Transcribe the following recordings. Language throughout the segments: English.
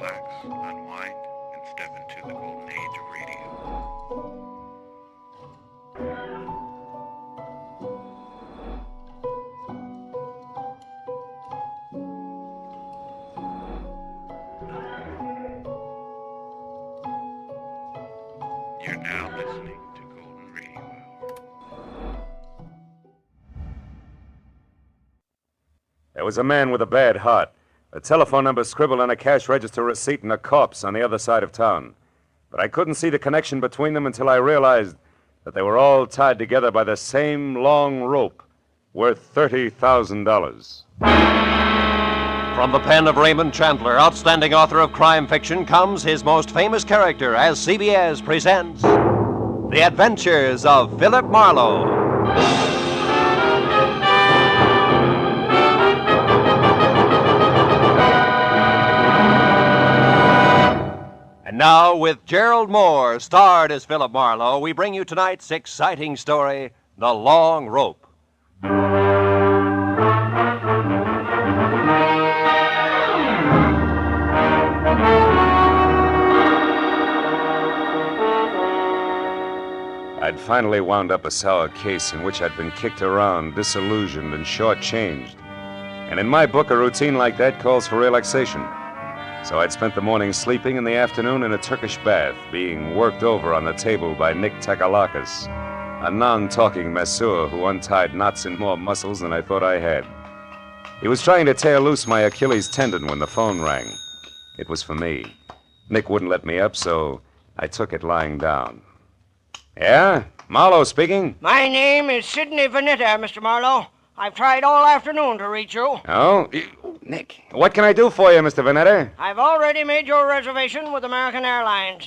relax, unwind, and step into the golden age of radio. You're now listening to Golden Radio Hour. There was a man with a bad heart, a telephone number scribbled on a cash register receipt, and a corpse on the other side of town. But I couldn't see the connection between them until I realized that they were all tied together by the same long rope worth $30,000. From the pen of Raymond Chandler, outstanding author of crime fiction, comes his most famous character as CBS presents The Adventures of Philip Marlowe. And now, with Gerald Mohr, starred as Philip Marlowe, we bring you tonight's exciting story, The Long Rope. I'd finally wound up a sour case in which I'd been kicked around, disillusioned, and shortchanged. And in my book, a routine like that calls for relaxation. So I'd spent the morning sleeping and the afternoon in a Turkish bath, being worked over on the table by Nick Takalakis, a non-talking masseur who untied knots in more muscles than I thought I had. He was trying to tear loose my Achilles tendon when the phone rang. It was for me. Nick wouldn't let me up, so I took it lying down. Yeah? Marlowe speaking? My name is Sidney Veneta, Mr. Marlowe. I've tried all afternoon to reach you. Oh? Nick, what can I do for you, Mr. Veneta? I've already made your reservation with American Airlines.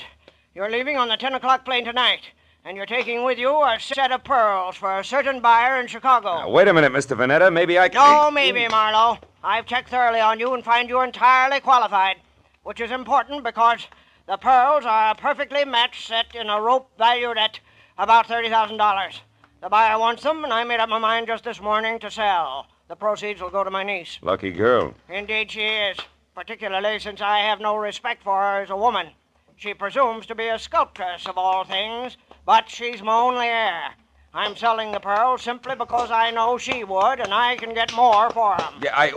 You're leaving on the 10 o'clock plane tonight, and you're taking with you a set of pearls for a certain buyer in Chicago. Now, wait a minute, Mr. Veneta. Maybe I can... No, maybe, Marlowe. I've checked thoroughly on you and find you entirely qualified, which is important because the pearls are a perfectly matched set in a rope valued at about $30,000. The buyer wants them, and I made up my mind just this morning to sell. The proceeds will go to my niece. Lucky girl. Indeed she is, particularly since I have no respect for her as a woman. She presumes to be a sculptress of all things, but she's my only heir. I'm selling the pearls simply because I know she would, and I can get more for them. Yeah,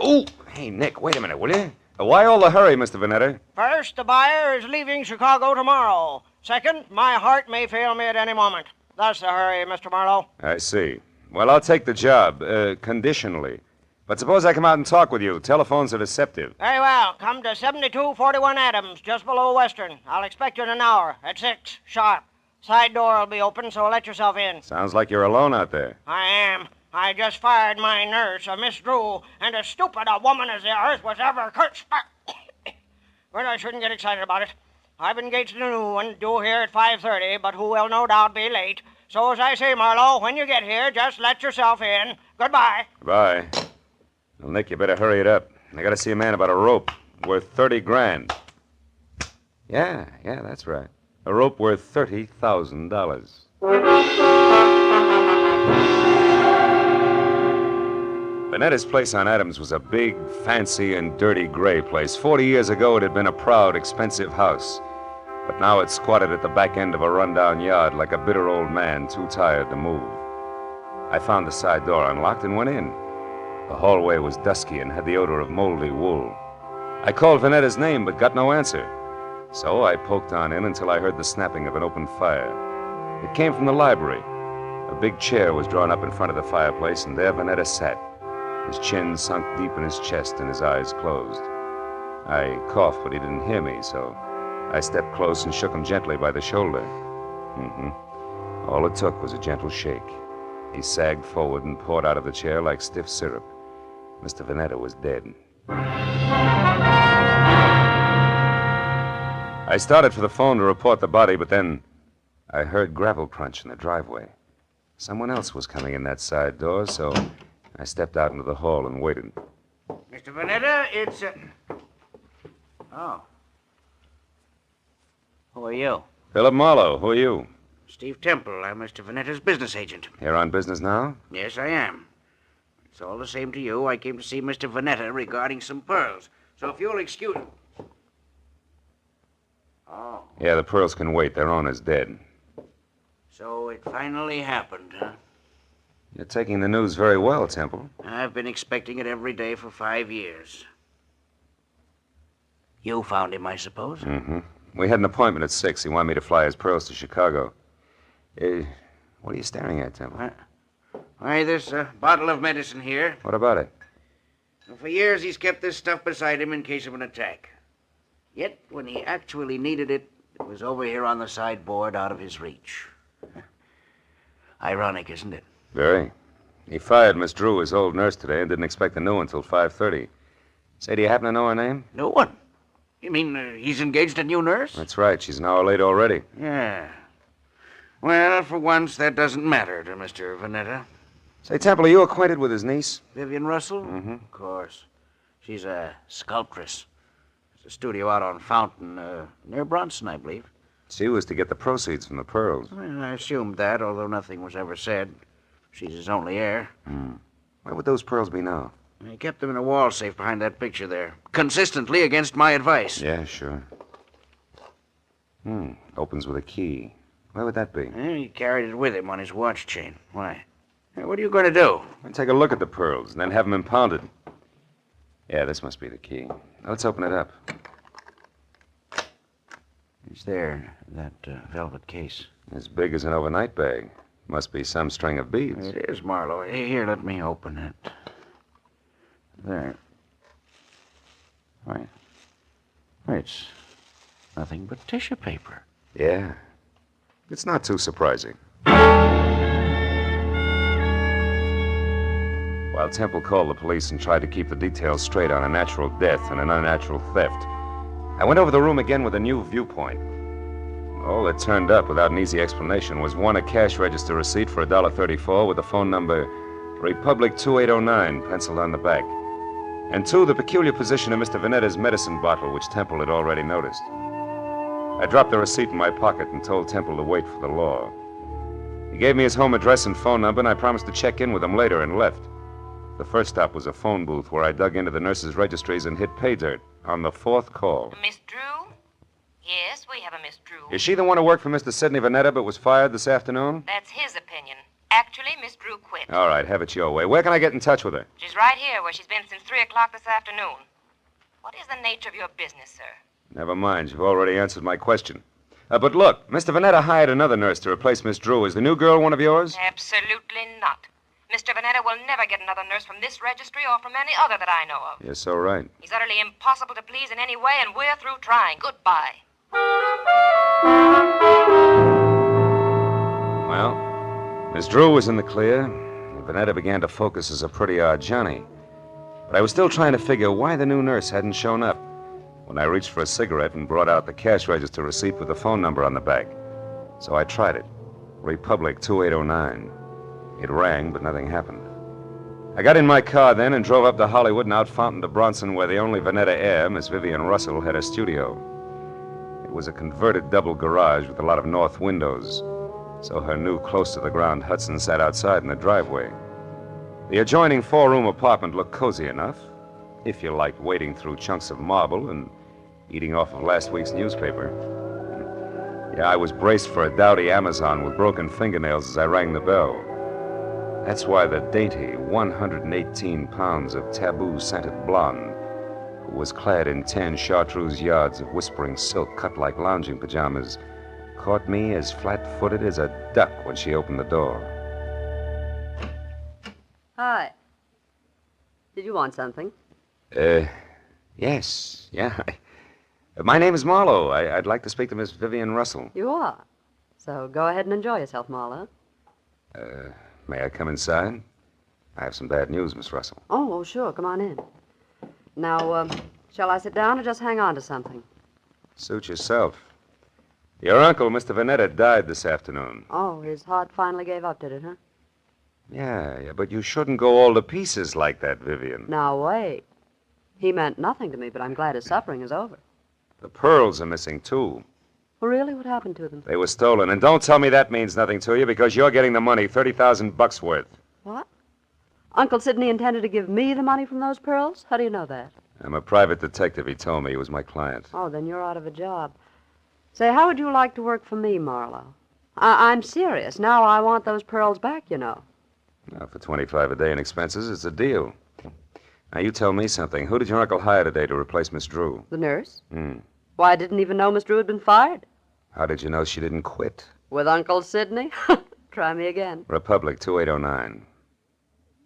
Hey, Nick, wait a minute, will you? Why all the hurry, Mr. Veneta? First, the buyer is leaving Chicago tomorrow. Second, my heart may fail me at any moment. That's the hurry, Mr. Marlowe. I see. Well, I'll take the job, conditionally. But suppose I come out and talk with you. Telephones are deceptive. Very well. Come to 7241 Adams, just below Western. I'll expect you in an hour, at 6, sharp. Side door will be open, so let yourself in. Sounds like you're alone out there. I am. I just fired my nurse, a Miss Drew, and as stupid a woman as the earth was ever cursed. But I shouldn't get excited about it. I've engaged a new one, due here at 5:30, but who will no doubt be late. So as I say, Marlowe, when you get here, just let yourself in. Goodbye. Goodbye. Well, Nick, you better hurry it up. I gotta see a man about a rope worth $30,000. Yeah, that's right. A rope worth $30,000. Veneta's place on Adams was a big, fancy, and dirty gray place. 40 years ago, it had been a proud, expensive house. But now it squatted at the back end of a rundown yard like a bitter old man too tired to move. I found the side door unlocked and went in. The hallway was dusky and had the odor of moldy wool. I called Veneta's name but got no answer. So I poked on in until I heard the snapping of an open fire. It came from the library. A big chair was drawn up in front of the fireplace, and there Veneta sat, his chin sunk deep in his chest and his eyes closed. I coughed, but he didn't hear me, so I stepped close and shook him gently by the shoulder. All it took was a gentle shake. He sagged forward and poured out of the chair like stiff syrup. Mr. Veneta was dead. I started for the phone to report the body, but then I heard gravel crunch in the driveway. Someone else was coming in that side door, so I stepped out into the hall and waited. Mr. Veneta, it's... Oh. Who are you? Philip Marlowe, who are you? Steve Temple. I'm Mr. Veneta's business agent. Here on business now? Yes, I am. It's all the same to you. I came to see Mr. Veneta regarding some pearls. So if you'll excuse... Oh, Yeah, the pearls can wait. Their owner's dead. so it finally happened, huh? You're taking the news very well, Temple. I've been expecting it every day for 5 years. You found him, I suppose? Mm-hmm. We had an appointment at 6. He wanted me to fly his pearls to Chicago. What are you staring at, Temple? Why, there's a bottle of medicine here. What about it? For years, he's kept this stuff beside him in case of an attack. Yet, when he actually needed it, it was over here on the sideboard out of his reach. Ironic, isn't it? Very. He fired Miss Drew, his old nurse, today, and didn't expect the new one until 5:30. Say, do you happen to know her name? No one. You mean he's engaged a new nurse? That's right. She's an hour late already. Yeah. Well, for once, that doesn't matter to Mr. Vanetta. Say, Temple, are you acquainted with his niece? Vivian Russell? Mm-hmm. Of course. She's a sculptress. There's a studio out on Fountain, near Bronson, I believe. She was to get the proceeds from the pearls. Well, I assumed that, although nothing was ever said. She's his only heir. Where would those pearls be now? He kept them in a wall safe behind that picture there, consistently against my advice. Yeah, sure. Opens with a key. Where would that be? He carried it with him on his watch chain. Why? What are you going to do? I'll take a look at the pearls and then have them impounded. Yeah, this must be the key. Now, let's open it up. It's there, that velvet case. As big as an overnight bag. Must be some string of beads. It is, Marlowe. Here, let me open it. There. Why, it's nothing but tissue paper. Yeah. It's not too surprising. While Temple called the police and tried to keep the details straight on a natural death and an unnatural theft, I went over the room again with a new viewpoint. All that turned up without an easy explanation was one, a cash register receipt for $1.34 with the phone number Republic 2809 penciled on the back, and two, the peculiar position of Mr. Vanetta's medicine bottle, which Temple had already noticed. I dropped the receipt in my pocket and told Temple to wait for the law. He gave me his home address and phone number, and I promised to check in with him later and left. The first stop was a phone booth where I dug into the nurses' registries and hit pay dirt on the fourth call. Miss Drew? Yes, we have a Miss Drew. Is she the one who worked for Mr. Sidney Vanetta but was fired this afternoon? That's his opinion. Actually, Miss Drew quit. All right, have it your way. Where can I get in touch with her? She's right here where she's been since 3 o'clock this afternoon. What is the nature of your business, sir? Never mind. You've already answered my question. But look, Mr. Vanetta hired another nurse to replace Miss Drew. Is the new girl one of yours? Absolutely not. Mr. Vanetta will never get another nurse from this registry or from any other that I know of. You're so right. He's utterly impossible to please in any way, and we're through trying. Goodbye. Well, Miss Drew was in the clear, and Vanetta began to focus as a pretty odd Johnny. But I was still trying to figure why the new nurse hadn't shown up when I reached for a cigarette and brought out the cash register receipt with the phone number on the back. So I tried it. Republic 2809. It rang, but nothing happened. I got in my car then and drove up to Hollywood and out Fountain to Bronson, where the only Vanetta heir, Miss Vivian Russell, had a studio. It was a converted double garage with a lot of north windows, so her new close-to-the-ground Hudson sat outside in the driveway. The adjoining four-room apartment looked cozy enough, if you liked wading through chunks of marble and eating off of last week's newspaper. Yeah, I was braced for a dowdy Amazon with broken fingernails as I rang the bell. That's why the dainty 118 pounds of taboo-scented blonde, who was clad in 10 chartreuse yards of whispering silk cut like lounging pajamas, caught me as flat-footed as a duck when she opened the door. Hi. Did you want something? Yes. Yeah. My name is Marlowe. I'd like to speak to Miss Vivian Russell. You are. So go ahead and enjoy yourself, Marlowe. May I come inside? I have some bad news, Miss Russell. Oh, sure. Come on in. Now, shall I sit down or just hang on to something? Suit yourself. Your uncle, Mr. Vanetta, died this afternoon. Oh, his heart finally gave up, did it, huh? Yeah, but you shouldn't go all to pieces like that, Vivian. Now, wait. He meant nothing to me, but I'm glad his suffering is over. The pearls are missing, too. Well, really? What happened to them? They were stolen, and don't tell me that means nothing to you, because you're getting the money, $30,000 worth. What? Uncle Sidney intended to give me the money from those pearls? How do you know that? I'm a private detective. He told me he was my client. Oh, then you're out of a job. Say, how would you like to work for me, Marlowe? I'm serious. Now I want those pearls back, you know. Now, for $25 a day in expenses, it's a deal. Now, you tell me something. Who did your uncle hire today to replace Miss Drew? The nurse? Why, I didn't even know Miss Drew had been fired. How did you know she didn't quit? With Uncle Sidney? Try me again. Republic 2809.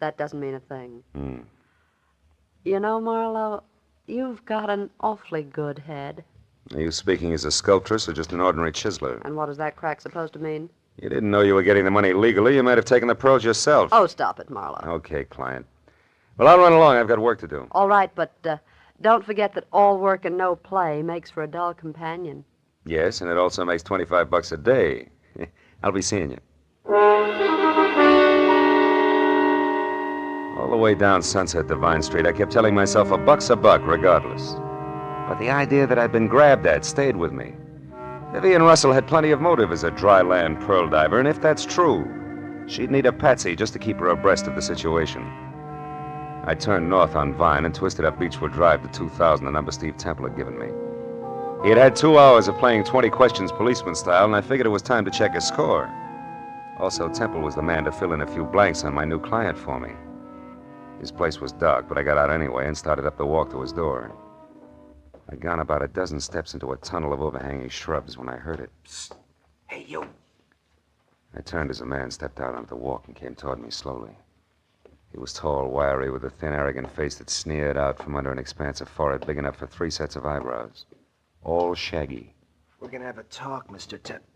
That doesn't mean a thing. You know, Marlowe, you've got an awfully good head. Are you speaking as a sculptress or just an ordinary chiseler? And what is that crack supposed to mean? You didn't know you were getting the money legally. You might have taken the pearls yourself. Oh, stop it, Marlowe. Okay, client. Well, I'll run along. I've got work to do. All right, but don't forget that all work and no play makes for a dull companion. Yes, and it also makes $25 a day. I'll be seeing you. All the way down Sunset Divine Street, I kept telling myself $1's a buck, regardless. But the idea that I'd been grabbed at stayed with me. Vivian Russell had plenty of motive as a dry land pearl diver, and if that's true, she'd need a patsy just to keep her abreast of the situation. I turned north on Vine and twisted up Beechwood Drive to 2000, the number Steve Temple had given me. He had had 2 hours of playing 20 questions policeman style, and I figured it was time to check his score. Also, Temple was the man to fill in a few blanks on my new client for me. His place was dark, but I got out anyway and started up the walk to his door. I'd gone about a dozen steps into a tunnel of overhanging shrubs when I heard it. Psst. Hey, you. I turned as a man stepped out onto the walk and came toward me slowly. He was tall, wiry, with a thin, arrogant face that sneered out from under an expanse of forehead big enough for 3 sets of eyebrows. All shaggy. We're gonna have a talk, Mr. Temple.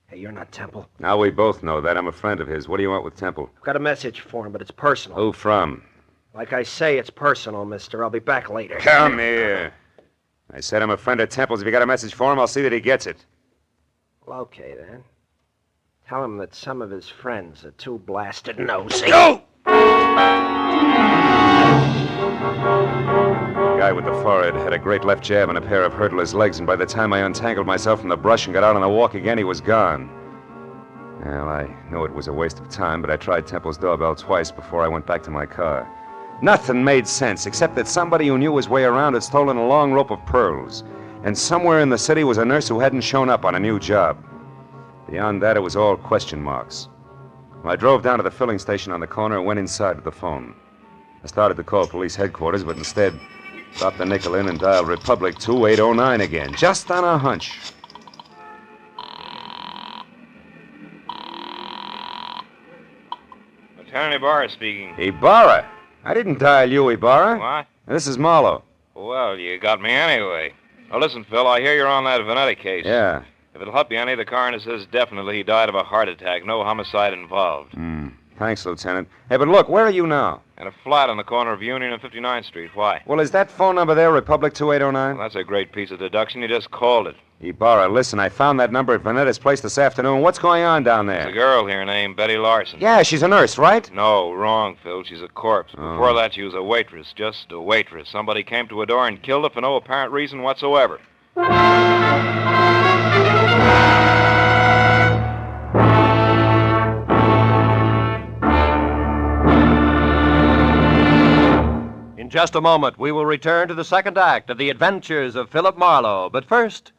Hey, you're not Temple. Now we both know that. I'm a friend of his. What do you want with Temple? I've got a message for him, but it's personal. Who from? Like I say, it's personal, mister. I'll be back later. Come here. I said I'm a friend of Temple's. If you got a message for him, I'll see that he gets it. Well, okay, then. Tell him that some of his friends are too blasted nosy. Go! The guy with the forehead had a great left jab and a pair of hurdler's legs, and by the time I untangled myself from the brush and got out on the walk again, he was gone. Well, I knew it was a waste of time, but I tried Temple's doorbell twice before I went back to my car. Nothing made sense, except that somebody who knew his way around had stolen a long rope of pearls, and somewhere in the city was a nurse who hadn't shown up on a new job. Beyond that, it was all question marks. Well, I drove down to the filling station on the corner and went inside to the phone. I started to call police headquarters, but instead dropped the nickel in and dialed Republic 2809 again, just on a hunch. Lieutenant Ibarra speaking. Ibarra? I didn't dial you, Ibarra. What? This is Marlowe. Well, you got me anyway. Now, listen, Phil, I hear you're on that Vanetta case. Yeah. If it'll help you any, the coroner says definitely he died of a heart attack. No homicide involved. Thanks, Lieutenant. Hey, but look, where are you now? And a flat on the corner of Union and 59th Street. Why? Well, is that phone number there, Republic 2809? Well, that's a great piece of deduction. You just called it. Ibarra, listen, I found that number at Vanetta's place this afternoon. What's going on down There's a there? girl here named Betty Larson. Yeah, she's a nurse, right? No, wrong, Phil. She's a corpse. Before that, she was a waitress. Just a waitress. Somebody came to her door and killed her for no apparent reason whatsoever. In just a moment, we will return to the second act of The Adventures of Philip Marlowe. But first,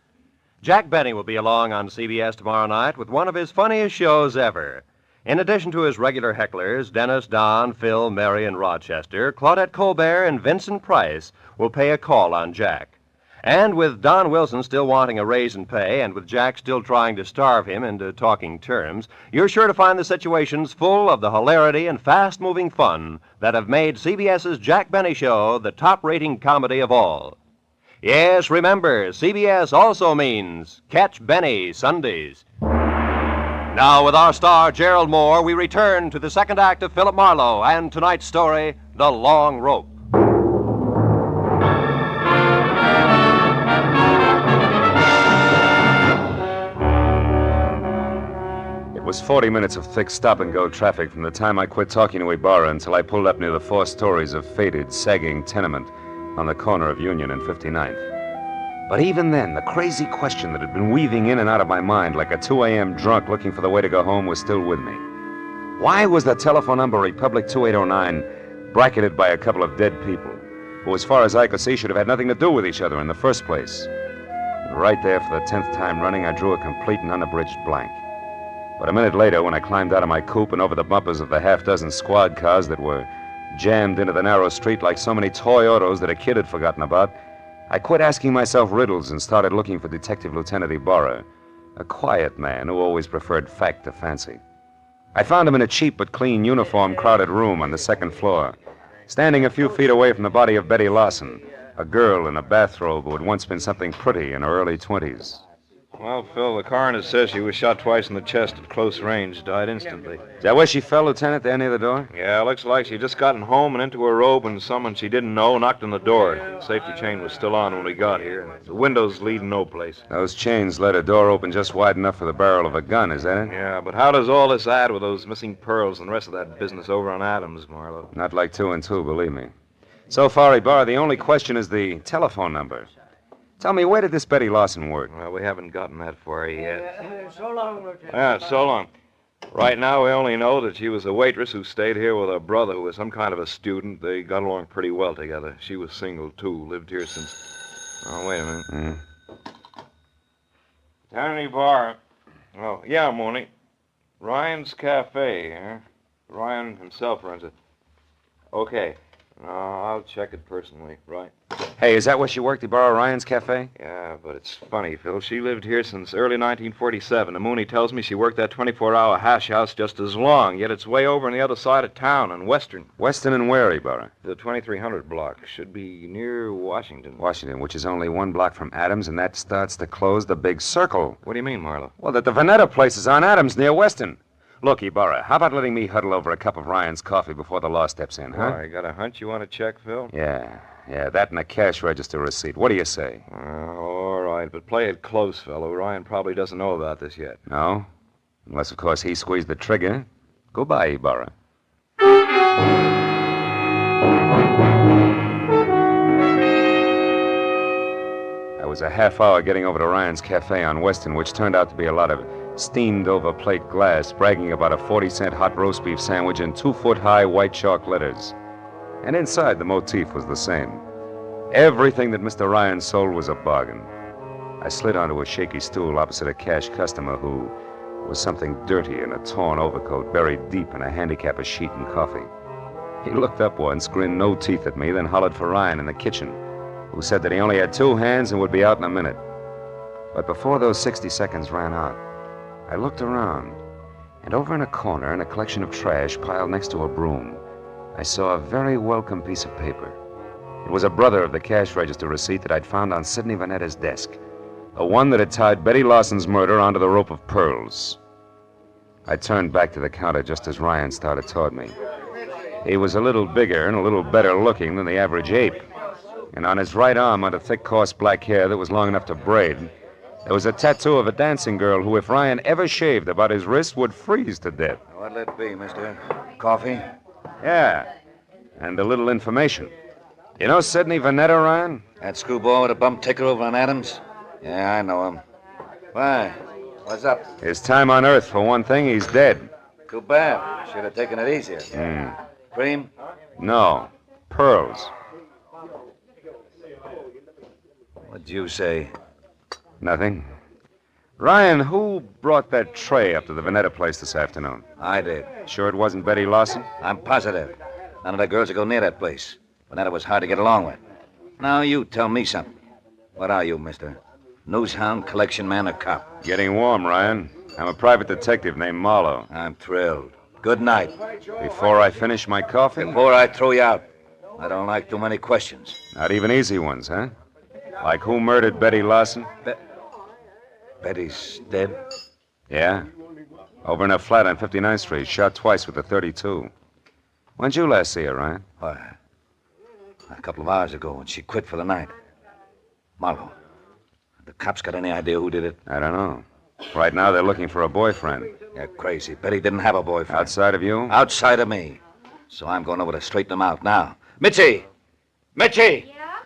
Jack Benny will be along on CBS tomorrow night with one of his funniest shows ever. In addition to his regular hecklers, Dennis, Don, Phil, Mary, and Rochester, Claudette Colbert and Vincent Price will pay a call on Jack. And with Don Wilson still wanting a raise in pay, and with Jack still trying to starve him into talking terms, you're sure to find the situations full of the hilarity and fast-moving fun that have made CBS's Jack Benny Show the top-rating comedy of all. Yes, remember, CBS also means Catch Benny Sundays. Now, with our star, Gerald Mohr, we return to the second act of Philip Marlowe and tonight's story, The Long Rope. It was 40 minutes of thick stop-and-go traffic from the time I quit talking to Ibarra until I pulled up near the 4 stories of faded, sagging tenement on the corner of Union and 59th. But even then, the crazy question that had been weaving in and out of my mind like a 2 a.m. drunk looking for the way to go home was still with me. Why was the telephone number Republic 2809 bracketed by a couple of dead people, who, as far as I could see, should have had nothing to do with each other in the first place? Right there for the 10th time running, I drew a complete and unabridged blank. But a minute later, when I climbed out of my coupe and over the bumpers of the half-dozen squad cars that were jammed into the narrow street like so many toy autos that a kid had forgotten about, I quit asking myself riddles and started looking for Detective Lieutenant Ibarra, a quiet man who always preferred fact to fancy. I found him in a cheap but clean uniform-crowded room on the second floor, standing a few feet away from the body of Betty Lawson, a girl in a bathrobe who had once been something pretty in her early 20s. Well, Phil, the coroner says she was shot twice in the chest at close range, died instantly. Is that where she fell, Lieutenant, there near the door? Yeah, looks like she'd just gotten home and into her robe when someone she didn't know knocked on the door. The safety chain was still on when we got here. The windows lead no place. Those chains let a door open just wide enough for the barrel of a gun, is that it? Yeah, but how does all this add with those missing pearls and the rest of that business over on Adams, Marlowe? Not like 2 and 2, believe me. So far, Ibarra, the only question is the telephone number. Tell me, where did this Betty Lawson work? Well, we haven't gotten that far yet. So long, Lieutenant. Yeah, so long. Right now, we only know that she was a waitress who stayed here with her brother, who was some kind of a student. They got along pretty well together. She was single, too. Lived here since... Oh, wait a minute. Tiny Bar. Oh, yeah, Mooney. Ryan's Cafe, huh? Ryan himself runs it. Okay. I'll check it personally, right? Hey, is that where she worked, Ibarra, Ryan's Cafe? Yeah, but it's funny, Phil. She lived here since early 1947. And Mooney tells me she worked that 24-hour hash house just as long, yet it's way over on the other side of town on Western. Western and where, Ibarra? The 2300 block. Should be near Washington. Washington, which is only 1 block from Adams, and that starts to close the big circle. What do you mean, Marlowe? Well, that the Veneta place is on Adams near Western. Look, Ibarra, how about letting me huddle over a cup of Ryan's coffee before the law steps in, huh? You got a hunch you want to check, Phil? Yeah, that and a cash register receipt. What do you say? All right, but play it close, fellow. Ryan probably doesn't know about this yet. No? Unless, of course, he squeezed the trigger. Goodbye, Ibarra. I was a half hour getting over to Ryan's Cafe on Western, which turned out to be a lot of steamed-over plate glass, bragging about a 40-cent hot roast beef sandwich in 2-foot-high white chalk letters. And inside, the motif was the same. Everything that Mr. Ryan sold was a bargain. I slid onto a shaky stool opposite a cash customer who was something dirty in a torn overcoat buried deep in a handicap of sheet and coffee. He looked up once, grinned no teeth at me, then hollered for Ryan in the kitchen, who said that he only had 2 hands and would be out in a minute. But before those 60 seconds ran out, I looked around, and over in a corner, in a collection of trash piled next to a broom, I saw a very welcome piece of paper. It was a brother of the cash register receipt that I'd found on Sidney Vannetta's desk, the one that had tied Betty Lawson's murder onto the rope of pearls. I turned back to the counter just as Ryan started toward me. He was a little bigger and a little better looking than the average ape, and on his right arm, under thick, coarse black hair that was long enough to braid, there was a tattoo of a dancing girl who, if Ryan ever shaved about his wrist, would freeze to death. What'll it be, mister? Coffee? Yeah, and a little information. You know Sidney Vannetta, Ryan? That screwball with a bump ticker over on Adams? Yeah, I know him. Why? What's up? His time on Earth, for one thing, he's dead. Too bad. Should have taken it easier. Cream? No, pearls. What'd you say? Nothing. Ryan, who brought that tray up to the Vannetta place this afternoon? I did. Sure it wasn't Betty Lawson? I'm positive. None of the girls would go near that place. Vanetta was hard to get along with. Now you tell me something. What are you, mister? Newshound, collection man, or cop? Getting warm, Ryan. I'm a private detective named Marlowe. I'm thrilled. Good night. Before I finish my coffee? Before I throw you out. I don't like too many questions. Not even easy ones, huh? Like who murdered Betty Lawson? Betty's dead? Yeah. Over in her flat on 59th Street, shot twice with a .32. When'd you last see her, Ryan? Why, a couple of hours ago when she quit for the night. Marlowe, the cops got any idea who did it? I don't know. Right now, they're looking for a boyfriend. You're crazy. Betty didn't have a boyfriend. Outside of you? Outside of me. So I'm going over to straighten them out now. Mitzi! Mitzi! Yeah?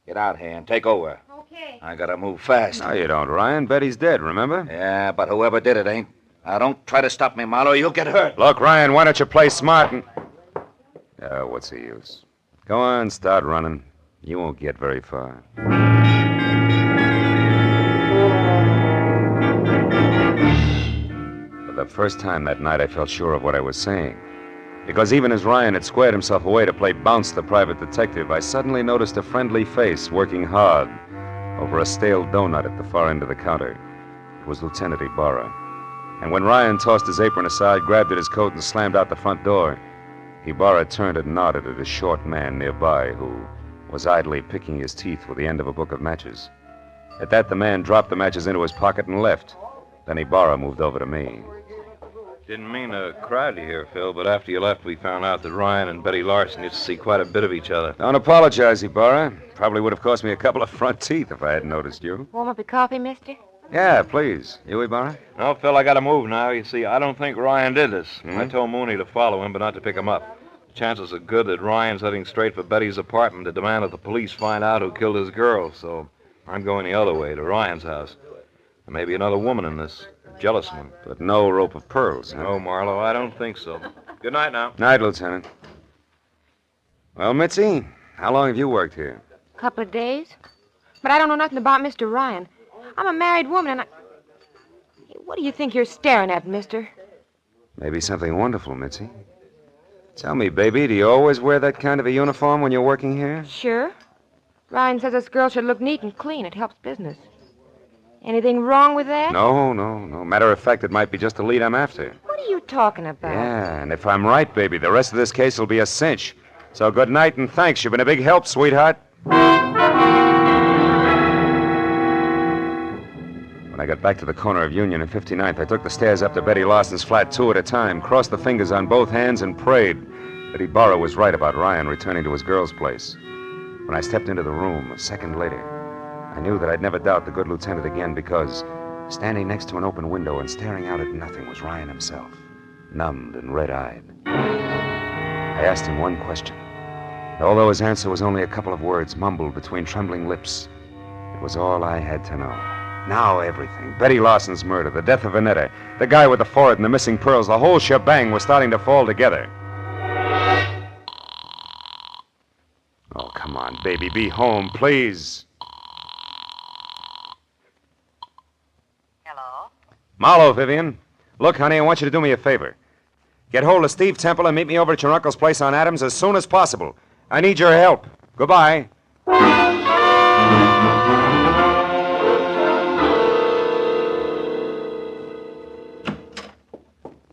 Get out here and take over. Okay. I gotta move fast. No, you don't, Ryan. Betty's dead, remember? Yeah, but whoever did it ain't. Now, don't try to stop me, Marlowe. You'll get hurt. Look, Ryan, why don't you play smart and... what's the use? Go on, start running. You won't get very far. the first time that night, I felt sure of what I was saying. Because even as Ryan had squared himself away to play Bounce the private detective, I suddenly noticed a friendly face working hard over a stale donut at the far end of the counter. It was Lieutenant Ibarra. And when Ryan tossed his apron aside, grabbed at his coat, and slammed out the front door, Ibarra turned and nodded at a short man nearby who was idly picking his teeth with the end of a book of matches. At that, the man dropped the matches into his pocket and left. Then Ibarra moved over to me. Didn't mean to crowd you here, Phil, but after you left, we found out that Ryan and Betty Larson used to see quite a bit of each other. Don't apologize, Ibarra. Probably would have cost me a couple of front teeth if I hadn't noticed you. Warm up your coffee, mister? Yeah, please. You, Ibarra? No, Phil, I gotta move now. You see, I don't think Ryan did this. I told Mooney to follow him, but not to pick him up. The chances are good that Ryan's heading straight for Betty's apartment to demand that the police find out who killed his girl, so I'm going the other way, to Ryan's house. There may be another woman in this. A jealous one. But no rope of pearls, huh? No, Marlowe, I don't think so. Good night now. Night, Lieutenant. Well, Mitzi, how long have you worked here? Couple of days. But I don't know nothing about Mr. Ryan. I'm a married woman, and I... What do you think you're staring at, mister? Maybe something wonderful, Mitzi. Tell me, baby, do you always wear that kind of a uniform when you're working here? Sure. Ryan says this girl should look neat and clean. It helps business. Anything wrong with that? No. Matter of fact, it might be just the lead I'm after. What are you talking about? Yeah, and if I'm right, baby, the rest of this case will be a cinch. So good night and thanks. You've been a big help, sweetheart. When I got back to the corner of Union and 59th, I took the stairs up to Betty Larson's flat 2 at a time, crossed the fingers on both hands, and prayed that Ibarra was right about Ryan returning to his girl's place. When I stepped into the room a second later, I knew that I'd never doubt the good lieutenant again, because standing next to an open window and staring out at nothing was Ryan himself, numbed and red-eyed. I asked him one question, and although his answer was only a couple of words mumbled between trembling lips, it was all I had to know. Now everything, Betty Larson's murder, the death of Vanetta, the guy with the forehead and the missing pearls, the whole shebang was starting to fall together. Oh, come on, baby, be home, please. Hello? Marlowe, Vivian. Look, honey, I want you to do me a favor. Get hold of Steve Temple and meet me over at your uncle's place on Adams as soon as possible. I need your help. Goodbye.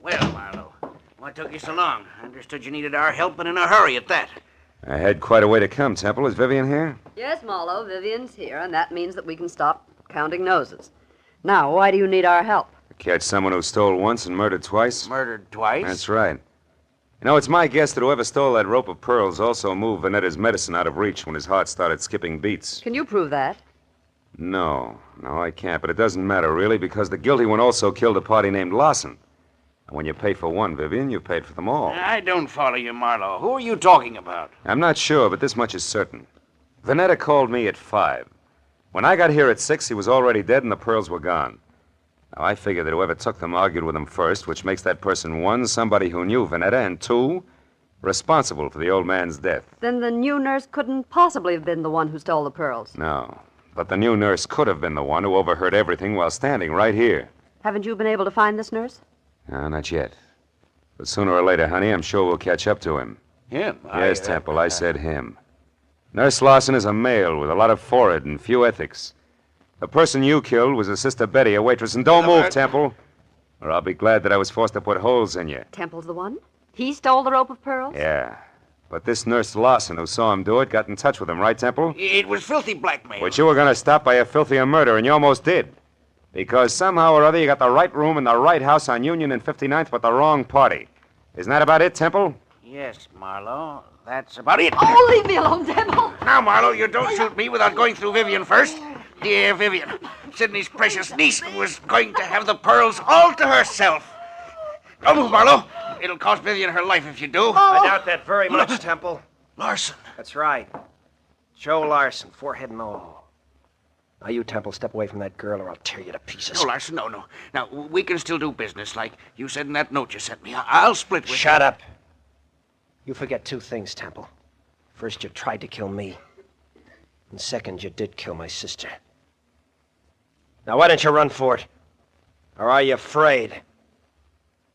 Well, Marlowe, what took you so long? I understood you needed our help, and in a hurry at that. I had quite a way to come, Temple. Is Vivian here? Yes, Marlowe, Vivian's here, and that means that we can stop counting noses. Now, why do you need our help? Catch someone who stole once and murdered twice? Murdered twice? That's right. You know, it's my guess that whoever stole that rope of pearls also moved Vanetta's medicine out of reach when his heart started skipping beats. Can you prove that? No, I can't, but it doesn't matter, really, because the guilty one also killed a party named Larson. And when you pay for one, Vivian, you paid for them all. I don't follow you, Marlowe. Who are you talking about? I'm not sure, but this much is certain. Vanetta called me at 5. When I got here at 6, he was already dead and the pearls were gone. Now, I figured that whoever took them argued with him first, which makes that person, 1, somebody who knew Vanetta, and 2, responsible for the old man's death. Then the new nurse couldn't possibly have been the one who stole the pearls. No, but the new nurse could have been the one who overheard everything while standing right here. Haven't you been able to find this nurse? No, not yet. But sooner or later, honey, I'm sure we'll catch up to him. Him? Yes, Temple, I said him. Nurse Larson is a male with a lot of forehead and few ethics. The person you killed was his sister Betty, a waitress. And don't move, Temple, or I'll be glad that I was forced to put holes in you. Temple's the one? He stole the rope of pearls? Yeah. But this Nurse Larson who saw him do it got in touch with him, right, Temple? It was filthy blackmail. Which you were going to stop by a filthier murder, and you almost did. Because somehow or other you got the right room in the right house on Union and 59th, but the wrong party. Isn't that about it, Temple? Yes, Marlowe. That's about it. Oh, leave me alone, Temple. Now, Marlowe, you don't shoot me without going through Vivian first. Dear Vivian, Sidney's precious niece was going to have the pearls all to herself. Don't move, Marlowe. It'll cost Vivian her life if you do. I doubt that very much, Temple. Larson. That's right. Joe Larson, forehead and all. Now, you, Temple, step away from that girl or I'll tear you to pieces. No, Larson, no. Now, we can still do business like you said in that note you sent me. I'll split with you. Shut up. You forget 2 things, Temple. First, you tried to kill me. And second, you did kill my sister. Now, why don't you run for it? Or are you afraid?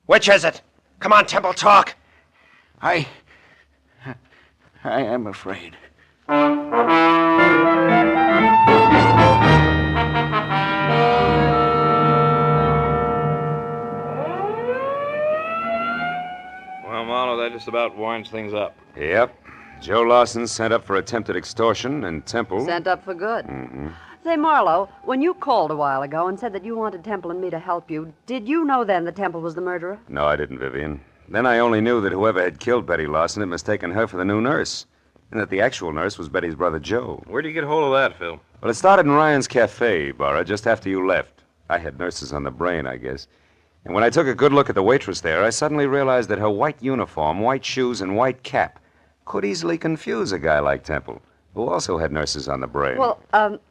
Which is it? Come on, Temple, talk. I am afraid. Well, Marlowe, that just about winds things up. Yep. Joe Lawson sent up for attempted extortion, and Temple... Sent up for good. Mm-hmm. Say, Marlowe, when you called a while ago and said that you wanted Temple and me to help you, did you know then that Temple was the murderer? No, I didn't, Vivian. Then I only knew that whoever had killed Betty Lawson had mistaken her for the new nurse, and that the actual nurse was Betty's brother, Joe. Where'd you get hold of that, Phil? Well, it started in Ryan's Cafe, Barra, just after you left. I had nurses on the brain, I guess. And when I took a good look at the waitress there, I suddenly realized that her white uniform, white shoes, and white cap could easily confuse a guy like Temple, who also had nurses on the brain. Well,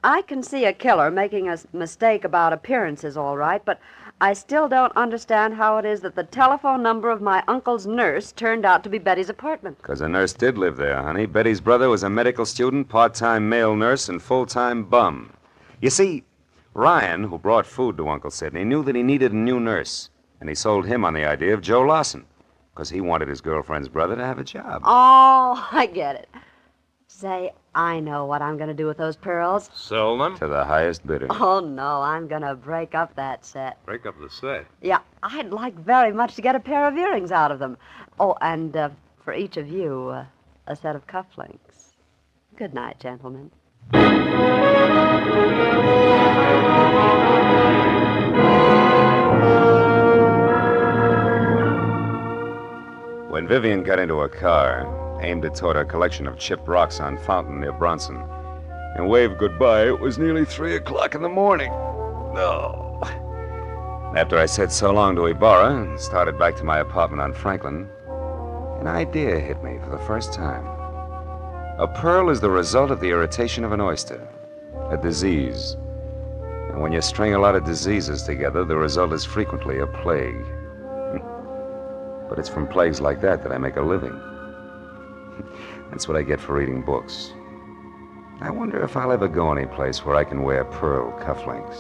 I can see a killer making a mistake about appearances, all right, but I still don't understand how it is that the telephone number of my uncle's nurse turned out to be Betty's apartment. Because a nurse did live there, honey. Betty's brother was a medical student, part-time male nurse, and full-time bum. You see, Ryan, who brought food to Uncle Sidney, knew that he needed a new nurse, and he sold him on the idea of Joe Lawson, because he wanted his girlfriend's brother to have a job. Oh, I get it. Say, I know what I'm going to do with those pearls. Sell them? To the highest bidder. Oh, no, I'm going to break up that set. Break up the set. Yeah, I'd like very much to get a pair of earrings out of them. Oh, and for each of you, a set of cufflinks. Good night, gentlemen. When Vivian got into a car, aimed it toward a collection of chipped rocks on Fountain near Bronson, and waved goodbye, it was nearly 3 o'clock in the morning. No. After I said so long to Ibarra and started back to my apartment on Franklin, an idea hit me for the first time. A pearl is the result of the irritation of an oyster, a disease. And when you string a lot of diseases together, the result is frequently a plague. But it's from plagues like that I make a living. That's what I get for reading books. I wonder if I'll ever go any place where I can wear pearl cufflinks.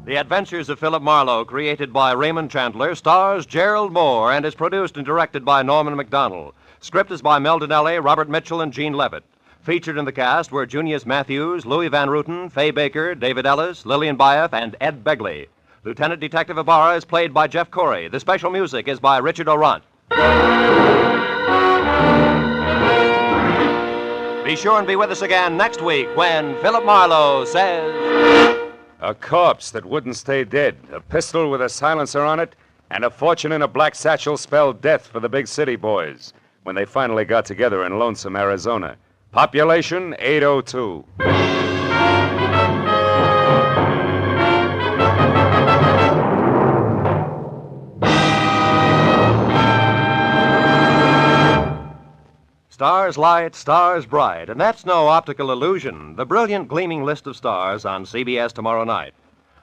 The Adventures of Philip Marlowe, created by Raymond Chandler, stars Gerald Mohr and is produced and directed by Norman MacDonald. Script is by Mel Donnelly, Robert Mitchell, and Gene Levitt. Featured in the cast were Junius Matthews, Louis Van Ruten, Fay Baker, David Ellis, Lillian Bayef, and Ed Begley. Lieutenant Detective Ibarra is played by Jeff Corey. The special music is by Richard Orant. Be sure and be with us again next week when Philip Marlowe says... A corpse that wouldn't stay dead, a pistol with a silencer on it, and a fortune in a black satchel spelled death for the big city boys when they finally got together in lonesome Arizona. Population 802. Stars light, stars bright, and that's no optical illusion. The brilliant gleaming list of stars on CBS tomorrow night.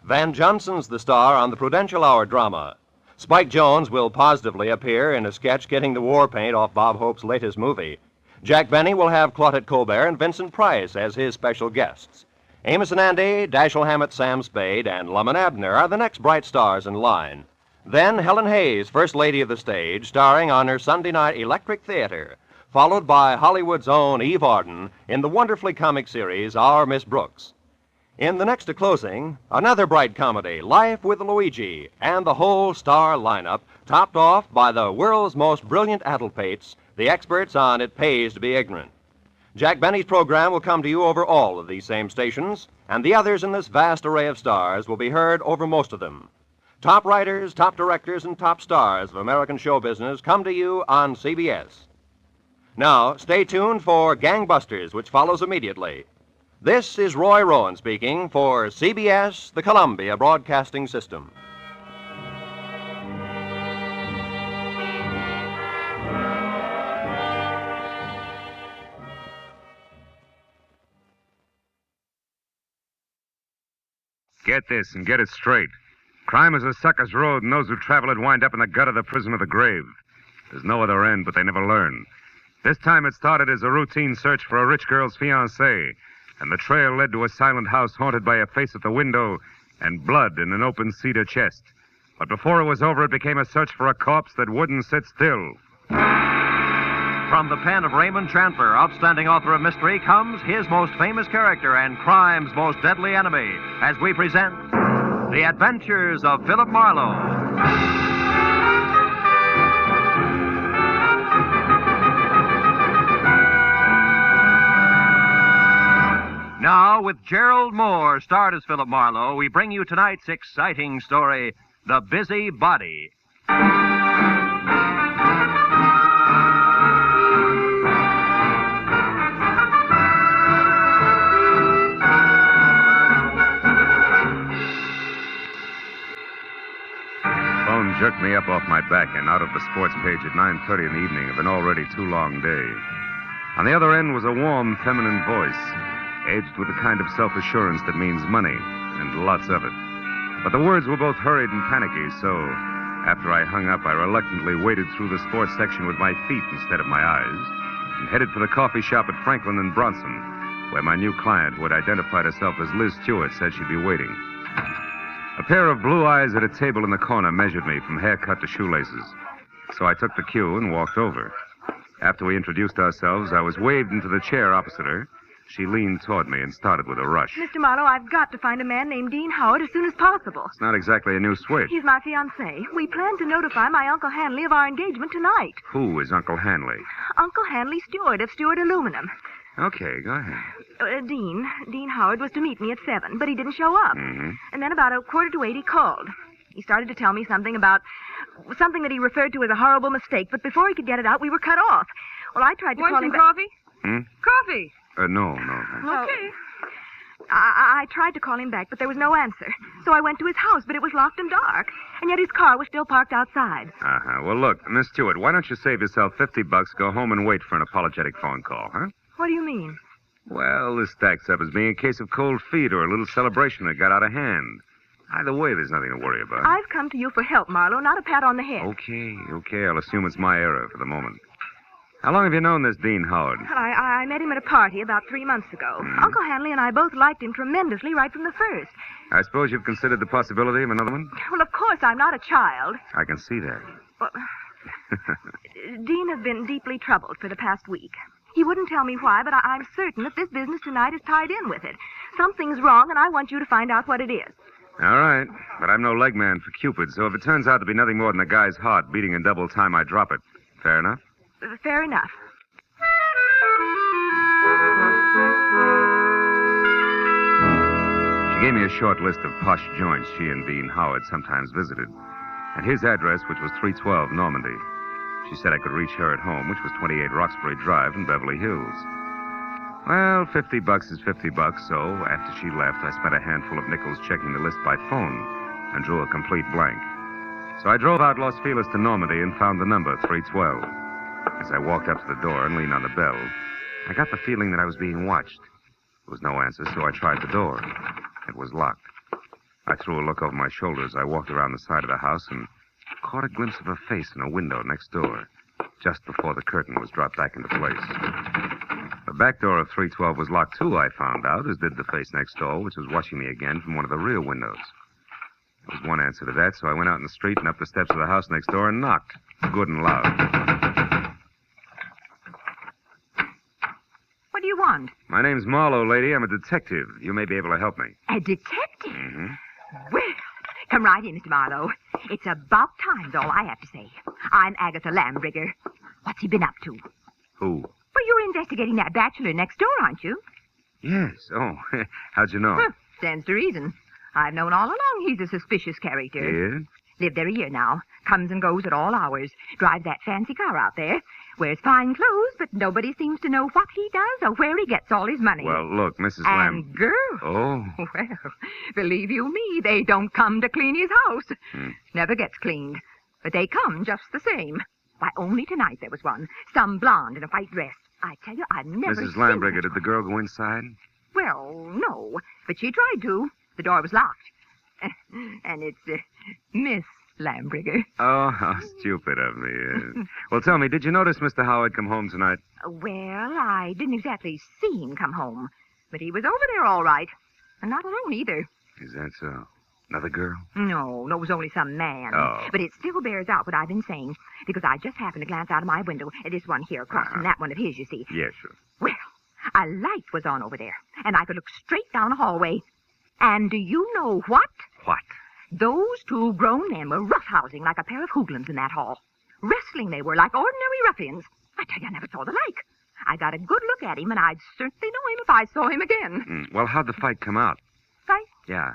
Van Johnson's the star on the Prudential Hour drama. Spike Jones will positively appear in a sketch getting the war paint off Bob Hope's latest movie. Jack Benny will have Claudette Colbert and Vincent Price as his special guests. Amos and Andy, Dashiell Hammett, Sam Spade, and Lum and Abner are the next bright stars in line. Then Helen Hayes, First Lady of the Stage, starring on her Sunday night Electric Theater, followed by Hollywood's own Eve Arden in the wonderfully comic series Our Miss Brooks. In the next to closing, another bright comedy, Life with Luigi, and the whole star lineup, topped off by the world's most brilliant addlepates, the experts on It Pays to Be Ignorant. Jack Benny's program will come to you over all of these same stations, and the others in this vast array of stars will be heard over most of them. Top writers, top directors, and top stars of American show business come to you on CBS. Now, stay tuned for Gangbusters, which follows immediately. This is Roy Rowan speaking for CBS, the Columbia Broadcasting System. Get this and get it straight. Crime is a sucker's road, and those who travel it wind up in the gut of the prison of the grave. There's no other end, but they never learn. This time it started as a routine search for a rich girl's fiancé, and the trail led to a silent house haunted by a face at the window and blood in an open cedar chest. But before it was over, it became a search for a corpse that wouldn't sit still. From the pen of Raymond Chandler, outstanding author of mystery, comes his most famous character and crime's most deadly enemy, as we present The Adventures of Philip Marlowe. Now, with Gerald Mohr, starred as Philip Marlowe, we bring you tonight's exciting story, The Busy Body. Phone jerked me up off my back and out of the sports page at 9:30 in the evening of an already too long day. On the other end was a warm, feminine voice, edged with the kind of self-assurance that means money, and lots of it. But the words were both hurried and panicky, so after I hung up, I reluctantly waded through the sports section with my feet instead of my eyes and headed for the coffee shop at Franklin and Bronson, where my new client, who had identified herself as Liz Stewart, said she'd be waiting. A pair of blue eyes at a table in the corner measured me from haircut to shoelaces, so I took the cue and walked over. After we introduced ourselves, I was waved into the chair opposite her. She leaned toward me and started with a rush. Mr. Marlowe, I've got to find a man named Dean Howard as soon as possible. It's not exactly a new switch. He's my fiancé. We plan to notify my Uncle Hanley of our engagement tonight. Who is Uncle Hanley? Uncle Hanley Stewart of Stewart Aluminum. Okay, go ahead. Dean Howard was to meet me at 7, but he didn't show up. Mm-hmm. And then about 7:45 he called. He started to tell me something that he referred to as a horrible mistake, but before he could get it out, we were cut off. Well, I tried to call him back. coffee? Coffee? No. Okay. I tried to call him back, but there was no answer. So I went to his house, but it was locked and dark. And yet his car was still parked outside. Uh-huh. Well, look, Miss Stewart, why don't you save yourself $50, go home and wait for an apologetic phone call, huh? What do you mean? Well, this stacks up as being a case of cold feet or a little celebration that got out of hand. Either way, there's nothing to worry about. I've come to you for help, Marlowe, not a pat on the head. Okay. I'll assume it's my error for the moment. How long have you known this Dean Howard? Well, I met him at a party about 3 months ago. Uncle Hanley and I both liked him tremendously right from the first. I suppose you've considered the possibility of another one? Well, of course, I'm not a child. I can see that. Well, Dean has been deeply troubled for the past week. He wouldn't tell me why, but I'm certain that this business tonight is tied in with it. Something's wrong, and I want you to find out what it is. All right, but I'm no leg man for Cupid, so if it turns out to be nothing more than a guy's heart beating in double time, I drop it. Fair enough? Fair enough. She gave me a short list of posh joints she and Dean Howard sometimes visited, and his address, which was 312 Normandy. She said I could reach her at home, which was 28 Roxbury Drive in Beverly Hills. Well, $50 is $50, so after she left, I spent a handful of nickels checking the list by phone and drew a complete blank. So I drove out Los Feliz to Normandy and found the number, 312. As I walked up to the door and leaned on the bell, I got the feeling that I was being watched. There was no answer, so I tried the door. It was locked. I threw a look over my shoulder as I walked around the side of the house and caught a glimpse of a face in a window next door, just before the curtain was dropped back into place. The back door of 312 was locked, too, I found out, as did the face next door, which was watching me again from one of the rear windows. There was one answer to that, so I went out in the street and up the steps of the house next door and knocked, good and loud. What do you want? My name's Marlowe, lady. I'm a detective. You may be able to help me. A detective? Mm-hmm. Well, come right in, Mr. Marlowe. It's about time's all I have to say. I'm Agatha Lambrigger. What's he been up to? Who? Well, you're investigating that bachelor next door, aren't you? Yes. Oh, how'd you know? Stands to reason. I've known all along he's a suspicious character. Yeah? Lived there a year now. Comes and goes at all hours. Drives that fancy car out there. Wears fine clothes, but nobody seems to know what he does or where he gets all his money. Well, look, Mrs. Lamb... And girls. Oh. Well, believe you me, they don't come to clean his house. Never gets cleaned. But they come just the same. Why, only tonight there was one. Some blonde in a white dress. I tell you, I've never Mrs. seen... Lambrigger, did the girl go inside? Well, no. But she tried to. The door was locked. And it's Miss Lambriger. Oh, how stupid of me. Well, tell me, did you notice Mr. Howard come home tonight? Well, I didn't exactly see him come home, but he was over there all right. And not alone either. Is that so? Another girl? No, it was only some man. Oh. But it still bears out what I've been saying, because I just happened to glance out of my window at this one here across from that one of his, you see. Yeah, sure. Well, a light was on over there, and I could look straight down a hallway. And do you know what? What? Those two grown men were roughhousing like a pair of hoodlums in that hall. Wrestling they were, like ordinary ruffians. I tell you, I never saw the like. I got a good look at him, and I'd certainly know him if I saw him again. Well, how'd the fight come out? Fight? Yeah.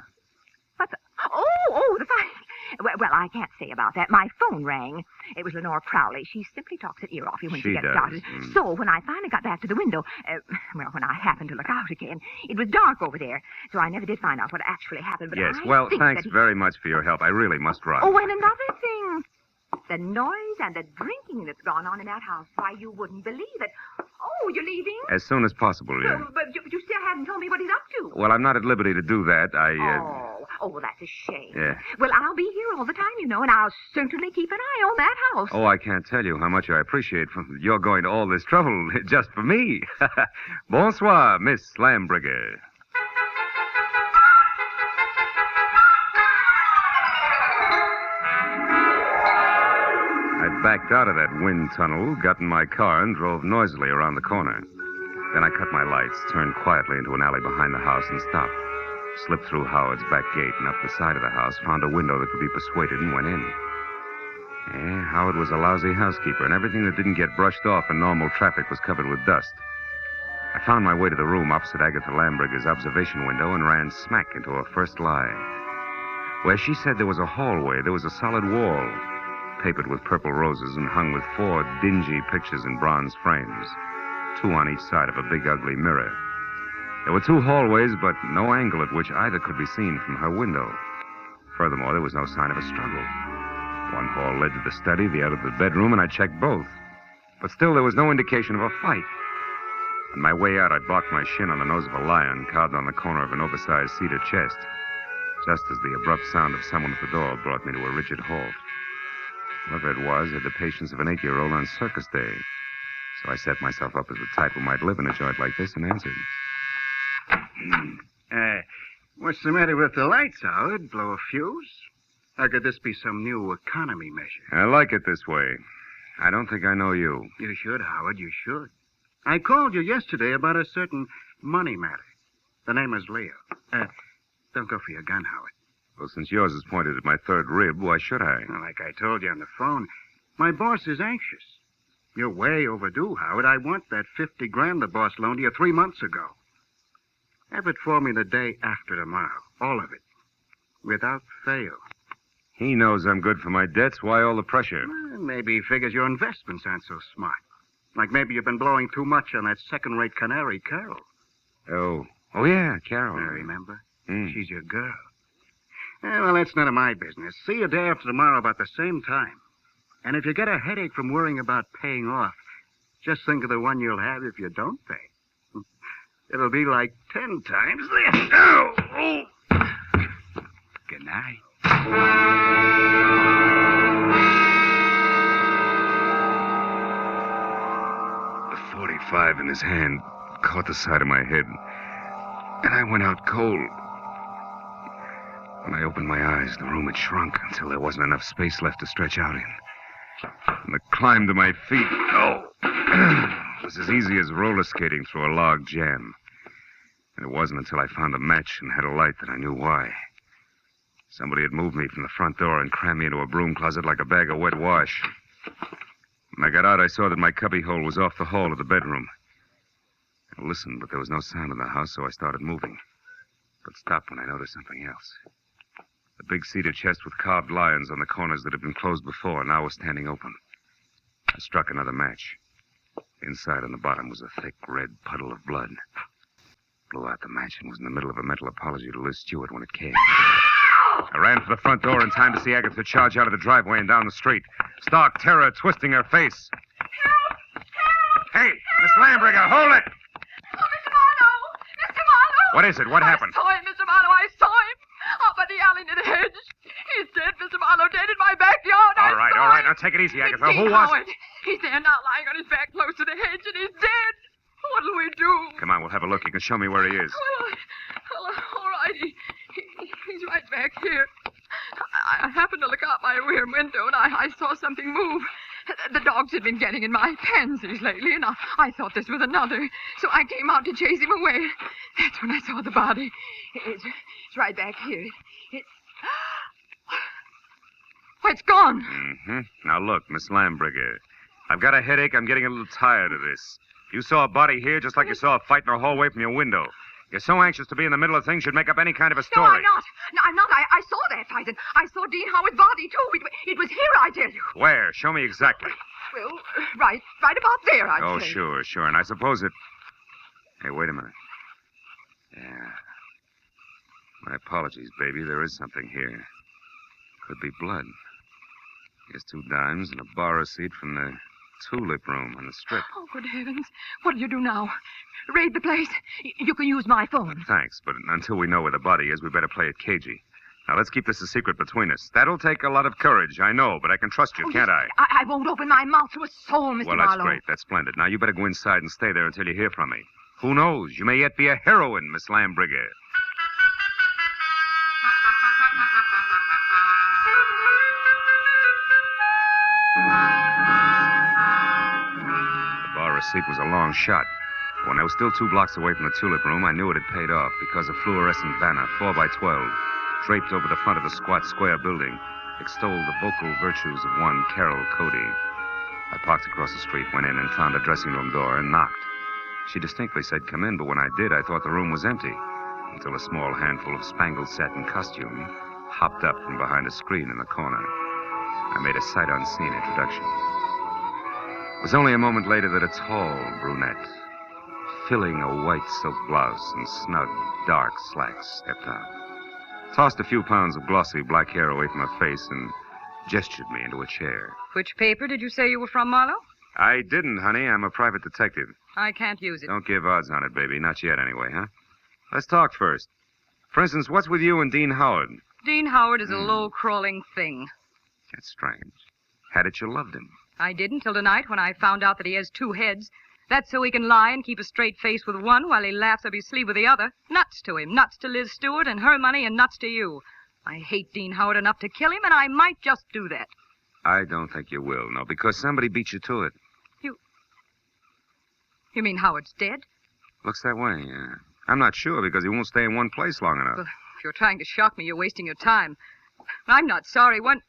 What's the... Oh, the fight. Well, I can't say about that. My phone rang. It was Lenore Crowley. She simply talks her ear off you when she gets does. started. So when I finally got back to the window, when I happened to look out again, it was dark over there. So I never did find out what actually happened. But Yes, I well, think thanks that very much for your help. I really must run. Oh, and another thing. The noise and the drinking that's gone on in that house. Why, you wouldn't believe it. Oh, you're leaving? As soon as possible, yeah. But you still haven't told me what he's up to. Well, I'm not at liberty to do that. Oh, that's a shame. Yeah. Well, I'll be here all the time, you know, and I'll certainly keep an eye on that house. Oh, I can't tell you how much I appreciate your going to all this trouble just for me. Bonsoir, Miss Lambriger. I backed out of that wind tunnel, got in my car, and drove noisily around the corner. Then I cut my lights, turned quietly into an alley behind the house, and stopped. Slipped through Howard's back gate and up the side of the house, found a window that could be persuaded, and went in. Yeah, Howard was a lousy housekeeper, and everything that didn't get brushed off in normal traffic was covered with dust. I found my way to the room opposite Agatha Lambriger's observation window and ran smack into her first lie. Where she said there was a hallway, there was a solid wall, papered with purple roses and hung with 4 dingy pictures in bronze frames, 2 on each side of a big ugly mirror. There were 2 hallways, but no angle at which either could be seen from her window. Furthermore, there was no sign of a struggle. One hall led to the study, the other to the bedroom, and I checked both. But still, there was no indication of a fight. On my way out, I barked my shin on the nose of a lion carved on the corner of an oversized cedar chest, just as the abrupt sound of someone at the door brought me to a rigid halt. Whoever it was had the patience of an 8-year-old on circus day, so I set myself up as the type who might live in a joint like this and answered. What's the matter with the lights, Howard? Blow a fuse? Or could this be some new economy measure? I like it this way. I don't think I know you. You should, Howard, you should. I called you yesterday about a certain money matter. The name is Leo. Don't go for your gun, Howard. Well, since yours is pointed at my third rib, why should I? Well, like I told you on the phone, my boss is anxious. You're way overdue, Howard. I want that $50,000 the boss loaned you 3 months ago. Have it for me the day after tomorrow. All of it. Without fail. He knows I'm good for my debts. Why all the pressure? Well, maybe he figures your investments aren't so smart. Like maybe you've been blowing too much on that second-rate canary, Carol. Oh, yeah, Carol. I remember. She's your girl. Well, that's none of my business. See you day after tomorrow about the same time. And if you get a headache from worrying about paying off, just think of the one you'll have if you don't pay. It'll be like 10 times this. Oh! Good night. The .45 in his hand caught the side of my head, and I went out cold. When I opened my eyes, the room had shrunk until there wasn't enough space left to stretch out in. And the climb to my feet, was as easy as roller skating through a log jam. And it wasn't until I found a match and had a light that I knew why. Somebody had moved me from the front door and crammed me into a broom closet like a bag of wet wash. When I got out, I saw that my cubbyhole was off the hall of the bedroom. I listened, but there was no sound in the house, so I started moving. But stopped when I noticed something else. The big cedar chest with carved lions on the corners that had been closed before now was standing open. I struck another match. Inside on the bottom was a thick red puddle of blood. Blew out the match and was in the middle of a mental apology to Liz Stewart when it came. I ran for the front door in time to see Agatha charge out of the driveway and down the street. Stark terror twisting her face. Help! Help! Hey, Miss Lambriger, hold it! Oh, Mr. Marlowe! Mr. Marlowe! What is it? What happened? I saw him, Mr. Marlowe. I saw him. Up at the alley near the hedge. dead in my backyard. All right. Now take it easy, Agatha. It's Who Dean was Howard. it? He's there now, lying on his back close to the hedge, and he's dead. What'll we do? Come on, we'll have a look. You can show me where he is. Well, all right. He's right back here. I happened to look out my rear window, and I saw something move. The dogs had been getting in my pansies lately, and I thought this was another. So I came out to chase him away. That's when I saw the body. It's right back here. It's gone. Mm-hmm. Now look, Miss Lambrigger. I've got a headache. I'm getting a little tired of this. You saw a body here just like you saw a fight in a hallway from your window. You're so anxious to be in the middle of things you'd make up any kind of a story. No, I'm not. No, I'm not. I saw that fight, and I saw Dean Howard's body, too. It was here, I tell you. Where? Show me exactly. Well, right about there, I'd Oh, say. sure. And I suppose it... Hey, wait a minute. Yeah. My apologies, baby. There is something here. Could be blood. Here's 2 dimes and a bar receipt from the tulip room on the strip. Oh, good heavens. What'll you do now? Raid the place? You can use my phone. Thanks, but until we know where the body is, we better play it cagey. Now, let's keep this a secret between us. That'll take a lot of courage, I know, but I can trust you, can't I? I won't open my mouth to a soul, Mr. Well, Marlowe. that's great. That's splendid. Now, you better go inside and stay there until you hear from me. Who knows? You may yet be a heroine, Miss Lambrigger. The bar receipt was a long shot. When I was still 2 blocks away from the tulip room, I knew it had paid off because a fluorescent banner, 4x12, draped over the front of the squat square building, extolled the vocal virtues of one Carol Cody. I parked across the street, went in, and found a dressing room door and knocked. She distinctly said, "Come in," but when I did, I thought the room was empty, until a small handful of spangled satin costume hopped up from behind a screen in the corner. I made a sight-unseen introduction. It was only a moment later that a tall brunette, filling a white silk blouse and snug, dark slacks, stepped out, tossed a few pounds of glossy black hair away from her face, and gestured me into a chair. Which paper did you say you were from, Marlowe? I didn't, honey. I'm a private detective. I can't use it. Don't give odds on it, baby. Not yet, anyway, huh? Let's talk first. For instance, what's with you and Dean Howard? Dean Howard is a low-crawling thing. That's strange. Had it you loved him? I did until tonight when I found out that he has 2 heads. That's so he can lie and keep a straight face with one while he laughs up his sleeve with the other. Nuts to him. Nuts to Liz Stewart and her money, and nuts to you. I hate Dean Howard enough to kill him, and I might just do that. I don't think you will, no, because somebody beat you to it. You mean Howard's dead? Looks that way, yeah. I'm not sure because he won't stay in one place long enough. Well, if you're trying to shock me, you're wasting your time. I'm not sorry. I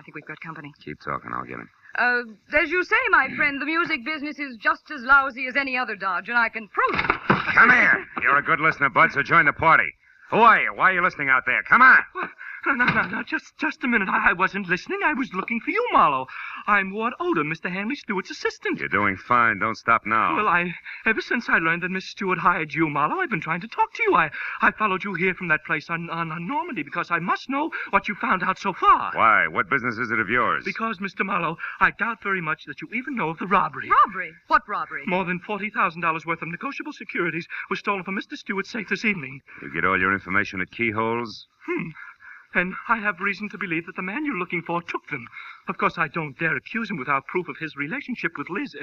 think we've got company. Keep talking. I'll get him. As you say, my friend, the music business is just as lousy as any other dodge, and I can prove it. Come here. You're a good listener, Bud, so join the party. Who are you? Why are you listening out there? Come on. No. Just a minute. I wasn't listening. I was looking for you, Marlowe. I'm Ward Odom, Mr. Hanley Stewart's assistant. You're doing fine. Don't stop now. Well, ever since I learned that Miss Stewart hired you, Marlowe, I've been trying to talk to you. I followed you here from that place on Normandy because I must know what you found out so far. Why? What business is it of yours? Because, Mr. Marlowe, I doubt very much that you even know of the robbery. Robbery? What robbery? More than $40,000 worth of negotiable securities was stolen from Mr. Stewart's safe this evening. You get all your information at keyholes? And I have reason to believe that the man you're looking for took them. Of course, I don't dare accuse him without proof of his relationship with Liz,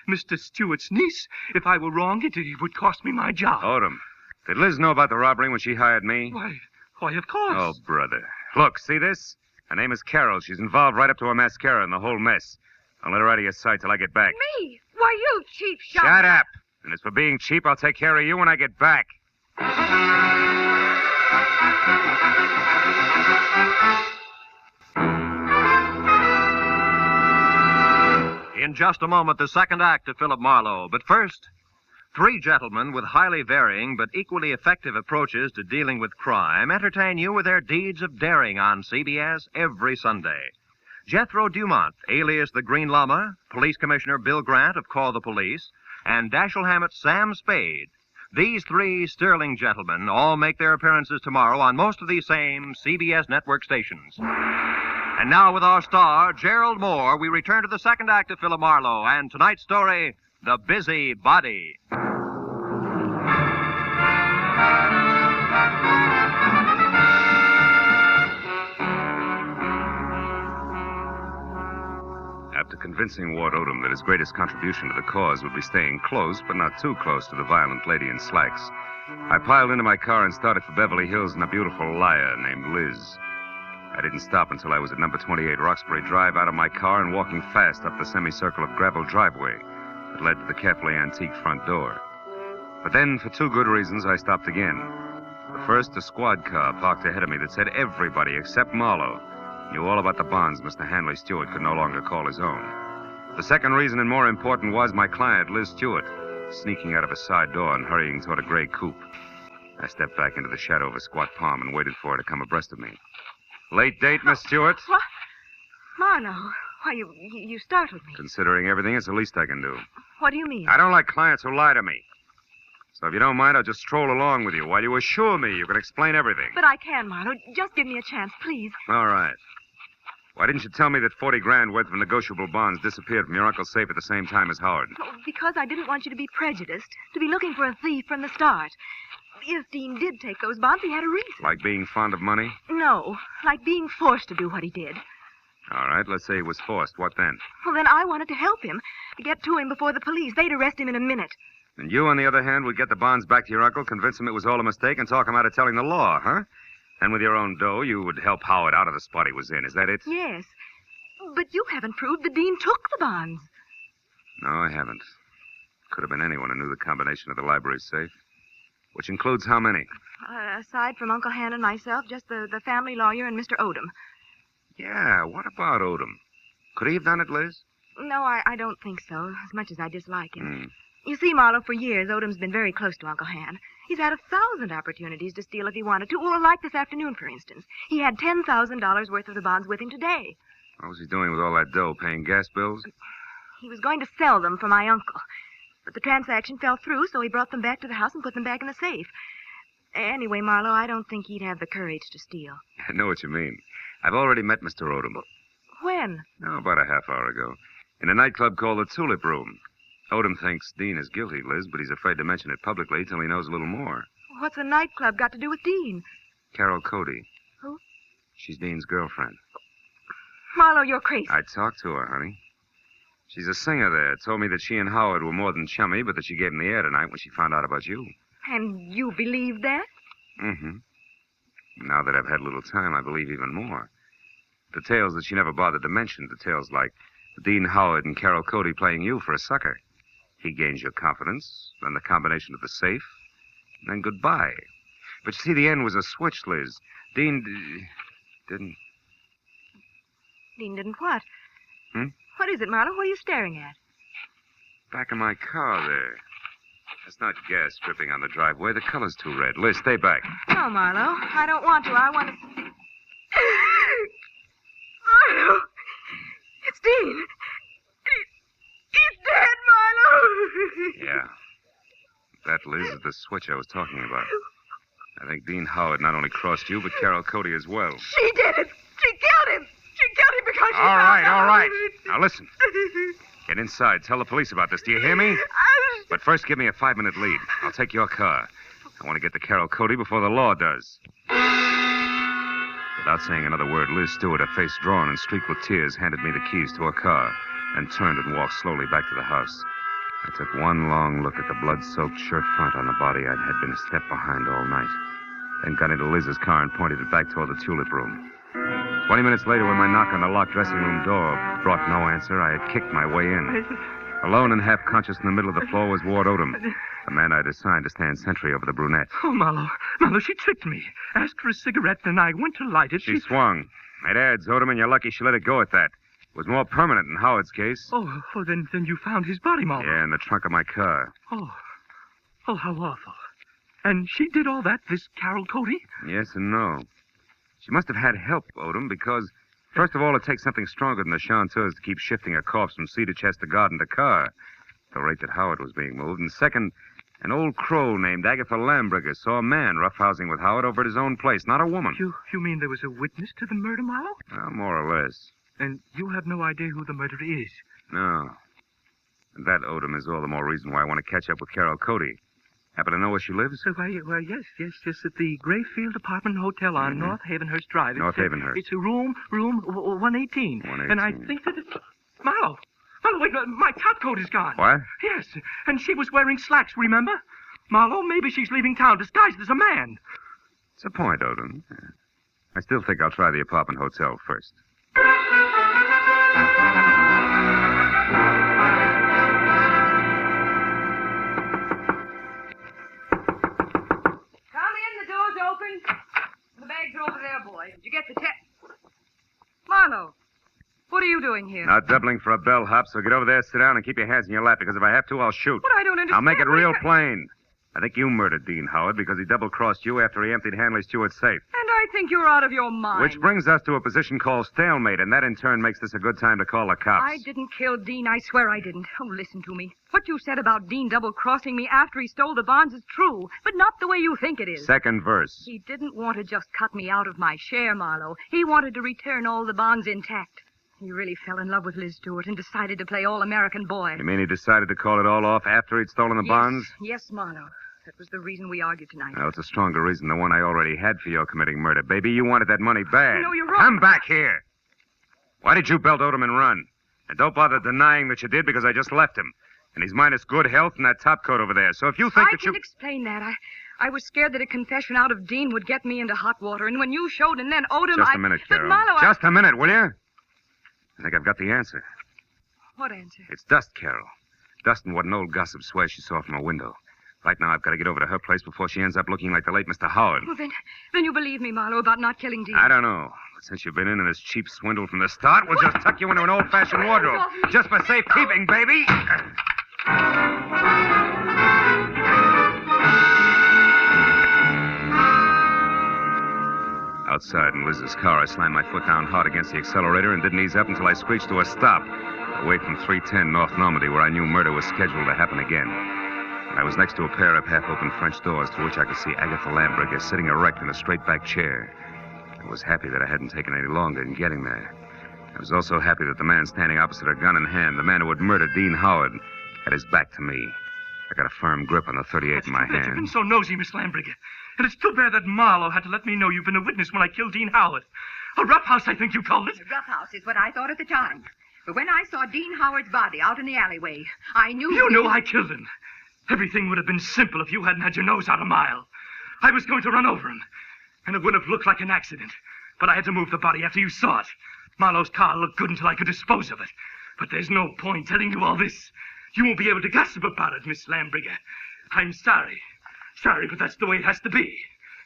Mr. Stewart's niece. If I were wrong, it would cost me my job. Odom, did Liz know about the robbery when she hired me? Why, of course. Oh, brother. Look, see this? Her name is Carol. She's involved right up to her mascara in the whole mess. Don't let her out of your sight till I get back. Me? Why, you cheap shot. Shut up. And as for being cheap, I'll take care of you when I get back. In just a moment, the second act of Philip Marlowe. But first, 3 gentlemen with highly varying but equally effective approaches to dealing with crime entertain you with their deeds of daring on CBS every Sunday. Jethro Dumont, alias the Green Llama, Police Commissioner Bill Grant of Call the Police, and Dashiell Hammett's Sam Spade. These 3 sterling gentlemen all make their appearances tomorrow on most of these same CBS network stations. And now with our star, Gerald Mohr, we return to the second act of Philip Marlowe and tonight's story, The Busy Body. convincing Ward Odom that his greatest contribution to the cause would be staying close, but not too close to the violent lady in slacks, I piled into my car and started for Beverly Hills in a beautiful liar named Liz. I didn't stop until I was at number 28 Roxbury Drive, out of my car and walking fast up the semicircle of gravel driveway that led to the carefully antique front door. But then, for two good reasons, I stopped again. The first, a squad car parked ahead of me that said everybody except Marlowe knew all about the bonds Mr. Hanley Stewart could no longer call his own. The second reason, and more important, was my client, Liz Stewart, sneaking out of a side door and hurrying toward a gray coupe. I stepped back into the shadow of a squat palm and waited for her to come abreast of me. Late date, Miss Stewart? What? Marlowe, why, you startled me. Considering everything, it's the least I can do. What do you mean? I don't like clients who lie to me. So if you don't mind, I'll just stroll along with you while you assure me you can explain everything. But I can, Marlowe. Just give me a chance, please. All right. Why didn't you tell me that 40 grand worth of negotiable bonds disappeared from your uncle's safe at the same time as Howard? Oh, because I didn't want you to be prejudiced, to be looking for a thief from the start. If Dean did take those bonds, he had a reason. Like being fond of money? No, like being forced to do what he did. All right, let's say he was forced. What then? Well, then I wanted to help him, to get to him before the police. They'd arrest him in a minute. And you, on the other hand, would get the bonds back to your uncle, convince him it was all a mistake, and talk him out of telling the law, huh? And with your own dough, you would help Howard out of the spot he was in. Is that it? Yes. But you haven't proved that Dean took the bonds. No, I haven't. Could have been anyone who knew the combination of the library safe. Which includes how many? Aside from Uncle Han and myself, just the family lawyer and Mr. Odom. Yeah, what about Odom? Could he have done it, Liz? No, I don't think so, as much as I dislike him. You see, Marlowe, for years, Odom's been very close to Uncle Han. He's had 1,000 opportunities to steal if he wanted to. Well, like this afternoon, for instance. He had $10,000 worth of the bonds with him today. What was he doing with all that dough? Paying gas bills? He was going to sell them for my uncle. But the transaction fell through, so he brought them back to the house and put them back in the safe. Anyway, Marlowe, I don't think he'd have the courage to steal. I know what you mean. I've already met Mr. Odom. When? Oh, about a half hour ago. In a nightclub called the Tulip Room. Odom thinks Dean is guilty, Liz, but he's afraid to mention it publicly till he knows a little more. What's a nightclub got to do with Dean? Carol Cody. Who? She's Dean's girlfriend. Marlowe, you're crazy. I talked to her, honey. She's a singer there. Told me that she and Howard were more than chummy, but that she gave him the air tonight when she found out about you. And you believe that? Mm-hmm. Now that I've had a little time, I believe even more. Details that she never bothered to mention. Details like Dean Howard and Carol Cody playing you for a sucker. He gains your confidence, then the combination of the safe, and then goodbye. But you see, the end was a switch, Liz. Dean didn't... Dean didn't what? Hmm? What is it, Marlowe? What are you staring at? Back of my car there. That's not gas dripping on the driveway. The color's too red. Liz, stay back. No, Marlowe. I don't want to. I want to... Marlowe! It's Dean! He's dead, Marlowe! Yeah. That, Liz, is the switch I was talking about. I think Dean Howard not only crossed you, but Carol Cody as well. She did it! She killed him! She killed him because she All right, found out. all right. Now listen. Get inside. Tell the police about this. Do you hear me? But first, give me a 5-minute lead. I'll take your car. I want to get to Carol Cody before the law does. Without saying another word, Liz Stewart, her face drawn and streaked with tears, handed me the keys to her car and turned and walked slowly back to the house. I took one long look at the blood-soaked shirt front on the body I had been a step behind all night, then got into Liz's car and pointed it back toward the Tulip Room. 20 minutes later, when my knock on the locked dressing room door brought no answer, I had kicked my way in. Alone and half-conscious in the middle of the floor was Ward Odom, the man I'd assigned to stand sentry over the brunette. Oh, Marlowe, she tricked me. Asked for a cigarette, and I went to light it. She swung. Made ads, Odom, and you're lucky she let it go at that. It was more permanent in Howard's case. Oh, then you found his body, Marlowe. Yeah, in the trunk of my car. Oh, how awful. And she did all that, this Carol Cody? Yes and no. She must have had help, Odom, because, first of all, it takes something stronger than the chanteurs to keep shifting a corpse from cedar chest to garden to car, at the rate that Howard was being moved. And second, an old crow named Agatha Lambriger saw a man roughhousing with Howard over at his own place, not a woman. You mean there was a witness to the murder, Marlowe? Well, more or less. And you have no idea who the murderer is? No. And that, Odom, is all the more reason why I want to catch up with Carol Cody. Happen to know where she lives? Why, yes, at the Grayfield Apartment Hotel on North Havenhurst Drive. North Havenhurst. It's a room 118. 118. And I think that it's... Marlowe, Well, wait, my topcoat is gone. What? Yes, and she was wearing slacks, remember? Marlowe, maybe she's leaving town disguised as a man. It's a point, Odom. I still think I'll try the apartment hotel first. Come in, the door's open. The bags are over there, boy. Did you get the Marlowe, what are you doing here? Not doubling for a bellhop, so get over there, sit down, and keep your hands in your lap, because if I have to, I'll shoot. But I don't understand. I'll make it real plain. I think you murdered Dean Howard because he double-crossed you after he emptied Hanley Stewart's safe. And I think you're out of your mind. Which brings us to a position called stalemate, and that in turn makes this a good time to call the cops. I didn't kill Dean. I swear I didn't. Oh, listen to me. What you said about Dean double-crossing me after he stole the bonds is true, but not the way you think it is. Second verse. He didn't want to just cut me out of my share, Marlowe. He wanted to return all the bonds intact. He really fell in love with Liz Stewart and decided to play all-American boy. You mean he decided to call it all off after he'd stolen the bonds? Yes, Marlowe. That was the reason we argued tonight. No, it's a stronger reason than one I already had for your committing murder. Baby, you wanted that money bad. No, you're wrong. Come back here. Why did you belt Odom and run? And don't bother denying that you did, because I just left him. And he's minus good health and that top coat over there. So if you think I can explain that. I was scared that a confession out of Dean would get me into hot water. And when you showed and then Odom, Just a minute, Carol. But Marlowe, Just a minute, will you? I think I've got the answer. What answer? It's dust, Carol. Dust and what an old gossip swears she saw from a window. Right now, I've got to get over to her place before she ends up looking like the late Mr. Howard. Well, then you believe me, Marlowe, about not killing Dean. I don't know. But since you've been in this cheap swindle from the start, we'll just tuck you into an old-fashioned wardrobe. Just for safekeeping, baby. Outside in Liz's car, I slammed my foot down hard against the accelerator and didn't ease up until I screeched to a stop, away from 310 North Normandy, where I knew murder was scheduled to happen again. I was next to a pair of half-open French doors through which I could see Agatha Lambricker sitting erect in a straight-back chair. I was happy that I hadn't taken any longer in getting there. I was also happy that the man standing opposite her, gun in hand, the man who had murdered Dean Howard, had his back to me. I got a firm grip on the .38 in my hand. You've been so nosy, Miss Lambricker. And it's too bad that Marlowe had to let me know you've been a witness when I killed Dean Howard. A roughhouse, I think you called it. A roughhouse is what I thought at the time. But when I saw Dean Howard's body out in the alleyway, I knew... You knew I killed him. Everything would have been simple if you hadn't had your nose out a mile. I was going to run over him, and it would have looked like an accident. But I had to move the body after you saw it. Marlowe's car looked good until I could dispose of it. But there's no point telling you all this. You won't be able to gossip about it, Miss Lambricker. I'm sorry. Sorry, but that's the way it has to be.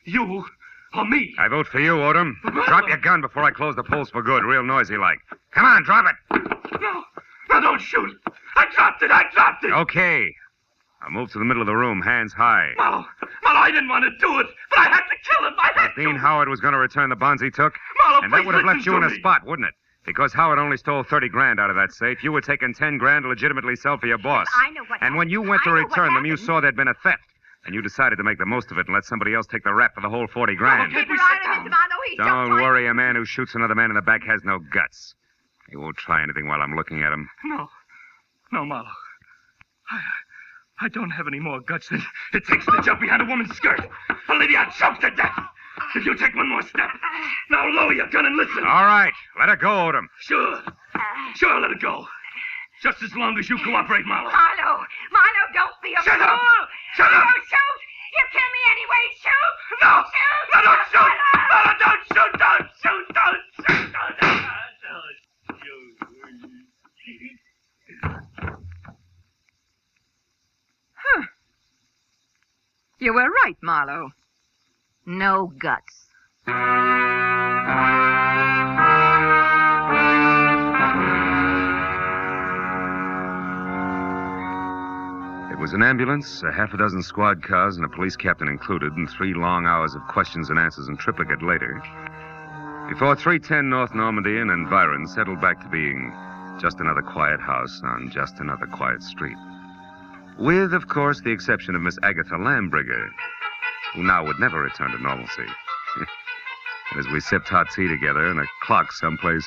You or me. I vote for you, Odom. Drop your gun before I close the polls for good, real noisy like. Come on, drop it. No, don't shoot. I dropped it. Okay. I'll move to the middle of the room, hands high. Marlowe, I didn't want to do it, but I had to kill him. Dean Howard was going to return the bonds he took. Marlowe, and that would have left you in a me. spot, wouldn't it? Because Howard only stole 30 grand out of that safe. You were taking 10 grand to legitimately sell for your boss. I know what And when you went to return them, you saw there'd been a theft. And you decided to make the most of it and let somebody else take the rap for the whole 40 grand. Don't worry, a man who shoots another man in the back has no guts. He won't try anything while I'm looking at him. No, Marlowe. I don't have any more guts than it takes to jump behind a woman's skirt. Olivia, choke to death. If you take one more step. Now lower your gun and listen. All right, let her go, Odom. Sure, let it go. Just as long as you cooperate, Marlowe. Marlowe, don't be a Shut fool. up! Shut up! Don't shoot! You kill me anyway, shoot! No! Shoot! No, don't shoot! Marlowe, don't shoot! Don't shoot! Don't shoot! Huh. You were right, Marlowe. No guts. It was an ambulance, a half a dozen squad cars, and a police captain included, and 3 long hours of questions and answers in triplicate later, before 310 North Normandy and Environ settled back to being just another quiet house on just another quiet street. With, of course, the exception of Miss Agatha Lambricker, who now would never return to normalcy. And as we sipped hot tea together and a clock someplace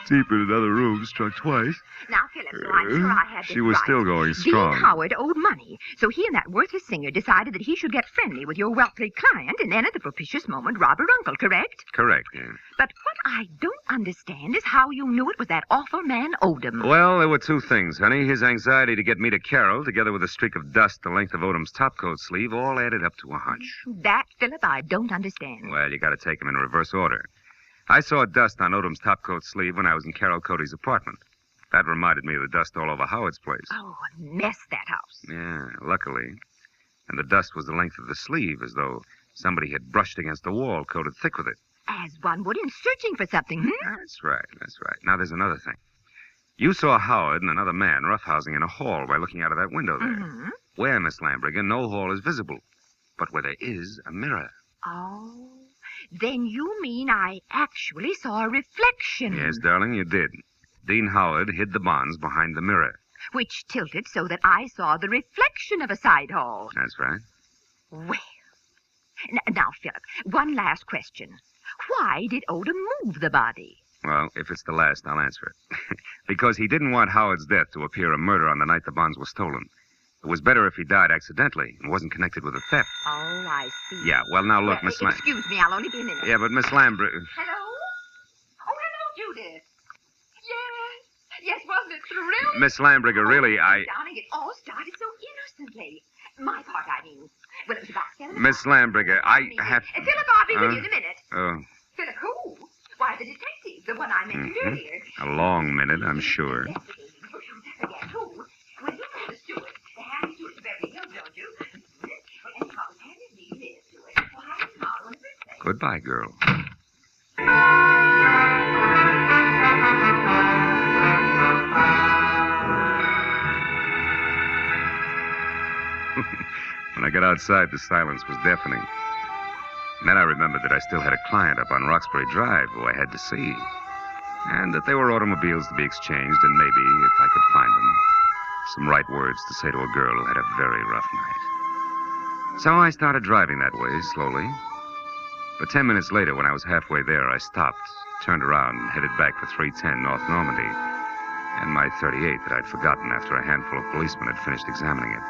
Deep in another room, struck twice. Now, Philip, so I'm sure I had this She was right. still going strong. Dean Howard owed money, so he and that worthless singer decided that he should get friendly with your wealthy client and then at the propitious moment rob her uncle, correct? Correct, yeah. But what I don't understand is how you knew it was that awful man Odom. Well, there were two things, honey. His anxiety to get me to Carol, together with a streak of dust the length of Odom's topcoat sleeve, all added up to a hunch. That, Philip, I don't understand. Well, you got to take them in reverse order. I saw dust on Odom's topcoat sleeve when I was in Carol Cody's apartment. That reminded me of the dust all over Howard's place. Oh, a mess, that house. Yeah, luckily. And the dust was the length of the sleeve, as though somebody had brushed against the wall, coated thick with it. As one would in searching for something, That's right. Now, there's another thing. You saw Howard and another man roughhousing in a hall by looking out of that window there. Mm-hmm. Where, Miss Lambriger, no hall is visible, but where there is a mirror. Oh, then you mean I actually saw a reflection. Yes, darling, you did. Dean Howard hid the bonds behind the mirror. Which tilted so that I saw the reflection of a side hall. That's right. Well, now, Philip, one last question. Why did Odom move the body? Well, if it's the last, I'll answer it. Because he didn't want Howard's death to appear a murder on the night the bonds were stolen. It was better if he died accidentally and wasn't connected with a theft. Oh, I see. Yeah, well, now look, Miss Lambriger. Excuse me, I'll only be a minute. Yeah, but Miss Lambriger... Hello? Oh, hello, Judith. Yes, wasn't it thrilling? Miss Lambriger, really, Darling, it all started so innocently. My part, I mean. Well, it was about 7 o'clock. Miss Lambriger, I have... Philip, I'll be with you in a minute. Oh, Philip, who? Why, the detective, the one I mentioned earlier. a long minute, I'm sure. Forget who? Well, you know the steward, the Harry Stewart of Beverly Hills, don't you? Well, anyhow, it handed me this steward. So happy tomorrow on his birthday. Goodbye, girl. When I got outside, the silence was deafening. And then I remembered that I still had a client up on Roxbury Drive who I had to see. And that there were automobiles to be exchanged, and maybe, if I could find them, some right words to say to a girl who had a very rough night. So I started driving that way, slowly. But 10 minutes later, when I was halfway there, I stopped, turned around, and headed back for 310 North Normandy, and my .38 that I'd forgotten after a handful of policemen had finished examining it.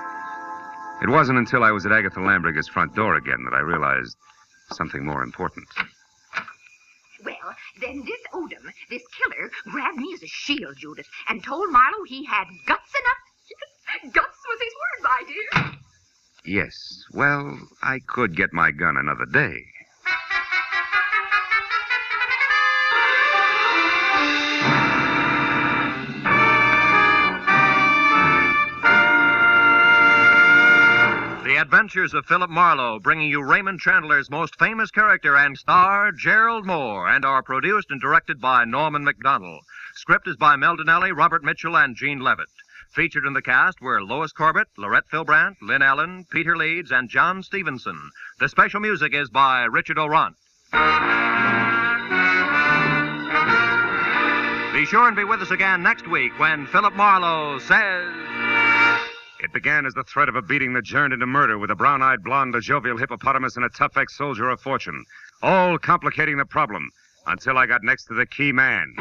It wasn't until I was at Agatha Lambriger's front door again that I realized something more important. Well, then this Odom, this killer, grabbed me as a shield, Judith, and told Marlowe he had guts enough. Guts was his word, my dear. Yes, well, I could get my gun another day. The Adventures of Philip Marlowe, bringing you Raymond Chandler's most famous character and star, Gerald Mohr, and are produced and directed by Norman MacDonald. Script is by Mel Donnelly, Robert Mitchell, and Gene Levitt. Featured in the cast were Lois Corbett, Lorette Philbrandt, Lynn Allen, Peter Leeds, and John Stevenson. The special music is by Richard Orant. Be sure and be with us again next week when Philip Marlowe says... It began as the threat of a beating that turned into murder with a brown-eyed blonde, a jovial hippopotamus, and a tough ex-soldier of fortune, all complicating the problem until I got next to the key man.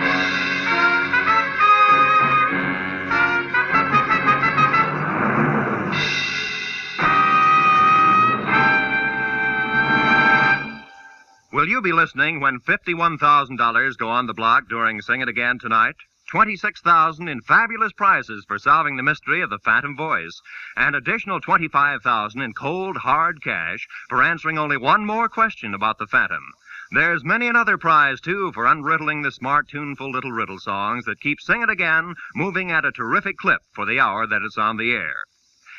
Will you be listening when $51,000 go on the block during Sing It Again tonight? $26,000 in fabulous prizes for solving the mystery of the Phantom Voice, and additional $25,000 in cold, hard cash for answering only one more question about the Phantom. There's many another prize, too, for unriddling the smart, tuneful little riddle songs that keep Sing It Again moving at a terrific clip for the hour that it's on the air.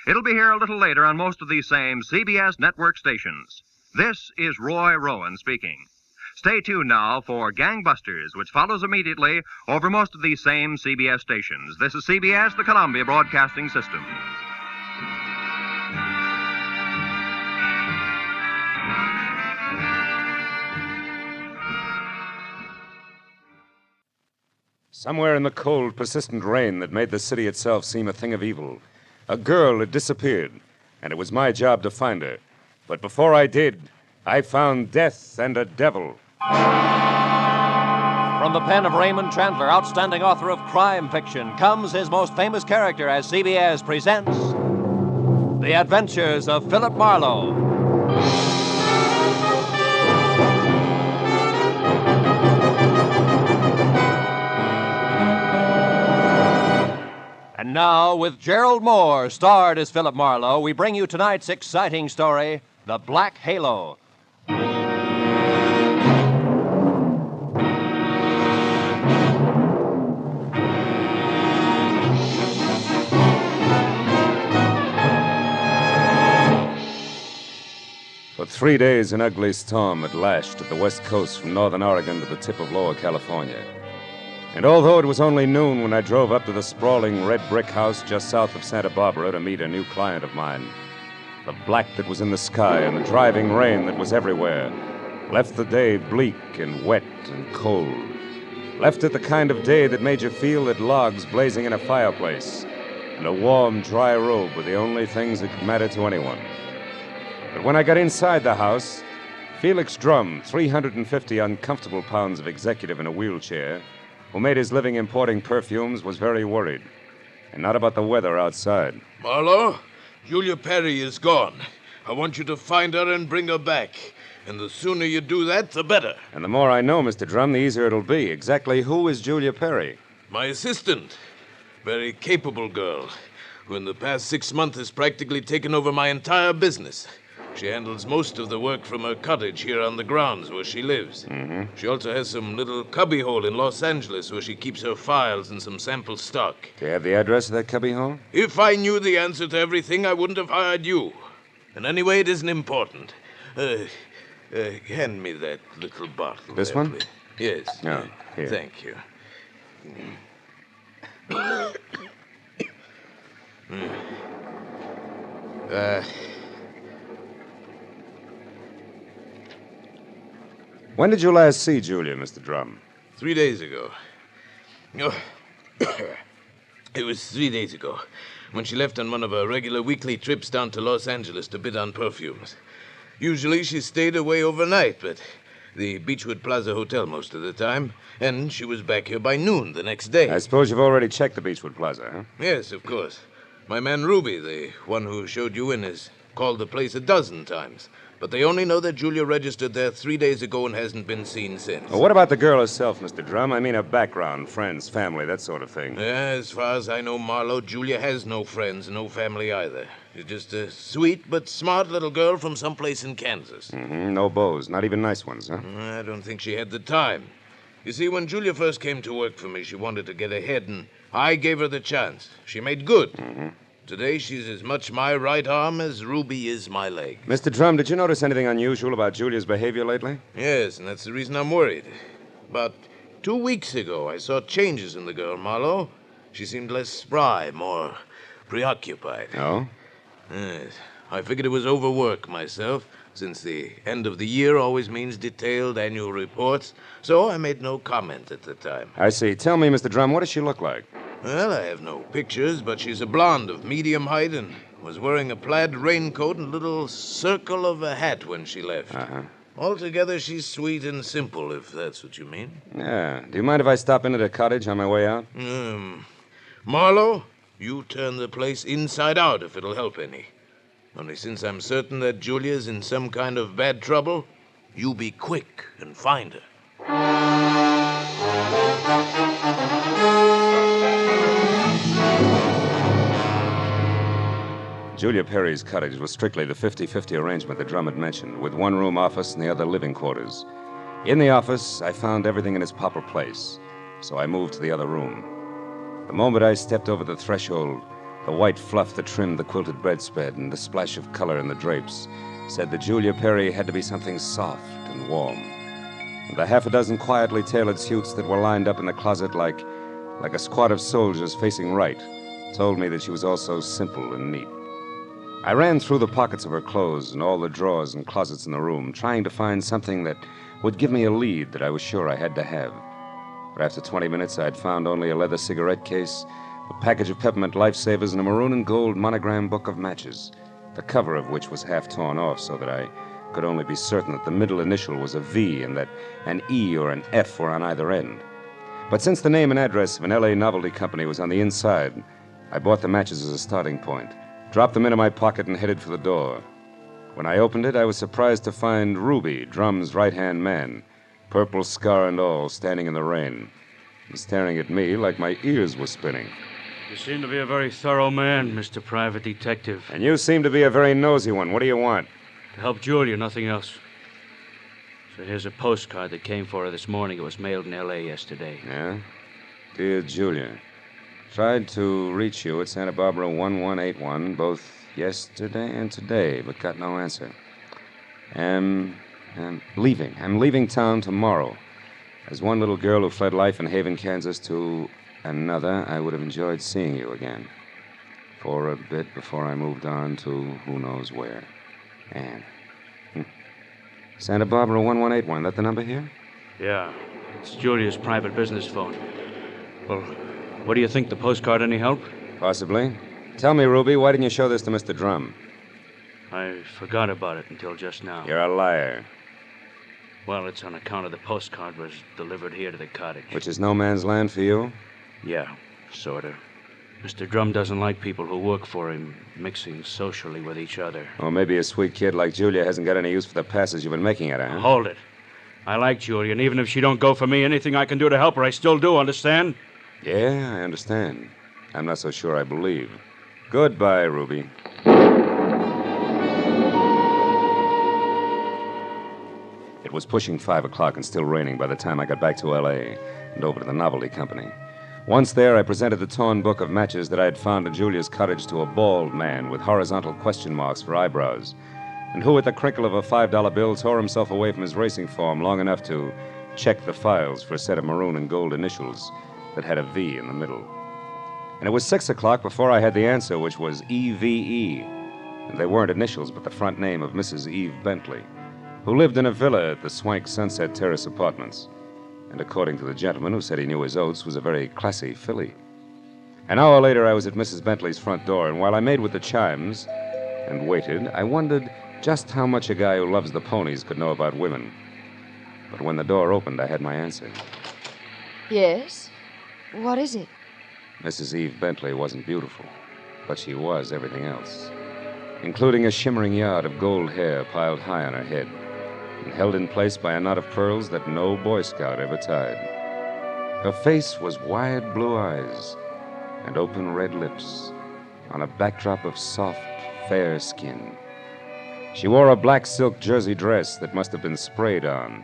It'll be here a little later on most of these same CBS network stations. This is Roy Rowan speaking. Stay tuned now for Gangbusters, which follows immediately over most of these same CBS stations. This is CBS, the Columbia Broadcasting System. Somewhere in the cold, persistent rain that made the city itself seem a thing of evil, a girl had disappeared, and it was my job to find her. But before I did, I found death and a devil. From the pen of Raymond Chandler, outstanding author of crime fiction, comes his most famous character as CBS presents The Adventures of Philip Marlowe. And now, with Gerald Mohr, starred as Philip Marlowe, we bring you tonight's exciting story, The Black Halo. For 3 days, an ugly storm had lashed at the west coast from northern Oregon to the tip of Lower California. And although it was only noon when I drove up to the sprawling red brick house just south of Santa Barbara to meet a new client of mine, the black that was in the sky and the driving rain that was everywhere left the day bleak and wet and cold. Left it the kind of day that made you feel that logs blazing in a fireplace and a warm, dry robe were the only things that could matter to anyone. But when I got inside the house, Felix Drum, 350 uncomfortable pounds of executive in a wheelchair, who made his living importing perfumes, was very worried. And not about the weather outside. Marlowe, Julia Perry is gone. I want you to find her and bring her back. And the sooner you do that, the better. And the more I know, Mr. Drum, the easier it'll be. Exactly who is Julia Perry? My assistant. Very capable girl, who in the past 6 months has practically taken over my entire business. She handles most of the work from her cottage here on the grounds where she lives. Mm-hmm. She also has some little cubbyhole in Los Angeles where she keeps her files and some sample stock. Do you have the address of that cubbyhole? If I knew the answer to everything, I wouldn't have hired you. And anyway, it isn't important. Hand me that little bottle. This there, one? Please. Yes. Oh, here. Thank you. When did you last see Julia, Mr. Drum? 3 days ago. Oh, it was 3 days ago, when she left on one of her regular weekly trips down to Los Angeles to bid on perfumes. Usually she stayed away overnight, but the Beechwood Plaza Hotel most of the time, and she was back here by noon the next day. I suppose you've already checked the Beechwood Plaza, huh? Yes, of course. My man Ruby, the one who showed you in, has called the place 12 times. But they only know that Julia registered there 3 days ago and hasn't been seen since. Well, what about the girl herself, Mr. Drum? I mean her background, friends, family, that sort of thing. As far as I know, Marlowe, Julia has no friends, no family either. She's just a sweet but smart little girl from someplace in Kansas. Mm-hmm. No beaux, not even nice ones, huh? I don't think she had the time. You see, when Julia first came to work for me, she wanted to get ahead, and I gave her the chance. She made good. Mm-hmm. Today, she's as much my right arm as Ruby is my leg. Mr. Drum, did you notice anything unusual about Julia's behavior lately? Yes, and that's the reason I'm worried. About 2 weeks ago, I saw changes in the girl, Marlowe. She seemed less spry, more preoccupied. Oh? Yes. I figured it was overwork myself, since the end of the year always means detailed annual reports, so I made no comment at the time. I see. Tell me, Mr. Drum, what does she look like? Well, I have no pictures, but she's a blonde of medium height and was wearing a plaid raincoat and a little circle of a hat when she left. Uh-huh. Altogether, she's sweet and simple, if that's what you mean. Yeah. Do you mind if I stop in at her cottage on my way out? Marlowe, you turn the place inside out if it'll help any. Only since I'm certain that Julia's in some kind of bad trouble, you be quick and find her. Julia Perry's cottage was strictly the 50-50 arrangement that Drum had mentioned, with one room office and the other living quarters. In the office, I found everything in its proper place, so I moved to the other room. The moment I stepped over the threshold, the white fluff that trimmed the quilted bedspread and the splash of color in the drapes said that Julia Perry had to be something soft and warm. And the half a dozen quietly tailored suits that were lined up in the closet like a squad of soldiers facing right told me that she was also simple and neat. I ran through the pockets of her clothes and all the drawers and closets in the room, trying to find something that would give me a lead that I was sure I had to have. But after 20 minutes, I'd found only a leather cigarette case, a package of peppermint lifesavers, and a maroon and gold monogram book of matches, the cover of which was half torn off so that I could only be certain that the middle initial was a V and that an E or an F were on either end. But since the name and address of an L.A. novelty company was on the inside, I bought the matches as a starting point, dropped them into my pocket, and headed for the door. When I opened it, I was surprised to find Ruby, Drum's right-hand man, purple scar and all, standing in the rain, and staring at me like my ears were spinning. You seem to be a very thorough man, Mr. Private Detective. And you seem to be a very nosy one. What do you want? To help Julia, nothing else. So here's a postcard that came for her this morning. It was mailed in L.A. yesterday. Yeah? Dear Julia, tried to reach you at Santa Barbara 1181, both yesterday and today, but got no answer. I'm leaving. I'm leaving town tomorrow. As one little girl who fled life in Haven, Kansas to another, I would have enjoyed seeing you again. For a bit before I moved on to who knows where. Anne. Santa Barbara 1181, that the number here? Yeah. It's Julia's private business phone. Well, what do you think? The postcard any help? Possibly. Tell me, Ruby, why didn't you show this to Mr. Drum? I forgot about it until just now. You're a liar. Well, it's on account of the postcard was delivered here to the cottage. Which is no man's land for you? Yeah, sort of. Mr. Drum doesn't like people who work for him mixing socially with each other. Or maybe a sweet kid like Julia hasn't got any use for the passes you've been making at her, huh? Hold it. I like Julia, and even if she don't go for me, anything I can do to help her, I still do, understand? Yeah, I understand. I'm not so sure I believe. Goodbye, Ruby. It was pushing 5 o'clock and still raining by the time I got back to L.A. and over to the novelty company. Once there, I presented the torn book of matches that I had found at Julia's cottage to a bald man with horizontal question marks for eyebrows, and who, at the crinkle of a $5 bill, tore himself away from his racing form long enough to check the files for a set of maroon and gold initials that had a V in the middle. And it was 6 o'clock before I had the answer, which was EVE. And they weren't initials, but the front name of Mrs. Eve Bentley, who lived in a villa at the swank Sunset Terrace Apartments. And according to the gentleman who said he knew his oats, was a very classy filly. An hour later, I was at Mrs. Bentley's front door, and while I made with the chimes and waited, I wondered just how much a guy who loves the ponies could know about women. But when the door opened, I had my answer. Yes? What is it? Mrs. Eve Bentley wasn't beautiful, but she was everything else, including a shimmering yard of gold hair piled high on her head and held in place by a knot of pearls that no Boy Scout ever tied. Her face was wide blue eyes and open red lips on a backdrop of soft, fair skin. She wore a black silk jersey dress that must have been sprayed on.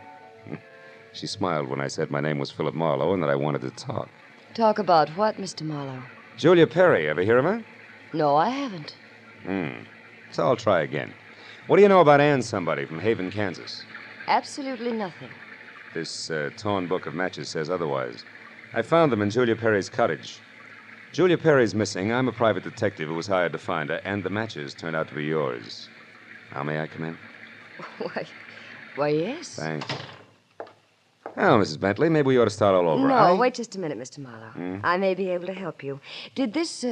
She smiled when I said my name was Philip Marlowe and that I wanted to talk. Talk about what, Mr. Marlowe? Julia Perry, ever hear of her? No, I haven't. So I'll try again. What do you know about Ann somebody from Haven, Kansas? Absolutely nothing. This torn book of matches says otherwise. I found them in Julia Perry's cottage. Julia Perry's missing. I'm a private detective who was hired to find her, and the matches turned out to be yours. Now, may I come in? Why, yes. Thanks. Well, Mrs. Bentley, maybe we ought to start all over. No, wait just a minute, Mr. Marlowe. I may be able to help you. Did this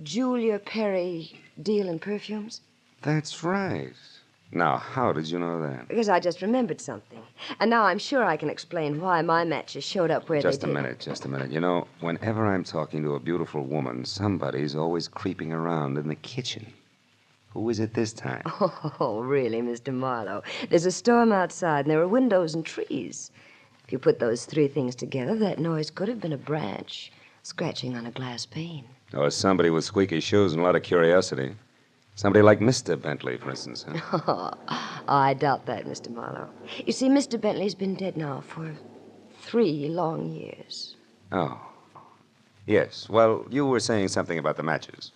Julia Perry deal in perfumes? That's right. Now, how did you know that? Because I just remembered something. And now I'm sure I can explain why my matches showed up where they did. Just a minute. You know, whenever I'm talking to a beautiful woman, somebody's always creeping around in the kitchen. Who is it this time? Oh, really, Mr. Marlowe? There's a storm outside, and there are windows and trees. If you put those three things together, that noise could have been a branch scratching on a glass pane. Or somebody with squeaky shoes and a lot of curiosity. Somebody like Mr. Bentley, for instance, huh? Oh, I doubt that, Mr. Marlowe. You see, Mr. Bentley's been dead now for 3 long years. Oh. Yes. Well, you were saying something about the matches.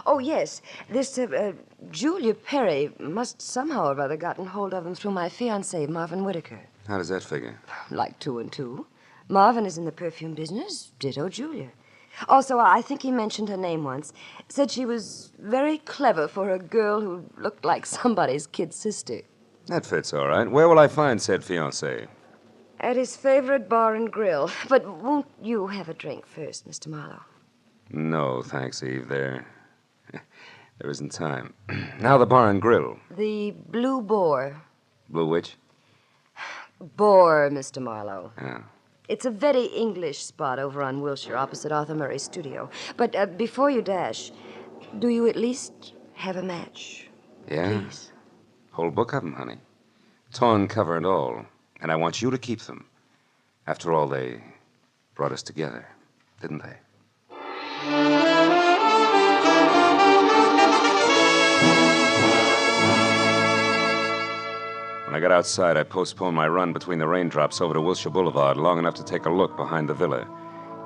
Oh, yes. This Julia Perry must somehow or other gotten hold of him through my fiancé, Marvin Whitaker. How does that figure? Like 2 and 2. Marvin is in the perfume business, ditto Julia. Also, I think he mentioned her name once. Said she was very clever for a girl who looked like somebody's kid sister. That fits all right. Where will I find said fiancé? At his favorite bar and grill. But won't you have a drink first, Mr. Marlowe? No, thanks, Eve. There isn't time. Now the bar and grill. The Blue Boar. Blue which? Boar, Mr. Marlowe. Yeah. It's a very English spot over on Wilshire, opposite Arthur Murray's studio. But before you dash, do you at least have a match? Yeah? Please. Whole book of them, honey. Torn cover and all. And I want you to keep them. After all, they brought us together, didn't they? When I got outside, I postponed my run between the raindrops over to Wilshire Boulevard long enough to take a look behind the villa.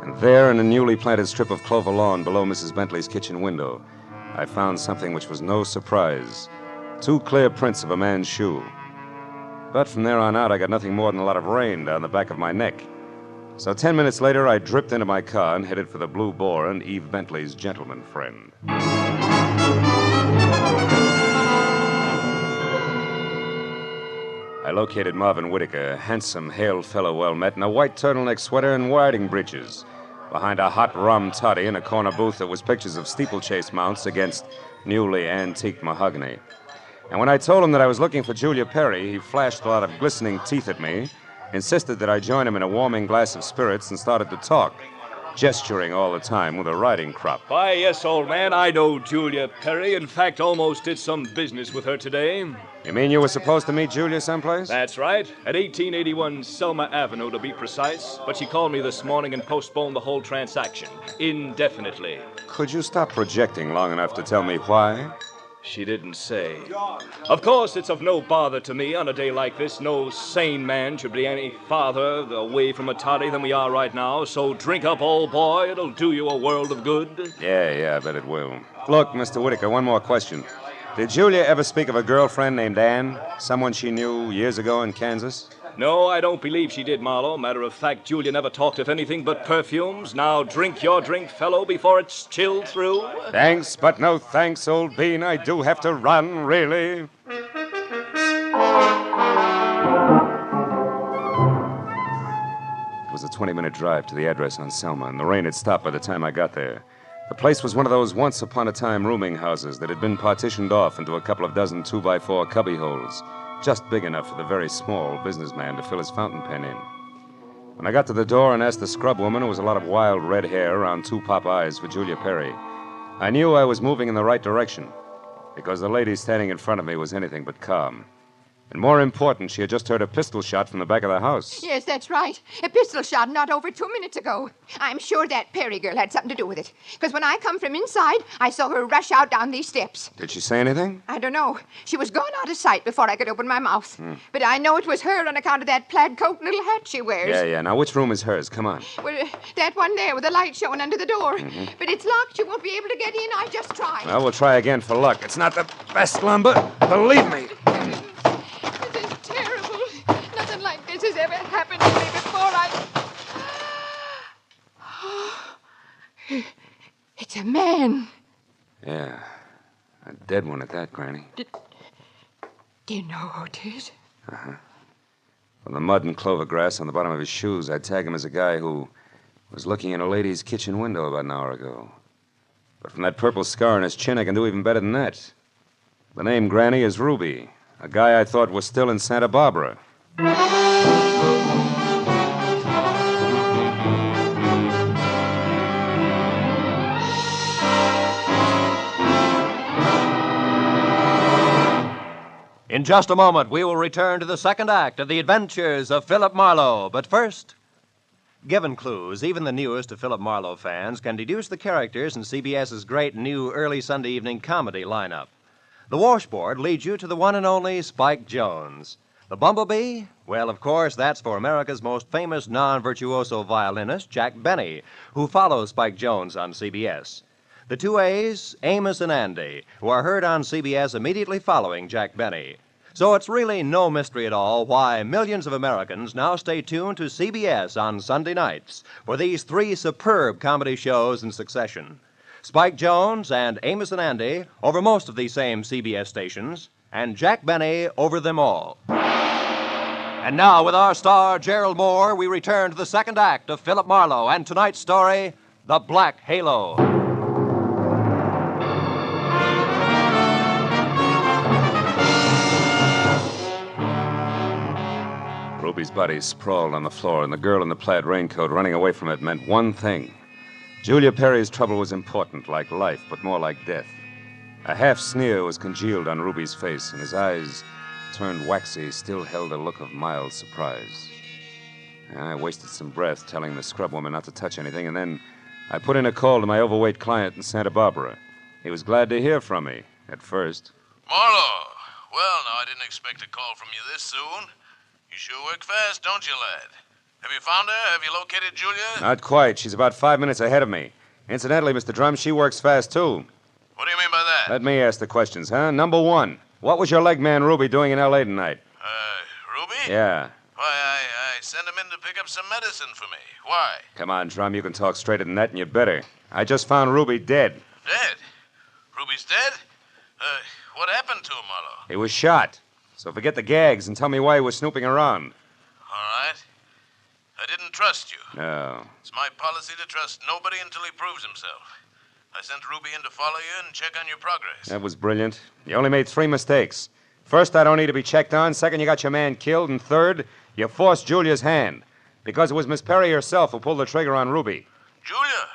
And there, in a newly planted strip of clover lawn below Mrs. Bentley's kitchen window, I found something which was no surprise. 2 clear prints of a man's shoe. But from there on out, I got nothing more than a lot of rain down the back of my neck. So 10 minutes later, I dripped into my car and headed for the Blue Boar and Eve Bentley's gentleman friend. I located Marvin Whitaker, a handsome, hale fellow well met, in a white turtleneck sweater and riding breeches, behind a hot rum toddy in a corner booth that was pictures of steeplechase mounts against newly antiqued mahogany. And when I told him that I was looking for Julia Perry, he flashed a lot of glistening teeth at me, insisted that I join him in a warming glass of spirits, and started to talk, gesturing all the time with a riding crop. Why, yes, old man, I know Julia Perry. In fact, almost did some business with her today. You mean you were supposed to meet Julia someplace? That's right. At 1881 Selma Avenue, to be precise. But she called me this morning and postponed the whole transaction indefinitely. Could you stop projecting long enough to tell me why? She didn't say. Of course, it's of no bother to me on a day like this. No sane man should be any farther away from a toddy than we are right now. So drink up, old boy. It'll do you a world of good. Yeah, I bet it will. Look, Mr. Whitaker, one more question. Did Julia ever speak of a girlfriend named Anne? Someone she knew years ago in Kansas? No, I don't believe she did, Marlowe. Matter of fact, Julia never talked of anything but perfumes. Now drink your drink, fellow, before it's chilled through. Thanks, but no thanks, old bean. I do have to run, really. It was a 20-minute drive to the address on Selma, and the rain had stopped by the time I got there. The place was one of those once-upon-a-time rooming houses that had been partitioned off into a couple of dozen 2x4 cubby holes, just big enough for the very small businessman to fill his fountain pen in. When I got to the door and asked the scrub woman, who was a lot of wild red hair around 2 pop eyes, for Julia Perry, I knew I was moving in the right direction, because the lady standing in front of me was anything but calm. And more important, she had just heard a pistol shot from the back of the house. Yes, that's right. A pistol shot not over 2 minutes ago. I'm sure that Perry girl had something to do with it. Because when I come from inside, I saw her rush out down these steps. Did she say anything? I don't know. She was gone out of sight before I could open my mouth. But I know it was her on account of that plaid coat and little hat she wears. Yeah. Now, which room is hers? Come on. Well, that one there with the light showing under the door. But it's locked. You won't be able to get in. I just tried. Well, we'll try again for luck. It's not the best lumber, believe me. Nothing like this has ever happened to me before. It's a man. Yeah, a dead one at that, Granny. Do you know who it is? Uh-huh. From the mud and clover grass on the bottom of his shoes, I'd tag him as a guy who was looking in a lady's kitchen window about an hour ago. But from that purple scar on his chin, I can do even better than that. The name, Granny, is Ruby, a guy I thought was still in Santa Barbara. In just a moment, we will return to the second act of The Adventures of Philip Marlowe. But first, given clues, even the newest of Philip Marlowe fans can deduce the characters in CBS's great new early Sunday evening comedy lineup. The washboard leads you to the one and only Spike Jones. The bumblebee? Well, of course, that's for America's most famous non-virtuoso violinist, Jack Benny, who follows Spike Jones on CBS. The two A's, Amos and Andy, who are heard on CBS immediately following Jack Benny. So it's really no mystery at all why millions of Americans now stay tuned to CBS on Sunday nights for these 3 superb comedy shows in succession. Spike Jones and Amos and Andy over most of these same CBS stations, and Jack Benny over them all. And now, with our star, Gerald Mohr, we return to the second act of Philip Marlowe and tonight's story, The Black Halo. Ruby's body sprawled on the floor, and the girl in the plaid raincoat running away from it meant one thing. Julia Perry's trouble was important, like life, but more like death. A half sneer was congealed on Ruby's face, and his eyes, turned waxy, still held a look of mild surprise. I wasted some breath telling the scrub woman not to touch anything, and then I put in a call to my overweight client in Santa Barbara. He was glad to hear from me, at first. Marlowe. Well, now, I didn't expect a call from you this soon. You sure work fast, don't you, lad? Have you found her? Have you located Julia? Not quite. She's about 5 minutes ahead of me. Incidentally, Mr. Drum, she works fast, too. What do you mean by that? Let me ask the questions, huh? Number one, what was your leg man Ruby doing in L.A. tonight? Ruby? Yeah. Why, I sent him in to pick up some medicine for me. Why? Come on, Drum, you can talk straighter than that, and you better. I just found Ruby dead. Dead? Ruby's dead? What happened to him, Marlowe? He was shot. So forget the gags and tell me why he was snooping around. All right. I didn't trust you. No. It's my policy to trust nobody until he proves himself. I sent Ruby in to follow you and check on your progress. That was brilliant. You only made 3 mistakes. First, I don't need to be checked on. Second, you got your man killed. And third, you forced Julia's hand. Because it was Miss Perry herself who pulled the trigger on Ruby. Julia?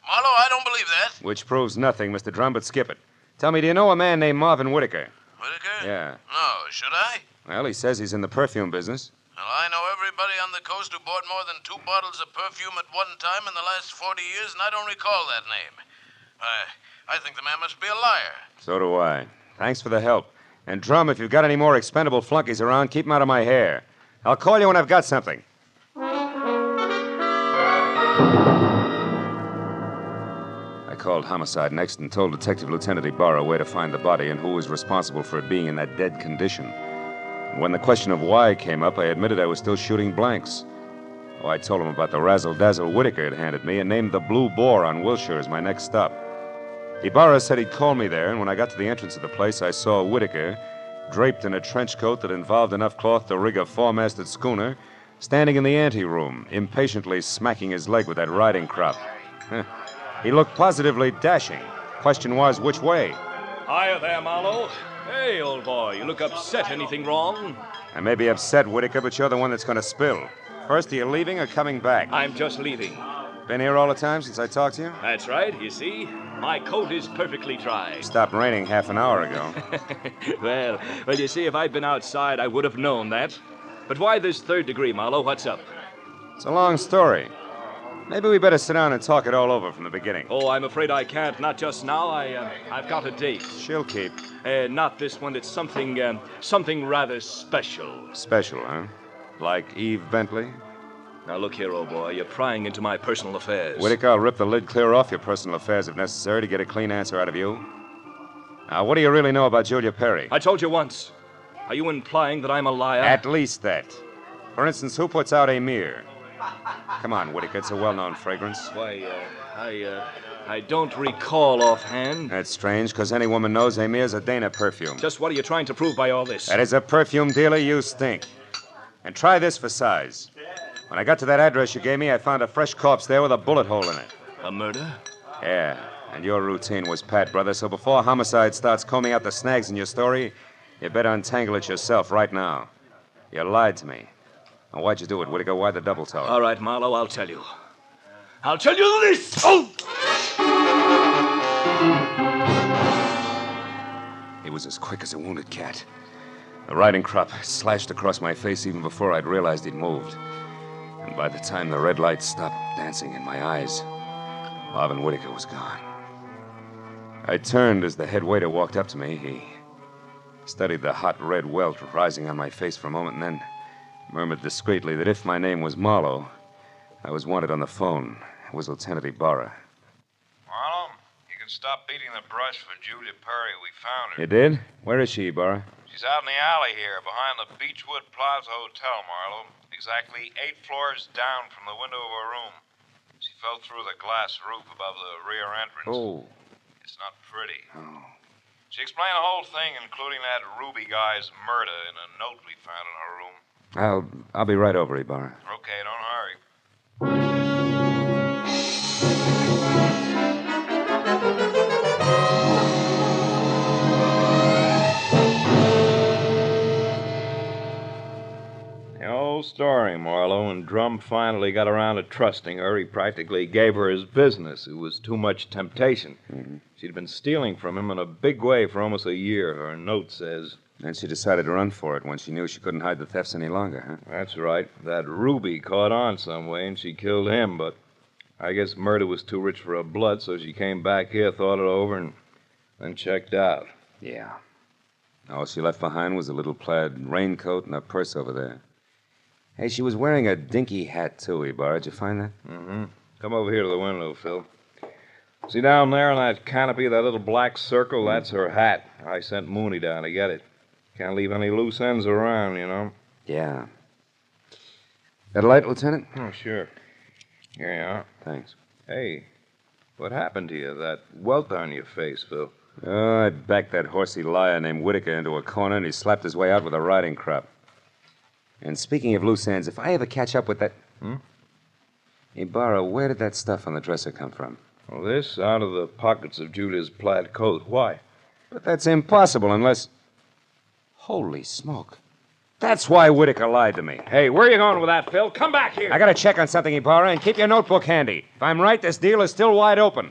Marlowe, I don't believe that. Which proves nothing, Mr. Drum, but skip it. Tell me, do you know a man named Marvin Whitaker? Whitaker? Yeah. No, should I? Well, he says he's in the perfume business. Well, I know everybody on the coast who bought more than 2 bottles of perfume at one time in the last 40 years, and I don't recall that name. I think the man must be a liar. So do I. Thanks for the help. And Drum, if you've got any more expendable flunkies around, keep them out of my hair. I'll call you when I've got something. I called Homicide next and told Detective Lieutenant Ibarra where to find the body and who was responsible for it being in that dead condition. And when the question of why came up, I admitted I was still shooting blanks. Oh, I told him about the razzle-dazzle Whitaker had handed me and named the Blue Boar on Wilshire as my next stop. Ibarra said he'd call me there, and when I got to the entrance of the place, I saw Whitaker, draped in a trench coat that involved enough cloth to rig a 4-masted schooner, standing in the anteroom, impatiently smacking his leg with that riding crop. He looked positively dashing. Question was, which way? Hiya there, Marlowe. Hey, old boy, you look upset. Anything wrong? I may be upset, Whitaker, but you're the one that's going to spill. First, are you leaving or coming back? I'm just leaving. Been here all the time since I talked to you? That's right, you see. My coat is perfectly dry. It stopped raining half an hour ago. Well, you see, if I'd been outside, I would have known that. But why this 3rd degree, Marlowe? What's up? It's a long story. Maybe we better sit down and talk it all over from the beginning. Oh, I'm afraid I can't. Not just now. I've got a date. She'll keep. Not this one. It's something rather special. Special, huh? Like Eve Bentley? Now, look here, old boy. You're prying into my personal affairs. Whitaker, I'll rip the lid clear off your personal affairs if necessary to get a clean answer out of you. Now, what do you really know about Julia Perry? I told you once. Are you implying that I'm a liar? At least that. For instance, who puts out Amir? Come on, Whitaker. It's a well-known fragrance. Why, I don't recall offhand. That's strange, because any woman knows Amir's a Dana perfume. Just what are you trying to prove by all this? That as a perfume dealer, you stink. And try this for size. When I got to that address you gave me, I found a fresh corpse there with a bullet hole in it. A murder? Yeah, and your routine was pat, brother, so before Homicide starts combing out the snags in your story, you better untangle it yourself right now. You lied to me. Now, why'd you do it, Whitaker? Why the double tower? All right, Marlowe, I'll tell you. I'll tell you this! Oh! He was as quick as a wounded cat. The riding crop slashed across my face even before I'd realized he'd moved. And by the time the red light stopped dancing in my eyes, Marvin Whitaker was gone. I turned as the head waiter walked up to me. He studied the hot red welt rising on my face for a moment and then murmured discreetly that if my name was Marlowe, I was wanted on the phone. It was Lieutenant Ibarra. Marlowe, you can stop beating the brush for Julia Perry. We found her. You did? Where is she, Ibarra? She's out in the alley here, behind the Beechwood Plaza Hotel, Marlowe. Exactly 8 floors down from the window of her room. She fell through the glass roof above the rear entrance. Oh. It's not pretty. Oh. She explained the whole thing, including that Ruby guy's murder, in a note we found in her room. I'll be right over, Ibarra. Okay, don't hurry. The old story, Marlowe. When Drum finally got around to trusting her, he practically gave her his business. It was too much temptation. Mm-hmm. She'd been stealing from him in a big way for almost a year, her note says. Then she decided to run for it when she knew she couldn't hide the thefts any longer, huh? That's right. That Ruby caught on some way, and she killed him, but I guess murder was too rich for her blood, so she came back here, thought it over, and then checked out. Yeah. All she left behind was a little plaid raincoat and a purse over there. Hey, she was wearing a dinky hat, too, Ibarra. Did you find that? Mm-hmm. Come over here to the window, Phil. See down there on that canopy, that little black circle? That's her hat. I sent Mooney down to get it. Can't leave any loose ends around, you know. Yeah. Got a light, Lieutenant? Oh, sure. Here you are. Thanks. Hey, what happened to you? That welt on your face, Phil. Oh, I backed that horsey liar named Whitaker into a corner, and he slapped his way out with a riding crop. And speaking of loose ends, if I ever catch up with that... Ibarra, where did that stuff on the dresser come from? Well, this out of the pockets of Julia's plaid coat. Why? But that's impossible unless... Holy smoke. That's why Whitaker lied to me. Hey, where are you going with that, Phil? Come back here. I gotta check on something, Ibarra, and keep your notebook handy. If I'm right, this deal is still wide open.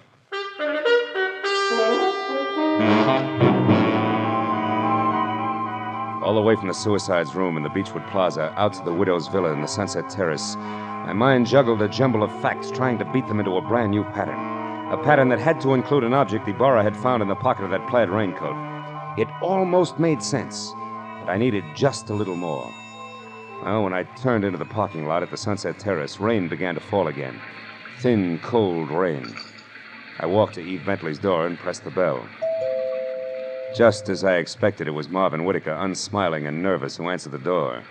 All the way from the suicide's room in the Beechwood Plaza out to the widow's villa in the Sunset Terrace, my mind juggled a jumble of facts, trying to beat them into a brand new pattern. A pattern that had to include an object Ibarra had found in the pocket of that plaid raincoat. It almost made sense, but I needed just a little more. Well, when I turned into the parking lot at the Sunset Terrace, rain began to fall again. Thin, cold rain. I walked to Eve Bentley's door and pressed the bell. Just as I expected, it was Marvin Whitaker, unsmiling and nervous, who answered the door.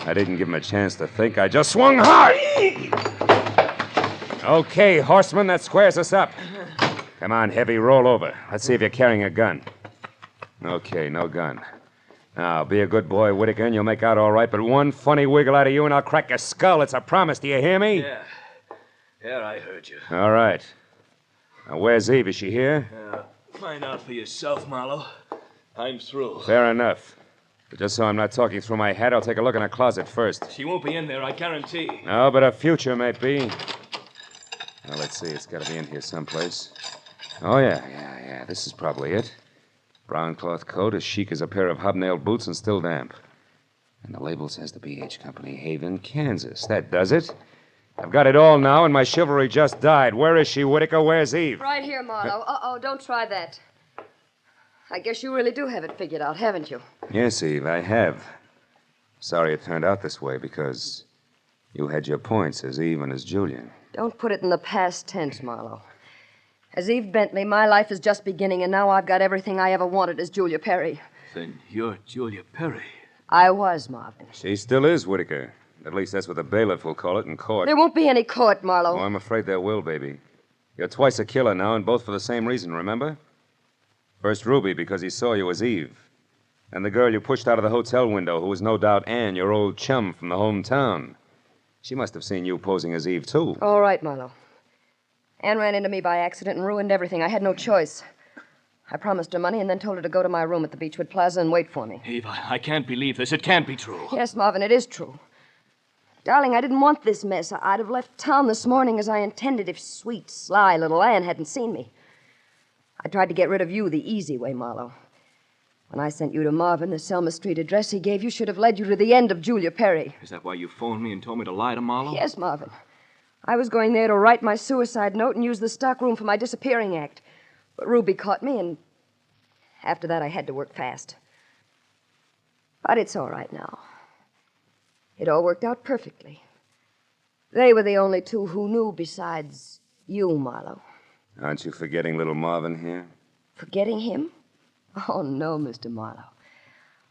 I didn't give him a chance to think. I just swung hard. Okay, horseman, that squares us up. Come on, Heavy, roll over. Let's see if you're carrying a gun. Okay, no gun. Now, be a good boy, Whitaker, and you'll make out all right, but one funny wiggle out of you and I'll crack your skull. It's a promise. Do you hear me? Yeah. Yeah, I heard you. All right. Now, where's Eve? Is she here? Find out for yourself, Marlowe. I'm through. Fair enough. But just so I'm not talking through my hat, I'll take a look in her closet first. She won't be in there, I guarantee. No, but her future may be. Now, let's see. It's got to be in here someplace. Oh, yeah. This is probably it. Brown cloth coat, as chic as a pair of hobnailed boots and still damp. And the label says the B.H. Company, Haven, Kansas. That does it. I've got it all now, and my chivalry just died. Where is she, Whitaker? Where's Eve? Right here, Marlowe. Uh-oh, don't try that. I guess you really do have it figured out, haven't you? Yes, Eve, I have. Sorry it turned out this way, because you had your points as Eve and as Julia. Don't put it in the past tense, Marlowe. As Eve Bentley, my life is just beginning, and now I've got everything I ever wanted as Julia Perry. Then you're Julia Perry. I was, Marvin. She still is, Whitaker. At least that's what the bailiff will call it in court. There won't be any court, Marlowe. Oh, I'm afraid there will, baby. You're twice a killer now, and both for the same reason, remember? First Ruby, because he saw you as Eve. And the girl you pushed out of the hotel window, who was no doubt Anne, your old chum from the hometown. She must have seen you posing as Eve, too. All right, Marlowe. Anne ran into me by accident and ruined everything. I had no choice. I promised her money and then told her to go to my room at the Beechwood Plaza and wait for me. Eve, I can't believe this. It can't be true. Yes, Marvin, it is true. Darling, I didn't want this mess. I'd have left town this morning as I intended if sweet, sly little Anne hadn't seen me. I tried to get rid of you the easy way, Marlowe. When I sent you to Marvin, the Selma Street address he gave you should have led you to the end of Julia Perry. Is that why you phoned me and told me to lie to Marlowe? Yes, Marvin. I was going there to write my suicide note and use the stockroom for my disappearing act. But Ruby caught me, and after that I had to work fast. But it's all right now. It all worked out perfectly. They were the only two who knew besides you, Marlowe. Aren't you forgetting little Marvin here? Forgetting him? Oh, no, Mr. Marlowe.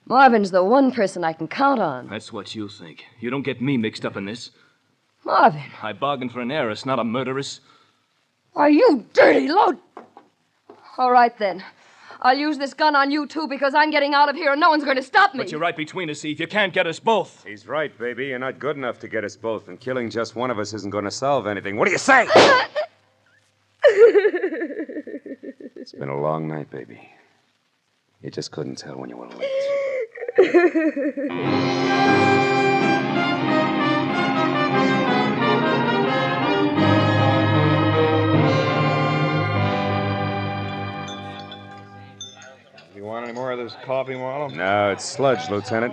Marvin's the one person I can count on. That's what you think. You don't get me mixed up in this. Marvin. I bargained for an heiress, not a murderess. Are you dirty load? All right, then. I'll use this gun on you, too, because I'm getting out of here and no one's going to stop me. But you're right between us, Eve. You can't get us both. He's right, baby. You're not good enough to get us both, and killing just one of us isn't going to solve anything. What do you say? It's been a long night, baby. You just couldn't tell when you were late. coffee, Marlowe? No, it's sludge, Lieutenant.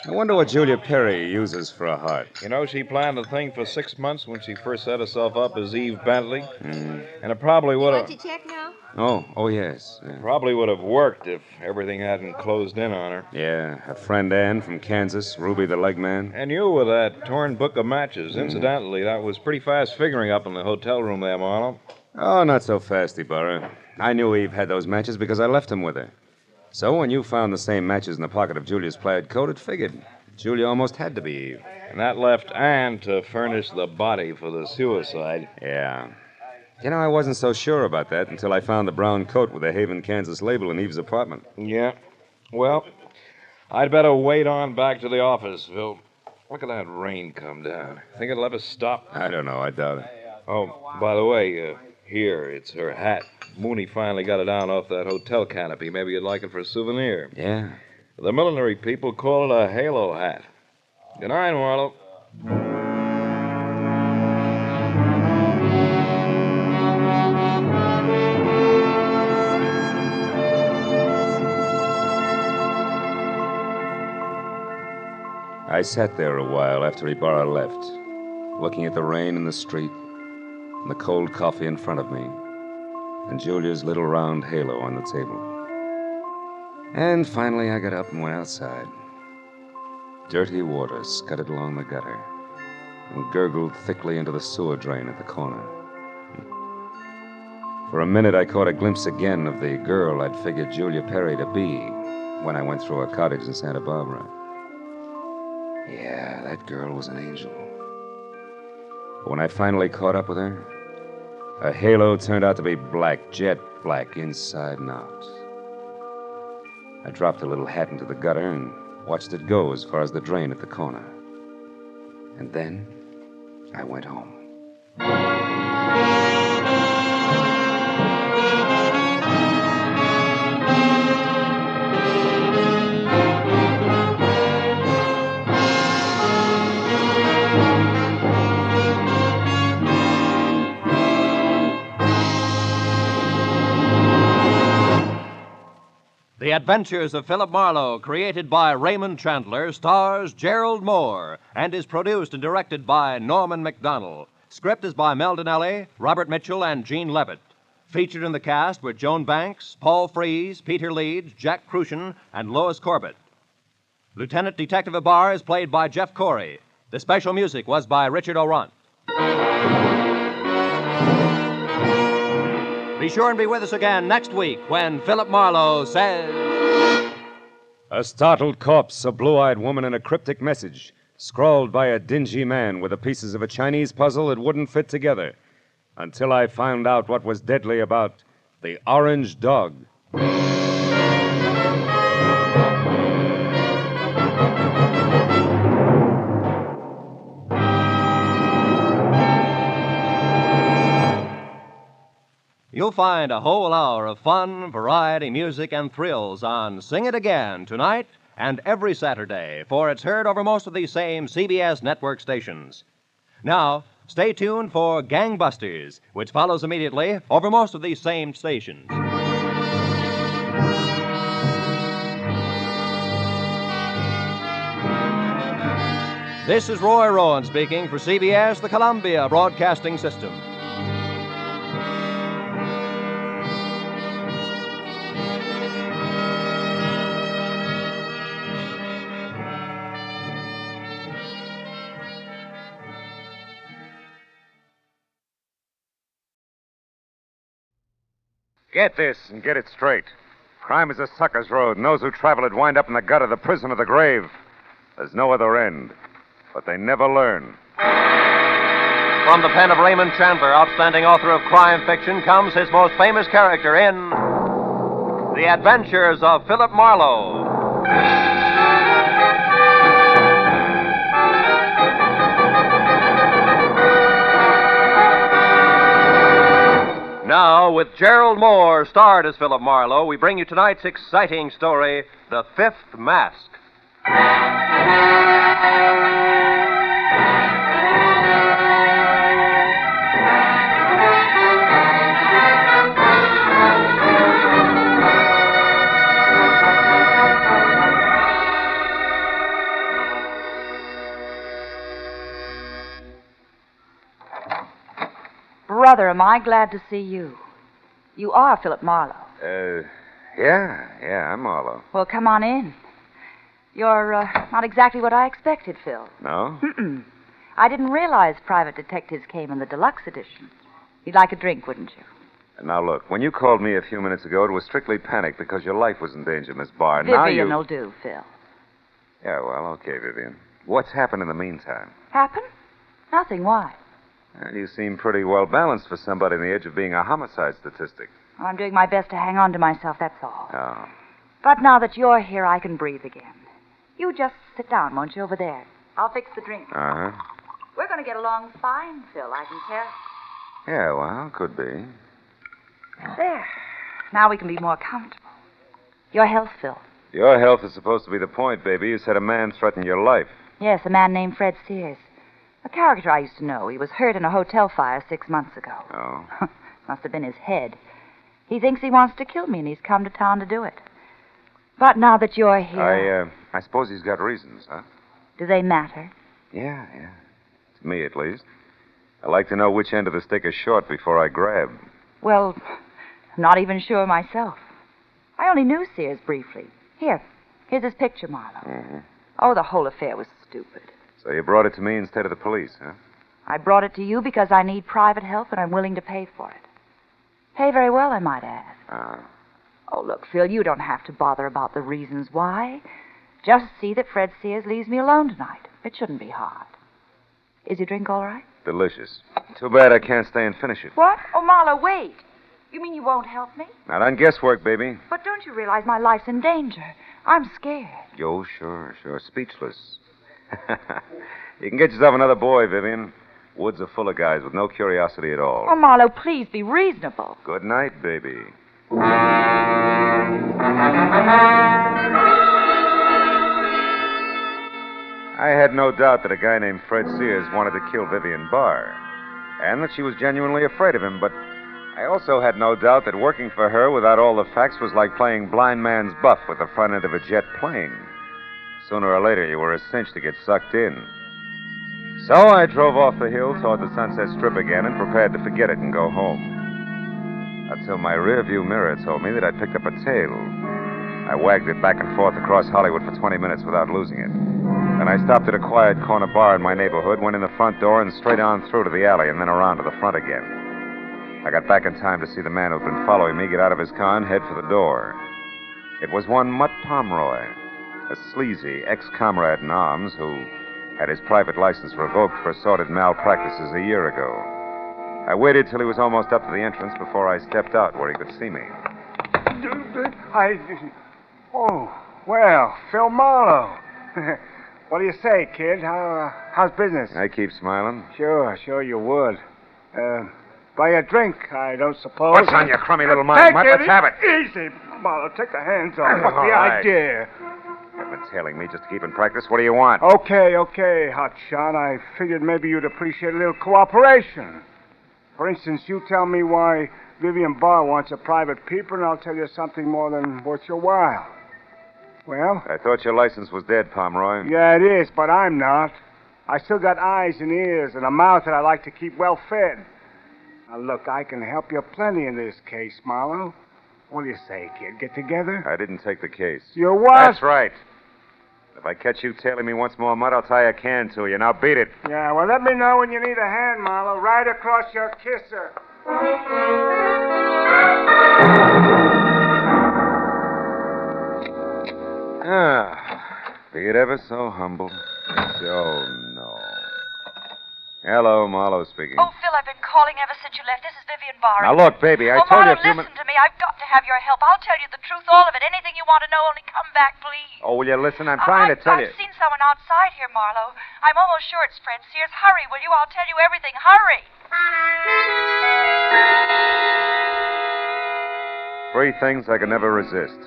I wonder what Julia Perry uses for a heart. You know, she planned the thing for 6 months when she first set herself up as Eve Bentley. And it probably would have... Want to check now? Oh, yes. Yeah. Probably would have worked if everything hadn't closed in on her. Yeah, her friend Ann from Kansas, Ruby the leg man. And you with that torn book of matches. Incidentally, that was pretty fast figuring up in the hotel room there, Marlowe. Oh, not so fast, Ibarra. I knew Eve had those matches because I left them with her. So when you found the same matches in the pocket of Julia's plaid coat, it figured. Julia almost had to be Eve. And that left Ann to furnish the body for the suicide. Yeah. You know, I wasn't so sure about that until I found the brown coat with the Haven, Kansas label in Eve's apartment. Yeah. Well, I'd better wait on back to the office, Phil. Look at that rain come down. Think it'll ever stop? I don't know. I doubt it. Oh, by the way, here, it's her hat. Mooney finally got it down off that hotel canopy. Maybe you'd like it for a souvenir. Yeah. The millinery people call it a halo hat. Good night, Marlowe. I sat there a while after Ibarra left, looking at the rain in the street and the cold coffee in front of me and Julia's little round halo on the table. And finally I got up and went outside. Dirty water scudded along the gutter and gurgled thickly into the sewer drain at the corner. For a minute I caught a glimpse again of the girl I'd figured Julia Perry to be when I went through her cottage in Santa Barbara. Yeah, that girl was an angel. But when I finally caught up with her, her halo turned out to be black, jet black, inside and out. I dropped the little hat into the gutter and watched it go as far as the drain at the corner. And then I went home. The Adventures of Philip Marlowe, created by Raymond Chandler, stars Gerald Mohr and is produced and directed by Norman MacDonald. Script is by Mel Donnelly, Robert Mitchell, and Gene Levitt. Featured in the cast were Joan Banks, Paul Frees, Peter Leeds, Jack Crucian, and Lois Corbett. Lieutenant Detective Ibarra is played by Jeff Corey. The special music was by Richard Orant. Be sure and be with us again next week when Philip Marlowe says... A startled corpse, a blue-eyed woman, and a cryptic message, scrawled by a dingy man with the pieces of a Chinese puzzle that wouldn't fit together, until I found out what was deadly about the orange dog. You'll find a whole hour of fun, variety, music, and thrills on Sing It Again tonight and every Saturday, for it's heard over most of these same CBS network stations. Now, stay tuned for Gangbusters, which follows immediately over most of these same stations. This is Roy Rowan speaking for CBS, the Columbia Broadcasting System. Get this and get it straight. Crime is a sucker's road, and those who travel it wind up in the gutter, the prison, or the grave. There's no other end, but they never learn. From the pen of Raymond Chandler, outstanding author of crime fiction, comes his most famous character in The Adventures of Philip Marlowe. Now, with Gerald Mohr starred as Philip Marlowe, we bring you tonight's exciting story, The Fifth Mask. brother, am I glad to see you. You are Philip Marlowe. Yeah, I'm Marlowe. Well, come on in. You're not exactly what I expected, Phil. No? Mm-mm. I didn't realize private detectives came in the deluxe edition. You'd like a drink, wouldn't you? Now, look, when you called me a few minutes ago, it was strictly panic because your life was in danger, Miss Barr. Now Vivian will do, Phil. Yeah, well, okay, Vivian. What's happened in the meantime? Happen? Nothing. Why? Well, you seem pretty well balanced for somebody on the edge of being a homicide statistic. Well, I'm doing my best to hang on to myself, that's all. Oh. But now that you're here, I can breathe again. You just sit down, won't you, over there? I'll fix the drink. Uh-huh. We're going to get along fine, Phil, I can tell. Yeah, well, could be. There. Now we can be more comfortable. Your health, Phil. Your health is supposed to be the point, baby. You said a man threatened your life. Yes, a man named Fred Sears. A character I used to know. He was hurt in a hotel fire 6 months ago. Oh. Must have been his head. He thinks he wants to kill me, and he's come to town to do it. But now that you're here... I suppose he's got reasons, huh? Do they matter? Yeah. To me, at least. I like to know which end of the stick is short before I grab. Well, I'm not even sure myself. I only knew Sears briefly. Here's his picture, Marlowe. Mm-hmm. Oh, the whole affair was stupid. So you brought it to me instead of the police, huh? I brought it to you because I need private help and I'm willing to pay for it. Pay very well, I might add. Oh, look, Phil, you don't have to bother about the reasons why. Just see that Fred Sears leaves me alone tonight. It shouldn't be hard. Is your drink all right? Delicious. Too bad I can't stay and finish it. What? Oh, Marlowe, wait. You mean you won't help me? Not on guesswork, baby. But don't you realize my life's in danger? I'm scared. Yo, sure. Speechless. You can get yourself another boy, Vivian. Woods are full of guys with no curiosity at all. Oh, Marlowe, please be reasonable. Good night, baby. I had no doubt that a guy named Fred Sears wanted to kill Vivian Barr, and that she was genuinely afraid of him, but I also had no doubt that working for her without all the facts was like playing blind man's buff with the front end of a jet plane. Sooner or later, you were a cinch to get sucked in. So I drove off the hill toward the Sunset Strip again and prepared to forget it and go home. Until my rearview mirror told me that I'd picked up a tail. I wagged it back and forth across Hollywood for 20 minutes without losing it. Then I stopped at a quiet corner bar in my neighborhood, went in the front door, and straight on through to the alley, and then around to the front again. I got back in time to see the man who'd been following me get out of his car and head for the door. It was one Mutt Pomeroy, a sleazy ex-comrade in arms who had his private license revoked for sordid malpractices a year ago. I waited till he was almost up to the entrance before I stepped out where he could see me. Oh, well, Phil Marlowe. What do you say, kid? How's business? I keep smiling. Sure you would. Buy a drink, I don't suppose. What's on your crummy little mind, Mutt? Let's have it. Easy, Marlowe. Take the hands off. What's All the right. idea? You've been tailing me just to keep in practice. What do you want? Okay, hotshot. I figured maybe you'd appreciate a little cooperation. For instance, you tell me why Vivian Barr wants a private peeper, and I'll tell you something more than worth your while. Well? I thought your license was dead, Pomeroy. Yeah, it is, but I'm not. I still got eyes and ears and a mouth that I like to keep well fed. Now, look, I can help you plenty in this case, Marlowe. What do you say, kid? Get together? I didn't take the case. You what? That's right. If I catch you tailing me once more, Mutt, I'll tie a can to you. Now beat it. Yeah, well, let me know when you need a hand, Marlowe. Right across your kisser. Be it ever so humble. Oh, no. Hello, Marlowe speaking. Oh, Phil, I've been calling ever since you left. This is Vivian Barr. Now, look, baby, I told you a few minutes... listen to me. I've got to have your help. I'll tell you the truth, all of it. Anything you want to know, only come back, please. Oh, will you listen? I'm trying to tell you. I've seen someone outside here, Marlowe. I'm almost sure it's Fred Sears. Hurry, will you? I'll tell you everything. Hurry. 3 things I could never resist.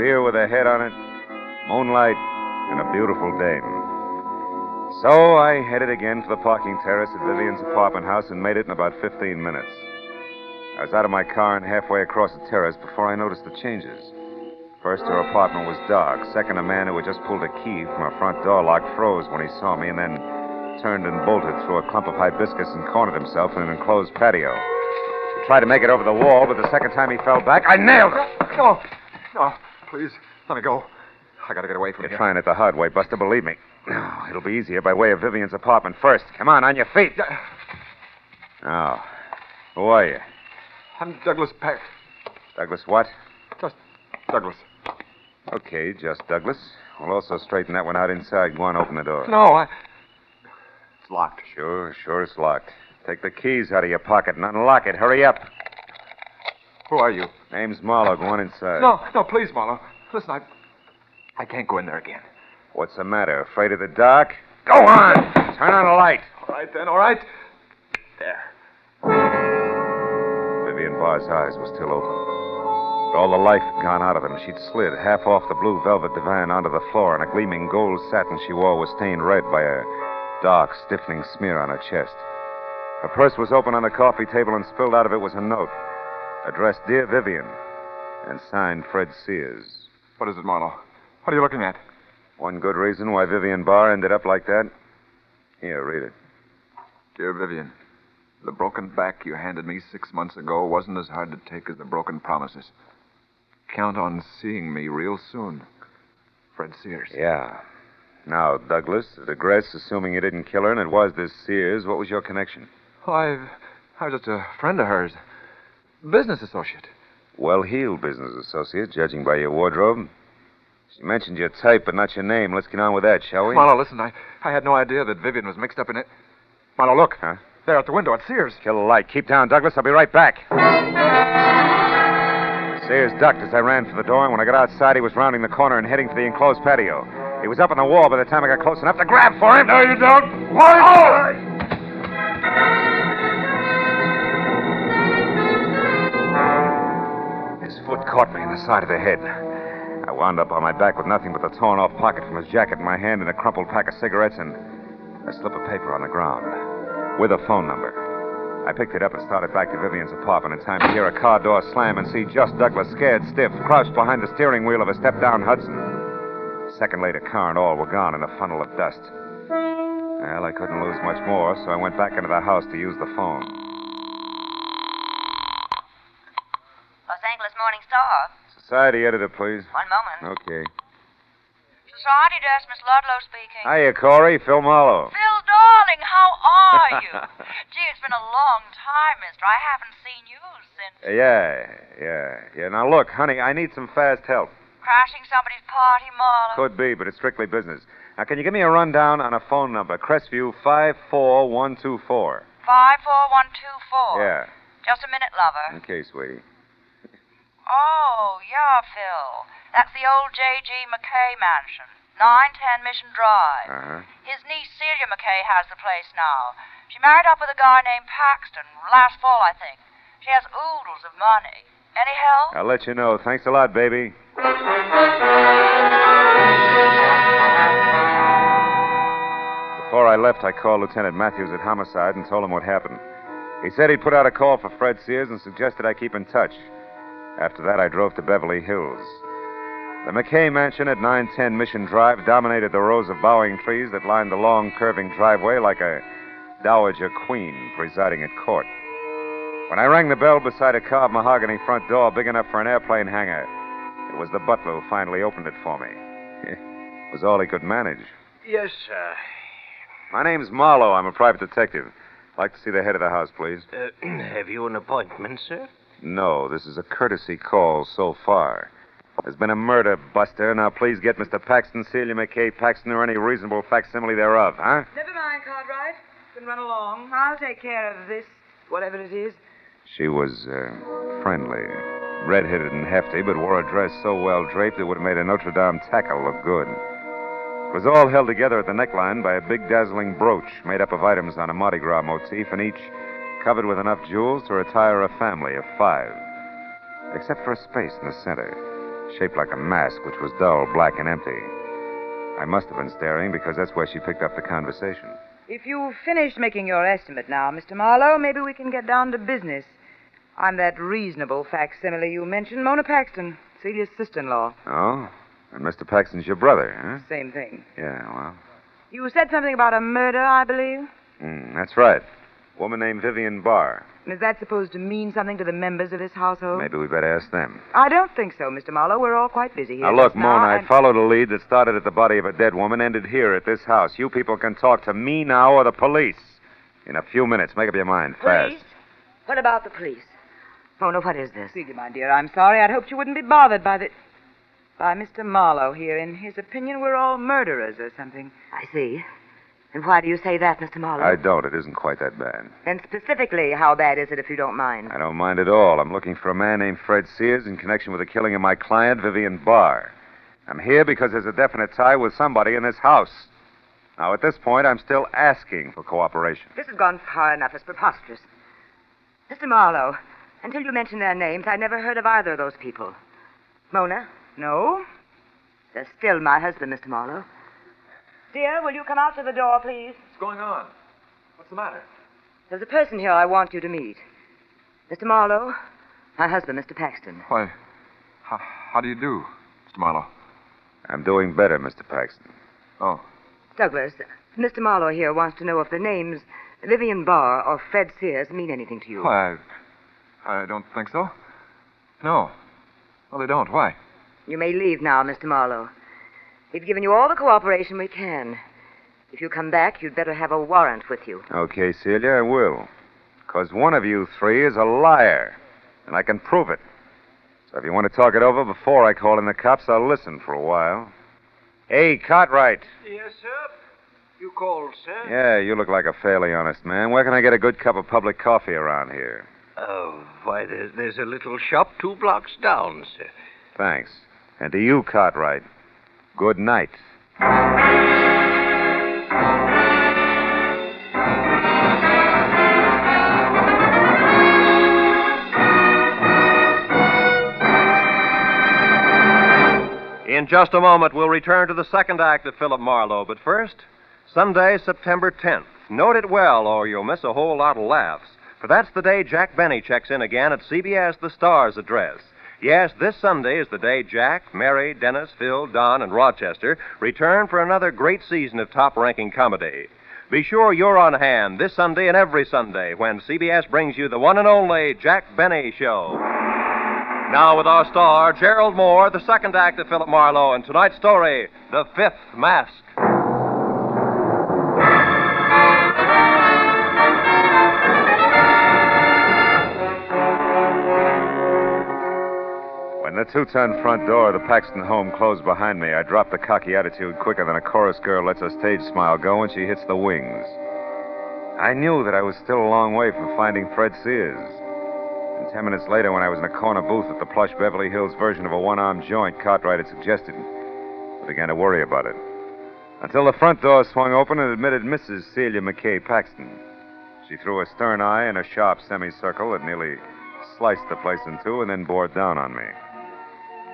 Beer with a head on it, moonlight, and a beautiful dame. So I headed again for the parking terrace at Vivian's apartment house and made it in about 15 minutes. I was out of my car and halfway across the terrace before I noticed the changes. First, her apartment was dark. Second, a man who had just pulled a key from her front door lock froze when he saw me, and then turned and bolted through a clump of hibiscus and cornered himself in an enclosed patio. He tried to make it over the wall, but the second time he fell back, I nailed him. No, please, let me go. I gotta get away from You're here. trying it the hard way, Buster, believe me. No, it'll be easier by way of Vivian's apartment first. Come on your feet. Now, who are you? I'm Douglas Peck. Douglas what? Just Douglas. Okay, just Douglas. We'll also straighten that one out inside. Go on, open the door. No, it's locked. Sure, it's locked. Take the keys out of your pocket and unlock it. Hurry up. Who are you? Name's Marlowe. Go on inside. No, please, Marlowe. Listen, I can't go in there again. What's the matter? Afraid of the dark? Go on! Turn on a light. All right, then, all right. There. Vivian Barr's eyes were still open. But all the life had gone out of them. She'd slid half off the blue velvet divan onto the floor, and a gleaming gold satin she wore was stained red by a dark, stiffening smear on her chest. Her purse was open on the coffee table, and spilled out of it was a note addressed Dear Vivian and signed Fred Sears. What is it, Marlowe? What are you looking at? One good reason why Vivian Barr ended up like that. Here, read it. Dear Vivian, the broken back you handed me 6 months ago wasn't as hard to take as the broken promises. Count on seeing me real soon. Fred Sears. Yeah. Now, Douglas, at address, assuming you didn't kill her and it was this Sears, what was your connection? Oh, I was just a friend of hers. Business associate. Well-heeled business associate, judging by your wardrobe. She mentioned your type, but not your name. Let's get on with that, shall we? Marlowe, listen, I had no idea that Vivian was mixed up in it. Marlowe, look. Huh? There at the window at Sears. Kill the light. Keep down, Douglas. I'll be right back. Sears ducked as I ran for the door, and when I got outside, he was rounding the corner and heading for the enclosed patio. He was up on the wall by the time I got close enough to grab for him. No, you don't. What? Oh! His foot caught me in the side of the head. I wound up on my back with nothing but the torn-off pocket from his jacket in my hand and a crumpled pack of cigarettes and a slip of paper on the ground with a phone number. I picked it up and started back to Vivian's apartment in time to hear a car door slam and see just Douglas, scared stiff, crouched behind the steering wheel of a step-down Hudson. A second later, car and all were gone in a funnel of dust. Well, I couldn't lose much more, so I went back into the house to use the phone. Los Angeles Morning Star. Society editor, please. One moment. Okay. Society desk, Miss Ludlow speaking. Hiya, Corey. Phil Marlowe. Phil, darling, how are you? Gee, it's been a long time, mister. I haven't seen you since... Yeah. Now, look, honey, I need some fast help. Crashing somebody's party, Marlowe? Could be, but it's strictly business. Now, can you give me a rundown on a phone number? Crestview 54124. 54124? Yeah. Just a minute, lover. Okay, sweetie. Oh, yeah, Phil. That's the old J.G. McKay mansion. 910 Mission Drive. Uh-huh. His niece Celia McKay has the place now. She married up with a guy named Paxton last fall, I think. She has oodles of money. Any help? I'll let you know. Thanks a lot, baby. Before I left, I called Lieutenant Matthews at Homicide and told him what happened. He said he'd put out a call for Fred Sears and suggested I keep in touch. After that, I drove to Beverly Hills. The McKay mansion at 910 Mission Drive dominated the rows of bowing trees that lined the long, curving driveway like a dowager queen presiding at court. When I rang the bell beside a carved mahogany front door big enough for an airplane hangar, it was the butler who finally opened it for me. It was all he could manage. Yes, sir. My name's Marlowe. I'm a private detective. I'd like to see the head of the house, please. Have you an appointment, sir? No, this is a courtesy call so far. There's been a murder, Buster. Now, please get Mr. Paxton, Celia McKay Paxton, or any reasonable facsimile thereof, huh? Never mind, Cartwright. Can run along. I'll take care of this, whatever it is. She was, friendly. Red-headed and hefty, but wore a dress so well draped it would have made a Notre Dame tackle look good. It was all held together at the neckline by a big dazzling brooch made up of items on a Mardi Gras motif, and each covered with enough jewels to retire a family of 5. Except for a space in the center, shaped like a mask, which was dull, black, and empty. I must have been staring because that's where she picked up the conversation. If you've finished making your estimate now, Mr. Marlowe, maybe we can get down to business. I'm that reasonable facsimile you mentioned, Mona Paxton, Celia's sister-in-law. Oh? And Mr. Paxton's your brother, huh? Same thing. Yeah, well, You said something about a murder, I believe. That's right. Woman named Vivian Barr. Is that supposed to mean something to the members of this household? Maybe we better ask them. I don't think so, Mr. Marlowe. We're all quite busy here. Now, look, just now, Mona, I and- followed a lead that started at the body of a dead woman, ended here at this house. You people can talk to me now or the police. In a few minutes. Make up your mind, fast. Police? What about the police? Mona, what is this? Celia, my dear, I'm sorry. I'd hoped you wouldn't be bothered by Mr. Marlowe here. In his opinion, we're all murderers or something. I see. And why do you say that, Mr. Marlowe? I don't. It isn't quite that bad. And specifically, how bad is it, if you don't mind? I don't mind at all. I'm looking for a man named Fred Sears in connection with the killing of my client, Vivian Barr. I'm here because there's a definite tie with somebody in this house. Now, at this point, I'm still asking for cooperation. This has gone far enough. It's preposterous. Mr. Marlowe, until you mentioned their names, I never heard of either of those people. Mona? No? They're still my husband, Mr. Marlowe. Dear, will you come out to the door, please? What's going on? What's the matter? There's a person here I want you to meet. Mr. Marlowe, my husband, Mr. Paxton. Why, how do you do, Mr. Marlowe? I'm doing better, Mr. Paxton. Oh. Douglas, Mr. Marlowe here wants to know if the names Vivian Barr or Fred Sears mean anything to you. Why, I don't think so. No. Well, they don't. Why? You may leave now, Mr. Marlowe. We've given you all the cooperation we can. If you come back, you'd better have a warrant with you. Okay, Celia, I will. Because one of you three is a liar, and I can prove it. So if you want to talk it over before I call in the cops, I'll listen for a while. Hey, Cartwright. Yes, sir. You called, sir? Yeah, you look like a fairly honest man. Where can I get a good cup of public coffee around here? Oh, why, there's a little shop 2 blocks down, sir. Thanks. And to you, Cartwright, good night. In just a moment, we'll return to the second act of Philip Marlowe. But first, Sunday, September 10th. Note it well, or you'll miss a whole lot of laughs. For that's the day Jack Benny checks in again at CBS The Star's address. Yes, this Sunday is the day Jack, Mary, Dennis, Phil, Don, and Rochester return for another great season of top-ranking comedy. Be sure you're on hand this Sunday and every Sunday when CBS brings you the one and only Jack Benny Show. Now with our star, Gerald Mohr, the second act of Philip Marlowe, and tonight's story, The Fifth Mask. When the 2-ton front door of the Paxton home closed behind me, I dropped the cocky attitude quicker than a chorus girl lets her stage smile go when she hits the wings. I knew that I was still a long way from finding Fred Sears. And 10 minutes later, when I was in a corner booth at the plush Beverly Hills version of a one-armed joint Cartwright had suggested, I began to worry about it. Until the front door swung open and admitted Mrs. Celia McKay Paxton. She threw a stern eye and a sharp semicircle that nearly sliced the place in two and then bore down on me.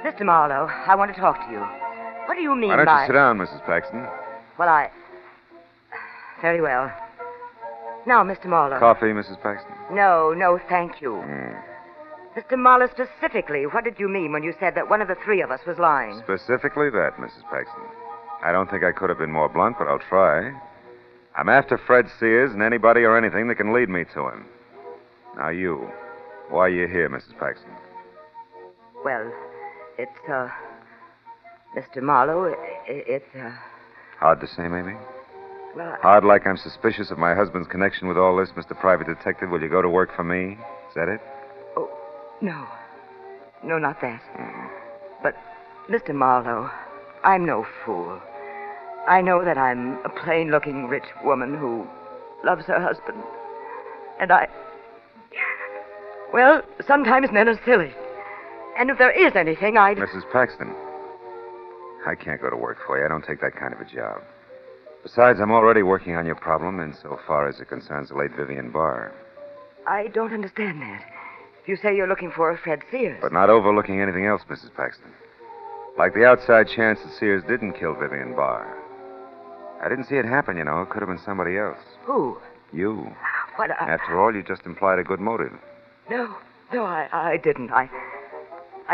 Mr. Marlowe, I want to talk to you. What do you mean Why don't by... you sit down, Mrs. Paxton? Well, Very well. Now, Mr. Marlowe. Coffee, Mrs. Paxton? No, thank you. Mr. Marlowe, specifically, what did you mean when you said that one of the three of us was lying? Specifically that, Mrs. Paxton. I don't think I could have been more blunt, but I'll try. I'm after Fred Sears and anybody or anything that can lead me to him. Now, you. Why are you here, Mrs. Paxton? Well, it's, Mr. Marlowe, Hard to say, maybe? Well, Hard like I'm suspicious of my husband's connection with all this, Mr. Private Detective. Will you go to work for me? Is that it? No. No, not that. But, Mr. Marlowe, I'm no fool. I know that I'm a plain-looking rich woman who loves her husband. And well, sometimes men are silly. And if there is anything, Mrs. Paxton, I can't go to work for you. I don't take that kind of a job. Besides, I'm already working on your problem insofar as it concerns the late Vivian Barr. I don't understand that. You say you're looking for a Fred Sears. But not overlooking anything else, Mrs. Paxton. Like the outside chance that Sears didn't kill Vivian Barr. I didn't see it happen, you know. It could have been somebody else. Who? You. What? After all, you just implied a good motive. No, I didn't. I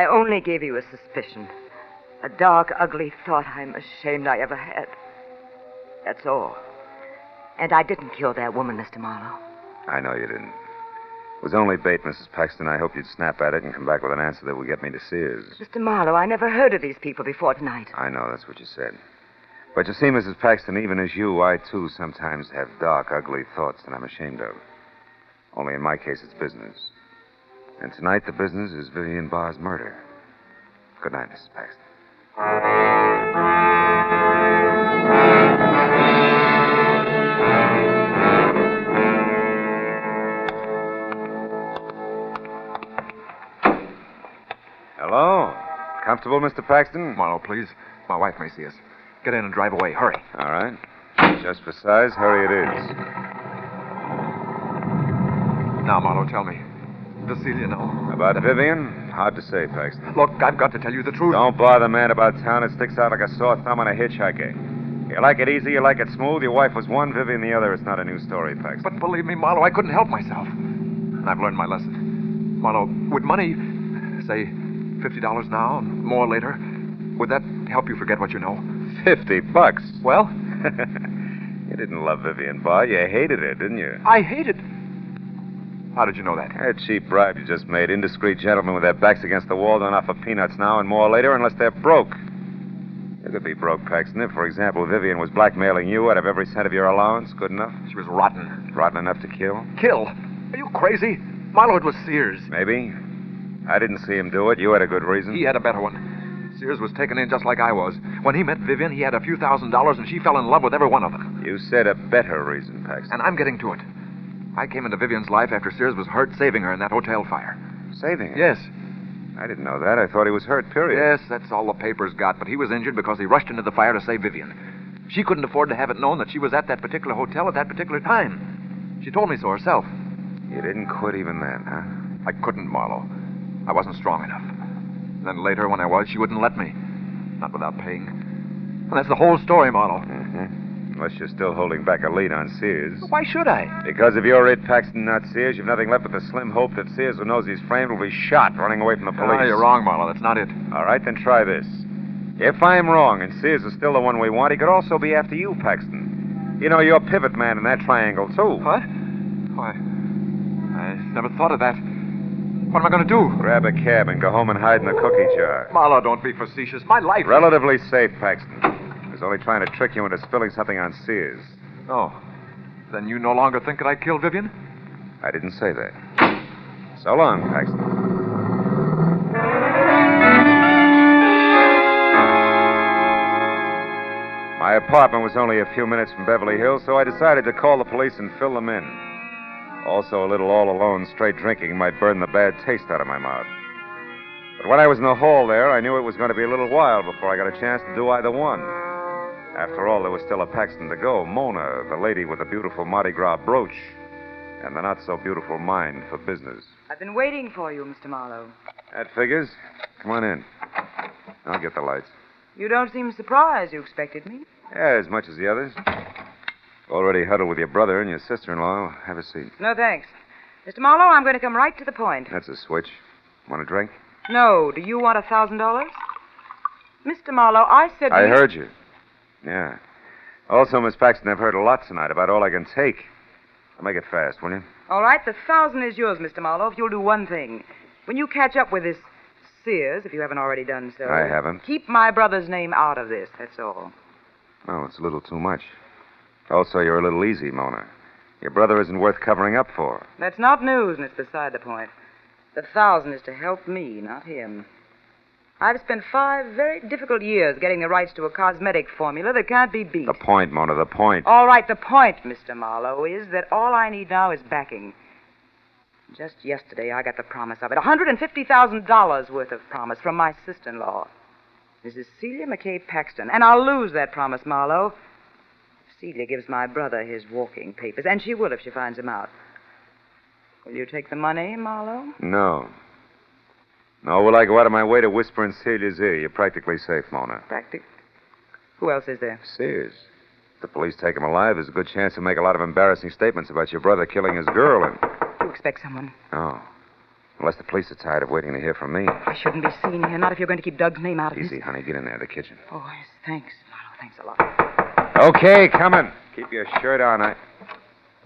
only gave you a suspicion. A dark, ugly thought I'm ashamed I ever had. That's all. And I didn't kill that woman, Mr. Marlowe. I know you didn't. It was only bait, Mrs. Paxton. I hope you'd snap at it and come back with an answer that would get me to Sears. Mr. Marlowe, I never heard of these people before tonight. I know, that's what you said. But you see, Mrs. Paxton, even as you, I too sometimes have dark, ugly thoughts that I'm ashamed of. Only in my case, it's business. And tonight, the business is Vivian Barr's murder. Good night, Mrs. Paxton. Hello? Comfortable, Mr. Paxton? Marlowe, please. My wife may see us. Get in and drive away. Hurry. All right. Just for size, hurry it is. Now, Marlowe, tell me. Does Celia know? About Vivian? Hard to say, Paxton. Look, I've got to tell you the truth. Don't bother, man, about town. It sticks out like a sore thumb on a hitchhiker. You like it easy, you like it smooth. Your wife was one, Vivian the other. It's not a new story, Paxton. But believe me, Marlowe, I couldn't help myself. And I've learned my lesson. Marlowe, would money, say, $50 now and more later, would that help you forget what you know? $50? Well? You didn't love Vivian Barr. You hated her, didn't you? I hated... How did you know that? A cheap bribe you just made. Indiscreet gentlemen with their backs against the wall don't offer peanuts now and more later unless they're broke. You could be broke, Paxton, if, for example, Vivian was blackmailing you out of every cent of your allowance. Good enough? She was rotten. Rotten enough to kill? Kill? Are you crazy? Marlowe, it was Sears. Maybe. I didn't see him do it. You had a good reason. He had a better one. Sears was taken in just like I was. When he met Vivian, he had a few $1,000s, and she fell in love with every one of them. You said a better reason, Paxton. And I'm getting to it. I came into Vivian's life after Sears was hurt saving her in that hotel fire. Saving her? Yes. I didn't know that. I thought he was hurt, period. Yes, that's all the papers got, but he was injured because he rushed into the fire to save Vivian. She couldn't afford to have it known that she was at that particular hotel at that particular time. She told me so herself. You didn't quit even then, huh? I couldn't, Marlowe. I wasn't strong enough. And then later, when I was, she wouldn't let me. Not without paying. And that's the whole story, Marlowe. Mm-hmm. Unless you're still holding back a lead on Sears. Why should I? Because if you're it, Paxton, not Sears, you've nothing left but the slim hope that Sears, who knows he's framed, will be shot running away from the police. Ah, you're wrong, Marlowe. That's not it. All right, then try this. If I'm wrong and Sears is still the one we want, he could also be after you, Paxton. You know, you're pivot man in that triangle, too. What? Why, I never thought of that. What am I going to do? Grab a cab and go home and hide in the cookie jar. Marlowe, don't be facetious. My life... Relatively safe, Paxton. I was only trying to trick you into spilling something on Sears. Oh. Then you no longer think that I killed Vivian? I didn't say that. So long, Paxton. My apartment was only a few minutes from Beverly Hills, so I decided to call the police and fill them in. Also, a little all-alone straight drinking might burn the bad taste out of my mouth. But when I was in the hall there, I knew it was going to be a little while before I got a chance to do either one. After all, there was still a Paxton to go. Mona, the lady with the beautiful Mardi Gras brooch, and the not-so-beautiful mind for business. I've been waiting for you, Mr. Marlowe. That figures. Come on in. I'll get the lights. You don't seem surprised you expected me. Yeah, as much as the others. Already huddled with your brother and your sister-in-law. Have a seat. No, thanks. Mr. Marlowe, I'm going to come right to the point. That's a switch. Want a drink? No. Do you want $1,000? Mr. Marlowe, I said... I heard you. Yeah. Also, Miss Paxton, I've heard a lot tonight about all I can take. I'll make it fast, will you? All right, the 1,000 is yours, Mr. Marlowe, if you'll do one thing. When you catch up with this Sears, if you haven't already done so... I haven't. Keep my brother's name out of this, that's all. Oh, it's a little too much. Also, you're a little easy, Mona. Your brother isn't worth covering up for. That's not news, and it's beside the point. The 1,000 is to help me, not him. I've spent 5 very difficult years getting the rights to a cosmetic formula that can't be beat. The point, Mona, the point. All right, the point, Mr. Marlowe, is that all I need now is backing. Just yesterday, I got the promise of it. $150,000 worth of promise from my sister-in-law, Mrs. Celia McKay Paxton. And I'll lose that promise, Marlowe, if Celia gives my brother his walking papers. And she will if she finds him out. Will you take the money, Marlowe? No. No, will I go out of my way to whisper in Celia's ear? You're practically safe, Mona. Who else is there? Sears. If the police take him alive, there's a good chance he'll make a lot of embarrassing statements about your brother killing his girl and... You expect someone? Oh. Unless the police are tired of waiting to hear from me. I shouldn't be seen here, not if you're going to keep Doug's name out of this. Easy, honey. Get in there, the kitchen. Oh, yes, thanks, Marlowe. Thanks a lot. Okay, coming. Keep your shirt on.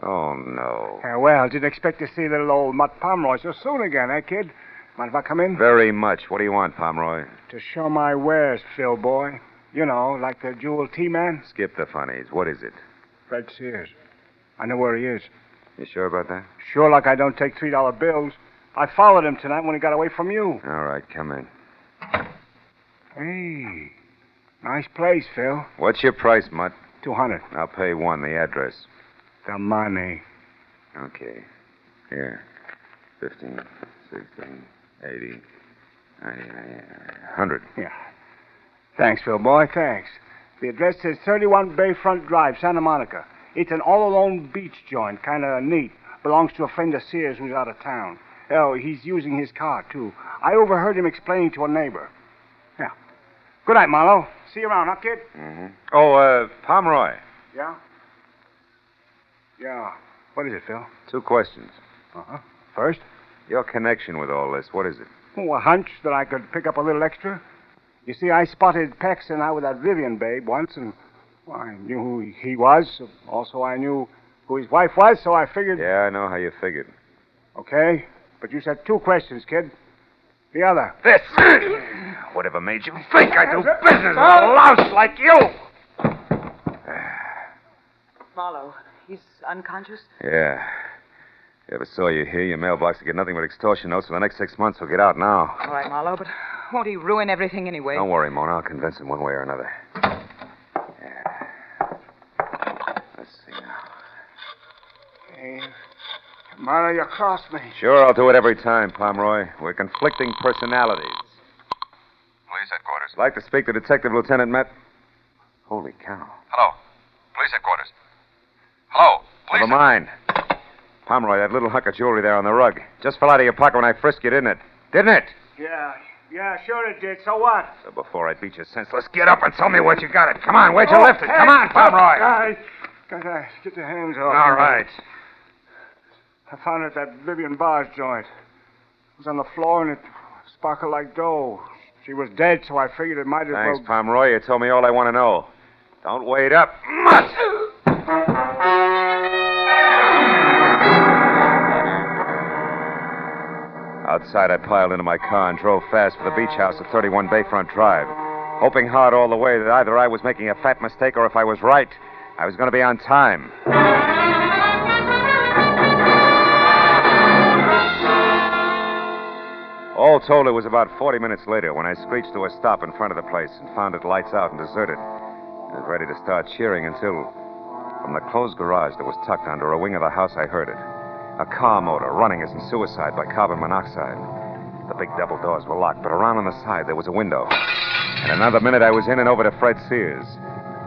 Oh, no. Yeah, well, didn't expect to see little old Mutt Pomeroy so soon again, eh, kid? Mind if I come in? Very much. What do you want, Pomeroy? To show my wares, Phil boy. You know, like the jewel tea man. Skip the funnies. What is it? Fred Sears. I know where he is. You sure about that? Sure like I don't take $3 bills. I followed him tonight when he got away from you. All right, come in. Hey, nice place, Phil. What's your price, Mutt? $200. I'll pay $1. The address. The money. Okay. Here. 15, 16, 80, 90, 100. Yeah. Thanks, Phil boy, thanks. The address says 31 Bayfront Drive, Santa Monica. It's an all-alone beach joint, kind of neat. Belongs to a friend of Sears who's out of town. Oh, he's using his car, too. I overheard him explaining to a neighbor. Yeah. Good night, Marlowe. See you around, huh, kid? Mm-hmm. Oh, Pomeroy. Yeah? Yeah. What is it, Phil? 2 questions. Uh-huh. First? Your connection with all this, what is it? Oh, a hunch that I could pick up a little extra. You see, I spotted Paxton out with that Vivian babe once, and well, I knew who he was. Also, I knew who his wife was, so I figured... Yeah, I know how you figured. Okay, but you said 2 questions, kid. The other. This! Whatever made you think I do business with a louse like you? Marlowe, he's unconscious? Yeah. If I ever saw you here, your mailbox would get nothing but extortion notes for the next 6 months. We'll get out now. All right, Marlowe, but won't he ruin everything anyway? Don't worry, Mona. I'll convince him one way or another. Yeah. Let's see now. Hey, Marlowe, you crossed me. Sure, I'll do it every time, Pomeroy. We're conflicting personalities. Police headquarters. I'd like to speak to Detective Lieutenant Matt. Holy cow. Hello. Police headquarters. Hello. Never mind. Pomeroy, that little hunk of jewelry there on the rug. Just fell out of your pocket when I frisked you, didn't it? Didn't it? Yeah, sure it did. So what? So before I beat you senseless, get up and tell me what you got it. Come on, where'd you lift it? Come on, Pomeroy. Gotta get the hands off. All right. I found it at that Vivian Barr's joint. It was on the floor and it sparkled like dough. She was dead, so I figured it might as well... Thanks, Pomeroy. You told me all I want to know. Don't wait up. Mutt! Outside, I piled into my car and drove fast for the beach house at 31 Bayfront Drive, hoping hard all the way that either I was making a fat mistake or if I was right, I was going to be on time. All told, it was about 40 minutes later when I screeched to a stop in front of the place and found it lights out and deserted. I was ready to start cheering until, from the closed garage that was tucked under a wing of the house, I heard it. A car motor running as in suicide by carbon monoxide. The big double doors were locked, but around on the side there was a window. In another minute, I was in and over to Fred Sears.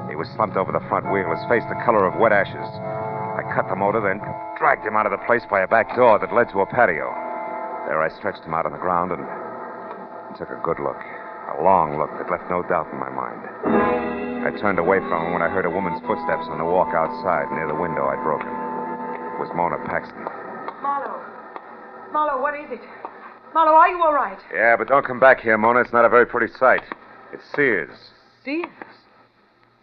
He was slumped over the front wheel, his face the color of wet ashes. I cut the motor, then dragged him out of the place by a back door that led to a patio. There I stretched him out on the ground and took a good look. A long look that left no doubt in my mind. I turned away from him when I heard a woman's footsteps on the walk outside near the window I'd broken. It was Mona Paxton. Marlowe, what is it? Marlowe, are you all right? Yeah, but don't come back here, Mona. It's not a very pretty sight. It's Sears. Sears?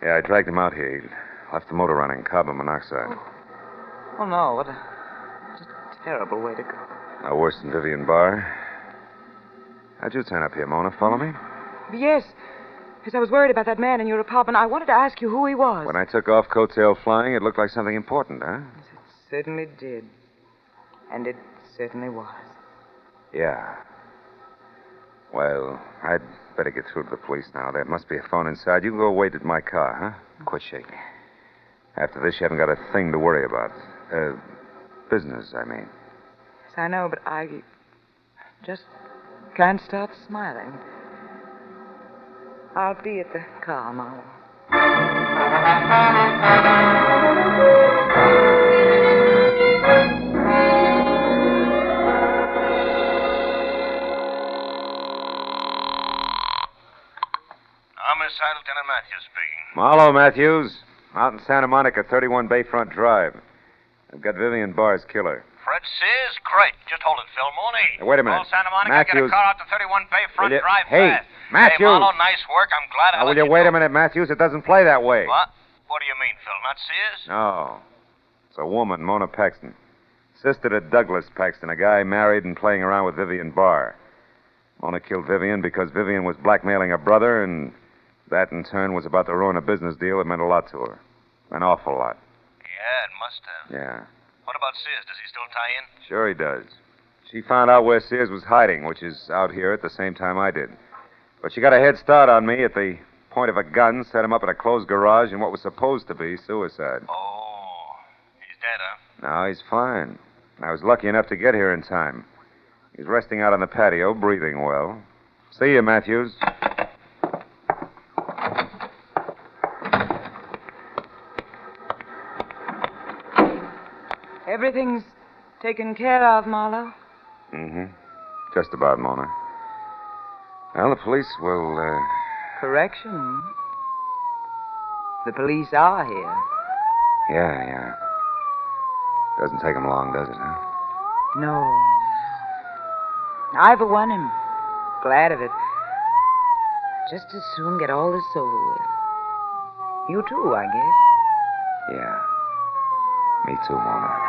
Yeah, I dragged him out here. He left the motor running, carbon monoxide. Oh, no. What a terrible way to go. No worse than Vivian Barr. How'd you turn up here, Mona? Follow me? Yes. Because I was worried about that man in your apartment. I wanted to ask you who he was. When I took off coattail flying, it looked like something important, huh? It certainly did. And it certainly was. Yeah. Well, I'd better get through to the police now. There must be a phone inside. You can go wait at my car, huh? Quit shaking. After this, you haven't got a thing to worry about. Business, I mean. Yes, I know, but I just can't stop smiling. I'll be at the car, Marlowe. Homicide, Lieutenant Matthews speaking. Marlowe, Matthews. Out in Santa Monica, 31 Bayfront Drive. I've got Vivian Barr's killer. Fred Sears? Great. Just hold it, Phil Mooney. Hey, wait a minute. Call Santa Monica, Matthews. get a car out to 31 Bayfront Drive Hey, fast. Matthews. Hey, Marlowe, nice work. I'm glad I Now, will let you wait a minute, Matthews? It doesn't play that way. What? What do you mean, Phil? Not Sears? No. It's a woman, Mona Paxton. Sister to Douglas Paxton, a guy married and playing around with Vivian Barr. Mona killed Vivian because Vivian was blackmailing her brother, and that, in turn, was about to ruin a business deal that meant a lot to her. An awful lot. Yeah, it must have. Yeah. What about Sears? Does he still tie in? Sure he does. She found out where Sears was hiding, which is out here at the same time I did. But she got a head start on me at the point of a gun, set him up at a closed garage in what was supposed to be suicide. Oh, he's dead, huh? No, he's fine. I was lucky enough to get here in time. He's resting out on the patio, breathing well. See you, Matthews. Everything's taken care of, Marlowe. Mm-hmm. Just about, Mona. Well, the police will, Correction. The police are here. Yeah. Doesn't take them long, does it, huh? No. I, for one, am glad of it. Just as soon get all this over with. You too, I guess. Yeah. Me too, Mona.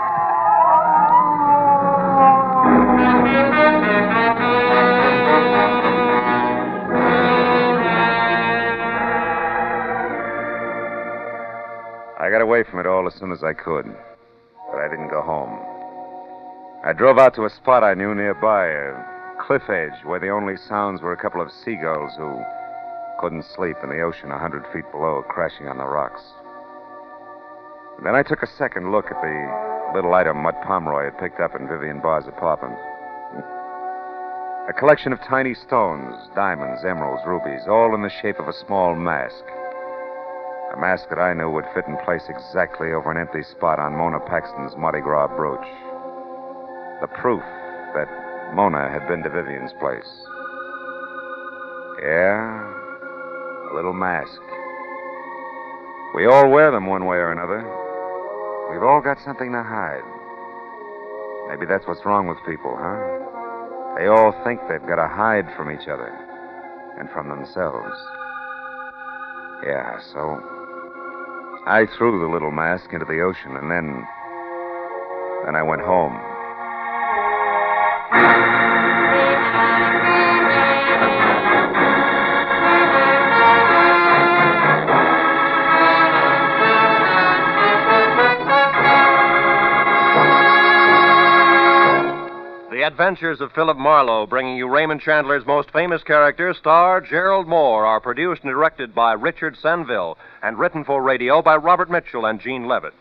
I got away from it all as soon as I could, but I didn't go home. I drove out to a spot I knew nearby, a cliff edge where the only sounds were a couple of seagulls who couldn't sleep in the ocean 100 feet below, crashing on the rocks. Then I took a second look at the little item Mutt Pomeroy had picked up in Vivian Barr's apartment. A collection of tiny stones, diamonds, emeralds, rubies, all in the shape of a small mask. A mask that I knew would fit in place exactly over an empty spot on Mona Paxton's Mardi Gras brooch. The proof that Mona had been to Vivian's place. Yeah, a little mask. We all wear them one way or another. We've all got something to hide. Maybe that's what's wrong with people, huh? They all think they've got to hide from each other and from themselves. Yeah, so I threw the little mask into the ocean, and then I went home. The Adventures of Philip Marlowe, bringing you Raymond Chandler's most famous character, star Gerald Mohr, are produced and directed by Richard Sanville and written for radio by Robert Mitchell and Gene Levitt.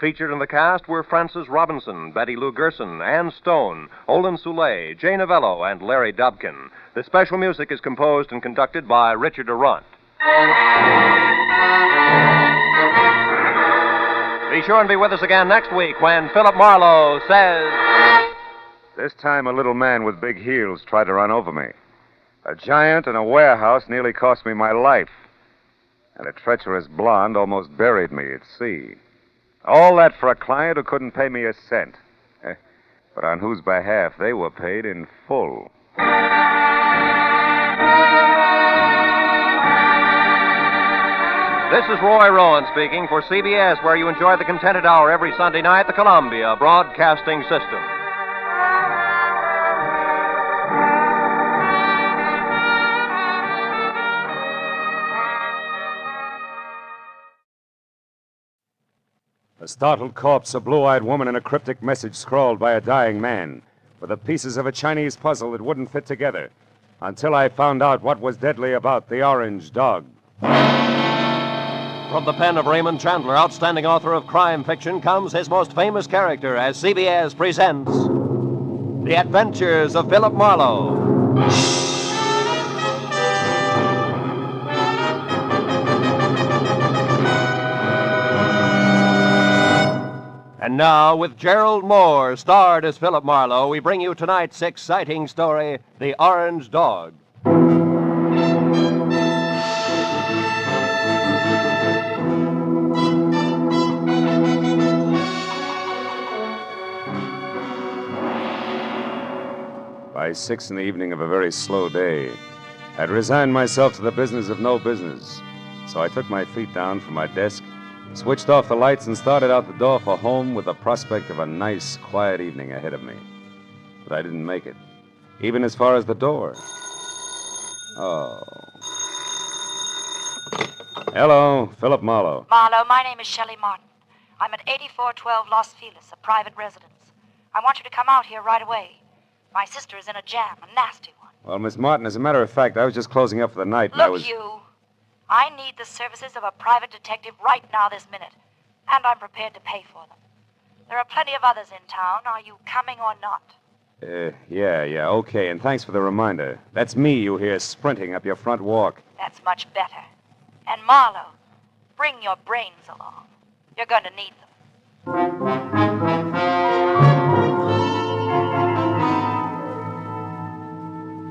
Featured in the cast were Frances Robinson, Betty Lou Gerson, Ann Stone, Olin Soule, Jay Novello, and Larry Dobkin. The special music is composed and conducted by Richard Durant. Be sure and be with us again next week when Philip Marlowe says... This time a little man with big heels tried to run over me. A giant in a warehouse nearly cost me my life. And a treacherous blonde almost buried me at sea. All that for a client who couldn't pay me a cent. But on whose behalf they were paid in full. This is Roy Rowan speaking for CBS, where you enjoy the Contented Hour every Sunday night, the Columbia Broadcasting System. A startled corpse, a blue-eyed woman, and a cryptic message scrawled by a dying man, with the pieces of a Chinese puzzle that wouldn't fit together, until I found out what was deadly about the orange dog. From the pen of Raymond Chandler, outstanding author of crime fiction, comes his most famous character as CBS presents The Adventures of Philip Marlowe. And now, with Gerald Mohr, starred as Philip Marlowe, we bring you tonight's exciting story, The Orange Dog. By 6 in the evening of a very slow day, I'd resigned myself to the business of no business. So I took my feet down from my desk Switched off the lights and started out the door for home with the prospect of a nice, quiet evening ahead of me. But I didn't make it, even as far as the door. Oh. Hello, Philip Marlowe. Marlowe, my name is Shelley Martin. I'm at 8412 Los Feliz, a private residence. I want you to come out here right away. My sister is in a jam, a nasty one. Well, Miss Martin, as a matter of fact, I was just closing up for the night, and I was... Look, you. I need the services of a private detective right now this minute, and I'm prepared to pay for them. There are plenty of others in town. Are you coming or not? Yeah, okay, and thanks for the reminder. That's me you hear sprinting up your front walk. That's much better. And Marlowe, bring your brains along. You're going to need them.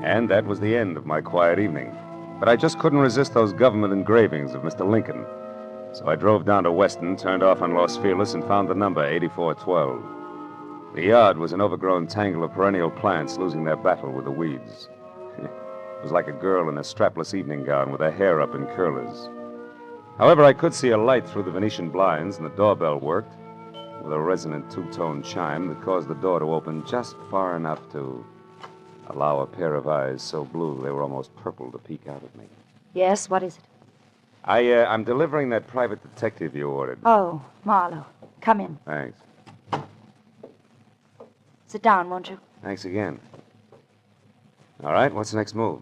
And that was the end of my quiet evening. But I just couldn't resist those government engravings of Mr. Lincoln. So I drove down to Weston, turned off on Los Feliz, and found the number 8412. The yard was an overgrown tangle of perennial plants losing their battle with the weeds. It was like a girl in a strapless evening gown with her hair up in curlers. However, I could see a light through the Venetian blinds, and the doorbell worked with a resonant two-tone chime that caused the door to open just far enough to allow a pair of eyes so blue they were almost purple to peek out at me. Yes, what is it? I'm delivering that private detective you ordered. Oh, Marlowe. Come in. Thanks. Sit down, won't you? Thanks again. All right, what's the next move?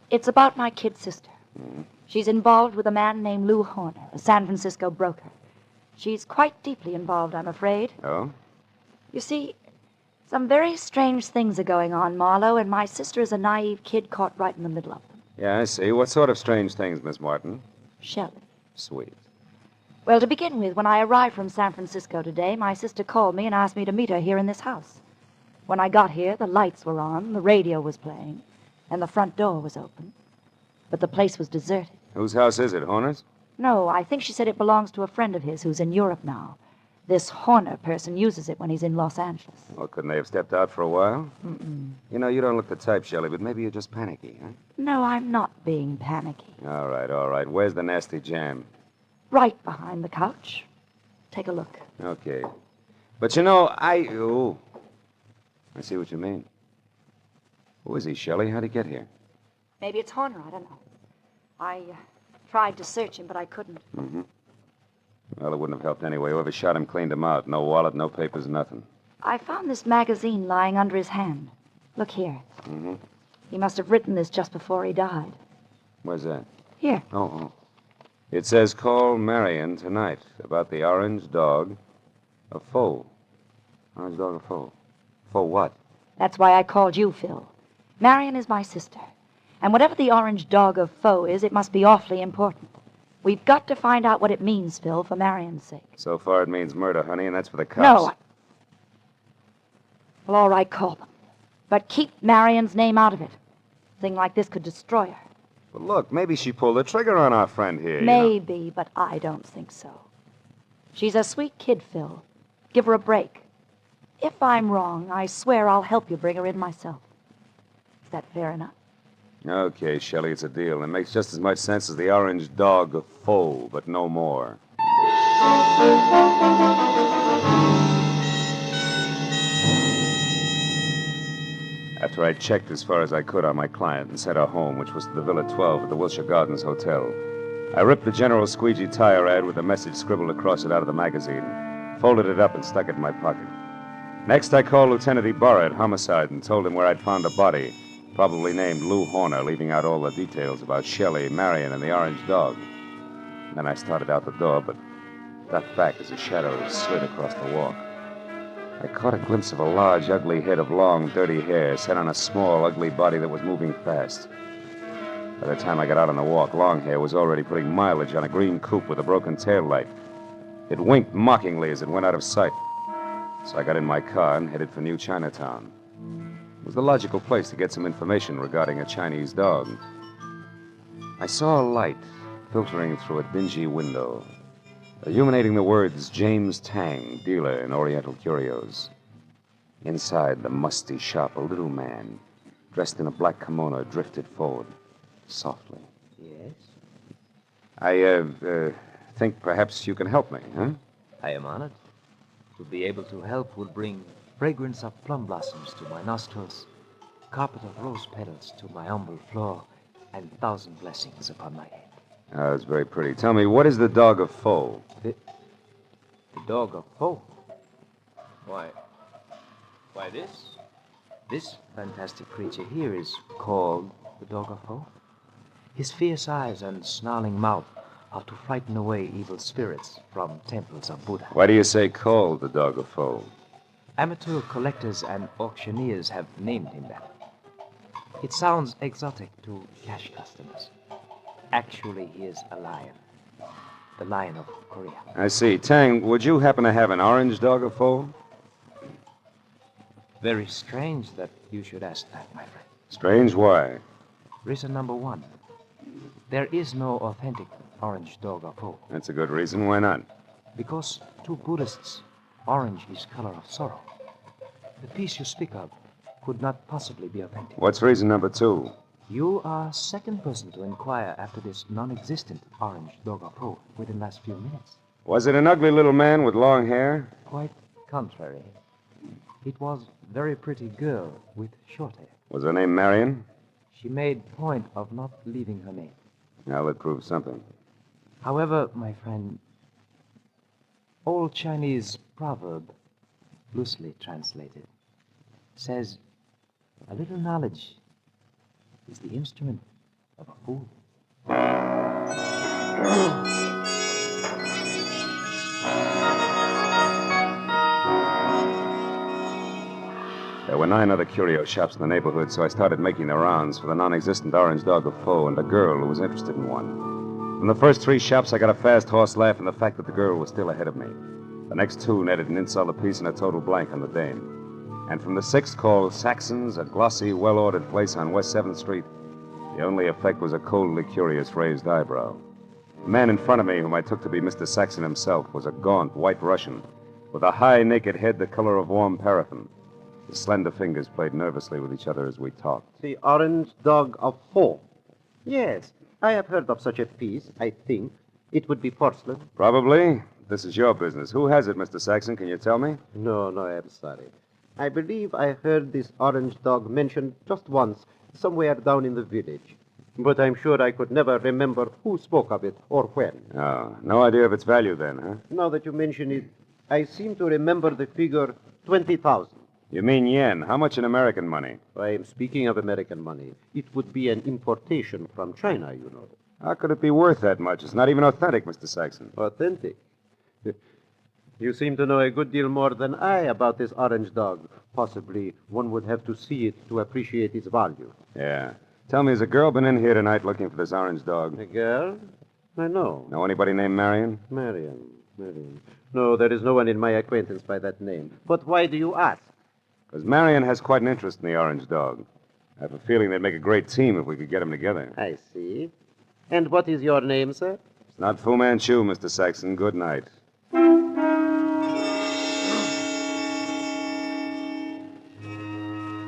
It's about my kid sister. Mm-hmm. She's involved with a man named Lou Horner, a San Francisco broker. She's quite deeply involved, I'm afraid. Oh? You see, some very strange things are going on, Marlowe, and my sister is a naive kid caught right in the middle of them. Yeah, I see. What sort of strange things, Miss Martin? Shelley. Sweet. Well, to begin with, when I arrived from San Francisco today, my sister called me and asked me to meet her here in this house. When I got here, the lights were on, the radio was playing, and the front door was open. But the place was deserted. Whose house is it, Horner's? No, I think she said it belongs to a friend of his who's in Europe now. This Horner person uses it when he's in Los Angeles. Well, couldn't they have stepped out for a while? Mm-mm. You know, you don't look the type, Shelley, but maybe you're just panicky, huh? No, I'm not being panicky. All right. Where's the nasty jam? Right behind the couch. Take a look. Okay. But you know, I see what you mean. Who is he, Shelley? How'd he get here? Maybe it's Horner, I don't know. I tried to search him, but I couldn't. Mm-hmm. Well, it wouldn't have helped anyway. Whoever shot him cleaned him out. No wallet, no papers, nothing. I found this magazine lying under his hand. Look here. Mm-hmm. He must have written this just before he died. Where's that? Here. Oh. It says, call Marion tonight about the orange dog of Foe. Orange dog of Foe. Foe what? That's why I called you, Phil. Marion is my sister. And whatever the orange dog of Foe is, it must be awfully important. We've got to find out what it means, Phil, for Marion's sake. So far it means murder, honey, and that's for the cops. No. Well, all right, call them. But keep Marion's name out of it. A thing like this could destroy her. But look, maybe she pulled the trigger on our friend here. Maybe, but I don't think so. She's a sweet kid, Phil. Give her a break. If I'm wrong, I swear I'll help you bring her in myself. Is that fair enough? Okay, Shelley, it's a deal. It makes just as much sense as the orange dog of Foe, but no more. After I checked as far as I could on my client and sent her home, which was to the Villa 12 at the Wilshire Gardens Hotel, I ripped the General Squeegee tire ad with a message scribbled across it out of the magazine, folded it up and stuck it in my pocket. Next, I called Lieutenant Ibarra at Homicide and told him where I'd found a body, probably named Lou Horner, leaving out all the details about Shelley, Marion, and the orange dog. And then I started out the door, but ducked back as a shadow slid across the walk. I caught a glimpse of a large, ugly head of long, dirty hair set on a small, ugly body that was moving fast. By the time I got out on the walk, Longhair was already putting mileage on a green coupe with a broken tail light. It winked mockingly as it went out of sight. So I got in my car and headed for New Chinatown. It was the logical place to get some information regarding a Chinese dog. I saw a light filtering through a dingy window, illuminating the words James Tang, dealer in Oriental curios. Inside the musty shop, a little man, dressed in a black kimono, drifted forward, softly. Yes? think perhaps you can help me, huh? I am honored. To be able to help will bring fragrance of plum blossoms to my nostrils, carpet of rose petals to my humble floor, and 1,000 blessings upon my head. Oh, that's very pretty. Tell me, what is the dog of foe? The dog of foe? Why, this fantastic creature here is called the dog of foe. His fierce eyes and snarling mouth are to frighten away evil spirits from temples of Buddha. Why do you say called the dog of foe? Amateur collectors and auctioneers have named him that. It sounds exotic to cash customers. Actually, he is a lion. The lion of Korea. I see. Tang, would you happen to have an orange dog of foe? Very strange that you should ask that, my friend. Strange? Why? Reason number one. There is no authentic orange dog of foe. That's a good reason. Why not? Because to Buddhists, orange is color of sorrow. The piece you speak of could not possibly be authentic. What's reason number two? You are second person to inquire after this non-existent orange dog of foe within the last few minutes. Was it an ugly little man with long hair? Quite contrary. It was a very pretty girl with short hair. Was her name Marion? She made point of not leaving her name. Now that proves something. However, my friend, old Chinese proverb, loosely translated, says a little knowledge is the instrument of a fool. There were 9 other curio shops in the neighborhood, so I started making the rounds for the non-existent orange dog of foe and a girl who was interested in one. From the first 3 shops, I got a fast horse laugh in the fact that the girl was still ahead of me. The next 2 netted an insult apiece and a total blank on the dame. And from the 6th, called Saxon's, a glossy, well-ordered place on West 7th Street, the only effect was a coldly curious raised eyebrow. The man in front of me, whom I took to be Mr. Saxon himself, was a gaunt white Russian with a high, naked head the color of warm paraffin. His slender fingers played nervously with each other as we talked. The orange dog of foe. Yes, I have heard of such a piece, I think. It would be porcelain. Probably. This is your business. Who has it, Mr. Saxon? Can you tell me? No, I'm sorry. I believe I heard this orange dog mentioned just once, somewhere down in the village. But I'm sure I could never remember who spoke of it or when. Oh, no idea of its value then, huh? Now that you mention it, I seem to remember the figure 20,000. You mean yen? How much in American money? I am speaking of American money. It would be an importation from China, you know. How could it be worth that much? It's not even authentic, Mr. Saxon. Authentic? You seem to know a good deal more than I about this orange dog. Possibly one would have to see it to appreciate its value. Yeah. Tell me, has a girl been in here tonight looking for this orange dog? A girl? I know. Know anybody named Marion? Marion. No, there is no one in my acquaintance by that name. But why do you ask? Because Marion has quite an interest in the orange dog. I have a feeling they'd make a great team if we could get them together. I see. And what is your name, sir? It's not Fu Manchu, Mr. Saxon. Good night.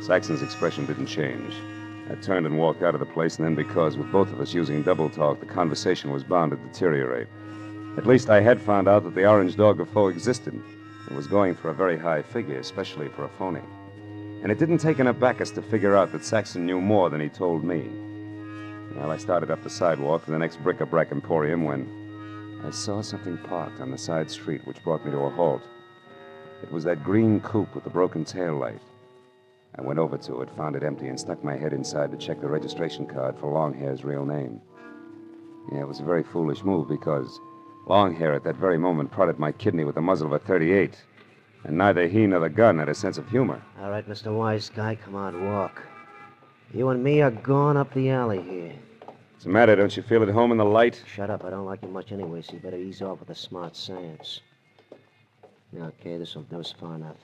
Saxon's expression didn't change. I turned and walked out of the place, and then because, with both of us using double talk, the conversation was bound to deteriorate. At least I had found out that the orange dog of foe existed. It was going for a very high figure, especially for a phony. And it didn't take an abacus to figure out that Saxon knew more than he told me. Well, I started up the sidewalk to the next bric-a-brac emporium when I saw something parked on the side street, which brought me to a halt. It was that green coupe with the broken tail light. I went over to it, found it empty, and stuck my head inside to check the registration card for Longhair's real name. Yeah, it was a very foolish move because Longhair at that very moment prodded my kidney with the muzzle of a .38, and neither he nor the gun had a sense of humor. All right, Mr. Wise Guy, come on, walk. You and me are going up the alley here. What's the matter? Don't you feel at home in the light? Shut up. I don't like you much anyway, so you better ease off with the smart science. Okay, this will do us far enough.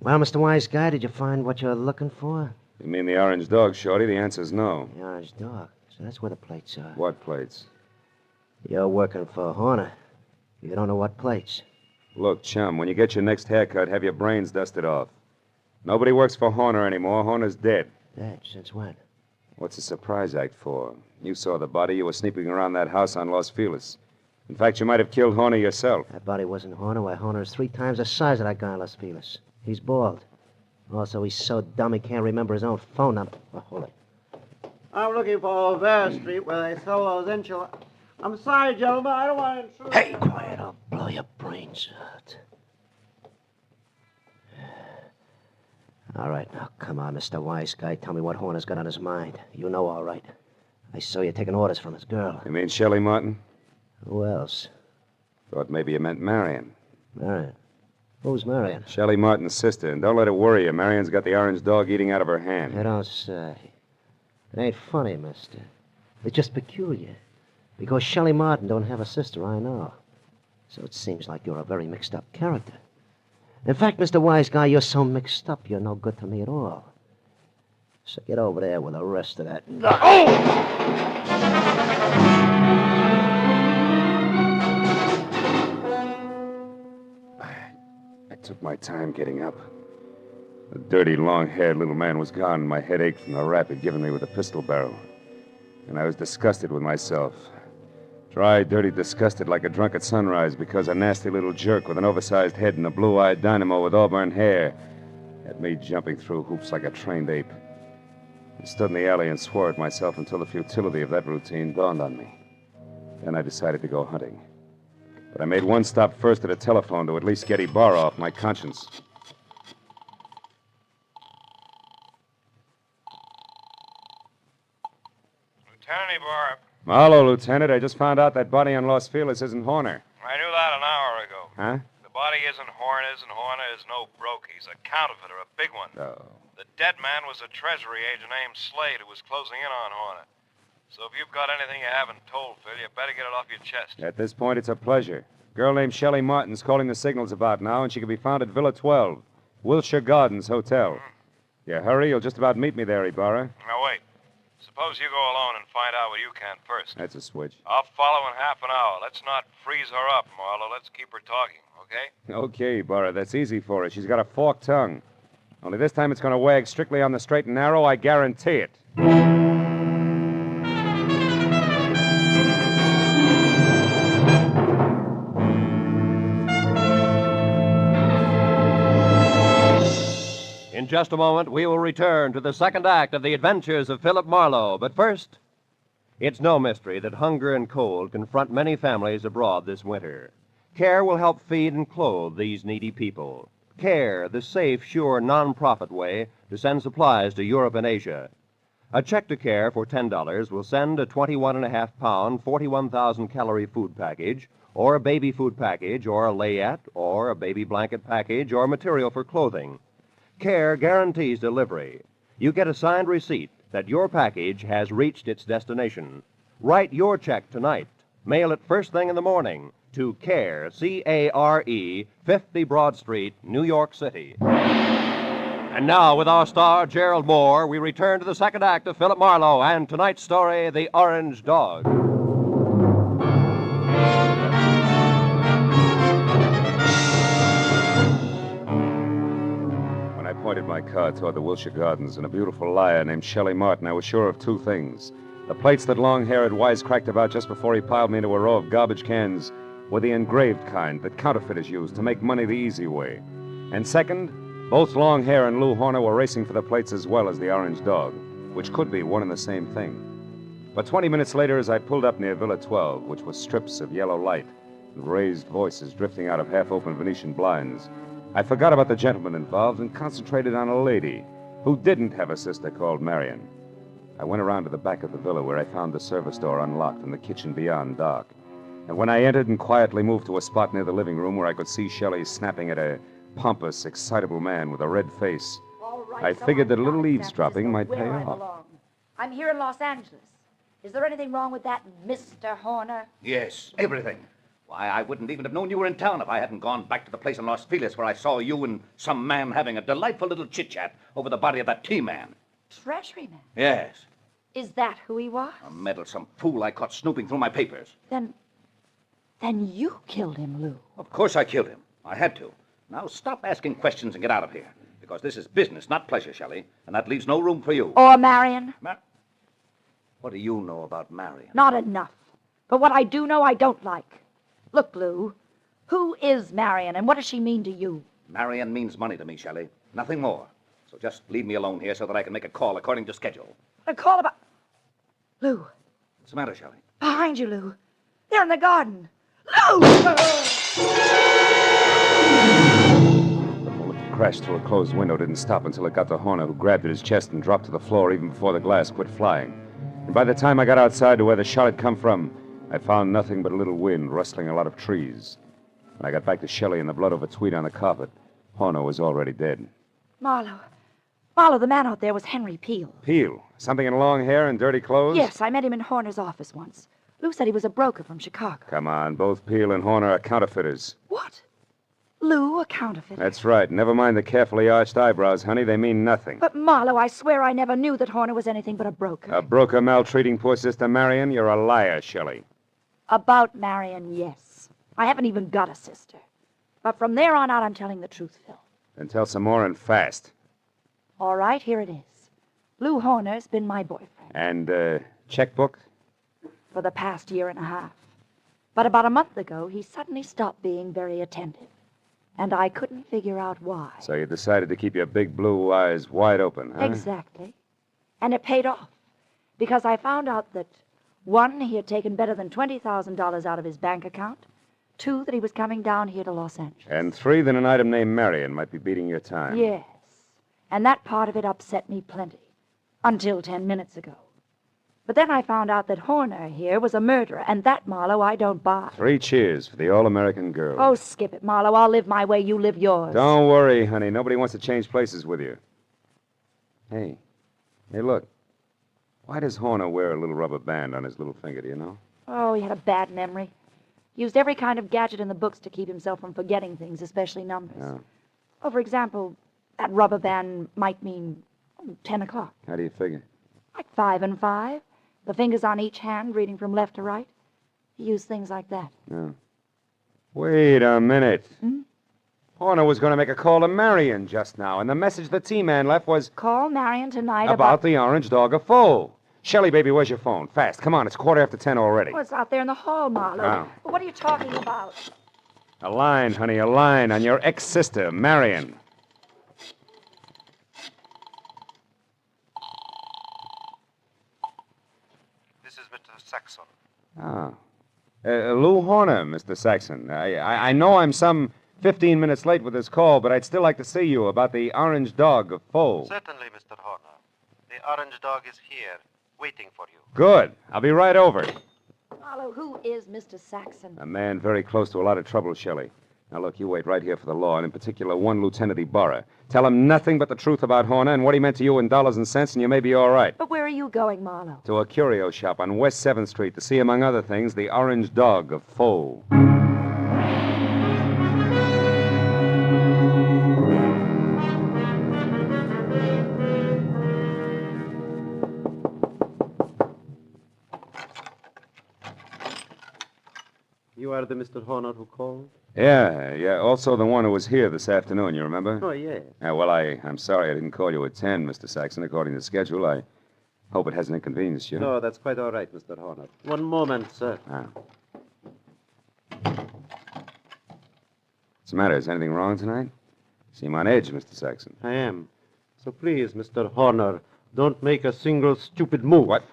Well, Mr. Wise Guy, did you find what you're looking for? You mean the orange dog, Shorty? The answer's no. The orange dog? So that's where the plates are. What plates? You're working for Horner. You don't know what plates. Look, chum, when you get your next haircut, have your brains dusted off. Nobody works for Horner anymore. Horner's dead. Dead? Since when? What's the surprise act for? You saw the body. You were sneaking around that house on Los Feliz. In fact, you might have killed Horner yourself. That body wasn't Horner. Why, Horner is 3 times the size of that guy in Los Feliz. He's bald. Also, he's so dumb he can't remember his own phone number. Oh, hold it. I'm looking for Vera Street where they sell those enchiladas. I'm sorry, gentlemen. I don't want to intrude. Hey, quiet. I'll blow your brains out. All right, now, come on, Mr. Wise Guy. Tell me what Horner's got on his mind. You know all right. I saw you taking orders from his girl. You mean Shelley Martin? Who else? Thought maybe you meant Marion. Marion? Who's Marion? Shelley Martin's sister, and don't let it worry you. Marion's got the orange dog eating out of her hand. You don't say. It ain't funny, mister. It's just peculiar. Because Shelley Martin don't have a sister, I know. So it seems like you're a very mixed-up character. In fact, Mr. Wise Guy, you're so mixed up, you're no good to me at all. So get over there with the rest of that. I took my time getting up. The dirty, long-haired little man was gone, and my head ached from the rap he'd given me with the pistol barrel. And I was disgusted with myself. Dry, dirty, disgusted like a drunk at sunrise because a nasty little jerk with an oversized head and a blue-eyed dynamo with auburn hair had me jumping through hoops like a trained ape. I stood in the alley and swore at myself until the futility of that routine dawned on me. Then I decided to go hunting. But I made one stop first at a telephone to at least get Ibarra off my conscience. Lieutenant Ibarra. Hello, Lieutenant. I just found out that body on Los Feliz isn't Horner. I knew that an hour ago. Huh? The body isn't Horner's, and Horner is no broke. He's a counterfeiter, a big one. Oh. The dead man was a treasury agent named Slade who was closing in on Horner. So if you've got anything you haven't told, Phil, you better get it off your chest. At this point, it's a pleasure. A girl named Shelley Martin's calling the signals about now, and she can be found at Villa 12, Wilshire Gardens Hotel. Yeah, hurry. You'll just about meet me there, Ibarra. Now, wait. Suppose you go alone and find out what you can first. That's a switch. I'll follow in half an hour. Let's not freeze her up, Marlowe. Let's keep her talking, okay? Okay, Ibarra. That's easy for her. She's got a forked tongue. Only this time it's going to wag strictly on the straight and narrow. I guarantee it. In just a moment, we will return to the second act of the Adventures of Philip Marlowe. But first, it's no mystery that hunger and cold confront many families abroad this winter. CARE will help feed and clothe these needy people. CARE, the safe, sure, non-profit way to send supplies to Europe and Asia. A check to CARE for $10 will send a 21.5-pound, 41,000-calorie food package, or a baby food package, or a layette, or a baby blanket package, or material for clothing. CARE guarantees delivery. You get a signed receipt that your package has reached its destination. Write your check tonight. Mail it first thing in the morning to CARE, C-A-R-E, 50 Broad Street, New York City. And now, with our star, Gerald Mohr, we return to the second act of Philip Marlowe and tonight's story, The Orange Dog. I pointed my car toward the Wilshire Gardens, and a beautiful liar named Shelley Martin, I was sure of two things. The plates that Long-Hair had wisecracked about just before he piled me into a row of garbage cans were the engraved kind that counterfeiters use to make money the easy way. And second, both Long-Hair and Lou Horner were racing for the plates as well as the orange dog, which could be one and the same thing. But 20 minutes later, as I pulled up near Villa 12, which was strips of yellow light and raised voices drifting out of half-open Venetian blinds, I forgot about the gentleman involved and concentrated on a lady who didn't have a sister called Marion. I went around to the back of the villa where I found the service door unlocked and the kitchen beyond dark. And when I entered and quietly moved to a spot near the living room where I could see Shelley snapping at a pompous, excitable man with a red face, I figured that a little eavesdropping might pay off. I'm here in Los Angeles. Is there anything wrong with that, Mr. Horner? Yes, everything. Why, I wouldn't even have known you were in town if I hadn't gone back to the place in Los Feliz where I saw you and some man having a delightful little chit-chat over the body of that T-man. Treasuryman? Yes. Is that who he was? A meddlesome fool I caught snooping through my papers. Then you killed him, Lou. Of course I killed him. I had to. Now stop asking questions and get out of here. Because this is business, not pleasure, Shelley. And that leaves no room for you. Or Marion? What do you know about Marion? Not enough. But what I do know, I don't like. Look, Lou, who is Marion, and what does she mean to you? Marion means money to me, Shelley. Nothing more. So just leave me alone here so that I can make a call according to schedule. A call about... Lou, What's the matter, Shelley? behind you, Lou. They're in the garden. Lou! The bullet crashed through a closed window, didn't stop until it got to Horner, who grabbed at his chest and dropped to the floor even before the glass quit flying. And by the time I got outside to where the shot had come from, I found nothing but a little wind rustling a lot of trees. When I got back to Shelley and the blood over tweed on the carpet, Horner was already dead. Marlowe. Marlowe, the man out there was Henry Peel. Peel? Something in long hair and dirty clothes? Yes, I met him in Horner's office once. Lou said he was a broker from Chicago. Come on, both Peel and Horner are counterfeiters. What? Lou, a counterfeiter? That's right. Never mind the carefully arched eyebrows, honey. They mean nothing. But, Marlowe, I swear I never knew that Horner was anything but a broker. A broker maltreating poor sister Marion? You're a liar, Shelley. About Marion, yes. I haven't even got a sister. But from there on out, I'm telling the truth, Phil. Then tell some more and fast. All right, here it is. Lou Horner's been my boyfriend And, checkbook? for the past year and a half. But about a month ago, he suddenly stopped being very attentive. And I couldn't figure out why. So you decided to keep your big blue eyes wide open, huh? Exactly. And it paid off. Because I found out that, 1, he had taken better than $20,000 out of his bank account. 2, that he was coming down here to Los Angeles. And 3, that an item named Marion might be beating your time. Yes. And that part of it upset me plenty. Until 10 minutes ago. But then I found out that Horner here was a murderer, and that, Marlowe, I don't buy. 3 cheers for the all-American girl. Oh, skip it, Marlowe. I'll live my way, you live yours. Don't worry, honey. Nobody wants to change places with you. Hey, look. Why does Horner wear a little rubber band on his little finger, do you know? Oh, he had a bad memory. Used every kind of gadget in the books to keep himself from forgetting things, especially numbers. Yeah. Oh, for example, that rubber band might mean 10 o'clock. How do you figure? Like 5 and 5. The fingers on each hand, reading from left to right. He used things like that. Yeah. Wait a minute. Horner was going to make a call to Marion just now, and the message the T-Man left was... Call Marion tonight about the orange dog of Foe. Shelley, baby, where's your phone? Fast. Come on, it's 10:15 already. Oh, it's out there in the hall, Marlowe. Oh. But what are you talking about? A line, honey, a line on your ex-sister, Marion. This is Mr. Saxon. Ah. Lou Horner, Mr. Saxon. I know I'm some 15 minutes late with this call, but I'd still like to see you about the orange dog of Foe. Certainly, Mr. Horner. The orange dog is here, waiting for you. Good. I'll be right over. Marlowe, who is Mr. Saxon? A man very close to a lot of trouble, Shelley. Now, look, you wait right here for the law, and in particular, one Lieutenant Ibarra. Tell him nothing but the truth about Horner and what he meant to you in dollars and cents, and you may be all right. But where are you going, Marlowe? To a curio shop on West 7th Street to see, among other things, the orange dog of Foe. You are the Mr. Horner who called? Yeah. Also the one who was here this afternoon, you remember? Oh, yes. Well, I'm sorry I didn't call you at 10, Mr. Saxon, according to schedule. I hope it hasn't inconvenienced you. No, that's quite all right, Mr. Horner. One moment, sir. Ah. What's the matter? Is anything wrong tonight? Seem on edge, Mr. Saxon. I am. So please, Mr. Horner, don't make a single stupid move. What?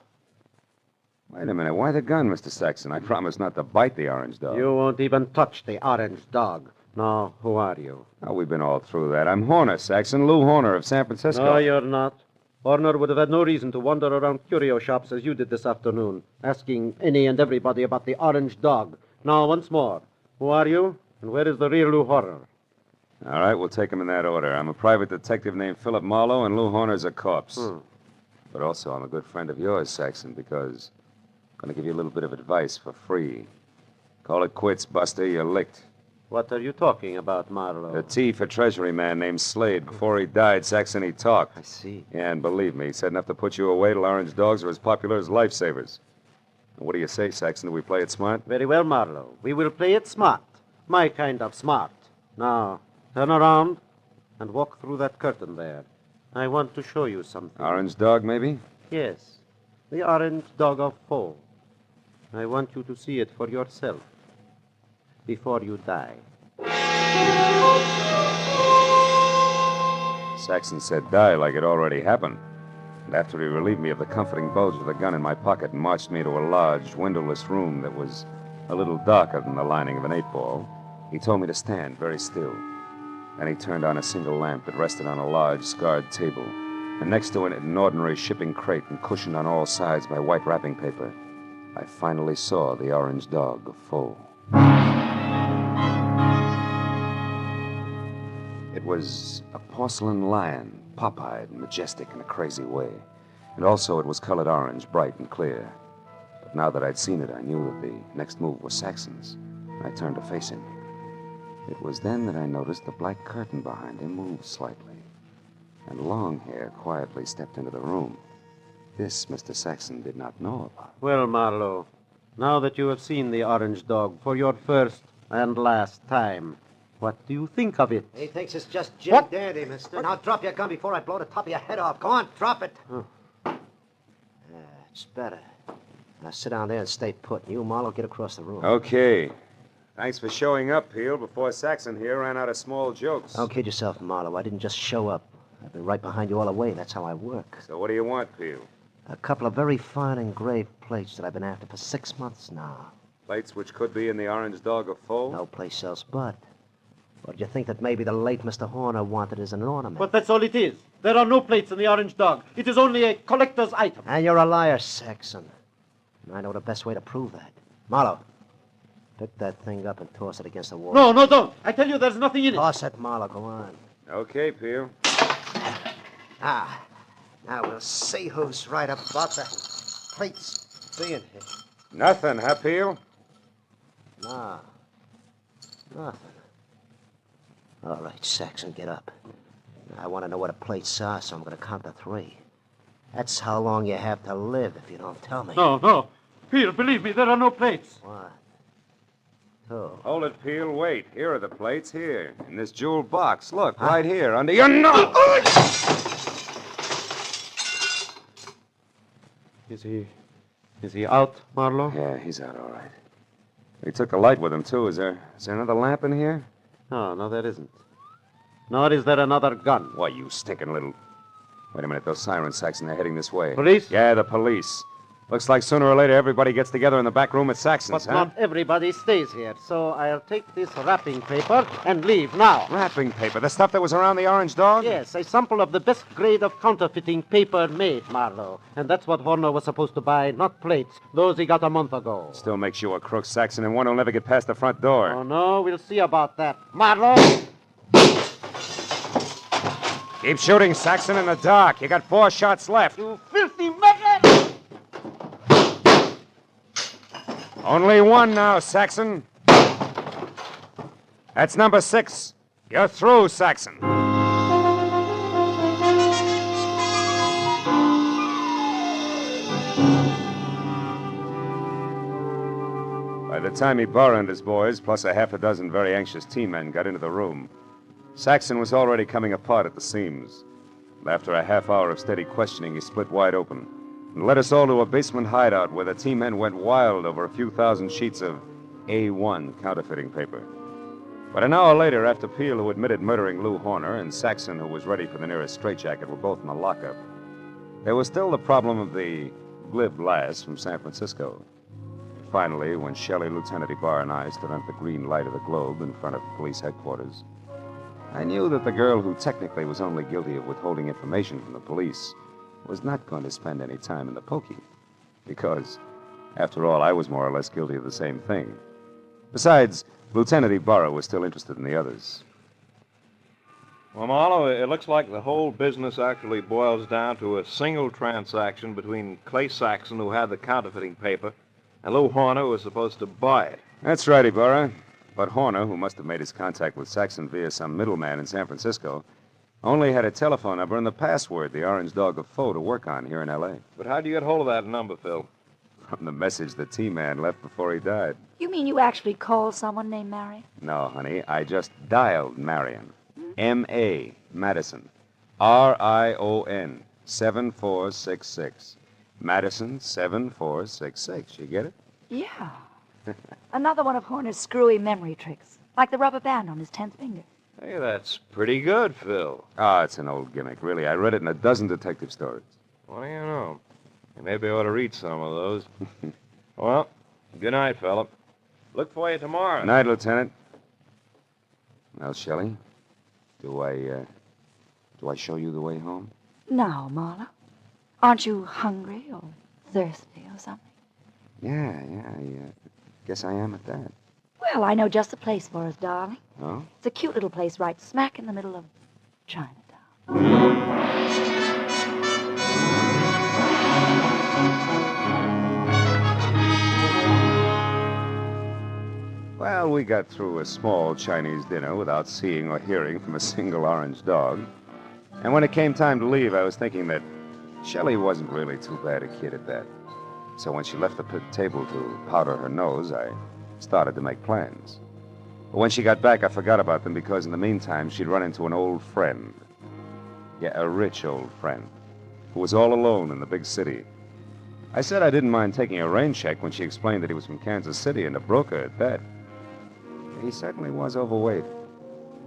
Wait a minute. Why the gun, Mr. Saxon? I promised not to bite the orange dog. You won't even touch the orange dog. Now, who are you? Oh, we've been all through that. I'm Horner, Saxon. Lou Horner of San Francisco. No, you're not. Horner would have had no reason to wander around curio shops as you did this afternoon, asking any and everybody about the orange dog. Now, once more, who are you, and where is the real Lou Horner? All right, we'll take them in that order. I'm a private detective named Philip Marlowe, and Lou Horner's a corpse. But also, I'm a good friend of yours, Saxon, because I'm going to give you a little bit of advice for free. Call it quits, Buster. You're licked. What are you talking about, Marlowe? A T for Treasury man named Slade. Before he died, Saxon, he talked. I see. Yeah, and believe me, he said enough to put you away till orange dogs are as popular as lifesavers. And what do you say, Saxon? Do we play it smart? Very well, Marlowe. We will play it smart. My kind of smart. Now, turn around and walk through that curtain there. I want to show you something. Orange dog, maybe? Yes. The orange dog of Foe. I want you to see it for yourself. before you die. Saxon said die like it already happened. And after he relieved me of the comforting bulge of the gun in my pocket and marched me to a large, windowless room that was a little darker than the lining of an 8-ball, he told me to stand very still. Then he turned on a single lamp that rested on a large, scarred table, and next to it an ordinary shipping crate and cushioned on all sides by white wrapping paper. I finally saw the orange dog full. It was a porcelain lion, pop-eyed and majestic in a crazy way. And also it was colored orange, bright and clear. But now that I'd seen it, I knew that the next move was Saxon's, and I turned to face him. It was then that I noticed the black curtain behind him moved slightly, and Longhair quietly stepped into the room. This Mr. Saxon did not know about. Well, Marlowe, now that you have seen the orange dog for your first and last time, what do you think of it? He thinks it's just Jim Dandy, mister. Now drop your gun before I blow the top of your head off. Go on, drop it. Oh. It's better. Now sit down there and stay put. You, Marlowe, get across the room. Okay. Thanks for showing up, Peel, before Saxon here ran out of small jokes. Don't kid yourself, Marlowe. I didn't just show up. I've been right behind you all the way. That's how I work. So what do you want, Peel? A couple of very fine engraved plates that I've been after for 6 months now. Plates which could be in the orange dog of Foe? No place else but. Or did you think that maybe the late Mr. Horner wanted as an ornament? But that's all it is. There are no plates in the orange dog. It is only a collector's item. And you're a liar, Saxon. And I know the best way to prove that. Marlowe, pick that thing up and toss it against the wall. No, don't. I tell you, there's nothing in it. Toss it, Marlowe. Go on. Okay, Peel. Now we'll see who's right about the plates being here. Nothing, huh, Peel? No. Nothing. All right, Saxon, get up. I want to know what the plates are, so I'm going to count to 3. That's how long you have to live if you don't tell me. No. Peel, believe me, there are no plates. What? 2. Hold it, Peel. Wait. Here are the plates. Here. In this jeweled box. Look, right here, under your nose. Is he out, Marlowe? Yeah, he's out, all right. He took the light with him, too. Is there another lamp in here? No, there isn't. Nor is there another gun. Why, you stinking little... Wait a minute, those sirens, Saxon, they're heading this way. Police? Yeah, the police. Looks like sooner or later everybody gets together in the back room at Saxon's, But not everybody stays here, so I'll take this wrapping paper and leave now. Wrapping paper? The stuff that was around the orange dog? Yes, a sample of the best grade of counterfeiting paper made, Marlowe. And that's what Horner was supposed to buy, not plates. Those he got a month ago. Still makes you a crook, Saxon, and one who'll never get past the front door. Oh, no, we'll see about that. Marlowe! Keep shooting, Saxon, in the dark. You got 4 shots left. You filthy maggot! Only 1 now, Saxon. That's number 6. You're through, Saxon. By the time Ibarra and his boys, plus a half a dozen very anxious team men, got into the room, Saxon was already coming apart at the seams. After a half hour of steady questioning, he split wide open and led us all to a basement hideout where the team men went wild over a few thousand sheets of A1 counterfeiting paper. But an hour later, after Peel, who admitted murdering Lou Horner, and Saxon, who was ready for the nearest straitjacket, were both in the lockup, there was still the problem of the glib lass from San Francisco. Finally, when Shelley, Lieutenant Ibarra, and I stood under the green light of the globe in front of police headquarters, I knew that the girl who technically was only guilty of withholding information from the police was not going to spend any time in the pokey. Because, after all, I was more or less guilty of the same thing. Besides, Lieutenant Ibarra was still interested in the others. Well, Marlowe, it looks like the whole business actually boils down to a single transaction between Clay Saxon, who had the counterfeiting paper, and Lou Horner, who was supposed to buy it. That's right, Ibarra. But Horner, who must have made his contact with Saxon via some middleman in San Francisco, only had a telephone number and the password, the Orange Dog of Foe, to work on here in L.A. But how'd you get hold of that number, Phil? From the message the T-Man left before he died. You mean you actually called someone named Marion? No, honey, I just dialed Marion. M.A. Madison. R-I-O-N. 7466. Madison 7466. You get it? Yeah. Another one of Horner's screwy memory tricks, like the rubber band on his 10th finger. Hey, that's pretty good, Phil. Ah, it's an old gimmick, really. I read it in a dozen detective stories. What do you know? Maybe I ought to read some of those. Well, good night, Philip. Look for you tomorrow. Good night, Lieutenant. Well, Shelley, do I show you the way home? Now, Marlowe, aren't you hungry or thirsty or something? Yeah, I guess I am at that. Well, I know just the place for us, darling. Oh? It's a cute little place right smack in the middle of Chinatown. Well, we got through a small Chinese dinner without seeing or hearing from a single orange dog. And when it came time to leave, I was thinking that Shelley wasn't really too bad a kid at that. So when she left the table to powder her nose, I started to make plans. But when she got back, I forgot about them because in the meantime, she'd run into an old friend. Yeah, a rich old friend who was all alone in the big city. I said I didn't mind taking a rain check when she explained that he was from Kansas City and a broker at that. He certainly was overweight.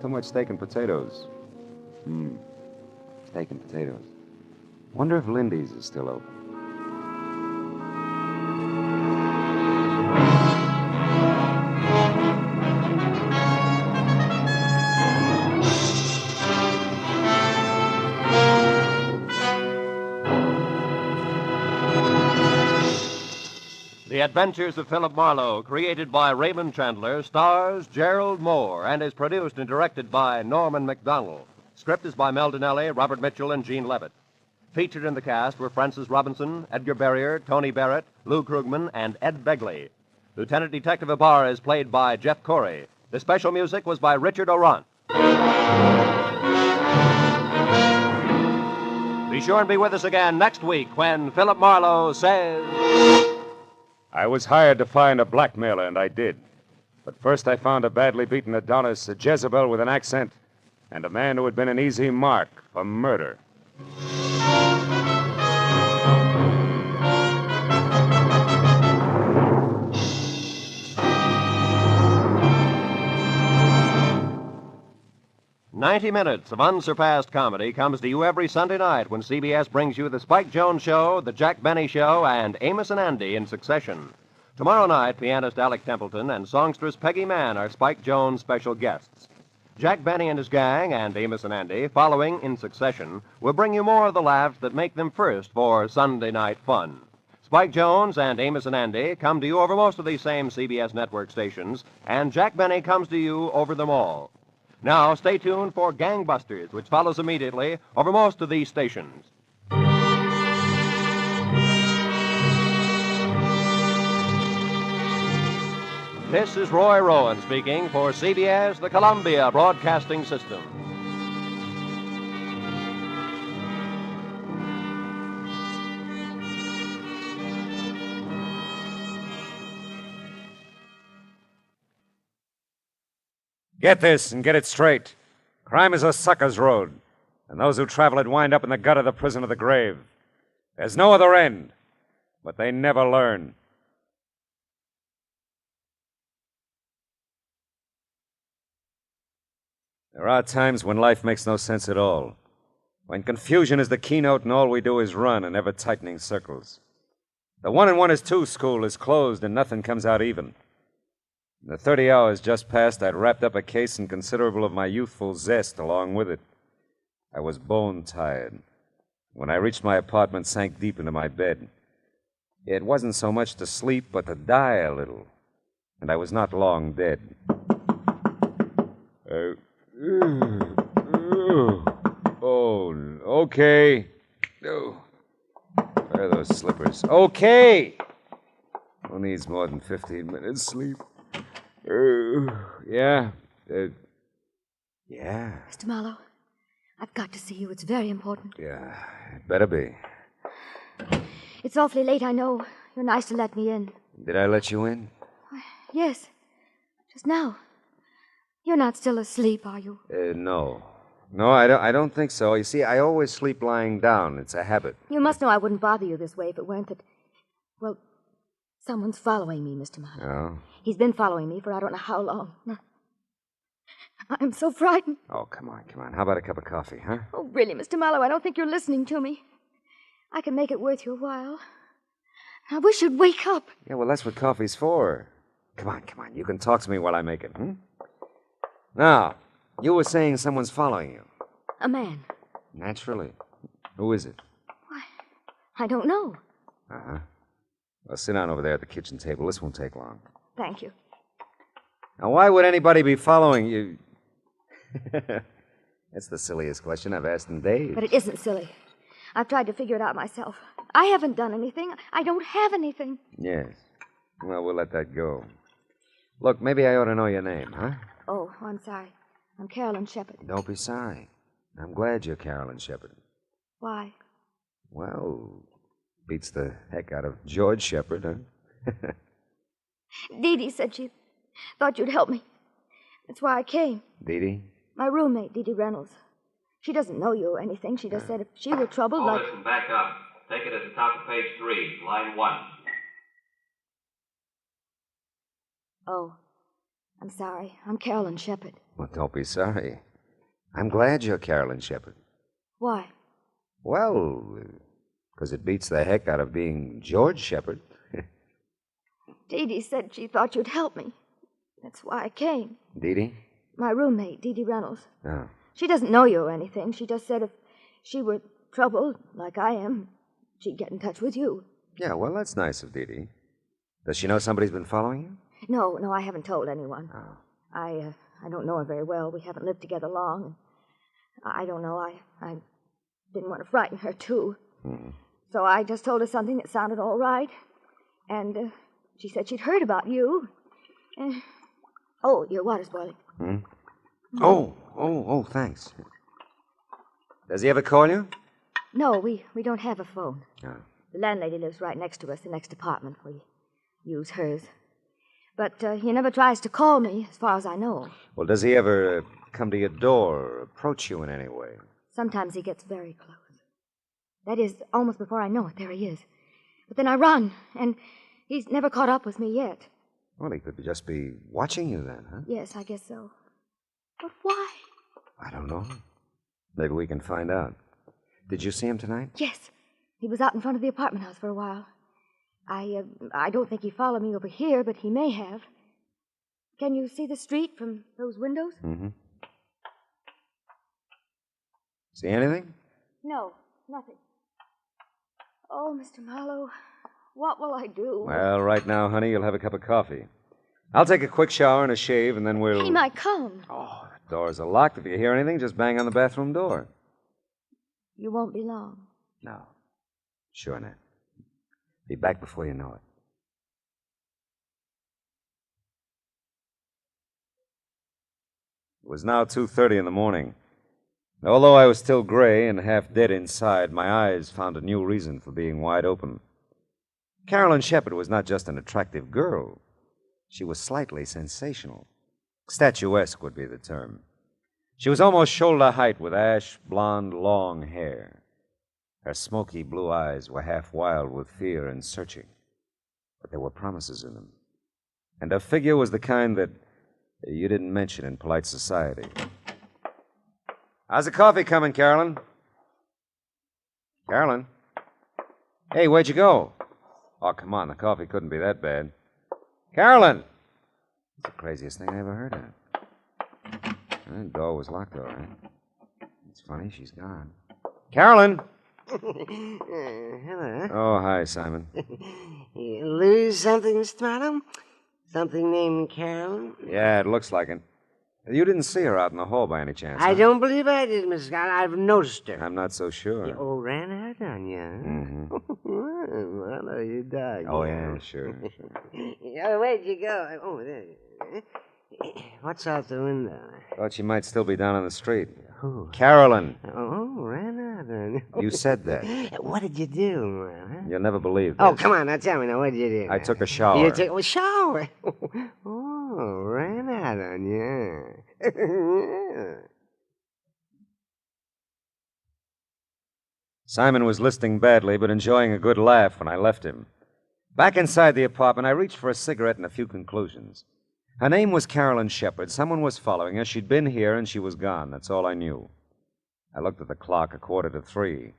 Too much steak and potatoes. Steak and potatoes. Wonder if Lindy's is still open. The Adventures of Philip Marlowe, created by Raymond Chandler, stars Gerald Mohr and is produced and directed by Norman MacDonald. Script is by Mel Dinelli, Robert Mitchell, and Gene Levitt. Featured in the cast were Francis Robinson, Edgar Barrier, Tony Barrett, Lou Krugman, and Ed Begley. Lieutenant Detective Ibarra is played by Jeff Corey. The special music was by Richard Orant. Be sure and be with us again next week when Philip Marlowe says... I was hired to find a blackmailer, and I did. But first I found a badly beaten Adonis, a Jezebel with an accent, and a man who had been an easy mark for murder. "90 minutes of unsurpassed comedy comes to you every Sunday night when CBS brings you The Spike Jones Show, The Jack Benny Show, and Amos and Andy in succession. Tomorrow night, pianist Alec Templeton and songstress Peggy Mann are Spike Jones' special guests. Jack Benny and his gang and Amos and Andy, following in succession, will bring you more of the laughs that make them first for Sunday night fun. Spike Jones and Amos and Andy come to you over most of these same CBS network stations, and Jack Benny comes to you over them all. Now, stay tuned for Gangbusters, which follows immediately over most of these stations. This is Roy Rowan speaking for CBS, the Columbia Broadcasting System. Get this and get it straight. Crime is a sucker's road, and those who travel it wind up in the gut of the prison of the grave. There's no other end, but they never learn. There are times when life makes no sense at all, when confusion is the keynote and all we do is run in ever-tightening circles. The 1 and 1 is 2 school is closed and nothing comes out even. In the 30 hours just past, I'd wrapped up a case and considerable of my youthful zest along with it. I was bone-tired. When I reached my apartment, sank deep into my bed. It wasn't so much to sleep, but to die a little. And I was not long dead. Okay. Where are those slippers? Okay! Who needs more than 15 minutes sleep? Yeah. Yeah. Mr. Marlowe, I've got to see you. It's very important. Yeah, it better be. It's awfully late, I know. You're nice to let me in. Did I let you in? Yes. Just now. You're not still asleep, are you? No. No, I don't think so. You see, I always sleep lying down. It's a habit. You must know I wouldn't bother you this way if it weren't that... Well, Someone's following me, Mr. Marlowe. Oh? He's been following me for I don't know how long. I'm so frightened. Oh, come on. How about a cup of coffee, huh? Oh, really, Mr. Marlowe, I don't think you're listening to me. I can make it worth your while. I wish you'd wake up. Yeah, well, that's what coffee's for. Come on. You can talk to me while I make it, Now, you were saying someone's following you. A man. Naturally. Who is it? I don't know. Uh-huh. Well, sit down over there at the kitchen table. This won't take long. Thank you. Now, why would anybody be following you? That's the silliest question I've asked in days. But it isn't silly. I've tried to figure it out myself. I haven't done anything. I don't have anything. Yes. Well, we'll let that go. Look, maybe I ought to know your name, huh? Oh, I'm sorry. I'm Carolyn Shepard. Don't be sorry. I'm glad you're Carolyn Shepard. Why? Well, beats the heck out of George Shepard, huh? Dee Dee said she thought you'd help me. That's why I came. Dee Dee? My roommate, Dee Dee Reynolds. She doesn't know you or anything. She just said if she were troubled, like... Listen, back up. Take it at the top of page 3, line 1. Oh, I'm sorry. I'm Carolyn Shepard. Well, don't be sorry. I'm glad you're Carolyn Shepard. Why? Well, because it beats the heck out of being George Shepard. Dee Dee said she thought you'd help me. That's why I came. Dee Dee? My roommate, Dee Dee Reynolds. Oh. She doesn't know you or anything. She just said if she were troubled, like I am, she'd get in touch with you. Yeah, well, that's nice of Dee Dee. Does she know somebody's been following you? No, I haven't told anyone. Oh. I don't know her very well. We haven't lived together long. I don't know. I didn't want to frighten her, too. So I just told her something that sounded all right. And she said she'd heard about you. Oh, your water's boiling. Oh, thanks. Does he ever call you? No, we don't have a phone. Oh. The landlady lives right next to us, the next apartment. We use hers. But he never tries to call me, as far as I know. Well, does he ever come to your door or approach you in any way? Sometimes he gets very close. That is, almost before I know it, there he is. But then I run, and he's never caught up with me yet. Well, he could just be watching you then, huh? Yes, I guess so. But why? I don't know. Maybe we can find out. Did you see him tonight? Yes. He was out in front of the apartment house for a while. I don't think he followed me over here, but he may have. Can you see the street from those windows? See anything? No, nothing. Oh, Mr. Marlowe, what will I do? Well, right now, honey, you'll have a cup of coffee. I'll take a quick shower and a shave, and then we'll... He might come. Oh, the doors are locked. If you hear anything, just bang on the bathroom door. You won't be long. No. Sure not. Be back before you know it. It was now 2:30 in the morning. Although I was still gray and half dead inside, my eyes found a new reason for being wide open. Carolyn Shepard was not just an attractive girl. She was slightly sensational. Statuesque would be the term. She was almost shoulder height with ash blonde long hair. Her smoky blue eyes were half wild with fear and searching. But there were promises in them. And her figure was the kind that you didn't mention in polite society. How's the coffee coming, Carolyn? Carolyn? Hey, where'd you go? Oh, come on, the coffee couldn't be that bad. Carolyn! It's the craziest thing I ever heard of. The door was locked, all right. It's funny, she's gone. Carolyn! Hello. Oh, hi, Simon. You lose something, Mr. Marlowe? Something named Carolyn? Yeah, it looks like it. You didn't see her out in the hall by any chance, I huh? don't believe I did, Miss Scott. I've noticed her. I'm not so sure. You ran out on you, huh? Well, you dog. Oh, yeah, sure. Where'd you go? Oh, there. What's out the window? Thought she might still be down on the street. Who? Carolyn. Oh, ran out on you. You said that. What did you do, huh? You'll never believe this. Oh, come on, now tell me now. What did you do? I took a shower. You took a shower? Oh, ran out on you. Simon was listening badly, but enjoying a good laugh when I left him. Back inside the apartment, I reached for a cigarette and a few conclusions. Her name was Carolyn Shepard. Someone was following her. She'd been here, and she was gone. That's all I knew. I looked at the clock, 2:45.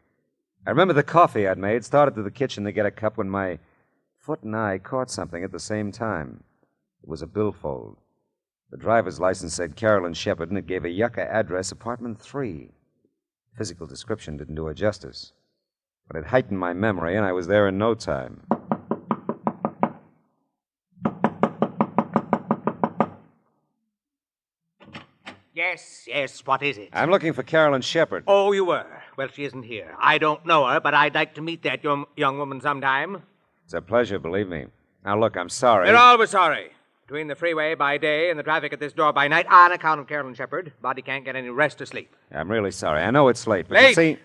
I remember the coffee I'd made, started to the kitchen to get a cup when my foot and eye caught something at the same time. It was a billfold. The driver's license said Carolyn Shepard, and it gave a Yucca address, apartment 3. Physical description didn't do her justice. But it heightened my memory, and I was there in no time. Yes, what is it? I'm looking for Carolyn Shepard. Oh, you were? Well, she isn't here. I don't know her, but I'd like to meet that young woman sometime. It's a pleasure, believe me. Now, look, I'm sorry. We're always sorry. Between the freeway by day and the traffic at this door by night, on account of Carolyn Shepard, body can't get any rest or sleep. I'm really sorry. I know it's late, but Late? you see...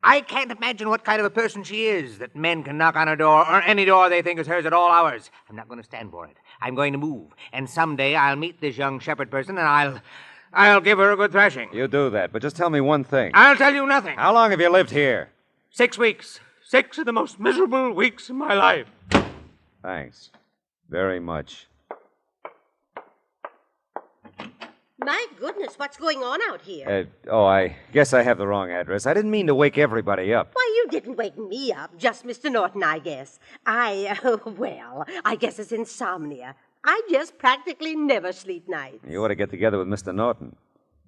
I can't imagine what kind of a person she is, that men can knock on her door, or any door they think is hers at all hours. I'm not going to stand for it. I'm going to move, and someday I'll meet this young Shepard person, and I'll give her a good thrashing. You do that, but just tell me one thing. I'll tell you nothing. How long have you lived here? 6 weeks. 6 of the most miserable weeks of my life. Thanks. Very much. My goodness, what's going on out here? I guess I have the wrong address. I didn't mean to wake everybody up. Why, you didn't wake me up. Just Mr. Norton, I guess. I guess it's insomnia. I just practically never sleep nights. You ought to get together with Mr. Norton.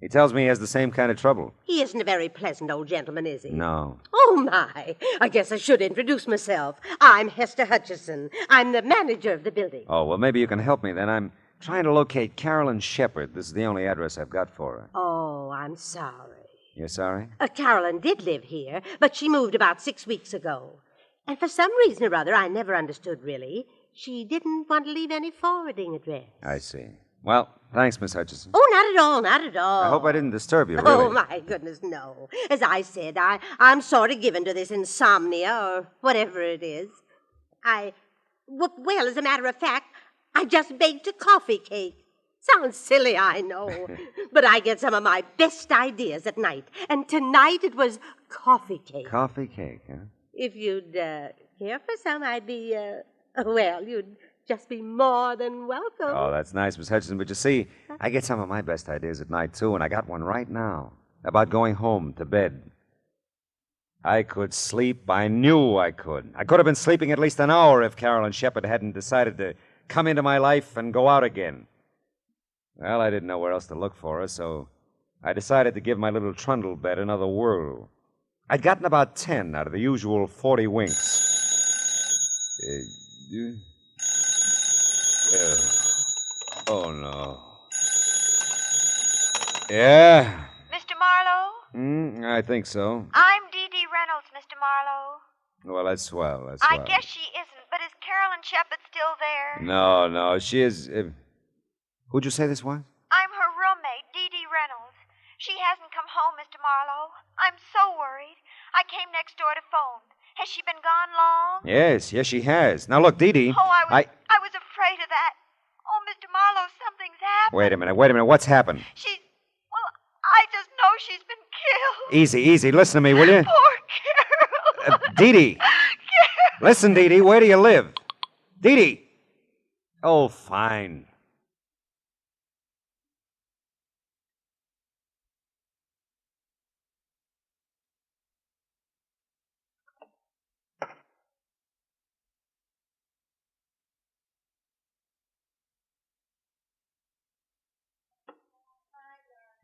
He tells me he has the same kind of trouble. He isn't a very pleasant old gentleman, is he? No. Oh, my. I guess I should introduce myself. I'm Hester Hutchison. I'm the manager of the building. Oh, well, maybe you can help me then. I'm trying to locate Carolyn Shepard. This is the only address I've got for her. Oh, I'm sorry. You're sorry? Carolyn did live here, but she moved about 6 weeks ago. And for some reason or other, I never understood really, she didn't want to leave any forwarding address. I see. Well, thanks, Miss Hutchison. Oh, not at all, not at all. I hope I didn't disturb you, really. Oh, my goodness, no. As I said, I'm sort of given to this insomnia or whatever it is. Well, as a matter of fact, I just baked a coffee cake. Sounds silly, I know. But I get some of my best ideas at night. And tonight it was coffee cake. Coffee cake, huh? If you'd care for some, I'd be, you'd just be more than welcome. Oh, that's nice, Miss Hutchison. But you see, I get some of my best ideas at night, too, and I got one right now about going home to bed. I could sleep. I knew I could. I could have been sleeping at least an hour if Carolyn Shepard hadn't decided to come into my life and go out again. Well, I didn't know where else to look for her, so I decided to give my little trundle bed another whirl. I'd gotten about 10 out of the usual 40 winks. Oh, no. Yeah? Mr. Marlowe? I think so. I'm Dee Dee Reynolds, Mr. Marlowe. Well, that's swell. I guess she isn't, but is Carolyn Shepard still there? No, she is... Who'd you say this was? I'm her roommate, Dee Dee Reynolds. She hasn't come home, Mr. Marlowe. I'm so worried. I came next door to phone. Has she been gone long? Yes, she has. Now, look, Dee Dee... Oh, I was afraid of that. Oh, Mr. Marlowe, something's happened. Wait a minute. What's happened? I just know she's been killed. Easy. Listen to me, will you? Poor Carol. Dee Dee. Carol. Listen, Dee Dee, where do you live? Dee Dee. Oh, fine.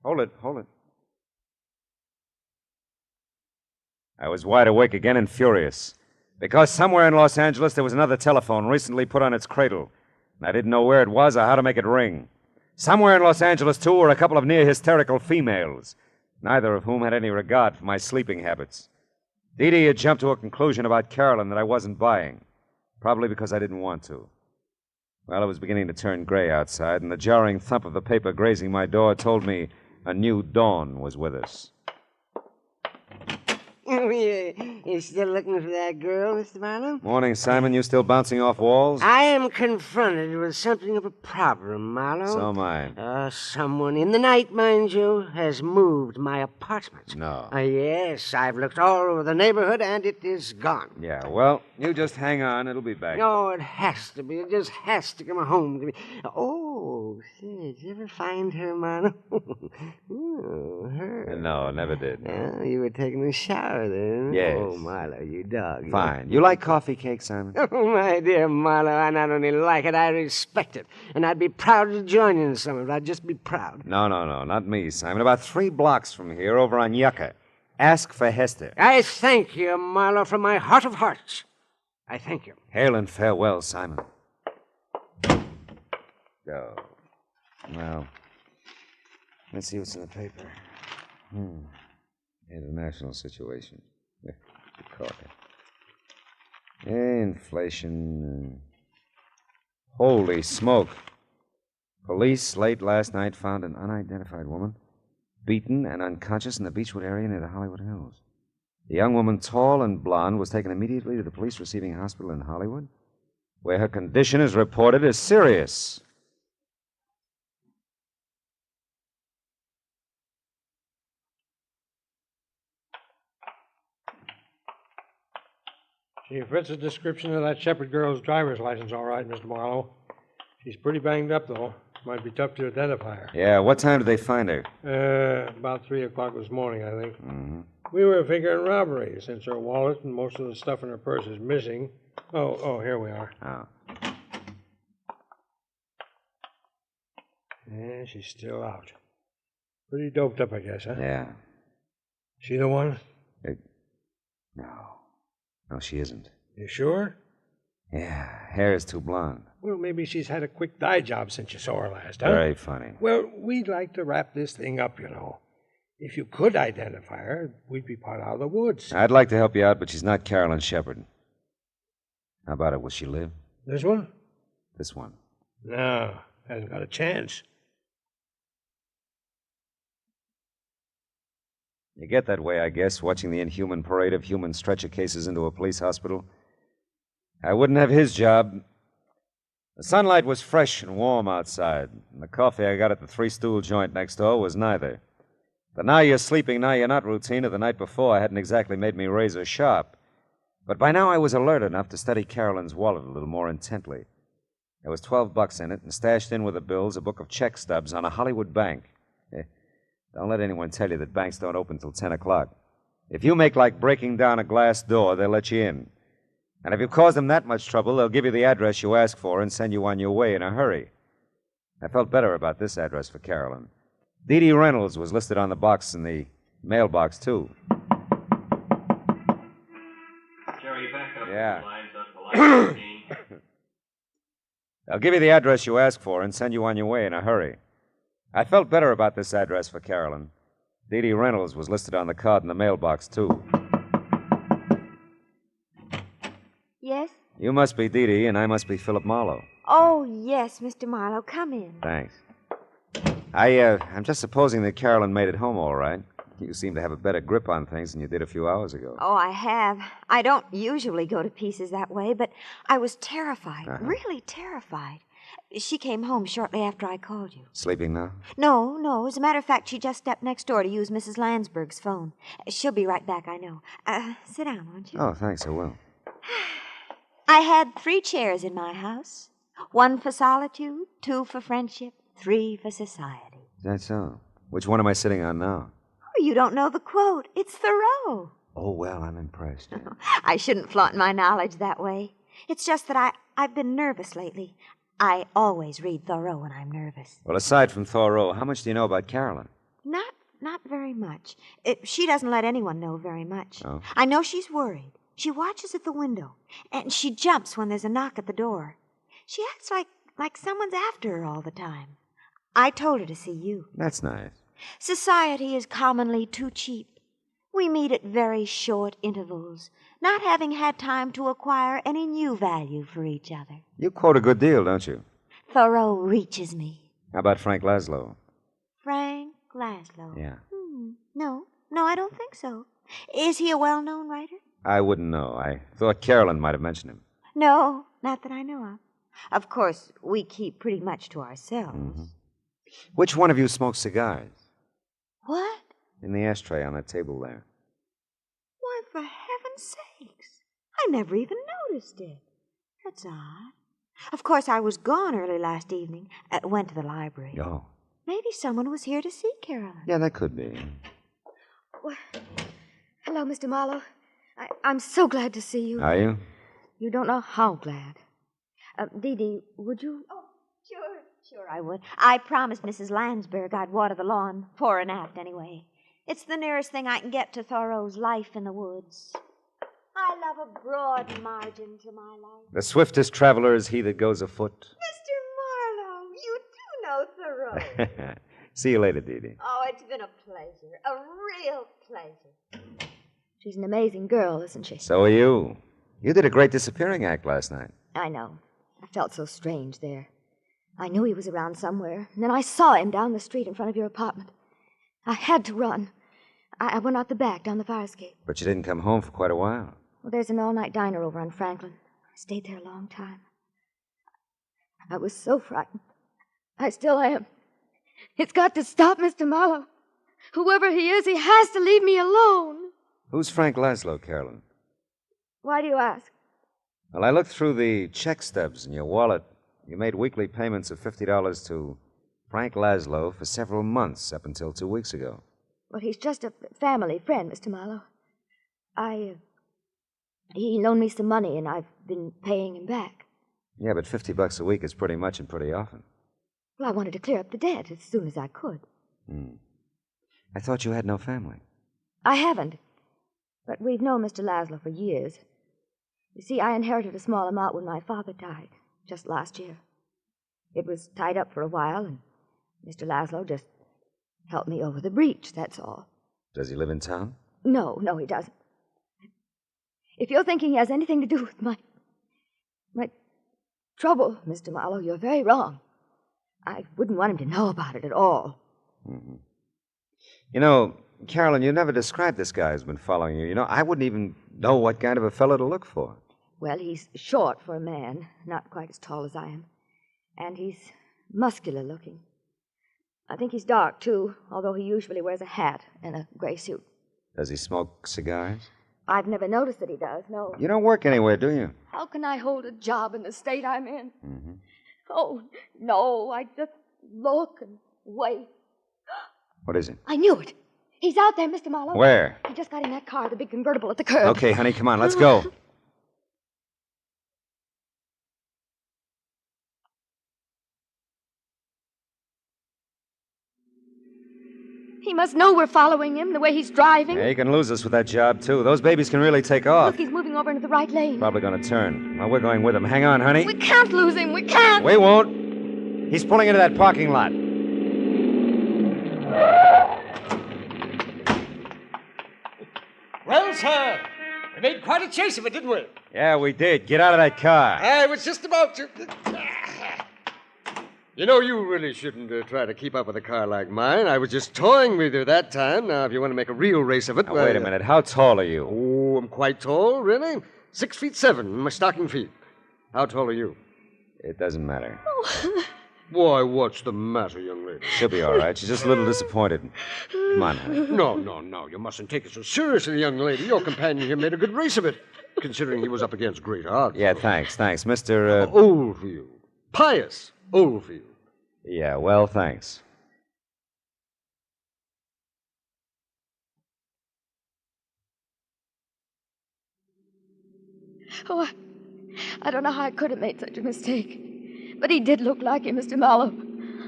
Hold it. I was wide awake again and furious. Because somewhere in Los Angeles there was another telephone recently put on its cradle. And I didn't know where it was or how to make it ring. Somewhere in Los Angeles, too, were a couple of near-hysterical females, neither of whom had any regard for my sleeping habits. Dee Dee had jumped to a conclusion about Carolyn that I wasn't buying, probably because I didn't want to. Well, it was beginning to turn gray outside, and the jarring thump of the paper grazing my door told me a new dawn was with us. Oh, you still looking for that girl, Mr. Marlowe? Morning, Simon. You still bouncing off walls? I am confronted with something of a problem, Marlowe. So am I. Someone in the night, mind you, has moved my apartment. No. Yes, I've looked all over the neighborhood, and it is gone. Yeah, well, you just hang on. It'll be back. No, it has to be. It just has to come home to me. Oh, say, did you ever find her, Marlowe? Oh, her. No, never did. Well, you were taking a shower then. Yes. Oh, Marlowe, you dog. Fine. You like coffee cake, Simon? Oh, my dear Marlowe, I not only like it, I respect it. And I'd be proud to join in some of it. I'd just be proud. No, not me, Simon. About 3 blocks from here, over on Yucca. Ask for Hester. I thank you, Marlowe, from my heart of hearts. I thank you. Hail and farewell, Simon. Go. Well, let's see what's in the paper. International situation. Yeah, you caught it. Inflation. Holy smoke. Police late last night found an unidentified woman beaten and unconscious in the Beechwood area near the Hollywood Hills. The young woman, tall and blonde, was taken immediately to the police receiving hospital in Hollywood, where her condition is reported as serious. She fits the description of that Shepherd girl's driver's license, all right, Mr. Marlowe. She's pretty banged up, though. Might be tough to identify her. Yeah, what time did they find her? About 3 o'clock this morning, I think. Mm-hmm. We were figuring robbery, since her wallet and most of the stuff in her purse is missing. Oh, here we are. Oh. Yeah, she's still out. Pretty doped up, I guess, huh? Yeah. She the one? No, she isn't. You sure? Yeah, hair is too blonde. Well, maybe she's had a quick dye job since you saw her last, huh? Very funny. Well, we'd like to wrap this thing up, you know. If you could identify her, we'd be part out of the woods. I'd like to help you out, but she's not Carolyn Shepherd. How about it? Will she live? This one? This one. No, hasn't got a chance. You get that way, I guess, watching the inhuman parade of human stretcher cases into a police hospital. I wouldn't have his job. The sunlight was fresh and warm outside, and the coffee I got at the three-stool joint next door was neither. The now you're sleeping, now you're not routine of the night before hadn't exactly made me razor sharp. But by now I was alert enough to study Carolyn's wallet a little more intently. There was $12 in it, and stashed in with the bills a book of check stubs on a Hollywood bank. Don't let anyone tell you that banks don't open till 10 o'clock. If you make like breaking down a glass door, they'll let you in. And if you cause them that much trouble, they'll give you the address you ask for and send you on your way in a hurry. I felt better about this address for Carolyn. Dee Dee Reynolds was listed on the box in the mailbox, too. Jerry, back up. Yeah. They'll give you the address you ask for and send you on your way in a hurry. I felt better about this address for Carolyn. Dee Dee Reynolds was listed on the card in the mailbox, too. Yes? You must be Dee Dee, and I must be Philip Marlowe. Oh, yes, Mr. Marlowe. Come in. Thanks. I'm just supposing that Carolyn made it home all right. You seem to have a better grip on things than you did a few hours ago. Oh, I have. I don't usually go to pieces that way, but I was terrified. Really terrified. She came home shortly after I called you. Sleeping now? No. As a matter of fact, she just stepped next door to use Mrs. Landsberg's phone. She'll be right back, I know. Sit down, won't you? Oh, thanks, I will. I had 3 chairs in my house. 1 for solitude, 2 for friendship, 3 for society. Is that so? Which one am I sitting on now? Oh, you don't know the quote. It's Thoreau. Oh, well, I'm impressed. I shouldn't flaunt my knowledge that way. It's just that I've been nervous lately. I always read Thoreau when I'm nervous. Well, aside from Thoreau, how much do you know about Carolyn? Not very much. She doesn't let anyone know very much. Oh. I know she's worried. She watches at the window, and she jumps when there's a knock at the door. She acts like someone's after her all the time. I told her to see you. That's nice. Society is commonly too cheap. We meet at very short intervals, not having had time to acquire any new value for each other. You quote a good deal, don't you? Thoreau reaches me. How about Frank Laszlo? Frank Laszlo? Yeah. No, I don't think so. Is he a well-known writer? I wouldn't know. I thought Carolyn might have mentioned him. No, not that I know of. Of course, we keep pretty much to ourselves. Mm-hmm. Which one of you smokes cigars? What? In the ashtray on that table there. Why, for heaven's sakes, I never even noticed it. That's odd. Of course, I was gone early last evening. Went to the library. Oh. Maybe someone was here to see Carolyn. Yeah, that could be. Well, hello, Mr. Marlowe. I'm so glad to see you. Are you? You don't know how glad. Dee Dee, would you... Oh, sure I would. I promised Mrs. Landsberg I'd water the lawn, fore and aft anyway. It's the nearest thing I can get to Thoreau's Life in the Woods. I love a broad margin to my life. The swiftest traveler is he that goes afoot. Mr. Marlowe, you do know Thoreau. See you later, Dee Dee. Oh, it's been a pleasure. A real pleasure. She's an amazing girl, isn't she? So are you. You did a great disappearing act last night. I know. I felt so strange there. I knew he was around somewhere, and then I saw him down the street in front of your apartment. I had to run. I went out the back, down the fire escape. But you didn't come home for quite a while. Well, there's an all-night diner over on Franklin. I stayed there a long time. I was so frightened. I still am. It's got to stop, Mr. Marlowe. Whoever he is, he has to leave me alone. Who's Frank Laszlo, Carolyn? Why do you ask? Well, I looked through the check stubs in your wallet. You made weekly payments of $50 to Frank Laszlo for several months, up until 2 weeks ago. Well, he's just a family friend, Mr. Marlowe. He loaned me some money, and I've been paying him back. Yeah, but $50 a week is pretty much and pretty often. Well, I wanted to clear up the debt as soon as I could. I thought you had no family. I haven't. But we've known Mr. Laszlo for years. You see, I inherited a small amount when my father died, just last year. It was tied up for a while, and Mr. Laszlo just helped me over the breach, that's all. Does he live in town? No, he doesn't. If you're thinking he has anything to do with my trouble, Mr. Marlowe, you're very wrong. I wouldn't want him to know about it at all. Mm-hmm. You know, Carolyn, you never described this guy who's been following you. You know, I wouldn't even know what kind of a fellow to look for. Well, he's short for a man, not quite as tall as I am. And he's muscular looking. I think he's dark, too, although he usually wears a hat and a gray suit. Does he smoke cigars? I've never noticed that he does, no. You don't work anywhere, do you? How can I hold a job in the state I'm in? Mm-hmm. Oh, no, I just look and wait. What is it? I knew it. He's out there, Mr. Marlowe. Where? He just got in that car, the big convertible at the curb. Okay, honey, come on, let's go. He must know we're following him, the way he's driving. Yeah, you can lose us with that job, too. Those babies can really take off. Look, he's moving over into the right lane. Probably going to turn. Well, we're going with him. Hang on, honey. We can't lose him. We can't. We won't. He's pulling into that parking lot. Well, sir, we made quite a chase of it, didn't we? Yeah, we did. Get out of that car. I was just about to... You know, you really shouldn't try to keep up with a car like mine. I was just toying with you that time. Now, if you want to make a real race of it... Now, wait a minute. How tall are you? Oh, I'm quite tall, really. 6'7" in my stocking feet. How tall are you? It doesn't matter. Oh. Why, what's the matter, young lady? She'll be all right. She's just a little disappointed. Come on, honey. No. You mustn't take it so seriously, young lady. Your companion here made a good race of it, considering he was up against great odds. Yeah, thanks. Mr. Oldfield. Pius Oldfield. Yeah, well, thanks. Oh, I don't know how I could have made such a mistake. But he did look like him, Mr. Marlowe.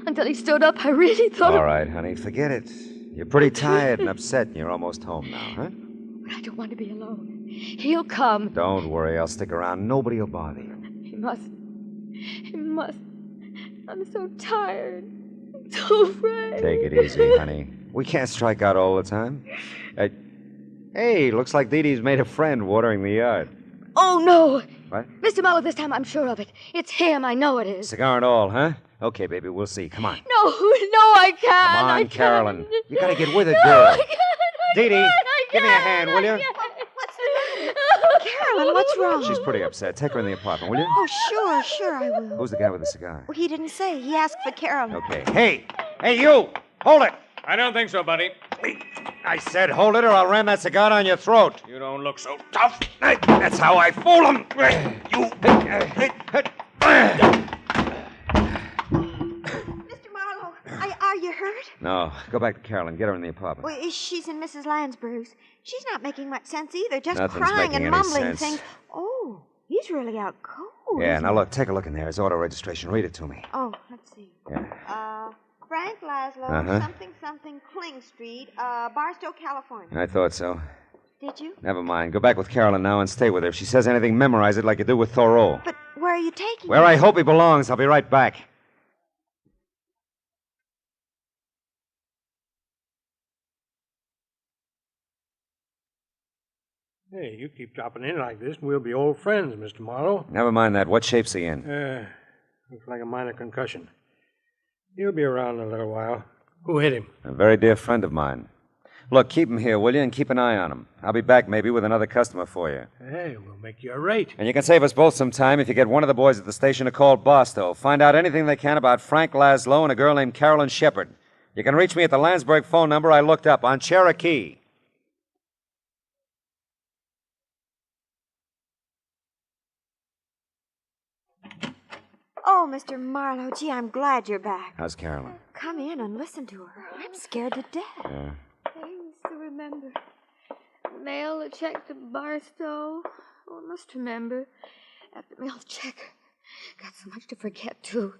Until he stood up, I really thought... All right, honey, forget it. You're pretty tired and upset, and you're almost home now, huh? But I don't want to be alone. He'll come. Don't worry, I'll stick around. Nobody will bother you. He must. I'm so tired. I'm so afraid. Take it easy, honey. We can't strike out all the time. Hey, looks like Dee Dee's made a friend watering the yard. Oh, no. What? Mr. Marlowe, this time I'm sure of it. It's him. I know it is. Cigar and all, huh? Okay, baby, we'll see. Come on. No, I can't. Come on, I Carolyn. can't. You gotta get with it, No, girl. I can't. Dee Dee, Give me a hand, will you? Carolyn, what's wrong? She's pretty upset. Take her in the apartment, will you? Oh, sure, I will. Who's the guy with the cigar? Well, he didn't say. He asked for Carolyn. Okay. Hey, you! Hold it! I don't think so, buddy. I said hold it or I'll ram that cigar down your throat. You don't look so tough. That's how I fool him. You... Mr. Marlowe, are you hurt? No, go back to Carolyn. Get her in the apartment. Well, she's in Mrs. Landsberg's. She's not making much sense either, just Nothing's crying making and any mumbling sense. things. Oh, he's really out cold. Yeah, isn't now he? look, take a look in there. His auto registration. Read it to me. Oh, let's see. Yeah. Frank Laszlo, Uh-huh. something Kling Street, Barstow, California. I thought so. Did you? Never mind. Go back with Carolyn now and stay with her. If she says anything, memorize it like you do with Thoreau. But where are you taking Where him? I hope he belongs. I'll be right back. Hey, you keep dropping in like this, and we'll be old friends, Mr. Marlowe. Never mind that. What shape's he in? Looks like a minor concussion. He'll be around in a little while. Who hit him? A very dear friend of mine. Look, keep him here, will you, and keep an eye on him. I'll be back maybe with another customer for you. Hey, we'll make you a rate. And you can save us both some time if you get one of the boys at the station to call Barstow. Find out anything they can about Frank Laszlo and a girl named Carolyn Shepard. You can reach me at the Landsberg phone number I looked up on Cherokee. Oh, Mr. Marlowe, gee, I'm glad you're back. How's Carolyn? Come in and listen to her. I'm scared to death. Yeah. Thanks to remember. Mail a check to Barstow. Oh, I must remember. After mail check. Got so much to forget, too.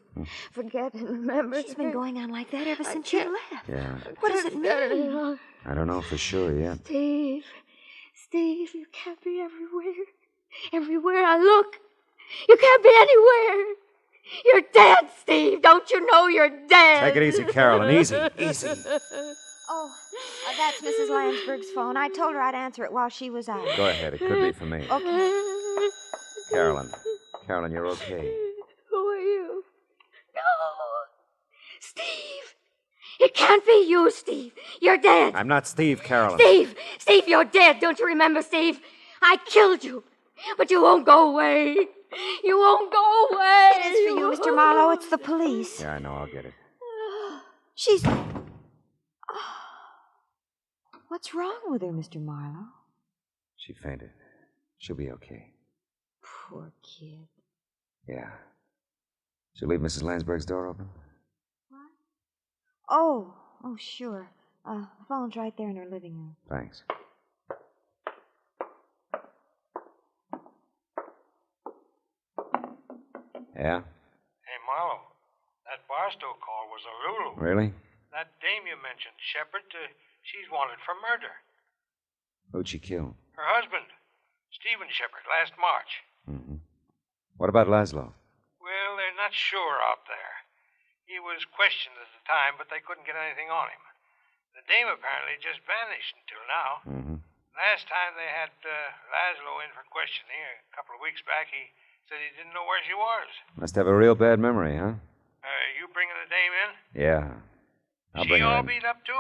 Forget and remember. She's been going on like that ever since you left. Yeah. What does it mean? I don't know for sure yet. Steve, you can't be everywhere. Everywhere I look, you can't be anywhere. You're dead, Steve. Don't you know you're dead? Take it easy, Carolyn. Easy, easy. Oh, that's Mrs. Landsberg's phone. I told her I'd answer it while she was out. Go ahead. It could be for me. Okay. Carolyn, you're okay. Who are you? No. Steve. It can't be you, Steve. You're dead. I'm not Steve, Carolyn. Steve, you're dead. Don't you remember, Steve? I killed you. But you won't go away. You won't go away. It is for you, Mr. Marlowe. It's the police. Yeah, I know. I'll get it. She's... What's wrong with her, Mr. Marlowe? She fainted. She'll be okay. Poor kid. Yeah. She'll leave Mrs. Landsberg's door open? Oh, sure. The phone's right there in her living room. Thanks. Yeah? Hey, Marlowe, that Barstow call was a Lulu. Really? That dame you mentioned, Shepard, she's wanted for murder. Who'd she kill? Her husband, Stephen Shepard, last March. Mm-hmm. What about Laszlo? Well, they're not sure out there. He was questioned at the time, but they couldn't get anything on him. The dame apparently just vanished until now. Mm-hmm. Last time they had Laszlo in for questioning a couple of weeks back, he said he didn't know where she was. Must have a real bad memory, huh? You bringing the dame in? Yeah. I'll She bring her all in. beat up, too?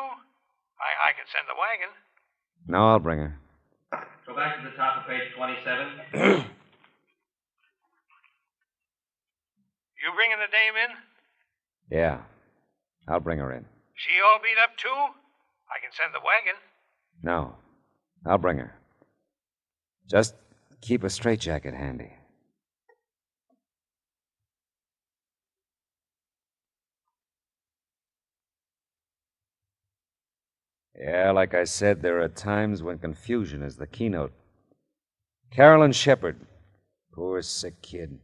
I could send the wagon. No, I'll bring her. Go back to the top of page 27. You bringing the dame in? Yeah. I'll bring her in. She all beat up, too? I can send the wagon. No. I'll bring her. Just keep a straitjacket handy. Yeah, like I said, there are times when confusion is the keynote. Carolyn Shepard, poor sick kid,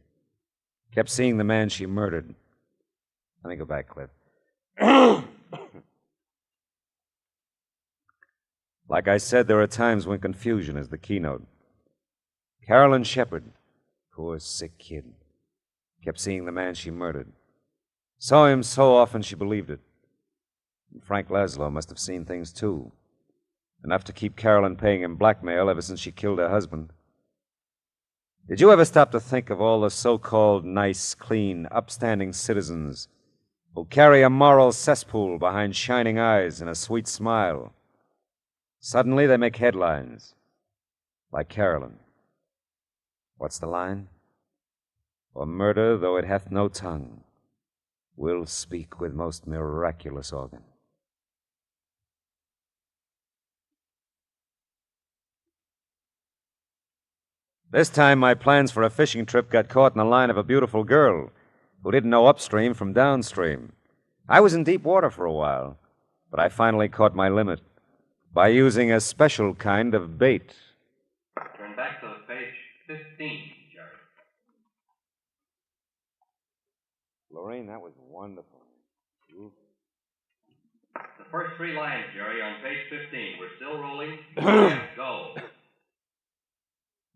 kept seeing the man she murdered. Let me go back, Cliff. Like I said, there are times when confusion is the keynote. Carolyn Shepard, poor sick kid, kept seeing the man she murdered. Saw him so often she believed it. And Frank Laszlo must have seen things, too. Enough to keep Carolyn paying him blackmail ever since she killed her husband. Did you ever stop to think of all the so-called nice, clean, upstanding citizens who carry a moral cesspool behind shining eyes and a sweet smile? Suddenly they make headlines. Like Carolyn. What's the line? For murder, though it hath no tongue, will speak with most miraculous organ. This time my plans for a fishing trip got caught in the line of a beautiful girl who didn't know upstream from downstream. I was in deep water for a while, but I finally caught my limit by using a special kind of bait. Turn back to page 15, Jerry. Lorraine, that was wonderful. The first 3 lines, Jerry, on page 15. We're still rolling. Go.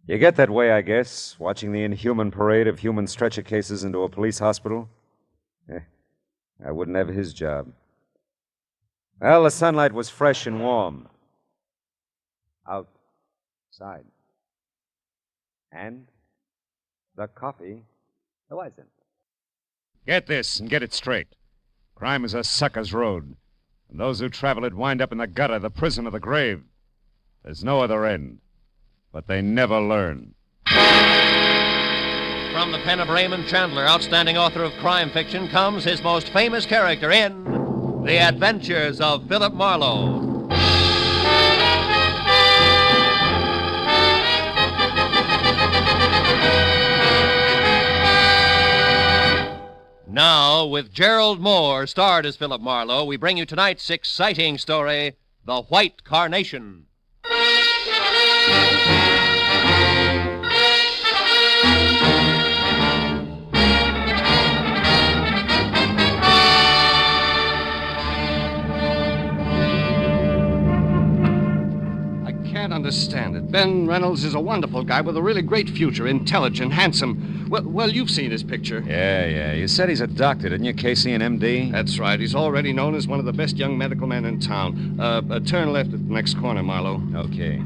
You get that way, I guess, watching the inhuman parade of human stretcher cases into a police hospital? I wouldn't have his job. Well, the sunlight was fresh and warm. Outside. And the coffee wasn't. Get this and get it straight. Crime is a sucker's road. And those who travel it wind up in the gutter, the prison, or the grave. There's no other end. But they never learn. From the pen of Raymond Chandler, outstanding author of crime fiction, comes his most famous character in The Adventures of Philip Marlowe. Now, with Gerald Mohr, starred as Philip Marlowe, we bring you tonight's exciting story, The White Carnation. Understand it. Ben Reynolds is a wonderful guy with a really great future, intelligent, handsome. Well, you've seen his picture. Yeah. You said he's a doctor, didn't you, Casey, an MD? That's right. He's already known as one of the best young medical men in town. Turn left at the next corner, Marlowe. Okay.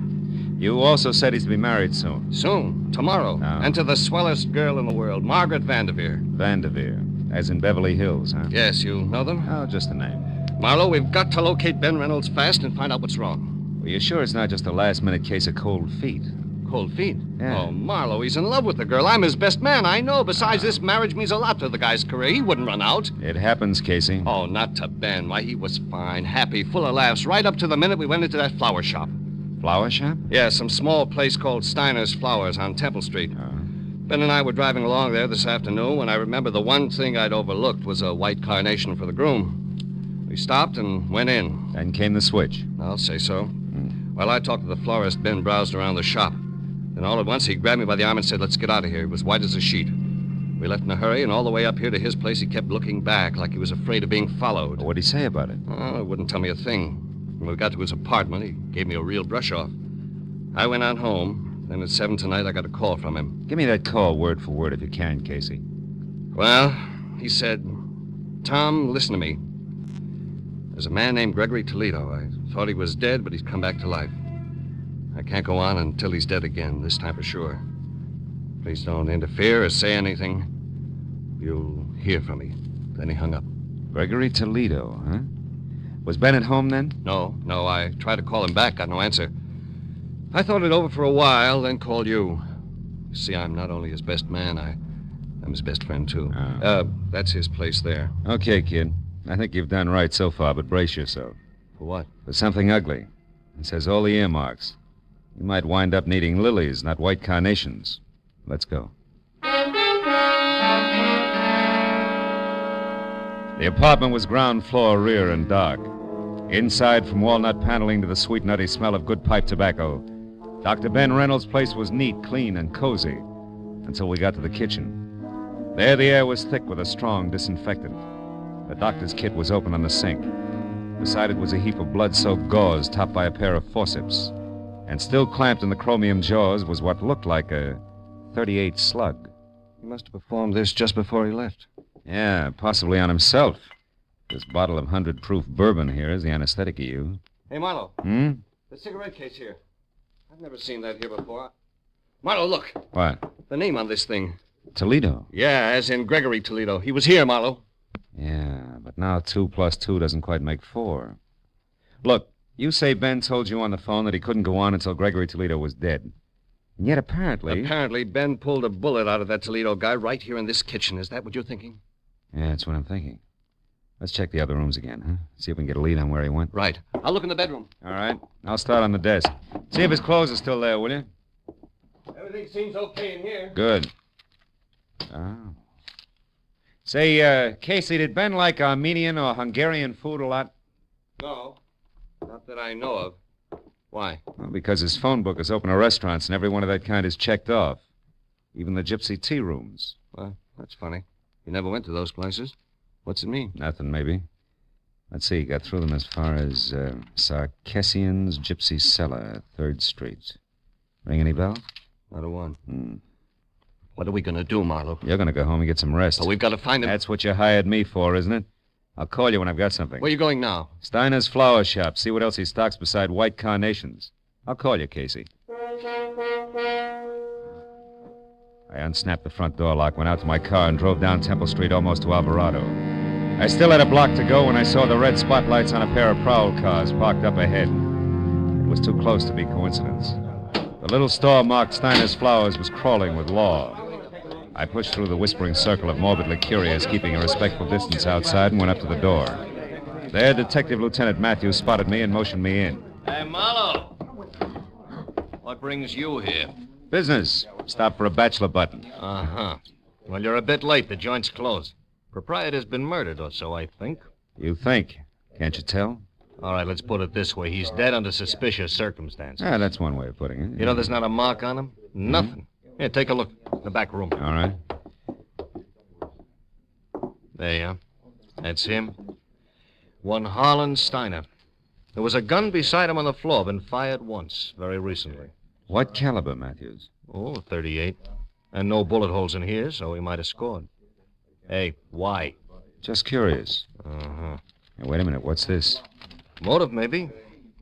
You also said he's to be married soon. Soon. Tomorrow. Oh. And to the swellest girl in the world, Margaret Vanderveer. Vanderveer. As in Beverly Hills, huh? Yes, you know them? Oh, just a name. Marlowe, we've got to locate Ben Reynolds fast and find out what's wrong. Well, you sure it's not just a last-minute case of cold feet? Cold feet? Yeah. Oh, Marlowe, he's in love with the girl. I'm his best man, I know. Besides, this marriage means a lot to the guy's career. He wouldn't run out. It happens, Casey. Oh, not to Ben. Why, he was fine, happy, full of laughs, right up to the minute we went into that flower shop. Flower shop? Yeah, some small place called Steiner's Flowers on Temple Street. Ben and I were driving along there this afternoon when I remember the one thing I'd overlooked was a white carnation for the groom. We stopped and went in. Then came the switch. I'll say so. While I talked to the florist, Ben browsed around the shop. Then all at once, he grabbed me by the arm and said, "Let's get out of here." He was white as a sheet. We left in a hurry, and all the way up here to his place, he kept looking back like he was afraid of being followed. What'd he say about it? Oh, he wouldn't tell me a thing. When we got to his apartment, he gave me a real brush-off. I went on home. Then at 7 tonight, I got a call from him. Give me that call word for word if you can, Casey. Well, he said, "Tom, listen to me. There's a man named Gregory Toledo. I thought he was dead, but he's come back to life. I can't go on until he's dead again, this time for sure. Please don't interfere or say anything. You'll hear from me." Then he hung up. Gregory Toledo, huh? Was Ben at home then? No. I tried to call him back, got no answer. I thought it over for a while, then called you. You see, I'm not only his best man, I'm his best friend, too. That's his place there. Okay, kid. I think you've done right so far, but brace yourself. For what? For something ugly. It says all the earmarks. You might wind up needing lilies, not white carnations. Let's go. The apartment was ground floor, rear, and dark. Inside, from walnut paneling to the sweet, nutty smell of good pipe tobacco, Dr. Ben Reynolds' place was neat, clean, and cozy until we got to the kitchen. There, the air was thick with a strong disinfectant. The doctor's kit was open on the sink. Beside it was a heap of blood-soaked gauze topped by a pair of forceps. And still clamped in the chromium jaws was what looked like a .38 slug. He must have performed this just before he left. Yeah, possibly on himself. This bottle of 100-proof bourbon here is the anesthetic he used. Hey, Marlowe. The cigarette case here. I've never seen that here before. Marlowe, look. What? The name on this thing. Toledo. Yeah, as in Gregory Toledo. He was here, Marlowe. Yeah, but now 2 + 2 doesn't quite make 4. Look, You say Ben told you on the phone that he couldn't go on until Gregory Toledo was dead. And yet apparently... Apparently, Ben pulled a bullet out of that Toledo guy right here in this kitchen. Is that what you're thinking? Yeah, that's what I'm thinking. Let's check the other rooms again, huh? See if we can get a lead on where he went. Right. I'll look in the bedroom. All right. I'll start on the desk. See if his clothes are still there, will you? Everything seems okay in here. Good. Oh. Say, Casey, did Ben like Armenian or Hungarian food a lot? No. Not that I know of. Why? Well, because his phone book is open to restaurants, and every one of that kind is checked off. Even the gypsy tea rooms. Well, that's funny. You never went to those places. What's it mean? Nothing, maybe. Let's see, got through them as far as Sarkessian's Gypsy Cellar, 3rd Street. Ring any bell? Not a one. What are we going to do, Marlowe? You're going to go home and get some rest. But we've got to find him. That's what you hired me for, isn't it? I'll call you when I've got something. Where are you going now? Steiner's flower shop. See what else he stocks beside White Carnations. I'll call you, Casey. I unsnapped the front door lock, went out to my car, and drove down Temple Street almost to Alvarado. I still had a block to go when I saw the red spotlights on a pair of prowl cars parked up ahead. It was too close to be coincidence. The little store marked Steiner's Flowers was crawling with law. I pushed through the whispering circle of morbidly curious, keeping a respectful distance outside, and went up to the door. There, Detective Lieutenant Matthews spotted me and motioned me in. Hey, Marlowe. What brings you here? Business. Stop for a bachelor button. Uh-huh. Well, you're a bit late. The joint's closed. Proprietor's been murdered or so, I think. You think? Can't you tell? All right, let's put it this way. He's dead under suspicious circumstances. Ah, that's one way of putting it. You know there's not a mark on him? Nothing. Here, take a look. In the back room. All right. There you are. That's him. One Harlan Steiner. There was a gun beside him on the floor, been fired once, very recently. What caliber, Matthews? Oh, 38. And no bullet holes in here, so he might have scored. Hey, why? Just curious. Uh-huh. Hey, wait a minute, what's this? Motive, maybe.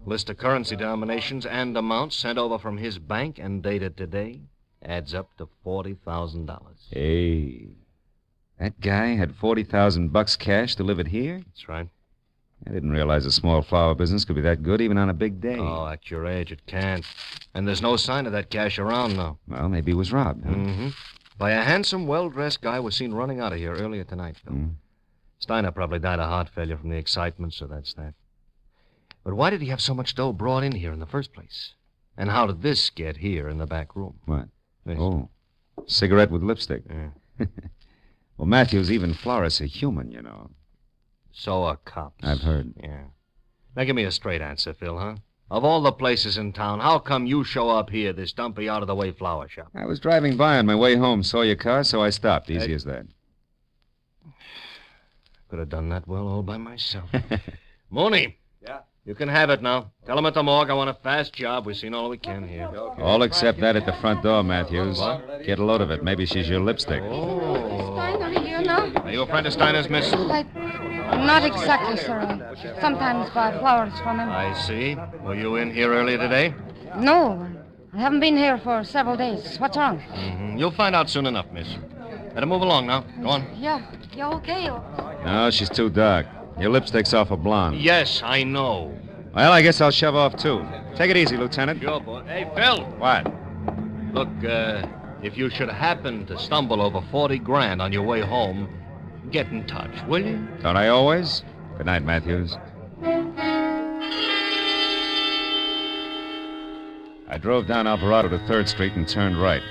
List of currency denominations and amounts sent over from his bank and dated today. Adds up to $40,000. Hey. That guy had $40,000 cash delivered here? That's right. I didn't realize a small flower business could be that good even on a big day. Oh, at your age, it can't. And there's no sign of that cash around now. Well, maybe he was robbed. Huh? Mm-hmm. By a handsome, well-dressed guy was seen running out of here earlier tonight, Phil. Steiner probably died of heart failure from the excitement, so that's that. But why did he have so much dough brought in here in the first place? And how did this get here in the back room? What? This. Oh, cigarette with lipstick. Yeah. Well, Matthews, even florists are human, you know. So are cops. I've heard. Yeah. Now give me a straight answer, Phil, huh? Of all the places in town, how come you show up here, this dumpy, out-of-the-way flower shop? I was driving by on my way home, saw your car, so I stopped. Easy as that. Could have done that well all by myself. Mooney. Yeah? You can have it now. Tell him at the morgue I want a fast job. We've seen all we can here. Okay. All except that at the front door, Matthews. What? Get a load of it. Maybe she's your lipstick. Oh. Steiner here now? Are you a friend of Steiner's, miss? Not exactly, sir. I sometimes buy flowers from him. I see. Were you in here earlier today? No, I haven't been here for several days. What's wrong? Mm-hmm. You'll find out soon enough, miss. Better move along now. Go on. Yeah, okay. No, she's too dark. Your lipstick's awful blonde. Yes, I know. Well, I guess I'll shove off, too. Take it easy, Lieutenant. Sure, boy. Hey, Phil. What? Look, if you should happen to stumble over 40 grand on your way home, get in touch, will you? Don't I always? Good night, Matthews. I drove down Alvarado to 3rd Street and turned right.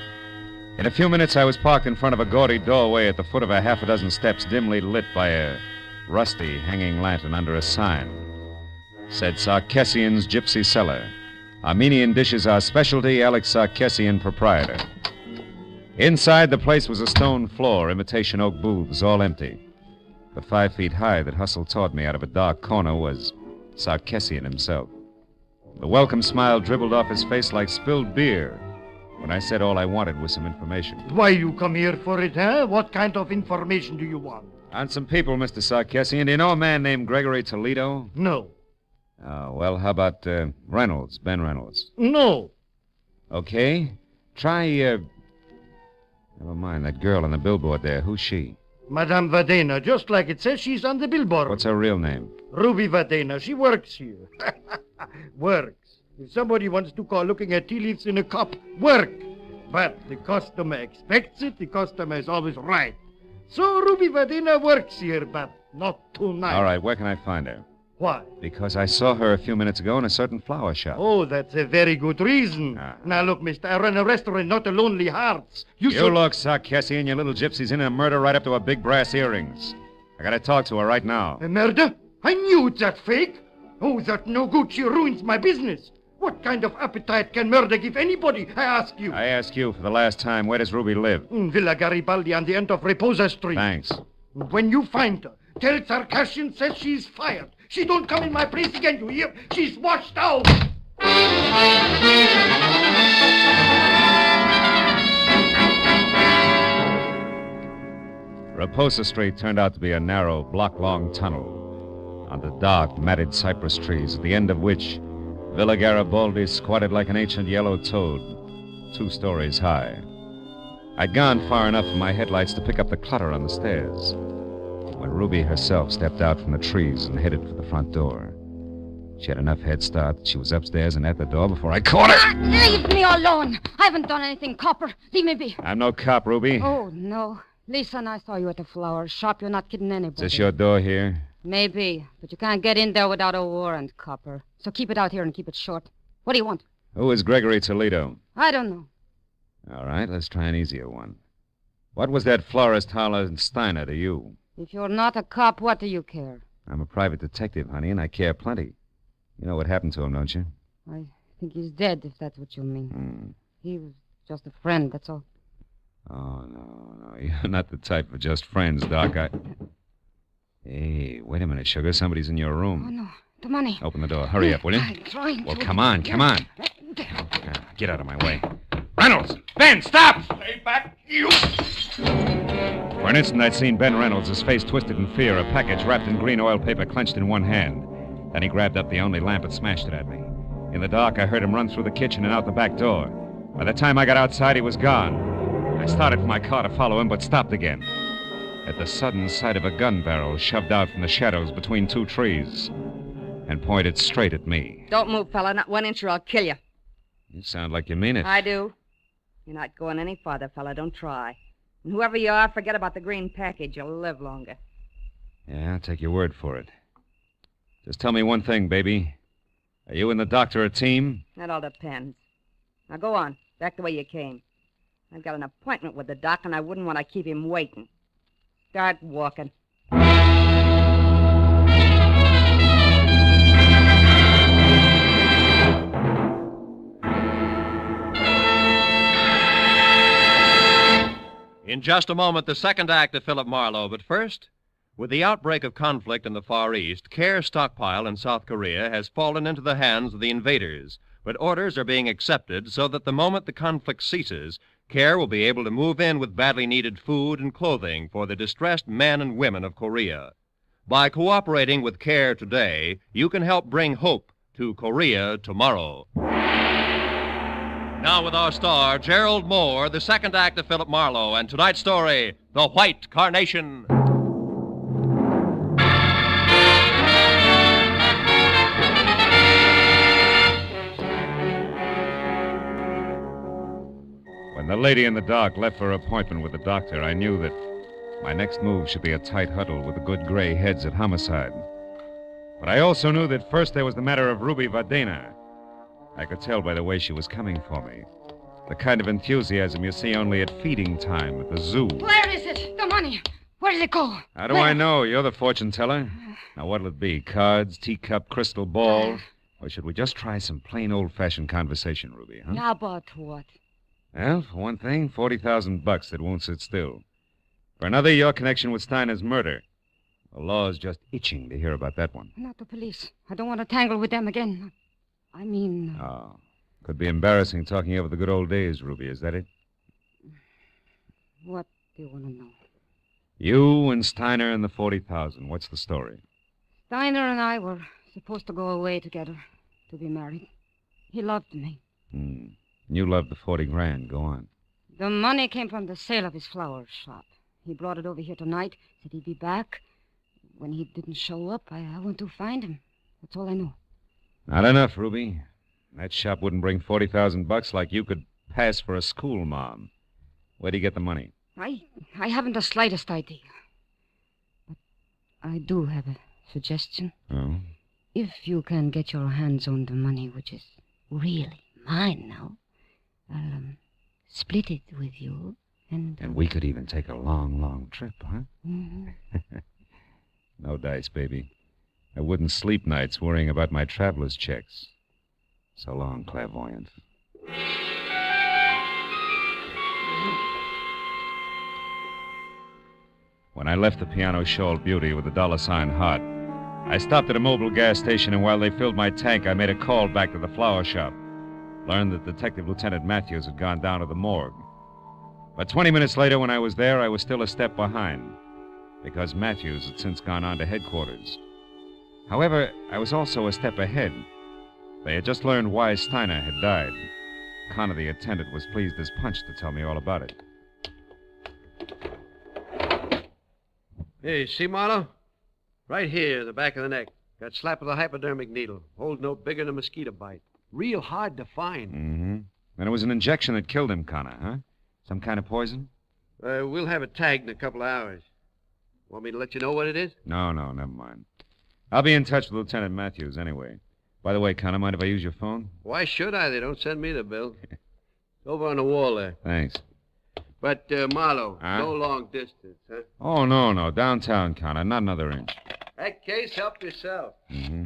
In a few minutes, I was parked in front of a gaudy doorway at the foot of a half a dozen steps dimly lit by a rusty hanging lantern under a sign. Said Sarkessian's Gypsy Cellar. Armenian dishes are specialty, Alex Sarkessian, proprietor. Inside, the place was a stone floor, imitation oak booths, all empty. The 5 feet high that hustled toward me out of a dark corner was Sarkessian himself. The welcome smile dribbled off his face like spilled beer when I said all I wanted was some information. Why you come here for it, huh? What kind of information do you want? On some people, Mr. Sarkessian. Do you know a man named Gregory Toledo? No. Oh, well, how about Reynolds, Ben Reynolds? No. Okay. Try, never mind, that girl on the billboard there. Who's she? Madame Vadena, just like it says she's on the billboard. What's her real name? Ruby Vadena. She works here. Works. If somebody wants to call looking at tea leaves in a cup, work. But the customer expects it. The customer is always right. So Ruby Vadena works here, but not tonight. All right, where can I find her? Why? Because I saw her a few minutes ago in a certain flower shop. Oh, that's a very good reason. Now, look, mister, I run a restaurant, not a Lonely Hearts. You look, Sarkessi, and your little gypsy's in a murder right up to her big brass earrings. I gotta talk to her right now. A murder? I knew it's that fake. Oh, that no good. She ruins my business. What kind of appetite can murder give anybody, I ask you? I ask you for the last time, where does Ruby live? In Villa Garibaldi on the end of Reposa Street. Thanks. When you find her, tell Sarkashian says she's fired. She don't come in my place again, you hear? She's washed out. Reposa Street turned out to be a narrow, block-long tunnel under dark, matted cypress trees, at the end of which Villa Garibaldi squatted like an ancient yellow toad, 2 stories high. I'd gone far enough for my headlights to pick up the clutter on the stairs when Ruby herself stepped out from the trees and headed for the front door. She had enough head start that she was upstairs and at the door before I caught her. Leave me alone. I haven't done anything, Copper. Leave me be. I'm no cop, Ruby. Oh, no. Lisa and I saw you at the flower shop. You're not kidding anybody. Is this your door here? Maybe, but you can't get in there without a warrant, Copper. So keep it out here and keep it short. What do you want? Who is Gregory Toledo? I don't know. All right, let's try an easier one. What was that florist Harlan Steiner to you? If you're not a cop, what do you care? I'm a private detective, honey, and I care plenty. You know what happened to him, don't you? I think he's dead, if that's what you mean. He was just a friend, that's all. Oh, no. You're not the type for just friends, Doc. Hey, wait a minute, Sugar. Somebody's in your room. Oh, no. The money. Open the door. Hurry up, will you? I'm trying Well, to. come on. Get out of my way. Reynolds! Ben, stop! Stay back, you! For an instant, I'd seen Ben Reynolds, his face twisted in fear, a package wrapped in green oil paper clenched in one hand. Then he grabbed up the only lamp and smashed it at me. In the dark, I heard him run through the kitchen and out the back door. By the time I got outside, he was gone. I started for my car to follow him, but stopped again at the sudden sight of a gun barrel shoved out from the shadows between 2 trees and pointed straight at me. Don't move, fella. Not 1 inch or I'll kill you. You sound like you mean it. I do. You're not going any farther, fella. Don't try. And whoever you are, forget about the green package. You'll live longer. Yeah, I'll take your word for it. Just tell me one thing, baby. Are you and the doctor a team? That all depends. Now go on. Back the way you came. I've got an appointment with the doc, and I wouldn't want to keep him waiting. Start walking. In just a moment, the second act of Philip Marlowe. But first, with the outbreak of conflict in the Far East, Care's stockpile in South Korea has fallen into the hands of the invaders. But orders are being accepted so that the moment the conflict ceases, Care will be able to move in with badly needed food and clothing for the distressed men and women of Korea. By cooperating with Care today, you can help bring hope to Korea tomorrow. Now with our star, Gerald Mohr, the second act of Philip Marlowe, and tonight's story, The White Carnation. When the lady in the dark left for her appointment with the doctor, I knew that my next move should be a tight huddle with the good gray heads at homicide. But I also knew that first there was the matter of Ruby Vadena. I could tell by the way she was coming for me. The kind of enthusiasm you see only at feeding time at the zoo. Where is it? The money. Where did it go? How do I know? You're the fortune teller. Now, what'll it be? Cards, teacup, crystal ball? Or should we just try some plain old-fashioned conversation, Ruby, huh? How about what? Well, for one thing, $40,000 that won't sit still. For another, your connection with Steiner's murder. The law's just itching to hear about that one. Not the police. I don't want to tangle with them again. I mean... Oh. Could be embarrassing talking over the good old days, Ruby. Is that it? What do you want to know? You and Steiner and the 40,000. What's the story? Steiner and I were supposed to go away together to be married. He loved me. You loved the 40 grand. Go on. The money came from the sale of his flower shop. He brought it over here tonight, said he'd be back. When he didn't show up, I went to find him. That's all I know. Not enough, Ruby. That shop wouldn't bring $40,000 like you could pass for a school mom. Where'd he get the money? I haven't the slightest idea. But I do have a suggestion. Oh? If you can get your hands on the money, which is really mine now, I'll split it with you, and we could even take a long, long trip, huh? Mhm. No dice, baby. I wouldn't sleep nights worrying about my traveler's checks. So long, clairvoyant. When I left the Piano Shoal Beauty with the $sign heart, I stopped at a mobile gas station, and while they filled my tank, I made a call back to the flower shop. Learned that Detective Lieutenant Matthews had gone down to the morgue. But 20 minutes later, when I was there, I was still a step behind, because Matthews had since gone on to headquarters. However, I was also a step ahead. They had just learned why Steiner had died. Connor, the attendant, was pleased as punch to tell me all about it. Hey, see, Marlowe? Right here, the back of the neck. Got slapped with a hypodermic needle. Hold no bigger than a mosquito bite. Real hard to find. Mm-hmm. And it was an injection that killed him, Connor, huh? Some kind of poison? We'll have it tagged in a couple of hours. Want me to let you know what it is? No, never mind. I'll be in touch with Lieutenant Matthews anyway. By the way, Connor, mind if I use your phone? Why should I? They don't send me the bill. It's over on the wall there. Thanks. But, Marlowe, Huh? no long distance, huh? Oh, no. Downtown, Connor. Not another inch. That case, help yourself. Mm-hmm.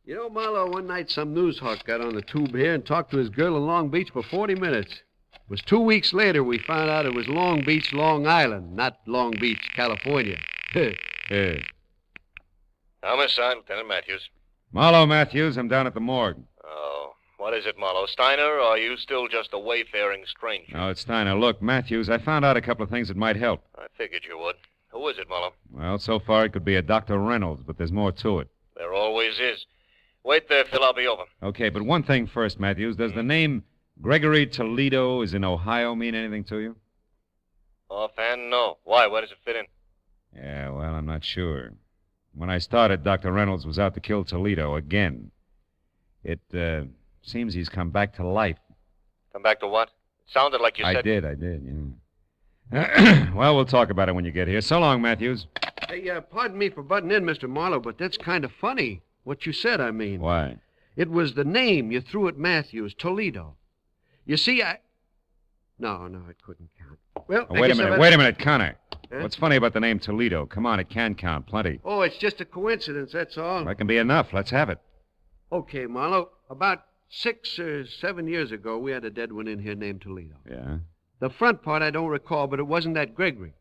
You know, Marlowe, one night some news hawk got on the tube here and talked to his girl in Long Beach for 40 minutes. It was 2 weeks later we found out it was Long Beach, Long Island, not Long Beach, California. Yeah. Homicide, Lieutenant Matthews. Marlowe Matthews, I'm down at the morgue. Oh, what is it, Marlowe? Steiner, or are you still just a wayfaring stranger? No, it's Steiner. Look, Matthews, I found out a couple of things that might help. I figured you would. Who is it, Marlowe? Well, so far it could be a Dr. Reynolds, but there's more to it. There always is. Wait there, Phil. I'll be over. Okay, but one thing first, Matthews. Does the name Gregory Toledo is in Ohio mean anything to you? Offhand, no. Why? Where does it fit in? Yeah, well, I'm not sure. When I started, Dr. Reynolds was out to kill Toledo again. It seems he's come back to life. Come back to what? It sounded like you said... I did, yeah. Well, we'll talk about it when you get here. So long, Matthews. Hey, pardon me for butting in, Mr. Marlowe, but that's kind of funny. What you said, I mean. Why? It was the name you threw at Matthews, Toledo. You see, No, it couldn't count. Well, Wait a minute, Connor. Huh? What's funny about the name Toledo? Come on, it can count plenty. Oh, it's just a coincidence, that's all. That can be enough. Let's have it. Okay, Marlowe. About 6 or 7 years ago, we had a dead one in here named Toledo. Yeah? The front part I don't recall, but it wasn't that Gregory.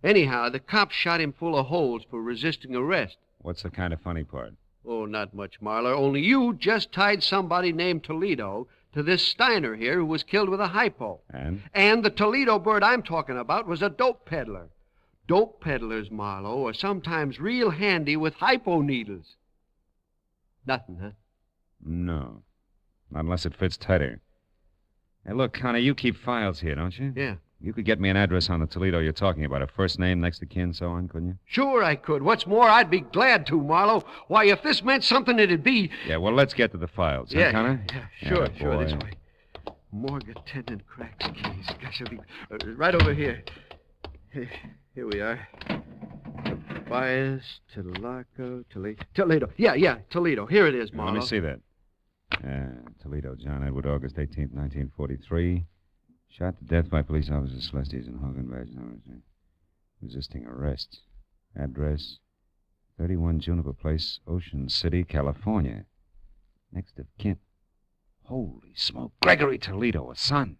Anyhow, the cops shot him full of holes for resisting arrest. What's the kind of funny part? Oh, not much, Marlowe. Only you just tied somebody named Toledo to this Steiner here who was killed with a hypo. And? And the Toledo bird I'm talking about was a dope peddler. Dope peddlers, Marlowe, are sometimes real handy with hypo needles. Nothing, huh? No. Not unless it fits tighter. Hey, look, Connor, you keep files here, don't you? Yeah. You could get me an address on the Toledo you're talking about, a first name, next of kin, so on, couldn't you? Sure I could. What's more, I'd be glad to, Marlowe. Why, if this meant something, it'd be... Yeah, well, let's get to the files, huh, Connor? Yeah, sure, this way. Morgue attendant cracked keys. Gosh, it'll be... right over here. Here we are. Tobias, Toledo. Yeah, Toledo. Here it is, Marlowe. Let me see that. Toledo, John Edward, August 18th, 1943. Shot to death by police officers Celestes and Hogan Badge. Resisting arrest. Address, 31 Juniper Place, Ocean City, California. Next of kin. Holy smoke. Gregory Toledo, a son.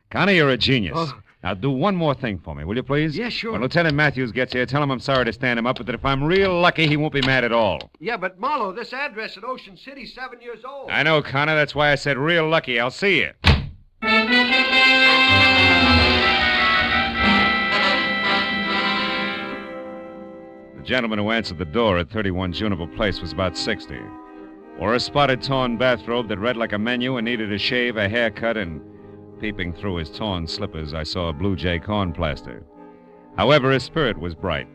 Connor, you're a genius. Oh. Now, do one more thing for me, will you, please? Yeah, sure. When Lieutenant Matthews gets here, tell him I'm sorry to stand him up, but that if I'm real lucky, he won't be mad at all. Yeah, but Marlowe, this address at Ocean City's 7 years old. I know, Connor. That's why I said real lucky. I'll see you. The gentleman who answered the door at 31 Juniper Place was about 60. Wore a spotted torn bathrobe that read like a menu and needed a shave, a haircut, and peeping through his torn slippers, I saw a Blue Jay corn plaster. However, his spirit was bright.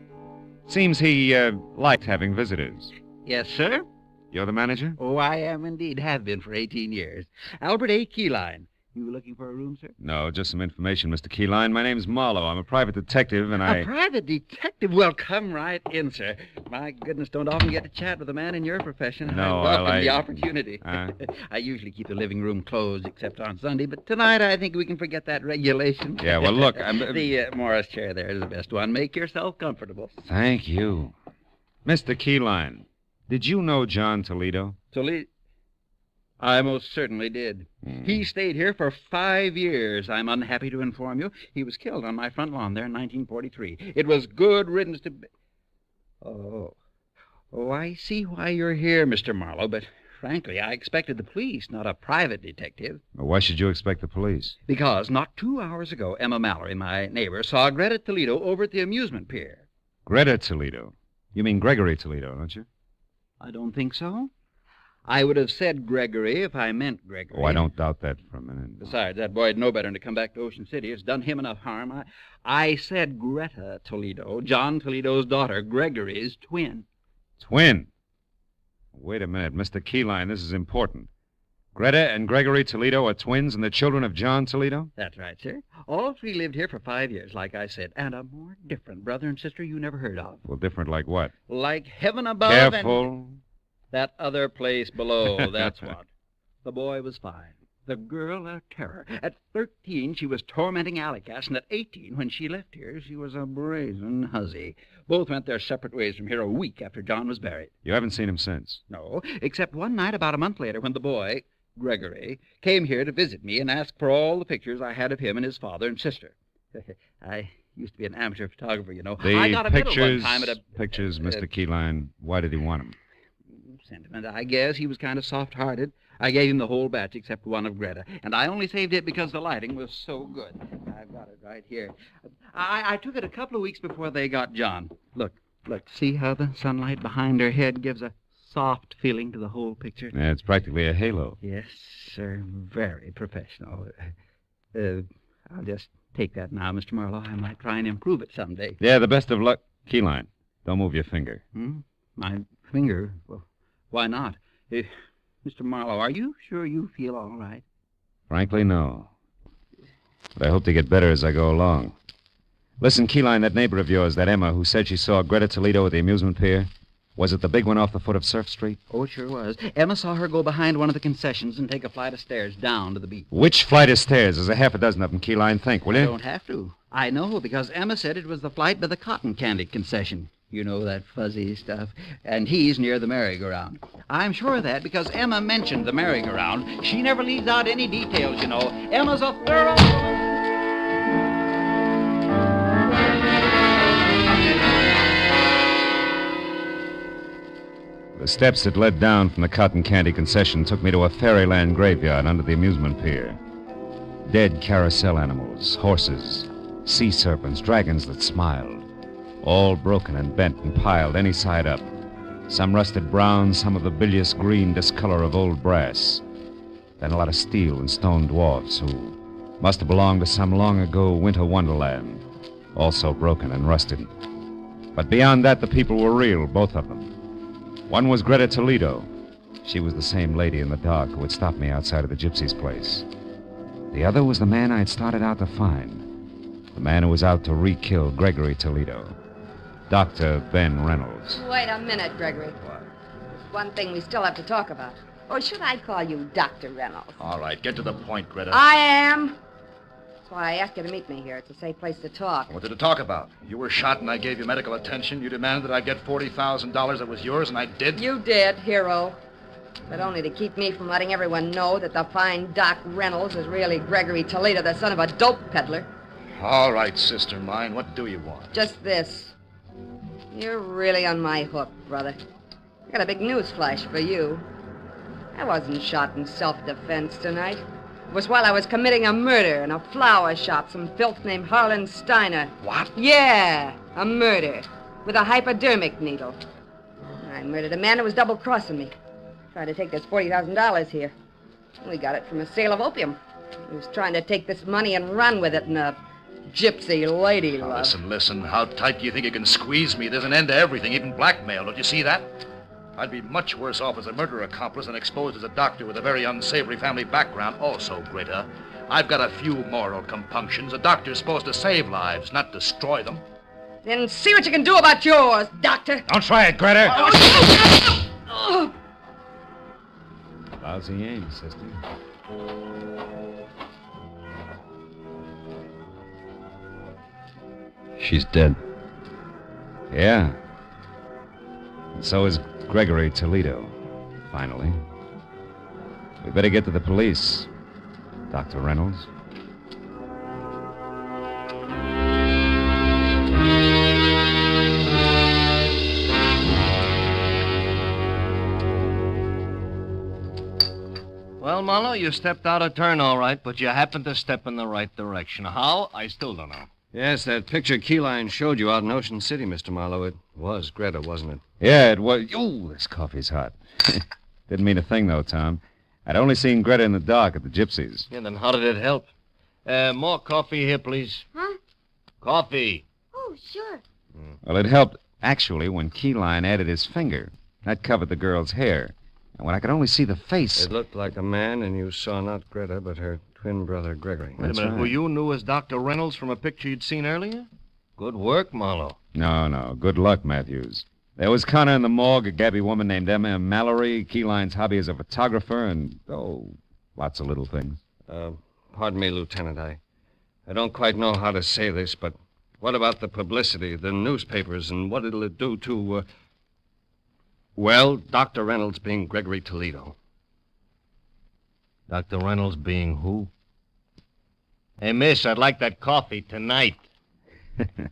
Seems he liked having visitors. Yes, sir? You're the manager? Oh, I am indeed. Have been for 18 years. Albert A. Keyline. You looking for a room, sir? No, just some information, Mr. Keyline. My name's Marlowe. I'm a private detective, and A private detective? Well, come right in, sir. My goodness, don't often get to chat with a man in your profession. No, I welcome the opportunity. I usually keep the living room closed except on Sunday, but tonight I think we can forget that regulation. Yeah, well, look, The Morris chair there is the best one. Make yourself comfortable. Thank you. Mr. Keyline, did you know John Toledo? Toledo? I most certainly did. He stayed here for 5 years. I'm unhappy to inform you. He was killed on my front lawn there in 1943. It was good riddance to... Oh, I see why you're here, Mr. Marlowe, but frankly, I expected the police, not a private detective. Well, why should you expect the police? Because not 2 hours ago, Emma Mallory, my neighbor, saw Greta Toledo over at the amusement pier. Greta Toledo? You mean Gregory Toledo, don't you? I don't think so. I would have said Gregory if I meant Gregory. Oh, I don't doubt that for a minute. Besides, that boy'd know better than to come back to Ocean City. It's done him enough harm. I said Greta Toledo, John Toledo's daughter, Gregory's twin. Twin? Wait a minute, Mr. Keyline, this is important. Greta and Gregory Toledo are twins and the children of John Toledo? That's right, sir. All three lived here for 5 years, like I said, and a more different brother and sister you never heard of. Well, different like what? Like heaven above Careful. That other place below, that's what. The boy was fine. The girl a terror. At 13, she was tormenting alley cats, and at 18, when she left here, she was a brazen hussy. Both went their separate ways from here a week after John was buried. You haven't seen him since? No, except one night about a month later when the boy, Gregory, came here to visit me and asked for all the pictures I had of him and his father and sister. I used to be an amateur photographer, you know. I got a medal one time at a... Pictures, Mr. Keyline. Why did he want them? Sentiment, I guess. He was kind of soft-hearted. I gave him the whole batch except one of Greta, and I only saved it because the lighting was so good. I've got it right here. I took it a couple of weeks before they got John. Look, see how the sunlight behind her head gives a soft feeling to the whole picture? Yeah, it's practically a halo. Yes, sir. Very professional. I'll just take that now, Mr. Marlowe. I might try and improve it someday. Yeah, the best of luck. Keyline, don't move your finger. My finger? Well, why not? Mr. Marlowe, are you sure you feel all right? Frankly, no. But I hope to get better as I go along. Listen, Keyline, that neighbor of yours, that Emma, who said she saw Greta Toledo at the amusement pier, was it the big one off the foot of Surf Street? Oh, it sure was. Emma saw her go behind one of the concessions and take a flight of stairs down to the beach. Which flight of stairs? There's a half a dozen of them, Keyline. Think, will you? I don't have to. I know, because Emma said it was the flight by the cotton candy concession. You know, that fuzzy stuff. And he's near the merry-go-round. I'm sure of that because Emma mentioned the merry-go-round. She never leaves out any details, you know. Emma's a thorough... The steps that led down from the cotton candy concession took me to a fairyland graveyard under the amusement pier. Dead carousel animals, horses, sea serpents, dragons that smiled. All broken and bent and piled any side up. Some rusted brown, some of the bilious green discolor of old brass. Then a lot of steel and stone dwarfs who must have belonged to some long ago winter wonderland. Also broken and rusted. But beyond that, the people were real, both of them. One was Greta Toledo. She was the same lady in the dark who had stopped me outside of the gypsy's place. The other was the man I had started out to find. The man who was out to re-kill Gregory Toledo. Dr. Ben Reynolds. Wait a minute, Gregory. What? There's one thing we still have to talk about. Or should I call you Dr. Reynolds? All right, get to the point, Greta. I am. That's why I asked you to meet me here. It's a safe place to talk. What did it talk about? You were shot and I gave you medical attention. You demanded that I get $40,000 that was yours, and I did? You did, hero. But only to keep me from letting everyone know that the fine Doc Reynolds is really Gregory Toledo, the son of a dope peddler. All right, sister mine. What do you want? Just this. You're really on my hook, brother. I got a big news flash for you. I wasn't shot in self-defense tonight. It was while I was committing a murder in a flower shop, some filth named Harlan Steiner. What? Yeah, a murder. With a hypodermic needle. I murdered a man who was double-crossing me. Tried to take this $40,000 here. We got it from a sale of opium. He was trying to take this money and run with it, and a gypsy lady Now, love. listen. How tight do you think you can squeeze me? There's an end to everything, even blackmail. Don't you see that? I'd be much worse off as a murder accomplice than exposed as a doctor with a very unsavory family background. Also, Greta, I've got a few moral compunctions. A doctor's supposed to save lives, not destroy them. Then see what you can do about yours, Doctor. Don't try it, Greta. Oh. Lousy aim, sister. She's dead. Yeah. And so is Gregory Toledo, finally. We better get to the police, Dr. Reynolds. Well, Marlowe, you stepped out of turn all right, but you happened to step in the right direction. How? I still don't know. Yes, that picture Keyline showed you out in Ocean City, Mr. Marlowe. It was Greta, wasn't it? Yeah, it was. Ooh, this coffee's hot. Didn't mean a thing, though, Tom. I'd only seen Greta in the dark at the Gypsies. Yeah, then how did it help? More coffee here, please. Huh? Coffee. Oh, sure. Well, it helped, actually, when Keyline added his finger. That covered the girl's hair. And when I could only see the face... It looked like a man, and you saw not Greta, but her twin brother, Gregory. Wait a minute, Who you knew as Dr. Reynolds from a picture you'd seen earlier? Good work, Marlowe. No. Good luck, Matthews. There was Connor in the morgue, a gabby woman named Emma Mallory, Keyline's hobby as a photographer, and, lots of little things. Pardon me, Lieutenant. I don't quite know how to say this, but what about the publicity, the newspapers, and what it'll do to, Well, Dr. Reynolds being Gregory Toledo. Dr. Reynolds being who? Hey, miss, I'd like that coffee tonight. You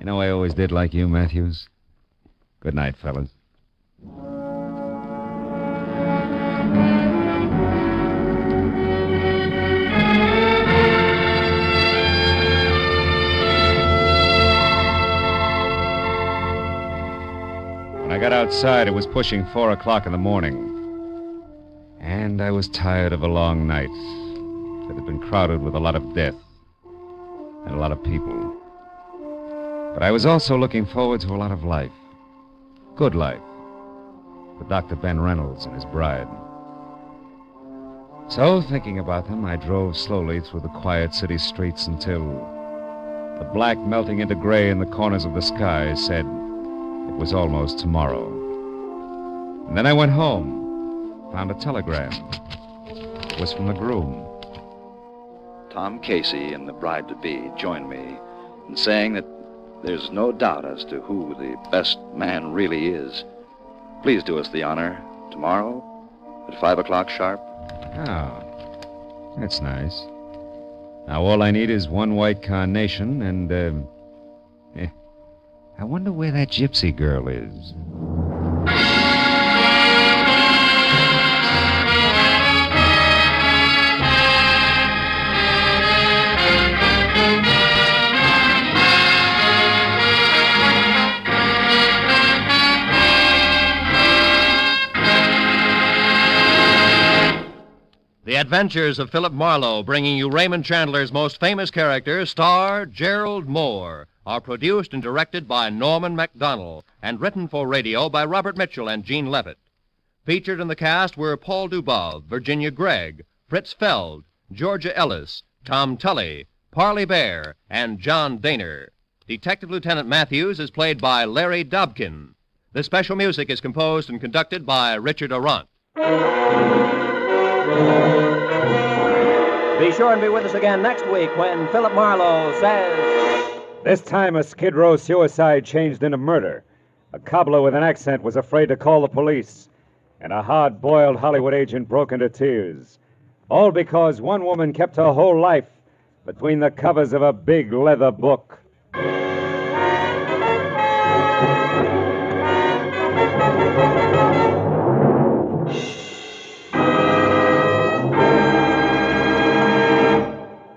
know, I always did like you, Matthews. Good night, fellas. When I got outside, it was pushing 4 o'clock in the morning. And I was tired of a long night that had been crowded with a lot of death and a lot of people. But I was also looking forward to a lot of life. Good life. For Dr. Ben Reynolds and his bride. So, thinking about them, I drove slowly through the quiet city streets until the black melting into gray in the corners of the sky said it was almost tomorrow. And then I went home, found a telegram. It was from the groom. Tom Casey and the bride-to-be joined me in saying that there's no doubt as to who the best man really is. Please do us the honor tomorrow at 5 o'clock sharp. Oh, that's nice. Now, all I need is one White Carnation and, I wonder where that gypsy girl is. The Adventures of Philip Marlowe, bringing you Raymond Chandler's most famous character, star Gerald Mohr, are produced and directed by Norman MacDonald and written for radio by Robert Mitchell and Gene Levitt. Featured in the cast were Paul Dubov, Virginia Gregg, Fritz Feld, Georgia Ellis, Tom Tully, Parley Bear, and John Daner. Detective Lieutenant Matthews is played by Larry Dobkin. The special music is composed and conducted by Richard Arant. Be sure and be with us again next week when Philip Marlowe says... This time a Skid Row suicide changed into murder. A cobbler with an accent was afraid to call the police. And a hard-boiled Hollywood agent broke into tears. All because one woman kept her whole life between the covers of a big leather book.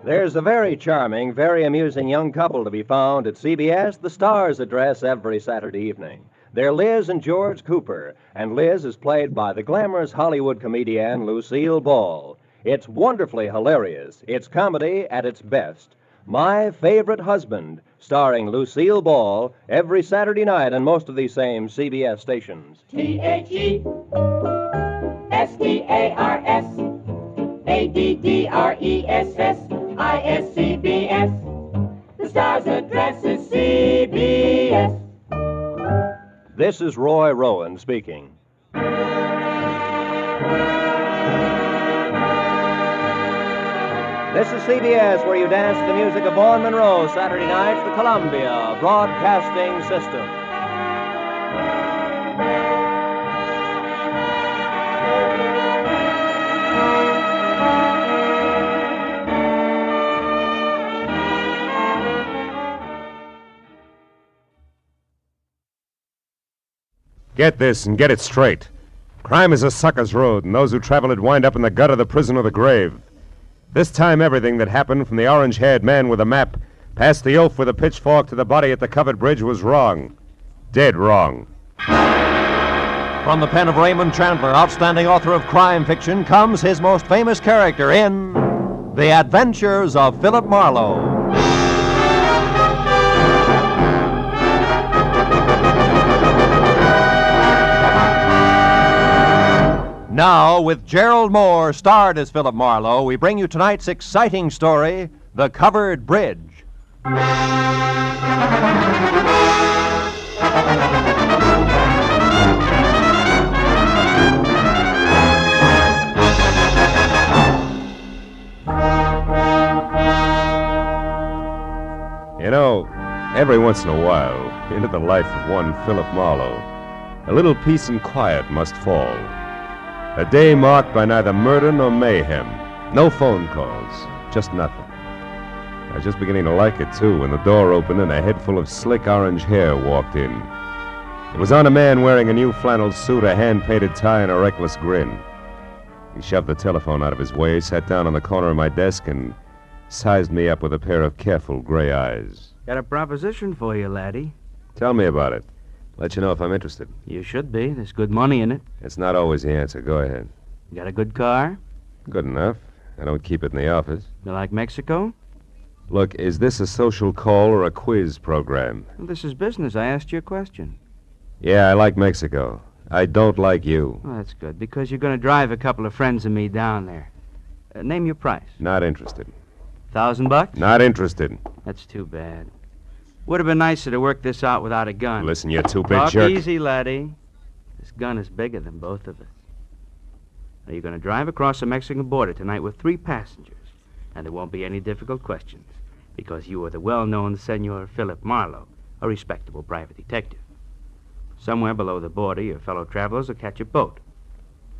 There's a very charming, very amusing young couple to be found at CBS, the Star's address every Saturday evening. They're Liz and George Cooper, and Liz is played by the glamorous Hollywood comedian Lucille Ball. It's wonderfully hilarious. It's comedy at its best. My Favorite Husband, starring Lucille Ball, every Saturday night on most of these same CBS stations. THESTARESSISCBS. The Star's address is CBS. This is Roy Rowan speaking. This is CBS, where you dance to the music of Vaughn Monroe, Saturday nights, the Columbia Broadcasting System. Get this and get it straight. Crime is a sucker's road, and those who travel it wind up in the gutter, the prison, or the grave. This time, everything that happened from the orange-haired man with a map past the oaf with a pitchfork to the body at the covered bridge was wrong. Dead wrong. From the pen of Raymond Chandler, outstanding author of crime fiction, comes his most famous character in The Adventures of Philip Marlowe. Now, with Gerald Mohr starred as Philip Marlowe, we bring you tonight's exciting story, The Covered Bridge. You know, every once in a while, into the life of one Philip Marlowe, a little peace and quiet must fall. A day marked by neither murder nor mayhem. No phone calls. Just nothing. I was just beginning to like it, too, when the door opened and a head full of slick orange hair walked in. It was on a man wearing a new flannel suit, a hand-painted tie, and a reckless grin. He shoved the telephone out of his way, sat down on the corner of my desk, and sized me up with a pair of careful gray eyes. Got a proposition for you, laddie. Tell me about it. Let you know if I'm interested. You should be. There's good money in it. It's not always the answer. Go ahead. You got a good car? Good enough. I don't keep it in the office. You like Mexico? Look, is this a social call or a quiz program? Well, this is business. I asked you a question. Yeah, I like Mexico. I don't like you. Well, that's good, because you're going to drive a couple of friends of me down there. Name your price. Not interested. $1,000? Not interested. That's too bad. Would have been nicer to work this out without a gun. Listen, you two-bit Talk jerk. easy, laddie. This gun is bigger than both of us. Now, you're going to drive across the Mexican border tonight with 3 passengers, and there won't be any difficult questions, because you are the well-known Senor Philip Marlowe, a respectable private detective. Somewhere below the border, your fellow travelers will catch a boat.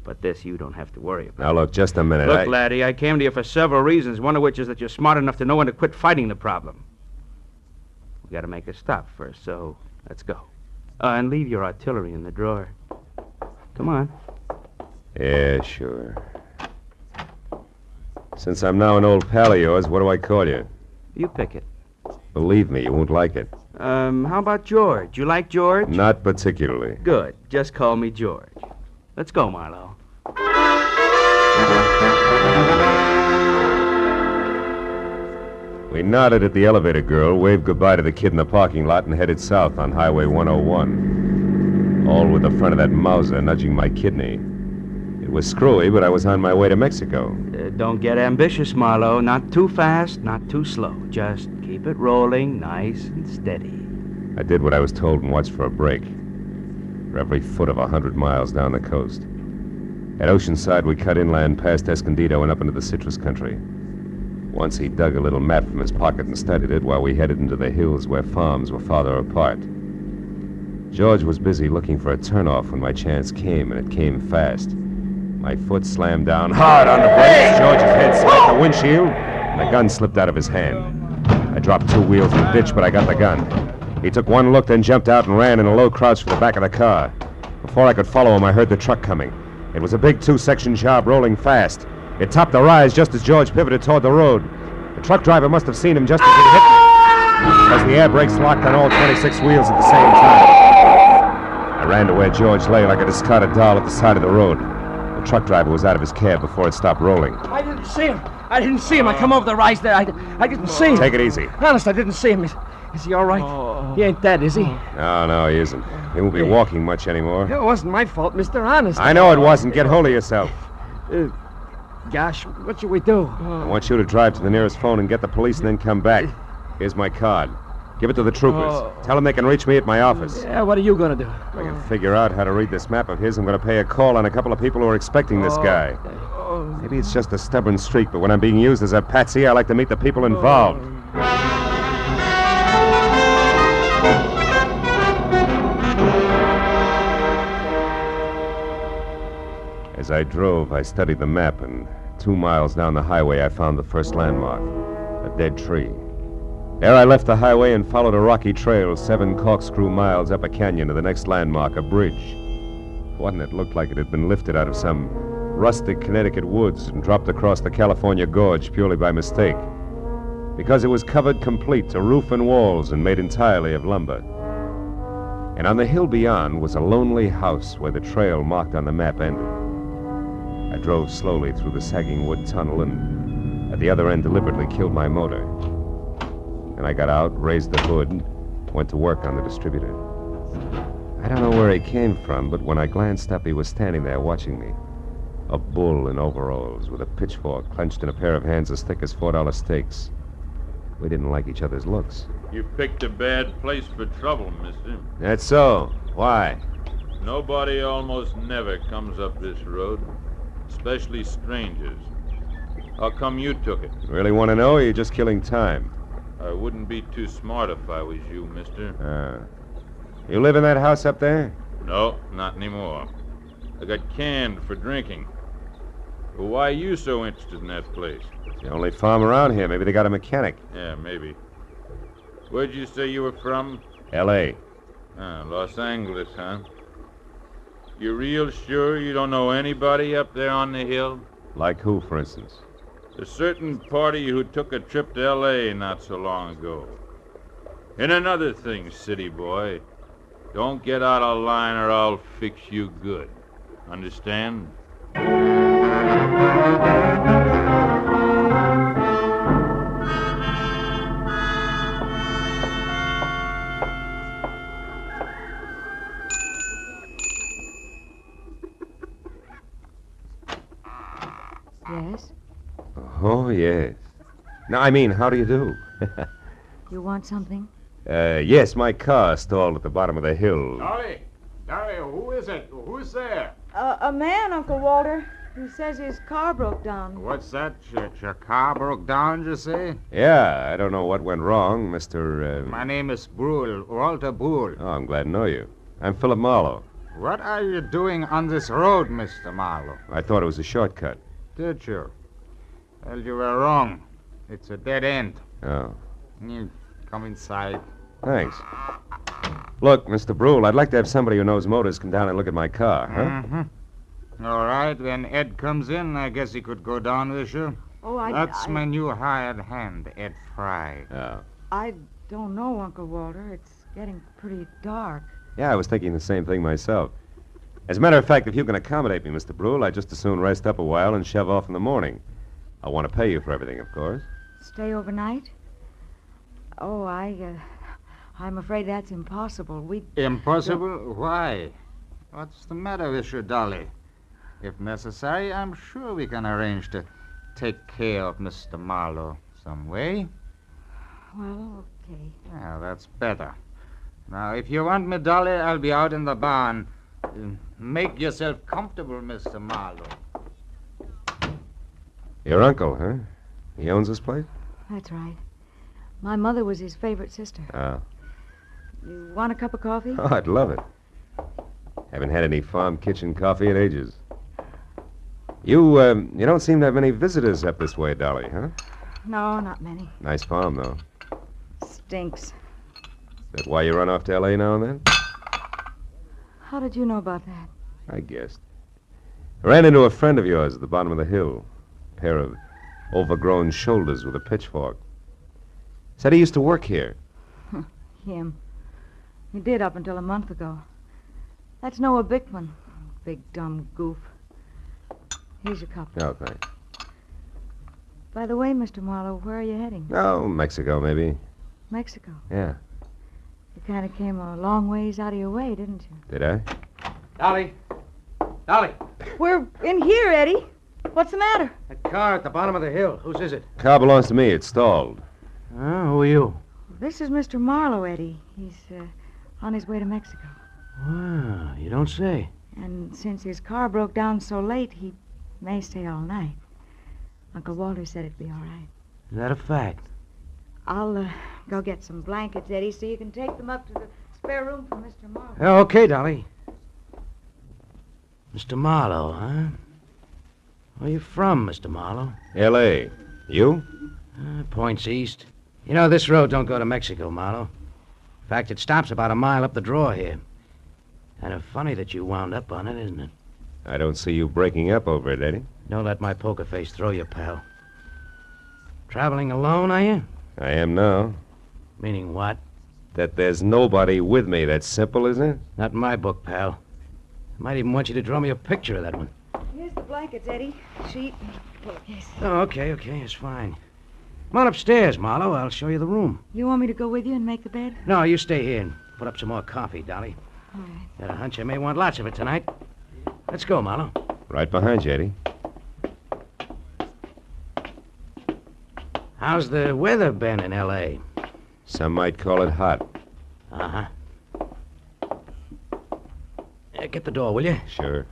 But this you don't have to worry about. Now, look, just a minute. Look, laddie, I came to you for several reasons, one of which is that you're smart enough to know when to quit fighting the problem. We got to make a stop first, so let's go. And leave your artillery in the drawer. Come on. Yeah, sure. Since I'm now an old pal of yours, what do I call you? You pick it. Believe me, you won't like it. How about George? You like George? Not particularly. Good. Just call me George. Let's go, Marlowe. We nodded at the elevator girl, waved goodbye to the kid in the parking lot, and headed south on Highway 101. All with the front of that Mauser nudging my kidney. It was screwy, but I was on my way to Mexico. Don't get ambitious, Marlowe. Not too fast, not too slow. Just keep it rolling nice and steady. I did what I was told and watched for a break. For every foot of 100 miles down the coast. At Oceanside, we cut inland past Escondido and up into the citrus country. Once he dug a little map from his pocket and studied it while we headed into the hills where farms were farther apart. George was busy looking for a turnoff when my chance came, and it came fast. My foot slammed down hard on the brakes. George's head smacked the windshield, and the gun slipped out of his hand. I dropped 2 wheels in the ditch, but I got the gun. He took one look, then jumped out and ran in a low crouch for the back of the car. Before I could follow him, I heard the truck coming. It was a big 2-section job rolling fast. It topped the rise just as George pivoted toward the road. The truck driver must have seen him just as he hit me, because the air brakes locked on all 26 wheels at the same time. I ran to where George lay like a discarded doll at the side of the road. The truck driver was out of his cab before it stopped rolling. I didn't see him. I come over the rise there. I didn't see him. Take it easy. Honest, I didn't see him. Is he all right? He ain't dead, is he? No, he isn't. He won't be walking much anymore. It wasn't my fault, mister. Honest. I know it wasn't. Get hold of yourself. Gosh, what should we do? I want you to drive to the nearest phone and get the police and then come back. Here's my card. Give it to the troopers. Tell them they can reach me at my office. Yeah, what are you going to do? If I can figure out how to read this map of his, I'm going to pay a call on a couple of people who are expecting this guy. Maybe it's just a stubborn streak, but when I'm being used as a patsy, I like to meet the people involved. As I drove, I studied the map, and 2 miles down the highway, I found the first landmark, a dead tree. There I left the highway and followed a rocky trail 7 corkscrew miles up a canyon to the next landmark, a bridge. One that looked like it had been lifted out of some rustic Connecticut woods and dropped across the California gorge purely by mistake, because it was covered complete to roof and walls and made entirely of lumber. And on the hill beyond was a lonely house where the trail marked on the map ended. I drove slowly through the sagging wood tunnel and at the other end deliberately killed my motor. And I got out, raised the hood, went to work on the distributor. I don't know where he came from, but when I glanced up, he was standing there watching me. A bull in overalls with a pitchfork clenched in a pair of hands as thick as $4 steaks. We didn't like each other's looks. You picked a bad place for trouble, mister. That's so. Why? Nobody almost never comes up this road, especially strangers. How come you took it? Really want to know, or are you just killing time? I wouldn't be too smart if I was you, mister. You live in that house up there? No, not anymore. I got canned for drinking. Well, why are you so interested in that place? It's the only farm around here. Maybe they got a mechanic. Yeah, maybe. Where'd you say you were from? L.A. Los Angeles, huh? You real sure you don't know anybody up there on the hill? Like who, for instance? A certain party who took a trip to L.A. not so long ago. And another thing, city boy. Don't get out of line or I'll fix you good. Understand? Yes? Oh, yes. Now, I mean, how do you do? You want something? Yes, my car stalled at the bottom of the hill. Dolly, who is it? Who's there? A man, Uncle Walter. He says his car broke down. What's that? Your car broke down, you say? Yeah, I don't know what went wrong, Mr. My name is Brule, Walter Brule. Oh, I'm glad to know you. I'm Philip Marlowe. What are you doing on this road, Mr. Marlowe? I thought it was a shortcut. Did you? Well, you were wrong. It's a dead end. Oh. You come inside. Thanks. Look, Mr. Brule, I'd like to have somebody who knows motors come down and look at my car, huh? Mm-hmm. All right, when Ed comes in, I guess he could go down with you. Oh, That's my new hired hand, Ed Fry. Oh. I don't know, Uncle Walter. It's getting pretty dark. Yeah, I was thinking the same thing myself. As a matter of fact, if you can accommodate me, Mr. Brule, I'd just as soon rest up a while and shove off in the morning. I want to pay you for everything, of course. Stay overnight? Oh, I'm afraid that's impossible. Impossible? Why? What's the matter with you, Dolly? If necessary, I'm sure we can arrange to take care of Mr. Marlowe some way. Well, okay. Yeah, that's better. Now, if you want me, Dolly, I'll be out in the barn. Make yourself comfortable, Mr. Marlowe. Your uncle, huh? He owns this place? That's right. My mother was his favorite sister. Oh. You want a cup of coffee? Oh, I'd love it. Haven't had any farm kitchen coffee in ages. You don't seem to have many visitors up this way, Dolly, huh? No, not many. Nice farm, though. Stinks. Is that why you run off to L.A. now and then? How did you know about that? I guessed. I ran into a friend of yours at the bottom of the hill. A pair of overgrown shoulders with a pitchfork. Said he used to work here. Him. He did up until a month ago. That's Noah Bickman. Big dumb goof. Here's your cup. Oh, thanks. By the way, Mr. Marlowe, where are you heading? Oh, Mexico, maybe. Mexico. Yeah. You kind of came a long ways out of your way, didn't you? Did I? Dolly! Dolly! We're in here, Eddie. What's the matter? That car at the bottom of the hill. Whose is it? Car belongs to me. It's stalled. Oh, who are you? This is Mr. Marlowe, Eddie. He's on his way to Mexico. Wow, you don't say. And since his car broke down so late, he may stay all night. Uncle Walter said it'd be all right. Is that a fact? I'll go get some blankets, Eddie, so you can take them up to the spare room for Mr. Marlowe. Okay, Dolly. Mr. Marlowe, huh? Where are you from, Mr. Marlowe? L.A. You? Points east. You know, this road don't go to Mexico, Marlowe. In fact, it stops about a mile up the draw here. Kind of funny that you wound up on it, isn't it? I don't see you breaking up over it, Eddie. Don't let my poker face throw you, pal. Traveling alone, are you? I am now. Meaning what? That there's nobody with me. That's simple, isn't it? Not in my book, pal. I might even want you to draw me a picture of that one. Here's the blankets, Eddie. Sheet and pillowcase. Oh, okay, it's fine. Come on upstairs, Marlowe. I'll show you the room. You want me to go with you and make the bed? No, you stay here and put up some more coffee, Dolly. All right. Got a hunch I may want lots of it tonight. Let's go, Marlowe. Right behind you, Eddie. How's the weather been in L.A.? Some might call it hot. Uh-huh. Get the door, will you? Sure.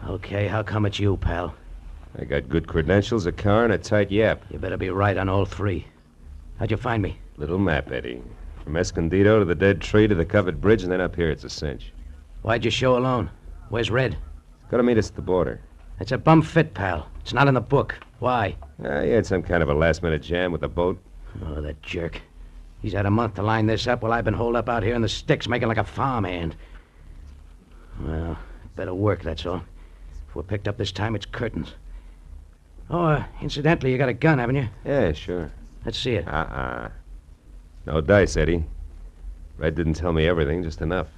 Okay, how come it's you, pal? I got good credentials, a car, and a tight yap. You better be right on all three. How'd you find me? Little map, Eddie. From Escondido to the dead tree to the covered bridge, and then up here, it's a cinch. Why'd you show alone? Where's Red? Got to meet us at the border. It's a bum fit, pal. It's not in the book. Why? He had some kind of a last-minute jam with the boat. Oh, that jerk. He's had a month to line this up while I've been holed up out here in the sticks making like a farmhand. Well, better work, that's all. If we're picked up this time, it's curtains. Oh, incidentally, you got a gun, haven't you? Yeah, sure. Let's see it. No dice, Eddie. Red didn't tell me everything, just enough.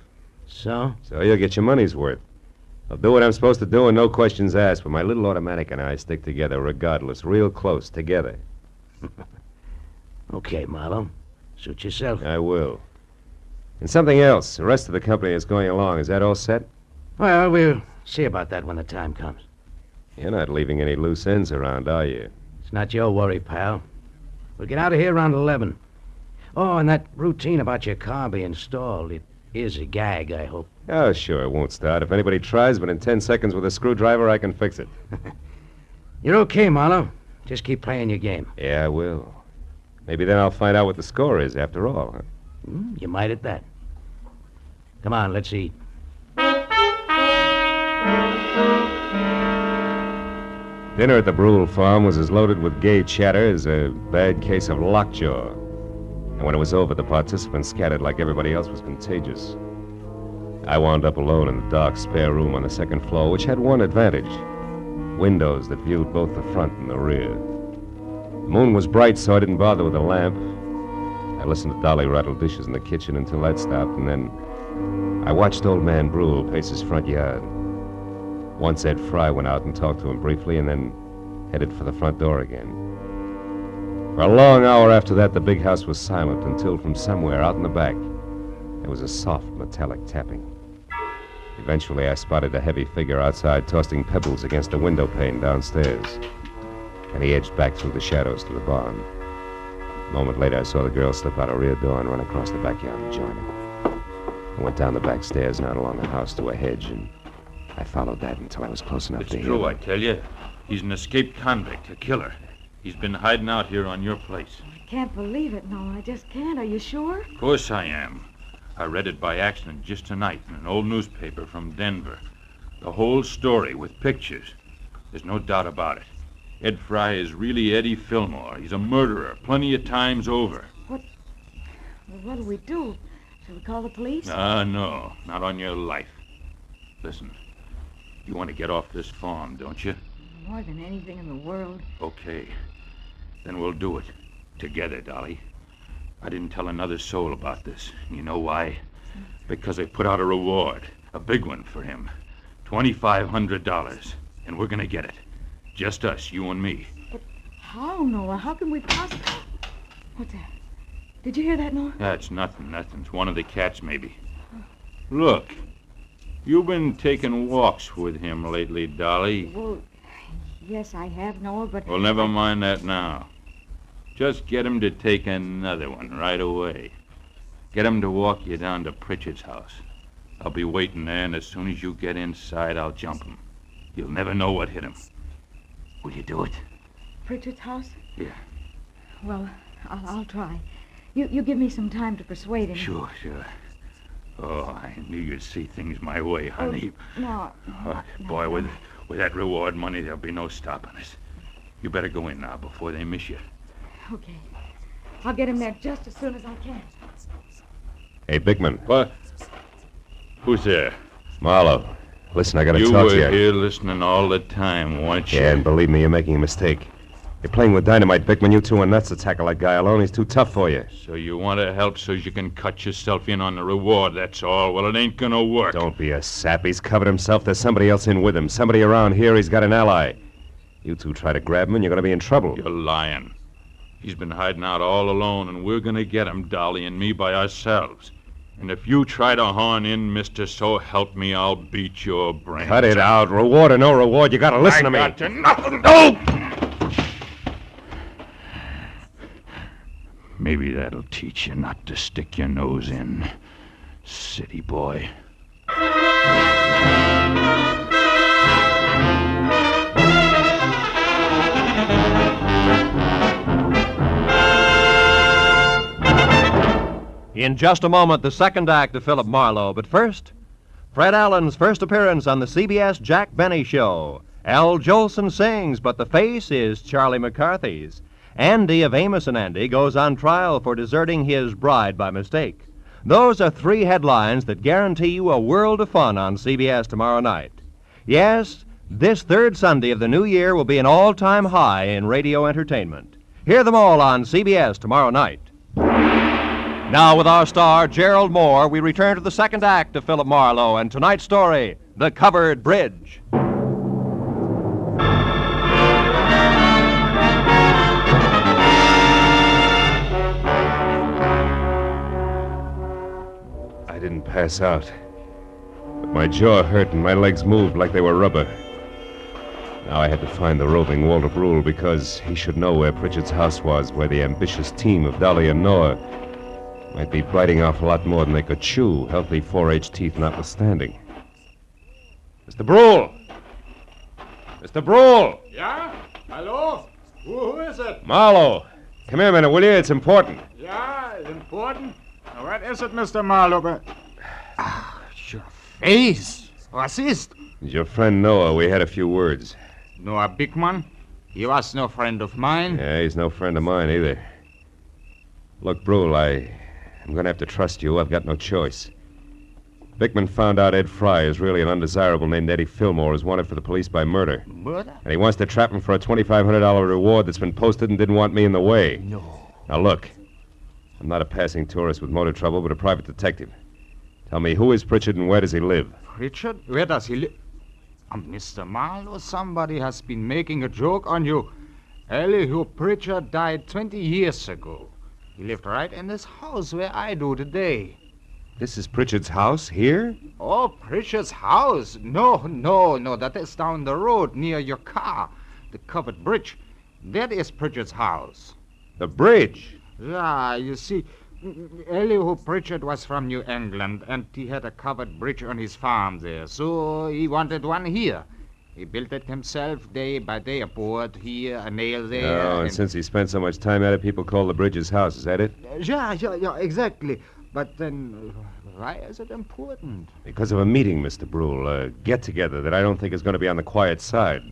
So? So you'll get your money's worth. I'll do what I'm supposed to do and no questions asked, but my little automatic and I stick together regardless, real close, together. Okay, Marlowe. Suit yourself. I will. And something else. The rest of the company is going along. Is that all set? Well, we'll see about that when the time comes. You're not leaving any loose ends around, are you? It's not your worry, pal. We'll get out of here around 11. Oh, and that routine about your car being stalled, it is a gag, I hope. Oh, sure, it won't start. If anybody tries, but in 10 seconds with a screwdriver, I can fix it. You're okay, Marlowe. Just keep playing your game. Yeah, I will. Maybe then I'll find out what the score is after all, huh? You might at that. Come on, let's eat. Dinner at the Brule farm was as loaded with gay chatter as a bad case of lockjaw. And when it was over, the participants scattered like everybody else was contagious. I wound up alone in the dark spare room on the second floor, which had one advantage. Windows that viewed both the front and the rear. The moon was bright, so I didn't bother with a lamp. I listened to Dolly rattle dishes in the kitchen until that stopped, and then I watched old man Brule pace his front yard. Once Ed Fry went out and talked to him briefly, and then headed for the front door again. For a long hour after that, the big house was silent until from somewhere out in the back, there was a soft metallic tapping. Eventually, I spotted a heavy figure outside tossing pebbles against a window pane downstairs, and he edged back through the shadows to the barn. A moment later, I saw the girl slip out a rear door and run across the backyard and join him. I went down the back stairs and out along the house to a hedge, and I followed that until I was close enough to hear. It's true, I tell you. He's an escaped convict, a killer. He's been hiding out here on your place. I can't believe it, no. I just can't. Are you sure? Of course I am. I read it by accident just tonight in an old newspaper from Denver. The whole story with pictures. There's no doubt about it. Ed Fry is really Eddie Fillmore. He's a murderer, plenty of times over. What do we do? Shall we call the police? No, not on your life. Listen, you want to get off this farm, don't you? More than anything in the world. Okay. Then we'll do it. Together, Dolly. I didn't tell another soul about this. You know why? Because they put out a reward, a big one for him. $2,500. And we're going to get it. Just us, you and me. How, Noah? How can we possibly... What's that? Did you hear that, Noah? That's nothing. It's one of the cats, maybe. Look, you've been taking walks with him lately, Dolly. Well, yes, I have, Noah, but... Well, never mind that now. Just get him to take another one right away. Get him to walk you down to Pritchard's house. I'll be waiting there, and as soon as you get inside, I'll jump him. You'll never know what hit him. Will you do it? Pritchard's house? Yeah. Well, I'll try. You give me some time to persuade him. Sure. Oh, I knew you'd see things my way, honey. No. Boy, with that reward money, there'll be no stopping us. You better go in now before they miss you. Okay. I'll get him there just as soon as I can. Hey, Bigman. What? Who's there? Marlowe. Listen, I gotta You talk to you. were here listening all the time, weren't you? Yeah, and believe me, you're making a mistake. You're playing with dynamite, Bigman. You two are nuts to tackle that guy alone. He's too tough for you. So you want to help so you can cut yourself in on the reward, that's all. Well, it ain't gonna work. Don't be a sap. He's covered himself. There's somebody else in with him. Somebody around here. He's got an ally. You two try to grab him, and you're gonna be in trouble. You're lying. He's been hiding out all alone, and we're gonna get him, Dolly and me, by ourselves. And if you try to horn in, mister, so help me, I'll beat your brains. Cut it out. Reward or no reward, you gotta listen to me. I got to nothing. No! Maybe that'll teach you not to stick your nose in, city boy. In just a moment, the second act of Philip Marlowe. But first, Fred Allen's first appearance on the CBS Jack Benny Show. Al Jolson sings, but the face is Charlie McCarthy's. Andy of Amos and Andy goes on trial for deserting his bride by mistake. Those are three headlines that guarantee you a world of fun on CBS tomorrow night. Yes, this third Sunday of the new year will be an all-time high in radio entertainment. Hear them all on CBS tomorrow night. Now, with our star, Gerald Mohr, we return to the second act of Philip Marlowe and tonight's story, The Covered Bridge. I didn't pass out. But my jaw hurt and my legs moved like they were rubber. Now I had to find the roving Walter Brule because he should know where Pritchard's house was, where the ambitious team of Dolly and Noir might be biting off a lot more than they could chew, healthy 4H teeth notwithstanding. Mr. Brule! Mr. Brule! Yeah? Hello? Who is it? Marlowe! Come here a minute, will you? It's important. Yeah, important? What is it, Mr. Marlowe? Your face. What is? It's your friend Noah. We had a few words. Noah Bickman? He was no friend of mine. Yeah, he's no friend of mine either. Look, Brule, I'm going to have to trust you. I've got no choice. Bickman found out Ed Fry is really an undesirable named Eddie Fillmore is wanted for the police by murder. Murder? And he wants to trap him for a $2,500 reward that's been posted and didn't want me in the way. No. Now, look. I'm not a passing tourist with motor trouble, but a private detective. Tell me, who is Pritchard and where does he live? Pritchard? Where does he live? Mr. Marlowe, somebody has been making a joke on you. Elihu Pritchard died 20 years ago. He lived right in this house where I do today. This is Pritchard's house here? Oh, Pritchard's house? No, that is down the road near your car. The covered bridge. That is Pritchard's house. The bridge? Yeah, you see, Elihu Pritchard was from New England, and he had a covered bridge on his farm there, so he wanted one here. He built it himself day by day, a board here, a nail there. Oh, and since he spent so much time at it, people call the bridge his house. Is that it? Yeah, exactly. But then, why is it important? Because of a meeting, Mr. Brule, a get-together that I don't think is going to be on the quiet side.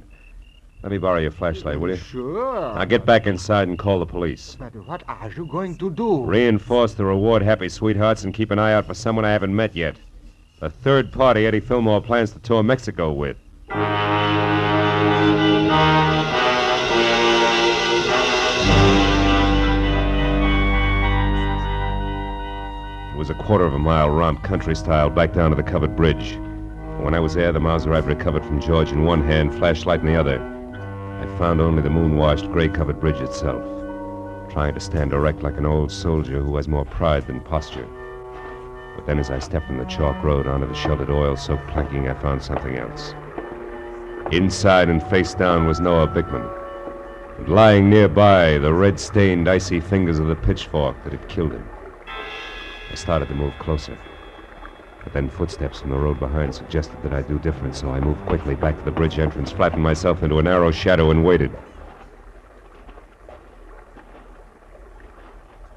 Let me borrow your flashlight, will you? Sure. Now get back inside and call the police. But what are you going to do? Reinforce the reward happy sweethearts and keep an eye out for someone I haven't met yet. A third party Eddie Fillmore plans to tour Mexico with. It was a quarter of a mile romp, country style, back down to the covered bridge. When I was there, the Mauser I'd recovered from George in one hand, flashlight in the other. I found only the moon-washed, gray-covered bridge itself, trying to stand erect like an old soldier who has more pride than posture. But then as I stepped from the chalk road onto the sheltered oil-soaked planking, I found something else. Inside and face down was Noah Bickman. And lying nearby, the red-stained, icy fingers of the pitchfork that had killed him. I started to move closer. But then footsteps from the road behind suggested that I do different, so I moved quickly back to the bridge entrance, flattened myself into a narrow shadow, and waited.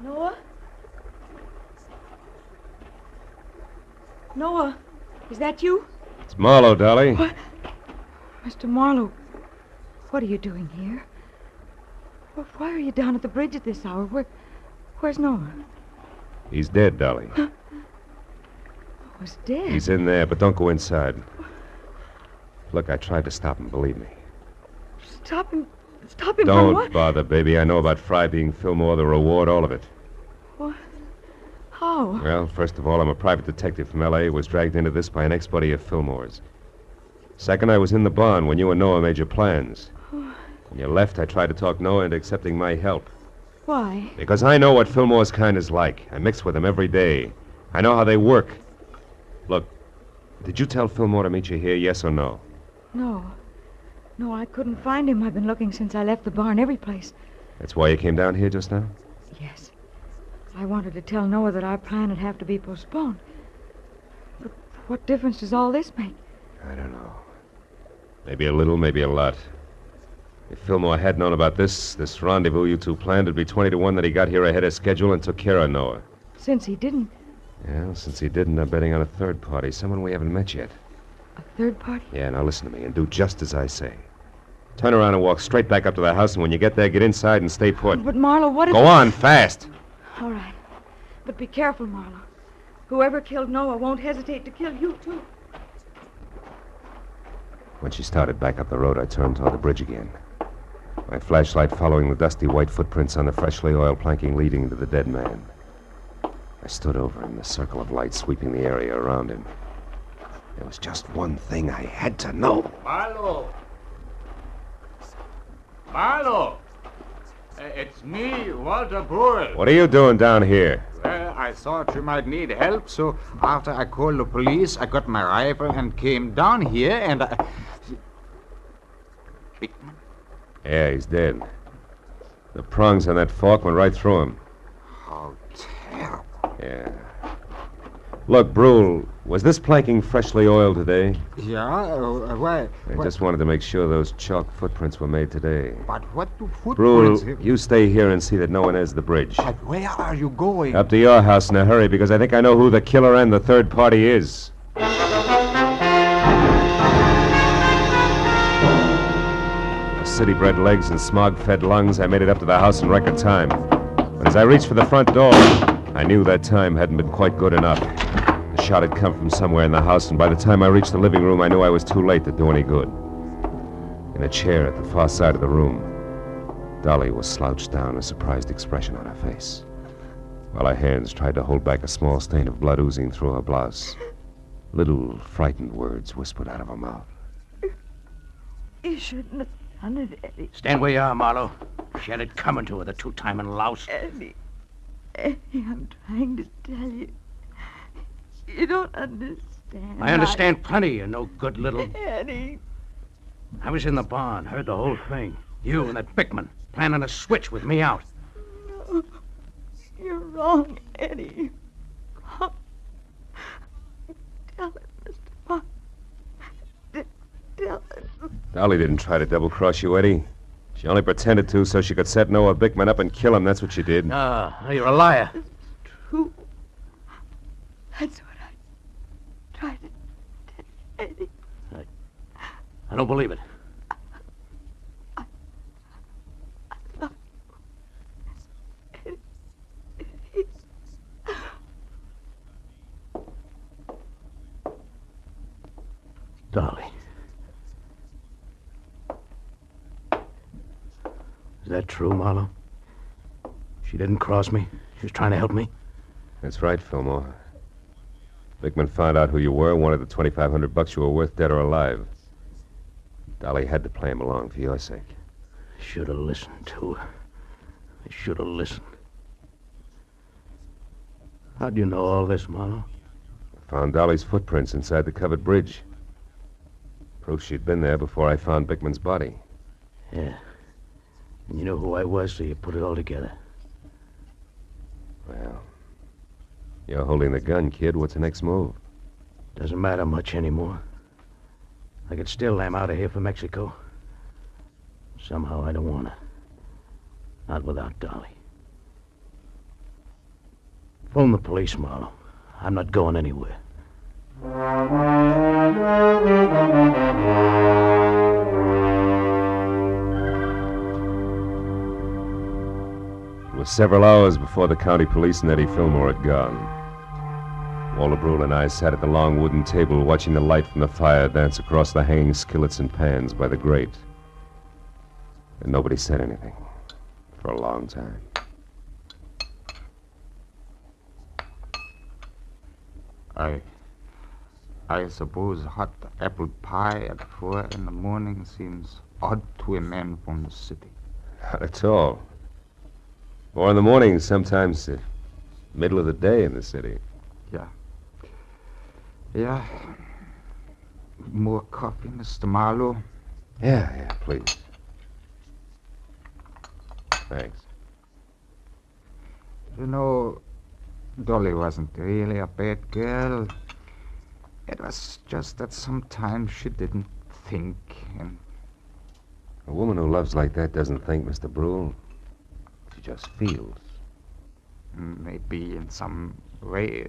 Noah? Noah, is that you? It's Marlowe, Dolly. What? Mr. Marlowe, what are you doing here? Why are you down at the bridge at this hour? Where's Noah? He's dead, Dolly. Noah's dead? He's in there, but don't go inside. Look, I tried to stop him, believe me. Stop him from Don't what? bother, baby. I know about Fry being Fillmore, the reward, all of it. What? How? Well, first of all, I'm a private detective from L.A. was dragged into this by an ex-buddy of Fillmore's. Second, I was in the barn when you and Noah made your plans. When you left, I tried to talk Noah into accepting my help. Why? Because I know what Fillmore's kind is like. I mix with them every day. I know how they work. Look, did you tell Fillmore to meet you here, yes or no? No. No, I couldn't find him. I've been looking since I left the barn, every place. That's why you came down here just now? Yes. I wanted to tell Noah that our plan would have to be postponed. But what difference does all this make? I don't know. Maybe a little, maybe a lot. If Fillmore had known about this rendezvous you two planned, it'd be 20 to 1 that he got here ahead of schedule and took care of Noah. Since he didn't. Yeah, since he didn't, I'm betting on a third party, someone we haven't met yet. A third party? Yeah, now listen to me and do just as I say. Turn around and walk straight back up to the house, and when you get there, get inside and stay put. But Marlowe, what if... Go on, fast. All right. But be careful, Marlowe. Whoever killed Noah won't hesitate to kill you, too. When she started back up the road, I turned toward the bridge again. My flashlight following the dusty white footprints on the freshly oiled planking leading to the dead man. I stood over him, the circle of light sweeping the area around him. There was just one thing I had to know. Marlowe! Marlowe! It's me, Walter Burrell. What are you doing down here? Well, I thought you might need help, so after I called the police, I got my rifle and came down here, and I... Yeah, he's dead. The prongs on that fork went right through him. How terrible. Yeah. Look, Brule, was this planking freshly oiled today? Yeah? Why? I just wanted to make sure those chalk footprints were made today. But what do Brule, footprints... you stay here and see that no one enters the bridge. But where are you going? Up to your house in a hurry, because I think I know who the killer and the third party is. City-bred legs and smog-fed lungs, I made it up to the house in record time. But as I reached for the front door, I knew that time hadn't been quite good enough. The shot had come from somewhere in the house, and by the time I reached the living room, I knew I was too late to do any good. In a chair at the far side of the room, Dolly was slouched down, a surprised expression on her face, while her hands tried to hold back a small stain of blood oozing through her blouse. Little frightened words whispered out of her mouth. You shouldn't have done it, Eddie. Stand where you are, Marlowe. She had it coming to her, the two-timing louse. Eddie, I'm trying to tell you. You don't understand. I understand plenty, you no good little... Eddie. I was in the barn, heard the whole thing. You and that Bickman planning a switch with me out. No, you're wrong, Eddie. Come. Tell it, Mr. Mohr. Tell it. Dolly didn't try to double-cross you, Eddie. She only pretended to so she could set Noah Bickman up and kill him. That's what she did. No, you're a liar. True. That's what I tried to tell Eddie. I don't believe it. I love Eddie. Dolly. Is that true, Marlowe? She didn't cross me. She was trying to help me. That's right, Fillmore. Bickman found out who you were, wanted the $2,500 you were worth, dead or alive. Dolly had to play him along for your sake. Should have listened to her. I should have listened. How'd you know all this, Marlowe? I found Dolly's footprints inside the covered bridge. Proof she'd been there before I found Bickman's body. Yeah. And you know who I was, so you put it all together. Well, you're holding the gun, kid. What's the next move? Doesn't matter much anymore. I could still am out of here for Mexico. Somehow I don't want to. Not without Dolly. Phone the police, Marlowe. I'm not going anywhere. It was several hours before the county police and Eddie Fillmore had gone. Walter Brule and I sat at the long wooden table watching the light from the fire dance across the hanging skillets and pans by the grate. And nobody said anything for a long time. I suppose hot apple pie at 4 in the morning seems odd to a man from the city. Not at all. 4 in the morning, sometimes the middle of the day in the city. Yeah. More coffee, Mr. Marlowe? Yeah, please. Thanks. You know, Dolly wasn't really a bad girl. It was just that sometimes she didn't think, and... A woman who loves like that doesn't think, Mr. Brule. She just feels. Maybe in some way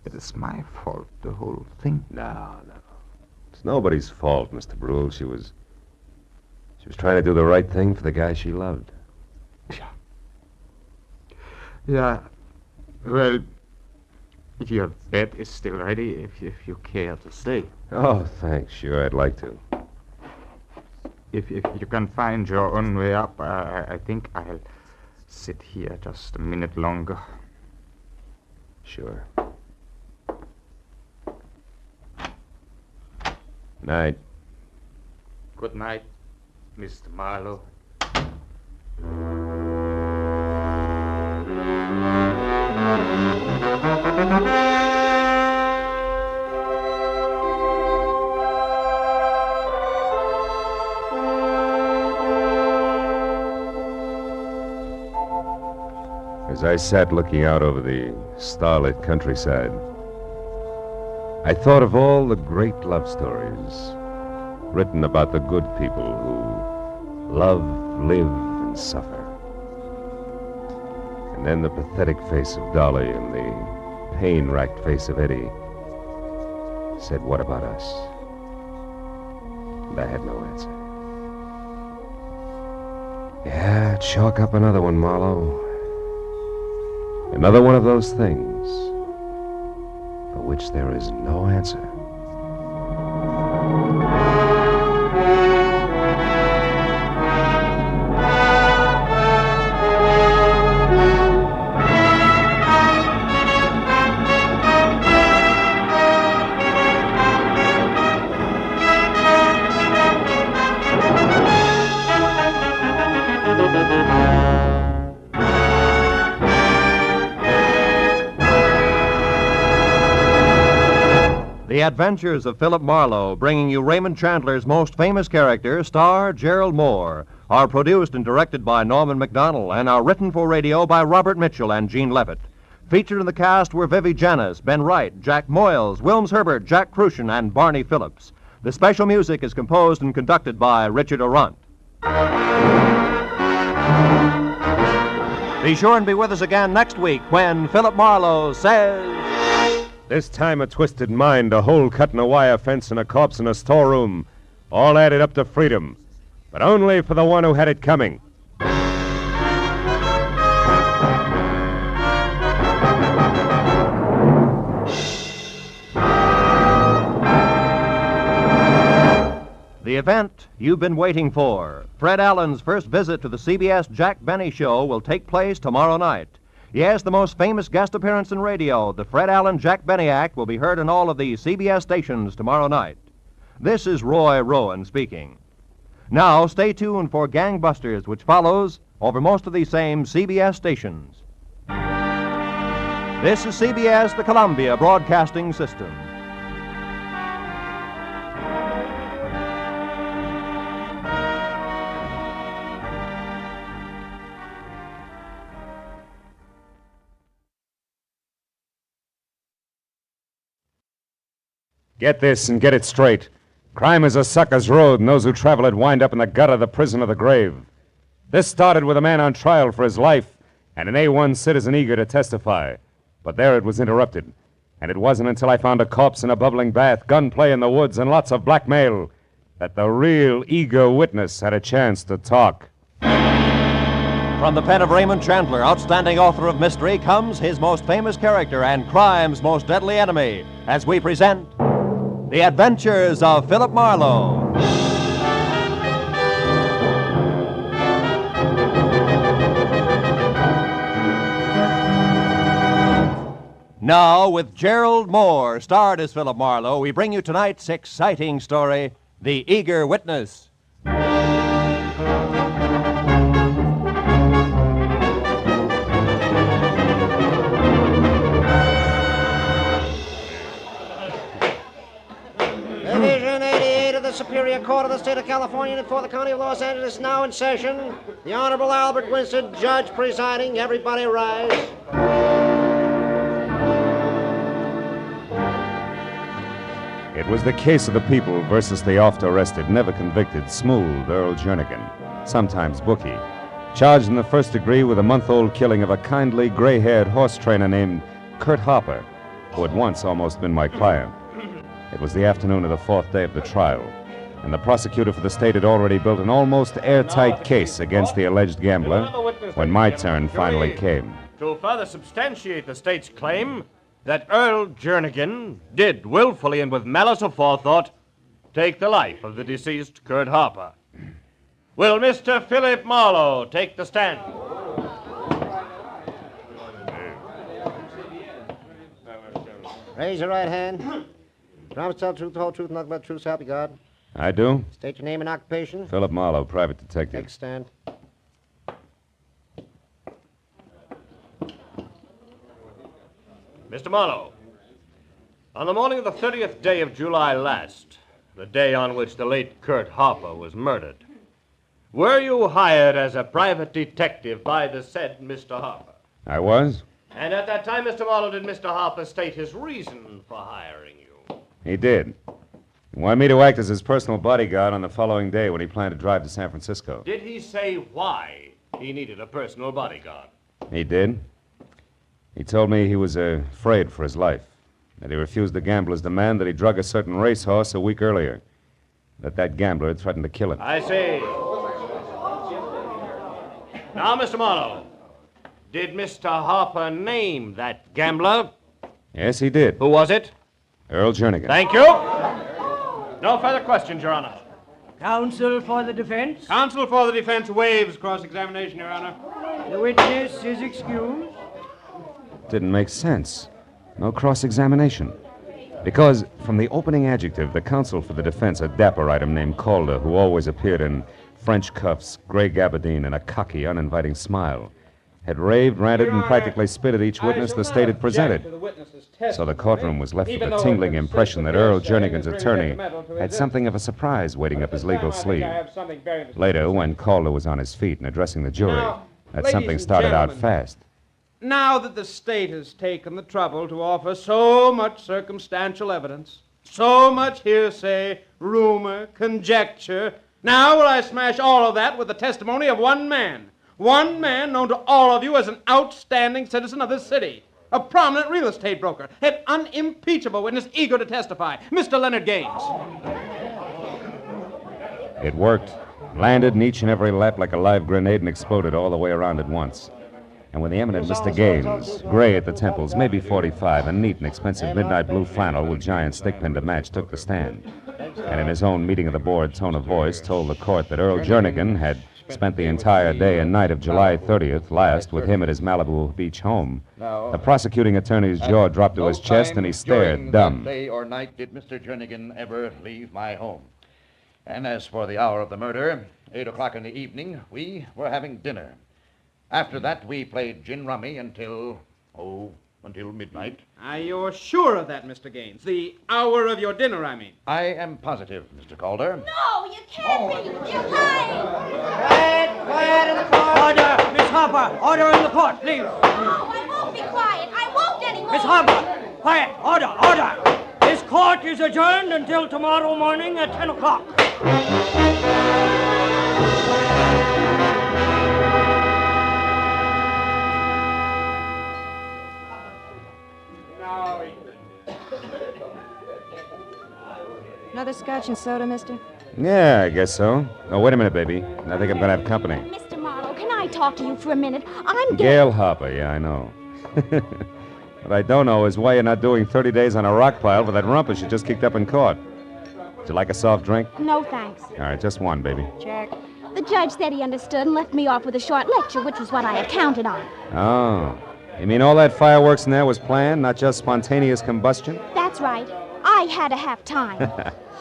it is my fault, the whole thing. No. It's nobody's fault, Mr. Brule. She was trying to do the right thing for the guy she loved. Yeah. Well, your bed is still ready if you care to stay. Oh, thanks. Sure, I'd like to. If you can find your own way up, I think I'll sit here just a minute longer. Sure. Night. Good night, Mr. Marlowe. As I sat looking out over the starlit countryside, I thought of all the great love stories written about the good people who love, live, and suffer. And then the pathetic face of Dolly and the pain-racked face of Eddie said, "What about us?" And I had no answer. Yeah, chalk up another one, Marlowe. Another one of those things for which there is no answer. The Adventures of Philip Marlowe, bringing you Raymond Chandler's most famous character, star Gerald Mohr, are produced and directed by Norman MacDonald and are written for radio by Robert Mitchell and Gene Levitt. Featured in the cast were Vivi Janis, Ben Wright, Jack Moyles, Wilms Herbert, Jack Crucian, and Barney Phillips. The special music is composed and conducted by Richard Arant. Be sure and be with us again next week when Philip Marlowe says... This time a twisted mind, a hole cut in a wire fence, and a corpse in a storeroom. All added up to freedom. But only for the one who had it coming. The event you've been waiting for. Fred Allen's first visit to the CBS Jack Benny Show will take place tomorrow night. Yes, the most famous guest appearance in radio, the Fred Allen Jack Benny Act, will be heard on all of the CBS stations tomorrow night. This is Roy Rowan speaking. Now, stay tuned for Gangbusters, which follows over most of these same CBS stations. This is CBS, the Columbia Broadcasting System. Get this and get it straight. Crime is a sucker's road, and those who travel it wind up in the gutter, the prison, or the grave. This started with a man on trial for his life and an A1 citizen eager to testify. But there it was interrupted. And it wasn't until I found a corpse in a bubbling bath, gunplay in the woods, and lots of blackmail that the real eager witness had a chance to talk. From the pen of Raymond Chandler, outstanding author of mystery, comes his most famous character and crime's most deadly enemy, as we present The Adventures of Philip Marlowe. Now, with Gerald Mohr, starred as Philip Marlowe, we bring you tonight's exciting story, The Eager Witness. Division 88 of the Superior Court of the State of California and for the County of Los Angeles is now in session. The Honorable Albert Winston, judge presiding. Everybody rise. It was the case of the people versus the oft-arrested, never-convicted, smooth Earl Jernigan, sometimes bookie, charged in the first degree with a month-old killing of a kindly, gray-haired horse trainer named Kurt Harper, who had once almost been my client. It was the afternoon of the fourth day of the trial, and the prosecutor for the state had already built an almost airtight case against the alleged gambler when my turn finally came. To further substantiate the state's claim that Earl Jernigan did willfully and with malice aforethought take the life of the deceased Kurt Harper. Will Mr. Philip Marlowe take the stand? Raise your right hand. Promise to tell the truth, the whole truth, and nothing but the truth, so help you God. I do. State your name and occupation. Philip Marlowe, private detective. Take a stand. Mr. Marlowe, on the morning of the 30th day of July last, the day on which the late Kurt Harper was murdered, were you hired as a private detective by the said Mr. Harper? I was. And at that time, Mr. Marlowe, did Mr. Harper state his reason for hiring you? He did. He wanted me to act as his personal bodyguard on the following day when he planned to drive to San Francisco. Did he say why he needed a personal bodyguard? He did. He told me he was afraid for his life, that he refused the gambler's demand that he drug a certain racehorse a week earlier, that gambler had threatened to kill him. I see. Now, Mr. Marlowe, did Mr. Harper name that gambler? Yes, he did. Who was it? Earl Jernigan. Thank you. No further questions, Your Honor. Counsel for the defense? Counsel for the defense waives cross-examination, Your Honor. The witness is excused. Didn't make sense. No cross-examination. Because from the opening adjective, the counsel for the defense, a dapper item named Calder, who always appeared in French cuffs, gray gabardine, and a cocky, uninviting smile, had raved, ranted, and practically spit at each witness the state had presented. So the courtroom was left with a tingling impression that Earl Jernigan's attorney had something of a surprise waiting up his legal sleeve. Later, when Calder was on his feet and addressing the jury, that something started out fast. Now that the state has taken the trouble to offer so much circumstantial evidence, so much hearsay, rumor, conjecture, now will I smash all of that with the testimony of one man known to all of you as an outstanding citizen of this city, a prominent real estate broker, an unimpeachable witness eager to testify, Mr. Leonard Gaines. It worked, landed in each and every lap like a live grenade and exploded all the way around at once. And when the eminent Mr. Gaines, gray at the temples, maybe 45, and neat and expensive midnight blue flannel with giant stick pin to match, took the stand, and in his own meeting of the board tone of voice told the court that Earl Jernigan had spent the entire day and night of July 30th last with him at his Malibu Beach home. The prosecuting attorney's jaw dropped to his chest and he stared dumb. Day or night did Mr. Jernigan ever leave my home. And as for the hour of the murder, 8 o'clock in the evening, we were having dinner. After that, we played gin rummy until midnight. Are you sure of that, Mr. Gaines? The hour of your dinner, I mean. I am positive, Mr. Calder. No, you can't be. You're lying. Quiet in the court. Order, Miss Harper. Order in the court, please. No, I won't be quiet. I won't anymore. Miss Harper, quiet. Order. This court is adjourned until tomorrow morning at 10 o'clock. Another scotch and soda, mister? Yeah, I guess so. Oh, wait a minute, baby. I think I'm going to have company. Mr. Marlowe, can I talk to you for a minute? I'm Gail Harper, yeah, I know. What I don't know is why you're not doing 30 days on a rock pile for that rumpus you just kicked up in court. Would you like a soft drink? No, thanks. All right, just one, baby. Check. The judge said he understood and left me off with a short lecture, which was what I had counted on. Oh. You mean all that fireworks in there was planned, not just spontaneous combustion? That's right. I had to have time.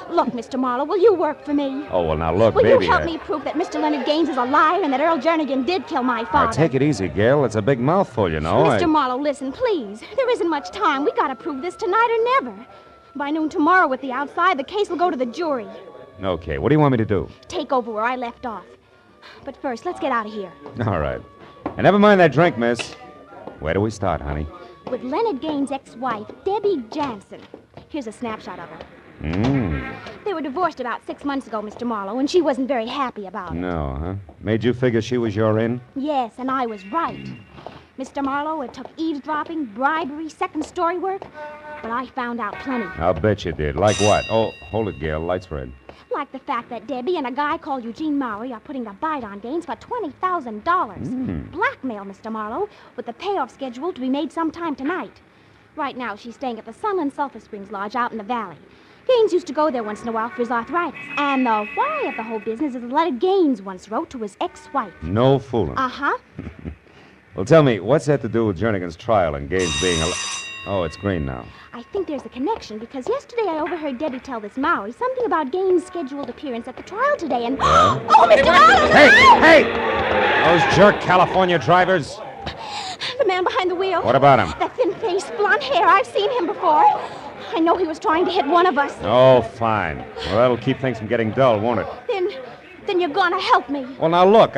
Look, Mr. Marlowe, will you work for me? Oh, well, now look, will baby. You help me prove that Mr. Leonard Gaines is a liar and that Earl Jernigan did kill my father? Now, take it easy, Gail. It's a big mouthful, you know. Mr. Marlowe, listen, please. There isn't much time. We gotta prove this tonight or never. By noon tomorrow at the outside, the case will go to the jury. Okay, what do you want me to do? Take over where I left off. But first, let's get out of here. All right. And never mind that drink, miss. Where do we start, honey? With Leonard Gaines' ex-wife, Debbie Jansen. Here's a snapshot of her. They were divorced about 6 months ago, Mr. Marlowe, and she wasn't very happy about it. No, huh? Made you figure she was your in? Yes, and I was right. Mr. Marlowe, it took eavesdropping, bribery, second-story work, but I found out plenty. I'll bet you did. Like what? Oh, hold it, Gail. Light's red. Like the fact that Debbie and a guy called Eugene Maury are putting a bite on Gaines for $20,000. Blackmail, Mr. Marlowe, with the payoff scheduled to be made sometime tonight. Right now, she's staying at the Sunland Sulphur Springs Lodge out in the valley. Gaines used to go there once in a while for his arthritis. And the why of the whole business is a letter Gaines once wrote to his ex-wife. No fooling. Uh-huh. Well, tell me, what's that to do with Jernigan's trial and Gaines being Oh, it's green now. I think there's a connection because yesterday I overheard Debbie tell this Maury something about Gaines' scheduled appearance at the trial today and... Yeah? Oh, Mr. Marlowe! Hey! Those jerk California drivers. The man behind the wheel. What about him? That thin-faced, blonde hair. I've seen him before. I know he was trying to hit one of us. Oh, fine. Well, that'll keep things from getting dull, won't it? Then you're gonna help me. Well, now look,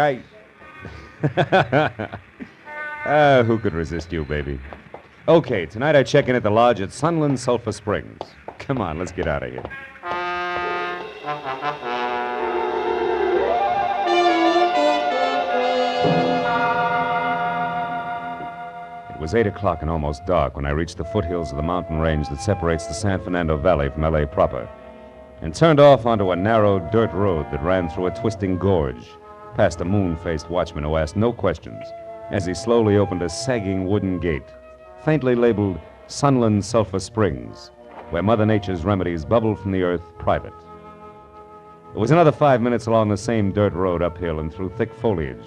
who could resist you, baby? Okay, tonight I check in at the lodge at Sunland Sulphur Springs. Come on, let's get out of here. It was 8 o'clock and almost dark when I reached the foothills of the mountain range that separates the San Fernando Valley from L.A. proper, and turned off onto a narrow dirt road that ran through a twisting gorge, past a moon-faced watchman who asked no questions as he slowly opened a sagging wooden gate, faintly labeled Sunland Sulphur Springs, where Mother Nature's remedies bubbled from the earth private. It was another 5 minutes along the same dirt road uphill and through thick foliage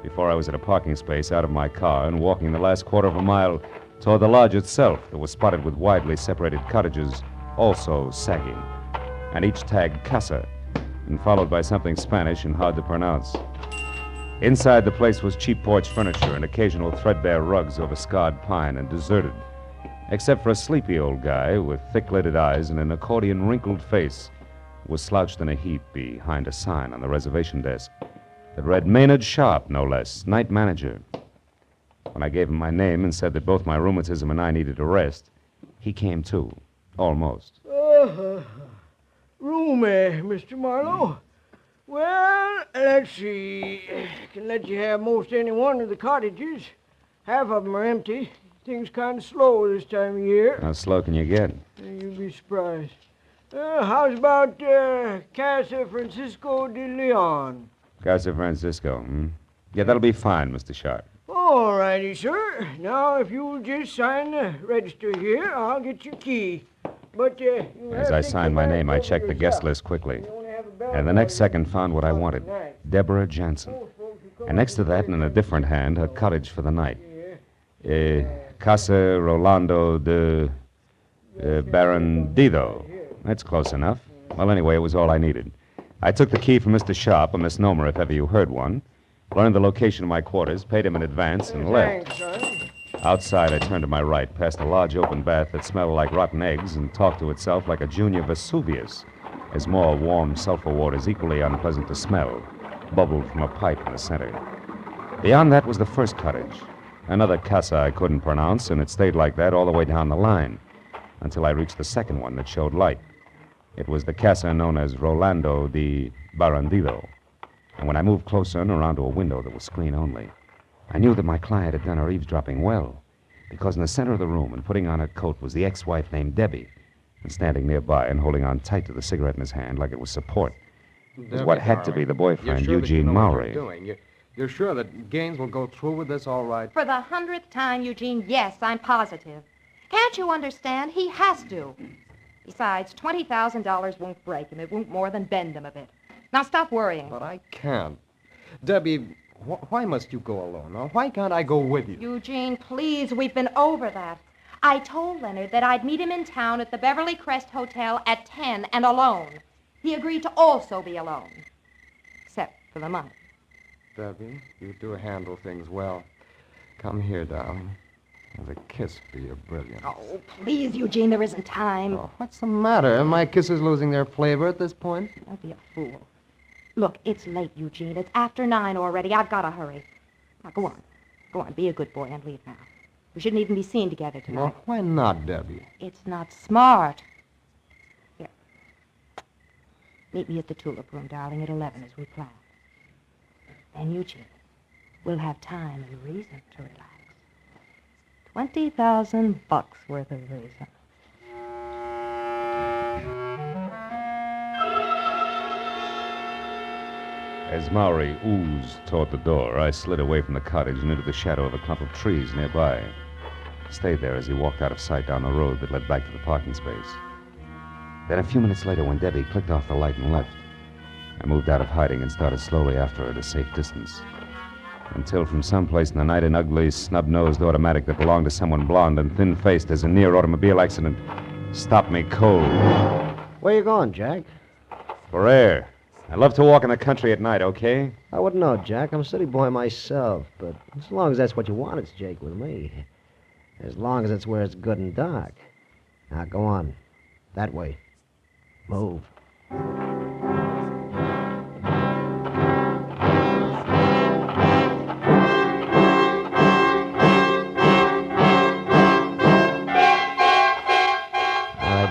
before I was at a parking space out of my car and walking the last quarter of a mile toward the lodge itself that was spotted with widely separated cottages, also sagging, and each tagged Casa, and followed by something Spanish and hard to pronounce. Inside the place was cheap porch furniture and occasional threadbare rugs over scarred pine and deserted, except for a sleepy old guy with thick-lidded eyes and an accordion-wrinkled face who was slouched in a heap behind a sign on the reservation desk that read Maynard Sharp, no less, night manager. When I gave him my name and said that both my rheumatism and I needed a rest, he came too, almost. Roomy, Mr. Marlowe. Well, let's see. Can let you have most any one of the cottages. Half of them are empty. Things kind of slow this time of year. How slow can you get? You'd be surprised. How's about Casa Francisco de Leon? Casa Francisco, Yeah, that'll be fine, Mr. Sharp. All righty, sir. Now, if you'll just sign the register here, I'll get your key. But you As I signed my name, I checked the guest list quickly. And the next second found what I wanted, Deborah Jansen. And next to that, in a different hand, her cottage for the night. Casa Rolando de Barandido. That's close enough. Well, anyway, it was all I needed. I took the key from Mr. Sharp, or Miss Nomer, if ever you heard one, learned the location of my quarters, paid him in advance, and left. Outside, I turned to my right, past a large open bath that smelled like rotten eggs and talked to itself like a junior Vesuvius, as more warm sulfur waters, equally unpleasant to smell, bubbled from a pipe in the center. Beyond that was the first cottage, another casa I couldn't pronounce, and it stayed like that all the way down the line, until I reached the second one that showed light. It was the casa known as Rolando de Barandido. And when I moved closer and around to a window that was screen only, I knew that my client had done her eavesdropping well, because in the center of the room and putting on her coat was the ex-wife named Debbie, and standing nearby and holding on tight to the cigarette in his hand like it was support was what had to be the boyfriend, Eugene Mowry. You're sure that Gaines will go through with this all right? For the 100th time, Eugene, yes, I'm positive. Can't you understand? He has to. Besides, $20,000 won't break him. It won't more than bend him a bit. Now stop worrying. But I can't. Debbie, why must you go alone? Now, why can't I go with you? Eugene, please, we've been over that. I told Leonard that I'd meet him in town at the Beverly Crest Hotel at 10 and alone. He agreed to also be alone. Except for the money. Debbie, you do handle things well. Come here, darling. As a kiss for your brilliance. Oh, please, Eugene, there isn't time. Oh, what's the matter? Are my kisses losing their flavor at this point? Don't be a fool. Look, it's late, Eugene. It's after 9 already. I've got to hurry. Now, go on. Go on, be a good boy and leave now. We shouldn't even be seen together tonight. Well, why not, Debbie? It's not smart. Here. Meet me at the Tulip Room, darling, at 11 as we planned. Then, Eugene, we'll have time and reason to relax. $20,000 worth of reason. As Mowry oozed toward the door, I slid away from the cottage and into the shadow of a clump of trees nearby. Stayed there as he walked out of sight down the road that led back to the parking space. Then a few minutes later, when Debbie clicked off the light and left, I moved out of hiding and started slowly after her at a safe distance. Until from someplace in the night, an ugly, snub-nosed automatic that belonged to someone blonde and thin-faced as a near automobile accident stopped me cold. Where you going, Jack? For air. I love to walk in the country at night, okay? I wouldn't know, Jack. I'm a city boy myself, but as long as that's what you want, it's Jake with me. As long as it's where it's good and dark. Now, go on. That way. Move.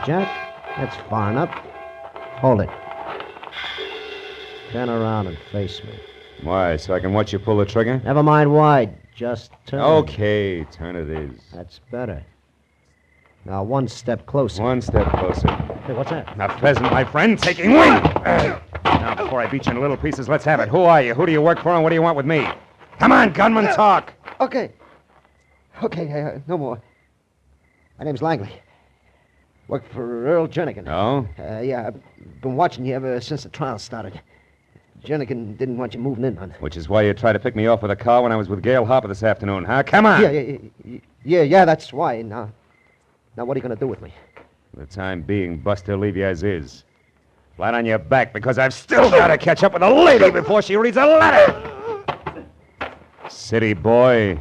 Jack, that's far enough. Hold it. Turn around and face me. Why, so I can watch you pull the trigger? Never mind why, just turn. Okay, turn it is. That's better. Now, one step closer. One step closer. Hey, what's that? A pheasant, my friend, taking wing! Now, before I beat you into little pieces, let's have it. Who are you? Who do you work for, and what do you want with me? Come on, gunman, talk! Okay, no more. My name's Langley. Work for Earl Jernigan. Oh? Yeah, I've been watching you ever since the trial started. Jernigan didn't want you moving in on it. Which is why you tried to pick me off with a car when I was with Gail Harper this afternoon, huh? Come on! Yeah, that's why. Now what are you going to do with me? For the time being, Buster, leave you as is. Flat on your back, because I've still got to catch up with a lady before she reads a letter! City boy.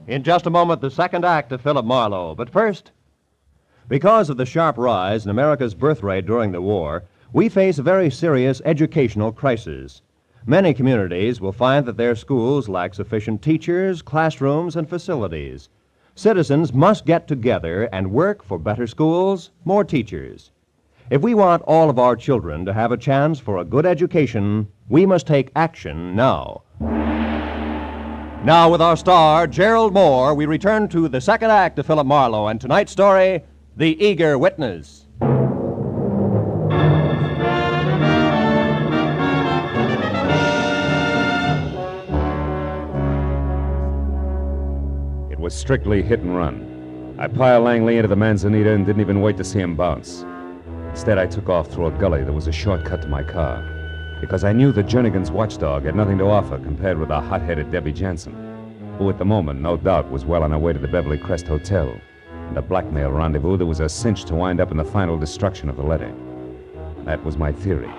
In just a moment, the second act of Philip Marlowe. But first, because of the sharp rise in America's birth rate during the war, we face a very serious educational crisis. Many communities will find that their schools lack sufficient teachers, classrooms, and facilities. Citizens must get together and work for better schools, more teachers. If we want all of our children to have a chance for a good education, we must take action now. Now, with our star, Gerald Mohr, we return to the second act of Philip Marlowe and tonight's story, The Eager Witness. was strictly hit and run. I piled Langley into the manzanita and didn't even wait to see him bounce. Instead, I took off through a gully that was a shortcut to my car, because I knew the Jernigan's watchdog had nothing to offer compared with the hot-headed Debbie Jansen, who at the moment, no doubt, was well on her way to the Beverly Crest Hotel, and a blackmail rendezvous that was a cinch to wind up in the final destruction of the letter. That was my theory.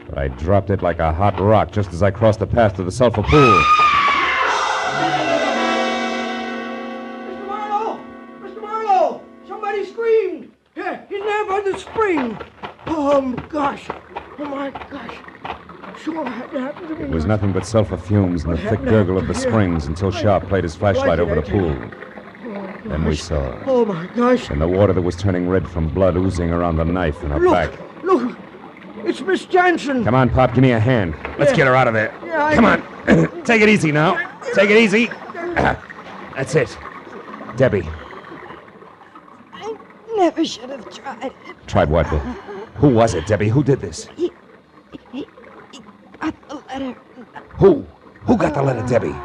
But I dropped it like a hot rock just as I crossed the path to the sulfur pool. Mr. Marlowe! Mr. Marlowe! Somebody screamed! Yeah, in there by the spring! Oh, gosh! Oh, my gosh! Sure had to happen to me. It was nothing but sulfur fumes and the thick gurgle of the springs until Sharp played his flashlight over the pool. Then we saw. Oh, my gosh! And the water that was turning red from blood oozing around the knife in her back. Look! It's Miss Jansen! Come on, Pop, give me a hand. Let's get her out of there. Yeah, Come on. Take it easy now. Take it easy. That's it. Debbie. I never should have tried it. Tried what? Who was it, Debbie? Who did this? He got the letter. Who? Who got the letter, Debbie?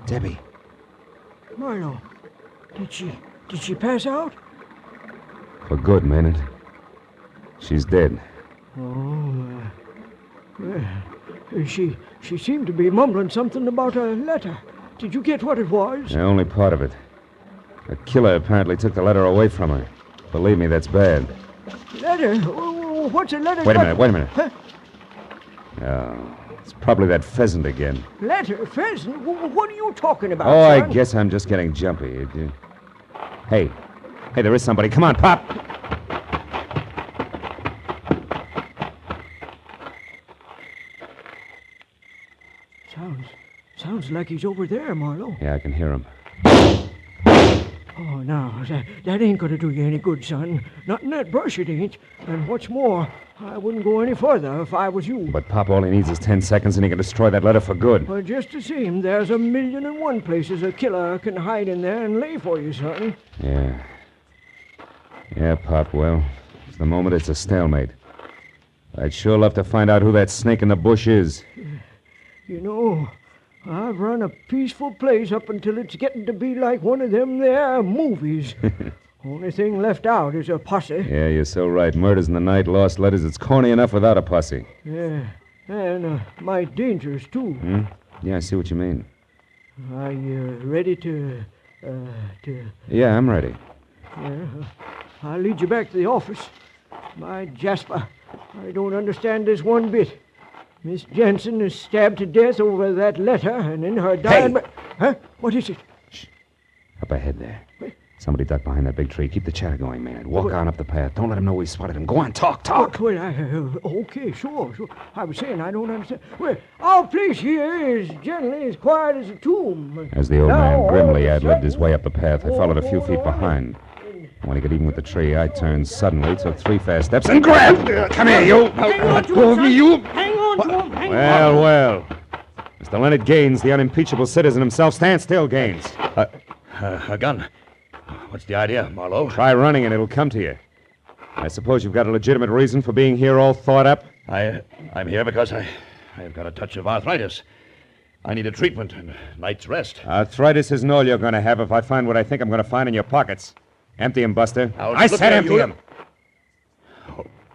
Debbie. Marlowe, did she pass out? For good, Maynard. She's dead. Oh, she seemed to be mumbling something about a letter. Did you get what it was? Yeah, only part of it. A killer apparently took the letter away from her. Believe me, that's bad. Letter? Oh, what's a letter? Wait a minute. Huh? Oh, it's probably that pheasant again. Letter? Pheasant? What are you talking about, Oh, son? I guess I'm just getting jumpy. Hey, there is somebody. Come on, Pop. Sounds like he's over there, Marlowe. Yeah, I can hear him. Oh, no, that ain't gonna do you any good, son. Not in that brush, it ain't. And what's more, I wouldn't go any further if I was you. But Pop, all he needs is 10 seconds and he can destroy that letter for good. Well, just the same, there's 1,000,001 places a killer can hide in there and lay for you, son. Yeah, Pop, well, for the moment it's a stalemate. I'd sure love to find out who that snake in the bush is. You know, I've run a peaceful place up until it's getting to be like one of them there movies. Only thing left out is a posse. Yeah, you're so right. Murders in the night, lost letters. It's corny enough without a posse. Yeah, and might dangerous, too. Yeah, I see what you mean. Are you ready to... Yeah, I'm ready. Yeah, I'll lead you back to the office. My Jasper, I don't understand this one bit. Miss Jansen is stabbed to death over that letter, and in her dying... Hey! Huh? What is it? Shh. Up ahead there. Somebody ducked behind that big tree. Keep the chatter going, Maynard. Walk on up the path. Don't let him know we spotted him. Go on, talk. Well, okay, sure. I was saying I don't understand. Well, our place here is generally as quiet as a tomb. As the old man grimly ad-libbed his way up the path, I followed a few feet behind. When he got even with the tree, I turned suddenly, took 3 fast steps, and grabbed... Come here, you! Let go of me, you! Hang on to him! Well. Mr. Leonard Gaines, the unimpeachable citizen himself. Stand still, Gaines. A gun. What's the idea, Marlowe? Try running and it'll come to you. I suppose you've got a legitimate reason for being here all thought up? I'm here because I've got a touch of arthritis. I need a treatment and a night's rest. Arthritis isn't all you're going to have if I find what I think I'm going to find in your pockets. Empty them, Buster. I said empty them.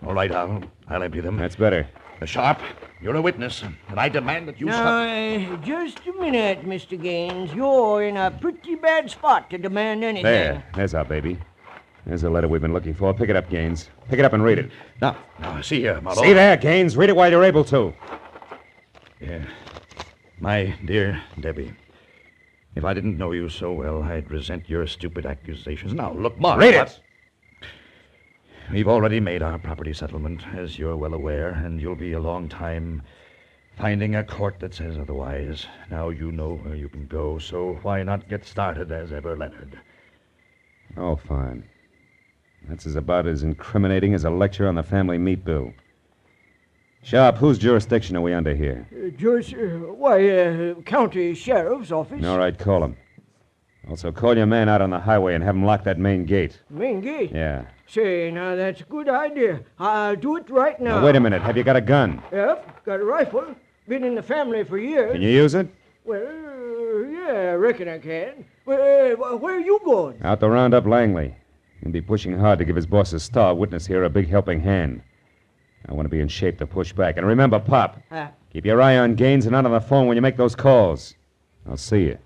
All right, I'll empty them. That's better. Sharp, you're a witness, and I demand that you Now, just a minute, Mr. Gaines. You're in a pretty bad spot to demand anything. There's our baby. There's the letter we've been looking for. Pick it up, Gaines. Pick it up and read it. Now, see here, Marlowe. See there, Gaines. Read it while you're able to. Yeah. My dear Debbie, if I didn't know you so well, I'd resent your stupid accusations. Now, look, Mark. Read it! We've already made our property settlement, as you're well aware, and you'll be a long time finding a court that says otherwise. Now you know where you can go, so why not get started as ever, Leonard? Oh, fine. That's about as incriminating as a lecture on the family meat bill. Sharp, whose jurisdiction are we under here? County Sheriff's Office. All right, call him. Also, call your man out on the highway and have him lock that main gate. Main gate? Yeah. Say, now, that's a good idea. I'll do it right now. Now, wait a minute. Have you got a gun? Yep, got a rifle. Been in the family for years. Can you use it? Well, yeah, I reckon I can. Where are you going? Out to round up Langley. He'll be pushing hard to give his boss a star witness here a big helping hand. I want to be in shape to push back. And remember, Pop, keep your eye on Gaines and not on the phone when you make those calls. I'll see you.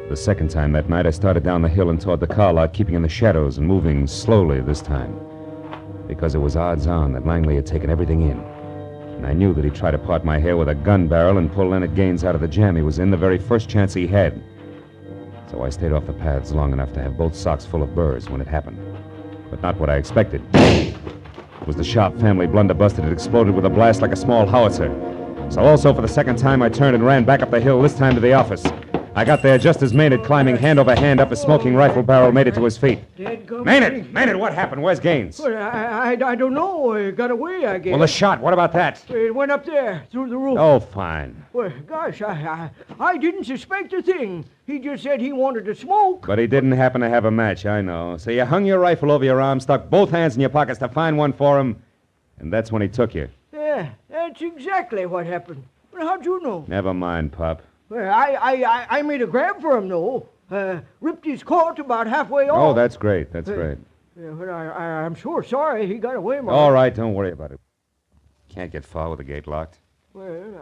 The second time that night, I started down the hill and toward the car lot, keeping in the shadows and moving slowly this time. Because it was odds on that Langley had taken everything in. And I knew that he'd try to part my hair with a gun barrel and pull Leonard Gaines out of the jam he was in the very first chance he had. So I stayed off the paths long enough to have both socks full of burrs when it happened. But not what I expected. It was the sharp family blunderbuss that had exploded with a blast like a small howitzer. So also for the second time, I turned and ran back up the hill, this time to the office. I got there just as Maynard, climbing hand over hand up a smoking rifle barrel, made it to his feet. Maynard, what happened? Where's Gaines? Well, I don't know. He got away, I guess. Well, the shot, what about that? It went up there, through the roof. Oh, fine. Well, gosh, I didn't suspect a thing. He just said he wanted to smoke. But he didn't happen to have a match, I know. So you hung your rifle over your arm, stuck both hands in your pockets to find one for him, and that's when he took you. Yeah, that's exactly what happened. But how'd you know? Never mind, Pop. Well, I made a grab for him, though. Ripped his coat about halfway off. Oh, that's great. That's great. Yeah, but I'm sure sorry he got away, Mark. All right, don't worry about it. Can't get far with the gate locked. Well,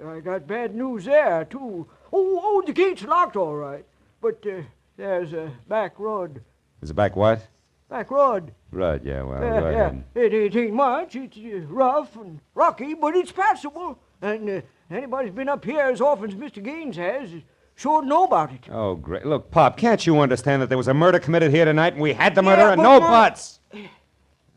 I got bad news there, too. Oh, the gate's locked, all right. But there's a back road. There's a back what? Back road. Right, yeah, well, go Yeah, ahead. it ain't much. It's rough and rocky, but it's passable. And anybody's been up here as often as Mr. Gaines has sure know about it. Oh, great. Look, Pop, can't you understand that there was a murder committed here tonight and we had the murderer? Yeah, but No Mar- buts!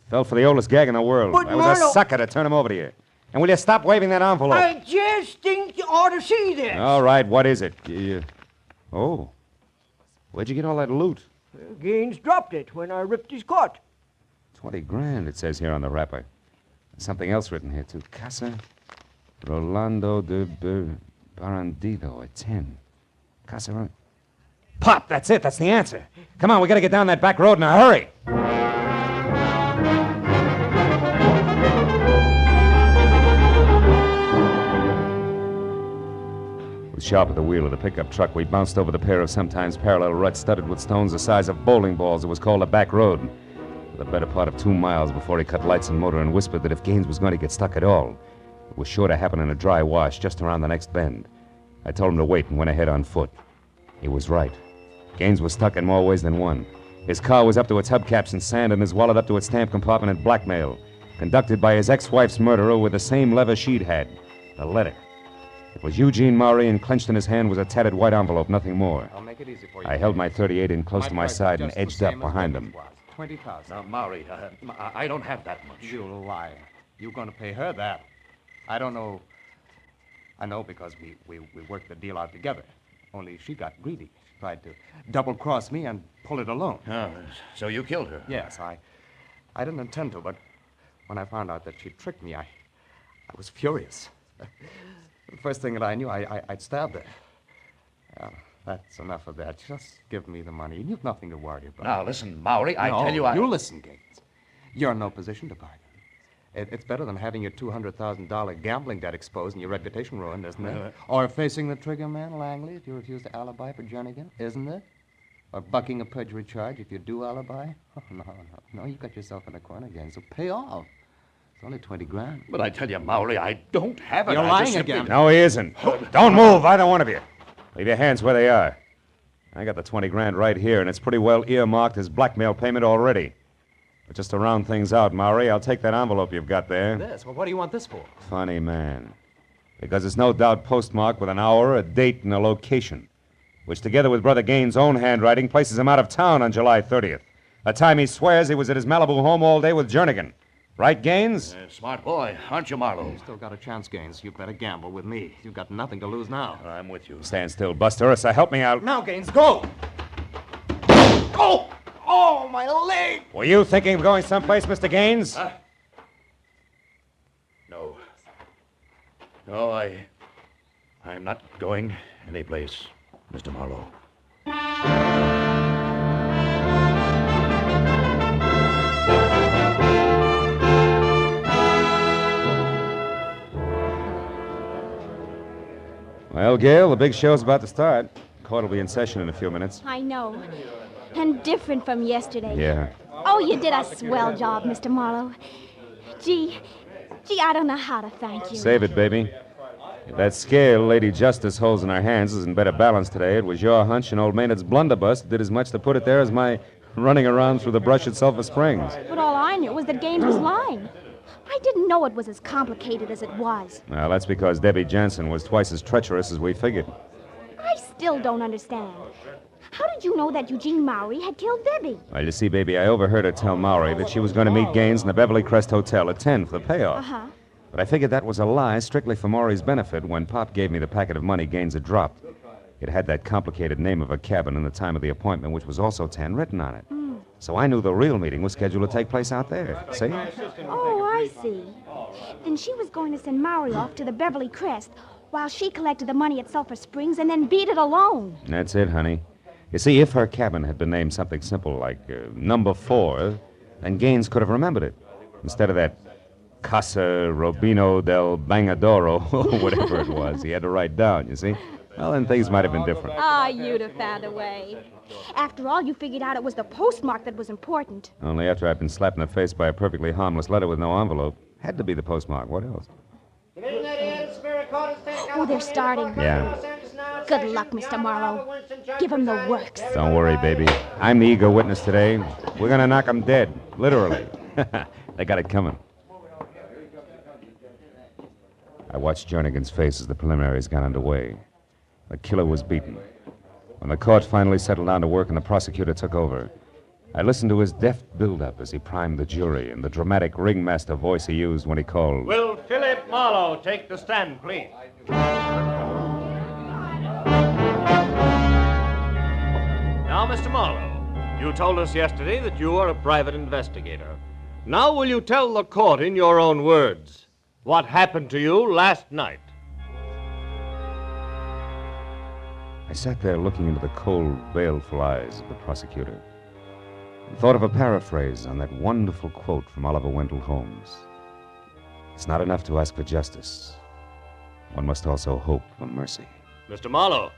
Fell for the oldest gag in the world. But I was Marlowe- a sucker to turn him over to you. And will you stop waving that envelope? I just think you ought to see this. All right, what is it? Oh. Where'd you get all that loot? Gaines dropped it when I ripped his coat. 20 grand, it says here on the wrapper. There's something else written here, too. Casa Rolando de Barandido at 10. Casa... Pop, that's it. That's the answer. Come on, we gotta get down that back road in a hurry. With sharp at the wheel of the pickup truck, we bounced over the pair of sometimes parallel ruts studded with stones the size of bowling balls. It was called a back road. For the better part of 2 miles before he cut lights and motor and whispered that if Gaines was going to get stuck at all, it was sure to happen in a dry wash just around the next bend. I told him to wait and went ahead on foot. He was right. Gaines was stuck in more ways than one. His car was up to its hubcaps in sand and his wallet up to its stamp compartment in blackmail, conducted by his ex-wife's murderer with the same lever she'd had, a letter. It was Eugene Maury, and clenched in his hand was a tattered white envelope, nothing more. I'll make it easy for you. I held my .38 in close to my price is side and just the edged up same as behind Becky's them. was. 20,000. Now, Maury, I don't have that much. You liar. You're going to pay her that. I don't know. I know because we worked the deal out together. Only she got greedy. She tried to double-cross me and pull it alone. Oh, so you killed her? Yes, I didn't intend to, but when I found out that she tricked me, I was furious. The first thing that I knew, I'd stabbed her. Well, that's enough of that. Just give me the money. You've nothing to worry about. Now, listen, Maury, I No, tell you you listen, Gaines. You're in no position to bargain. It's better than having your $200,000 gambling debt exposed and your reputation ruined, isn't it? Or facing the trigger man, Langley, if you refuse to alibi for Jernigan, isn't it? Or bucking a perjury charge if you do alibi? Oh, no, you got yourself in a corner again, so pay off. It's only 20 grand. But I tell you, Maury, I don't have it. You're I lying just simply- again. No, he isn't. Don't move, either one of you. Leave your hands where they are. I got the 20 grand right here, and it's pretty well earmarked as blackmail payment already. But just to round things out, Maury, I'll take that envelope you've got there. This? Well, what do you want this for? Funny man. Because it's no doubt postmarked with an hour, a date, and a location, which together with Brother Gaines' own handwriting places him out of town on July 30th, a time he swears he was at his Malibu home all day with Jernigan. Right, Gaines? Smart boy, aren't you, Marlowe? You still got a chance, Gaines. You better gamble with me. You've got nothing to lose now. I'm with you. Stand still, Buster, or so help me out. Now, Gaines, go! Go! Oh, my leg! Were you thinking of going someplace, Mr. Gaines? No. No, I'm not going anyplace, Mr. Marlowe. Well, Gail, the big show's about to start. Court will be in session in a few minutes. I know. And different from yesterday. Yeah. Oh, you did a swell job, Mr. Marlowe. Gee, I don't know how to thank you. Save it, baby. If that scale Lady Justice holds in her hands is in better balance today, it was your hunch and old Maynard's blunderbuss that did as much to put it there as my running around through the brush at Sulphur Springs. But all I knew was that Gaines was lying. I didn't know it was as complicated as it was. Well, that's because Debbie Jansen was twice as treacherous as we figured. I still don't understand. How did you know that Eugene Maury had killed Debbie? Well, you see, baby, I overheard her tell Maury that she was going to meet Gaines in the Beverly Crest Hotel at 10 for the payoff. Uh-huh. But I figured that was a lie strictly for Maury's benefit when Pop gave me the packet of money Gaines had dropped. It had that complicated name of a cabin and the time of the appointment, which was also 10 written on it. So I knew the real meeting was scheduled to take place out there. See? Oh, I see. Then she was going to send Maury off to the Beverly Crest while she collected the money at Sulphur Springs and then beat it alone. That's it, honey. You see, if her cabin had been named something simple like Number 4, then Gaines could have remembered it. Instead of that Casa Robino del Bangadoro, or whatever it was, he had to write down, you see? Well, then things might have been different. Ah, you'd have found a way. After all, you figured out it was the postmark that was important. Only after I'd been slapped in the face by a perfectly harmless letter with no envelope. Had to be the postmark. What else? Oh, they're starting. Yeah. Good luck, Mr. Marlowe. Give him the works. Don't worry, baby. I'm the eager witness today. We're going to knock 'em dead. Literally. They got it coming. I watched Jernigan's face as the preliminaries got underway. The killer was beaten. When the court finally settled down to work and the prosecutor took over, I listened to his deft build-up as he primed the jury and the dramatic ringmaster voice he used when he called. Will Philip Marlowe take the stand, please? Now, Mr. Marlowe, you told us yesterday that you are a private investigator. Now will you tell the court in your own words what happened to you last night? I sat there looking into the cold, baleful eyes of the prosecutor and thought of a paraphrase on that wonderful quote from Oliver Wendell Holmes. It's not enough to ask for justice. One must also hope for mercy. Mr. Marlowe.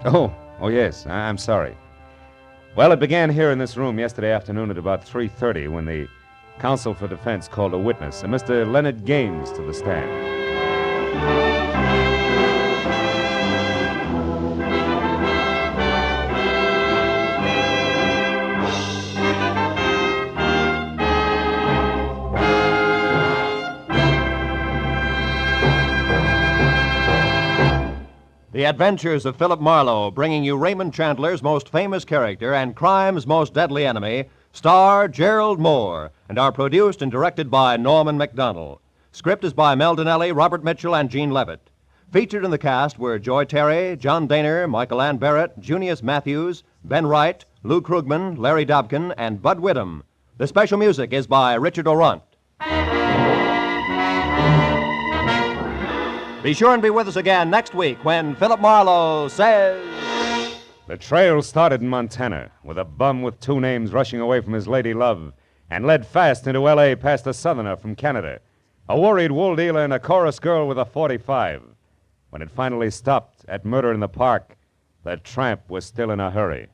Oh, yes. I'm sorry. Well, it began here in this room yesterday afternoon at about 3:30 when the counsel for defense called a witness, a Mr. Leonard Gaines, to the stand. The Adventures of Philip Marlowe, bringing you Raymond Chandler's most famous character and crime's most deadly enemy, star Gerald Mohr, and are produced and directed by Norman MacDonald. Script is by Mel Donnelly, Robert Mitchell, and Gene Levitt. Featured in the cast were Joy Terry, John Daner, Michael Ann Barrett, Junius Matthews, Ben Wright, Lou Krugman, Larry Dobkin, and Bud Whittam. The special music is by Richard Orant. Be sure and be with us again next week when Philip Marlowe says... The trail started in Montana, with a bum with two names rushing away from his lady love, and led fast into L.A. past a southerner from Canada, a worried wool dealer and a chorus girl with a .45. When it finally stopped at Murder in the Park, the tramp was still in a hurry.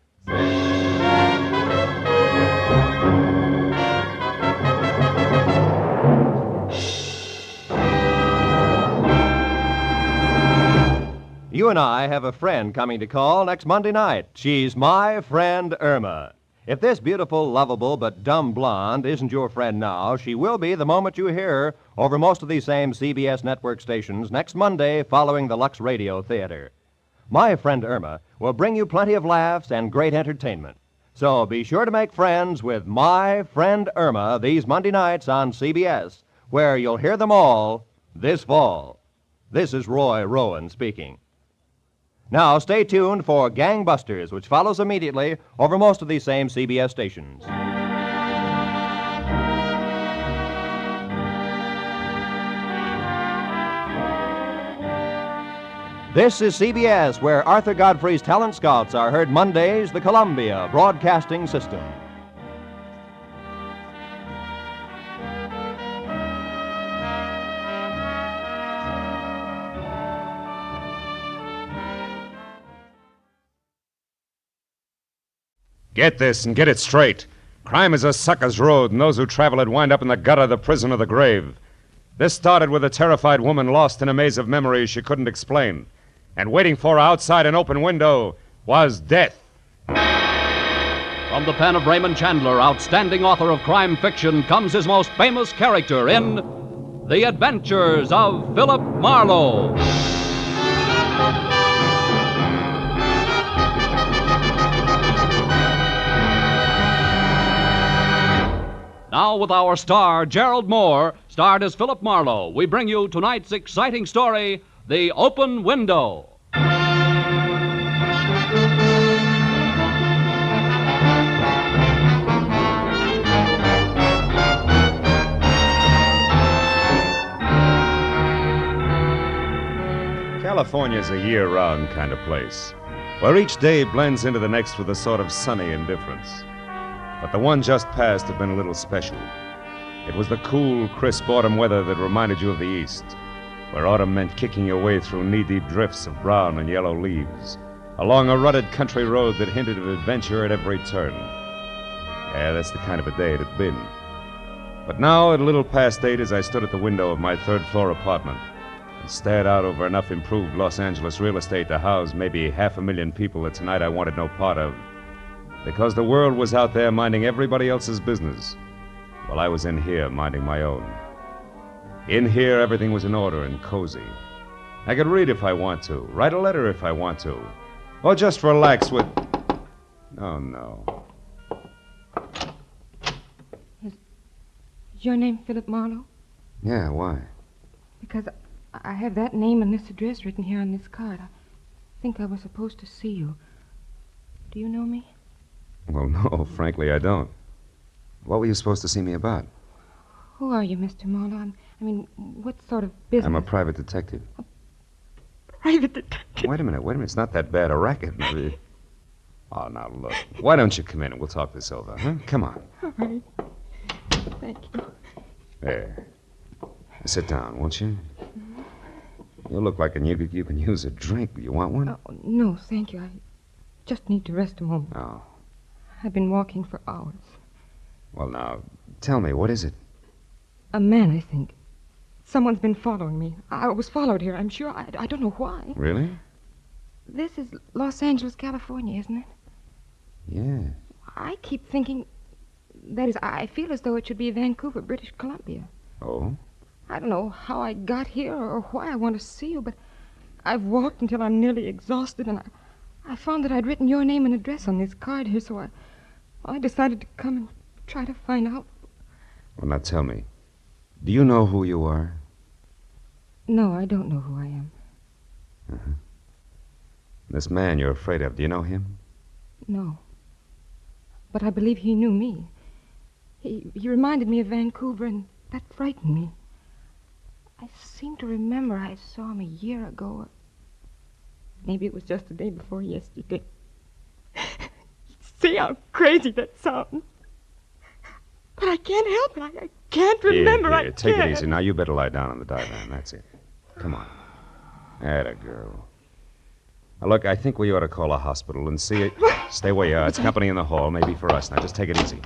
You and I have a friend coming to call next Monday night. She's my friend Irma. If this beautiful, lovable, but dumb blonde isn't your friend now, she will be the moment you hear her over most of these same CBS network stations next Monday following the Lux Radio Theater. My friend Irma will bring you plenty of laughs and great entertainment. So be sure to make friends with my friend Irma these Monday nights on CBS, where you'll hear them all this fall. This is Roy Rowan speaking. Now, stay tuned for Gangbusters, which follows immediately over most of these same CBS stations. This is CBS, where Arthur Godfrey's Talent Scouts are heard Mondays, the Columbia Broadcasting System. Get this and get it straight. Crime is a sucker's road, and those who travel it wind up in the gutter, the prison, or the grave. This started with a terrified woman lost in a maze of memories she couldn't explain. And waiting for her outside an open window was death. From the pen of Raymond Chandler, outstanding author of crime fiction, comes his most famous character in The Adventures of Philip Marlowe. Now, with our star, Gerald Mohr, starred as Philip Marlowe, we bring you tonight's exciting story, The Open Window. California's a year-round kind of place, where each day blends into the next with a sort of sunny indifference. But the one just passed had been a little special. It was the cool, crisp autumn weather that reminded you of the East, where autumn meant kicking your way through knee-deep drifts of brown and yellow leaves, along a rutted country road that hinted of adventure at every turn. Yeah, that's the kind of a day it had been. But now, at a little past 8, as I stood at the window of my third-floor apartment and stared out over enough improved Los Angeles real estate to house maybe 500,000 people that tonight I wanted no part of, because the world was out there minding everybody else's business, while I was in here minding my own. In here, everything was in order and cozy. I could read if I want to, write a letter if I want to, or just relax with... Oh, no. Is your name Philip Marlowe? Yeah, why? Because I have that name and this address written here on this card. I think I was supposed to see you. Do you know me? Well, no, frankly, I don't. What were you supposed to see me about? Who are you, Mr. Marlowe? I mean, what sort of business? I'm a private detective. Private detective? Wait a minute. It's not that bad a racket. Oh, now, look. Why don't you come in and we'll talk this over, huh? Come on. All right. Thank you. There. Sit down, won't you? You look like you can use a drink. You want one? Oh, no, thank you. I just need to rest a moment. Oh. I've been walking for hours. Well, now, tell me, what is it? A man, I think. Someone's been following me. I was followed here, I'm sure. I don't know why. Really? This is Los Angeles, California, isn't it? Yeah. I keep thinking... That is, I feel as though it should be Vancouver, British Columbia. Oh? I don't know how I got here or why I want to see you, but I've walked until I'm nearly exhausted, and I found that I'd written your name and address on this card here, so I decided to come and try to find out. Well, now tell me, do you know who you are? No, I don't know who I am. Uh-huh. This man you're afraid of, do you know him? No. But I believe he knew me. He reminded me of Vancouver, and that frightened me. I seem to remember I saw him a year ago. Maybe it was just the day before yesterday. See how crazy that sounds? But I can't help it. I can't remember. Here, take it easy. Now, you better lie down on the divan. That's it. Come on. Atta girl. Now, look, I think we ought to call a hospital and see it. Stay where you are. It's company in the hall, maybe for us. Now, just take it easy.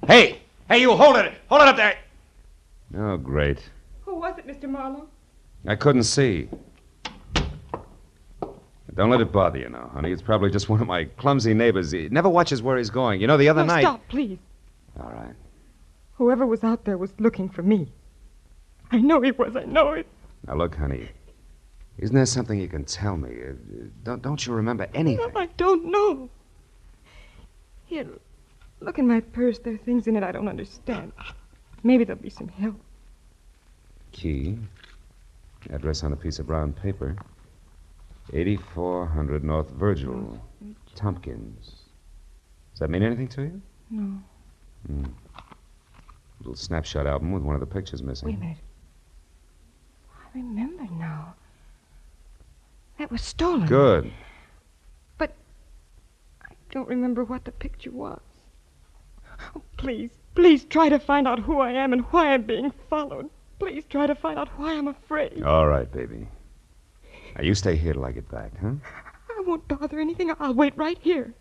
Hey! Hey, you hold it! Hold it up there! Oh, great. Who was it, Mr. Marlowe? I couldn't see. Don't let it bother you now, honey. It's probably just one of my clumsy neighbors. He never watches where he's going. You know, the other night... Stop, please. All right. Whoever was out there was looking for me. I know he was. I know it. Now, look, honey. Isn't there something you can tell me? Don't you remember anything? No, I don't know. Here, look in my purse. There are things in it I don't understand. Maybe there'll be some help. Key. Address on a piece of brown paper. 8400 North Virgil. Tompkins. Does that mean anything to you? No. Little snapshot album with one of the pictures missing. Wait a minute. I remember now. That was stolen. Good. But I don't remember what the picture was. Oh, please try to find out who I am and why I'm being followed. Please try to find out why I'm afraid. All right, baby. Now, you stay here till I get back, huh? I won't bother anything. I'll wait right here.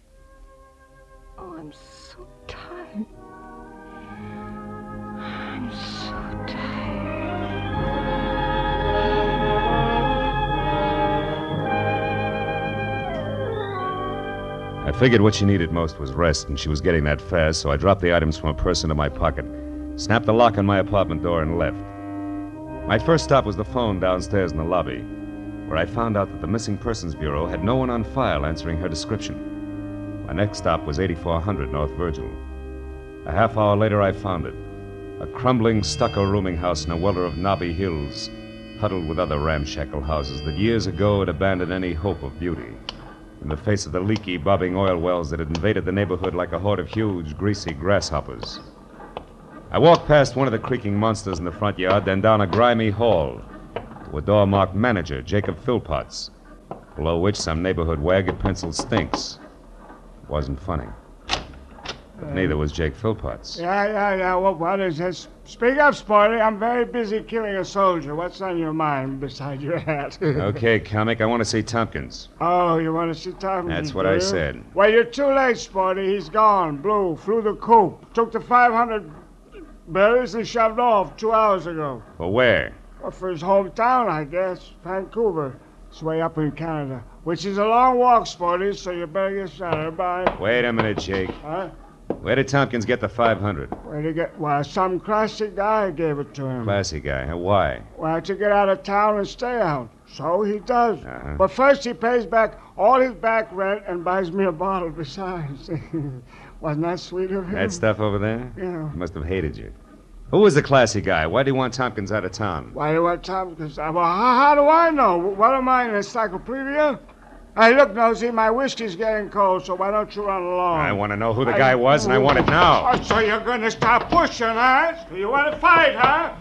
Oh, I'm so tired. I'm so tired. I figured what she needed most was rest, and she was getting that fast, so I dropped the items from her purse into my pocket, snapped the lock on my apartment door, and left. My first stop was the phone downstairs in the lobby, where I found out that the Missing Persons Bureau had no one on file answering her description. My next stop was 8400 North Virgil. A half hour later, I found it. A crumbling stucco rooming house in a welter of knobby hills, huddled with other ramshackle houses that years ago had abandoned any hope of beauty, in the face of the leaky, bobbing oil wells that had invaded the neighborhood like a horde of huge, greasy grasshoppers. I walked past one of the creaking monsters in the front yard, then down a grimy hall to a door marked Manager, Jacob Philpotts, below which some neighborhood wag had penciled Stinks. It wasn't funny. But neither was Jake Philpotts. Yeah. What is this? Speak up, Sporty. I'm very busy killing a soldier. What's on your mind beside your hat? Okay, comic, I want to see Tompkins. Oh, you want to see Tompkins? That's what I said. Well, you're too late, Sporty. He's gone. Flew the coop. Took the 500 berries and shoved off 2 hours ago. For where? Well, for his hometown, I guess. Vancouver. It's way up in Canada. Which is a long walk, Sporty, so you better get started. Bye. Wait a minute, Jake. Huh? Where did Tompkins get the 500? Where'd he get? Well, some classy guy gave it to him. Classy guy. Why? Well, to get out of town and stay out. So he does. Uh-huh. But first he pays back all his back rent and buys me a bottle besides. Wasn't that sweet of him? That stuff over there? Yeah. He must have hated you. Who was the classy guy? Why do you want Tompkins out of town? Why do you want Tompkins? Well, how do I know? What am I, an encyclopedia? Hey, look, Nosy, my whiskey's getting cold, so why don't you run along? I want to know who the guy was, and I want it now. Oh, so you're going to start pushing, huh? You want to fight, huh?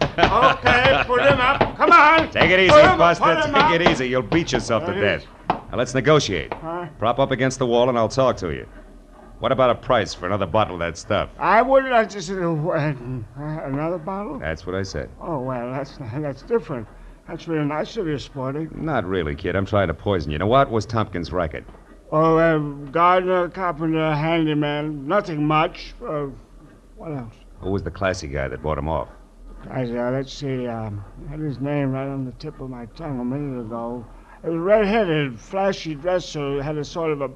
Okay, put him up. Come on. Take it easy, Buster. Take it easy. You'll beat yourself to death. Now, let's negotiate. Huh? Prop up against the wall, and I'll talk to you. What about a price for another bottle of that stuff? I wouldn't just another bottle? That's what I said. Oh, well, that's different. That's really nice of you, Sporty. Not really, kid. I'm trying to poison you. Now, what was Tompkins' racket? Oh, gardener, carpenter, handyman. Nothing much. What else? Who was the classy guy that bought him off? Let's see. I had his name right on the tip of my tongue a minute ago. It was red-headed, flashy dresser. Had a sort of a...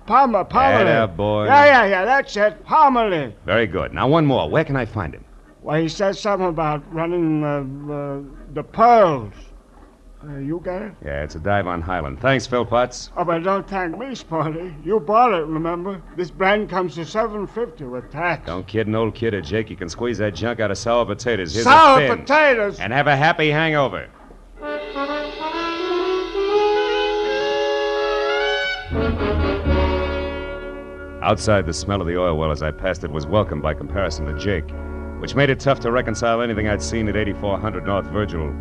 Palmer. Atta boy. Yeah, that's it. Palmerly. Very good. Now, one more. Where can I find him? Well, he said something about running the pearls. You got it? Yeah, it's a dive on Highland. Thanks, Philpotts. Oh, but don't thank me, Sporty. You bought it, remember? This brand comes to $7.50 with tax. Don't kid an old kid, Jake. You can squeeze that junk out of sour potatoes. Here's sour a fin. Potatoes? And have a happy hangover. Outside, the smell of the oil well as I passed it was welcome by comparison to Jake, which made it tough to reconcile anything I'd seen at 8400 North Virgil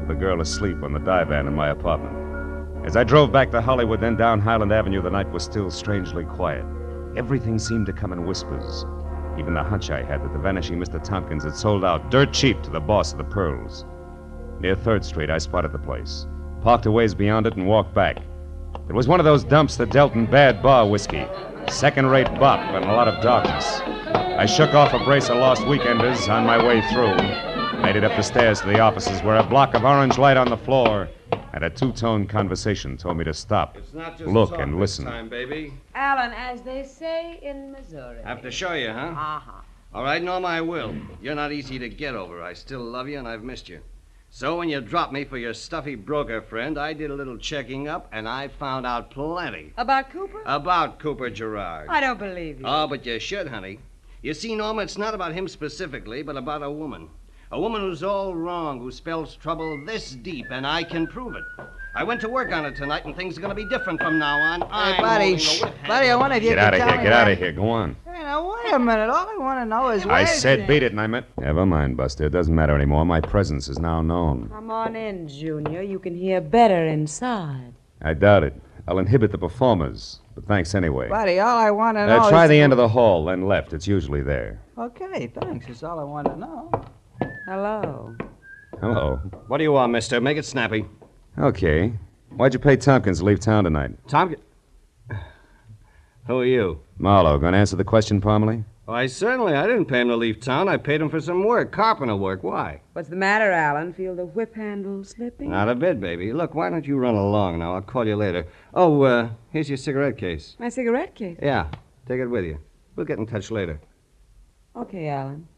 with a girl asleep on the divan in my apartment. As I drove back to Hollywood, then down Highland Avenue, the night was still strangely quiet. Everything seemed to come in whispers. Even the hunch I had that the vanishing Mr. Tompkins had sold out dirt cheap to the boss of the Pearls. Near 3rd Street, I spotted the place, parked a ways beyond it, and walked back. It was one of those dumps that dealt in bad bar whiskey. Second-rate bop and a lot of darkness. I shook off a brace of lost weekenders on my way through. Made it up the stairs to the offices where a block of orange light on the floor and a two-tone conversation told me to stop, look, and listen. Time, baby. Alan, as they say in Missouri. Have to show you, huh? Uh-huh. All right, Norma, I will. You're not easy to get over. I still love you, and I've missed you. So when you dropped me for your stuffy broker friend, I did a little checking up, and I found out plenty. About Cooper? About Cooper Gerard. I don't believe you. Oh, but you should, honey. You see, Norma, it's not about him specifically, but about a woman. A woman who's all wrong, who spells trouble this deep, and I can prove it. I went to work on it tonight, and things are going to be different from now on. Hey, buddy, I wonder if you Get out of here, get out of here. Go on. Hey, now, wait a minute. All I want to know is I said beat it, and I meant... Never mind, Buster. It doesn't matter anymore. My presence is now known. Come on in, Junior. You can hear better inside. I doubt it. I'll inhibit the performers. But thanks anyway. Buddy, all I want to know is... Try the end of the hall, then left. It's usually there. Okay, thanks. That's all I want to know. Hello. Hello. What do you want, mister? Make it snappy. Okay. Why'd you pay Tompkins to leave town tonight? Who are you? Marlowe, going to answer the question, Parmalee? Why, certainly. I didn't pay him to leave town. I paid him for some work, carpenter work. Why? What's the matter, Alan? Feel the whip handle slipping? Not a bit, baby. Look, why don't you run along now? I'll call you later. Oh, here's your cigarette case. My cigarette case? Yeah, take it with you. We'll get in touch later. Okay, Alan.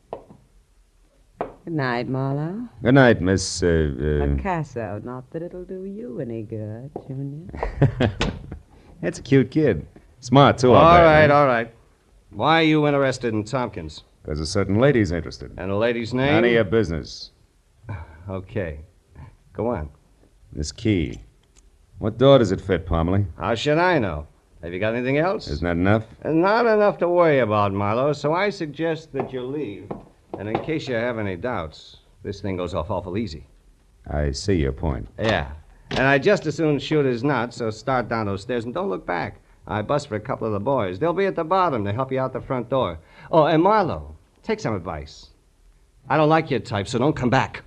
Good night, Marlowe. Good night, Miss, Picasso. Not that it'll do you any good, Junior. That's a cute kid. Smart, too, All I'll right, bet. all right. Why are you interested in Tompkins? Because a certain lady's interested. And the lady's name? None of your business. Okay. Go on. Miss Key. What door does it fit, Parmalee? How should I know? Have you got anything else? Isn't that enough? Not enough to worry about, Marlowe, so I suggest that you leave. And in case you have any doubts, this thing goes off awful easy. I see your point. Yeah. And I'd just as soon shoot as not, so start down those stairs and don't look back. I bust for a couple of the boys. They'll be at the bottom to help you out the front door. Oh, and Marlowe, take some advice. I don't like your type, so don't come back.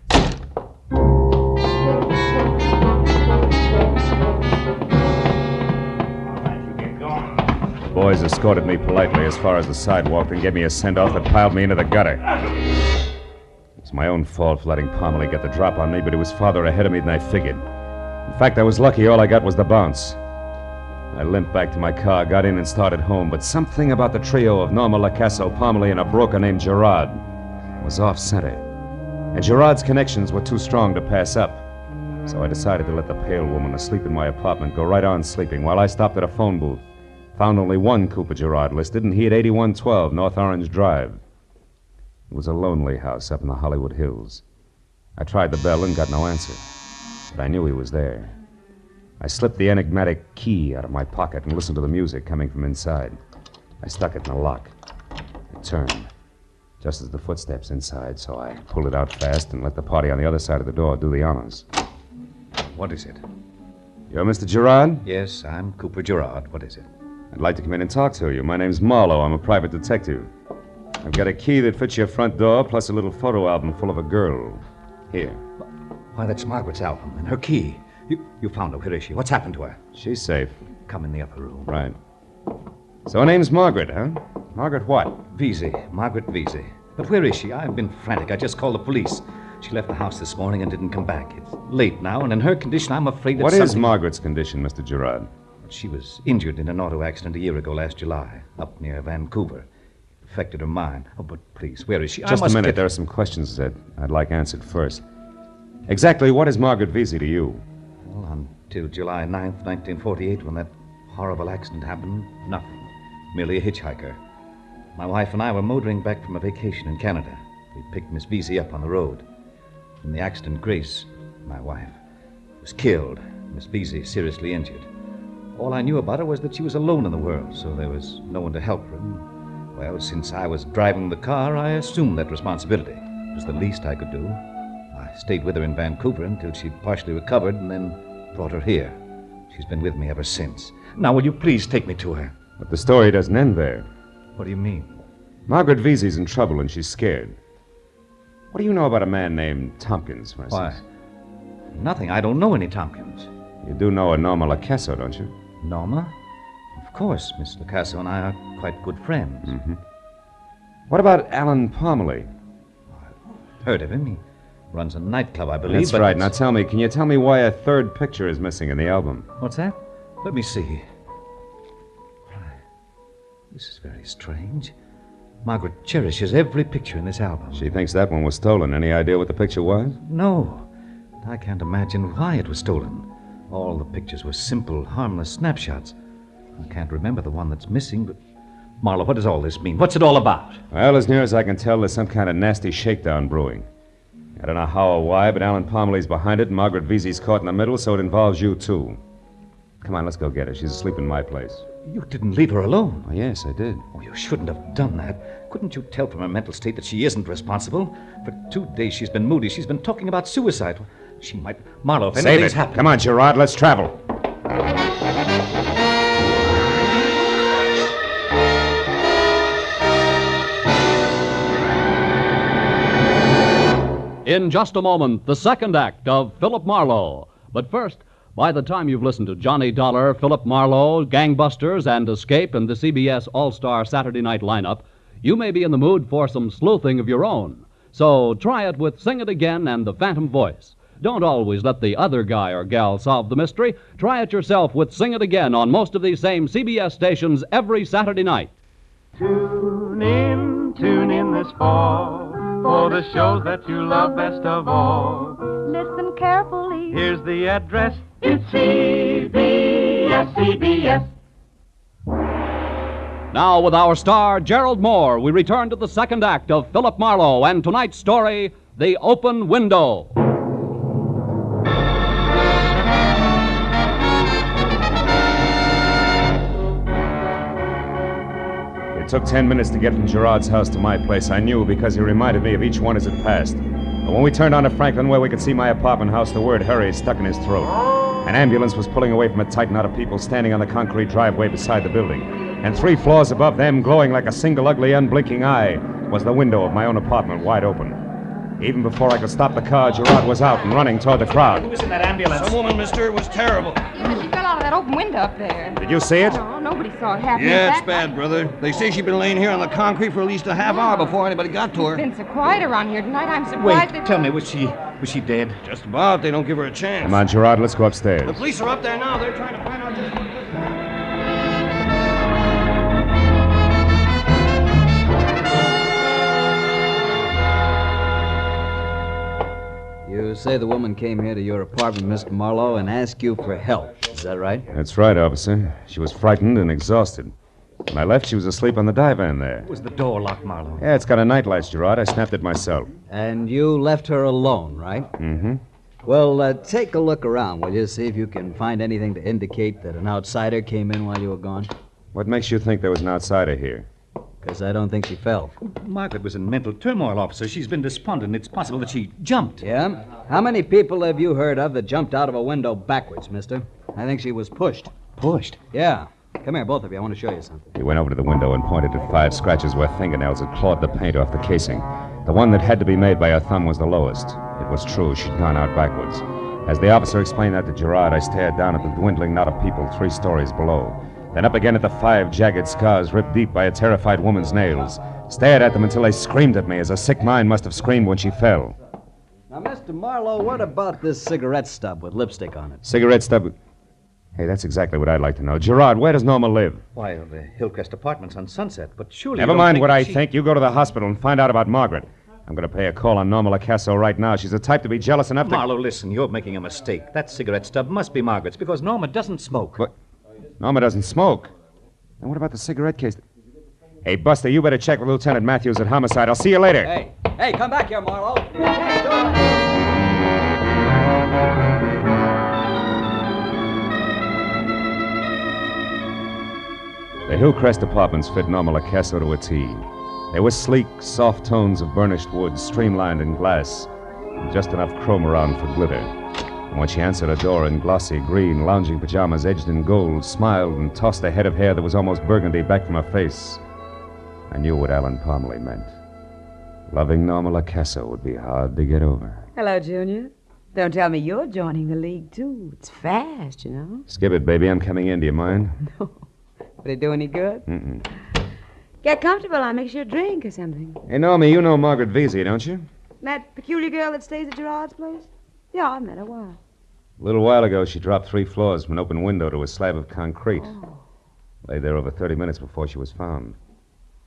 The boys escorted me politely as far as the sidewalk and gave me a send-off that piled me into the gutter. It's my own fault for letting Parmalee get the drop on me, but he was farther ahead of me than I figured. In fact, I was lucky all I got was the bounce. I limped back to my car, got in and started home, but something about the trio of Norma Lacasso, Parmalee, and a broker named Gerard was off-center. And Gerard's connections were too strong to pass up. So I decided to let the pale woman asleep in my apartment go right on sleeping while I stopped at a phone booth. Found only one Cooper Gerard listed, and he at 8112 North Orange Drive. It was a lonely house up in the Hollywood Hills. I tried the bell and got no answer, but I knew he was there. I slipped the enigmatic key out of my pocket and listened to the music coming from inside. I stuck it in the lock. It turned, just as the footsteps inside, so I pulled it out fast and let the party on the other side of the door do the honors. What is it? You're Mr. Gerard? Yes, I'm Cooper Gerard. What is it? I'd like to come in and talk to you. My name's Marlowe. I'm a private detective. I've got a key that fits your front door, plus a little photo album full of a girl. Here. Why, that's Margaret's album and her key. You found her. Where is she? What's happened to her? She's safe. Come in the upper room. Right. So her name's Margaret, huh? Margaret what? Vesey. Margaret Vesey. But where is she? I've been frantic. I just called the police. She left the house this morning and didn't come back. It's late now, and in her condition, I'm afraid that What is Margaret's condition, Mr. Gerard? She was injured in an auto accident a year ago last July, up near Vancouver. Affected her mind. Oh, but please, where is she? Just a minute. There are some questions that I'd like answered first. Exactly what is Margaret Vesey to you? Well, until July 9th, 1948, when that horrible accident happened, nothing. Merely a hitchhiker. My wife and I were motoring back from a vacation in Canada. We picked Miss Vesey up on the road. In the accident, Grace, my wife, was killed. Miss Vesey seriously injured. All I knew about her was that she was alone in the world, so there was no one to help her. And, well, since I was driving the car, I assumed that responsibility. It was the least I could do. I stayed with her in Vancouver until she partially recovered and then brought her here. She's been with me ever since. Now, will you please take me to her? But the story doesn't end there. What do you mean? Margaret Vesey's in trouble and she's scared. What do you know about a man named Tompkins, for instance? Why? Nothing. I don't know any Tompkins. You do know a Norma Lacasso, don't you? Norma? Of course. Miss Lacasso and I are quite good friends. Mm-hmm. What about Alan Parmalee? I've heard of him. He runs a nightclub, I believe. That's right. Now tell me, can you tell me why a third picture is missing in the album? What's that? Let me see. This is very strange. Margaret cherishes every picture in this album. She thinks that one was stolen. Any idea what the picture was? No. I can't imagine why it was stolen. All the pictures were simple, harmless snapshots. I can't remember the one that's missing, but... Marlowe, what does all this mean? What's it all about? Well, as near as I can tell, there's some kind of nasty shakedown brewing. I don't know how or why, but Alan Parmalee's behind it, and Margaret Vesey's caught in the middle, so it involves you, too. Come on, let's go get her. She's asleep in my place. You didn't leave her alone? Oh, yes, I did. Oh, you shouldn't have done that. Couldn't you tell from her mental state that she isn't responsible? For 2 days she's been moody. She's been talking about suicide. She might... Marlowe, if anything's happened... Come on, Gerard, let's travel. In just a moment, the second act of Philip Marlowe. But first, By the time you've listened to Johnny Dollar, Philip Marlowe, Gangbusters, and Escape and the CBS All-Star Saturday Night lineup, you may be in the mood for some sleuthing of your own. So try it with Sing It Again and the Phantom Voice. Don't always let the other guy or gal solve the mystery. Try it yourself with Sing It Again on most of these same CBS stations every Saturday night. Tune in this fall for the shows that you love best of all. Listen carefully. Here's the address. It's CBS. Now, with our star, Gerald Mohr, we return to the second act of Philip Marlowe and tonight's story, The Open Window. It took 10 minutes to get from Gerard's house to my place. I knew because he reminded me of each one as it passed. But when we turned onto Franklin where we could see my apartment house, the word hurry stuck in his throat. An ambulance was pulling away from a tight knot of people standing on the concrete driveway beside the building. And 3 floors above them, glowing like a single ugly, unblinking eye, was the window of my own apartment wide open. Even before I could stop the car, Gerard was out and running toward the crowd. Who was in that ambulance? Some woman, mister. It was terrible. Yeah, she fell out of that open window up there. Did you see it? No, nobody saw it happen. Yeah, it's bad, brother. They say she'd been laying here on the concrete for at least a half hour before anybody got to her. It's been so quiet around here tonight. I'm surprised Wait, tell me, was she dead? Just about. They don't give her a chance. Come on, Gerard, let's go upstairs. The police are up there now. They're trying to find out just what... You say the woman came here to your apartment, Mr. Marlowe, and asked you for help. Is that right? That's right, officer. She was frightened and exhausted. When I left, she was asleep on the divan there. Was the door locked, Marlowe? Yeah, it's got a nightlight, Gerard. I snapped it myself. And you left her alone, right? Mm-hmm. Well, take a look around, will you? See if you can find anything to indicate that an outsider came in while you were gone. What makes you think there was an outsider here? Because I don't think she fell. Margaret was in mental turmoil, officer. She's been despondent. It's possible that she jumped. Yeah? How many people have you heard of that jumped out of a window backwards, mister? I think she was pushed. Pushed? Yeah. Come here, both of you. I want to show you something. He went over to the window and pointed at 5 scratches where fingernails had clawed the paint off the casing. The one that had to be made by her thumb was the lowest. It was true. She'd gone out backwards. As the officer explained that to Gerard, I stared down at the dwindling knot of people 3 stories below. Then up again at the 5 jagged scars ripped deep by a terrified woman's nails. Stared at them until they screamed at me, as a sick mind must have screamed when she fell. Now, Mr. Marlowe, what about this cigarette stub with lipstick on it? Cigarette stub... Hey, that's exactly what I'd like to know. Gerard, where does Norma live? Why, the Hillcrest Apartments on Sunset, but surely Never mind what I think. You go to the hospital and find out about Margaret. I'm going to pay a call on Norma Lacasso right now. She's the type to be jealous enough to... Marlowe, listen, you're making a mistake. That cigarette stub must be Margaret's because Norma doesn't smoke. What? Norma doesn't smoke. And what about the cigarette case? Hey, Buster, you better check with Lieutenant Matthews at Homicide. I'll see you later. Hey, come back here, Marlowe. The Hillcrest Apartments fit Norma Lacasso to a T. They were sleek, soft tones of burnished wood, streamlined in glass, and just enough chrome around for glitter. And when she answered a door in glossy green, lounging pajamas edged in gold, smiled and tossed a head of hair that was almost burgundy back from her face, I knew what Alan Parmalee meant. Loving Norma Lacasso would be hard to get over. Hello, Junior. Don't tell me you're joining the league, too. It's fast, you know. Skip it, baby. I'm coming in. Do you mind? No. Would it do any good? Mm-mm. Get comfortable. I'll mix you a drink or something. Hey, Norma, you know Margaret Vesey, don't you? That peculiar girl that stays at Gerard's place? Yeah, I've met her. Why? A little while ago, she dropped 3 floors from an open window to a slab of concrete. Oh. Lay there over 30 minutes before she was found.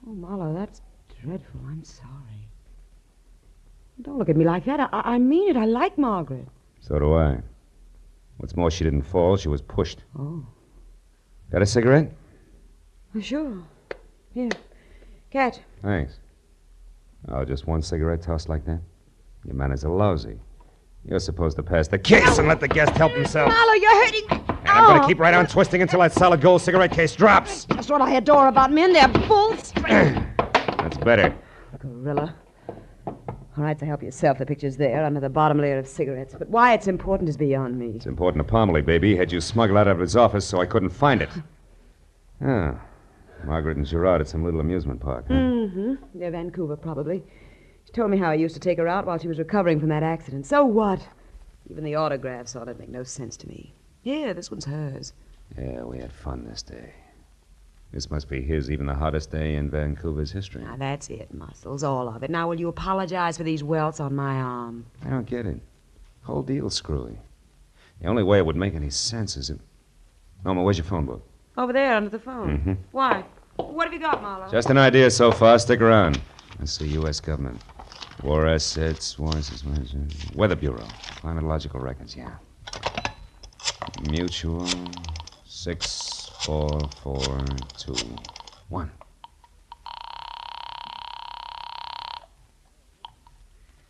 Oh, Marlowe, that's dreadful. I'm sorry. Don't look at me like that. I mean it. I like Margaret. So do I. What's more, she didn't fall. She was pushed. Oh. Got a cigarette? Oh, sure. Here. Catch. Thanks. Oh, just one cigarette tossed like that? Your manners are lousy. You're supposed to pass the case and let the guest help himself. Marlowe, you're hurting. And I'm going to keep right on twisting until that solid gold cigarette case drops. That's what I adore about men. They're bulls. That's better. Gorilla. All right, so help yourself. The picture's there under the bottom layer of cigarettes. But why it's important is beyond me. It's important to Parmalee, baby. He had you smuggled out of his office so I couldn't find it. Ah. Margaret and Gerard at some little amusement park, huh? Mm-hmm. Near Vancouver, probably. She told me how he used to take her out while she was recovering from that accident. So what? Even the autographs ought to make no sense to me. Here, this one's hers. Yeah, we had fun this day. This must be his, even the hottest day in Vancouver's history. Now, that's it, Muscles, all of it. Now, will you apologize for these welts on my arm? I don't get it. Whole deal's screwy. The only way it would make any sense is if... Norma, where's your phone book? Over there, under the phone. Mm-hmm. Why? What have you got, Marlowe? Just an idea so far. Stick around. Let's see, U.S. government. War assets, Weather Bureau. Climatological records, yeah. Mutual 64421.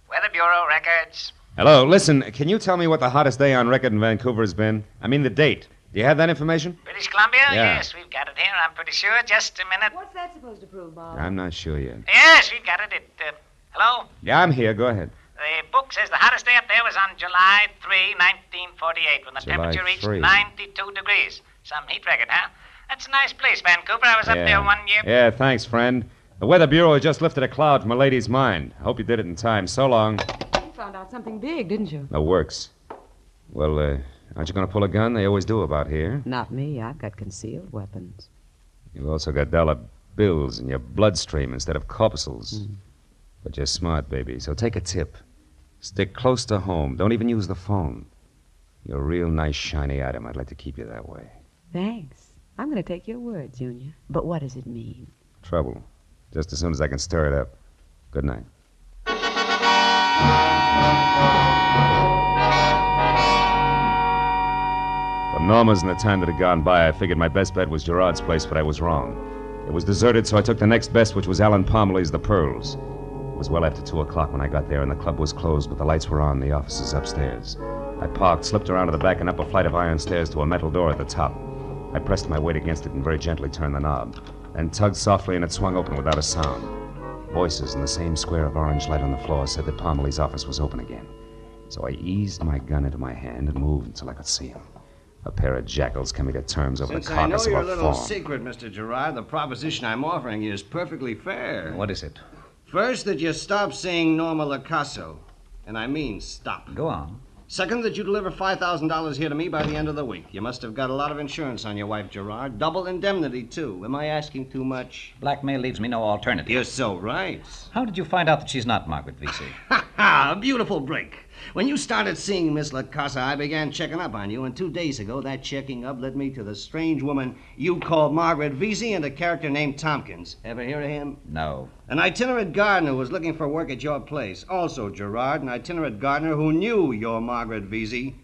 Weather Bureau records. Hello, listen, can you tell me what the hottest day on record in Vancouver has been? I mean the date. Do you have that information? British Columbia? Yeah. Yes, we've got it here, I'm pretty sure. Just a minute. What's that supposed to prove, Marlowe? I'm not sure yet. Yes, we've got it. Hello? Yeah, I'm here. Go ahead. The book says the hottest day up there was on July 3, 1948, when the July temperature reached 3. 92 degrees. Some heat record, huh? That's a nice place, Vancouver. I was up there one year. Yeah, thanks, friend. The Weather Bureau just lifted a cloud from a lady's mind. I hope you did it in time. So long. You found out something big, didn't you? No works. Well, aren't you going to pull a gun? They always do about here. Not me. I've got concealed weapons. You've also got dollar bills in your bloodstream instead of corpuscles. But you're smart, baby, so take a tip. Stick close to home. Don't even use the phone. You're a real nice, shiny item. I'd like to keep you that way. Thanks. I'm going to take your word, Junior. But what does it mean? Trouble. Just as soon as I can stir it up. Good night. For Norma's and the time that had gone by, I figured my best bet was Gerard's place, but I was wrong. It was deserted, so I took the next best, which was Alan Parmley's The Pearls. It was well after 2 o'clock when I got there, and the club was closed, but the lights were on, the offices upstairs. I parked, slipped around to the back and up a flight of iron stairs to a metal door at the top. I pressed my weight against it and very gently turned the knob, then tugged softly and it swung open without a sound. Voices in the same square of orange light on the floor said that Parmley's office was open again. So I eased my gun into my hand and moved until I could see him. A pair of jackals coming to terms over Since the I know carcass of your a little fawn. secret, Mr. Gerard, the proposition I'm offering you is perfectly fair. What is it? First, that you stop seeing Norma Lacasso. And I mean stop. Go on. Second, that you deliver $5,000 here to me by the end of the week. You must have got a lot of insurance on your wife, Gerard. Double indemnity, too. Am I asking too much? Blackmail leaves me no alternative. You're so right. How did you find out that she's not Margaret Vesey? Ha! A beautiful break. When you started seeing Miss Lacasa, I began checking up on you, and 2 days ago, that checking up led me to the strange woman you called Margaret Vesey and a character named Tompkins. Ever hear of him? No. An itinerant gardener was looking for work at your place. Also, Gerard, an itinerant gardener who knew your Margaret Vesey,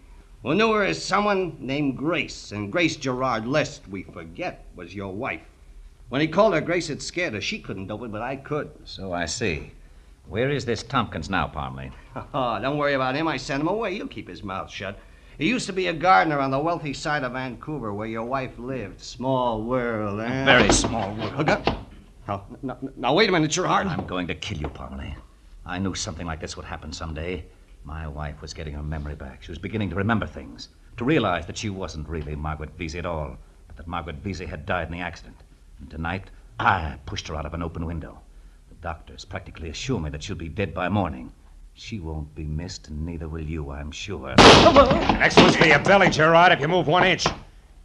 who knew her as someone named Grace. And Grace Gerard, lest we forget, was your wife. When he called her Grace, it scared her. She couldn't do it, but I could. So I see. Where is this Tompkins now, Parmley? Oh, don't worry about him. I sent him away. He'll keep his mouth shut. He used to be a gardener on the wealthy side of Vancouver where your wife lived. Small world, eh? Very small world. Now, wait a minute, Gerard. I'm going to kill you, Parmley. I knew something like this would happen someday. My wife was getting her memory back. She was beginning to remember things, to realize that she wasn't really Margaret Vesey at all, but that Margaret Vesey had died in the accident. And tonight, I pushed her out of an open window. The doctors practically assure me that she'll be dead by morning. She won't be missed, and neither will you, I'm sure. Next one's for your belly, Gerard, if you move 1 inch.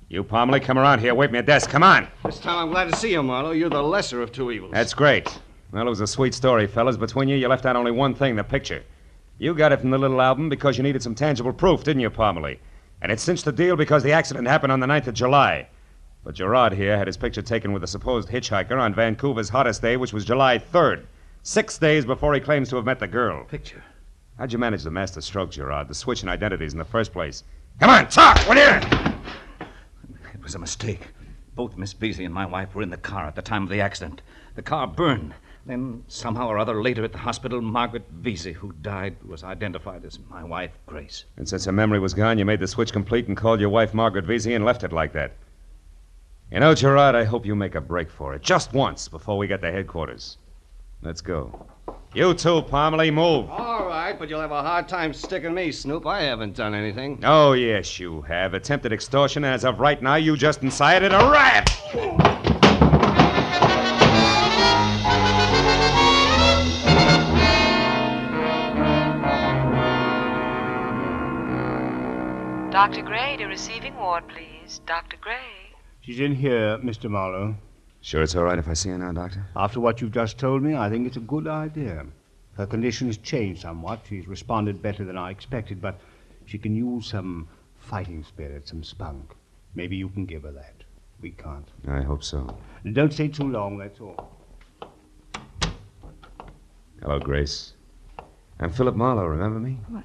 You, Parmley, come around here. Wait me a desk. Come on. This time I'm glad to see you, Marlowe. You're the lesser of two evils. That's great. Well, it was a sweet story, fellas. Between you left out only one thing, the picture. You got it from the little album because you needed some tangible proof, didn't you, Parmley? And it cinched the deal because the accident happened on the 9th of July. But Gerard here had his picture taken with a supposed hitchhiker on Vancouver's hottest day, which was July 3rd. 6 days before he claims to have met the girl. Picture? How'd you manage the master stroke, Gerard? The switch in identities in the first place? Come on, talk! What are you... It was a mistake. Both Miss Vesey and my wife were in the car at the time of the accident. The car burned. Then, somehow or other, later at the hospital, Margaret Vesey, who died, was identified as my wife, Grace. And since her memory was gone, you made the switch complete and called your wife Margaret Vesey and left it like that. You know, Gerard, I hope you make a break for it. Just once before we get to headquarters. Let's go. You too, Parmley, move. All right, but you'll have a hard time sticking me, Snoop. I haven't done anything. Oh, yes, you have. Attempted extortion, and as of right now, you just incited a rat! Dr. Gray to receiving ward, please. Dr. Gray. She's in here, Mr. Marlowe. Sure it's all right if I see her now, Doctor? After what you've just told me, I think it's a good idea. Her condition has changed somewhat. She's responded better than I expected, but she can use some fighting spirit, some spunk. Maybe you can give her that. We can't. I hope so. Don't stay too long, that's all. Hello, Grace. I'm Philip Marlowe, remember me? What?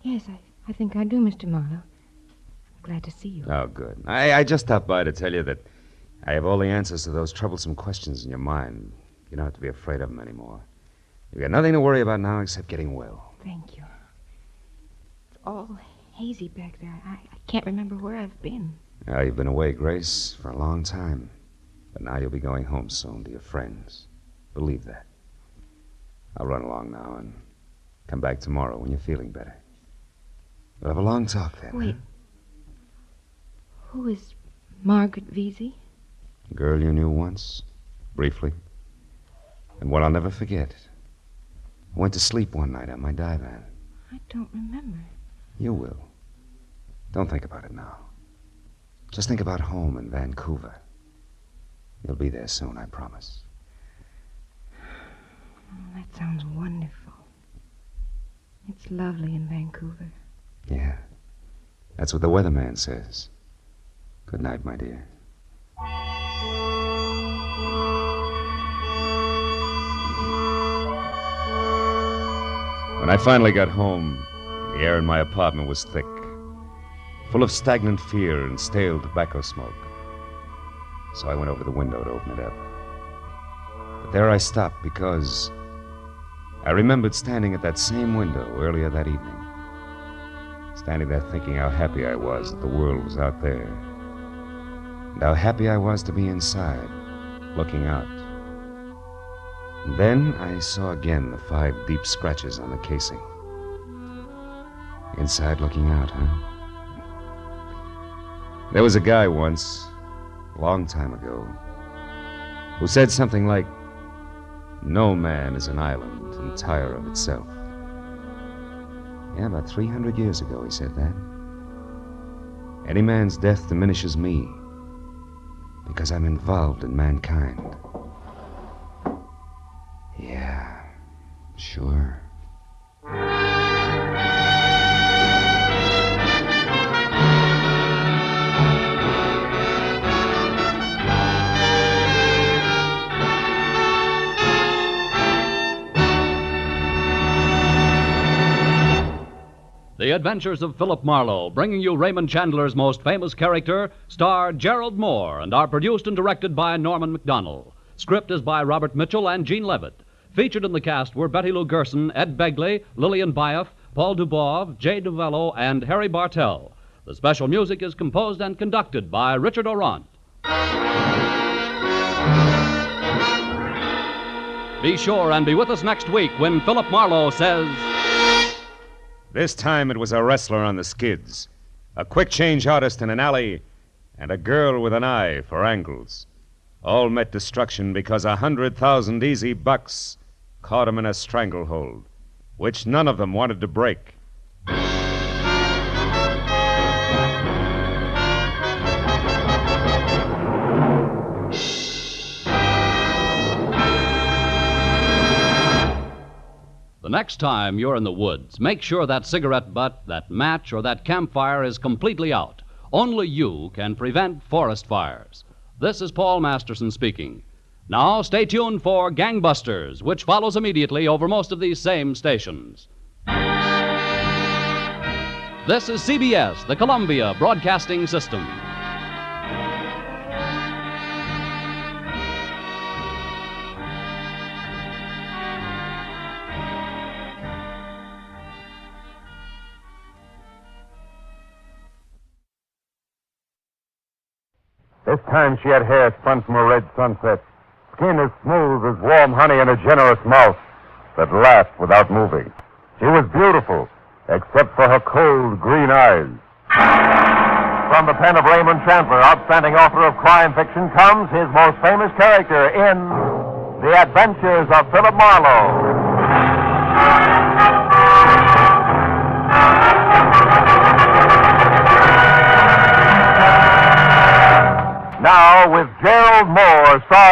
Yes, I think I do, Mr. Marlowe. I'm glad to see you. Oh, good. I just stopped by to tell you that I have all the answers to those troublesome questions in your mind. You don't have to be afraid of them anymore. You've got nothing to worry about now except getting well. Thank you. It's all hazy back there. I can't remember where I've been. Now, you've been away, Grace, for a long time. But now you'll be going home soon to your friends. Believe that. I'll run along now and come back tomorrow when you're feeling better. We'll have a long talk then. Wait. Who is Margaret Vesey? A girl you knew once, briefly. And one I'll never forget. I went to sleep one night on my divan. I don't remember. You will. Don't think about it now. Just think about home in Vancouver. You'll be there soon, I promise. Oh, that sounds wonderful. It's lovely in Vancouver. Yeah. That's what the weatherman says. Good night, my dear. When I finally got home, the air in my apartment was thick, full of stagnant fear and stale tobacco smoke. So I went over the window to open it up. But there I stopped because I remembered standing at that same window earlier that evening. Standing there thinking how happy I was that the world was out there. And how happy I was to be inside, looking out. And then I saw again the 5 deep scratches on the casing. Inside looking out, huh? There was a guy once, a long time ago, who said something like, "No man is an island entire of itself." Yeah, about 300 years ago he said that. Any man's death diminishes me because I'm involved in mankind. Yeah, sure. The Adventures of Philip Marlowe, bringing you Raymond Chandler's most famous character, star Gerald Mohr, and are produced and directed by Norman MacDonald. Script is by Robert Mitchell and Gene Levitt. Featured in the cast were Betty Lou Gerson, Ed Begley, Lillian Byoff, Paul Dubov, Jay Novello, and Harry Bartell. The special music is composed and conducted by Richard Orant. Be sure and be with us next week when Philip Marlowe says... This time it was a wrestler on the skids, a quick change artist in an alley, and a girl with an eye for angles. All met destruction because 100,000 easy bucks caught him in a stranglehold, which none of them wanted to break. The next time you're in the woods, make sure that cigarette butt, that match, or that campfire is completely out. Only you can prevent forest fires. This is Paul Masterson speaking. Now, stay tuned for Gangbusters, which follows immediately over most of these same stations. This is CBS, the Columbia Broadcasting System. This time she had hair spun from a red sunset, skin as smooth as warm honey, and a generous mouth that laughed without moving. She was beautiful, except for her cold green eyes. From the pen of Raymond Chandler, outstanding author of crime fiction, comes his most famous character in The Adventures of Philip Marlowe.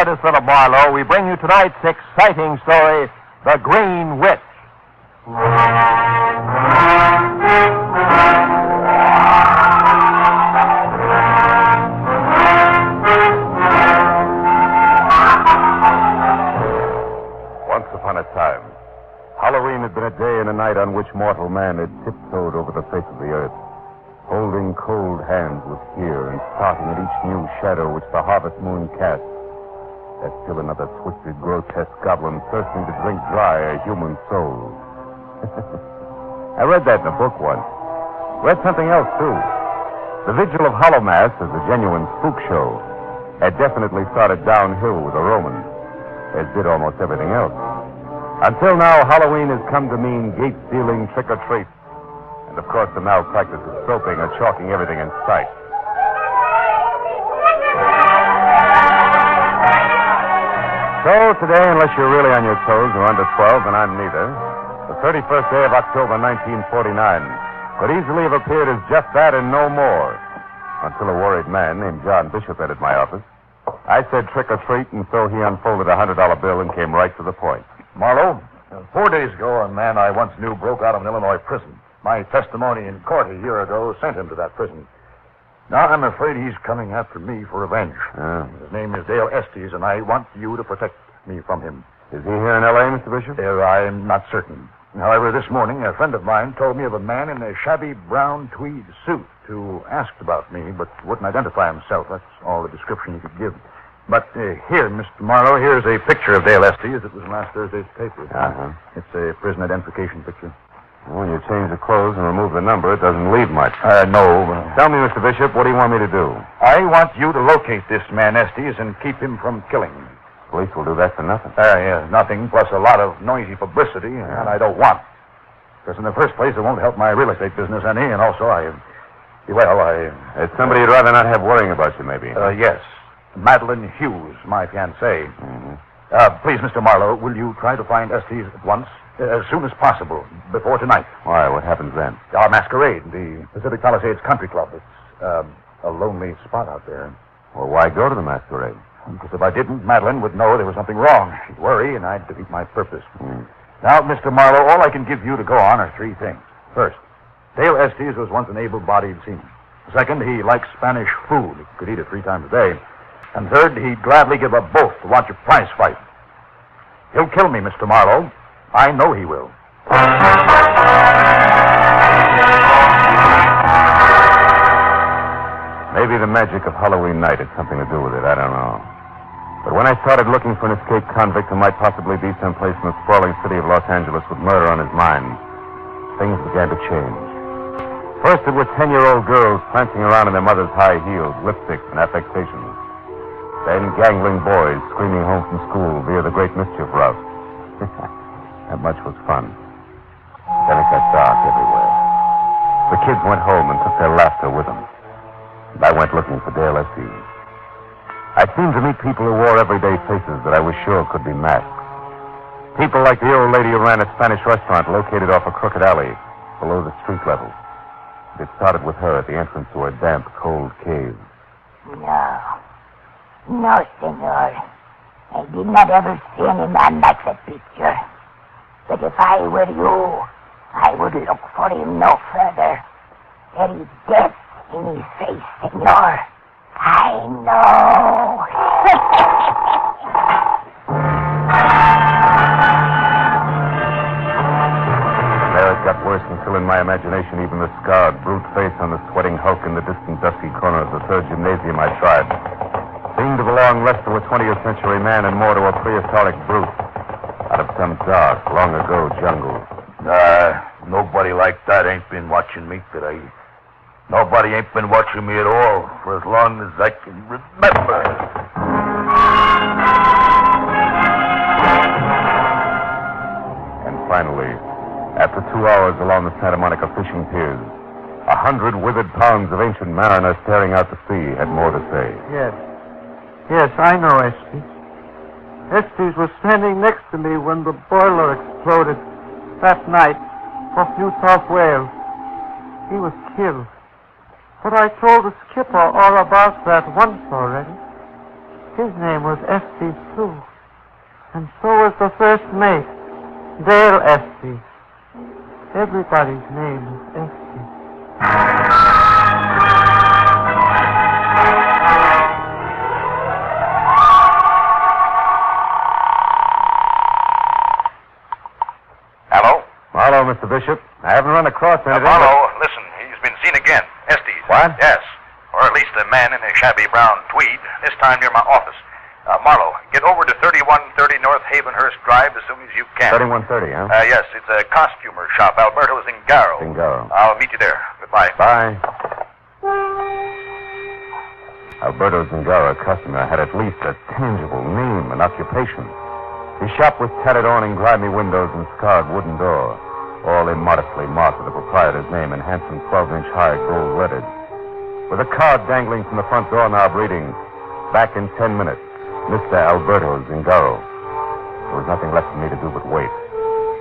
artist Philip Marlowe, we bring you tonight's exciting story, The Green Witch. Once upon a time, Halloween had been a day and a night on which mortal man had tiptoed over the face of the earth, holding cold hands with fear and starting at each new shadow which the harvest moon cast. As still another twisted, grotesque goblin thirsting to drink dry a human soul. I read that in a book once. Read something else, too. The Vigil of Hallowmass as a genuine spook show had definitely started downhill with the Romans, as did almost everything else. Until now, Halloween has come to mean gate-stealing trick-or-treat. And, of course, the malpractice of soaping or chalking everything in sight. So, today, unless you're really on your toes or under 12, and I'm neither, the 31st day of October, 1949, could easily have appeared as just that and no more, until a worried man named John Bishop entered my office. I said trick-or-treat, and so he unfolded a $100 bill and came right to the point. Marlowe, 4 days ago, a man I once knew broke out of an Illinois prison. My testimony in court a year ago sent him to that prison. Now, I'm afraid he's coming after me for revenge. His name is Dale Estes, and I want you to protect me from him. Is he here in L.A., Mr. Bishop? I'm not certain. However, this morning, a friend of mine told me of a man in a shabby brown tweed suit who asked about me, but wouldn't identify himself. That's all the description he could give. But here, Mr. Marlowe, here's a picture of Dale Estes. It was in last Thursday's paper. It's a prison identification picture. When you change the clothes and remove the number, it doesn't leave much. No. Tell me, Mr. Bishop, what do you want me to do? I want you to locate this man Estes and keep him from killing me. Police will do that for nothing. Yeah, nothing, plus a lot of noisy publicity, and I don't want. Because in the first place, it won't help my real estate business any, and also It's somebody you'd rather not have worrying about you, maybe. Yes. Madeline Hughes, my fiancée. Please, Mr. Marlowe, will you try to find Estes at once? As soon as possible, before tonight. Why? What happens then? Our masquerade, the Pacific Palisades Country Club. It's a lonely spot out there. Well, why go to the masquerade? Because if I didn't, Madeline would know there was something wrong. She'd worry, and I'd defeat my purpose. Now, Mr. Marlowe, all I can give you to go on are three things. First, Dale Estes was once an able-bodied seaman. Second, he likes Spanish food. He could eat it 3 times a day. And third, he'd gladly give up both to watch a prize fight. He'll kill me, Mr. Marlowe. I know he will. Maybe the magic of Halloween night had something to do with it. I don't know. But when I started looking for an escaped convict who might possibly be someplace in the sprawling city of Los Angeles with murder on his mind, things began to change. First, it were 10-year-old girls prancing around in their mother's high heels, lipsticks, and affectations. Then gangling boys screaming home from school via the Great Mischief route. That much was fun. Then it got dark everywhere. The kids went home and took their laughter with them. And I went looking for Dale Estes. I seemed to meet people who wore everyday faces that I was sure could be masked. People like the old lady who ran a Spanish restaurant located off a crooked alley below the street level. It started with her at the entrance to a damp, cold cave. No, senor. I did not ever see any man like that picture. But if I were you, I would look for him no further. There is death in his face, senor. I know. There it got worse until in my imagination even the scarred, brute face on the sweating hulk in the distant dusky corner of the third gymnasium I tried seemed to belong less to a 20th century man and more to a prehistoric brute out of some dark, long-ago jungle. Nobody like that ain't been watching me today. Nobody ain't been watching me at all for as long as I can remember. And finally, after 2 hours along the Santa Monica fishing piers, 100 withered pounds of ancient mariner staring out to sea had more to say. Yes, I know Estes. Estes was standing next to me when the boiler exploded that night off New South Wales. He was killed. But I told the skipper all about that once already. His name was Estes, too. And so was the first mate, Dale Estes. Everybody's name is Estes. Hello? Marlowe, Mr. Bishop. I haven't run across anything. Marlowe, listen, he's been seen again. Estes. What? Yes. Or at least a man in a shabby brown tweed, this time near my office. Marlowe, get over to 3130 North Havenhurst Drive as soon as you can. 3130, huh? Yes, it's a costumer shop, Alberto Zingaro. Zingaro. I'll meet you there. Goodbye. Bye. Alberto Zingaro, customer, had at least a tangible name and occupation. His shop was tattered awning, grimy windows, and scarred wooden door, all immodestly marked with the proprietor's name in handsome 12-inch high gold letters. With a card dangling from the front doorknob reading, "Back in 10 minutes, Mr. Alberto Zingaro." There was nothing left for me to do but wait,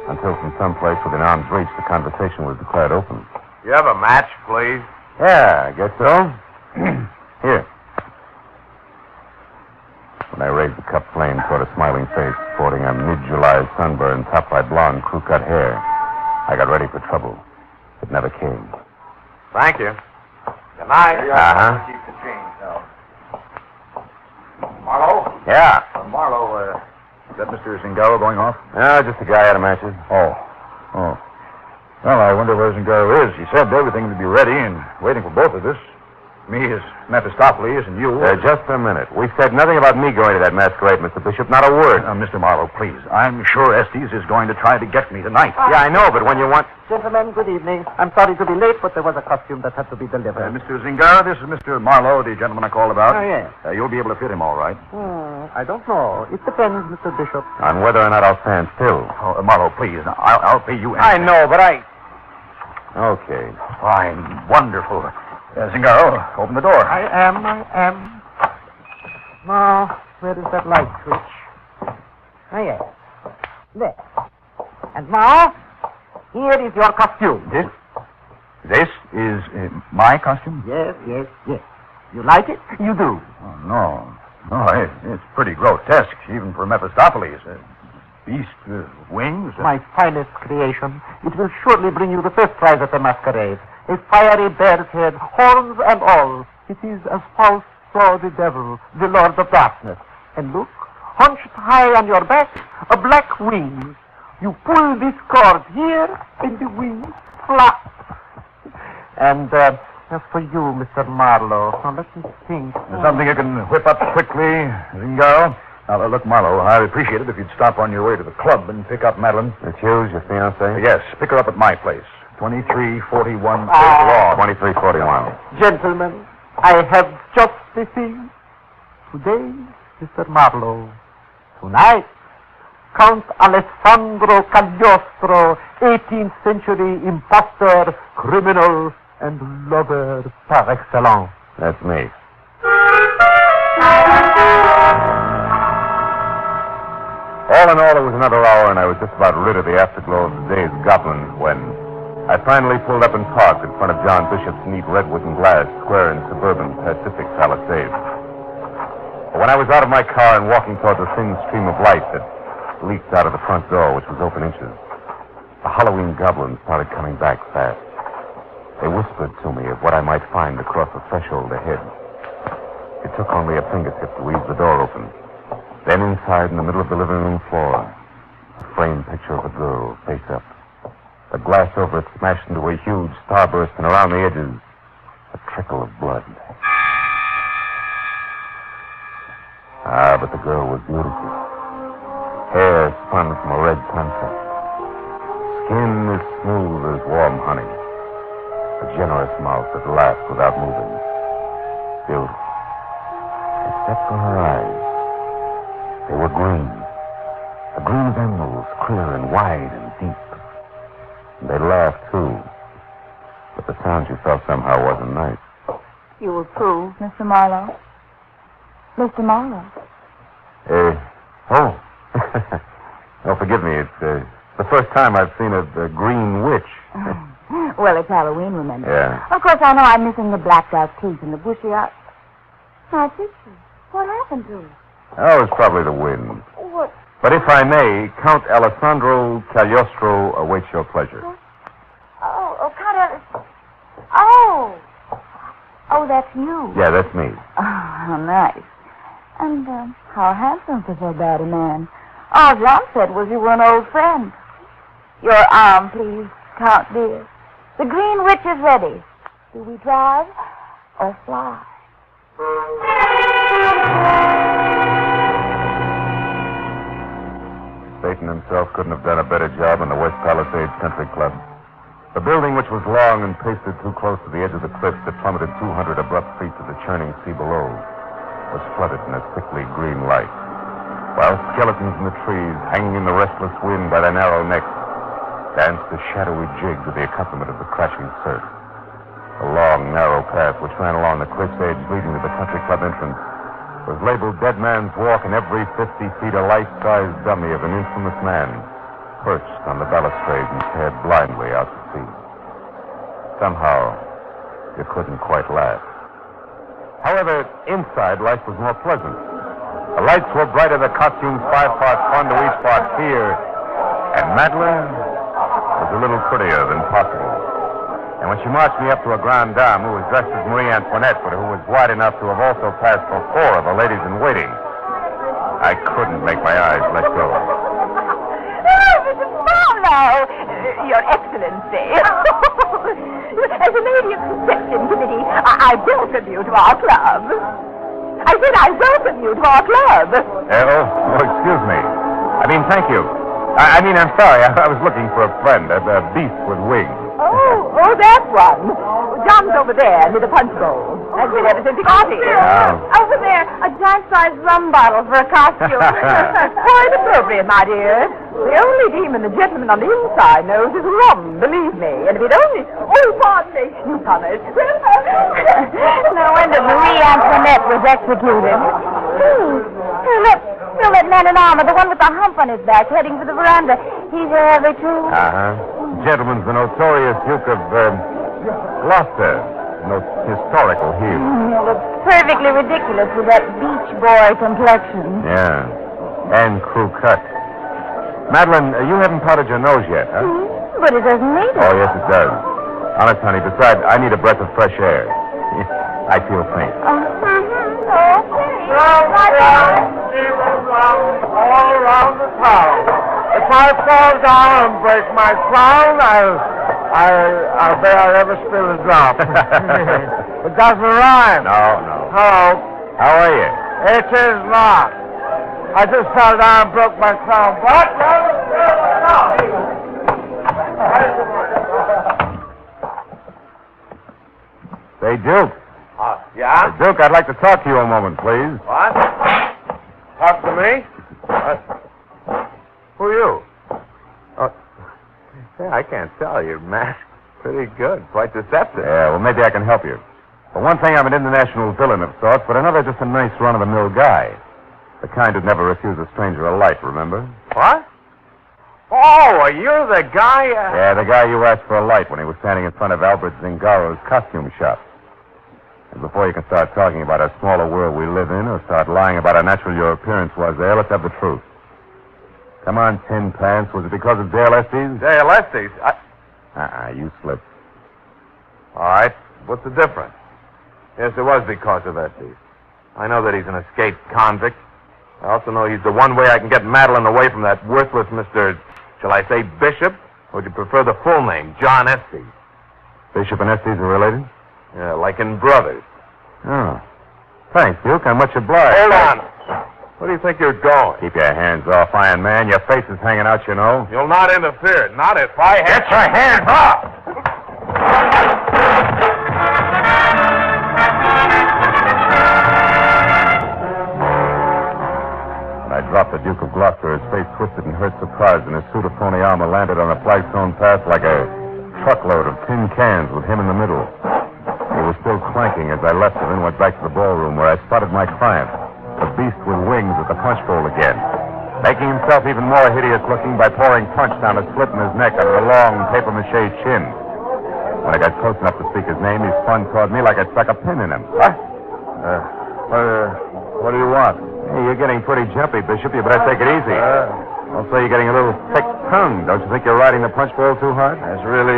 until from someplace within arm's reach the conversation was declared open. You have a match, please? Yeah, I guess so. Here. When I raised the cup flame toward a smiling face sporting a mid-July sunburn topped by blonde crew-cut hair, I got ready for trouble. It never came. Thank you. Good night. Uh-huh. Keep the change now. Marlowe? Yeah. Marlowe, is that Mr. Zingaro going off? No, just a guy out of matches. Oh. Well, I wonder where Zingaro is. He said everything would be ready and waiting for both of us. Me as Mephistopheles and you. Just a minute. We said nothing about me going to that masquerade, Mr. Bishop. Not a word. Mr. Marlowe, please. I'm sure Estes is going to try to get me tonight. Yeah, I know, but when you want... Gentlemen, good evening. I'm sorry to be late, but there was a costume that had to be delivered. Mr. Zingaro, this is Mr. Marlowe, the gentleman I called about. Oh, yes. You'll be able to fit him all right. I don't know. It depends, Mr. Bishop. On whether or not I'll stand still. Oh, Marlowe, please. I'll pay you I know, but I... Okay. Fine. Wonderful. Zingaro, open the door. I am. Now, where is that light switch? Oh, yes. There. And now, here is your costume. This is my costume? Yes. You like it? You do. Oh, no. It's pretty grotesque, even for Mephistopheles. Beast with wings. My finest creation. It will surely bring you the first prize at the masquerade. A fiery bear's head, horns and all. It is as Faust saw the devil, the Lord of Darkness. And look, hunched high on your back, a black wing. You pull this cord here, and the wings flap. And as for you, Mr. Marlowe, now let me think. There's something you can whip up quickly, Zingaro? Now, look, Marlowe, I'd appreciate it if you'd stop on your way to the club and pick up Madeline. It's you, your fiancée? Yes, pick her up at my place. 2341 Law. 2341. Gentlemen, I have just the thing. Today, Mr. Marlowe. Tonight, Count Alessandro Cagliostro, 18th century impostor, criminal, and lover par excellence. That's me. All in all, it was another hour, and I was just about rid of the afterglow of the day's goblins when I finally pulled up and parked in front of John Bishop's neat redwood and glass square in suburban Pacific Palisades. But when I was out of my car and walking toward the thin stream of light that leaked out of the front door, which was open inches, the Halloween goblins started coming back fast. They whispered to me of what I might find across the threshold ahead. It took only a fingertip to ease the door open. Then inside, in the middle of the living room floor, a framed picture of a girl, face up. The glass over it smashed into a huge starburst, and around the edges, a trickle of blood. Ah, but the girl was beautiful. Hair spun from a red sunset. Skin as smooth as warm honey. A generous mouth that laughed without moving. Beautiful. Except for her eyes. They were green. A green of emeralds, clear and wide and deep. And they laughed, too. But the sound you felt somehow wasn't nice. You were through, Mr. Marlowe. Mr. Marlowe. Oh. Oh, forgive me. It's the first time I've seen a green witch. Well, it's Halloween, remember? Yeah. Of course, I know I'm missing the blacked-out teeth and the bushy eyes. My picture. What happened to it? Oh, it's probably the wind. What? But if I may, Count Alessandro Cagliostro awaits your pleasure. Oh, Count Oh. Oh, that's you. Yeah, that's me. Oh, how nice. And how handsome for so bad a man. All John said was you were an old friend. Your arm, please, Count dear. The Green Witch is ready. Do we drive or fly? Satan himself couldn't have done a better job in the West Palisades Country Club. The building, which was long and pasted too close to the edge of the cliff that plummeted 200 abrupt feet to the churning sea below, was flooded in a sickly green light, while skeletons in the trees, hanging in the restless wind by their narrow necks, danced a shadowy jig to the accompaniment of the crashing surf. The long, narrow path which ran along the cliff's edge leading to the country club entrance was labeled Dead Man's Walk, and every 50 feet a life-sized dummy of an infamous man perched on the balustrade and stared blindly out to sea. Somehow, you couldn't quite laugh. However, inside, life was more pleasant. The lights were brighter, the costumes 5 parts fun to each part fear, and Madeline was a little prettier than possible. And when she marched me up to a grande dame who was dressed as Marie Antoinette, but who was wide enough to have also passed for 4 of the ladies-in-waiting, I couldn't make my eyes let go. Mr. Marlowe, Your Excellency. As a lady of the reception committee, I welcome you to our club. I said I welcome you to our club. Excuse me. Thank you. I'm sorry. I was looking for a friend, a beast with wings. Oh, that one. John's over there near the punch bowl. Has been ever since he got here. Over there, a giant-sized rum bottle for a costume. Quite appropriate, my dear. The only demon the gentleman on the inside knows is rum, believe me. And if it only... Oh, pardon me, newcomers. No wonder Marie Antoinette was executed. Hey, look, that man in armor, the one with the hump on his back, heading for the veranda. He's your every true. Gentleman's the notorious Duke of Gloucester. Historical hero. He looks perfectly ridiculous with that beach boy complexion. Yeah. And crew cut. Madeline, you haven't powdered your nose yet, huh? But it doesn't need it. Oh, yes, it does. Honest, honey, besides, I need a breath of fresh air. I feel faint. All around the town. If I fall down and break my crown, I'll bet I never spill a drop. It doesn't rhyme. No. Hello. How are you? It is not. I just fell down and broke my crown. But Say, Duke. Yeah? Hey, Duke, I'd like to talk to you a moment, please. What? Talk to me? Who are you? Say, I can't tell. Your mask pretty good. Quite deceptive. Yeah, well, maybe I can help you. For one thing, I'm an international villain of sorts, but another, just a nice run-of-the-mill guy. The kind who'd never refuse a stranger a light, remember? What? Oh, are you the guy? Yeah, the guy you asked for a light when he was standing in front of Albert Zingaro's costume shop. And before you can start talking about how small a world we live in or start lying about how natural your appearance was there, let's have the truth. Come on, Tin Pants. Was it because of Dale Estes? Dale Estes? You slipped. All right. What's the difference? Yes, it was because of Estes. I know that he's an escaped convict. I also know he's the one way I can get Madeline away from that worthless Mr., shall I say, Bishop? Or would you prefer the full name, John Estes? Bishop and Estes are related? Yeah, like in brothers. Oh. Thanks, Duke. I'm much obliged. Hold on. Where do you think you're going? Keep your hands off, Iron Man. Your face is hanging out, you know. You'll not interfere. Not if I have... Get your hands off! When I dropped the Duke of Gloucester, his face twisted in hurt surprise, and his suit of phony armor landed on a flagstone path like a truckload of tin cans with him in the middle. He was still clanking as I left him and went back to the ballroom where I spotted my client, the beast with wings at the punch bowl again, making himself even more hideous looking by pouring punch down a slit in his neck under a long papier-mâché chin. When I got close enough to speak his name, he spun toward me like I'd stuck a pin in him. What do you want? Hey, you're getting pretty jumpy, Bishop. You better take it easy. Also, you're getting a little thick tongue. Don't you think you're riding the punch bowl too hard? That's really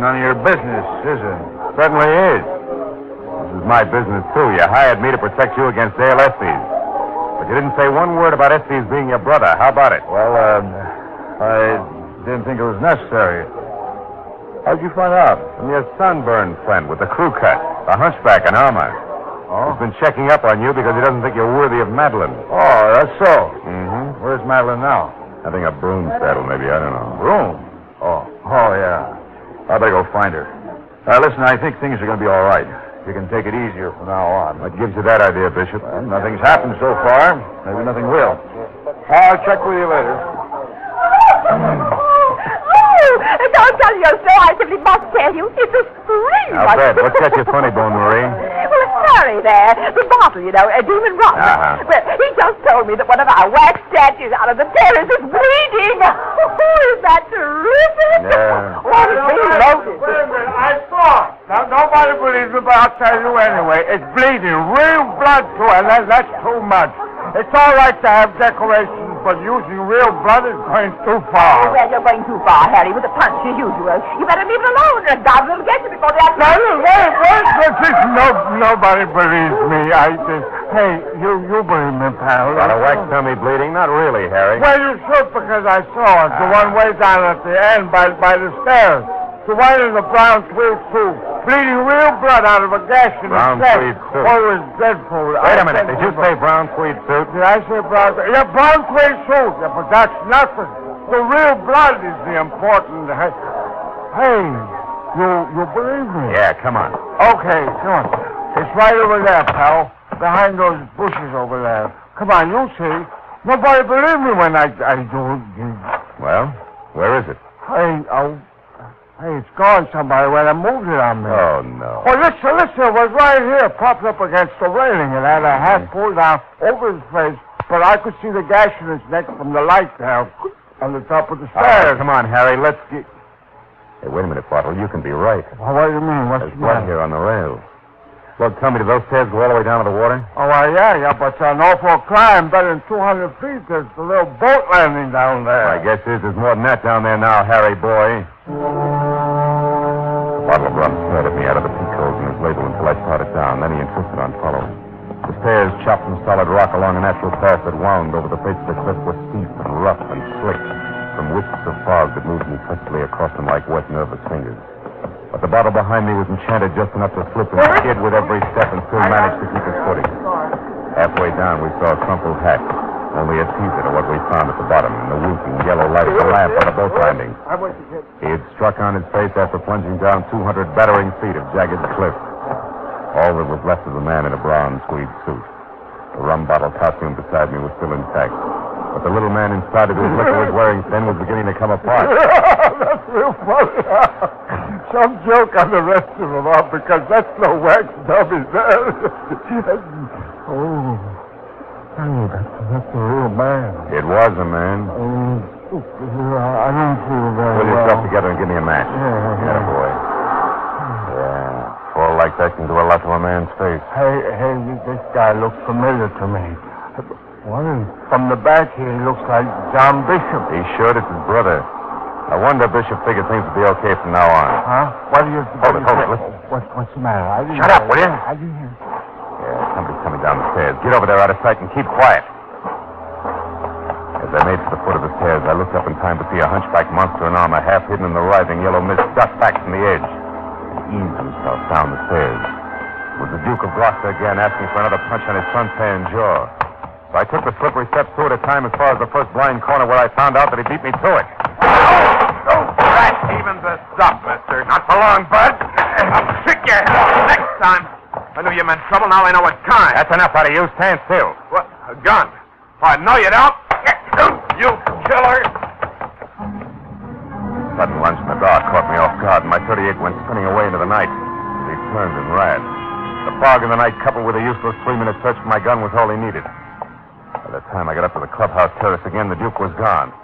none of your business, is it? Certainly is. This is my business, too. You hired me to protect you against Dale Estes. But you didn't say one word about Estes being your brother. How about it? Well, I didn't think it was necessary. How'd you find out? From your sunburned friend with the crew cut, the hunchback in armor. Oh? He's been checking up on you because he doesn't think you're worthy of Madeline. Oh, that's so. Mm-hmm. Where's Madeline now? I think a broom saddle, maybe. I don't know. Broom? Oh, yeah. I better go find her. Listen, I think things are going to be all right. You can take it easier from now on. What gives you that idea, Bishop? Well, nothing's happened so far. Maybe nothing will. I'll check with you later. Don't tell you so. I simply must tell you. It's a scream. Now, Fred, what's got you funny bone, Marie? Well, it's Harry there. The bottle, you know, a demon rum. Uh-huh. Well, he just told me that one of our wax statues out of the terrace is bleeding. Is that terrific? Yeah. Oh, it's being loaded. Wait a minute. I saw it. Now, nobody believes me, but I'll tell you anyway. It's bleeding. Real blood to it. That's too much. It's all right to have decorations, but using real blood is going too far. Well, you're going too far, Harry, with the punch as usual. You better leave it alone, or God will get you before the Now, nobody believes me. Hey, you believe me, pal. Got a wax tummy bleeding? Not really, Harry. Well, you should, because I saw it. The one way down at the end by the stairs. The one in the brown tweed suit. Bleeding real blood out of a gash in Brown his chest. tweed suit. Oh, it was dreadful. Wait a minute. Did you say brown tweed suit? Did I say brown? Yeah, brown tweed suit. Yeah, but that's nothing. The real blood is the important. Hey, you believe me? Yeah, come on. Okay, come on. It's right over there, pal. Behind those bushes over there. Come on, you see. Nobody believed me when I do it. Well, where is it? Hey, it's gone somebody when I moved it on me. Oh, no. Oh, listen, it was right here, propped up against the railing. It had a hat pulled down over his face, but I could see the gash in his neck from the light there on the top of the All right, stairs. come on, Harry. Let's get... Hey, wait a minute, Bottle. You can be right. Well, what do you mean? What's There's the blood matter? here on the rail. Look, tell me, do those stairs go all the way down to the water? Oh, yeah, but it's an awful climb. Better than 200 feet. There's a little boat landing down there. My guess is there's more than that down there now, Harry boy. The bottle of rum stared at me out of the peak holes in his label until I started down. Then he insisted on following. The stairs, chopped from solid rock along a natural path that wound over the face of the cliff, were steep and rough and slick, from wisps of fog that moved incessantly across them like wet, nervous fingers. But the bottle behind me was enchanted just enough to slip and skid with every step and still managed to keep its footing. Halfway down, we saw a crumpled hat, only a teaser to what we found at the bottom in the winking yellow light of the lamp on the boat landing. He had struck on his face after plunging down 200 battering feet of jagged cliff. All that was left of the man in a brown tweed suit. The rum bottle costume beside me was still intact. But the little man inside of whose liquor was wearing thin was beginning to come apart. That's real funny. Some joke on the rest of them all, because that's no wax dummy there. That's a real man. It was a man. I don't feel very Pull well. yourself together and give me a match. Yeah. Boy. Yeah. Fall like that can do a lot to a man's face. Hey, this guy looks familiar to me. From the back here, he looks like John Bishop. He should. It's his brother. I wonder Bishop figured things would be okay from now on. Huh? What do you... Hold it. Listen. What's the matter? Shut up, will you? I didn't hear. Yeah, somebody's coming down the stairs. Get over there out of sight and keep quiet. As I made for the foot of the stairs, I looked up in time to see a hunchback monster in armor, half hidden in the writhing yellow mist, duck back from the edge and ease himself down the stairs. It was the Duke of Gloucester again, asking for another punch on his suntan jaw. So I took the slippery steps two at a time as far as the first blind corner where I found out that he beat me to it. That evens us up, mister. Not for long, Bud. I'll kick your head next time. I knew you meant trouble. Now I know what kind. That's enough out of you. Stand still. What? A gun? Oh, no, you don't. You killer. Sudden lunge in the dark caught me off guard, and my .38 went spinning away into the night. He turned and ran. The fog in the night, coupled with a useless 3-minute search for my gun, was all he needed. By the time I got up to the clubhouse terrace again, the Duke was gone.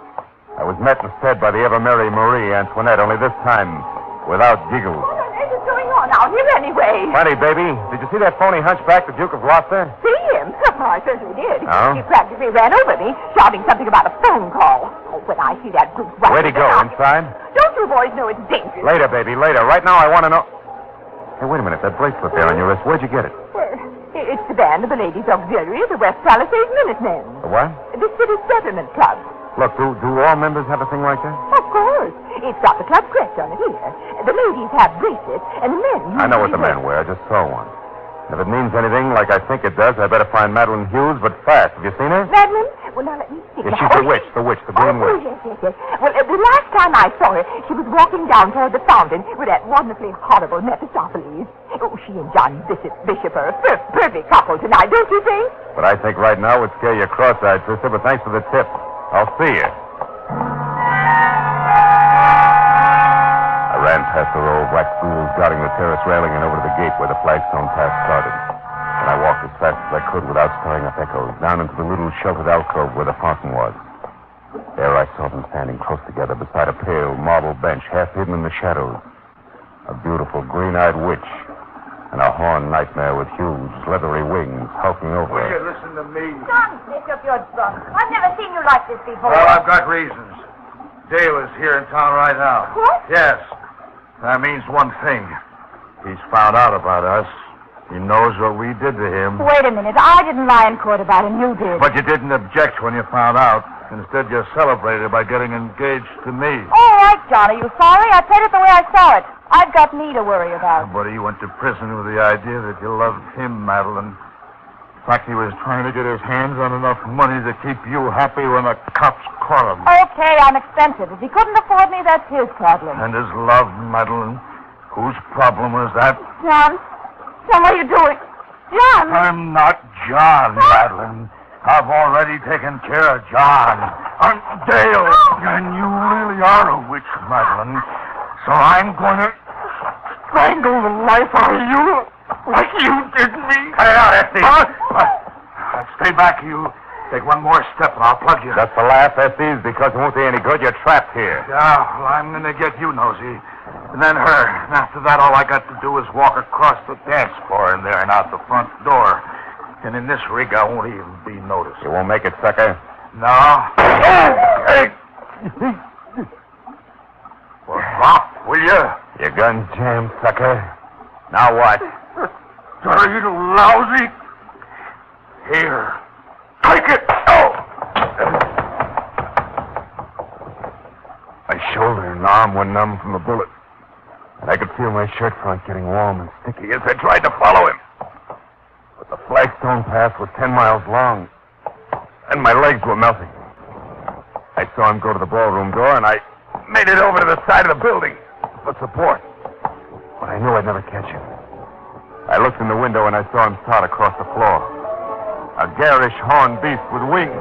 I was met instead by the ever-merry Marie Antoinette, only this time without giggles. What on earth is going on out here anyway? Funny, baby. Did you see that phony hunchback, the Duke of Gloucester? See him? I certainly did. Oh? He practically ran over me, shouting something about a phone call. Oh, when I see that brute running Where'd he go? around- Inside? Don't you boys know it's dangerous? Later, baby, later. Right now, I want to know. Hey, wait a minute. That bracelet there on your wrist, where'd you get it? Well, it's the band of the Ladies' Auxiliary of the West Palisades Minutemen. The what? The City Settlement Club. Look, do all members have a thing like that? Of course. It's got the club crest on it here. The ladies have bracelets, and the men... I know what the usually men wear. I just saw one. If it means anything like I think it does, I better find Madeline Hughes, but fast. Have you seen her? Madeline? Well, now let me see. Yeah, she's the witch, the green witch. Yes. Well, the last time I saw her, she was walking down toward the fountain with that wonderfully horrible Mephistopheles. Oh, she and John Bishop are a perfect couple tonight, don't you think? But I think right now would scare you cross-eyed, sister, but thanks for the tip. I'll see you. I ran past the row of wax ghouls guarding the terrace railing and over to the gate where the flagstone path started. And I walked as fast as I could without stirring up echoes, down into the little sheltered alcove where the fountain was. There I saw them standing close together beside a pale marble bench half hidden in the shadows. A beautiful green-eyed witch and a horned nightmare with huge leathery wings hulking over her. Will you listen to me? John Bishop, you're drunk. I've never seen you like this before. Well, I've got reasons. Dale is here in town right now. What? Yes. That means one thing. He's found out about us. He knows what we did to him. Wait a minute. I didn't lie in court about him. You did. But you didn't object when you found out. Instead, you celebrated by getting engaged to me. All right, Johnny. You sorry? I played it the way I saw it. I've got me to worry about. But he went to prison with the idea that you loved him, Madeline. In fact, he was trying to get his hands on enough money to keep you happy when the cops caught him. Okay, I'm expensive. If he couldn't afford me, that's his problem. And his love, Madeline. Whose problem was that? John, what are you doing? John! I'm not John, Madeline. I've already taken care of John. I'm Dale. And you really are a witch, Madeline. So I'm going to strangle the life out of you like you did me. Cut it out, Estes. Stay back, you. Take one more step and I'll plug you. Just to laugh, Estes, because it won't do any good. You're trapped here. Yeah, well, I'm going to get you, Nosy. And then her. And after that, all I got to do is walk across the dance floor in there and out the front door. And in this rig, I won't even be noticed. You won't make it, sucker? No. Well, drop, will you? Your gun's jammed, sucker. Now what? Dirty lousy. Here. Take it. Oh! My shoulder and arm were numb from the bullet. And I could feel my shirt front getting warm and sticky as I tried to follow him. But the flagstone path was 10 miles long, and my legs were melting. I saw him go to the ballroom door, and I made it over to the side of the building for support. But I knew I'd never catch him. I looked in the window, and I saw him start across the floor. A garish horned beast with wings,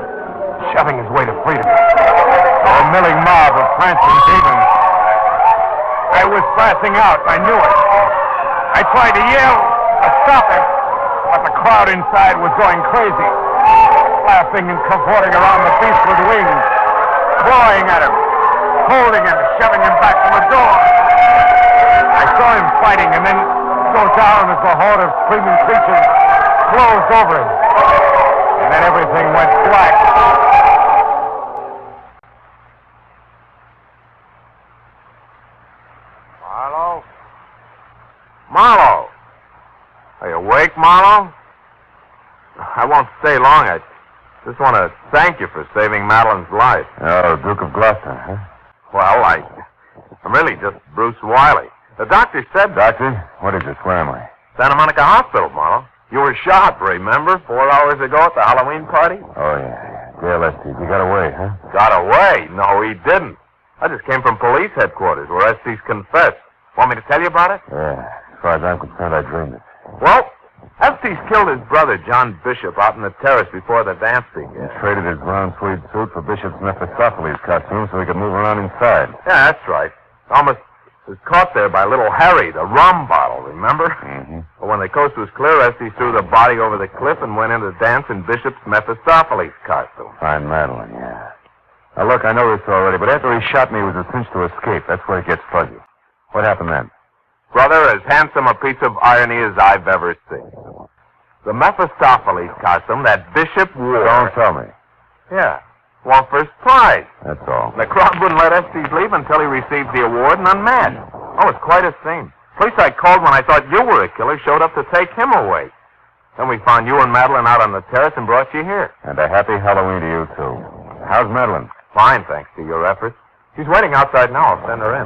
shoving his way to freedom. A milling mob of prancing demons. I was passing out. I knew it. I tried to yell to stop him, but the crowd inside was going crazy, laughing and cavorting around the beast with wings, clawing at him, holding him, shoving him back from the door. I saw him fighting and then go down as the horde of screaming creatures closed over him. And then everything went black. Marlowe? Marlowe! Are you awake, Marlowe? I won't stay long. I just want to thank you for saving Madeline's life. Oh, Duke of Gloucester, huh? Well, I'm really just Bruce Wiley. The doctor said... Doctor? What is this? Where am I? Santa Monica Hospital, Marlowe. You were shot, remember? 4 hours ago at the Halloween party? Oh, yeah. Dale Estes, he got away, huh? Got away? No, he didn't. I just came from police headquarters where Estes confessed. Want me to tell you about it? Yeah. As far as I'm concerned, I dreamed it. Well, Estes killed his brother, John Bishop, out in the terrace before the dance began. He traded his brown tweed suit for Bishop's Mephistopheles costume so he could move around inside. Yeah, that's right. Almost was caught there by little Harry, the rum bottle, remember? Mm-hmm. But when the coast was clear, Estes threw the body over the cliff and went in to dance in Bishop's Mephistopheles costume. Fine Madeline, yeah. Now, look, I know this already, but after he shot me, it was a cinch to escape. That's where it gets fuzzy. What happened then? Brother, as handsome a piece of irony as I've ever seen. The Mephistopheles costume that Bishop wore. Don't tell me. Yeah. Won first prize. That's all. The crowd wouldn't let Estes leave until he received the award and unmasked. Oh, it's quite a scene. Police I called when I thought you were a killer showed up to take him away. Then we found you and Madeline out on the terrace and brought you here. And a happy Halloween to you, too. How's Madeline? Fine, thanks to your efforts. She's waiting outside now. I'll send her in.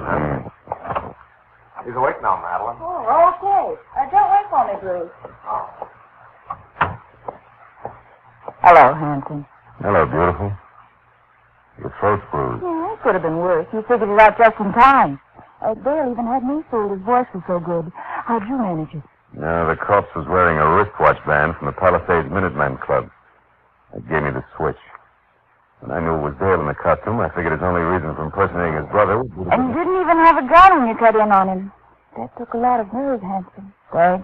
She's awake now, Madeline. Oh, okay. Don't wait for me, Bruce. Hello, handsome. Hello, beautiful. Your throat's bruised. Yeah, it could have been worse. You figured it out just in time. Dale even had me fooled. His voice was so good. How'd you manage it? No, the corpse was wearing a wristwatch band from the Palisades Minutemen Club. It gave me the switch. When I knew it was Dale in the costume, I figured his only reason for impersonating his brother would be to... And you didn't even have a gun when you cut in on him. That took a lot of nerve, handsome. Thanks.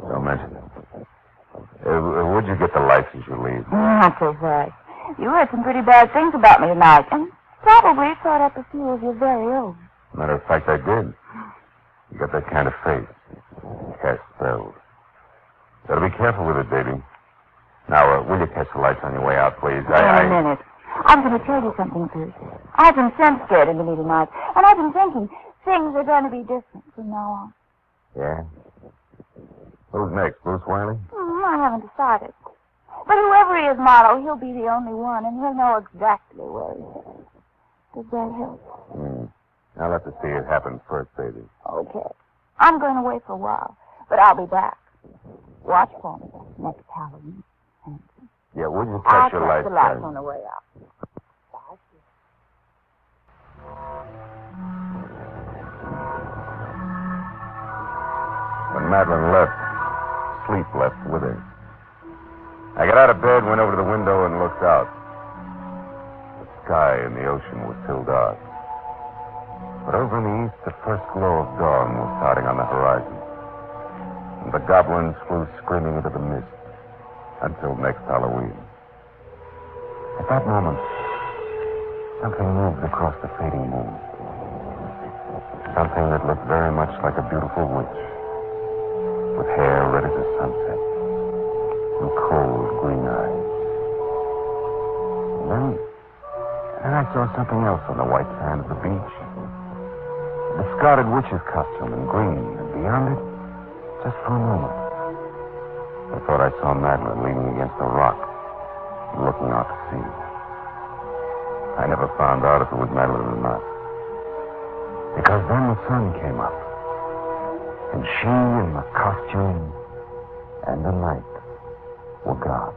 Don't mention it. Would you get the lights as you leave? Not so fast. You heard some pretty bad things about me tonight, and probably thought up a few of your very own. Matter of fact, I did. You got that kind of face. Cast spells. Gotta be careful with it, baby. Now, will you catch the lights on your way out, please? Wait a minute. I'm going to tell you something first. I've been scared into me tonight, and I've been thinking things are going to be different from now on. Yeah? Who's next, Bruce Wiley? I haven't decided. But whoever he is, Marlowe, he'll be the only one, and he'll know exactly where he is. Does that help? I'll have to see it happen first, baby. Okay. I'm going to wait for a while, but I'll be back. Watch for me next Halloween. Yeah, will you catch your lights? I'll catch the lights on the way out. When Madeline left, sleep left with her. I got out of bed, went over to the window, and looked out. The sky and the ocean were still dark. But over in the east, the first glow of dawn was starting on the horizon. And the goblins flew screaming into the mist until next Halloween. At that moment, something moved across the fading moon. Something that looked very much like a beautiful witch, with hair red as the sunset, and cold green eyes. And then I saw something else on the white sand of the beach. A discarded witch's costume in green, and beyond it, just for a moment, I thought I saw Madeline leaning against a rock and looking out to sea. I never found out if it was Madeline or not. Because then the sun came up, and she and the costume and the night were gone.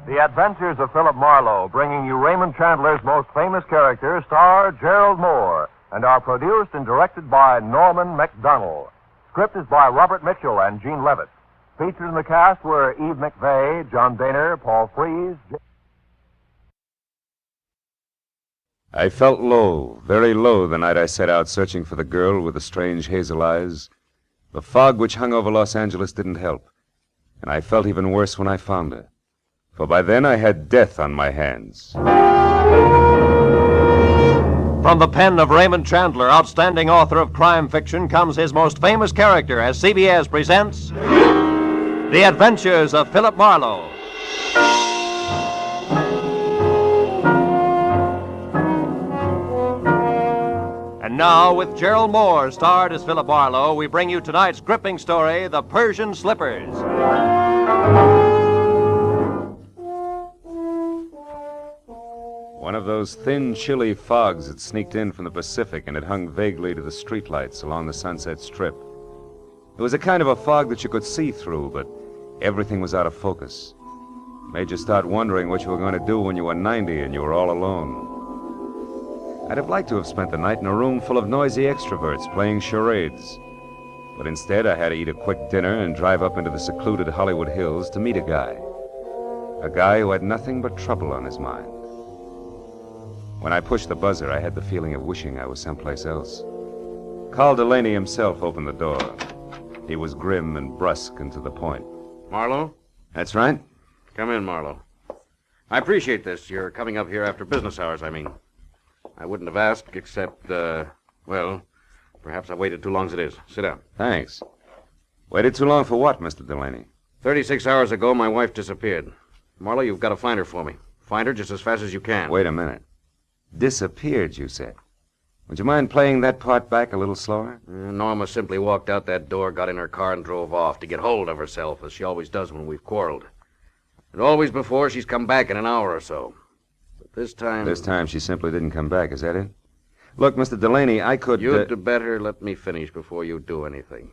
The Adventures of Philip Marlowe, bringing you Raymond Chandler's most famous character, star Gerald Mohr, and are produced and directed by Norman MacDonald. Script is by Robert Mitchell and Gene Levitt. Featured in the cast were Eve McVeigh, John Daner, Paul Frees. I felt low, very low, the night I set out searching for the girl with the strange hazel eyes. The fog which hung over Los Angeles didn't help, and I felt even worse when I found her. For by then I had death on my hands. From the pen of Raymond Chandler, outstanding author of crime fiction, comes his most famous character as CBS presents The Adventures of Philip Marlowe. And now, with Gerald Mohr starred as Philip Marlowe, we bring you tonight's gripping story, The Persian Slippers. One of those thin, chilly fogs had sneaked in from the Pacific, and it hung vaguely to the streetlights along the Sunset Strip. It was a kind of a fog that you could see through, but everything was out of focus. It made you start wondering what you were going to do when you were 90 and you were all alone. I'd have liked to have spent the night in a room full of noisy extroverts playing charades. But instead, I had to eat a quick dinner and drive up into the secluded Hollywood Hills to meet a guy. A guy who had nothing but trouble on his mind. When I pushed the buzzer, I had the feeling of wishing I was someplace else. Carl Delaney himself opened the door. He was grim and brusque and to the point. Marlowe? That's right. Come in, Marlowe. I appreciate this. You're coming up here after business hours, I mean. I wouldn't have asked except, well, perhaps I waited too long as it is. Sit down. Thanks. Waited too long for what, Mr. Delaney? 36 hours ago, my wife disappeared. Marlowe, you've got to find her for me. Find her just as fast as you can. Wait a minute. Disappeared, you said. Would you mind playing that part back a little slower? Norma simply walked out that door, got in her car, and drove off to get hold of herself, as she always does when we've quarreled. And always before, she's come back in an hour or so. But this time... This time she simply didn't come back, is that it? Look, Mr. Delaney, I could... You'd better let me finish before you do anything.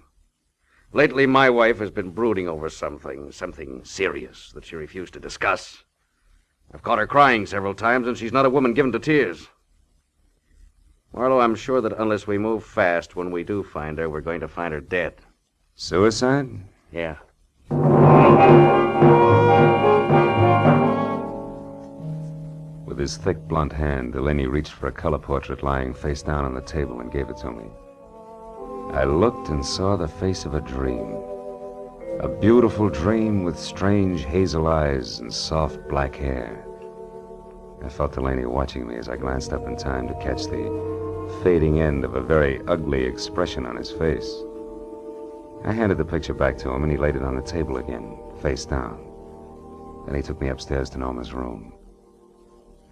Lately, my wife has been brooding over something serious that she refused to discuss. I've caught her crying several times, and she's not a woman given to tears. Marlowe, I'm sure that unless we move fast when we do find her, we're going to find her dead. Suicide? Yeah. With his thick, blunt hand, Delaney reached for a color portrait lying face down on the table and gave it to me. I looked and saw the face of a dream. A beautiful dream with strange hazel eyes and soft black hair. I felt Delaney watching me as I glanced up in time to catch the fading end of a very ugly expression on his face. I handed the picture back to him, and he laid it on the table again, face down. Then he took me upstairs to Norma's room.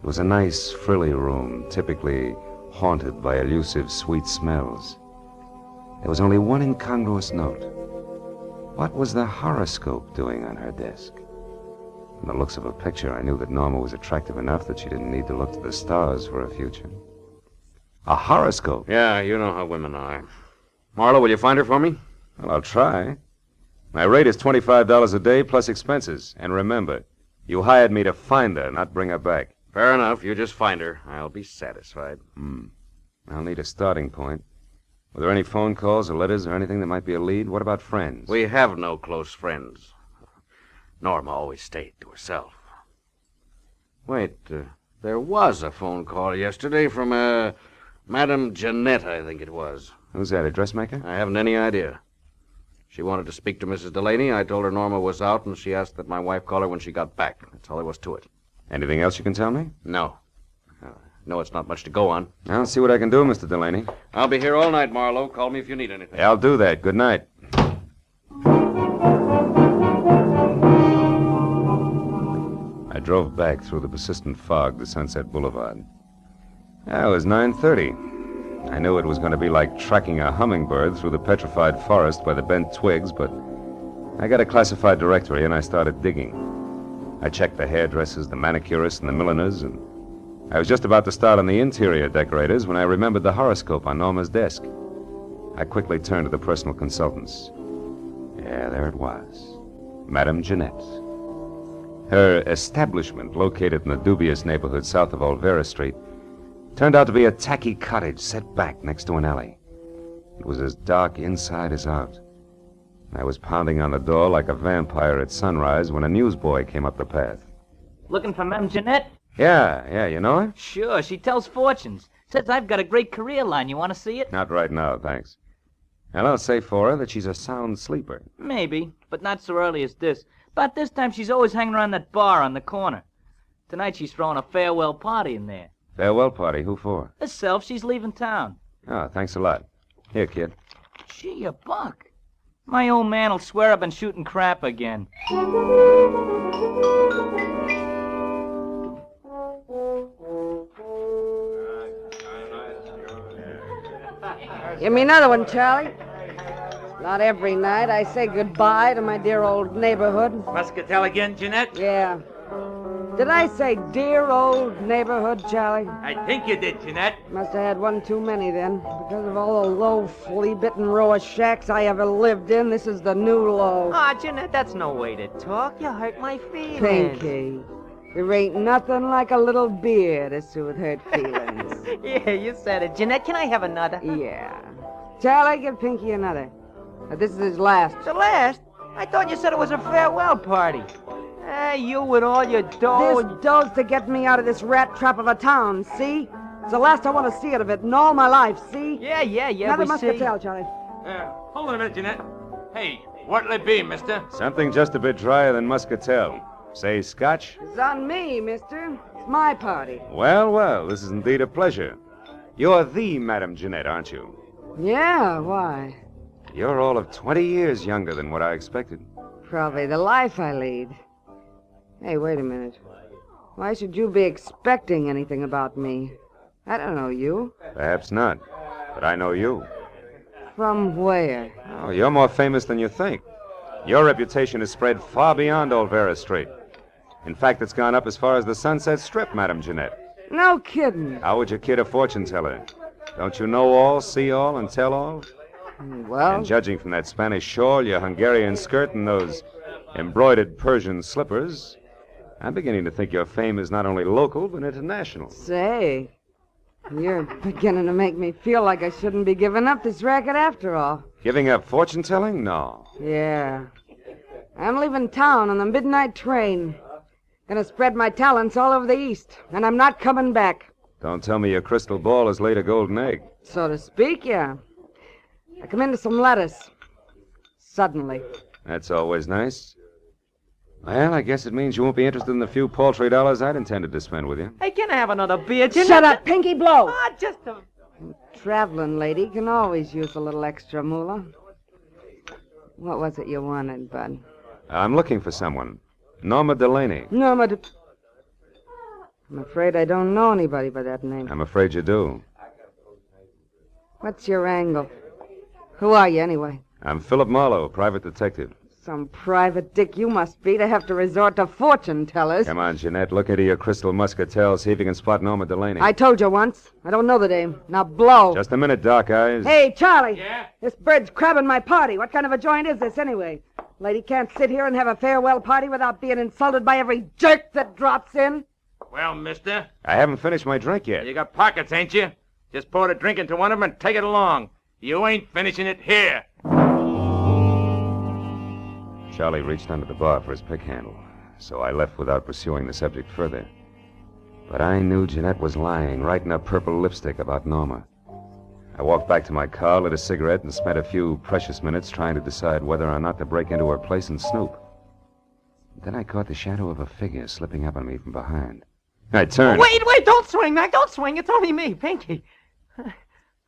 It was a nice, frilly room, typically haunted by elusive, sweet smells. There was only one incongruous note. What was the horoscope doing on her desk? From the looks of a picture, I knew that Norma was attractive enough that she didn't need to look to the stars for a future. A horoscope? Yeah, you know how women are. Marlowe, will you find her for me? Well, I'll try. My rate is $25 a day plus expenses. And remember, you hired me to find her, not bring her back. Fair enough. You just find her. I'll be satisfied. I'll need a starting point. Were there any phone calls or letters or anything that might be a lead? What about friends? We have no close friends. Norma always stayed to herself. Wait, there was a phone call yesterday from, Madame Jeanette, I think it was. Who's that, a dressmaker? I haven't any idea. She wanted to speak to Mrs. Delaney. I told her Norma was out, and she asked that my wife call her when she got back. That's all there was to it. Anything else you can tell me? No. No, it's not much to go on. I'll see what I can do, Mr. Delaney. I'll be here all night, Marlowe. Call me if you need anything. Yeah, I'll do that. Good night. I drove back through the persistent fog to Sunset Boulevard. It was 9:30. I knew it was going to be like tracking a hummingbird through the petrified forest by the bent twigs, but I got a classified directory and I started digging. I checked the hairdressers, the manicurists, and the milliners, and I was just about to start on the interior decorators when I remembered the horoscope on Norma's desk. I quickly turned to the personal consultants. Yeah, there it was. Madame Jeanette. Her establishment, located in the dubious neighborhood south of Olvera Street, turned out to be a tacky cottage set back next to an alley. It was as dark inside as out. I was pounding on the door like a vampire at sunrise when a newsboy came up the path. Looking for Mem Jeanette? Yeah, you know her? Sure, she tells fortunes. Says I've got a great career line. You want to see it? Not right now, thanks. And I'll say for her that she's a sound sleeper. Maybe, but not so early as this. About this time, she's always hanging around that bar on the corner. Tonight, she's throwing a farewell party in there. Farewell party? Who for? Herself. She's leaving town. Oh, thanks a lot. Here, kid. Gee, a buck. My old man'll swear I've been shooting crap again. Give me another one, Charlie. Not every night I say goodbye to my dear old neighborhood. Muscatel again, Jeanette? Yeah. Did I say dear old neighborhood, Charlie? I think you did, Jeanette. Must have had one too many then. Because of all the low, flea-bitten row of shacks I ever lived in, this is the new low. Ah, Jeanette, that's no way to talk. You hurt my feelings. Pinky, there ain't nothing like a little beer to soothe hurt feelings. Yeah, you said it. Jeanette, can I have another? Yeah. Charlie, give Pinky another. This is his last. The last? I thought you said it was a farewell party. You with all your dough. This dough's to get me out of this rat trap of a town, see? It's the last I want to see it of it in all my life, see? Yeah, Another muscatel, Charlie. Hold on a minute, Jeanette. Hey, what'll it be, mister? Something just a bit drier than muscatel. Say, Scotch? It's on me, mister. It's my party. Well, well, this is indeed a pleasure. You're the Madame Jeanette, aren't you? Yeah, why? You're all of 20 years younger than what I expected. Probably the life I lead. Hey, wait a minute. Why should you be expecting anything about me? I don't know you. Perhaps not, but I know you. From where? Oh, you're more famous than you think. Your reputation has spread far beyond Old Vera Street. In fact, it's gone up as far as the Sunset Strip, Madame Jeanette. No kidding. How would you kid a fortune teller? Don't you know all, see all, and tell all? Well... And judging from that Spanish shawl, your Hungarian skirt, and those embroidered Persian slippers, I'm beginning to think your fame is not only local, but international. Say, you're beginning to make me feel like I shouldn't be giving up this racket after all. Giving up fortune telling? No. Yeah. I'm leaving town on the midnight train. Gonna spread my talents all over the East, and I'm not coming back. Don't tell me your crystal ball has laid a golden egg. So to speak, yeah. I come into some lettuce. Suddenly. That's always nice. Well, I guess it means you won't be interested in the few paltry dollars I'd intended to spend with you. Hey, can I have another beer, Jeanette? Shut up, Pinky Blow! Ah, just a... Traveling lady can always use a little extra moolah. What was it you wanted, Bud? I'm looking for someone. Norma Delaney. I'm afraid I don't know anybody by that name. I'm afraid you do. What's your angle? Who are you, anyway? I'm Philip Marlowe, private detective. Some private dick you must be to have to resort to fortune tellers. Come on, Jeanette. Look into your crystal muscatel. See if you can spot Norma Delaney. I told you once. I don't know the name. Now blow. Just a minute, Doc Eyes. Hey, Charlie. Yeah? This bird's crabbing my party. What kind of a joint is this, anyway? Lady can't sit here and have a farewell party without being insulted by every jerk that drops in. Well, mister, I haven't finished my drink yet. you got pockets, ain't you? Just pour the drink into one of them and take it along. You ain't finishing it here. Charlie reached under the bar for his pick handle, so I left without pursuing the subject further. But I knew Jeanette was lying, right in her purple lipstick about Norma. I walked back to my car, lit a cigarette, and spent a few precious minutes trying to decide whether or not to break into her place and snoop. Then I caught the shadow of a figure slipping up on me from behind. I turned. Wait, don't swing, Mac, don't swing. It's only me, Pinky.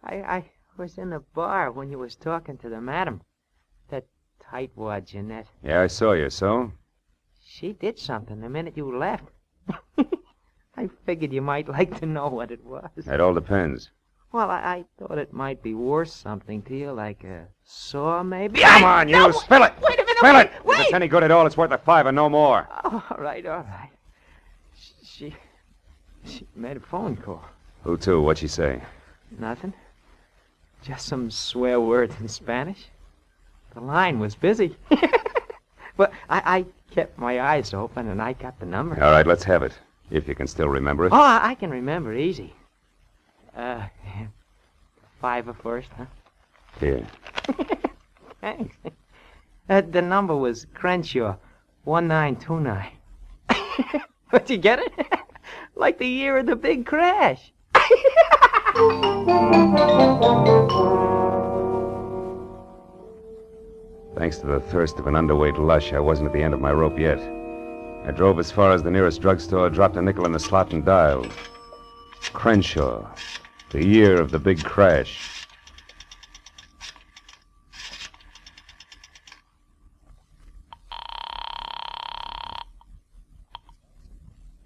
I was in the bar when you was talking to the madam. That tightwad Jeanette. Yeah, I saw you, so? She did something the minute you left. I figured you might like to know what it was. It all depends. Well, I thought it might be worth something to you, like a saw, maybe. Come on, you! No, Spill it! Wait a minute! Spill it! Wait! If it's any good at all, it's worth a $5 and no more. Oh, all right. She made a phone call. Who to? What'd she say? Nothing. Just some swear words in Spanish. The line was busy. But I kept my eyes open and I got the number. All right, let's have it. If you can still remember it. Oh, I can remember easy. 5 first, huh? Here. Thanks. The number was Crenshaw, 1929. But you get it? Like the year of the big crash. Thanks to the thirst of an underweight lush, I wasn't at the end of my rope yet. I drove as far as the nearest drugstore, dropped a nickel in the slot, and dialed. Crenshaw, the year of the big crash.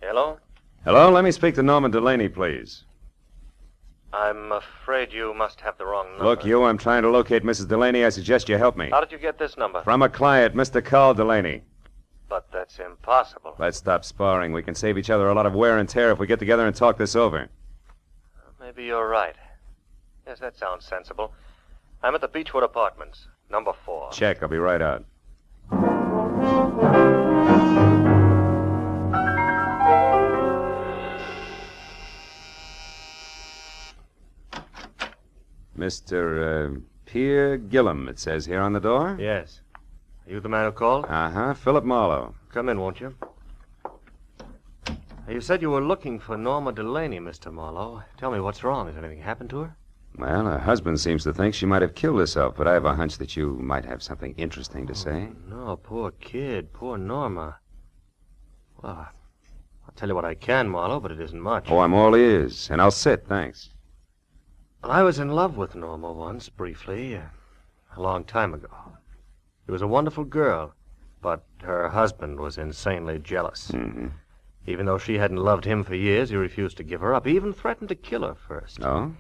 Hello? Hello, let me speak to Norma Delaney, please. I'm afraid you must have the wrong number. Look, you, I'm trying to locate Mrs. Delaney. I suggest you help me. How did you get this number? From a client, Mr. Carl Delaney. But that's impossible. Let's stop sparring. We can save each other a lot of wear and tear if we get together and talk this over. Maybe you're right. Yes, that sounds sensible. I'm at the Beechwood Apartments, number 4. Check. I'll be right out. Mr. Pierre Gillum, it says here on the door. Yes. Are you the man who called? Uh-huh. Philip Marlowe. Come in, won't you? You said you were looking for Norma Delaney, Mr. Marlowe. Tell me, what's wrong? Has anything happened to her? Well, her husband seems to think she might have killed herself, but I have a hunch that you might have something interesting to say. No, poor kid. Poor Norma. tell you what I can, Marlowe, but it isn't much. Oh, I'm all ears, and I'll sit, thanks. Well, I was in love with Norma once, briefly, a long time ago. She was a wonderful girl, but her husband was insanely jealous. Mm-hmm. Even though she hadn't loved him for years, he refused to give her up. He even threatened to kill her first. Oh?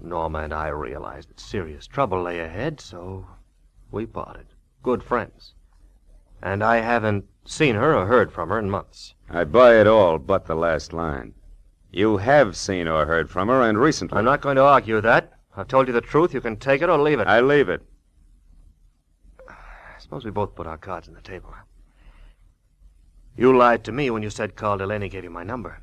Norma and I realized that serious trouble lay ahead, so we parted. Good friends. And I haven't seen her or heard from her in months. I buy it all but the last line. You have seen or heard from her, and recently. I'm not going to argue that. I've told you the truth. You can take it or leave it. I leave it. Suppose we both put our cards on the table. You lied to me when you said Carl Delaney gave you my number.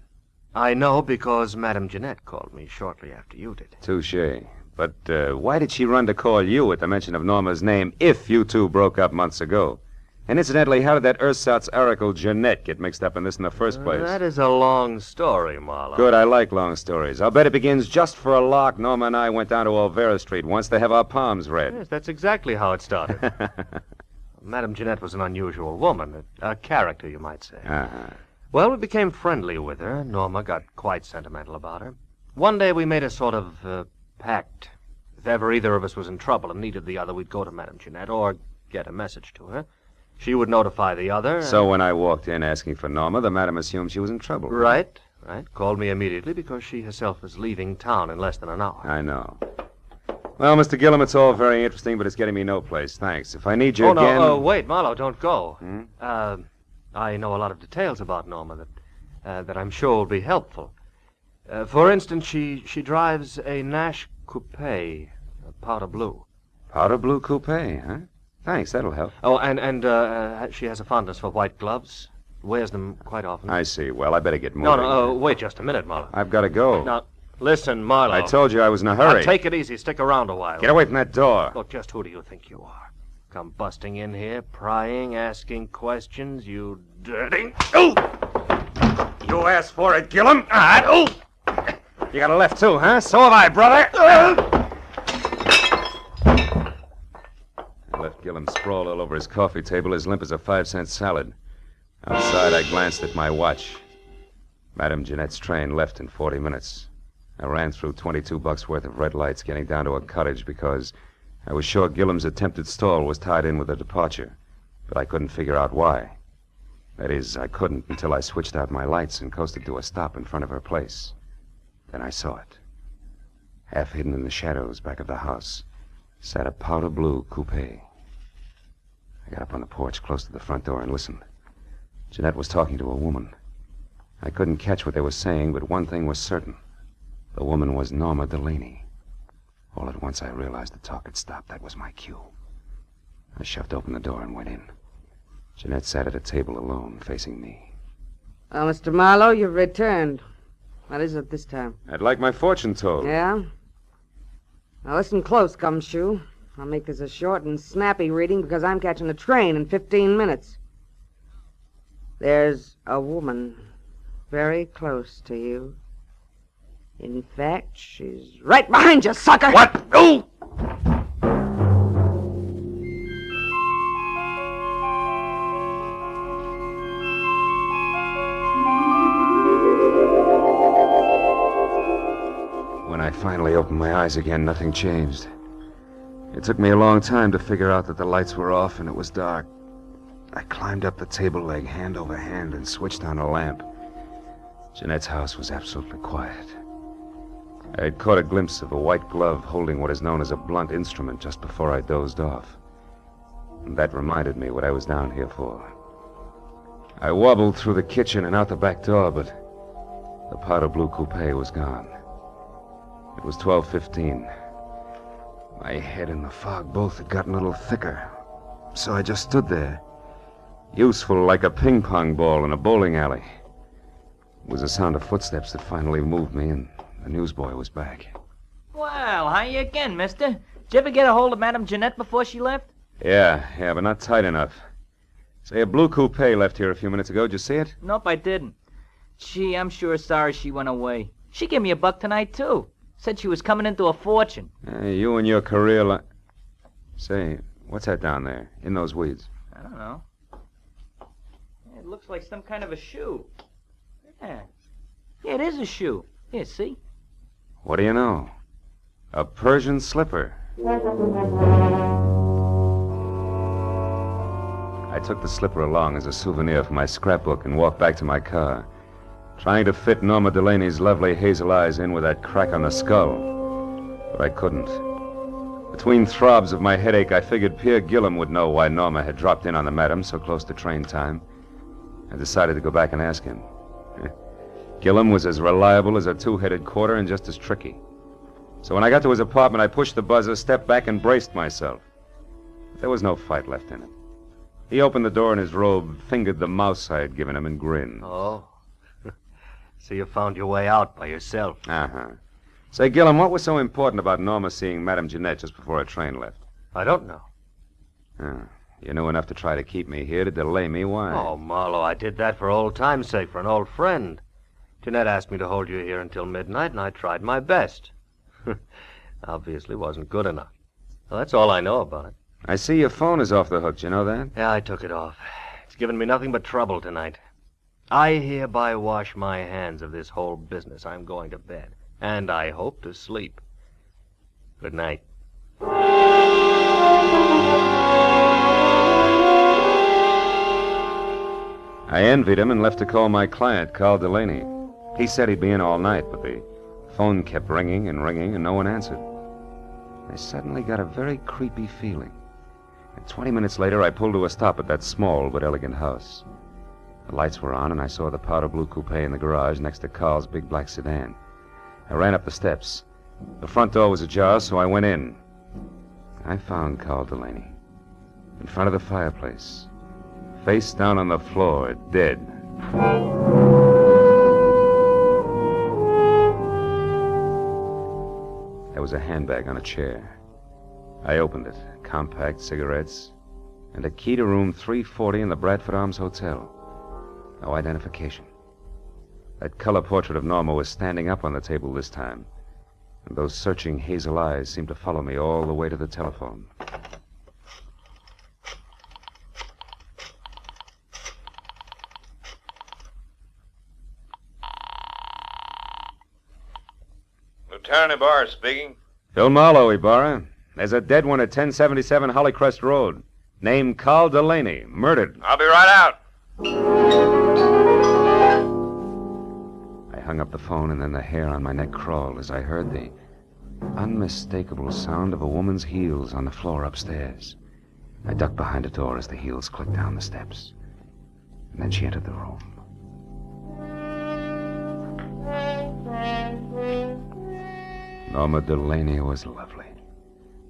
I know because Madame Jeanette called me shortly after you did. Touché. But why did she run to call you at the mention of Norma's name if you two broke up months ago? And incidentally, how did that ersatz oracle Jeanette get mixed up in this in the first place? That is a long story, Marlowe. Good, I like long stories. I'll bet it begins just for a lark. Norma and I went down to Olvera Street once to have our palms read. Yes, that's exactly how it started. Madame Jeanette was an unusual woman, a character, you might say. Uh-huh. Well, we became friendly with her. Norma got quite sentimental about her. One day we made a sort of pact. If ever either of us was in trouble and needed the other, we'd go to Madame Jeanette or get a message to her. She would notify the other. So when I walked in asking for Norma, the madam assumed she was in trouble. Right. Called me immediately because she herself was leaving town in less than an hour. I know. Well, Mr. Gillum, it's all very interesting, but it's getting me no place. Thanks. If I need you again... No, wait, Marlowe, don't go. I know a lot of details about Norma that I'm sure will be helpful. For instance, she drives a Nash coupe, a powder blue. Powder blue coupe, huh? Thanks, that'll help. Oh, and she has a fondness for white gloves. Wears them quite often. I see. Well, I better get moving. No, wait just a minute, Marlowe. I've got to go. Now, listen, Marlowe. I told you I was in a hurry. Now, take it easy. Stick around a while. Get away from that door. Look, just who do you think you are? Come busting in here, prying, asking questions, you dirty... Oh! You asked for it, Gillum. Oh! You got a left, too, huh? So have I, brother. I left Gillum sprawled all over his coffee table, as limp as a 5-cent salad. Outside, I glanced at my watch. Madame Jeanette's train left in 40 minutes. I ran through $22 worth of red lights, getting down to a cottage because I was sure Gillum's attempted stall was tied in with the departure, but I couldn't figure out why. That is, I couldn't until I switched out my lights and coasted to a stop in front of her place. Then I saw it. Half hidden in the shadows back of the house sat a powder blue coupe. I got up on the porch close to the front door and listened. Jeanette was talking to a woman. I couldn't catch what they were saying, but one thing was certain. The woman was Norma Delaney. All at once I realized the talk had stopped. That was my cue. I shoved open the door and went in. Jeanette sat at a table alone, facing me. Well, Mr. Marlowe, you've returned. What is it this time? I'd like my fortune told. Yeah? Now listen close, Gumshoe. I'll make this a short and snappy reading because I'm catching a train in 15 minutes. There's a woman very close to you. In fact, she's right behind you, sucker! What? Oh! When I finally opened my eyes again, nothing changed. It took me a long time to figure out that the lights were off and it was dark. I climbed up the table leg hand over hand and switched on a lamp. Jeanette's house was absolutely quiet. I had caught a glimpse of a white glove holding what is known as a blunt instrument just before I dozed off. And that reminded me what I was down here for. I wobbled through the kitchen and out the back door, but the powder blue coupe was gone. It was 12:15. My head and the fog both had gotten a little thicker, so I just stood there, useful like a ping-pong ball in a bowling alley. It was the sound of footsteps that finally moved me, and the newsboy was back. Well, how you again, mister? Did you ever get a hold of Madame Jeanette before she left? Yeah, but not tight enough. Say, a blue coupe left here a few minutes ago. Did you see it? Nope, I didn't. Gee, I'm sure sorry she went away. She gave me a buck tonight, too. Said she was coming into a fortune. You and your career Say, what's that down there, in those weeds? I don't know. It looks like some kind of a shoe. Yeah. Yeah, it is a shoe. Here, see? What do you know? A Persian slipper. I took the slipper along as a souvenir from my scrapbook and walked back to my car, trying to fit Norma Delaney's lovely hazel eyes in with that crack on the skull. But I couldn't. Between throbs of my headache, I figured Pierre Gillum would know why Norma had dropped in on the madam so close to train time. I decided to go back and ask him. Gillum was as reliable as a two-headed quarter and just as tricky. So when I got to his apartment, I pushed the buzzer, stepped back, and braced myself. But there was no fight left in him. He opened the door in his robe, fingered the mouse I had given him, and grinned. Oh. So you found your way out by yourself. Uh-huh. Say, Gillum, what was so important about Norma seeing Madame Jeanette just before her train left? I don't know. You knew enough to try to keep me here, to delay me. Why? Oh, Marlowe, I did that for old time's sake, for an old friend. Jeanette asked me to hold you here until midnight, and I tried my best. Obviously wasn't good enough. Well, that's all I know about it. I see your phone is off the hook. Do you know that? Yeah, I took it off. It's given me nothing but trouble tonight. I hereby wash my hands of this whole business. I'm going to bed. And I hope to sleep. Good night. I envied him and left to call my client, Carl Delaney. He said he'd be in all night, but the phone kept ringing and ringing, and no one answered. I suddenly got a very creepy feeling. And 20 minutes later, I pulled to a stop at that small but elegant house. The lights were on, and I saw the powder blue coupe in the garage next to Carl's big black sedan. I ran up the steps. The front door was ajar, so I went in. I found Carl Delaney in front of the fireplace, face down on the floor, dead. There was a handbag on a chair. I opened it. Compact, cigarettes, and a key to room 340 in the Bradford Arms Hotel. No identification. That color portrait of Norma was standing up on the table this time, and those searching hazel eyes seemed to follow me all the way to the telephone. Lieutenant Ibarra speaking. Phil Marlowe, Ibarra. There's a dead one at 1077 Hollycrest Road, named Carl Delaney, murdered. I'll be right out. I hung up the phone, and then the hair on my neck crawled as I heard the unmistakable sound of a woman's heels on the floor upstairs. I ducked behind a door as the heels clicked down the steps. And then she entered the room. Norma Delaney was lovely.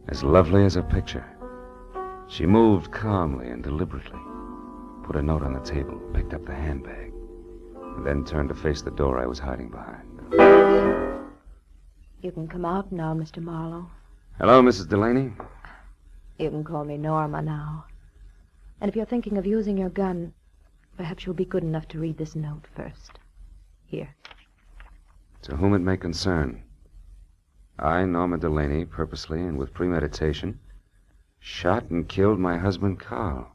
As lovely as a picture. She moved calmly and deliberately, put a note on the table, picked up the handbag, and then turned to face the door I was hiding behind. You can come out now, Mr. Marlowe. Hello, Mrs. Delaney. You can call me Norma now. And if you're thinking of using your gun, perhaps you'll be good enough to read this note first. Here. To whom it may concern. I, Norma Delaney, purposely and with premeditation, shot and killed my husband, Carl.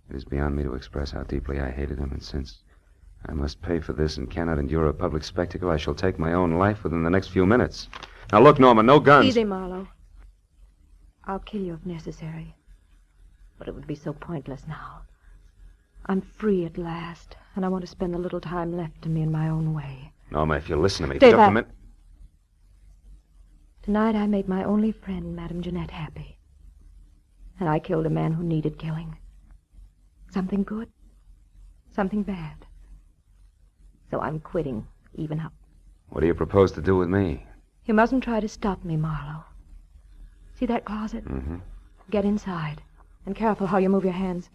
It is beyond me to express how deeply I hated him, and since I must pay for this and cannot endure a public spectacle, I shall take my own life within the next few minutes. Now look, Norma, no guns. Easy, Marlowe. I'll kill you if necessary. But it would be so pointless now. I'm free at last, and I want to spend the little time left to me in my own way. Norma, if you'll listen to me, Stay just back. a minute. Tonight I made my only friend, Madame Jeanette, happy. And I killed a man who needed killing. Something good, something bad. So I'm quitting, even up. What do you propose to do with me? You mustn't try to stop me, Marlowe. See that closet? Mm-hmm. Get inside. And careful how you move your hands.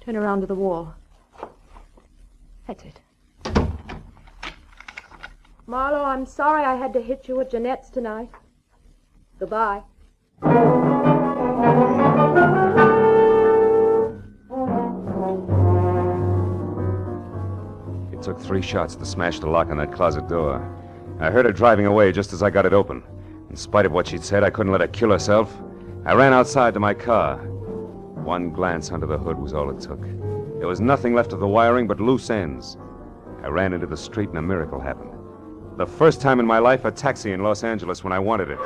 Turn around to the wall. That's it. Marlowe, I'm sorry I had to hit you with Jeanette's tonight. Goodbye. It took 3 shots to smash the lock on that closet door. I heard her driving away just as I got it open. In spite of what she'd said, I couldn't let her kill herself. I ran outside to my car. One glance under the hood was all it took. There was nothing left of the wiring but loose ends. I ran into the street and a miracle happened. The first time in my life, a taxi in Los Angeles when I wanted it.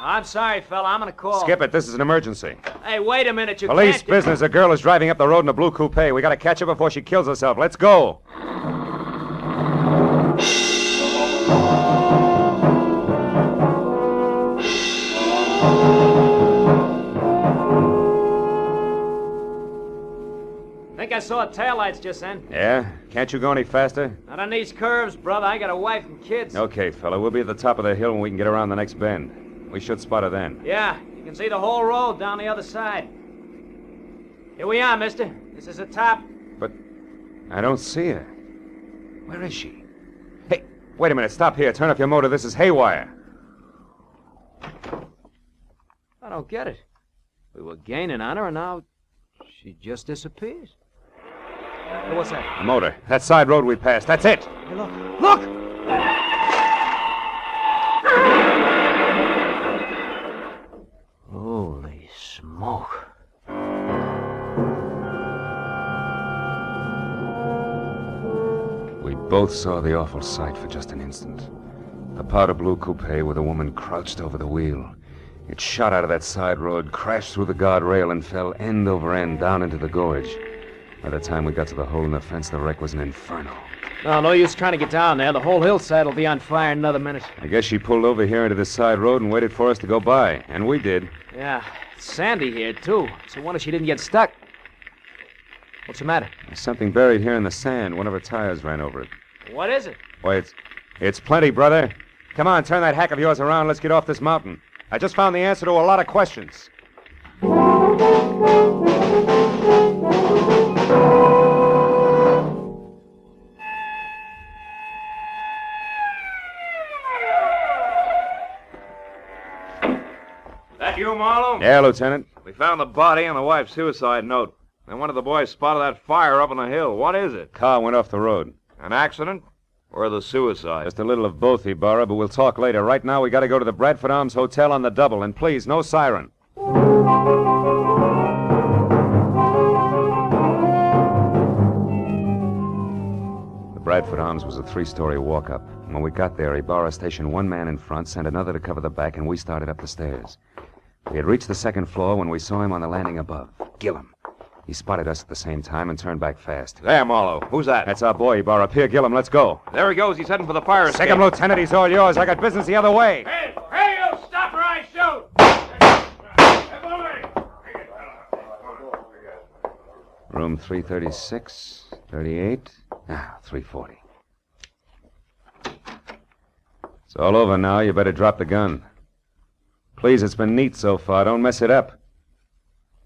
I'm sorry, fella. I'm gonna call. Skip it. This is an emergency. Hey, wait a minute. You Police can't... business. A girl is driving up the road in a blue coupe. We gotta catch her before she kills herself. Let's go. I think I saw taillights just then. Yeah? Can't you go any faster? Not on these curves, brother. I got a wife and kids. Okay, fella. We'll be at the top of the hill when we can get around the next bend. We should spot her then. Yeah, you can see the whole road down the other side. Here we are, mister. This is the top. But I don't see her. Where is she? Hey, wait a minute. Stop here. Turn off your motor. This is haywire. I don't get it. We were gaining on her, and now she just disappears. Hey, what's that? A motor. That side road we passed. That's it. Hey, look. Look! Holy smoke. We both saw the awful sight for just an instant. A powder blue coupe with a woman crouched over the wheel. It shot out of that side road, crashed through the guardrail, and fell end over end down into the gorge. By the time we got to the hole in the fence, the wreck was an inferno. No use trying to get down there. The whole hillside will be on fire in another minute. I guess she pulled over here into this side road and waited for us to go by. And we did. Yeah, it's sandy here, too. So wonder she didn't get stuck. What's the matter? There's something buried here in the sand. One of her tires ran over it. What is it? Why, it's plenty, brother. Come on, turn that hack of yours around. Let's get off this mountain. I just found the answer to a lot of questions. That you, Marlowe? Yeah, Lieutenant. We found the body and the wife's suicide note. And one of the boys spotted that fire up on the hill. What is it? Car went off the road. An accident? Or the suicide? Just a little of both, Ibarra, but we'll talk later. Right now, we got to go to the Bradford Arms Hotel on the double. And please, no siren. The Bradford Arms was a 3-story walk-up. When we got there, Ibarra stationed one man in front, sent another to cover the back, and we started up the stairs. We had reached the second floor when we saw him on the landing above. Gillum. He spotted us at the same time and turned back fast. There, Marlowe. Who's that? That's our boy, Ibarra. Pierre Gillum. Let's go. There he goes. He's heading for the fire escape. Second Lieutenant, he's all yours. I got business the other way. Hey, you! Stop or I shoot! Room 336, 38, 340. It's all over now. You better drop the gun. Please, it's been neat so far. Don't mess it up.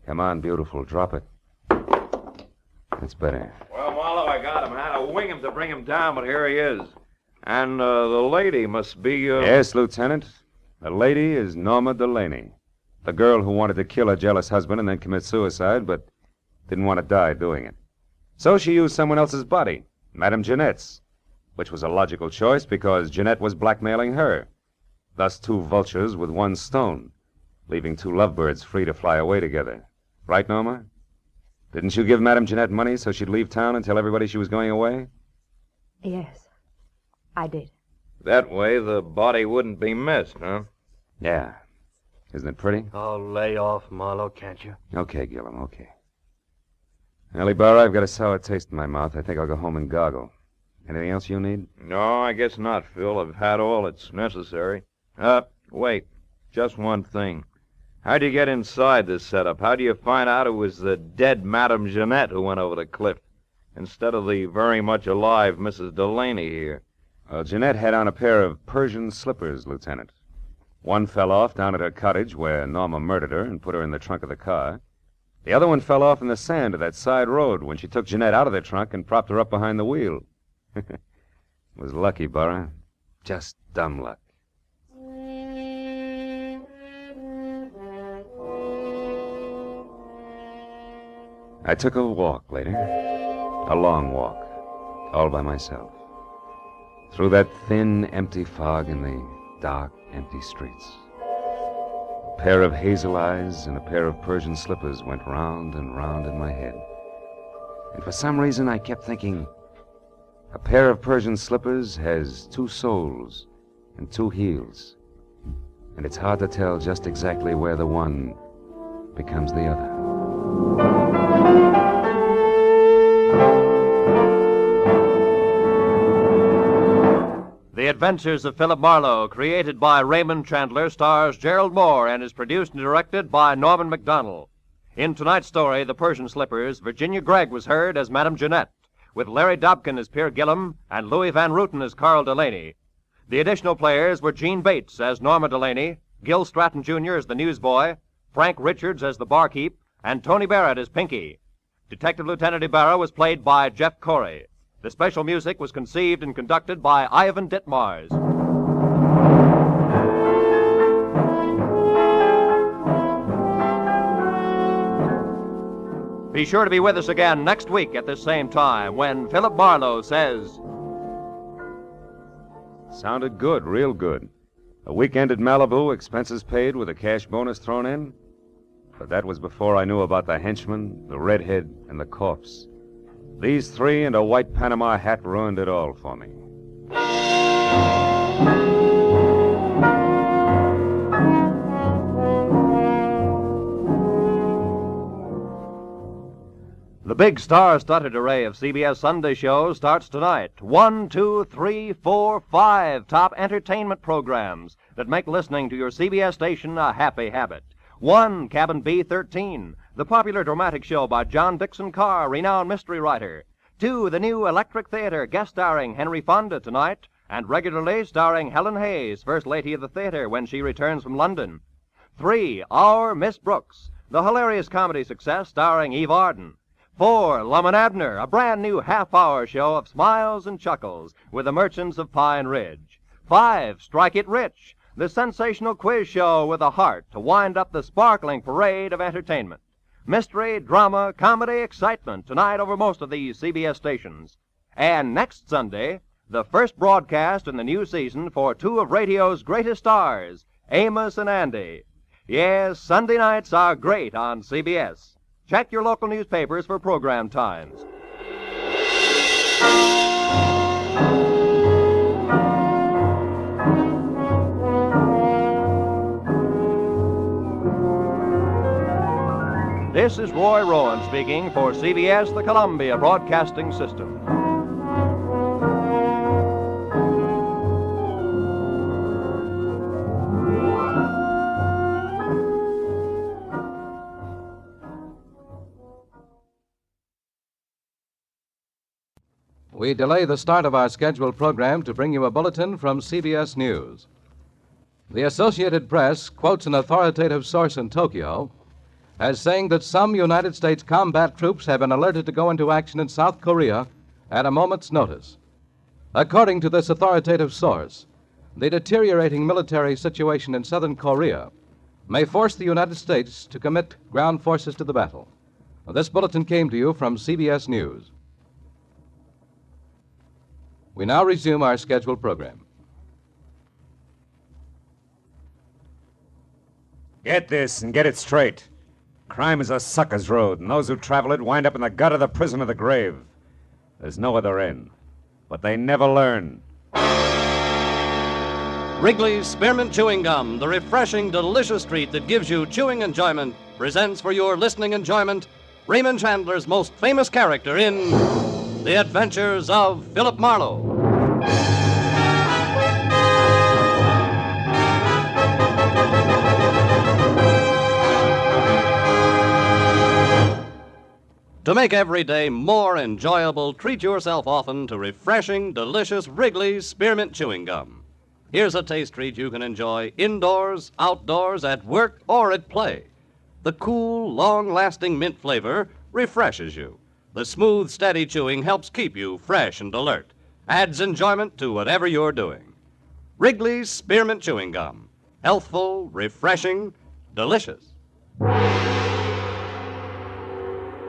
Come on, beautiful. Drop it. That's better. Well, Marlowe, I got him. I had to wing him to bring him down, but here he is. And the lady must be... Yes, Lieutenant. The lady is Norma Delaney. The girl who wanted to kill her jealous husband and then commit suicide, but didn't want to die doing it. So she used someone else's body, Madame Jeanette's, which was a logical choice because Jeanette was blackmailing her. Thus, 2 vultures with 1 stone, leaving 2 lovebirds free to fly away together. Right, Norma? Didn't you give Madame Jeanette money so she'd leave town and tell everybody she was going away? Yes, I did. That way the body wouldn't be missed, huh? Yeah. Isn't it pretty? Oh, lay off, Marlowe, can't you? Okay, Gillum, okay. Well, Ibarra, I've got a sour taste in my mouth. I think I'll go home and goggle. Anything else you need? No, I guess not, Phil. I've had all that's necessary. Wait. Just one thing. How'd you get inside this setup? How do you find out it was the dead Madame Jeanette who went over the cliff, instead of the very much alive Mrs. Delaney here? Well, Jeanette had on a pair of Persian slippers, Lieutenant. One fell off down at her cottage where Norma murdered her and put her in the trunk of the car. The other one fell off in the sand of that side road when she took Jeanette out of the trunk and propped her up behind the wheel. It was lucky, Burra. Just dumb luck. I took a walk later. A long walk. All by myself. Through that thin, empty fog in the dark, empty streets. A pair of hazel eyes and a pair of Persian slippers went round and round in my head. And for some reason, I kept thinking, a pair of Persian slippers has two soles and two heels. And it's hard to tell just exactly where the one becomes the other. The Adventures of Philip Marlowe, created by Raymond Chandler, stars Gerald Mohr and is produced and directed by Norman Macdonnell. In tonight's story, The Persian Slippers, Virginia Gregg was heard as Madame Jeanette, with Larry Dobkin as Pierre Gillum and Louis Van Rooten as Carl Delaney. The additional players were Gene Bates as Norma Delaney, Gil Stratton Jr. as the newsboy, Frank Richards as the barkeep, and Tony Barrett as Pinky. Detective Lieutenant Ibarra was played by Jeff Corey. The special music was conceived and conducted by Ivan Ditmars. Be sure to be with us again next week at this same time when Philip Marlowe says... Sounded good, real good. A weekend at Malibu, expenses paid with a cash bonus thrown in. But that was before I knew about the henchman, the redhead, and the corpse. These three and a white Panama hat ruined it all for me. The big star-studded array of CBS Sunday shows starts tonight. 1, 2, 3, 4, 5 top entertainment programs that make listening to your CBS station a happy habit. 1, Cabin B-13, the popular dramatic show by John Dixon Carr, renowned mystery writer. 2, the new Electric Theater, guest starring Henry Fonda tonight, and regularly starring Helen Hayes, First Lady of the Theater, when she returns from London. 3, Our Miss Brooks, the hilarious comedy success starring Eve Arden. 4, Lum and Abner, a brand new half-hour show of smiles and chuckles with the merchants of Pine Ridge. 5, Strike It Rich, the sensational quiz show with a heart to wind up the sparkling parade of entertainment. Mystery, drama, comedy, excitement tonight over most of these CBS stations. And next Sunday, the first broadcast in the new season for two of radio's greatest stars, Amos and Andy. Yes, Sunday nights are great on CBS. Check your local newspapers for program times. This is Roy Rowan speaking for CBS, the Columbia Broadcasting System. We delay the start of our scheduled program to bring you a bulletin from CBS News. The Associated Press quotes an authoritative source in Tokyo as saying that some United States combat troops have been alerted to go into action in South Korea at a moment's notice. According to this authoritative source, the deteriorating military situation in southern Korea may force the United States to commit ground forces to the battle. This bulletin came to you from CBS News. We now resume our scheduled program. Get this and get it straight. Crime is a sucker's road, and those who travel it wind up in the gutter, the prison, or the grave. There's no other end. But they never learn. Wrigley's Spearmint Chewing Gum, the refreshing, delicious treat that gives you chewing enjoyment, presents for your listening enjoyment Raymond Chandler's most famous character in The Adventures of Philip Marlowe. To make every day more enjoyable, treat yourself often to refreshing, delicious Wrigley's Spearmint Chewing Gum. Here's a taste treat you can enjoy indoors, outdoors, at work, or at play. The cool, long-lasting mint flavor refreshes you. The smooth, steady chewing helps keep you fresh and alert. Adds enjoyment to whatever you're doing. Wrigley's Spearmint Chewing Gum. Healthful, refreshing, delicious.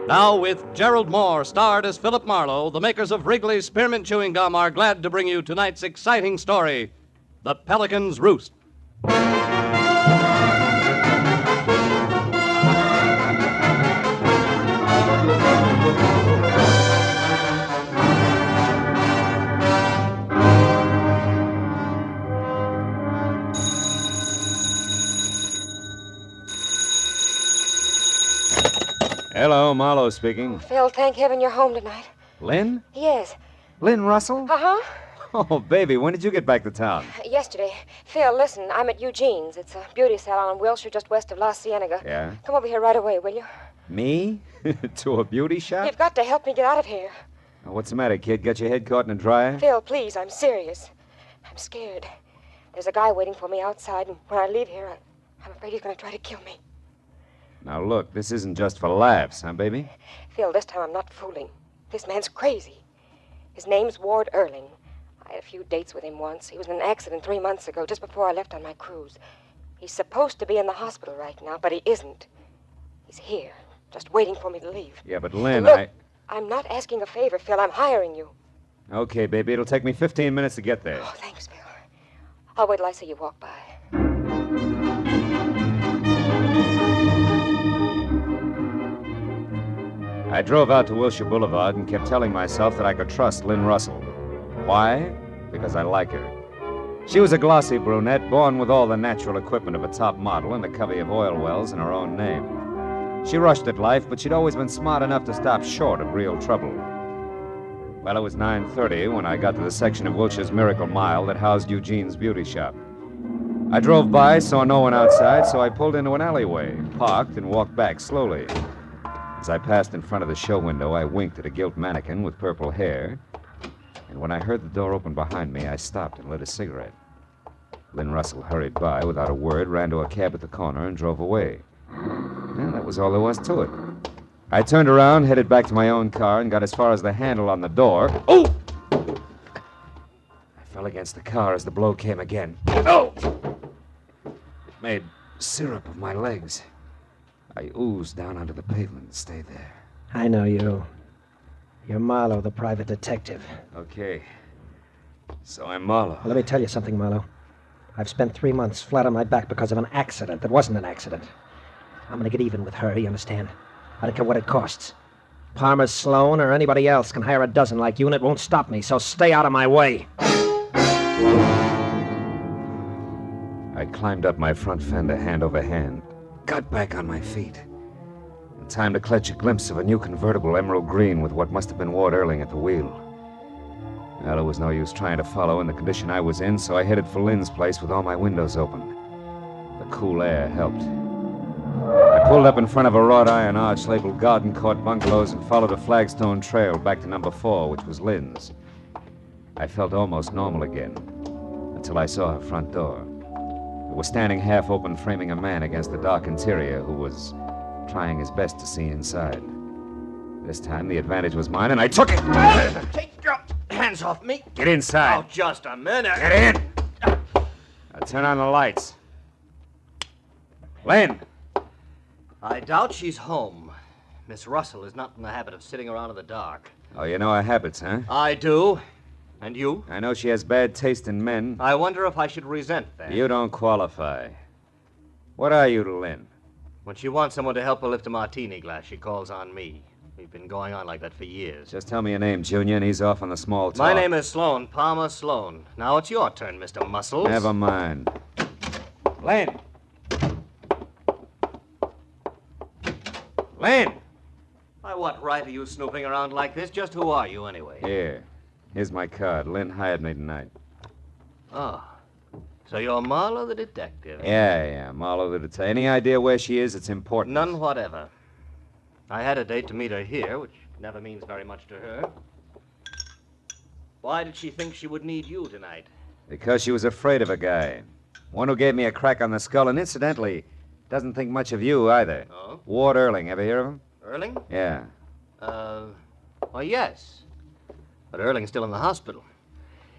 Now, with Gerald Mohr starred as Philip Marlowe, the makers of Wrigley's Spearmint Chewing Gum are glad to bring you tonight's exciting story, The Pelican's Roost. Hello, Marlowe speaking. Phil, thank heaven you're home tonight. Lynn? Yes. Lynn Russell? Uh-huh. Oh, baby, when did you get back to town? Yesterday. Phil, listen, I'm at Eugene's. It's a beauty salon in Wilshire just west of La Cienega. Yeah? Come over here right away, will you? Me? To a beauty shop? You've got to help me get out of here. Oh, what's the matter, kid? Got your head caught in a dryer? Phil, please, I'm serious. I'm scared. There's a guy waiting for me outside, and when I leave here, I'm afraid he's going to try to kill me. Now, look, this isn't just for laughs, huh, baby? Phil, this time I'm not fooling. This man's crazy. His name's Ward Erling. I had a few dates with him once. He was in an accident 3 months ago, just before I left on my cruise. He's supposed to be in the hospital right now, but he isn't. He's here, just waiting for me to leave. Yeah, but Lynn, Look, I'm not asking a favor, Phil. I'm hiring you. Okay, baby, it'll take me 15 minutes to get there. Oh, thanks, Phil. I'll wait till I see you walk by. I drove out to Wilshire Boulevard and kept telling myself that I could trust Lynn Russell. Why? Because I like her. She was a glossy brunette, born with all the natural equipment of a top model and a covey of oil wells in her own name. She rushed at life, but she'd always been smart enough to stop short of real trouble. Well, it was 9:30 when I got to the section of Wilshire's Miracle Mile that housed Eugene's beauty shop. I drove by, saw no one outside, so I pulled into an alleyway, parked, and walked back slowly. As I passed in front of the show window, I winked at a gilt mannequin with purple hair. And when I heard the door open behind me, I stopped and lit a cigarette. Lynn Russell hurried by without a word, ran to a cab at the corner, and drove away. Well, that was all there was to it. I turned around, headed back to my own car, and got as far as the handle on the door. Oh! I fell against the car as the blow came again. Oh! It made syrup of my legs. I oozed down onto the pavement and stayed there. I know you. You're Marlowe, the private detective. Okay. So I'm Marlowe. Well, let me tell you something, Marlowe. I've spent 3 months flat on my back because of an accident that wasn't an accident. I'm going to get even with her, you understand? I don't care what it costs. Palmer Sloan or anybody else can hire a dozen like you, and it won't stop me, so stay out of my way. I climbed up my front fender hand over hand, got back on my feet. In time to catch a glimpse of a new convertible emerald green with what must have been Ward Erling at the wheel. Well, it was no use trying to follow in the condition I was in, so I headed for Lynn's place with all my windows open. The cool air helped. I pulled up in front of a wrought iron arch labeled Garden Court Bungalows and followed a flagstone trail back to number 4, which was Lynn's. I felt almost normal again, until I saw her front door. It was standing half open, framing a man against the dark interior who was trying his best to see inside. This time the advantage was mine, and I took it. Take your hands off me. Get inside. Oh, just a minute. Get in. Now turn on the lights. Lynn! I doubt she's home. Miss Russell is not in the habit of sitting around in the dark. Oh, you know her habits, huh? I do. And you? I know she has bad taste in men. I wonder if I should resent that. You don't qualify. What are you to Lynn? When she wants someone to help her lift a martini glass, she calls on me. We've been going on like that for years. Just tell me your name, Junior, and he's off on the small talk. My name is Sloan, Palmer Sloan. Now it's your turn, Mr. Muscles. Never mind. Lynn! Lynn! By what right are you snooping around like this? Just who are you, anyway? Here. Here's my card. Lynn hired me tonight. Oh. So you're Marlowe the detective? Yeah, Marlowe the detective. Any idea where she is? It's important. None whatever. I had a date to meet her here, which never means very much to her. Why did she think she would need you tonight? Because she was afraid of a guy. One who gave me a crack on the skull, and incidentally, doesn't think much of you either. Oh? Ward Erling. Ever hear of him? Erling? Yeah. Well, yes. But Erling's still in the hospital.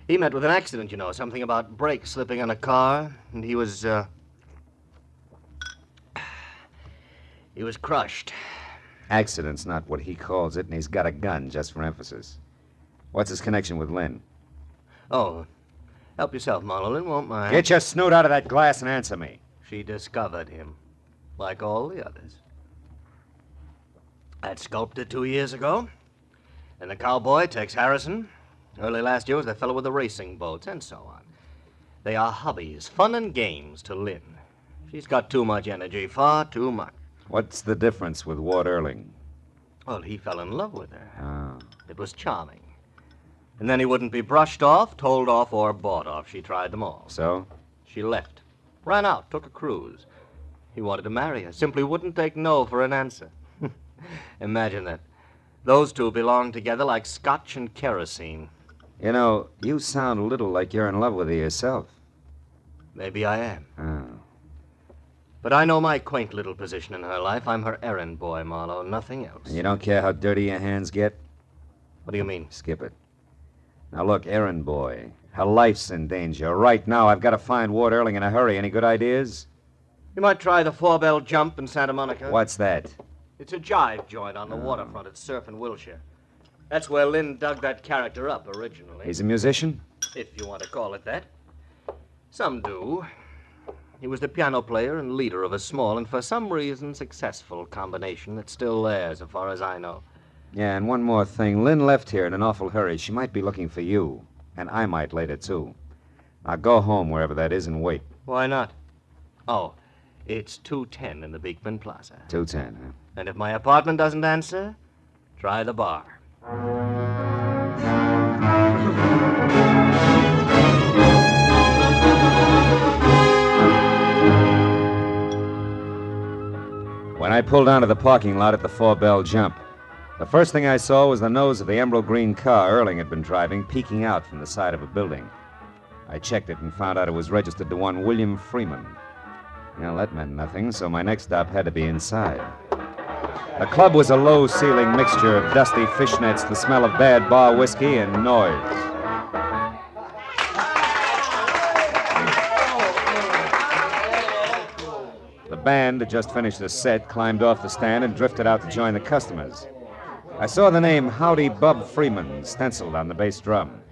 He met with an accident, you know, something about brakes slipping on a car, and he was crushed. Accident's not what he calls it, and he's got a gun, just for emphasis. What's his connection with Lynn? Oh, help yourself, Marlowe. Lynn won't mind. Get your snoot out of that glass and answer me. She discovered him, like all the others. That sculptor 2 years ago. And the cowboy, Tex Harrison. Early last year was the fellow with the racing boats, and so on. They are hobbies, fun and games to Lynn. She's got too much energy, far too much. What's the difference with Ward Erling? Well, he fell in love with her. Oh. It was charming. And then he wouldn't be brushed off, told off, or bought off. She tried them all. So? She left. Ran out, took a cruise. He wanted to marry her, simply wouldn't take no for an answer. Imagine that. Those two belonged together like scotch and kerosene. You know, you sound a little like you're in love with her yourself. Maybe I am. Oh. But I know my quaint little position in her life. I'm her errand boy, Marlowe, nothing else. And you don't care how dirty your hands get? What do you mean? Skip it. Now look, errand boy, her life's in danger. Right now, I've got to find Ward Earling in a hurry. Any good ideas? You might try the 4-bell jump in Santa Monica. What's that? It's a jive joint on the waterfront at Surf and Wilshire. That's where Lynn dug that character up originally. He's a musician? If you want to call it that. Some do. He was the piano player and leader of a small and for some reason successful combination that's still there as far as I know. Yeah, and one more thing. Lynn left here in an awful hurry. She might be looking for you. And I might later, too. Now go home, wherever that is, and wait. Why not? Oh, it's 210 in the Beekman Plaza. 210, huh? And if my apartment doesn't answer, try the bar. When I pulled onto the parking lot at the 4-bell jump, the first thing I saw was the nose of the emerald green car Earling had been driving, peeking out from the side of a building. I checked it and found out it was registered to one William Freeman. Well, that meant nothing, so my next stop had to be inside. The club was a low-ceiling mixture of dusty fishnets, the smell of bad bar whiskey, and noise. The band had just finished a set, climbed off the stand, and drifted out to join the customers. I saw the name Howdy Bub Freeman stenciled on the bass drum.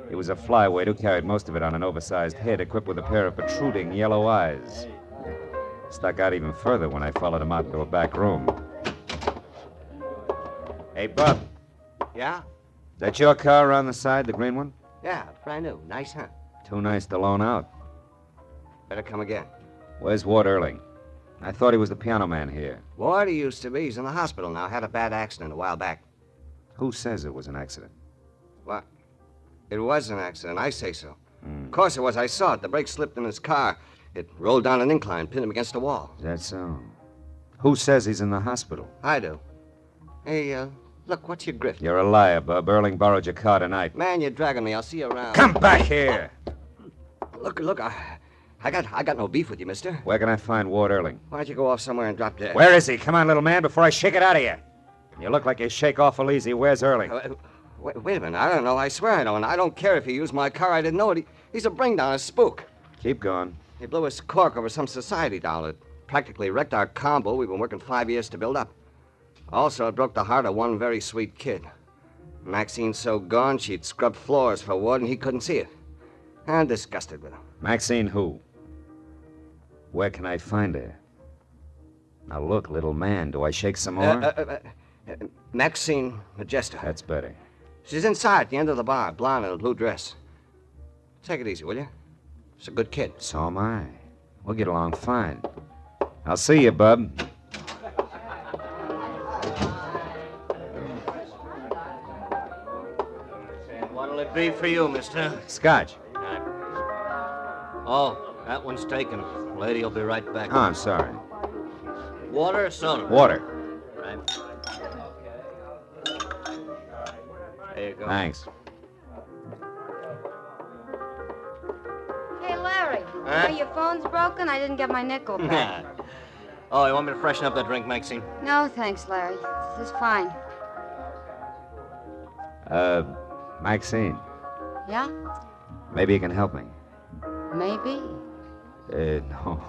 He was a flyweight who carried most of it on an oversized head equipped with a pair of protruding yellow eyes. Stuck out even further when I followed him out into a back room. Hey, Bub. Yeah? Is that your car on the side, the green one? Yeah, brand new. Nice, huh? Too nice to loan out. Better come again. Where's Ward Earling? I thought he was the piano man here. Ward, he used to be. He's in the hospital now. Had a bad accident a while back. Who says it was an accident? What? It was an accident. I say so. Of course it was. I saw it. The brake slipped in his car. It rolled down an incline, pinned him against a wall. Is that so? Who says he's in the hospital? I do. Hey, look, what's your grift? You're a liar, Bub. Earling borrowed your car tonight. Man, you're dragging me. I'll see you around. Come back here! Look, I got no beef with you, mister. Where can I find Ward Earling? Why don't you go off somewhere and drop dead? Where is he? Come on, little man, before I shake it out of you. You look like you shake awful easy. Where's Earling? Wait a minute. I don't know. I swear I don't. I don't care if he used my car. I didn't know it. He's a bring-down, a spook. Keep going. He blew his cork over some society doll. It practically wrecked our combo we've been working 5 years to build up. Also, it broke the heart of one very sweet kid. Maxine's so gone, she'd scrub floors for Ward, and he couldn't see it. I'm disgusted with him. Maxine who? Where can I find her? Now look, little man, do I shake some more? Maxine Majesta. That's better. She's inside at the end of the bar, blonde in a blue dress. Take it easy, will you? She's a good kid. So am I. We'll get along fine. I'll see you, Bub. What'll it be for you, mister? Scotch. Oh, that one's taken. Lady will be right back. Oh, I'm sorry. Water or soda? Water. Right. There you go. Thanks. Hey, Larry. Huh? Your phone's broken? I didn't get my nickel back. Oh, you want me to freshen up that drink, Maxine? No, thanks, Larry. This is fine. Maxine, Yeah? maybe you can help me. Maybe. No.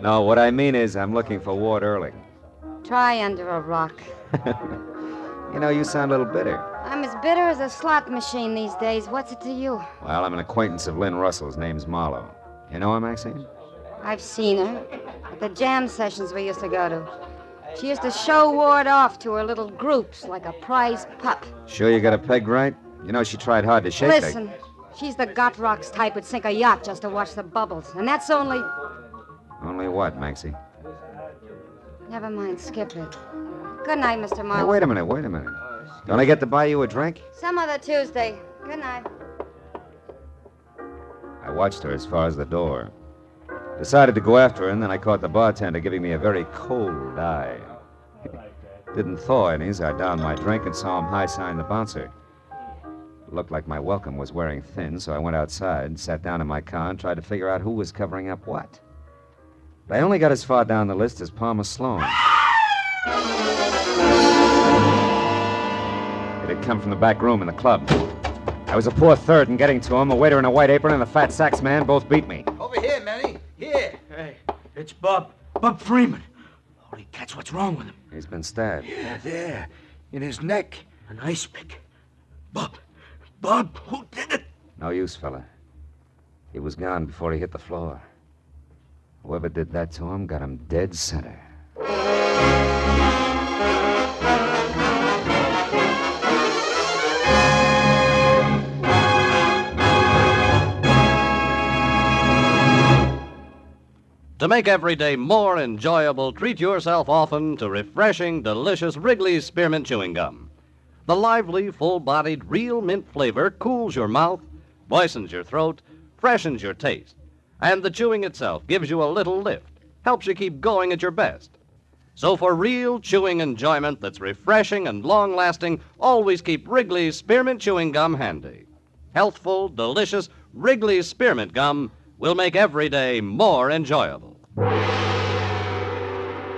No, what I mean is I'm looking for Ward Earling. Try under a rock. You know, you sound a little bitter. I'm as bitter as a slot machine these days. What's it to you? Well, I'm an acquaintance of Lynn Russell's. Name's Marlowe. You know her, Maxine? I've seen her at the jam sessions we used to go to. She used to show Ward off to her little groups like a prize pup. Sure you got it pegged right? You know, she tried hard to shake Listen, she's the gut rocks type who'd sink a yacht just to watch the bubbles. And that's Only what, Maxie? Never mind, skip it. Good night, Mr. Hey, Marlowe. wait a minute. Don't I get to buy you a drink? Some other Tuesday. Good night. I watched her as far as the door. Decided to go after her, and then I caught the bartender giving me a very cold eye. Didn't thaw any as I downed my drink and saw him high-sign the bouncer. It looked like my welcome was wearing thin, so I went outside, sat down in my car, and tried to figure out who was covering up what. But I only got as far down the list as Palmer Sloan. It had come from the back room in the club. I was a poor third in getting to him. A waiter in a white apron and the fat sax man both beat me. Over here, Manny. Here. Hey, it's Bob. Bob Freeman. Holy cats, what's wrong with him? He's been stabbed. Yeah, there. In his neck. An ice pick. Bob, who did it? No use, fella. He was gone before he hit the floor. Whoever did that to him got him dead center. To make every day more enjoyable, treat yourself often to refreshing, delicious Wrigley's Spearmint Chewing Gum. The lively, full-bodied, real mint flavor cools your mouth, moistens your throat, freshens your taste. And the chewing itself gives you a little lift, helps you keep going at your best. So for real chewing enjoyment that's refreshing and long-lasting, always keep Wrigley's Spearmint Chewing Gum handy. Healthful, delicious Wrigley's Spearmint Gum will make every day more enjoyable.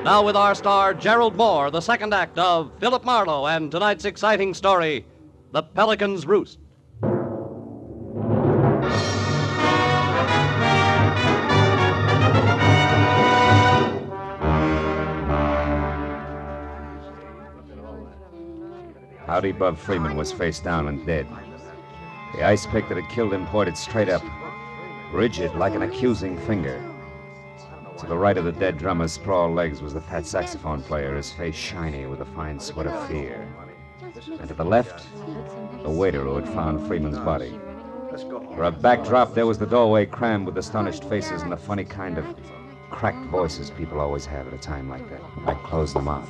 Now with our star, Gerald Mohr, the second act of Philip Marlowe and tonight's exciting story, The Pelican's Roost. Howdy Bub Freeman was face down and dead. The ice pick that had killed him pointed straight up, rigid like an accusing finger. To the right of the dead drummer's sprawled legs was the fat saxophone player, his face shiny with a fine sweat of fear. And to the left, the waiter who had found Freeman's body. For a backdrop, there was the doorway crammed with astonished faces and the funny kind of cracked voices people always have at a time like that. I closed them out.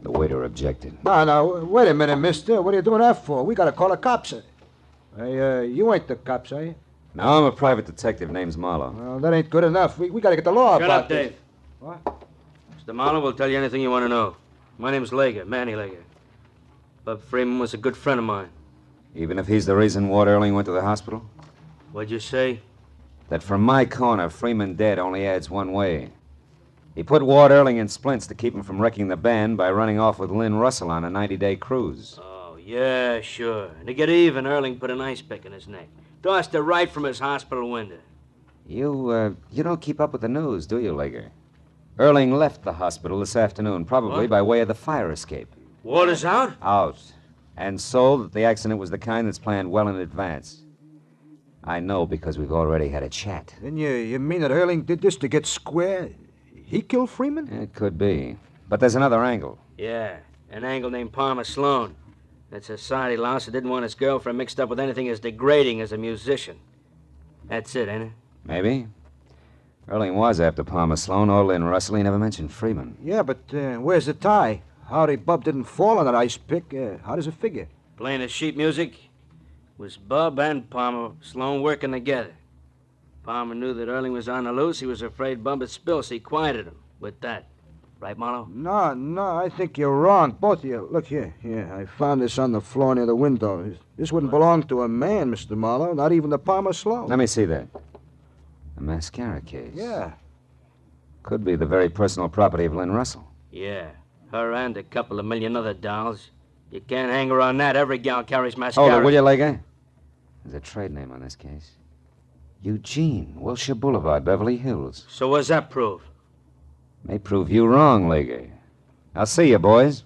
The waiter objected. Now, wait a minute, mister. What are you doing that for? We gotta call the cops. Hey, you ain't the cops, are you? No, I'm a private detective. Name's Marlowe. Well, that ain't good enough. We gotta get the law Shut about up, this. Dave. What? Mr. Marlowe will tell you anything you want to know. My name's Lager, Manny Lager. Bub Freeman was a good friend of mine. Even if he's the reason Ward Erling went to the hospital? What'd you say? That from my corner, Freeman dead only adds one way. He put Ward Erling in splints to keep him from wrecking the band by running off with Lynn Russell on a 90-day cruise. Oh, yeah, sure. And to get even, Erling put an ice pick in his neck. Tossed it right from his hospital window. You don't keep up with the news, do you, Lager? Erling left the hospital this afternoon, probably by way of the fire escape. Ward is out? Out. And so that the accident was the kind that's planned well in advance. I know because we've already had a chat. Then you mean that Erling did this to get square? He killed Freeman? It could be. But there's another angle. Yeah, an angle named Palmer Sloan. That society louse who didn't want his girlfriend mixed up with anything as degrading as a musician. That's it, ain't it? Maybe. Erling was after Palmer Sloan or Lynn Russell. He never mentioned Freeman. Yeah, but where's the tie? Howdy Bub didn't fall on that ice pick. How does it figure? Playing his sheet music was Bub and Palmer Sloan working together. Palmer knew that Erling was on the loose. He was afraid Bub would spill, so he quieted him with that. Right, Marlowe? No, I think you're wrong, both of you. Look here. I found this on the floor near the window. This wouldn't belong to a man, Mr. Marlowe, not even the Palmer Sloan. Let me see that. A mascara case. Yeah. Could be the very personal property of Lynn Russell. Yeah, her and a couple of million other dolls. You can't hang her on that. Every gal carries mascara. Hold it, will you, Lager? There's a trade name on this case. Eugene, Wilshire Boulevard, Beverly Hills. So what's that prove? May prove you wrong, Lager. I'll see you, boys.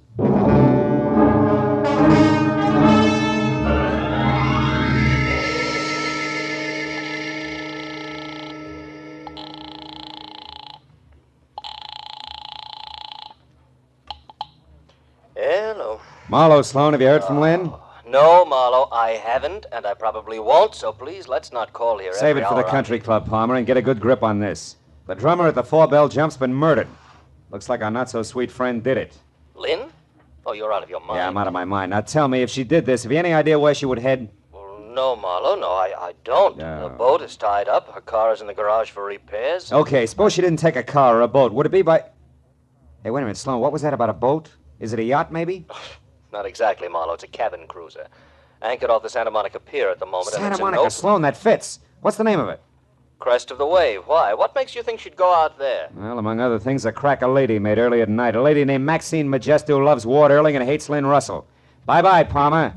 Hello. Marlowe, Sloan, have you heard from Lynn? No, Marlowe, I haven't, and I probably won't, so please, let's not call here Save every it for the hour. country club, Palmer, and get a good grip on this. The drummer at the Four Bell Jump's been murdered. Looks like our not-so-sweet friend did it. Lynn? Oh, you're out of your mind. Yeah, I'm out of my mind. Now tell me, if she did this, have you any idea where she would head? Well, no, Marlowe, no, I don't. The boat is tied up. Her car is in the garage for repairs. Okay, suppose she didn't take a car or a boat. Would it be by... Hey, wait a minute, Sloan. What was that about a boat? Is it a yacht, maybe? Not exactly, Marlowe. It's a cabin cruiser. Anchored off the Santa Monica Pier at the moment. Santa Monica, Sloan, that fits. What's the name of it? Crest of the Wave. Why? What makes you think she'd go out there? Well, among other things, a crack a lady made earlier tonight. A lady named Maxine Majesto who loves Ward Earling and hates Lynn Russell. Bye-bye, Palmer.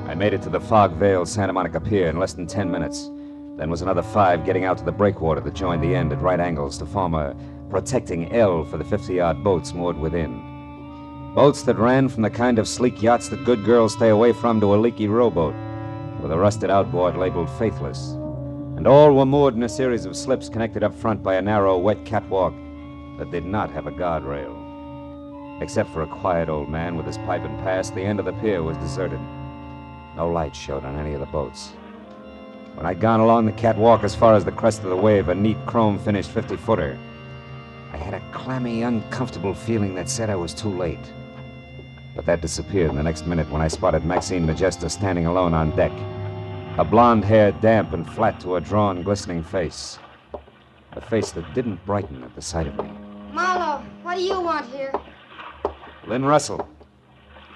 I made it to the fog-veiled Santa Monica Pier in less than 10 minutes. Then was another 5 getting out to the breakwater that joined the end at right angles to form a protecting L for the 50-yard boats moored within. Boats that ran from the kind of sleek yachts that good girls stay away from to a leaky rowboat with a rusted outboard labeled Faithless. And all were moored in a series of slips connected up front by a narrow, wet catwalk that did not have a guardrail. Except for a quiet old man with his pipe and pass, the end of the pier was deserted. No light showed on any of the boats. When I'd gone along the catwalk as far as the crest of the wave, a neat chrome-finished 50-footer, I had a clammy, uncomfortable feeling that said I was too late. But that disappeared in the next minute when I spotted Maxine Majesto standing alone on deck. Her blonde hair damp and flat to her drawn, glistening face. A face that didn't brighten at the sight of me. Marlowe, what do you want here? Lynn Russell.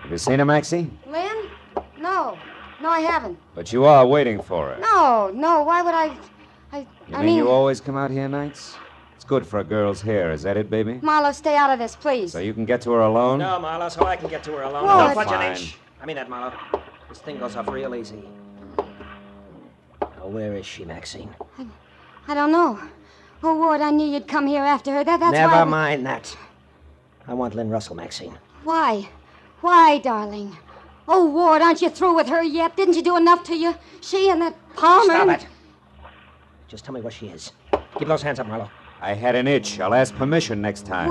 Have you seen her, Maxie? Lynn? No. No, I haven't. But you are waiting for her. No. Why would I... You mean you always come out here nights? It's good for a girl's hair. Is that it, baby? Marlowe, stay out of this, please. So you can get to her alone? No, Marlowe, so I can get to her alone. Whoa, Don't budge an fine. inch. I mean that, Marlowe. This thing goes off real easy. Now, where is she, Maxine? I don't know. Oh, Ward, I knew you'd come here after her. That's Never why... mind that. I want Lynn Russell, Maxine. Why? Why, darling? Oh, Ward, aren't you through with her yet? Didn't you do enough to you? She and that Palmer... Stop it. Just tell me where she is. Keep those hands up, Marlowe. I had an itch. I'll ask permission next time.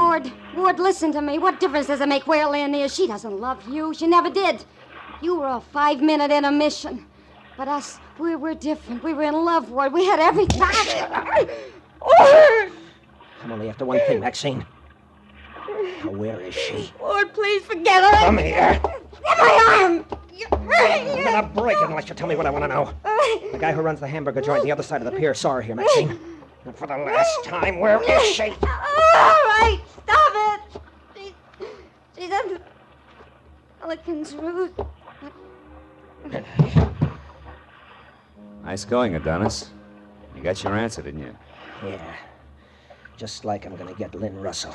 Ward, listen to me. What difference does it make where Lynn is? She doesn't love you. She never did. You were a 5-minute intermission. But us, we're different. We were in love, Ward. We had everything. I'm only after one thing, Maxine. Now, where is she? Ward, please forget her. Come here. Get my arm. I'm gonna break it unless you tell me what I want to know. The guy who runs the hamburger joint on the other side of the pier saw her here, Maxine. And for the last time, where is she? All right, stop it. She's at the Pelican's Roost. Nice going, Adonis. You got your answer, didn't you? Yeah. Just like I'm gonna get Lynn Russell.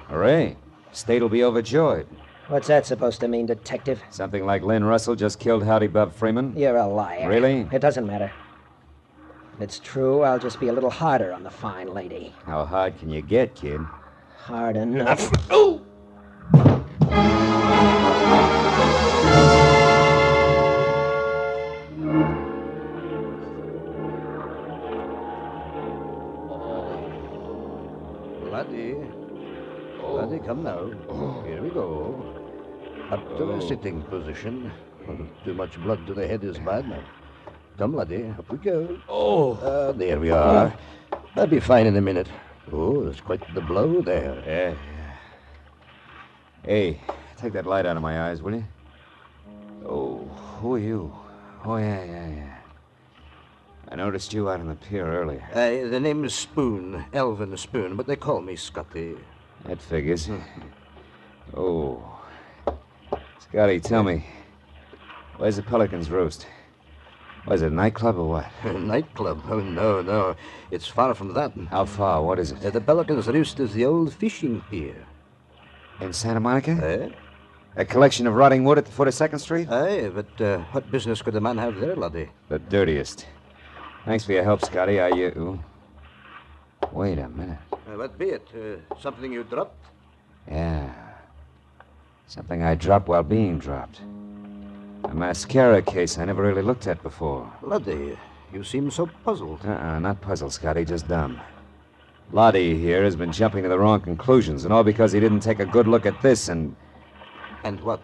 Hooray. State'll be overjoyed. What's that supposed to mean, detective? Something like Lynn Russell just killed Howdy Bub Freeman? You're a liar. Really? It doesn't matter. If it's true, I'll just be a little harder on the fine lady. How hard can you get, kid? Hard enough. Oh! Laddie, come now. Here we go. Up to the sitting position. Too much blood to the head is bad now. Come, laddie, up we go. There we are. I'll be fine in a minute. Oh, there's quite the blow there. Yeah. Hey, take that light out of my eyes, will you? Oh, who are you? Oh, yeah. I noticed you out on the pier earlier. The name is Spoon, Elvin Spoon, but they call me Scotty. That figures. Oh. Scotty, tell me, where's the Pelican's Roost? Was it a nightclub or what? A nightclub? Oh, no. It's far from that. How far? What is it? The Pelican's Roost is the old fishing pier. In Santa Monica? A collection of rotting wood at the foot of 2nd Street? Aye, but what business could a man have there, laddie? The dirtiest. Thanks for your help, Scotty. Wait a minute. What be it? Something you dropped? Yeah. Something I dropped while being dropped. A mascara case I never really looked at before. Laddie, you seem so puzzled. Not puzzled, Scotty, just dumb. Lottie here has been jumping to the wrong conclusions, and all because he didn't take a good look at this and... And what?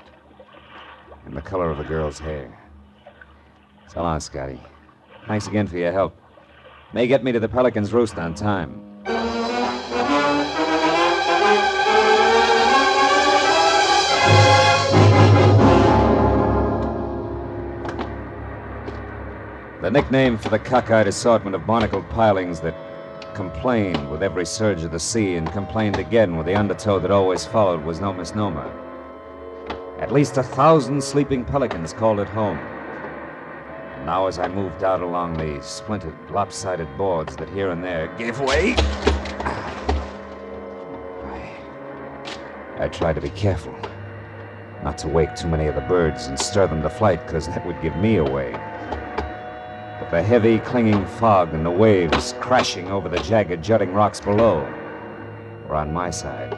And the color of a girl's hair. So long, Scotty. Thanks again for your help. May get me to the Pelican's Roost on time. The nickname for the cockeyed assortment of barnacled pilings that complained with every surge of the sea and complained again with the undertow that always followed was no misnomer. At least 1,000 sleeping pelicans called it home. And now as I moved out along the splintered, lopsided boards that here and there gave way, I tried to be careful, not to wake too many of the birds and stir them to flight, because that would give me away. But the heavy, clinging fog and the waves crashing over the jagged, jutting rocks below were on my side.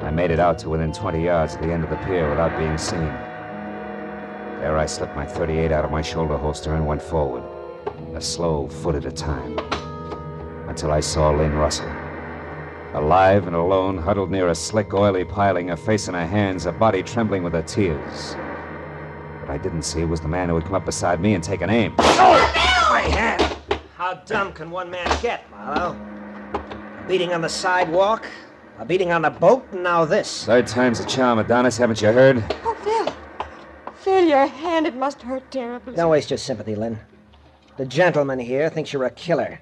I made it out to within 20 yards of the end of the pier without being seen. There I slipped my .38 out of my shoulder holster and went forward, a slow foot at a time, until I saw Lynn Russell. Alive and alone, huddled near a slick, oily piling, a face in her hands, a body trembling with her tears. What I didn't see was the man who had come up beside me and taken aim. Oh! My hand! How dumb can one man get, Marlowe? A beating on the sidewalk, a beating on the boat, and now this. Third time's a charm, Adonis, haven't you heard? Oh, Phil. Phil, your hand, it must hurt terribly. Don't waste your sympathy, Lynn. The gentleman here thinks you're a killer.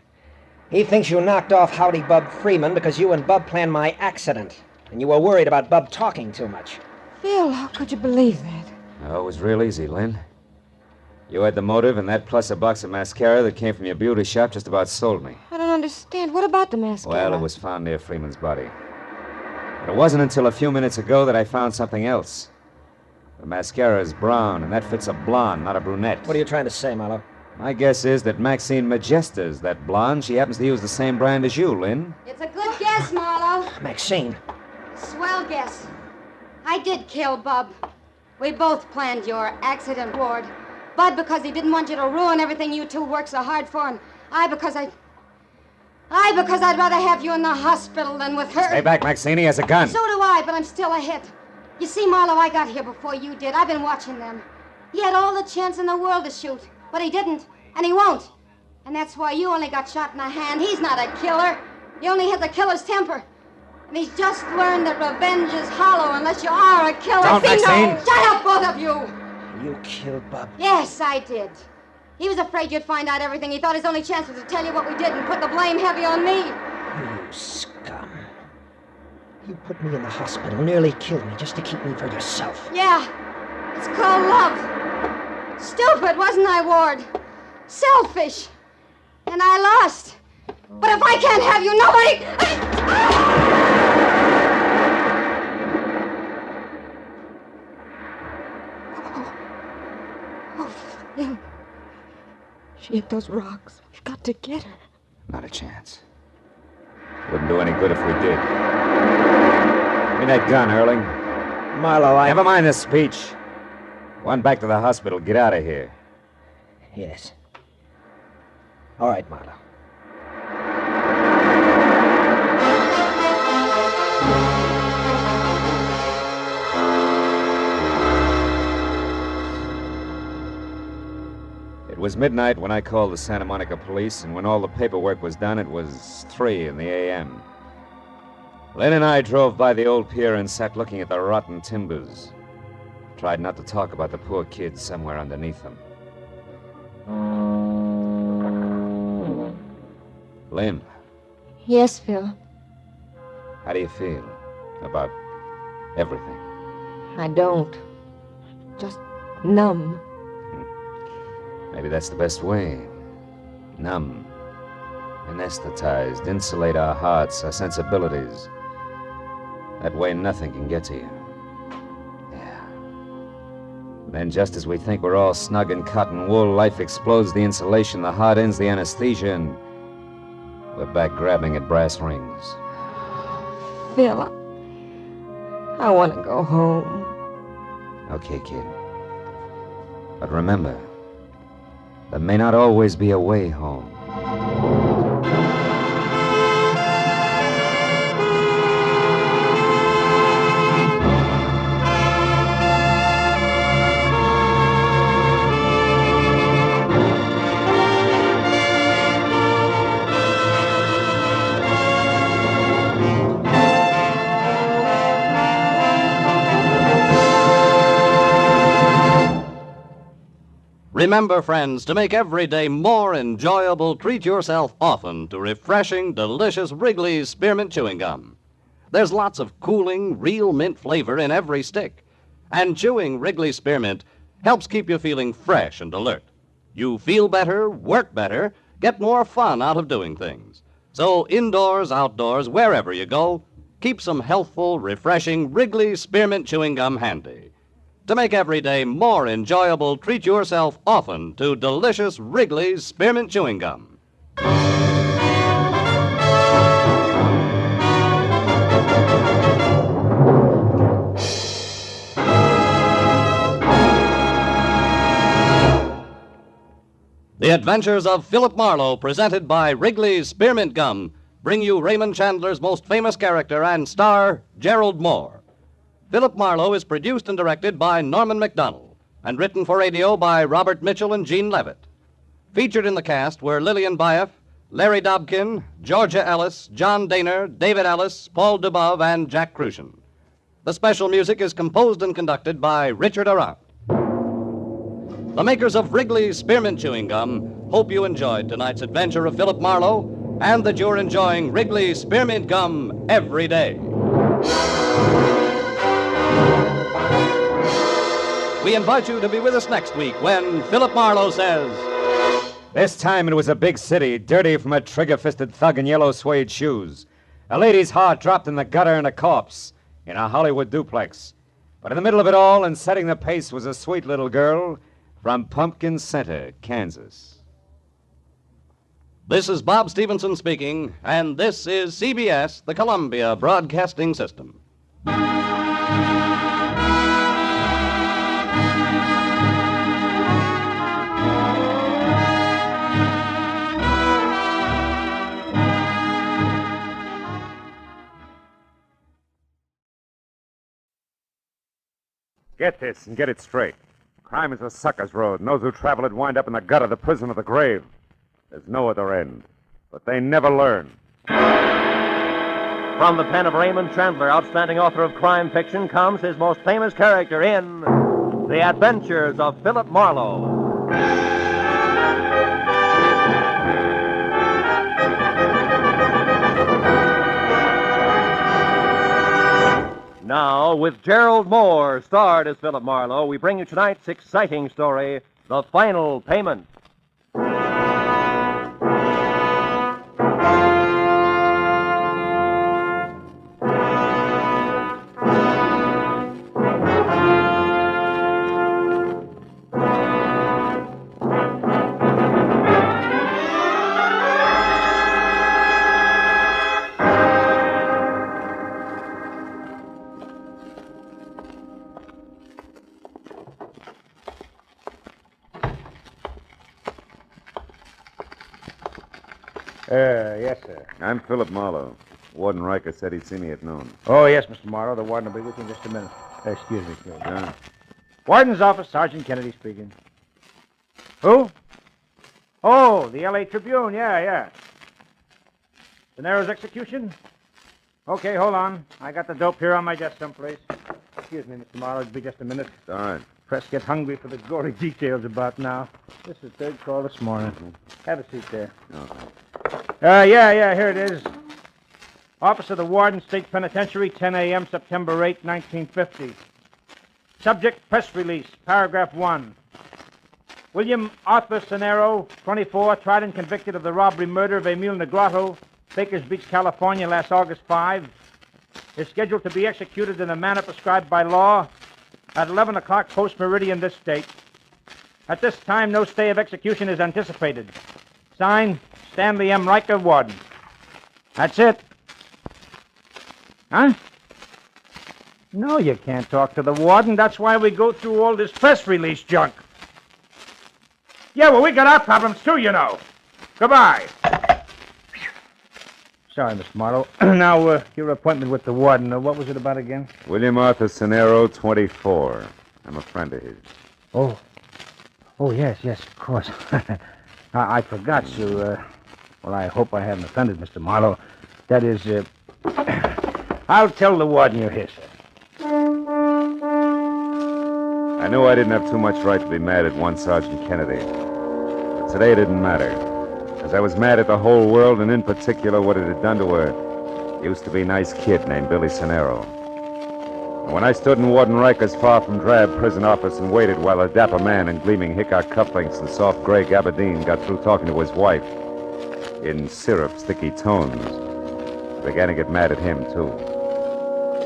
He thinks you knocked off Howdy Bub Freeman because you and Bub planned my accident, and you were worried about Bub talking too much. Phil, how could you believe that? Oh, it was real easy, Lynn. You had the motive, and that plus a box of mascara that came from your beauty shop just about sold me. I don't understand. What about the mascara? Well, it was found near Freeman's body. But it wasn't until a few minutes ago that I found something else. The mascara is brown, and that fits a blonde, not a brunette. What are you trying to say, Marlowe? My guess is that Maxine Majesta's that blonde. She happens to use the same brand as you, Lynn. It's a good guess, Marlowe. Maxine. Swell guess. I did kill Bub. We both planned your accident, Ward. Bud because he didn't want you to ruin everything you two worked so hard for, and I because I'd rather have you in the hospital than with her. Stay back, Maxine. He has a gun. So do I, but I'm still a hit. You see, Marlowe, I got here before you did. I've been watching them. He had all the chance in the world to shoot, but he didn't, and he won't. And that's why you only got shot in the hand. He's not a killer. You only hit the killer's temper. And he's just learned that revenge is hollow unless you are a killer. Don't, Maxine. Shut up, both of you. You killed Bub. Yes, I did. He was afraid you'd find out everything. He thought his only chance was to tell you what we did and put the blame heavy on me. You scum. You put me in the hospital, nearly killed me just to keep me for yourself. Yeah, it's called love. Stupid, wasn't I, Ward? Selfish. And I lost. But if I can't have you, nobody... Phil. She hit those rocks. We've got to get her. Not a chance. Wouldn't do any good if we did. Give me that gun, Erling. Marlowe, Never mind this speech. One back to the hospital. Get out of here. Yes. All right, Marlowe. It was midnight when I called the Santa Monica police, and when all the paperwork was done, it was 3 in the a.m. Lynn and I drove by the old pier and sat looking at the rotten timbers. Tried not to talk about the poor kids somewhere underneath them. Lynn, Yes, Phil. how do you feel about everything? I don't. Just numb. Maybe that's the best way. Numb. Anesthetized. Insulate our hearts, our sensibilities. That way nothing can get to you. Yeah. Then just as we think we're all snug in cotton wool, life explodes the insulation, the heart ends the anesthesia, and we're back grabbing at brass rings. Phil, I want to go home. Okay, kid. But remember, there may not always be a way home. Remember, friends, to make every day more enjoyable, treat yourself often to refreshing, delicious Wrigley's Spearmint Chewing Gum. There's lots of cooling, real mint flavor in every stick. And chewing Wrigley's Spearmint helps keep you feeling fresh and alert. You feel better, work better, get more fun out of doing things. So indoors, outdoors, wherever you go, keep some healthful, refreshing Wrigley's Spearmint Chewing Gum handy. To make every day more enjoyable, treat yourself often to delicious Wrigley's Spearmint Chewing Gum. The Adventures of Philip Marlowe, presented by Wrigley's Spearmint Gum, bring you Raymond Chandler's most famous character and star, Gerald Mohr. Philip Marlowe is produced and directed by Norman MacDonald and written for radio by Robert Mitchell and Gene Levitt. Featured in the cast were Lillian Buyeff, Larry Dobkin, Georgia Ellis, John Daner, David Ellis, Paul Dubov, and Jack Crucian. The special music is composed and conducted by Richard Arant. The makers of Wrigley's Spearmint Chewing Gum hope you enjoyed tonight's adventure of Philip Marlowe and that you're enjoying Wrigley's Spearmint Gum every day. We invite you to be with us next week when Philip Marlowe says... This time it was a big city, dirty from a trigger-fisted thug in yellow suede shoes. A lady's heart dropped in the gutter and a corpse in a Hollywood duplex. But in the middle of it all and setting the pace was a sweet little girl from Pumpkin Center, Kansas. This is Bob Stevenson speaking, and this is CBS, the Columbia Broadcasting System. Get this and get it straight. Crime is a sucker's road, and those who travel it wind up in the gutter, the prison, or the grave. There's no other end. But they never learn. From the pen of Raymond Chandler, outstanding author of crime fiction, comes his most famous character in The Adventures of Philip Marlowe. Now, with Gerald Mohr, starred as Philip Marlowe, we bring you tonight's exciting story, The Final Payment. Yes, sir. I'm Philip Marlowe. Warden Riker said he'd see me at noon. Oh, yes, Mr. Morrow. The warden will be with you in just a minute. Excuse me, please. Warden's office, Sergeant Kennedy speaking. Who? Oh, the L.A. Tribune. Yeah. De Niro's execution? Okay, hold on. I got the dope here on my desk someplace. Excuse me, Mr. Morrow. It'll be just a minute. All right. Press get hungry for the gory details about now. This is the third call this morning. Have a seat there. Yeah, here it is. Office of the Warden, State Penitentiary, 10 a.m., September 8, 1950. Subject, press release, paragraph 1. William Arthur Cenero, 24, tried and convicted of the robbery murder of Emil Negrotto, Bakers Beach, California, last August 5, is scheduled to be executed in the manner prescribed by law at 11 o'clock post-meridian this date. At this time, no stay of execution is anticipated. Signed, Stanley M. Riker, Warden. That's it. Huh? No, you can't talk to the warden. That's why we go through all this press release junk. Yeah, well, we got our problems, too, you know. Goodbye. Sorry, Mr. Marlowe. Now, your appointment with the warden, what was it about again? William Arthur Cenero, 24. I'm a friend of his. Oh, yes, of course. I forgot to, well, I hope I haven't offended Mr. Marlowe. That is, I'll tell the warden you're here, sir. I knew I didn't have too much right to be mad at one Sergeant Kennedy. But today it didn't matter. Because I was mad at the whole world, and in particular what it had done to a used-to-be nice kid named Billy Cenero. And when I stood in Warden Riker's far from drab prison office and waited while a dapper man in gleaming Hickok cufflinks and soft gray gabardine got through talking to his wife in syrup, sticky tones, I began to get mad at him, too.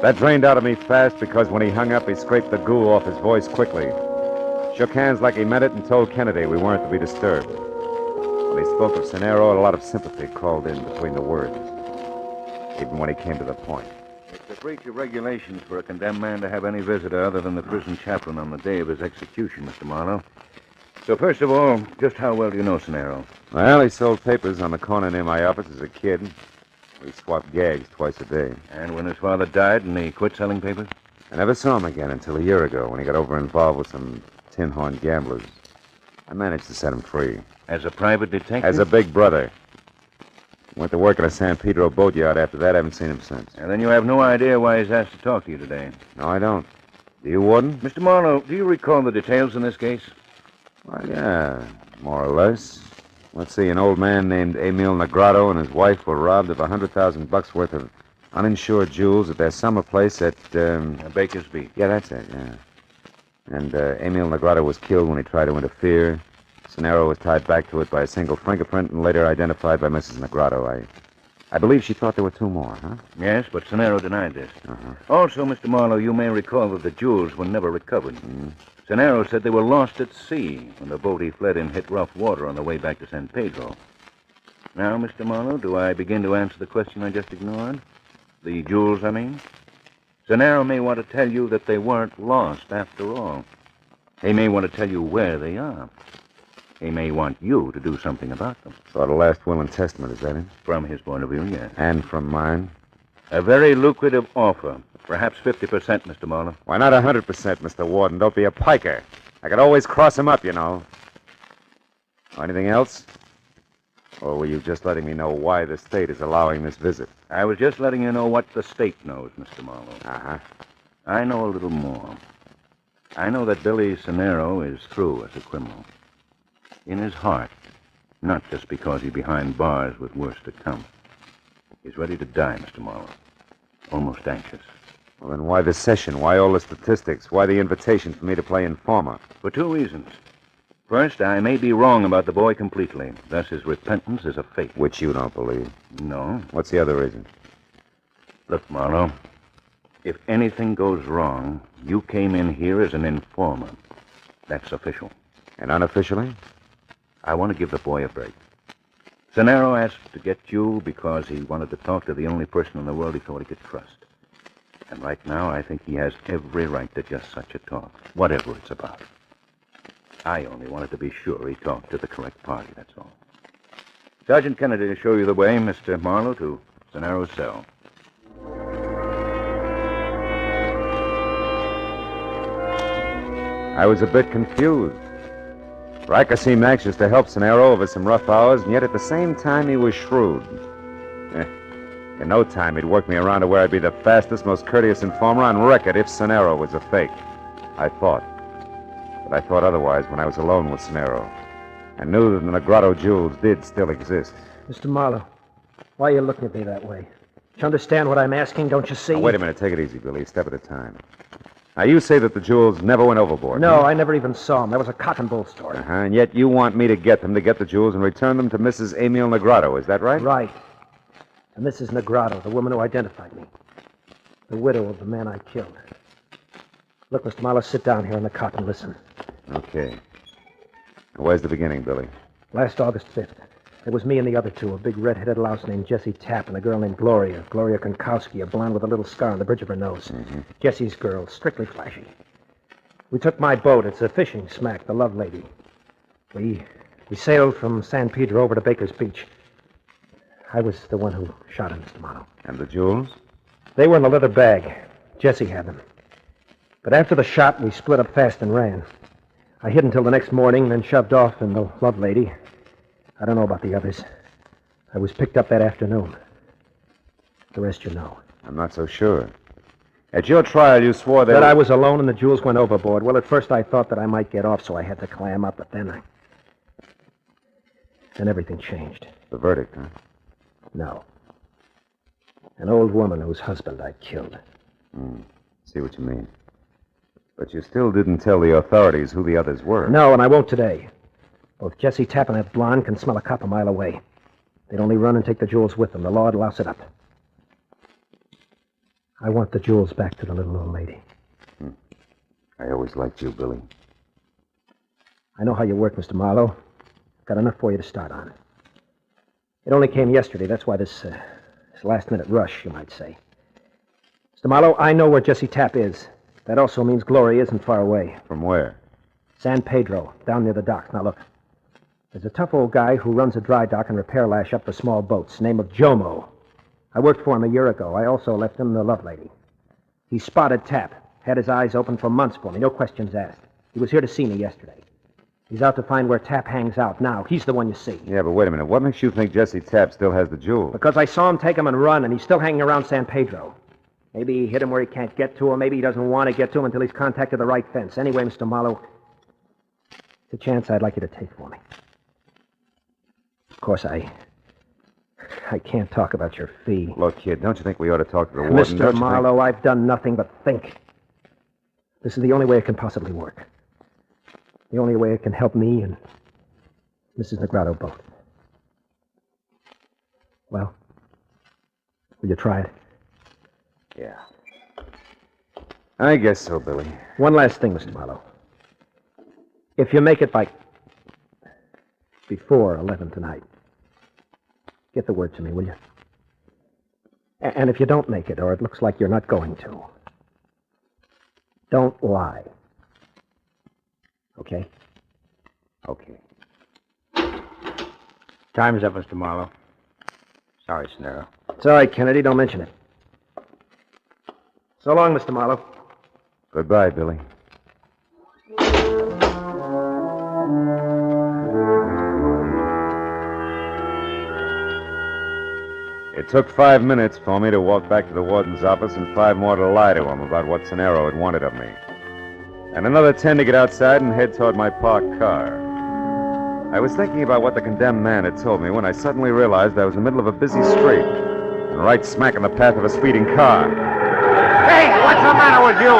That drained out of me fast because when he hung up, he scraped the goo off his voice quickly, shook hands like he meant it, and told Kennedy we weren't to be disturbed. When he spoke of Cenero, a lot of sympathy crawled in between the words, even when he came to the point. It's a breach of regulations for a condemned man to have any visitor other than the prison chaplain on the day of his execution, Mr. Marlowe. So first of all, just how well do you know Cenero? Well, he sold papers on the corner near my office as a kid. We swapped gags twice a day. And when his father died and he quit selling papers? I never saw him again until a year ago when he got over-involved with some tin-horn gamblers. I managed to set him free. As a private detective? As a big brother. Went to work at a San Pedro boatyard after that. I haven't seen him since. And then you have no idea why he's asked to talk to you today? No, I don't. Do you, Warden? Mr. Marlowe, do you recall the details in this case? Well, yeah, more or less. Let's see, an old man named Emil Negrado and his wife were robbed of $100,000 worth of uninsured jewels at their summer place at, Baker's Beach. Yeah, that's it, yeah. And Emil Negrado was killed when he tried to interfere. Cenero was tied back to it by a single fingerprint and later identified by Mrs. Negrado. I believe she thought there were two more, huh? Yes, but Cenero denied this. Uh-huh. Also, Mr. Marlowe, you may recall that the jewels were never recovered. Cenero said they were lost at sea when the boat he fled in hit rough water on the way back to San Pedro. Now, Mr. Marlowe, do I begin to answer the question I just ignored? The jewels, I mean? Cenero may want to tell you that they weren't lost after all. He may want to tell you where they are. He may want you to do something about them. Sort of last will and testament, is that it? From his point of view, yes. And from mine? A very lucrative offer. Perhaps 50%, Mr. Marlowe. Why not 100%, Mr. Warden? Don't be a piker. I could always cross him up, you know. Anything else? Or were you just letting me know why the state is allowing this visit? I was just letting you know what the state knows, Mr. Marlowe. Uh-huh. I know a little more. I know that Billy Cenero is through as a criminal. In his heart, not just because he's behind bars with worse to come. He's ready to die, Mr. Marlowe. Almost anxious. Well, then why the session? Why all the statistics? Why the invitation for me to play informer? For two reasons. First, I may be wrong about the boy completely. Thus, his repentance is a fake. Which you don't believe. No. What's the other reason? Look, Marlowe, if anything goes wrong, you came in here as an informer. That's official. And unofficially? I want to give the boy a break. Cenero asked to get you because he wanted to talk to the only person in the world he thought he could trust. And right now, I think he has every right to just such a talk, whatever it's about. I only wanted to be sure he talked to the correct party, that's all. Sergeant Kennedy to show you the way, Mr. Marlowe, to Cenero's cell. I was a bit confused. Riker seemed anxious to help Cenero over some rough hours, and yet at the same time he was shrewd. In no time, he'd work me around to where I'd be the fastest, most courteous informer on record if Cenero was a fake. I thought. But I thought otherwise when I was alone with Cenero. I knew that the Negrado jewels did still exist. Mr. Marlowe, why are you looking at me that way? Do you understand what I'm asking? Don't you see? Now, wait a minute. Take it easy, Billy. Step at a time. Now, you say that the jewels never went overboard. No, I never even saw them. That was a cock and bull story. Uh-huh. And yet you want me to get them, to get the jewels, and return them to Mrs. Emil Negrado. Is that right? Right. And Mrs. Negrado, the woman who identified me. The widow of the man I killed. Look, Mr. Marlowe, sit down here on the cot and listen. Okay. Now, where's the beginning, Billy? Last August 5th. It was me and the other two, a big red-headed louse named Jessie Tapp and a girl named Gloria Konkowski, a blonde with a little scar on the bridge of her nose. Mm-hmm. Jessie's girl, strictly flashy. We took my boat. It's a fishing smack, the Love Lady. We sailed from San Pedro over to Baker's Beach. I was the one who shot him, Mr. Marlowe. And the jewels? They were in the leather bag. Jessie had them. But after the shot, we split up fast and ran. I hid until the next morning, then shoved off in the Love Lady. I don't know about the others. I was picked up that afternoon. The rest you know. I'm not so sure. At your trial, you swore That I was alone and the jewels went overboard. Well, at first I thought that I might get off, so I had to clam up, but then everything changed. The verdict, huh? No. An old woman whose husband I killed. See what you mean. But you still didn't tell the authorities who the others were. No, and I won't today. Both Jesse Tapp and that blonde can smell a cop a mile away. They'd only run and take the jewels with them. The law would louse it up. I want the jewels back to the little old lady. I always liked you, Billy. I know how you work, Mr. Marlowe. Got enough for you to start on. It only came yesterday. That's why this last-minute rush, you might say. Mr. Marlowe, I know where Jesse Tapp is. That also means Glory isn't far away. From where? San Pedro, down near the docks. Now, look. There's a tough old guy who runs a dry dock and repair lash up for small boats, name of Jomo. I worked for him a year ago. I also left him the love lady. He spotted Tapp. Had his eyes open for months for me, no questions asked. He was here to see me yesterday. He's out to find where Tapp hangs out now. He's the one you see. Yeah, but wait a minute. What makes you think Jesse Tapp still has the jewel? Because I saw him take him and run, and he's still hanging around San Pedro. Maybe he hit him where he can't get to him. Maybe he doesn't want to get to him until he's contacted the right fence. Anyway, Mr. Marlowe, it's a chance I'd like you to take for me. Of course, I can't talk about your fee. Look, kid, don't you think we ought to talk to the warden? Mr. Marlowe, I've done nothing but think. This is the only way it can possibly work. The only way it can help me and Mrs. Negrado both. Well, will you try it? Yeah. I guess so, Billy. One last thing, Mr. Marlowe. If you make it before 11 tonight, get the word to me, will you? And if you don't make it, or it looks like you're not going to, don't lie. Okay? Okay. Time's up, Mr. Marlowe. Sorry, Snarrow. It's all right, Kennedy. Don't mention it. So long, Mr. Marlowe. Goodbye, Billy. It took 5 minutes for me to walk back to the warden's office and 5 more to lie to him about what Scenero had wanted of me. And another 10 to get outside and head toward my parked car. I was thinking about what the condemned man had told me when I suddenly realized I was in the middle of a busy street and right smack in the path of a speeding car. Hey, what's the matter with you?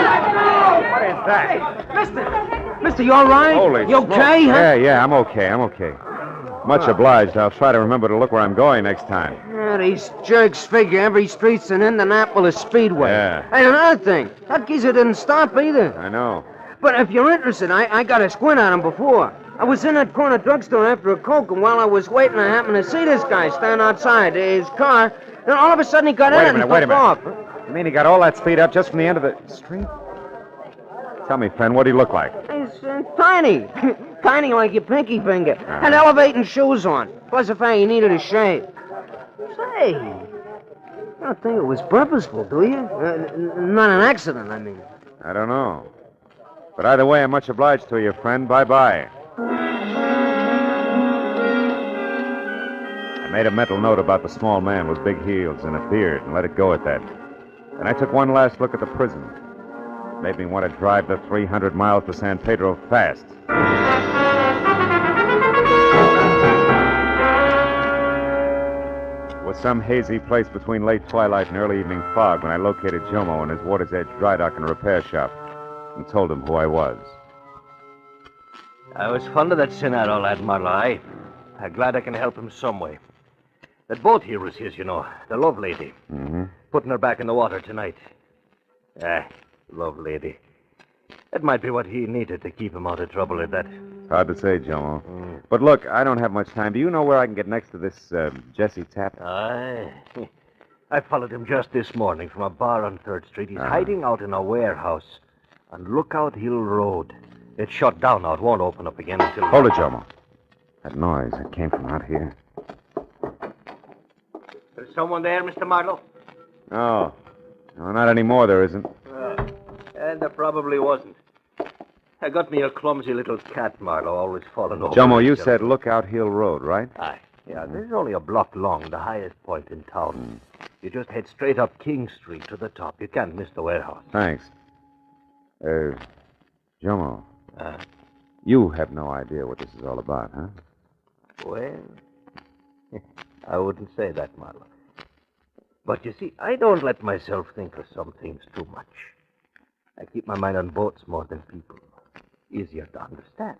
What is that? Mister, you all right? Holy You okay, smoke. huh? Yeah, I'm okay. Much obliged. I'll try to remember to look where I'm going next time. Yeah, these jerks figure every street's an Indianapolis Speedway. Yeah. And another thing, that geezer didn't stop either. I know. But if you're interested, I got a squint at him before. I was in that corner drugstore after a Coke, and while I was waiting, I happened to see this guy stand outside his car. Then all of a sudden, he got in and took off. You mean he got all that speed up just from the end of the street? Tell me, friend, what did he look like? He's tiny. Tiny like your pinky finger. Had elevating shoes on. Plus the fact he needed a shave. Say, you don't think it was purposeful, do you? Not an accident, I mean. I don't know. But either way, I'm much obliged to you, friend. Bye-bye. I made a mental note about the small man with big heels and a beard and let it go at that. And I took one last look at the prison. It made me want to drive the 300 miles to San Pedro fast. It was some hazy place between late twilight and early evening fog when I located Jomo in his Water's Edge dry dock and repair shop and told him who I was. I was fond of that Scenero lad, Marlowe. I'm glad I can help him some way. That boat here was his, you know, the love lady. Mm-hmm. Putting her back in the water tonight. Love lady. That might be what he needed to keep him out of trouble at that. Hard to say, Jomo. But look, I don't have much time. Do you know where I can get next to this Jesse Tapp? Aye. I followed him just this morning from a bar on 3rd Street. He's hiding out in a warehouse on Lookout Hill Road. It's shut down now. It won't open up again until... Hold it, Jomo. That noise, it came from out here. There's someone there, Mr. Marlowe? No, not anymore, there isn't. And there probably wasn't. I got me a clumsy little cat, Marlowe, always falling over. Jomo, you said Lookout Hill Road, right? Aye. Yeah, this is only a block long, the highest point in town. You just head straight up King Street to the top. You can't miss the warehouse. Thanks. Jomo. You have no idea what this is all about, huh? Well, I wouldn't say that, Marlowe. But you see, I don't let myself think of some things too much. I keep my mind on boats more than people. Easier to understand.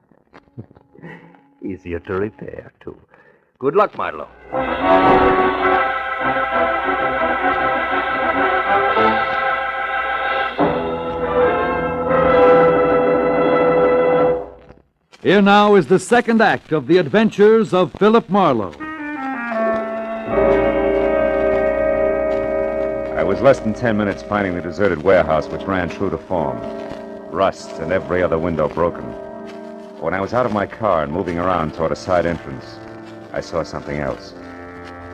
Easier to repair, too. Good luck, Marlowe. Here now is the second act of The Adventures of Philip Marlowe. I was less than 10 minutes finding the deserted warehouse, which ran true to form. Rust and every other window broken. When I was out of my car and moving around toward a side entrance, I saw something else.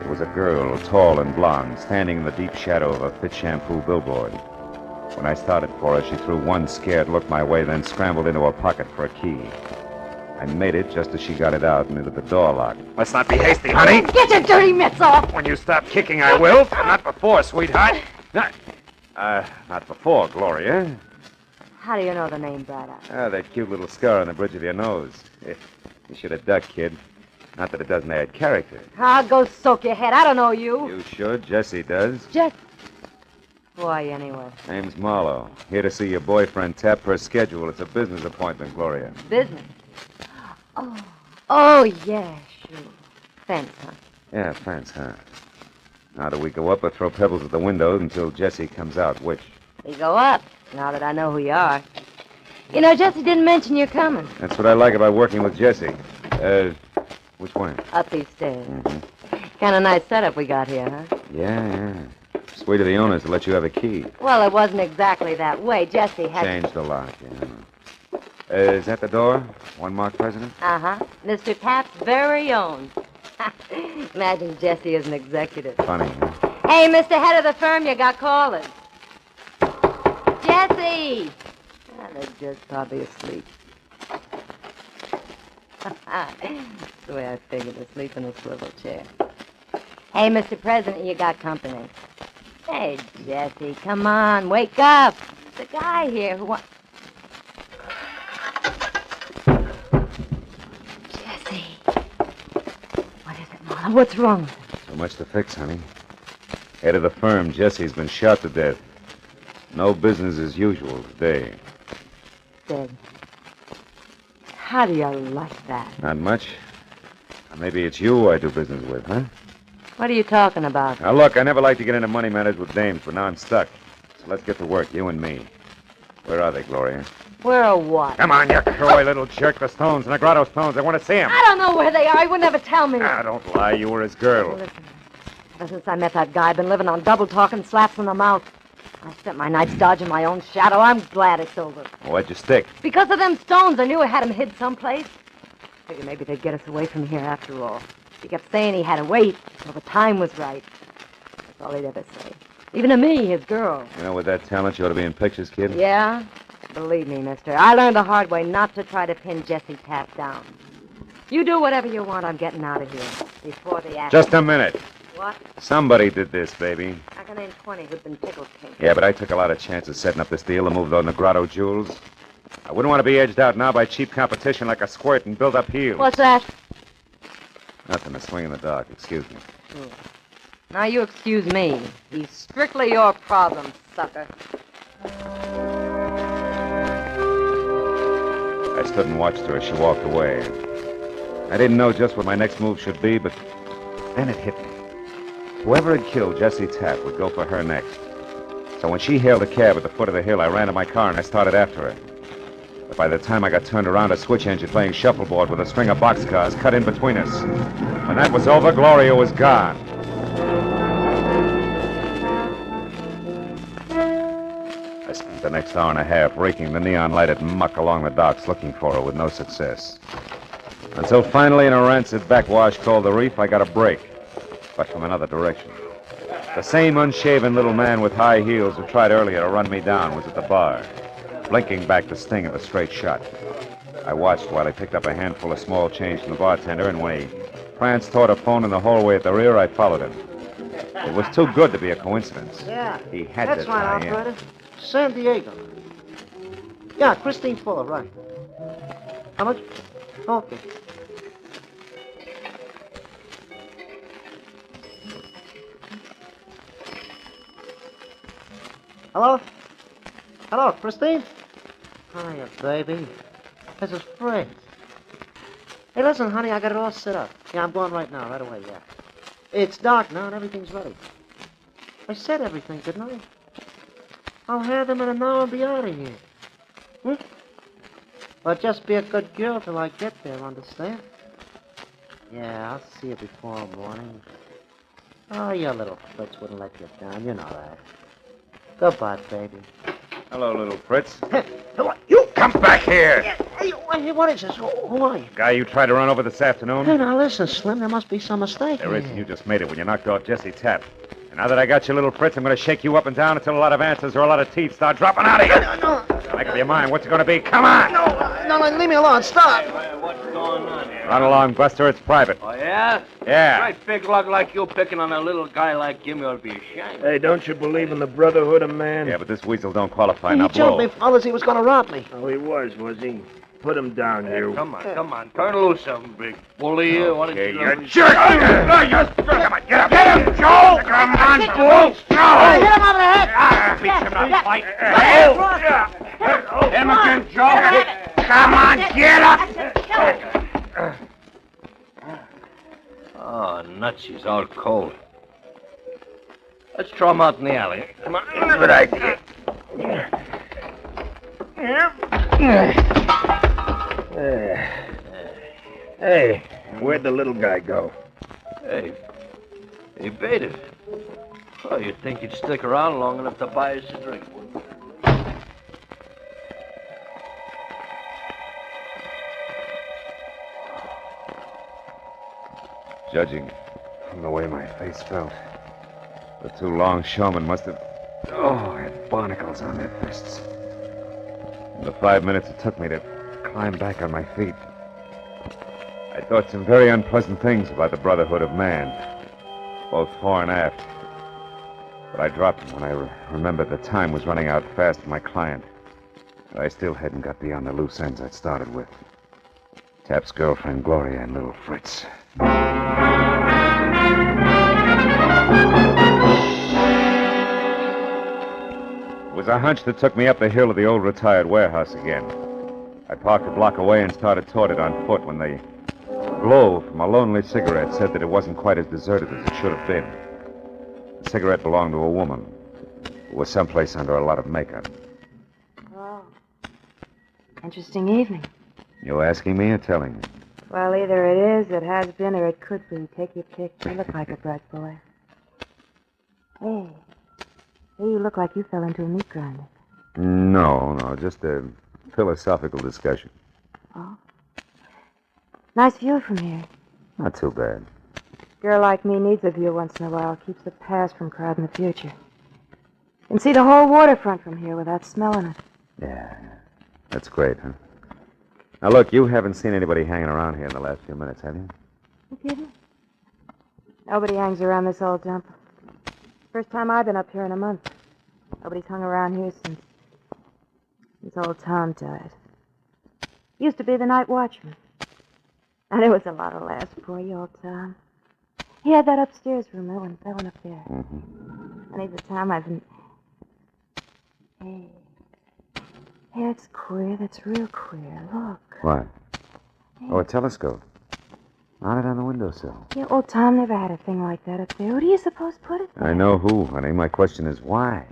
It was a girl, tall and blonde, standing in the deep shadow of a Fit Shampoo billboard. When I started for her, she threw one scared look my way, then scrambled into her pocket for a key. I made it just as she got it out and into the door lock. Let's not be hasty, honey. Get your dirty mitts off! When you stop kicking, I will. Not before, sweetheart. Not before, Gloria. How do you know the name, Brada? That cute little scar on the bridge of your nose. You should have ducked, kid. Not that it doesn't add character. I'll go soak your head. I don't know you. You should. Jesse does. Who are you, anyway? Name's Marlowe. Here to see your boyfriend tap her schedule. It's a business appointment, Gloria. Business? Oh, yeah, sure. Fence, huh? Yeah, fence, huh? Now do we go up or throw pebbles at the window until Jesse comes out? Which? We go up, now that I know who you are. You know, Jesse didn't mention you're coming. That's what I like about working with Jesse. Which way? Up these stairs. Kind of nice setup we got here, huh? Yeah. Sweet of the owners to let you have a key. Well, it wasn't exactly that way. Jesse had... Changed the lock, yeah. Is that the door? One marked president? Uh-huh. Mr. Tapp's very own. Imagine Jesse as an executive. Funny, huh? Hey, Mr. Head of the firm, you got callers. Jesse! They're just probably asleep. That's the way I figured, asleep in a swivel chair. Hey, Mr. President, you got company. Hey, Jesse, come on, wake up. There's a guy here who wants... Jesse. What is it, Marla? What's wrong with him? So much to fix, honey. Head of the firm, Jesse's been shot to death. No business as usual today. Dead. How do you like that? Not much. Maybe it's you I do business with, huh? What are you talking about? Now, look, I never like to get into money matters with dames, but now I'm stuck. So let's get to work, you and me. Where are they, Gloria? Where or what? Come on, you coy little jerk. The stones, Negrado stones. I want to see them. I don't know where they are. He would never tell me. Don't lie. You were his girl. Listen, ever since I met that guy, I've been living on double talk and slaps in the mouth. I spent my nights dodging my own shadow. I'm glad it's over. Why'd you stick? Because of them stones. I knew I had them hid someplace. Figured maybe they'd get us away from here after all. He kept saying he had to wait until the time was right. That's all he'd ever say. Even to me, his girl. You know, with that talent, you ought to be in pictures, kid. Yeah? Believe me, mister. I learned the hard way not to try to pin Jesse Tapp down. You do whatever you want. I'm getting out of here before the act. Just a minute. What? Somebody did this, baby. I can name 20 who've been tickled pink. Yeah, but I took a lot of chances setting up this deal to move those Negrado jewels. I wouldn't want to be edged out now by cheap competition like a squirt and build up heels. What's that? Nothing, a swing in the dark. Excuse me. Now you excuse me. He's strictly your problem, sucker. I stood and watched her as she walked away. I didn't know just what my next move should be, but then it hit me. Whoever had killed Jesse Tapp would go for her next. So when she hailed a cab at the foot of the hill, I ran to my car and I started after her. But by the time I got turned around, a switch engine playing shuffleboard with a string of boxcars cut in between us. When that was over, Gloria was gone. I spent the next hour and a half raking the neon-lighted muck along the docks looking for her with no success. Until finally, in a rancid backwash called the Reef, I got a break, but from another direction. The same unshaven little man with high heels who tried earlier to run me down was at the bar, blinking back the sting of a straight shot. I watched while he picked up a handful of small change from the bartender, and when he pranced toward a phone in the hallway at the rear, I followed him. It was too good to be a coincidence. Yeah. He had That's to right, tie in. operator. San Diego. Yeah, Christine Fuller, right. How much? Okay. Hello? Hello, Christine? Hiya, baby. This is Fred. Hey, listen, honey, I got it all set up. Yeah, I'm going right now, right away, yeah. It's dark now and everything's ready. I said everything, didn't I? I'll have them in an hour and be out of here. Hmm? But just be a good girl till I get there, understand? Yeah, I'll see you before morning. Oh, your little Fritz wouldn't let you down, you know that. Goodbye, baby. Hello, little Fritz. You come back here! Hey, what is this? Who are you? Guy you tried to run over this afternoon? Hey, now listen, Slim, there must be some mistake There here. is, and you just made it when you knocked off Jesse Tapp. And now that I got you, little Fritz, I'm going to shake you up and down until a lot of answers or a lot of teeth start dropping out of you. No. Make up your mind. What's it going to be? Come on! No, leave me alone. Stop. What's going on here? Run along, Buster. It's private. Oh, yeah? Yeah. Right, big lug like you picking on a little guy like him, you ought to be ashamed. Hey, don't you believe in the brotherhood of man? Yeah, but this weasel don't qualify. He Now told blow. me, fellas, he was going to rob me. Oh, he was he? Put him down, you. Come on. Turn loose of him, big bully. Why don't you you jerk! Come on, get up! Get him, Joe! Come on, Joe! Hit him over the head! Beat him not fight. Him again, Joe! Come on, get up! Oh, nuts, she's all cold. Let's throw him out in the alley. Come on. Good idea. Hey, where'd the little guy go? Hey, he baited. Oh, you'd think he'd stick around long enough to buy us a drink. Judging from the way my face felt, the two longshoremen must have, had barnacles on their fists. In the 5 minutes it took me to climb back on my feet, I thought some very unpleasant things about the brotherhood of man, both fore and aft. But I dropped them when I remembered the time was running out fast for my client. And I still hadn't got beyond the loose ends I'd started with. Tap's girlfriend, Gloria, and little Fritz. It was a hunch that took me up the hill of the old retired warehouse again. I parked a block away and started toward it on foot when the glow from a lonely cigarette said that it wasn't quite as deserted as it should have been. The cigarette belonged to a woman who was someplace under a lot of makeup. Oh. Interesting evening. You asking me or telling me? Well, either it is, it has been, or it could be. Take your pick. You look like a bright boy. Hey. Hey, you look like you fell into a meat grinder. No, just a philosophical discussion. Oh. Nice view from here. Not too bad. A girl like me needs a view once in a while. Keeps the past from crowding the future. You can see the whole waterfront from here without smelling it. Yeah. That's great, huh? Now, look, you haven't seen anybody hanging around here in the last few minutes, have you? You kidding? Nobody hangs around this old dump. First time I've been up here in a month. Nobody's hung around here since old Tom died. Used to be the night watchman. And it was a lot of laughs, poor you, old Tom. He had that upstairs room, that one up there. Mm-hmm. Any the time I've been... Hey, that's queer. That's real queer. Look. What? Oh, a telescope. On it on the windowsill. Yeah, old Tom never had a thing like that up there. Who do you suppose put it there? I know who, honey. My question is why?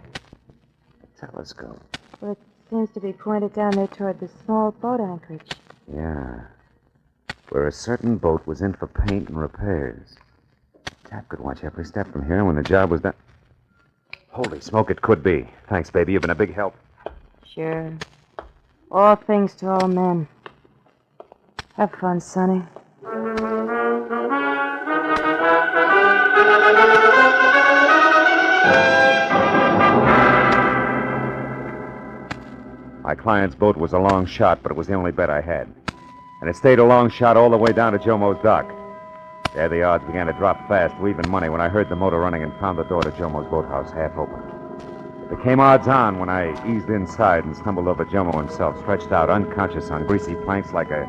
A telescope. Well, it seems to be pointed down there toward the small boat anchorage. Yeah. Where a certain boat was in for paint and repairs. Tap could watch every step from here when the job was done. Holy smoke, it could be. Thanks, baby. You've been a big help. Sure. All things to all men. Have fun, Sonny. My client's boat was a long shot, but it was the only bet I had. And it stayed a long shot all the way down to Jomo's dock. There the odds began to drop fast to even money when I heard the motor running and found the door to Jomo's boathouse half open. It became odds on when I eased inside and stumbled over Jomo himself, stretched out unconscious on greasy planks like a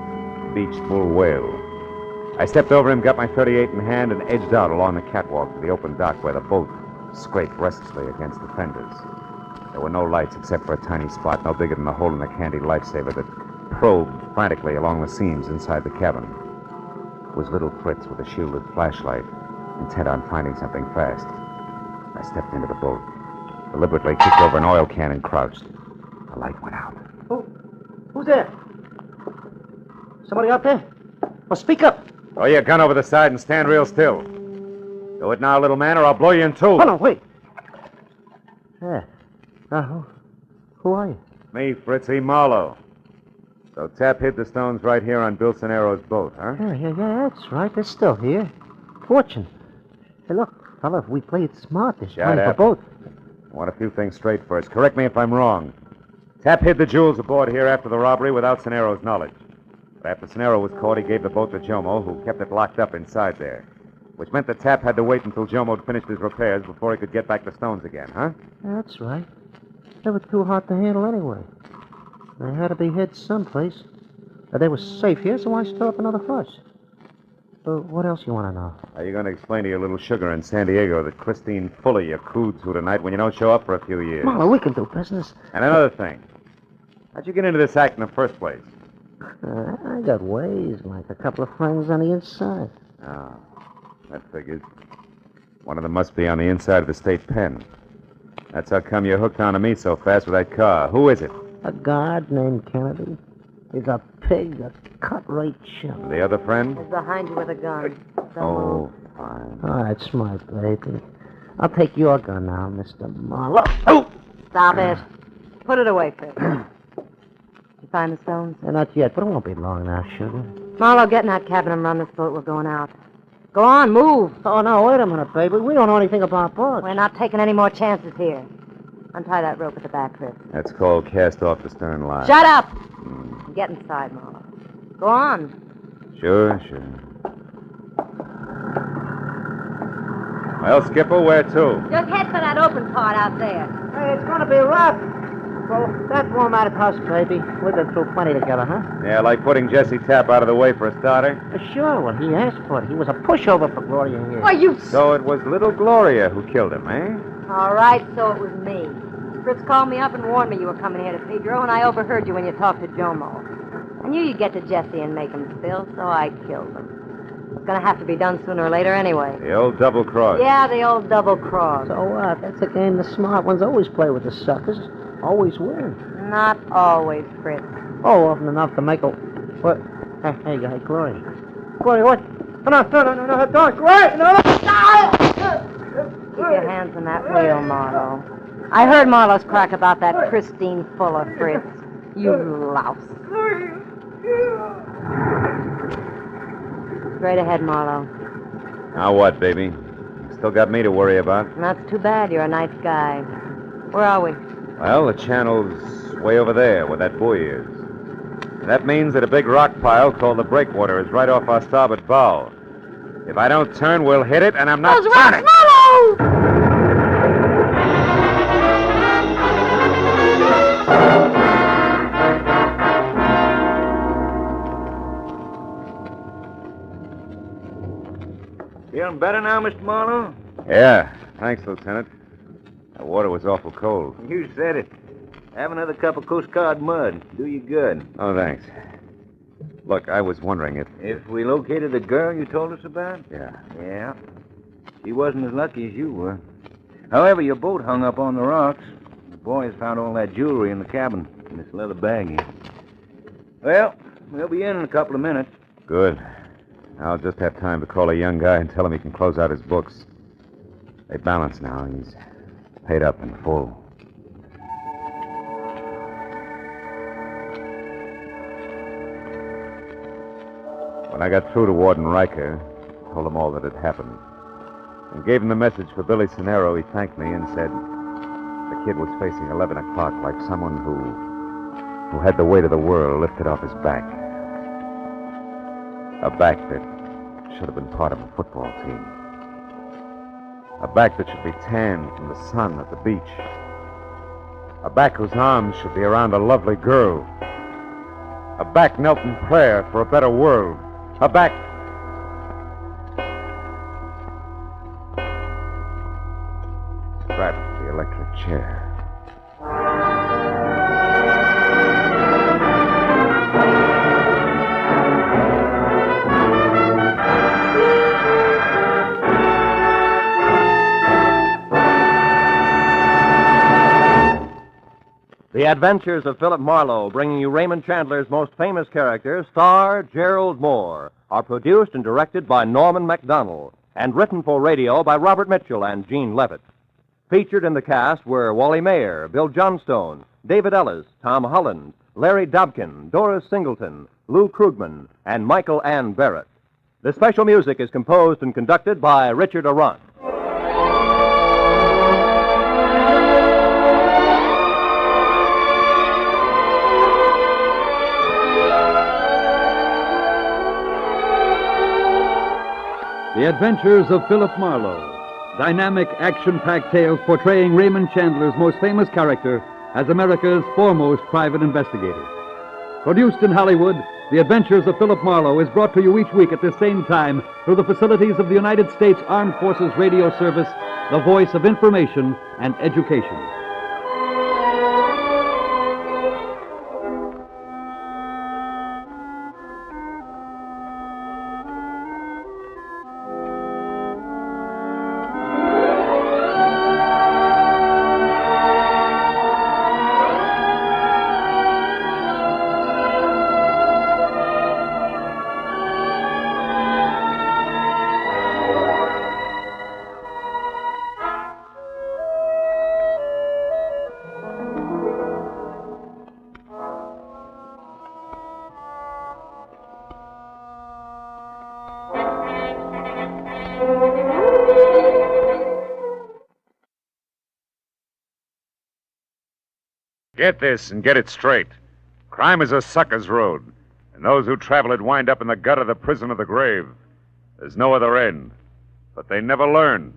beached bull whale. I stepped over him, got my .38 in hand, and edged out along the catwalk to the open dock where the boat scraped restlessly against the fenders. There were no lights except for a tiny spot no bigger than a hole in the candy lifesaver that probed frantically along the seams inside the cabin. It was little Fritz with a shielded flashlight, intent on finding something fast. I stepped into the boat, deliberately kicked over an oil can and crouched. The light went out. Who's there? Somebody out there? Well, speak up. Throw your gun over the side and stand real still. Do it now, little man, or I'll blow you in two. Hold on, wait. Yeah. Who are you? Me, Fritzy Marlowe. So Tap hid the stones right here on Bill Sonero's boat, huh? Yeah, that's right. They're still here. Fortune. Hey, look, fella, if we play it smart, there's Shut money for up. both. I want a few things straight first. Correct me if I'm wrong. Tap hid the jewels aboard here after the robbery without Sonero's knowledge. But after Sonero was caught, he gave the boat to Jomo, who kept it locked up inside there. Which meant that Tap had to wait until Jomo had finished his repairs before he could get back the stones again, huh? That's right. They were too hard to handle anyway. They had to be hid someplace. They were safe here, so I stir up another fuss. What else you want to know? Are you going to explain to your little sugar in San Diego that Christine Fuller you cooed to tonight when you don't show up for a few years? Marlowe, we can do business. And another thing. How'd you get into this act in the first place? I got ways, like a couple of friends on the inside. Oh, that figures. One of them must be on the inside of the state pen. That's how come you hooked onto me so fast with that car. Who is it? A guard named Kennedy. He's a pig, a cut-rate chump. And the other friend? He's behind you with a gun. Oh, fine. Oh, that's my baby. I'll take your gun now, Mr. Marlowe. Oh! Stop it. Put it away, Fritz. You find the stones? Not yet, but it won't be long now, sugar. Marlowe, get in that cabin and run this boat. We're going out. Go on, move. Oh, no, wait a minute, baby. We don't know anything about boats. We're not taking any more chances here. Untie that rope at the back, Fritz. That's called cast off the stern line. Shut up! Get inside, Marlowe. Go on. Sure. Well, Skipper, where to? Just head for that open part out there. Hey, it's going to be rough. So that won't matter to us, baby. We've been through plenty together, huh? Yeah, like putting Jesse Tapp out of the way for a starter. Sure, well, he asked for it. He was a pushover for Gloria here. Why, you... So it was little Gloria who killed him, eh? All right, so it was me. Fritz called me up and warned me you were coming here to Pedro, and I overheard you when you talked to Jomo. I knew you'd get to Jesse and make him spill, so I killed him. It's going to have to be done sooner or later anyway. The old double cross. Yeah, the old double cross. So what? That's a game the smart ones always play with the suckers. Always win. Not always, Fritz. Oh, often enough to make a... What? Hey, Gloria. Gloria, what? No, don't, Gloria! No! Keep your hands on that wheel, Marlowe. I heard Marlowe's crack about that Christine Fuller, Fritz. You louse. Straight ahead, Marlowe. Now what, baby? You still got me to worry about. That's too bad. You're a nice guy. Where are we? Well, the channel's way over there, where that buoy is. And that means that a big rock pile called the Breakwater is right off our starboard bow. If I don't turn, we'll hit it, and I'm not turning. Marlowe! Feeling better now, Mr. Marlowe? Yeah, thanks, Lieutenant. The water was awful cold. You said it. Have another cup of Coast Guard mud. Do you good. Oh, thanks. Look, I was wondering If we located the girl you told us about? Yeah. Yeah. She wasn't as lucky as you were. However, your boat hung up on the rocks. The boys found all that jewelry in the cabin, in this leather baggie. Well, we'll be in a couple of minutes. Good. I'll just have time to call a young guy and tell him he can close out his books. They balance now. He's paid up in full. When I got through to Warden Riker, I told him all that had happened. And gave him the message for Billy Sonero. He thanked me and said the kid was facing 11 o'clock like someone who had the weight of the world lifted off his back. A back that should have been part of a football team. A back that should be tanned from the sun at the beach. A back whose arms should be around a lovely girl. A back knelt in prayer for a better world. A back... That's the electric chair. The Adventures of Philip Marlowe, bringing you Raymond Chandler's most famous character, star Gerald Mohr, are produced and directed by Norman MacDonald and written for radio by Robert Mitchell and Gene Levitt. Featured in the cast were Wally Mayer, Bill Johnstone, David Ellis, Tom Holland, Larry Dobkin, Doris Singleton, Lou Krugman, and Michael Ann Barrett. The special music is composed and conducted by Richard Arant. The Adventures of Philip Marlowe. Dynamic, action-packed tales portraying Raymond Chandler's most famous character as America's foremost private investigator. Produced in Hollywood, The Adventures of Philip Marlowe is brought to you each week at this same time through the facilities of the United States Armed Forces Radio Service, the voice of information and education. Get this and get it straight. Crime is a sucker's road, and those who travel it wind up in the gutter, the prison, or the grave. There's no other end, but they never learn.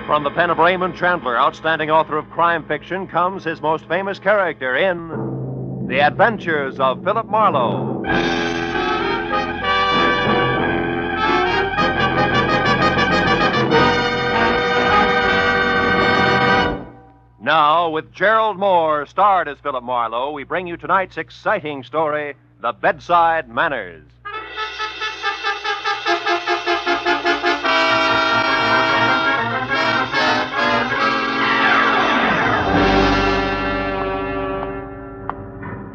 From the pen of Raymond Chandler, outstanding author of crime fiction, comes his most famous character in The Adventures of Philip Marlowe. Now, with Gerald Mohr starred as Philip Marlowe, we bring you tonight's exciting story, The Bedside Manners.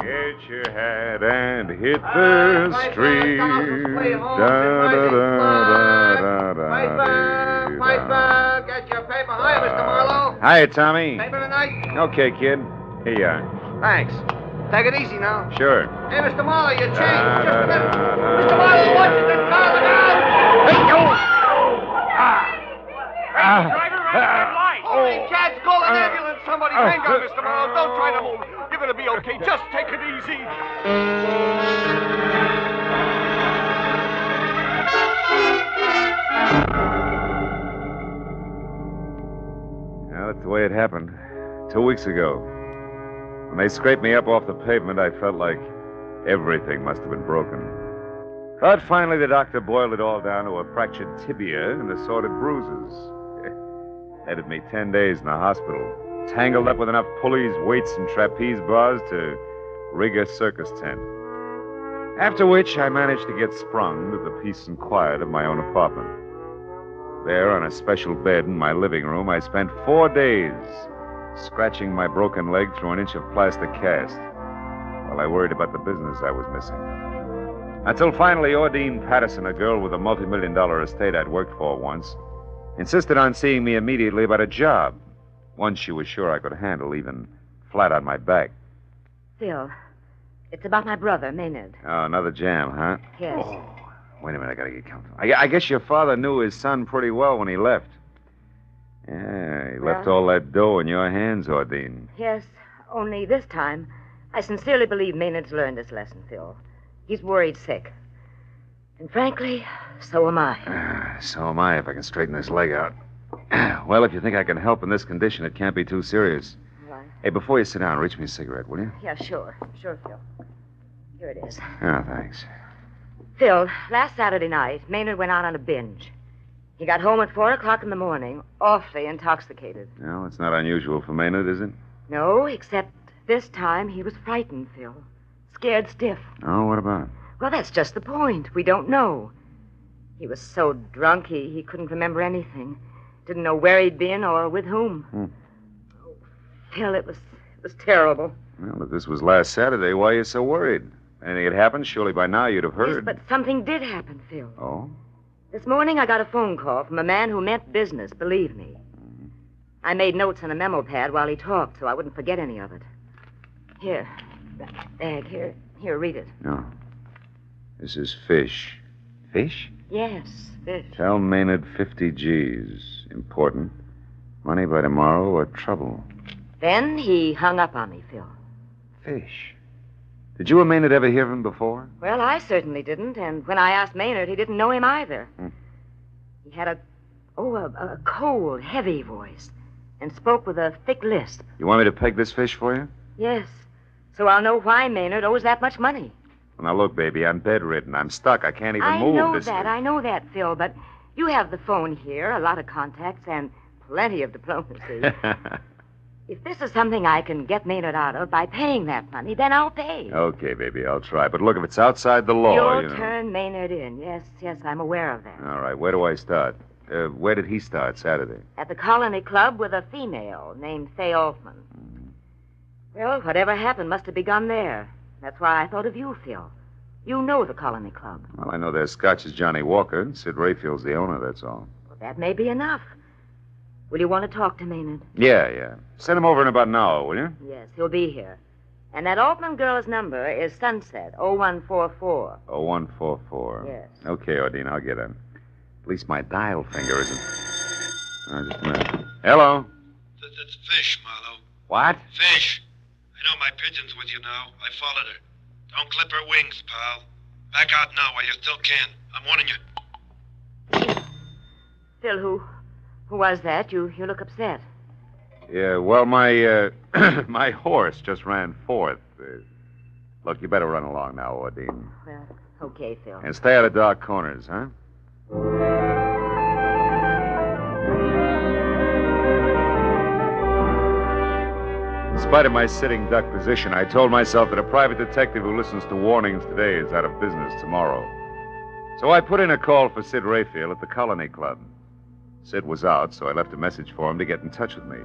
Get your hat and hit the street. Piper, get your paper. Hi, Mr. Marlowe. Hiya, Tommy. Paper tonight? Okay, kid. Here you are. Thanks. Take it easy now. Sure. Hey, Mr. Marlowe, your change. Just a minute. Mr. Marlowe, watch it. The car, look out. Hey, you. Driver, right red light. Holy cats, call an ambulance. Somebody hang on, Mr. Marlowe. Don't try to move. You're going to be okay. Just take it easy. Well, that's the way it happened. 2 weeks ago. When they scraped me up off the pavement, I felt like everything must have been broken. But finally, the doctor boiled it all down to a fractured tibia and assorted bruises. Headed me 10 days in the hospital, tangled up with enough pulleys, weights, and trapeze bars to rig a circus tent. After which, I managed to get sprung to the peace and quiet of my own apartment. There, on a special bed in my living room, I spent 4 days scratching my broken leg through an inch of plastic cast while I worried about the business I was missing. Until finally, Ordine Patterson, a girl with a multi-million-dollar estate I'd worked for once, insisted on seeing me immediately about a job, one she was sure I could handle, even flat on my back. Phil, it's about my brother, Maynard. Oh, another jam, huh? Yes. Oh, wait a minute, I gotta get comfortable. I guess your father knew his son pretty well when he left. Yeah, he left all that dough in your hands, Ordine. Yes, only this time, I sincerely believe Maynard's learned his lesson, Phil. He's worried sick. And frankly, so am I. So am I if I can straighten this leg out. Well, if you think I can help in this condition, it can't be too serious. Right. Hey, before you sit down, reach me a cigarette, will you? Yeah, sure. Sure, Phil. Here it is. Oh, thanks. Phil, last Saturday night, Maynard went out on a binge. He got home at 4 o'clock in the morning, awfully intoxicated. No, it's not unusual for Maynard, is it? No, except this time he was frightened, Phil. Scared stiff. Oh, what about? Well, that's just the point. We don't know. He was so drunk he couldn't remember anything. Didn't know where he'd been or with whom. Oh, Phil, it was terrible. Well, if this was last Saturday, why are you so worried? Anything had happened, surely by now you'd have heard. Yes, but something did happen, Phil. Oh? This morning I got a phone call from a man who meant business, believe me. I made notes on a memo pad while he talked so I wouldn't forget any of it. Here, that bag, here, read it. No. This is fish. Fish? Yes, fish. Tell Maynard 50 G's. Important. Money by tomorrow or trouble. Then he hung up on me, Phil. Fish. Did you and Maynard ever hear of him before? Well, I certainly didn't, and when I asked Maynard, he didn't know him either. He had a cold, heavy voice and spoke with a thick lisp. You want me to peg this fish for you? Yes, so I'll know why Maynard owes that much money. Well, now, look, baby, I'm bedridden. I'm stuck. I can't even move. I know that, Phil, but you have the phone here, a lot of contacts, and plenty of diplomacy. If this is something I can get Maynard out of by paying that money, then I'll pay. Okay, baby, I'll try. But look, if it's outside the law, You'll turn Maynard in. Yes, I'm aware of that. All right, where do I start? Where did he start Saturday? At the Colony Club with a female named Fay Altman. Well, whatever happened must have begun there. That's why I thought of you, Phil. You know the Colony Club. Well, I know their Scotch is Johnny Walker. Sid Rayfield's the owner, that's all. Well, that may be enough. Will you want to talk to Maynard? Yeah. Send him over in about an hour, will you? Yes, he'll be here. And that Altman girl's number is Sunset, 0144. 0144. Yes. Okay, Ordine, I'll get him. At least my dial finger isn't... just a minute. Hello? That's Fish, Marlowe. What? Fish. I know my pigeon's with you now. I followed her. Don't clip her wings, pal. Back out now while you still can. I'm warning you. Phil, who was that? You look upset. Yeah, well, my my horse just ran fourth. Look, you better run along now, Ordine. Well, okay, Phil. And stay out of dark corners, huh? In spite of my sitting duck position, I told myself that a private detective who listens to warnings today is out of business tomorrow. So I put in a call for Sid Rayfield at the Colony Club. Sid was out, so I left a message for him to get in touch with me.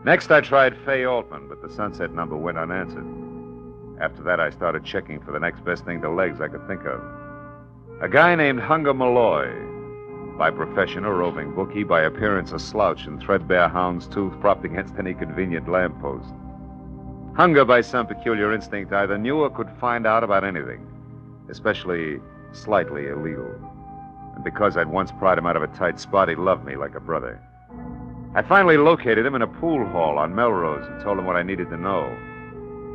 Next, I tried Fay Altman, but the Sunset number went unanswered. After that, I started checking for the next best thing to legs I could think of. A guy named Hunger Malloy. By profession, a roving bookie. By appearance, a slouch and threadbare hound's tooth propped against any convenient lamppost. Hunger, by some peculiar instinct, either knew or could find out about anything, especially slightly illegal. And because I'd once pried him out of a tight spot, he loved me like a brother. I finally located him in a pool hall on Melrose and told him what I needed to know.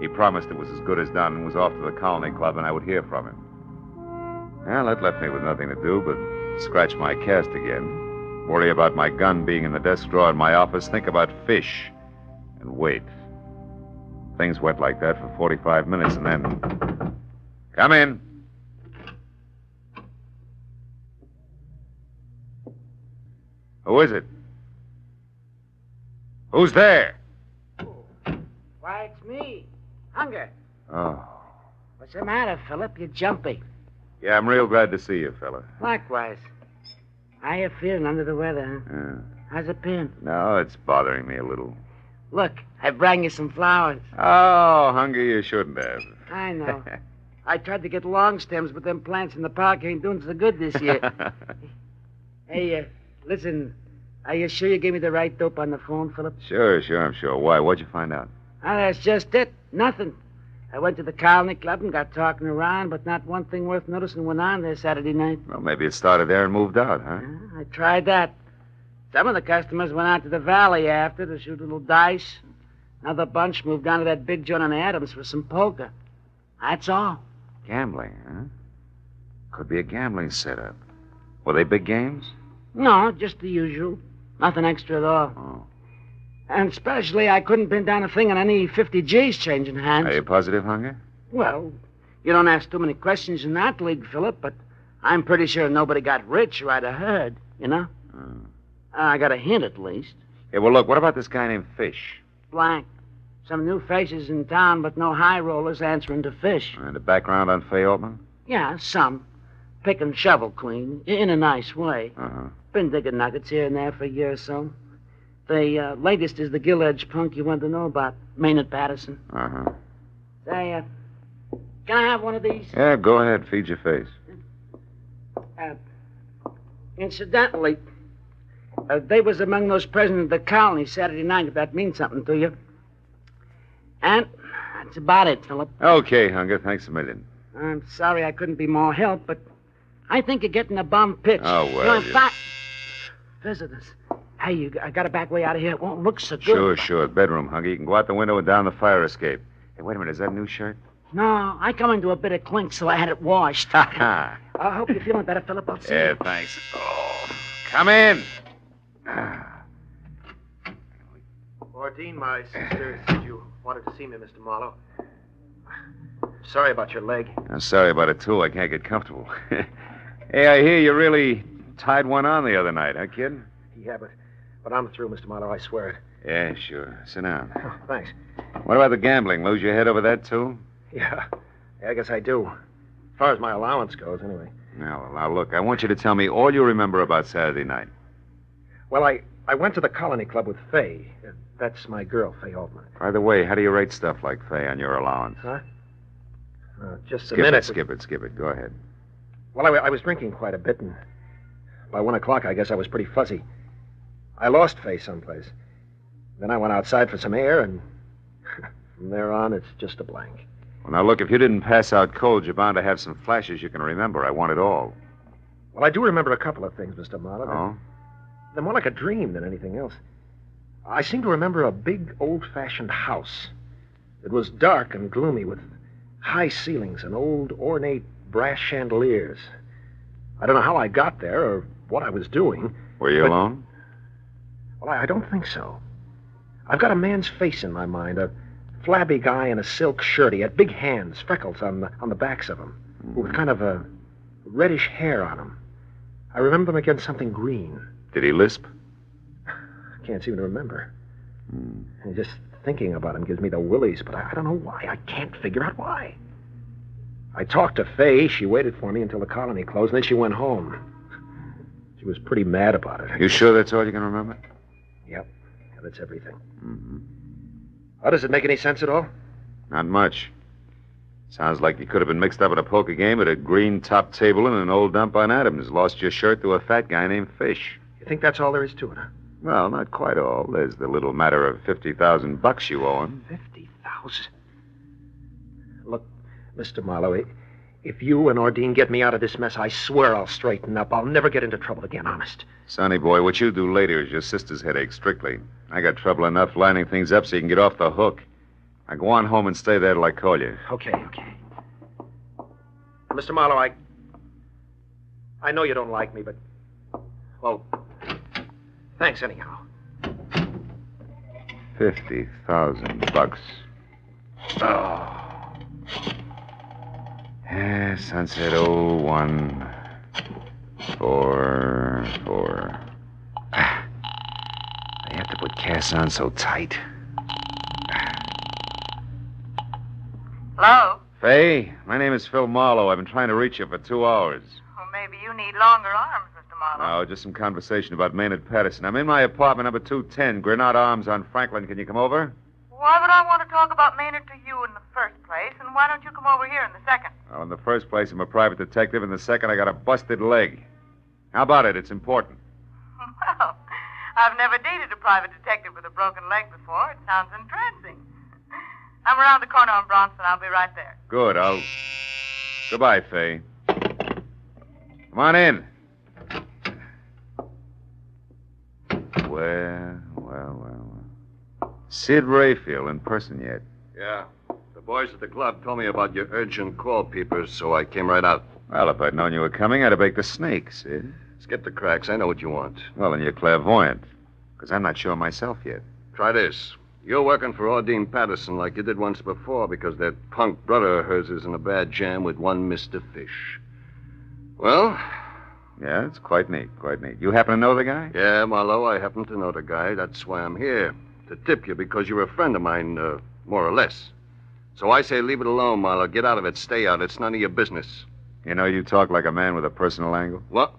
He promised it was as good as done and was off to the Colony Club and I would hear from him. Well, that left me with nothing to do but scratch my cast again, worry about my gun being in the desk drawer in my office, think about fish, and wait. Things went like that for 45 minutes and then... Come in. Who is it? Who's there? Why, it's me. Hunger. Oh. What's the matter, Philip? You're jumpy. Yeah, I'm real glad to see you, fella. Likewise. How you feeling under the weather, huh? Yeah. How's it been? No, it's bothering me a little. Look, I brought you some flowers. Oh, Hunger, you shouldn't have. I know. I tried to get long stems, but them plants in the park ain't doing so good this year. Hey, listen, are you sure you gave me the right dope on the phone, Philip? Sure, I'm sure. Why? What'd you find out? Oh, that's just it. Nothing. I went to the Colony Club and got talking around, but not one thing worth noticing went on there Saturday night. Well, maybe it started there and moved out, huh? I tried that. Some of the customers went out to the valley after to shoot a little dice. Another bunch moved down to that big joint on Adams for some poker. That's all. Gambling, huh? Could be a gambling setup. Were they big games? No, just the usual. Nothing extra at all. Oh. And especially, I couldn't pin down a thing on any 50 G's changing hands. Are you positive, Hunger? Well, you don't ask too many questions in that league, Philip, but I'm pretty sure nobody got rich right I heard, you know? I got a hint, at least. Hey, well, look, what about this guy named Fish? Blank. Some new faces in town, but no high rollers answering to Fish. And the background on Fay Altman? Yeah, some. Pick and shovel clean, in a nice way. Uh-huh. Been digging nuggets here and there for a year or so. The latest is the gill-edged punk you want to know about, Maynard Patterson. Uh-huh. Say, can I have one of these? Yeah, go ahead. Feed your face. Incidentally, they was among those present at the colony Saturday night, if that means something to you. And that's about it, Philip. Okay, Hunger. Thanks a million. I'm sorry I couldn't be more help, but I think you're getting a bum pitch. Oh, well, You know, in you- fact, visitors. Hey, I got to back way out of here. It won't look so good. Sure. Bedroom, Hunger. You can go out the window and down the fire escape. Hey, wait a minute. Is that a new shirt? No, I come into a bit of clink, so I had it washed. Ha I hope you're feeling better, Philip. I'll see Yeah, you. thanks. Oh, come in. Ordine, my sister said you wanted to see me, Mr. Marlowe. Sorry about your leg. I'm sorry about it, too. I can't get comfortable. Hey, I hear you really tied one on the other night, huh, kid? Yeah, but I'm through, Mr. Marlowe. I swear it. Yeah, sure. Sit down. Oh, thanks. What about the gambling? Lose your head over that, too? Yeah, I guess I do. As far as my allowance goes, anyway. Now, look, I want you to tell me all you remember about Saturday night. Well, I went to the Colony Club with Fay. That's my girl, Fay Altman. By the way, how do you rate stuff like Fay on your allowance? Huh? Just a Skip minute. it, skip it. Go ahead. Well, I was drinking quite a bit, and by 1 o'clock, I guess I was pretty fuzzy. I lost Fay someplace. Then I went outside for some air, and from there on, it's just a blank. Well, now, look, if you didn't pass out cold, you're bound to have some flashes you can remember. I want it all. Well, I do remember a couple of things, Mr. Marlowe. Oh? They're more like a dream than anything else. I seem to remember a big, old-fashioned house. It was dark and gloomy with high ceilings and old, ornate brass chandeliers. I don't know how I got there or what I was doing. Were you alone? Well, I don't think so. I've got a man's face in my mind, a flabby guy in a silk shirt. He had big hands, freckles on the backs of him, with kind of a reddish hair on him. I remember him against something green. Did he lisp? I can't seem to remember. And just thinking about him gives me the willies, but I don't know why. I can't figure out why. I talked to Fay. She waited for me until the colony closed, and then she went home. She was pretty mad about it. You sure that's all you can remember? Yep. Yeah, that's everything. How does it make any sense at all? Not much. Sounds like you could have been mixed up in a poker game at a green top table in an old dump on Adams. Lost your shirt to a fat guy named Fish. You think that's all there is to it, huh? Well, not quite all. There's the little matter of $50,000 you owe him. 50,000? Look, Mr. Marlowe, if you and Ordine get me out of this mess, I swear I'll straighten up. I'll never get into trouble again, honest. Sonny boy, what you do later is your sister's headache, strictly. I got trouble enough lining things up so you can get off the hook. Now go on home and stay there till I call you. Okay. Mr. Marlowe, I know you don't like me, but... Well, thanks anyhow. $50,000. Oh. Yeah, sunset 01 4. I have to put Cass on so tight. Hello? Fay, my name is Phil Marlowe. I've been trying to reach you for 2 hours. Well, maybe you need longer arms, Mr. Marlowe. No, just some conversation about Maynard Patterson. I'm in my apartment, number 210, Grenade Arms on Franklin. Can you come over? Why would I want to talk about Maynard to you in the first place, and why don't you come over here in the second? Well, in the first place, I'm a private detective. In the second, I got a busted leg. How about it? It's important. Well, I've never dated a private detective with a broken leg before. It sounds entrancing. I'm around the corner on Bronson. I'll be right there. Good. Goodbye, Fay. Come on in. Well. Sid Rayfield in person yet? Yeah. The boys at the club told me about your urgent call, Peepers, so I came right out. Well, if I'd known you were coming, I'd have baked the snake, Sid. Skip the cracks. I know what you want. Well, then you're clairvoyant. Because I'm not sure myself yet. Try this. You're working for Ordine Patterson like you did once before because that punk brother of hers is in a bad jam with one Mr. Fish. Well? Yeah, it's quite neat, quite neat. You happen to know the guy? Yeah, Marlowe, I happen to know the guy. That's why I'm here. To tip you because you're a friend of mine, more or less. So I say leave it alone, Marlowe. Get out of it. Stay out. It's none of your business. You know, you talk like a man with a personal angle. What?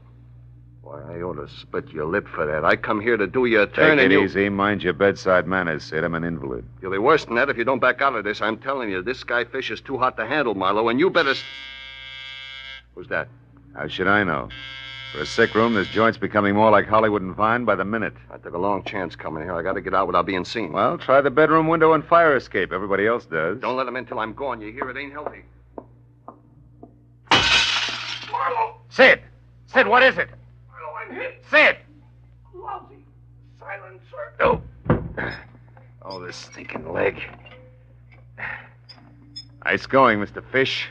Why, I ought to split your lip for that. I come here to do you a turn Take and it you... easy. Mind your bedside manners, Sid. I'm an invalid. You'll be worse than that if you don't back out of this. I'm telling you, this guy Fish is too hot to handle, Marlowe, and you better... Who's that? How should I know? For a sick room, this joint's becoming more like Hollywood and Vine by the minute. I took a long chance coming here. I got to get out without being seen. Well, try the bedroom window and fire escape. Everybody else does. Don't let him in till I'm gone. You hear? It ain't healthy. Marlowe! Sid! Sid, what is it? Marlowe, I'm hit. Sid! Lousy silencer. Oh. Oh, this stinking leg. Nice going, Mr. Fish.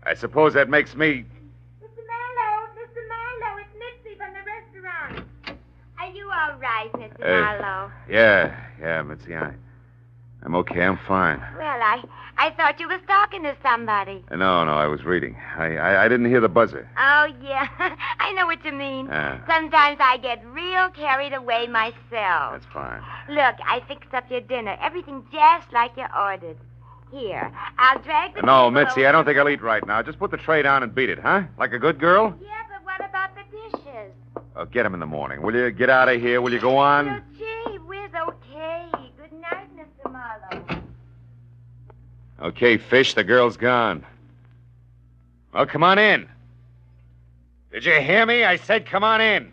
I suppose that makes me... Mr. Marlowe, it's Mitzi from the restaurant. Are you all right, Mr. Marlowe? Yeah, Mitzi, I'm okay. I'm fine. Well, I thought you was talking to somebody. No, I was reading. I didn't hear the buzzer. Oh, yeah. I know what you mean. Sometimes I get real carried away myself. That's fine. Look, I fixed up your dinner. Everything just like you ordered. Here, I'll drag the No, table Mitzi, over. I don't think I'll eat right now. Just put the tray down and beat it, huh? Like a good girl? Yeah, but what about the dishes? Oh, get them in the morning. Will you get out of here? Will you go on? Oh, gee whiz, okay. Good night, Mr. Marlowe. Okay, Fish, the girl's gone. Well, come on in. Did you hear me? I said come on in.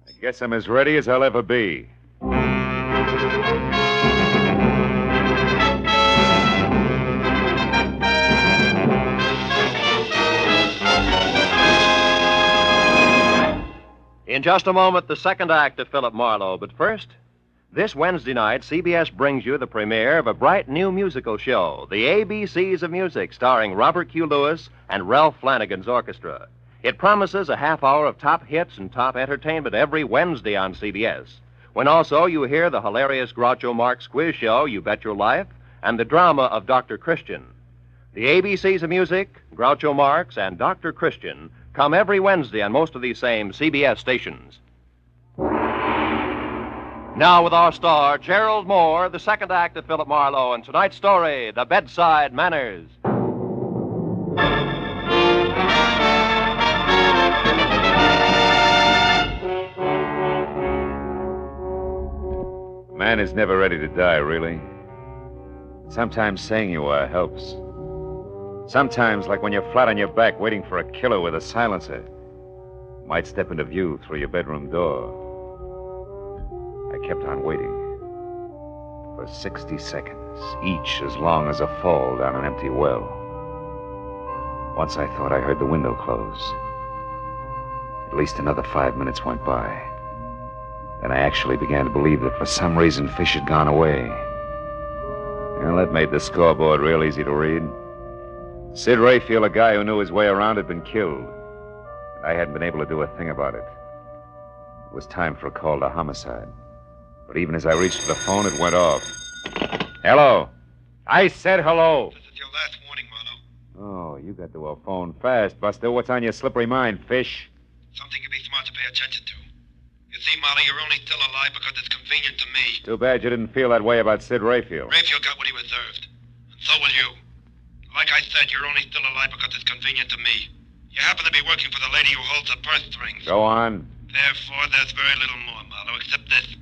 I guess I'm as ready as I'll ever be. In just a moment, the second act of Philip Marlowe. But first, this Wednesday night, CBS brings you the premiere of a bright new musical show, The ABCs of Music, starring Robert Q. Lewis and Ralph Flanagan's orchestra. It promises a half hour of top hits and top entertainment every Wednesday on CBS, when also you hear the hilarious Groucho Marx quiz show, You Bet Your Life, and the drama of Dr. Christian. The ABCs of Music, Groucho Marx, and Dr. Christian come every Wednesday on most of these same CBS stations. Now with our star, Gerald Mohr, the second act of Philip Marlowe, and tonight's story, The Bedside Manners. Man is never ready to die, really. Sometimes saying you are helps. Sometimes, like when you're flat on your back waiting for a killer with a silencer, might step into view through your bedroom door. I kept on waiting for 60 seconds, each as long as a fall down an empty well. Once I thought I heard the window close. At least another 5 minutes went by. Then I actually began to believe that for some reason Fish had gone away. Well, that made the scoreboard real easy to read. Sid Rayfield, a guy who knew his way around, had been killed. And I hadn't been able to do a thing about it. It was time for a call to homicide. But even as I reached for the phone, it went off. Hello. I said hello. This is your last warning, Marlowe. Oh, you got to a phone fast, Buster. What's on your slippery mind, Fish? Something you'd be smart to pay attention to. You see, Marlowe, you're only still alive because it's convenient to me. Too bad you didn't feel that way about Sid Rayfield. Rayfield got what he deserved. And so will you. Like I said, you're only still alive because it's convenient to me. You happen to be working for the lady who holds the purse strings. Go on. Therefore, there's very little more, Marlowe, except this.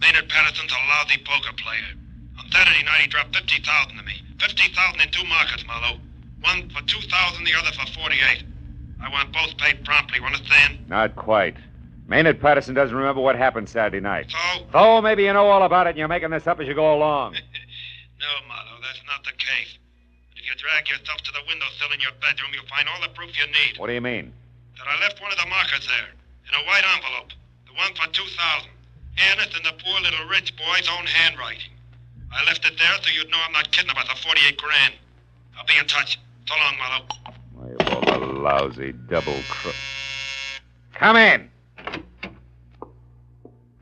Maynard Patterson's a lousy poker player. On Saturday night, he dropped $50,000 to me. $50,000 in two markets, Marlowe. One for $2,000, the other for $48,000. I want both paid promptly, you understand? Not quite. Maynard Patterson doesn't remember what happened Saturday night. So? So maybe you know all about it and you're making this up as you go along. No, Marlowe, that's not the case. If you drag yourself to the windowsill in your bedroom, you'll find all the proof you need. What do you mean? That I left one of the markers there, in a white envelope. The one for $2,000. And it's in the poor little rich boy's own handwriting. I left it there so you'd know I'm not kidding about the $48,000. I'll be in touch. So long, Marlowe. Well, Of all the lousy double crook. Come in.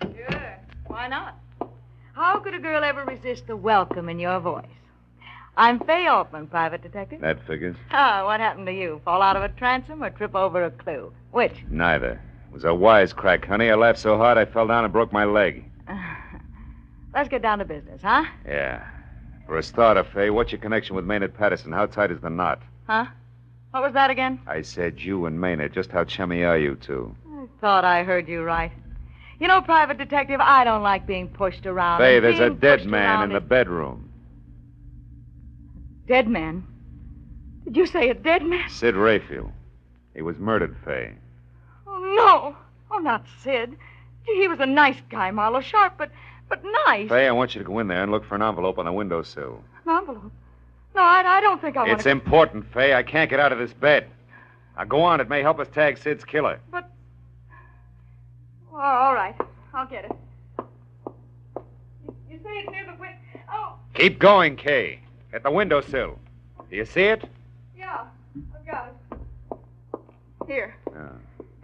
Sure. Why not? How could a girl ever resist the welcome in your voice? I'm Fay Altman, private detective. That figures. Ah, what happened to you? Fall out of a transom or trip over a clue? Which? Neither. It was a wisecrack, honey. I laughed so hard I fell down and broke my leg. Let's get down to business, huh? Yeah. For a starter, Fay, what's your connection with Maynard Patterson? How tight is the knot? Huh? What was that again? I said you and Maynard. Just how chummy are you two? I thought I heard you right. You know, private detective, I don't like being pushed around. Fay, and there's a being dead pushed man around in the bedroom. Dead man? Did you say a dead man? Sid Rayfield. He was murdered, Fay. Oh, no. Oh, not Sid. Gee, he was a nice guy, Marlowe. Sharp, but nice. Fay, I want you to go in there and look for an envelope on the windowsill. An envelope? No, I don't think I want It's important, Fay. I can't get out of this bed. Now, go on. It may help us tag Sid's killer. But... Oh, all right. I'll get it. You say it's near the window... Oh, Keep going, Kay. At the windowsill. Do you see it? yeah. I've got it. Here. Oh.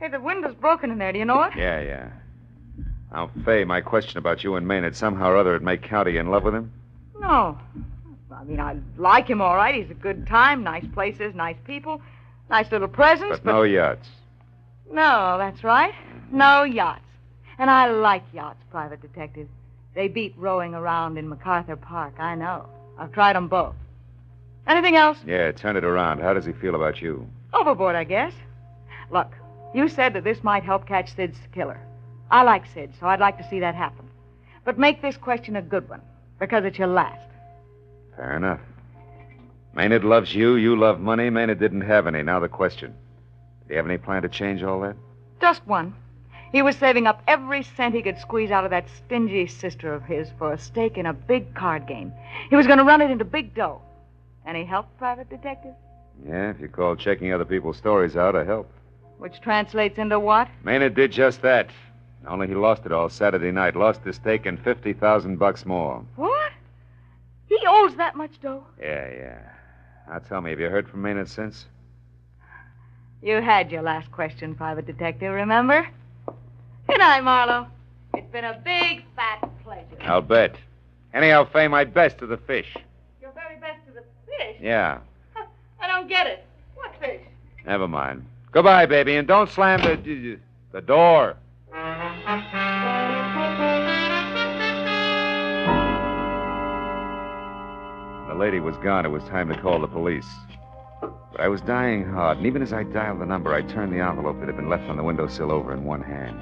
Hey, the window's broken in there. Do you know it? Yeah. Now, Fay, my question about you and Maynard, somehow or other it may count. Are you in love with him? No. I mean, I like him all right. He's a good time. Nice places, nice people, nice little presents. But no yachts. No, that's right. No yachts. And I like yachts, private detective. They beat rowing around in MacArthur Park, I know. I've tried them both. Anything else? Yeah, turn it around. How does he feel about you? Overboard, I guess. Look, you said that this might help catch Sid's killer. I like Sid, so I'd like to see that happen. But make this question a good one, because it's your last. Fair enough. Maynard loves you. You love money. Maynard didn't have any. Now the question. Do you have any plan to change all that? Just one. He was saving up every cent he could squeeze out of that stingy sister of his for a stake in a big card game. He was going to run it into big dough. Any help, private detective? Yeah, if you call checking other people's stories out a help. Which translates into what? Maynard did just that. Only he lost it all Saturday night. Lost the stake and $50,000 more. What? He owes that much dough? Yeah. Now tell me, have you heard from Maynard since? You had your last question, private detective, remember? Good night, Marlowe. It's been a big, fat pleasure. I'll bet. Anyhow, Fay, my best to the fish. Your very best to the fish? Yeah. I don't get it. What fish? Never mind. Goodbye, baby, and don't slam the door. The lady was gone. It was time to call the police. But I was dying hard, and even as I dialed the number, I turned the envelope that had been left on the windowsill over in one hand.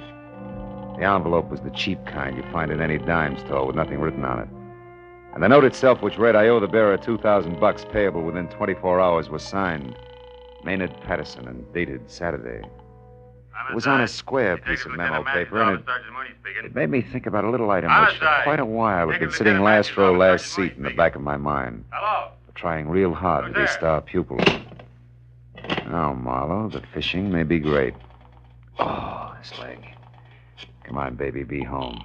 The envelope was the cheap kind you find in any dime store with nothing written on it. And the note itself, which read, "I owe the bearer $2,000 payable within 24 hours," was signed Maynard Patterson and dated Saturday. It was on a square piece of memo paper, and it made me think about a little item which for quite a while had been sitting last row, last seat in the back of my mind. Hello? Trying real hard to be a star pupil. Now, Marlowe, the fishing may be great. Oh, this leg. Come on, baby, be home.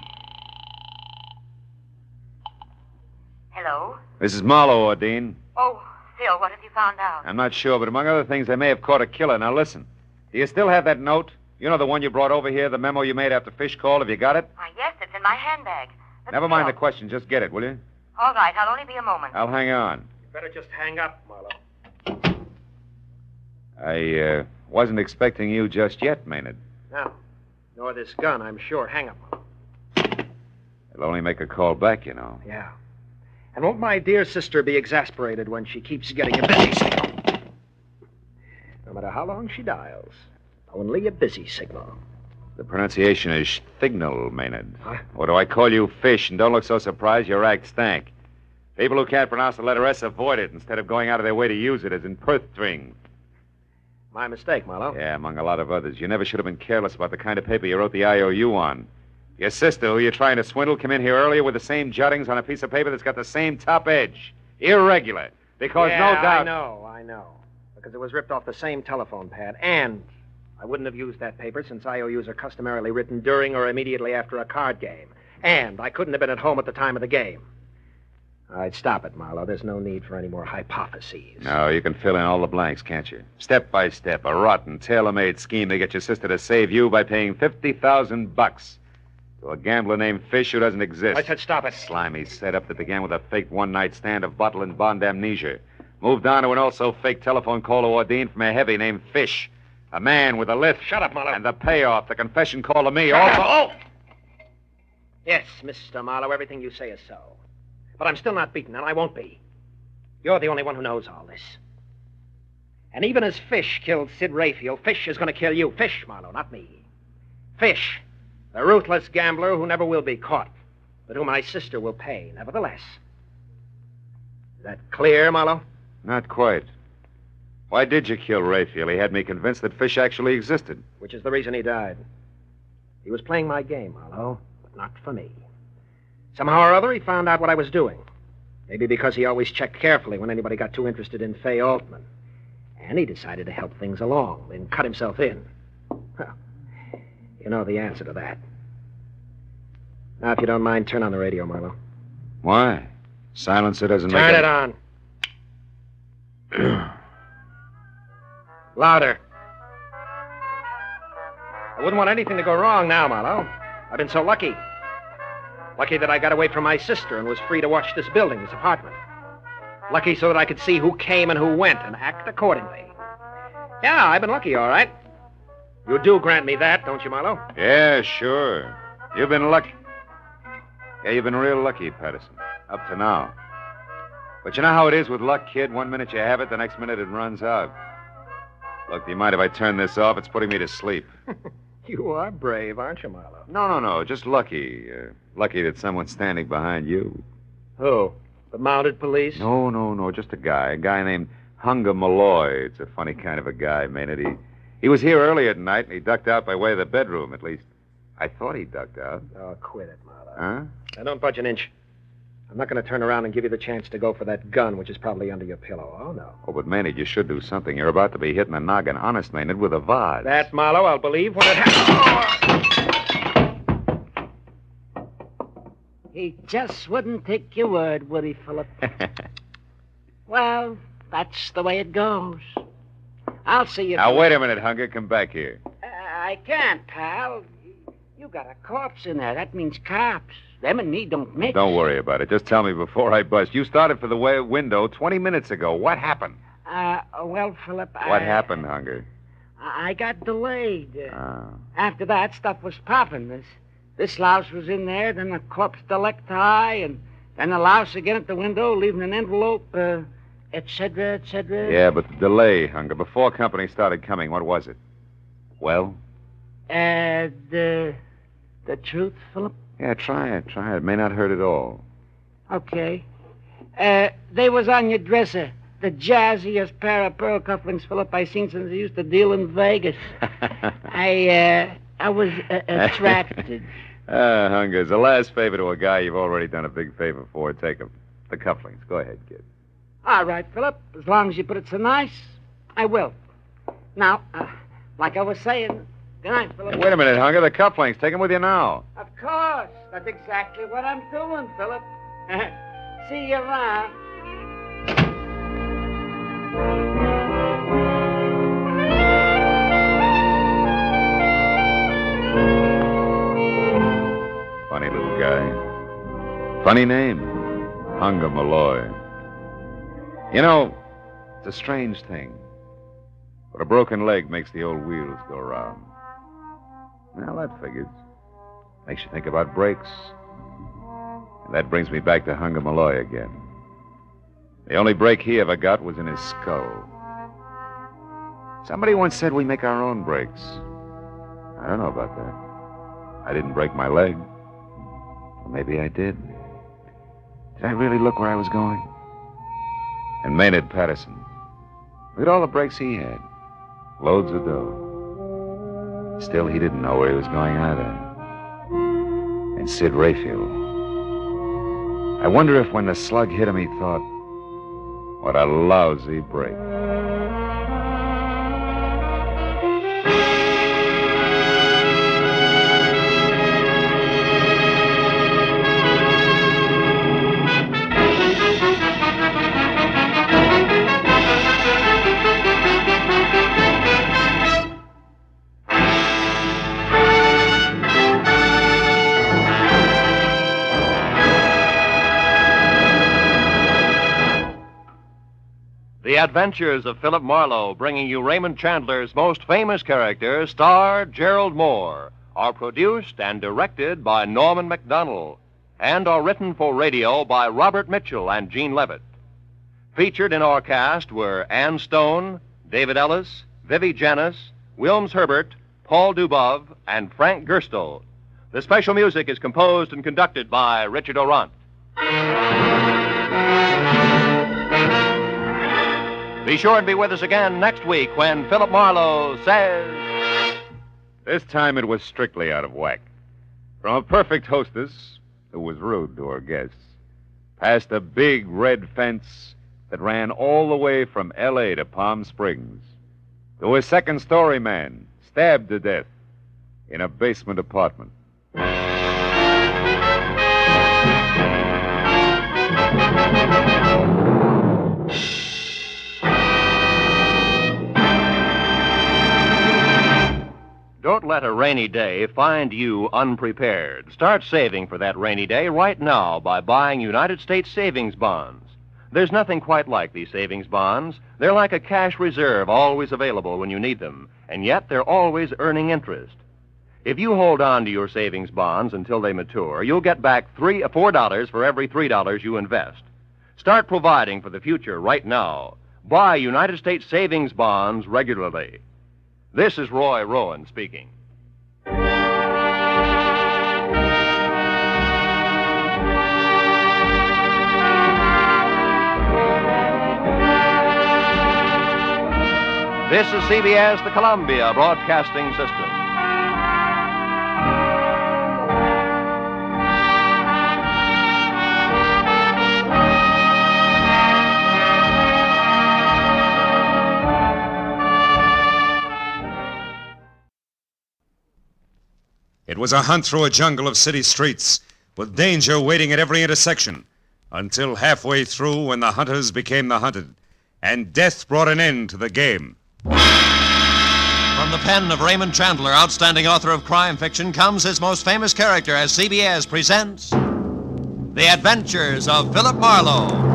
Hello? This is Marlowe, Ordine. Oh, Phil, what have you found out? I'm not sure, but among other things, they may have caught a killer. Now, listen. Do you still have that note? You know the one you brought over here, the memo you made after Fish called? Have you got it? Why, yes, it's in my handbag. But Never mind the question. Just get it, will you? All right, I'll only be a moment. I'll hang on. Better just hang up, Marlowe. I wasn't expecting you just yet, Maynard. Now, nor this gun, I'm sure. Hang up, Marlowe. It'll only make a call back, you know. Yeah. And won't my dear sister be exasperated when she keeps getting a busy signal? No matter how long she dials, only a busy signal. The pronunciation is thignal, Maynard. Huh? Or do I call you Fish? And don't look so surprised, your act stank. People who can't pronounce the letter S avoid it instead of going out of their way to use it, as in Perth string. My mistake, Marlowe. Yeah, among a lot of others. You never should have been careless about the kind of paper you wrote the IOU on. Your sister, who you're trying to swindle, came in here earlier with the same jottings on a piece of paper that's got the same top edge. Irregular. Because yeah, no doubt... I know. Because it was ripped off the same telephone pad. And I wouldn't have used that paper since IOUs are customarily written during or immediately after a card game. And I couldn't have been at home at the time of the game. All right, stop it, Marlowe. There's no need for any more hypotheses. No, you can fill in all the blanks, can't you? Step by step, a rotten, tailor-made scheme to get your sister to save you by paying $50,000 to a gambler named Fish who doesn't exist. I said stop it. Slimy setup that began with a fake one-night stand of bottle and bond amnesia. Moved on to an also-fake telephone call to Ordine from a heavy named Fish. A man with a lift. Shut up, Marlowe. And the payoff, the confession call to me. Shut also. up. Oh! Yes, Mr. Marlowe, everything you say is so. But I'm still not beaten, and I won't be. You're the only one who knows all this. And even as Fish killed Sid Rayfield, Fish is going to kill you. Fish, Marlowe, not me. Fish, the ruthless gambler who never will be caught, but whom my sister will pay, nevertheless. Is that clear, Marlowe? Not quite. Why did you kill Rayfield? He had me convinced that Fish actually existed. Which is the reason he died. He was playing my game, Marlowe, but not for me. Somehow or other, he found out what I was doing. Maybe because he always checked carefully when anybody got too interested in Fay Altman. And he decided to help things along, then cut himself in. Well, you know the answer to that. Now, if you don't mind, turn on the radio, Marlowe. Why? Silencer doesn't make Turn it on. Louder. I wouldn't want anything to go wrong now, Marlowe. I've been so lucky. Lucky that I got away from my sister and was free to watch this building, this apartment. Lucky so that I could see who came and who went and act accordingly. Yeah, I've been lucky, all right. You do grant me that, don't you, Marlowe? Yeah, sure. You've been lucky. Yeah, you've been real lucky, Patterson. Up to now. But you know how it is with luck, kid? One minute you have it, the next minute it runs out. Look, do you mind if I turn this off? It's putting me to sleep. You are brave, aren't you, Marlowe? No. Just lucky. Lucky that someone's standing behind you. Who? The mounted police? No. Just a guy named Hunger Malloy. It's a funny kind of a guy, Maynard. He was here earlier tonight, and he ducked out by way of the bedroom. At least, I thought he ducked out. Oh, quit it, Marlowe. Huh? Now, don't budge an inch. I'm not going to turn around and give you the chance to go for that gun, which is probably under your pillow. Oh, no. Oh, but Maynard, you should do something. You're about to be hitting a noggin. Honest, Maynard, with a vase. That, Marlowe, I'll believe when it happens. He just wouldn't take your word, would he, Philip? Well, that's the way it goes. I'll see you... Now, wait a minute, Hunger. Come back here. I can't, pal. You got a corpse in there. That means cops. Them and me don't mix. Don't worry about it. Just tell me before I bust. You started for the window 20 minutes ago. What happened? Well, Philip, What happened, Hunger? I got delayed. After that, stuff was popping. This louse was in there, then the corpse delecti, and then the louse again at the window, leaving an envelope, et cetera, et cetera. Yeah, but the delay, Hunger. Before company started coming, what was it? Well? The truth, Philip? Yeah, try it. It may not hurt at all. Okay. They was on your dresser. The jazziest pair of pearl cufflinks, Philip, I seen since I used to deal in Vegas. I was attracted. Hunger, as a last favor to a guy you've already done a big favor for, take him. The cufflinks. Go ahead, kid. All right, Philip. As long as you put it so nice, I will. Now, like I was saying, good night, Philip. Wait a minute, Hunger. The cufflinks. Take them with you now. Of course. That's exactly what I'm doing, Philip. See you around. Funny little guy. Funny name. Hunger Malloy. You know, it's a strange thing. But a broken leg makes the old wheels go round. Well, that figures. Makes you think about brakes. And that brings me back to Hunger Malloy again. The only break he ever got was in his skull. Somebody once said we make our own brakes. I don't know about that. I didn't break my leg. Or maybe I did. Did I really look where I was going? And Maynard Patterson. Look at all the breaks he had. Loads of dough. Still, he didn't know where he was going either. And Sid Rayfield. I wonder if when the slug hit him, he thought, what a lousy break. The Adventures of Philip Marlowe, bringing you Raymond Chandler's most famous character, star Gerald Mohr, are produced and directed by Norman MacDonald and are written for radio by Robert Mitchell and Gene Levitt. Featured in our cast were Ann Stone, David Ellis, Vivi Janis, Wilms Herbert, Paul Dubov, and Frank Gerstow. The special music is composed and conducted by Richard Orant. Be sure and be with us again next week when Philip Marlowe says... This time it was strictly out of whack. From a perfect hostess who was rude to her guests, past a big red fence that ran all the way from L.A. to Palm Springs, to a second-story man stabbed to death in a basement apartment. Don't let a rainy day find you unprepared. Start saving for that rainy day right now by buying United States savings bonds. There's nothing quite like these savings bonds. They're like a cash reserve always available when you need them, and yet they're always earning interest. If you hold on to your savings bonds until they mature, you'll get back $4 for every $3 you invest. Start providing for the future right now. Buy United States savings bonds regularly. This is Roy Rowan speaking. This is CBS, the Columbia Broadcasting System. It was a hunt through a jungle of city streets, with danger waiting at every intersection, until halfway through when the hunters became the hunted, and death brought an end to the game. From the pen of Raymond Chandler, outstanding author of crime fiction, comes his most famous character as CBS presents The Adventures of Philip Marlowe.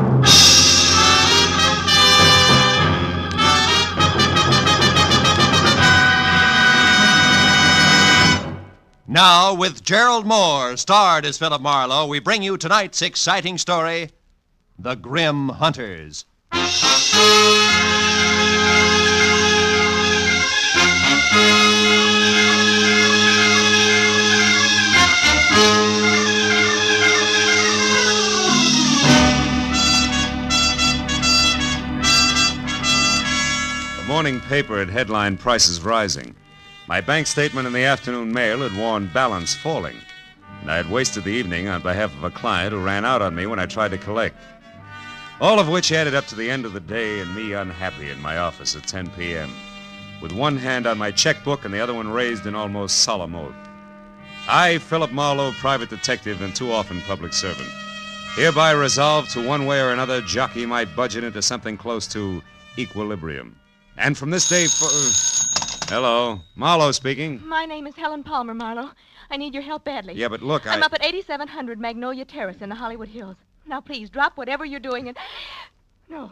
Now, with Gerald Mohr, starred as Philip Marlowe, we bring you tonight's exciting story, The Grim Hunters. The morning paper had headlined prices rising. My bank statement in the afternoon mail had warned balance falling, and I had wasted the evening on behalf of a client who ran out on me when I tried to collect. All of which added up to the end of the day and me unhappy in my office at 10 p.m., with one hand on my checkbook and the other one raised in almost solemn oath. I, Philip Marlowe, private detective and too often public servant, hereby resolve to one way or another jockey my budget into something close to equilibrium. And from this day Hello, Marlowe speaking. My name is Helen Palmer, Marlowe. I need your help badly. Yeah, but look, I'm up at 8700 Magnolia Terrace in the Hollywood Hills. Now, please, drop whatever you're doing and... No!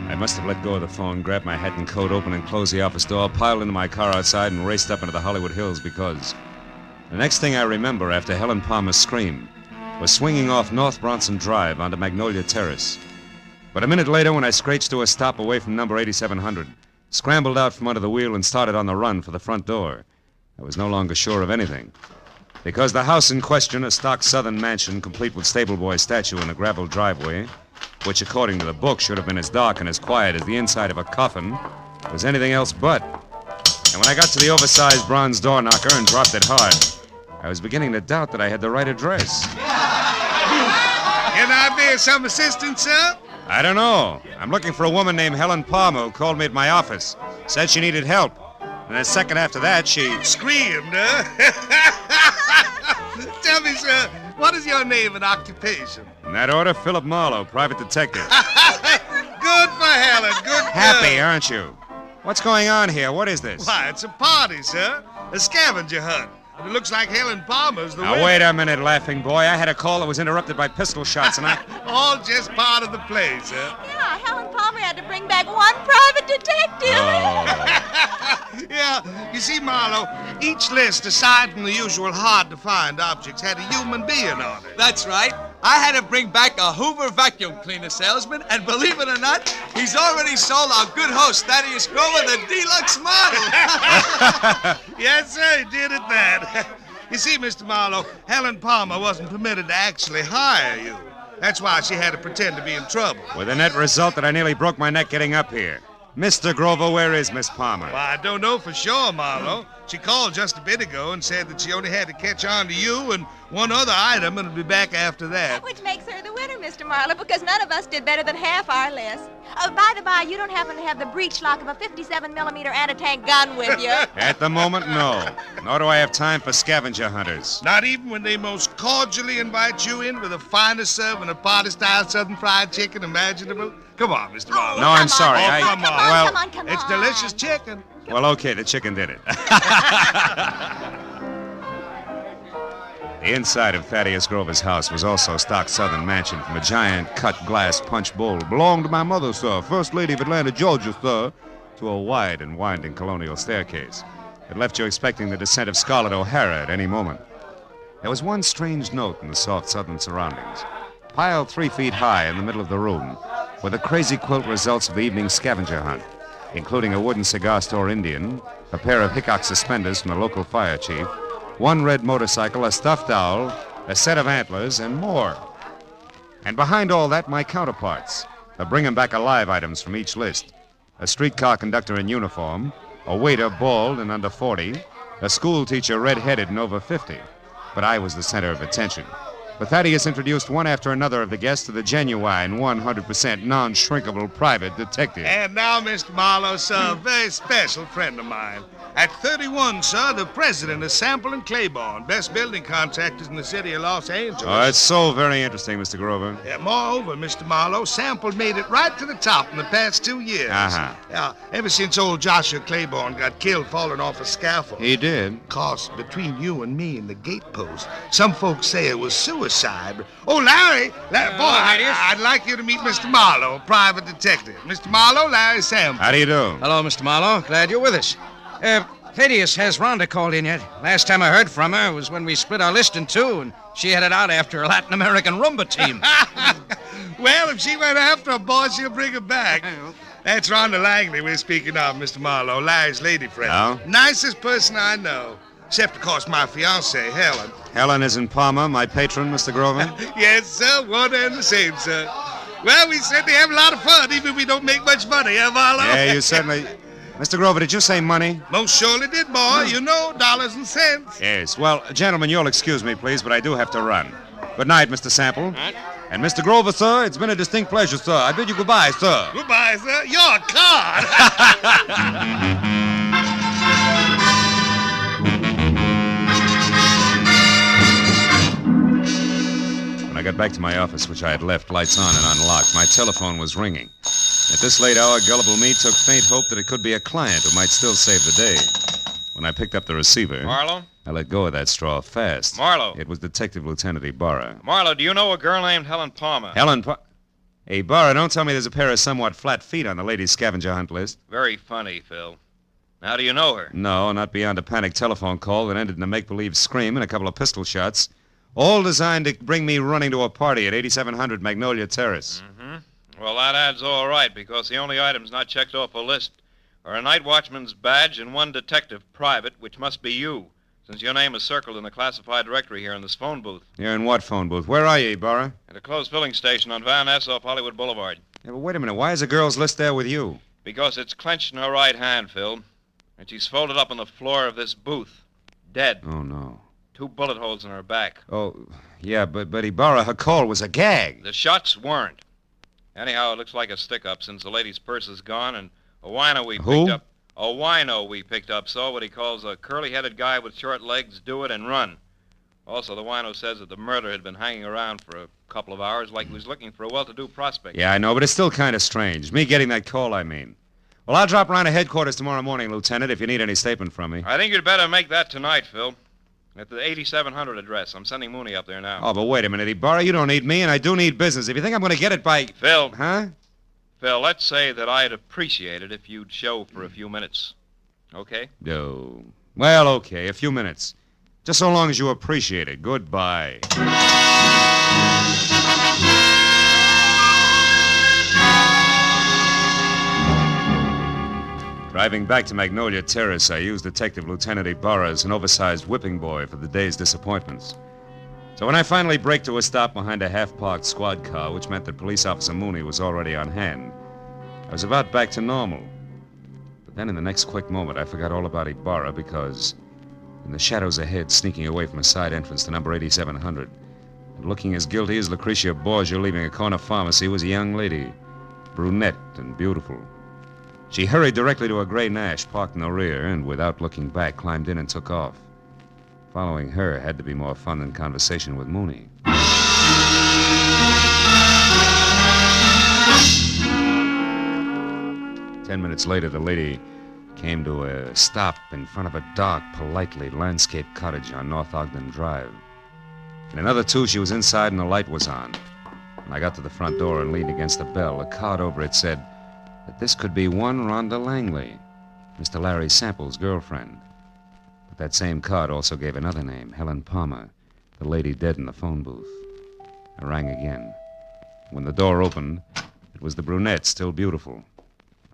I must have let go of the phone, grabbed my hat and coat, opened and closed the office door, piled into my car outside, and raced up into the Hollywood Hills because the next thing I remember after Helen Palmer's scream was swinging off North Bronson Drive onto Magnolia Terrace. But a minute later, when I screeched to a stop away from number 8700, scrambled out from under the wheel and started on the run for the front door, I was no longer sure of anything. Because the house in question, a stock southern mansion complete with stable boy statue and a gravel driveway, which according to the book should have been as dark and as quiet as the inside of a coffin, was anything else but. And when I got to the oversized bronze door knocker and dropped it hard, I was beginning to doubt that I had the right address. Can I be of some assistance, sir? I don't know. I'm looking for a woman named Helen Palmer who called me at my office. Said she needed help. And a second after that, she... Screamed, huh? Tell me, sir, what is your name and occupation? In that order, Philip Marlowe, private detective. Good for Helen, good for... Happy, aren't you? What's going on here? What is this? Why, it's a party, sir. A scavenger hunt. But it looks like Helen Palmer's the Now, winner. wait a minute, laughing boy. I had a call that was interrupted by pistol shots, and I... All just part of the play, sir. Yeah, Helen Palmer had to bring back one private detective. Yeah, you see, Marlowe, each list, aside from the usual hard-to-find objects, had a human being on it. That's right. I had to bring back a Hoover vacuum cleaner salesman, and believe it or not, he's already sold our good host, Thaddeus Grover, the deluxe model. Yes, sir, he did at that. You see, Mr. Marlowe, Helen Palmer wasn't permitted to actually hire you. That's why she had to pretend to be in trouble. With the net result that I nearly broke my neck getting up here. Mr. Grover, where is Miss Palmer? Well, I don't know for sure, Marlowe. She called just a bit ago and said that she only had to catch on to you and one other item and would be back after that. Which makes her the winner, Mr. Marlowe, because none of us did better than half our list. By the by, you don't happen to have the breech lock of a 57-millimeter anti-tank gun with you. At the moment, no. Nor do I have time for scavenger hunters. Not even when they most cordially invite you in with the finest serving of party-style Southern fried chicken imaginable? Come on, Mr. Marlowe. No, I'm sorry. Oh, come on. Well, come on. It's delicious chicken. Well, okay, the chicken did it. The inside of Thaddeus Grover's house was also a stock Southern mansion from a giant cut glass punch bowl. Belonged to my mother, sir, First Lady of Atlanta, Georgia, sir, to a wide and winding colonial staircase. It left you expecting the descent of Scarlett O'Hara at any moment. There was one strange note in the soft Southern surroundings. Piled 3 feet high in the middle of the room were the crazy quilt results of the evening scavenger hunt, including a wooden cigar store Indian, a pair of Hickok suspenders from the local fire chief, one red motorcycle, a stuffed owl, a set of antlers, and more. And behind all that, my counterparts, the bring-em-back-alive items from each list. A streetcar conductor in uniform, a waiter bald and under 40, a school teacher red-headed and over 50. But I was the center of attention. But Thaddeus introduced one after another of the guests to the genuine, 100% non-shrinkable private detective. And now, Mr. Marlowe, sir, a very special friend of mine. At 31, sir, the president of Sample and Claiborne, best building contractors in the city of Los Angeles. Oh, it's so very interesting, Mr. Grover. Yeah, moreover, Mr. Marlowe, Sample made it right to the top in the past 2 years. Uh-huh. Yeah, ever since old Joshua Claiborne got killed falling off a scaffold. He did? Cause between you and me and the gatepost, some folks say it was suicide. Oh, Larry, I'd like you to meet Mr. Marlowe, private detective. Mr. Marlowe, Larry Sample. How do you do? Hello, Mr. Marlowe. Glad you're with us. Thaddeus, has Rhonda called in yet? Last time I heard from her was when we split our list in two, and she headed out after a Latin American rumba team. Well, if she went after a boy, she'll bring her back. That's Rhonda Langley we're speaking of, Mr. Marlowe, Larry's lady friend. Oh? Nicest person I know. Except, of course, my fiancée, Helen. Helen is in Palmer, my patron, Mr. Grover? Yes, sir, one and the same, sir. Well, we certainly have a lot of fun, even if we don't make much money, huh, Marlowe? Yeah, you certainly... Mr. Grover, did you say money? Most surely did, boy. You know, dollars and cents. Yes. Well, gentlemen, you'll excuse me, please, but I do have to run. Good night, Mr. Sample. And Mr. Grover, sir, it's been a distinct pleasure, sir. I bid you goodbye, sir. Goodbye, sir. You're a card. When I got back to my office, which I had left lights on and unlocked, my telephone was ringing. At this late hour, gullible me took faint hope that it could be a client who might still save the day. When I picked up the receiver... Marlowe? I let go of that straw fast. Marlowe? It was Detective Lieutenant Ibarra. Marlowe, do you know a girl named Helen Palmer? Hey, Ibarra, don't tell me there's a pair of somewhat flat feet on the ladies' scavenger hunt list. Very funny, Phil. How do you know her? No, not beyond a panicked telephone call that ended in a make-believe scream and a couple of pistol shots. All designed to bring me running to a party at 8700 Magnolia Terrace. Mm-hmm. Well, that adds all right, because the only items not checked off a list are a night watchman's badge and one detective private, which must be you, since your name is circled in the classified directory here in this phone booth. You're in what phone booth? Where are you, Ibarra? At a closed filling station on Van Ness off Hollywood Boulevard. Yeah, but wait a minute. Why is the girl's list there with you? Because it's clenched in her right hand, Phil, and she's folded up on the floor of this booth, dead. Oh, no. 2 bullet holes in her back. Oh, yeah, but Ibarra, her call was a gag. The shots weren't. Anyhow, it looks like a stick-up since the lady's purse is gone and a wino we picked up. A wino we picked up saw what he calls a curly-headed guy with short legs do it and run. Also, the wino says that the murderer had been hanging around for a couple of hours like he was looking for a well-to-do prospect. Yeah, I know, but it's still kind of strange. Me getting that call, I mean. Well, I'll drop around to headquarters tomorrow morning, Lieutenant, if you need any statement from me. I think you'd better make that tonight, Phil. At the 8700 address. I'm sending Mooney up there now. Oh, but wait a minute, Ibarra. You don't need me, and I do need business. If you think I'm going to get it by... Phil. Huh? Phil, let's say that I'd appreciate it if you'd show for a few minutes. Okay? No. Well, okay, a few minutes. Just so long as you appreciate it. Goodbye. Driving back to Magnolia Terrace, I used Detective Lieutenant Ibarra as an oversized whipping boy for the day's disappointments. So when I finally braked to a stop behind a half-parked squad car, which meant that Police Officer Mooney was already on hand, I was about back to normal. But then in the next quick moment, I forgot all about Ibarra because in the shadows ahead, sneaking away from a side entrance to number 8700, and looking as guilty as Lucretia Borgia leaving a corner pharmacy, was a young lady, brunette and beautiful. She hurried directly to a gray Nash parked in the rear and, without looking back, climbed in and took off. Following her had to be more fun than conversation with Mooney. 10 minutes later, the lady came to a stop in front of a dark, politely landscaped cottage on North Ogden Drive. In another 2, she was inside and the light was on. When I got to the front door and leaned against the bell, a card over it said that this could be one Rhonda Langley, Mr. Larry Sample's girlfriend. But that same card also gave another name, Helen Palmer, the lady dead in the phone booth. I rang again. When the door opened, it was the brunette, still beautiful.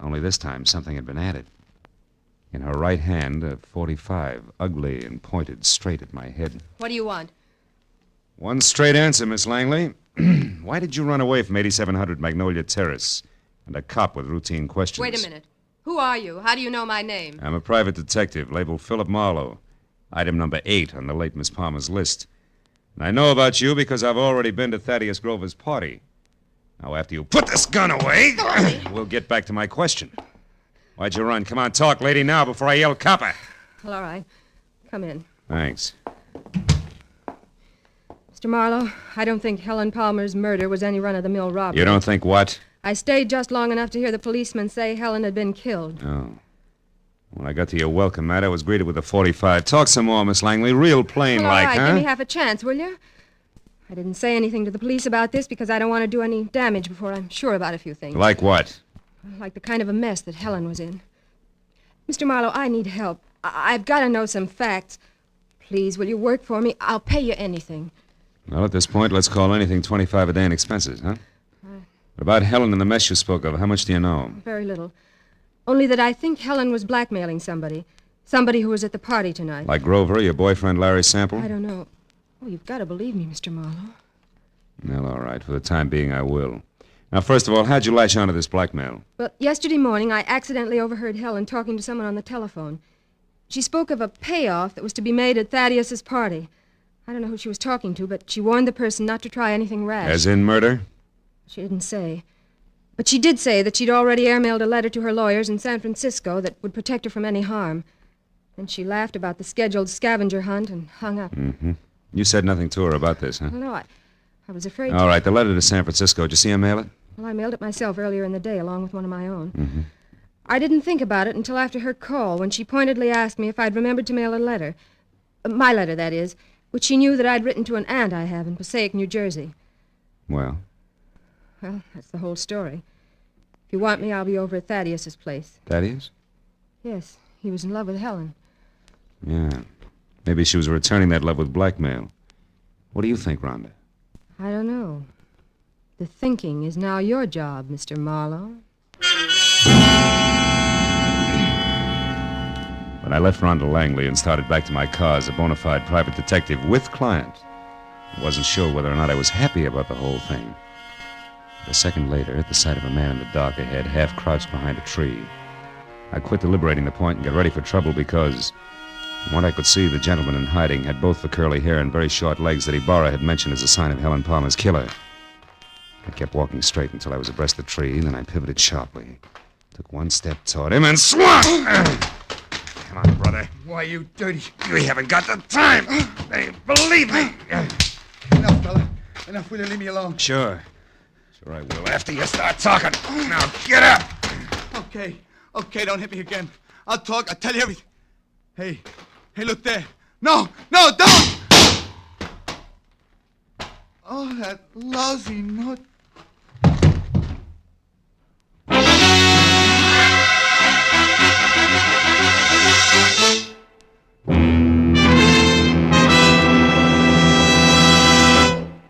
Only this time, something had been added. In her right hand, a .45, ugly and pointed straight at my head. What do you want? One straight answer, Miss Langley. Why did you run away from 8700 Magnolia Terrace and a cop with routine questions? Wait a minute. Who are you? How do you know my name? I'm a private detective, labeled Philip Marlowe. Item number 8 on the late Miss Palmer's list. And I know about you because I've already been to Thaddeus Grover's party. Now, after you put this gun away, we'll get back to my question. Why'd you run? Come on, talk, lady, now before I yell copper. Well, all right. Come in. Thanks. Mr. Marlowe, I don't think Helen Palmer's murder was any run-of-the-mill robbery. You don't think what? I stayed just long enough to hear the policeman say Helen had been killed. Oh. When I got to your welcome mat, I was greeted with a .45. Talk some more, Miss Langley. Real plain Well, like, all right, huh? give me half a chance, will you? I didn't say anything to the police about this because I don't want to do any damage before I'm sure about a few things. Like what? Like the kind of a mess that Helen was in. Mr. Marlowe, I need help. I've got to know some facts. Please, will you work for me? I'll pay you anything. Well, at this point, let's call anything 25 a day in expenses, huh? What about Helen and the mess you spoke of? How much do you know? Very little. Only that I think Helen was blackmailing somebody. Somebody who was at the party tonight. Like Grover, your boyfriend, Larry Sample? I don't know. Oh, you've got to believe me, Mr. Marlowe. Well, all right. For the time being, I will. Now, first of all, how'd you latch onto this blackmail? Well, yesterday morning, I accidentally overheard Helen talking to someone on the telephone. She spoke of a payoff that was to be made at Thaddeus's party. I don't know who she was talking to, but she warned the person not to try anything rash. As in murder? She didn't say. But she did say that she'd already airmailed a letter to her lawyers in San Francisco that would protect her from any harm. Then she laughed about the scheduled scavenger hunt and hung up. Mm-hmm. You said nothing to her about this, huh? Well, no, I was afraid All right, the letter to San Francisco. Did you see her mail it? Well, I mailed it myself earlier in the day, along with one of my own. Mm-hmm. I didn't think about it until after her call, when she pointedly asked me if I'd remembered to mail a letter. My letter, that is, which she knew that I'd written to an aunt I have in Passaic, New Jersey. Well? Well, that's the whole story. If you want me, I'll be over at Thaddeus's place. Thaddeus? Yes, he was in love with Helen. Yeah. Maybe she was returning that love with blackmail. What do you think, Rhonda? I don't know. The thinking is now your job, Mr. Marlowe. When I left Rhonda Langley and started back to my car as a bona fide private detective with client, I wasn't sure whether or not I was happy about the whole thing. But a second later, at the sight of a man in the dark ahead, half crouched behind a tree, I quit deliberating the point and got ready for trouble because, from what I could see, the gentleman in hiding had both the curly hair and very short legs that Ibarra had mentioned as a sign of Helen Palmer's killer. I kept walking straight until I was abreast the tree, then I pivoted sharply, took one step toward him, and swung! Come on, brother. Why, you dirty... You haven't got the time. They believe me. Enough, fella. Enough. Will you leave me alone? Sure. Sure I will, after you start talking. Now, get up. Okay, don't hit me again. I'll talk. I'll tell you everything. Hey, look there. No, don't! Oh, that lousy note.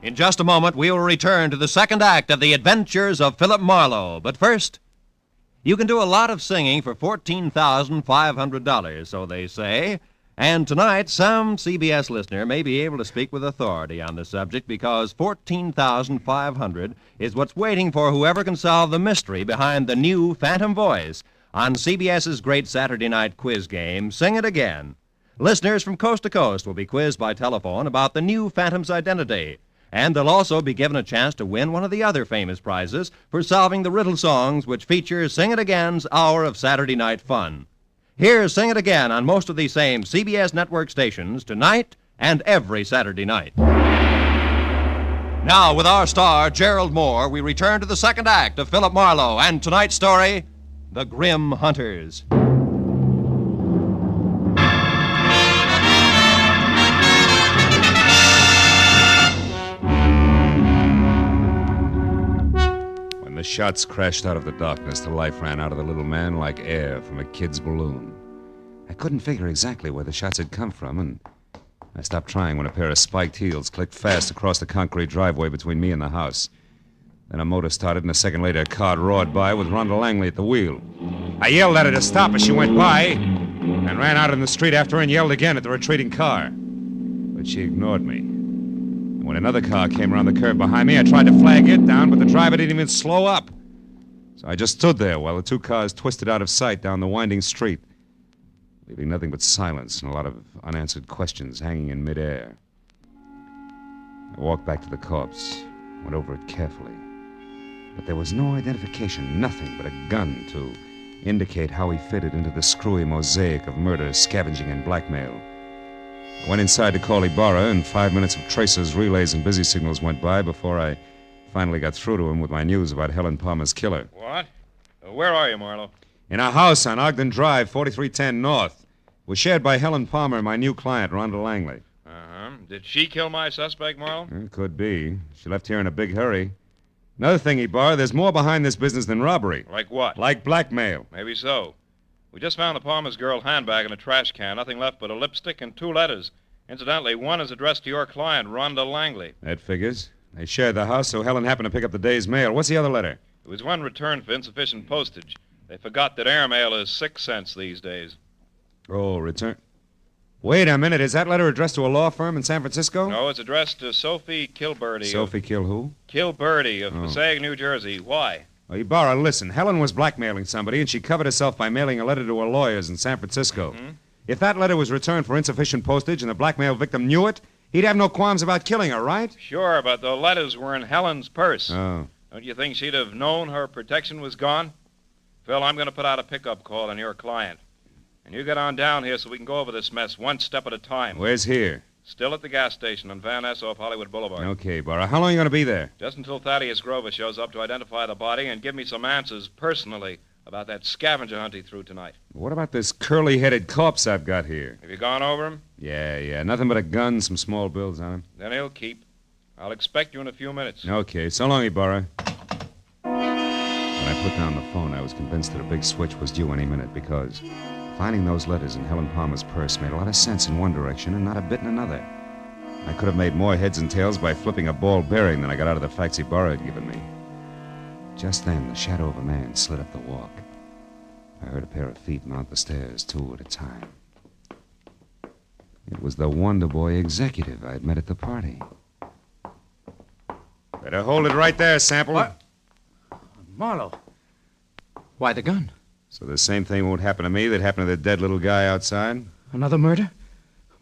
In just a moment, we will return to the second act of The Adventures of Philip Marlowe. But first, you can do a lot of singing for $14,500, so they say. And tonight, some CBS listener may be able to speak with authority on the subject because $14,500 is what's waiting for whoever can solve the mystery behind the new Phantom Voice on CBS's great Saturday night quiz game, Sing It Again. Listeners from coast to coast will be quizzed by telephone about the new Phantom's identity. And they'll also be given a chance to win one of the other famous prizes for solving the riddle songs which feature Sing It Again's hour of Saturday night fun. Here's Sing It Again on most of these same CBS network stations tonight and every Saturday night. Now, with our star, Gerald Mohr, we return to the second act of Philip Marlowe and tonight's story, The Grim Hunters. The shots crashed out of the darkness. The life ran out of the little man like air from a kid's balloon. I couldn't figure exactly where the shots had come from, and I stopped trying when a pair of spiked heels clicked fast across the concrete driveway between me and the house. Then a motor started, and a second later a car roared by with Rhonda Langley at the wheel. I yelled at her to stop as she went by, and ran out in the street after her and yelled again at the retreating car. But she ignored me. When another car came around the curve behind me, I tried to flag it down, but the driver didn't even slow up. So I just stood there while the two cars twisted out of sight down the winding street, leaving nothing but silence and a lot of unanswered questions hanging in midair. I walked back to the corpse, went over it carefully. But there was no identification, nothing but a gun to indicate how he fitted into the screwy mosaic of murder, scavenging, and blackmail. I went inside to call Ibarra, and 5 minutes of tracers, relays, and busy signals went by before I finally got through to him with my news about Helen Palmer's killer. What? Where are you, Marlowe? In a house on Ogden Drive, 4310 North. It was shared by Helen Palmer and my new client, Rhonda Langley. Uh-huh. Did she kill my suspect, Marlowe? It could be. She left here in a big hurry. Another thing, Ibarra, there's more behind this business than robbery. Like what? Like blackmail. Maybe so. We just found the Palmer's girl handbag in a trash can. Nothing left but a lipstick and 2 letters. Incidentally, one is addressed to your client, Rhonda Langley. That figures. They shared the house, so Helen happened to pick up the day's mail. What's the other letter? It was one returned for insufficient postage. They forgot that airmail is 6 cents these days. Oh, return. Wait a minute. Is that letter addressed to a law firm in San Francisco? No, it's addressed to Sophie Kilberty. Sophie Kill who? Kilberty of Passaic, New Jersey. Why? Well, Ibarra, listen. Helen was blackmailing somebody, and she covered herself by mailing a letter to her lawyers in San Francisco. Mm-hmm. If that letter was returned for insufficient postage and the blackmail victim knew it, he'd have no qualms about killing her, right? Sure, but the letters were in Helen's purse. Oh. Don't you think she'd have known her protection was gone? Phil, I'm going to put out a pickup call on your client. And you get on down here so we can go over this mess one step at a time. Where's here? Still at the gas station on Van Ness off Hollywood Boulevard. Okay, Ibarra. How long are you going to be there? Just until Thaddeus Grover shows up to identify the body and give me some answers personally about that scavenger hunt he threw tonight. What about this curly-headed corpse I've got here? Have you gone over him? Yeah. Nothing but a gun, some small bills on him. Then he'll keep. I'll expect you in a few minutes. Okay. So long, Ibarra. When I put down the phone, I was convinced that a big switch was due any minute because finding those letters in Helen Palmer's purse made a lot of sense in one direction and not a bit in another. I could have made more heads and tails by flipping a ball bearing than I got out of the facts Ibarra had given me. Just then, the shadow of a man slid up the walk. I heard a pair of feet mount the stairs, 2 at a time. It was the Wonder Boy executive I'd met at the party. Better hold it right there, Sample. What? Marlowe. Why the gun? So the same thing won't happen to me that happened to the dead little guy outside? Another murder?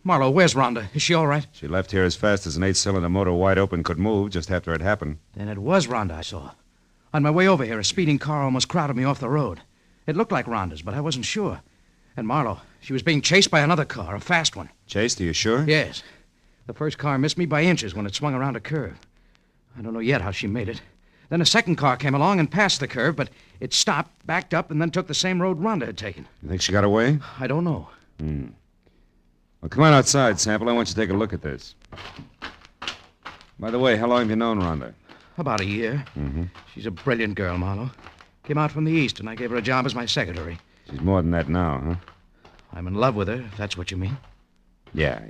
Marlowe, where's Rhonda? Is she all right? She left here as fast as an 8-cylinder motor wide open could move just after it happened. Then it was Rhonda I saw. On my way over here, a speeding car almost crowded me off the road. It looked like Rhonda's, but I wasn't sure. And Marlowe, she was being chased by another car, a fast one. Chased, are you sure? Yes. The first car missed me by inches when it swung around a curve. I don't know yet how she made it. Then a second car came along and passed the curve, but it stopped, backed up, and then took the same road Rhonda had taken. You think she got away? I don't know. Well, come on outside, Sample. I want you to take a look at this. By the way, how long have you known Rhonda? About a year. Mm-hmm. She's a brilliant girl, Marlowe. Came out from the East, and I gave her a job as my secretary. She's more than that now, huh? I'm in love with her, if that's what you mean. Yeah.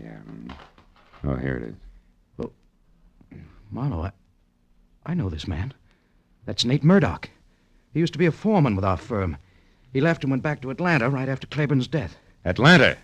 Oh, here it is. Well, Marlowe, I know this man. That's Nate Murdoch. He used to be a foreman with our firm. He left and went back to Atlanta right after Claiborne's death. Atlanta?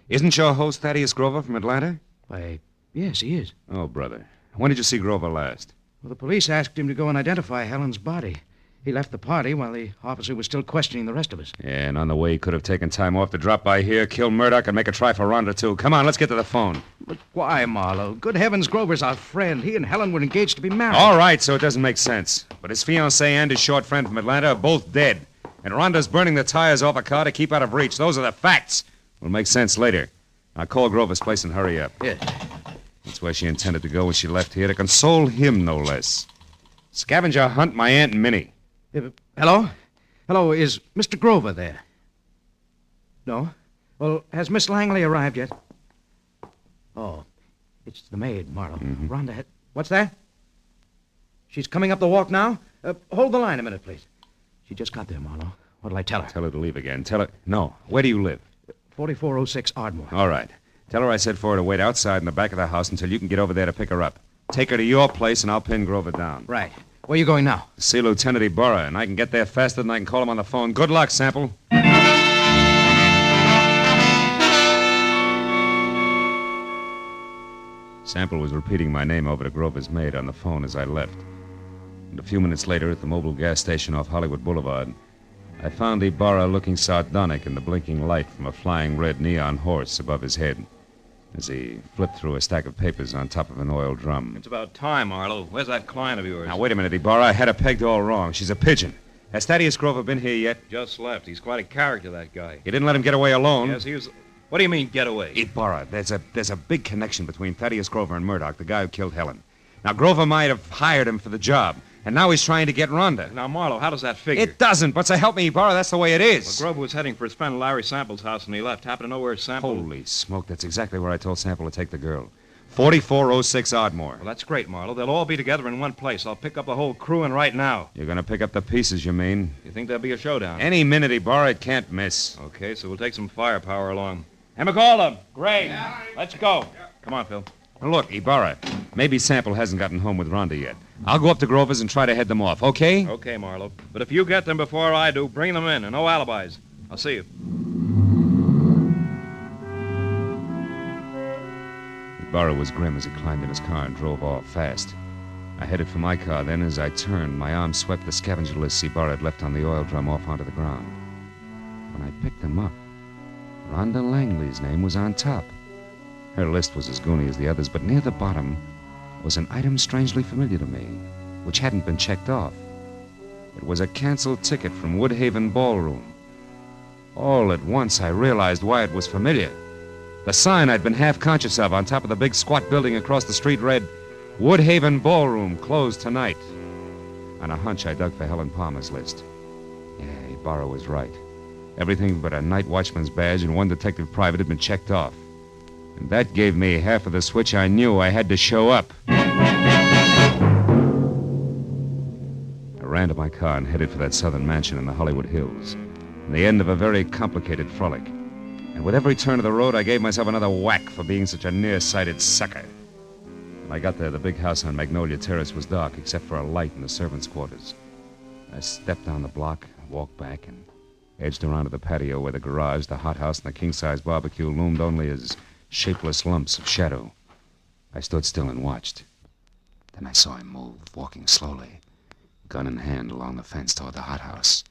Isn't your host Thaddeus Grover from Atlanta? Why, yes, he is. Oh, brother. When did you see Grover last? Well, the police asked him to go and identify Helen's body. He left the party while the officer was still questioning the rest of us. Yeah, and on the way he could have taken time off to drop by here, kill Murdoch, and make a try for Rhonda, too. Come on, let's get to the phone. But why, Marlowe? Good heavens, Grover's our friend. He and Helen were engaged to be married. All right, so it doesn't make sense. But his fiancée and his short friend from Atlanta are both dead. And Rhonda's burning the tires off a car to keep out of reach. Those are the facts. Will make sense later. Now call Grover's place and hurry up. Yes. That's where she intended to go when she left here, to console him, no less. Scavenger hunt my Aunt Minnie. Hello? Hello, is Mr. Grover there? No? Well, has Miss Langley arrived yet? Oh, it's the maid, Marlowe. Mm-hmm. Rhonda had... What's that? She's coming up the walk now? Hold the line a minute, please. She just got there, Marlowe. What'll I tell her? Tell her to leave again. Tell her... No. Where do you live? 4406 Ardmore. All right. Tell her I said for her to wait outside in the back of the house until you can get over there to pick her up. Take her to your place, and I'll pin Grover down. Right. Where are you going now? See Lieutenant Ibarra, and I can get there faster than I can call him on the phone. Good luck, Sample. Sample was repeating my name over to Grover's maid on the phone as I left. And a few minutes later, at the Mobile gas station off Hollywood Boulevard, I found Ibarra looking sardonic in the blinking light from a flying red neon horse above his head as he flipped through a stack of papers on top of an oil drum. It's about time, Marlowe. Where's that client of yours? Now, wait a minute, Ibarra. I had her pegged all wrong. She's a pigeon. Has Thaddeus Grover been here yet? Just left. He's quite a character, that guy. You didn't let him get away alone? Yes, he was... What do you mean, get away? Ibarra, there's a big connection between Thaddeus Grover and Murdoch, the guy who killed Helen. Now, Grover might have hired him for the job, and now he's trying to get Rhonda. Now, Marlowe, how does that figure? It doesn't, but so help me, Ibarra, that's the way it is. Well, Grover was heading for his friend Larry Sample's house when he left. Happened to know where Sample... Holy smoke, that's exactly where I told Sample to take the girl. 4406 Ardmore. Well, that's great, Marlowe. They'll all be together in one place. I'll pick up the whole crew and right now. You're going to pick up the pieces, you mean? You think there'll be a showdown? Any minute, Ibarra, it can't miss. Okay, so we'll take some firepower along. Hey, McCall, Gray, let's go. Come on, Phil. Now, look, Ibarra, maybe Sample hasn't gotten home with Rhonda yet. I'll go up to Grover's and try to head them off, okay? Okay, Marlowe. But if you get them before I do, bring them in, and no alibis. I'll see you. Ibarra was grim as he climbed in his car and drove off fast. I headed for my car, then as I turned, my arm swept the scavenger lists Ibarra had left on the oil drum off onto the ground. When I picked them up, Rhonda Langley's name was on top. Her list was as goony as the others, but near the bottom was an item strangely familiar to me, which hadn't been checked off. It was a canceled ticket from Woodhaven Ballroom. All at once, I realized why it was familiar. The sign I'd been half conscious of on top of the big squat building across the street read, Woodhaven Ballroom, closed tonight. On a hunch, I dug for Helen Palmer's list. Yeah, Ibarra was right. Everything but a night watchman's badge and one detective private had been checked off. And that gave me half of the switch I knew I had to show up. I ran to my car and headed for that southern mansion in the Hollywood Hills, the end of a very complicated frolic. And with every turn of the road, I gave myself another whack for being such a nearsighted sucker. When I got there, the big house on Magnolia Terrace was dark, except for a light in the servants' quarters. I stepped down the block, walked back, and edged around to the patio where the garage, the hothouse, and the king-size barbecue loomed only as shapeless lumps of shadow. I stood still and watched. Then I saw him move, walking slowly, gun in hand along the fence toward the hothouse.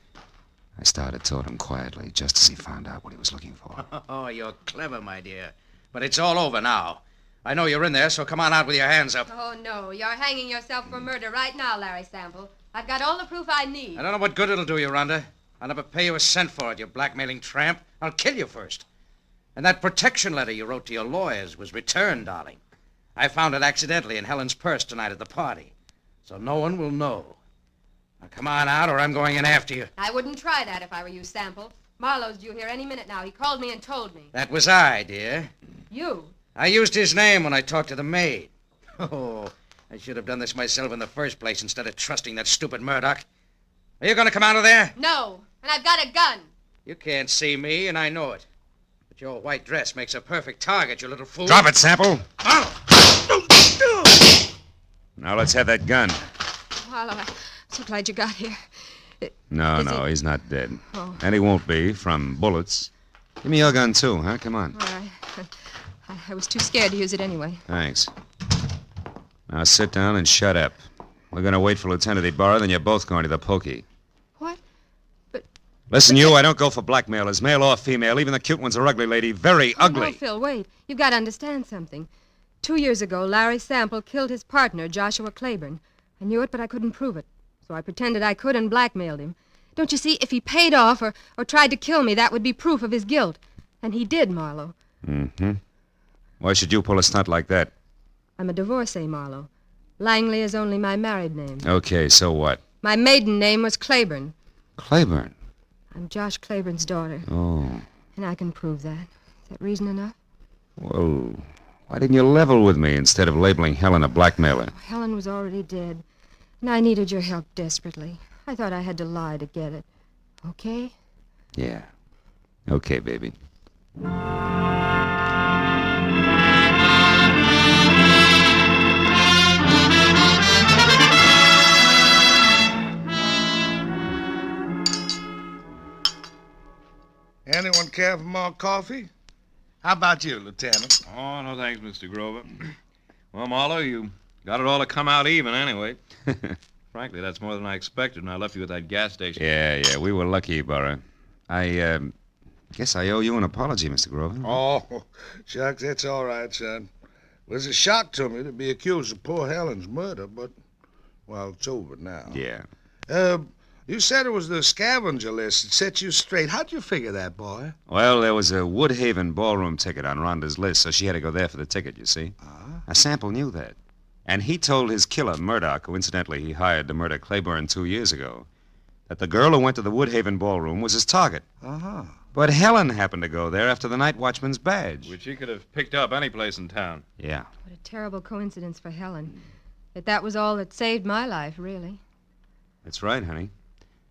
I started toward him quietly, just as he found out what he was looking for. Oh, you're clever, my dear. But it's all over now. I know you're in there, so come on out with your hands up. Oh, no. You're hanging yourself for murder right now, Larry Sample. I've got all the proof I need. I don't know what good it'll do you, Rhonda. I'll never pay you a cent for it, you blackmailing tramp. I'll kill you first. And that protection letter you wrote to your lawyers was returned, darling. I found it accidentally in Helen's purse tonight at the party. So no one will know. Now come on out or I'm going in after you. I wouldn't try that if I were you, Sample. Marlowe's due here any minute now. He called me and told me. That was I, dear. You? I used his name when I talked to the maid. Oh, I should have done this myself in the first place instead of trusting that stupid Murdoch. Are you going to come out of there? No, and I've got a gun. You can't see me, and I know it. But your white dress makes a perfect target, you little fool. Drop it, Sample. Now let's have that gun. Marlowe, I'm so glad you got here. No, he's not dead. Oh. And he won't be from bullets. Give me your gun, too, huh? Come on. All right. I was too scared to use it anyway. Thanks. Now sit down and shut up. We're going to wait for Lieutenant Ibarra, then you're both going to the pokey. What? Listen, I don't go for blackmailers, male or female. Even the cute one's a ugly lady. Very ugly. No, Phil, wait. You've got to understand something. 2 years ago, Larry Sample killed his partner, Joshua Claiborne. I knew it, but I couldn't prove it. So I pretended I could and blackmailed him. Don't you see, if he paid off or tried to kill me, that would be proof of his guilt. And he did, Marlowe. Mm-hmm. Why should you pull a stunt like that? I'm a divorcee, Marlowe. Langley is only my married name. Okay, so what? My maiden name was Claiborne. Claiborne? I'm Josh Claiborne's daughter. Oh. And I can prove that. Is that reason enough? Well, why didn't you level with me instead of labeling Helen a blackmailer? Helen was already dead. And I needed your help desperately. I thought I had to lie to get it. Okay? Yeah. Okay, baby. Anyone care for more coffee? How about you, Lieutenant? Oh, no thanks, Mr. Grover. Well, Marlowe, you got it all to come out even anyway. Frankly, that's more than I expected when I left you at that gas station. Yeah, we were lucky, Ibarra. I guess I owe you an apology, Mr. Grover. Oh, shucks, that's all right, son. It was a shock to me to be accused of poor Helen's murder, but, well, it's over now. Yeah. You said it was the scavenger list that set you straight. How'd you figure that, boy? Well, there was a Woodhaven ballroom ticket on Rhonda's list, so she had to go there for the ticket, you see. A Sample knew that. And he told his killer, Murdoch, who incidentally he hired to murder Claiborne 2 years ago, that the girl who went to the Woodhaven ballroom was his target. Uh-huh. But Helen happened to go there after the night watchman's badge. Which he could have picked up any place in town. Yeah. What a terrible coincidence for Helen. Yet that was all that saved my life, really. That's right, honey.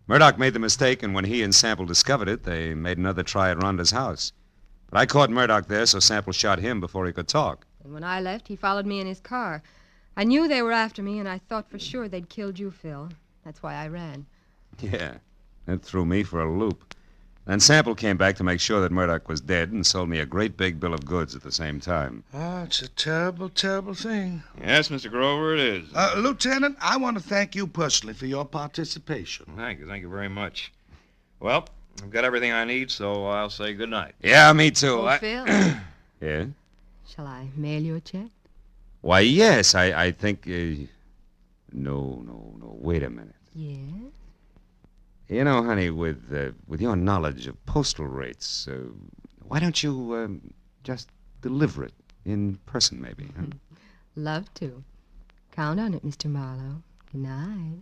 Murdoch made the mistake, and when he and Sample discovered it, they made another try at Rhonda's house. But I caught Murdoch there, so Sample shot him before he could talk. And when I left, he followed me in his car. I knew they were after me, and I thought for sure they'd killed you, Phil. That's why I ran. Yeah, that threw me for a loop. Then Sample came back to make sure that Murdoch was dead and sold me a great big bill of goods at the same time. Oh, it's a terrible, terrible thing. Yes, Mr. Grover, it is. Lieutenant, I want to thank you personally for your participation. Thank you very much. Well, I've got everything I need, so I'll say good night. Yeah, me too. Oh, Phil. Yeah? Shall I mail you a check? Why, yes, I think... No, wait a minute. Yes? You know, honey, with your knowledge of postal rates, why don't you just deliver it in person, maybe, huh? Love to. Count on it, Mr. Marlowe. Good night.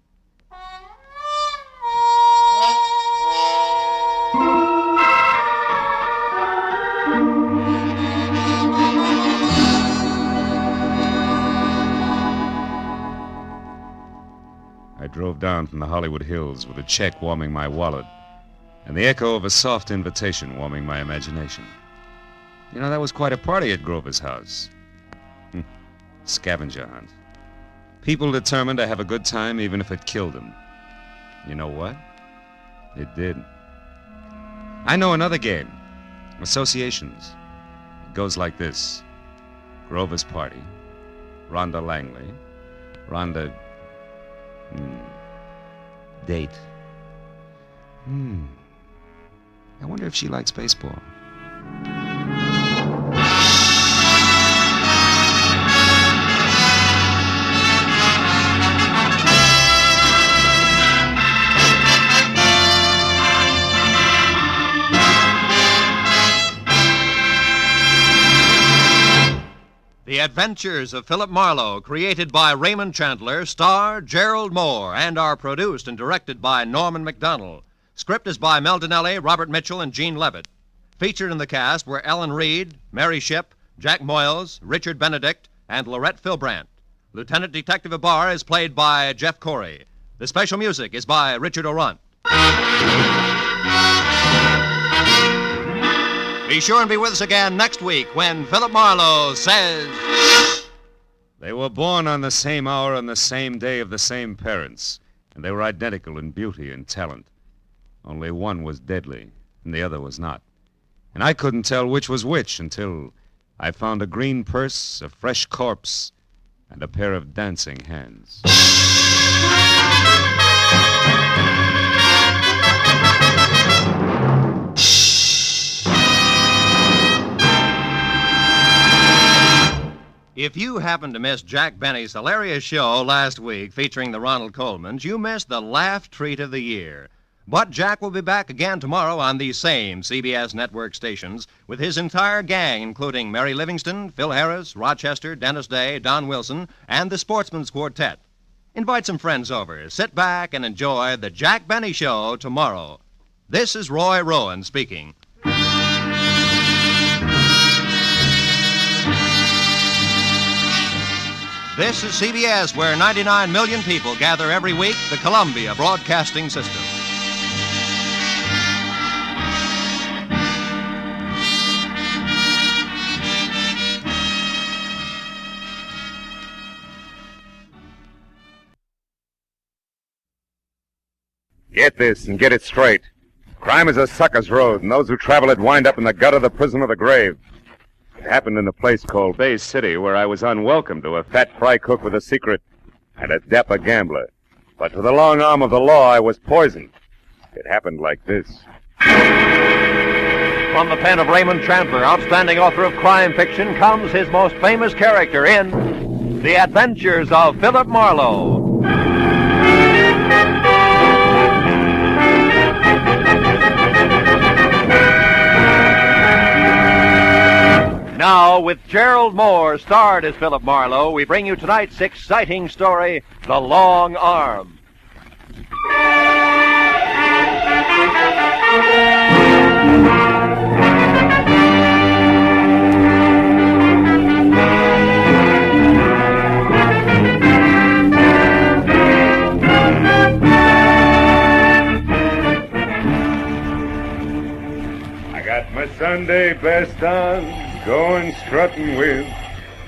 I drove down from the Hollywood Hills with a check warming my wallet and the echo of a soft invitation warming my imagination. You know, that was quite a party at Grover's house. Scavenger hunt. People determined to have a good time even if it killed them. You know what? It did. I know another game. Associations. It goes like this. Grover's party. Rhonda Langley. Rhonda... Date. I wonder if she likes baseball. The Adventures of Philip Marlowe, created by Raymond Chandler, star Gerald Mohr, and are produced and directed by Norman MacDonald. Script is by Mel Donnelly, Robert Mitchell, and Gene Levitt. Featured in the cast were Ellen Reed, Mary Shipp, Jack Moyles, Richard Benedict, and Lorette Philbrandt. Lieutenant Detective Ibarra is played by Jeff Corey. The special music is by Richard Orant. Be sure and be with us again next week when Philip Marlowe says... They were born on the same hour on the same day of the same parents, and they were identical in beauty and talent. Only one was deadly, and the other was not. And I couldn't tell which was which until I found a green purse, a fresh corpse, and a pair of dancing hands. If you happened to miss Jack Benny's hilarious show last week featuring the Ronald Colemans, you missed the laugh treat of the year. But Jack will be back again tomorrow on these same CBS network stations with his entire gang, including Mary Livingston, Phil Harris, Rochester, Dennis Day, Don Wilson, and the Sportsman's Quartet. Invite some friends over. Sit back and enjoy the Jack Benny Show tomorrow. This is Roy Rowan speaking. This is CBS, where 99 million people gather every week, the Columbia Broadcasting System. Get this and get it straight. Crime is a sucker's road, and those who travel it wind up in the gutter, the prison, or the grave. It happened in a place called Bay City, where I was unwelcome to a fat fry cook with a secret and a dapper gambler. But to the long arm of the law, I was poisoned. It happened like this. From the pen of Raymond Chandler, outstanding author of crime fiction, comes his most famous character in The Adventures of Philip Marlowe. Now, with Gerald Mohr starred as Philip Marlowe, we bring you tonight's exciting story, The Long Arm. I got my Sunday best on, going strutting with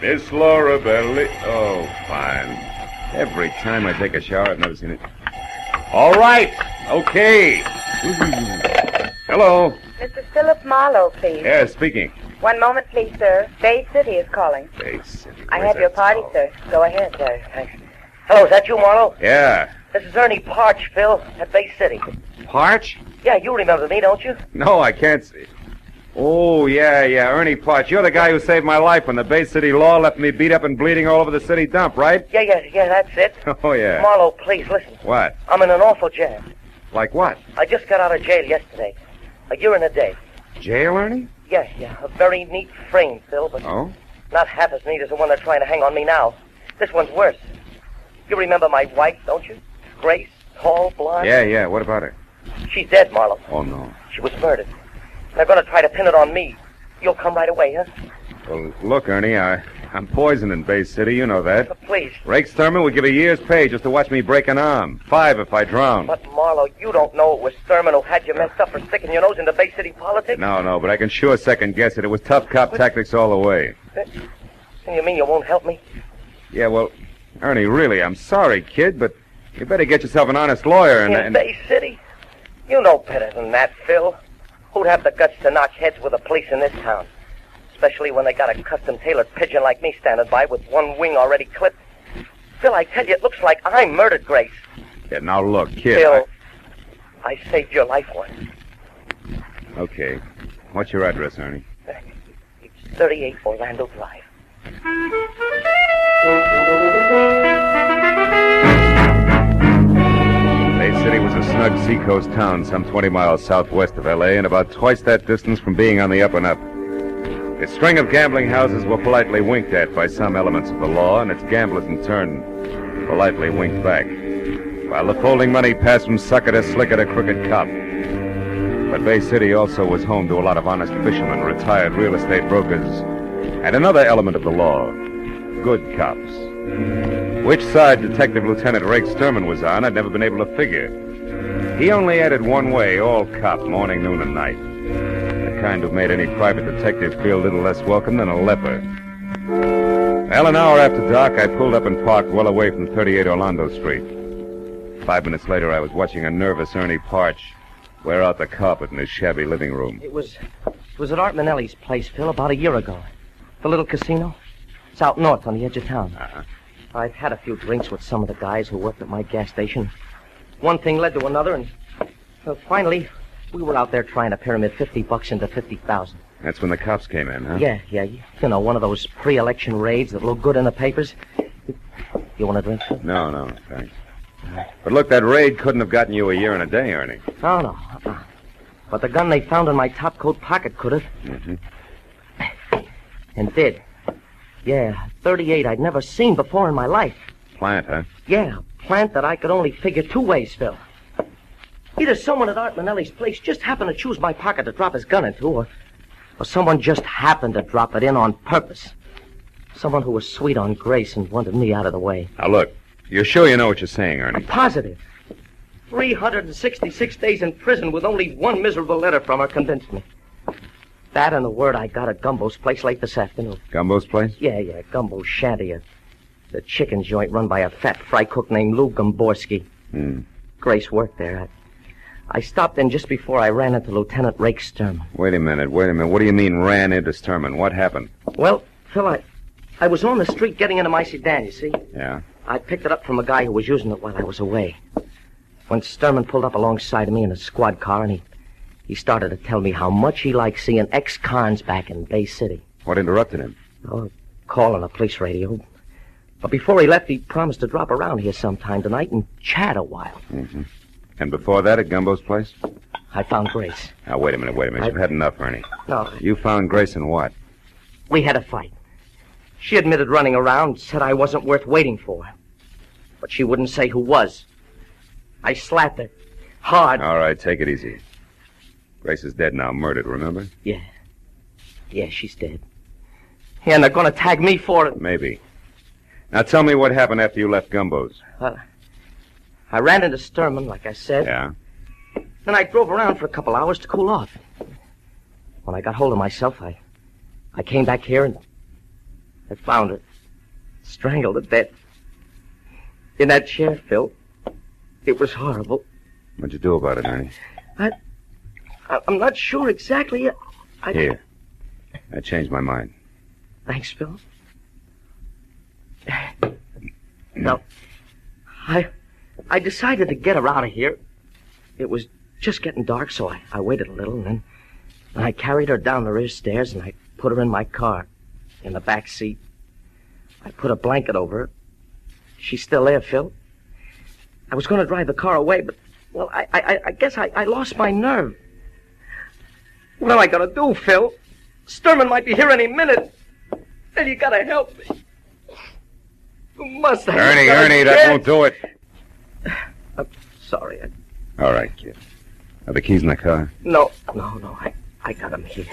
Miss Laura Belly. Oh, fine. Every time I take a shower, I've never seen it. All right. Okay. Hello. Mr. Philip Marlowe, please. Yeah, speaking. One moment, please, sir. Bay City is calling. Bay City. I Where's have your that party, town? sir. Go ahead, sir. Thanks. Hello, is that you, Marlowe? Yeah. This is Ernie Parch, Phil, at Bay City. Parch? Yeah, you remember me, don't you? No, I can't see. Oh, yeah, Ernie Parch. You're the guy who saved my life when the Bay City law left me beat up and bleeding all over the city dump, right? Yeah, that's it. Oh, yeah. Marlowe, please, listen. What? I'm in an awful jam. Like what? I just got out of jail yesterday. A year and a day. Jail, Ernie? Yeah. A very neat frame, Phil, but Oh? not half as neat as the one they're trying to hang on me now. This one's worse. You remember my wife, don't you? Grace, tall, blonde. Yeah. What about her? She's dead, Marlowe. Oh, no. She was murdered. They're going to try to pin it on me. You'll come right away, huh? Well, look, Ernie, I'm poisoned in Bay City. You know that. But please. Rake's Thurman would give a year's pay just to watch me break an arm. 5 if I drown. But, Marlowe, you don't know it was Thurman who had you messed up for sticking your nose into Bay City politics? No, but I can sure second guess it. It was tough cop tactics all the way. And you mean you won't help me? Yeah, well, Ernie, really, I'm sorry, kid, but you better get yourself an honest lawyer In Bay City? You know better than that, Phil. Who'd have the guts to knock heads with the police in this town? Especially when they got a custom-tailored pigeon like me standing by with one wing already clipped. Phil, I tell you, it looks like I murdered Grace. Yeah, now look, kid. Phil, I saved your life once. Okay. What's your address, Ernie? It's 38 Orlando Drive. Bay City was a snug seacoast town some 20 miles southwest of L.A. and about twice that distance from being on the up and up. Its string of gambling houses were politely winked at by some elements of the law, and its gamblers in turn politely winked back, while the folding money passed from sucker to slicker to crooked cop. But Bay City also was home to a lot of honest fishermen, retired real estate brokers, And another element of the law, good cops. Which side Detective Lieutenant Rake Sturman was on, I'd never been able to figure. He only added one way, all cop, morning, noon, and night. The kind who made any private detective feel a little less welcome than a leper. Well, an hour after dark, I pulled up and parked well away from 38 Orlando Street. 5 minutes later, I was watching a nervous Ernie Parch wear out the carpet in his shabby living room. It was at Art Manelli's place, Phil, about a year ago. The little casino. It's out north on the edge of town. I've had a few drinks with some of the guys who worked at my gas station. One thing led to another, and finally, we were out there trying to pyramid $50 into $50,000. That's when the cops came in, huh? Yeah. You know, one of those pre-election raids that look good in the papers. You want a drink, Phil? No, thanks. But look, that raid couldn't have gotten you a year and a day, Ernie. Oh, no. But the gun they found in my top coat pocket could have. Mm-hmm. And did. Yeah, 38 I'd never seen before in my life. Plant, huh? Yeah, a plant that I could only figure two ways, Phil. Either someone at Art Manelli's place just happened to choose my pocket to drop his gun into, or someone just happened to drop it in on purpose. Someone who was sweet on Grace and wanted me out of the way. Now, look, you're sure you know what you're saying, Ernie? I'm positive. 366 days in prison with only one miserable letter from her convinced me. That and the word I got at Gumbo's place late this afternoon. Gumbo's place? Yeah, Gumbo's shanty. The chicken joint run by a fat fry cook named Lou Gomborski. Grace worked there. I stopped in just before I ran into Lieutenant Rake Sturman. Wait a minute. What do you mean ran into Sturman? What happened? Well, Phil, I was on the street getting into my sedan, you see? Yeah? I picked it up from a guy who was using it while I was away. When Sturman pulled up alongside of me in a squad car, and he started to tell me how much he liked seeing ex-cons back in Bay City. What interrupted him? Oh, call on a police radio. But before he left, he promised to drop around here sometime tonight and chat a while. Mm-hmm. And before that, at Gumbo's place? I found Grace. Now, wait a minute. You've had enough, Ernie. No. You found Grace in what? We had a fight. She admitted running around, said I wasn't worth waiting for. But she wouldn't say who was. I slapped her. Hard. All right, take it easy. Grace is dead now, murdered, remember? Yeah. Yeah, she's dead. Yeah, and they're going to tag me for it. Maybe. Now tell me what happened after you left Gumbo's. I ran into Sturman, like I said. Yeah? Then I drove around for a couple hours to cool off. When I got hold of myself, I came back here and I found her. Strangled to death. In that chair, Phil. It was horrible. What'd you do about it, Ernie? I'm not sure exactly. Here. I changed my mind. Thanks, Phil. No. I decided to get her out of here. It was just getting dark, so I waited a little, and then I carried her down the rear stairs, and I put her in my car, in the back seat. I put a blanket over her. She's still there, Phil. I was going to drive the car away, but, well, I guess I lost my nerve. What am I going to do, Phil? Sturman might be here any minute. And you got to help me. You must have. Ernie, that won't do it. I'm sorry. All right, kid. Are the keys in the car? No. I got them here.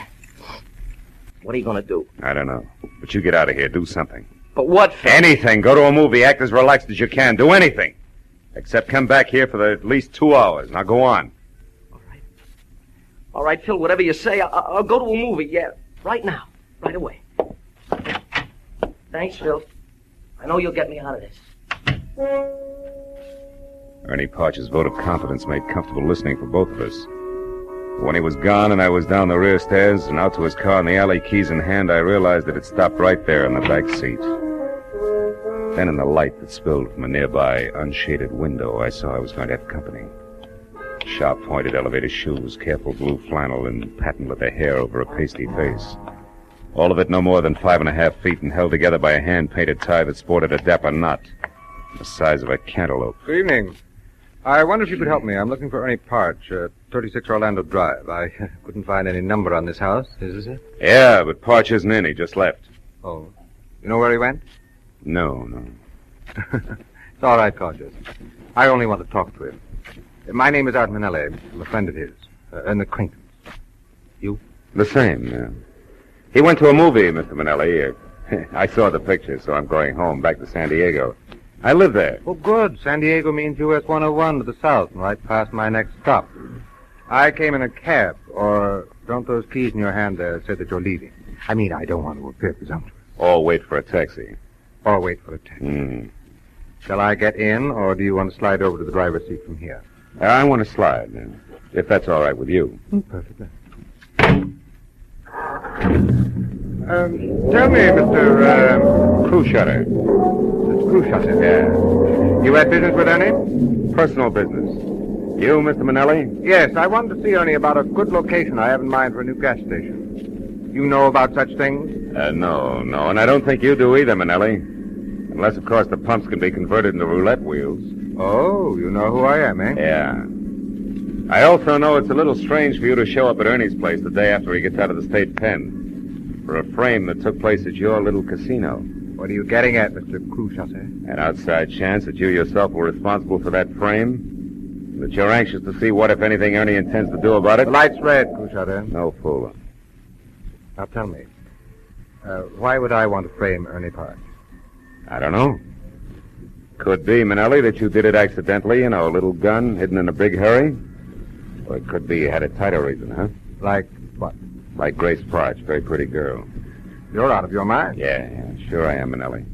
What are you going to do? I don't know. But you get out of here. Do something. But what, Phil? Anything. Go to a movie. Act as relaxed as you can. Do anything. Except come back here for at least 2 hours. Now go on. All right, Phil, whatever you say. I'll go to a movie, yeah. Right now. Right away. Thanks, Phil. I know you'll get me out of this. Ernie Parch's vote of confidence made comfortable listening for both of us. When he was gone and I was down the rear stairs and out to his car in the alley, keys in hand, I realized that it stopped right there in the back seat. Then in the light that spilled from a nearby unshaded window, I saw I was going to have company. Sharp-pointed elevator shoes, careful blue flannel, and patent leather hair over a pasty face. All of it no more than 5.5 feet and held together by a hand-painted tie that sported a dapper knot, the size of a cantaloupe. Good evening. I wonder if you could help me. I'm looking for Ernie Parch, 36 Orlando Drive. I couldn't find any number on this house. Is this it? Yeah, but Parch isn't in. He just left. Oh. You know where he went? No. It's all right, Cautious. I only want to talk to him. My name is Art Manelli. I'm a friend of his. An acquaintance. You? The same, yeah. He went to a movie, Mr. Manelli. I saw the picture, so I'm going home, back to San Diego. I live there. Oh, good. San Diego means US 101 to the south, and right past my next stop. I came in a cab, or don't those keys in your hand there say that you're leaving? I mean, I don't want to appear presumptuous. Or wait for a taxi. Or wait for a taxi. Shall I get in, or do you want to slide over to the driver's seat from here? I want to slide, if that's all right with you. Perfectly. Tell me, Mr. Crew shutter. Mr. Crew shutter? Yeah. You had business with Ernie? Personal business. You, Mr. Manelli? Yes, I wanted to see Ernie about a good location I have in mind for a new gas station. You know about such things? No, and I don't think you do either, Manelli. Unless, of course, the pumps can be converted into roulette wheels. Oh, you know who I am, eh? Yeah. I also know it's a little strange for you to show up at Ernie's place the day after he gets out of the state pen for a frame that took place at your little casino. What are you getting at, Mr. Cruchot? An outside chance that you yourself were responsible for that frame? That you're anxious to see what, if anything, Ernie intends to do about it? The light's red, Cruchot. No fooling. Now tell me, why would I want to frame Ernie Park? I don't know. Could be, Manelli, that you did it accidentally, a little gun hidden in a big hurry. Or it could be you had a tighter reason, huh? Like what? Like Grace Parch, very pretty girl. You're out of your mind. Yeah, sure I am, Manelli.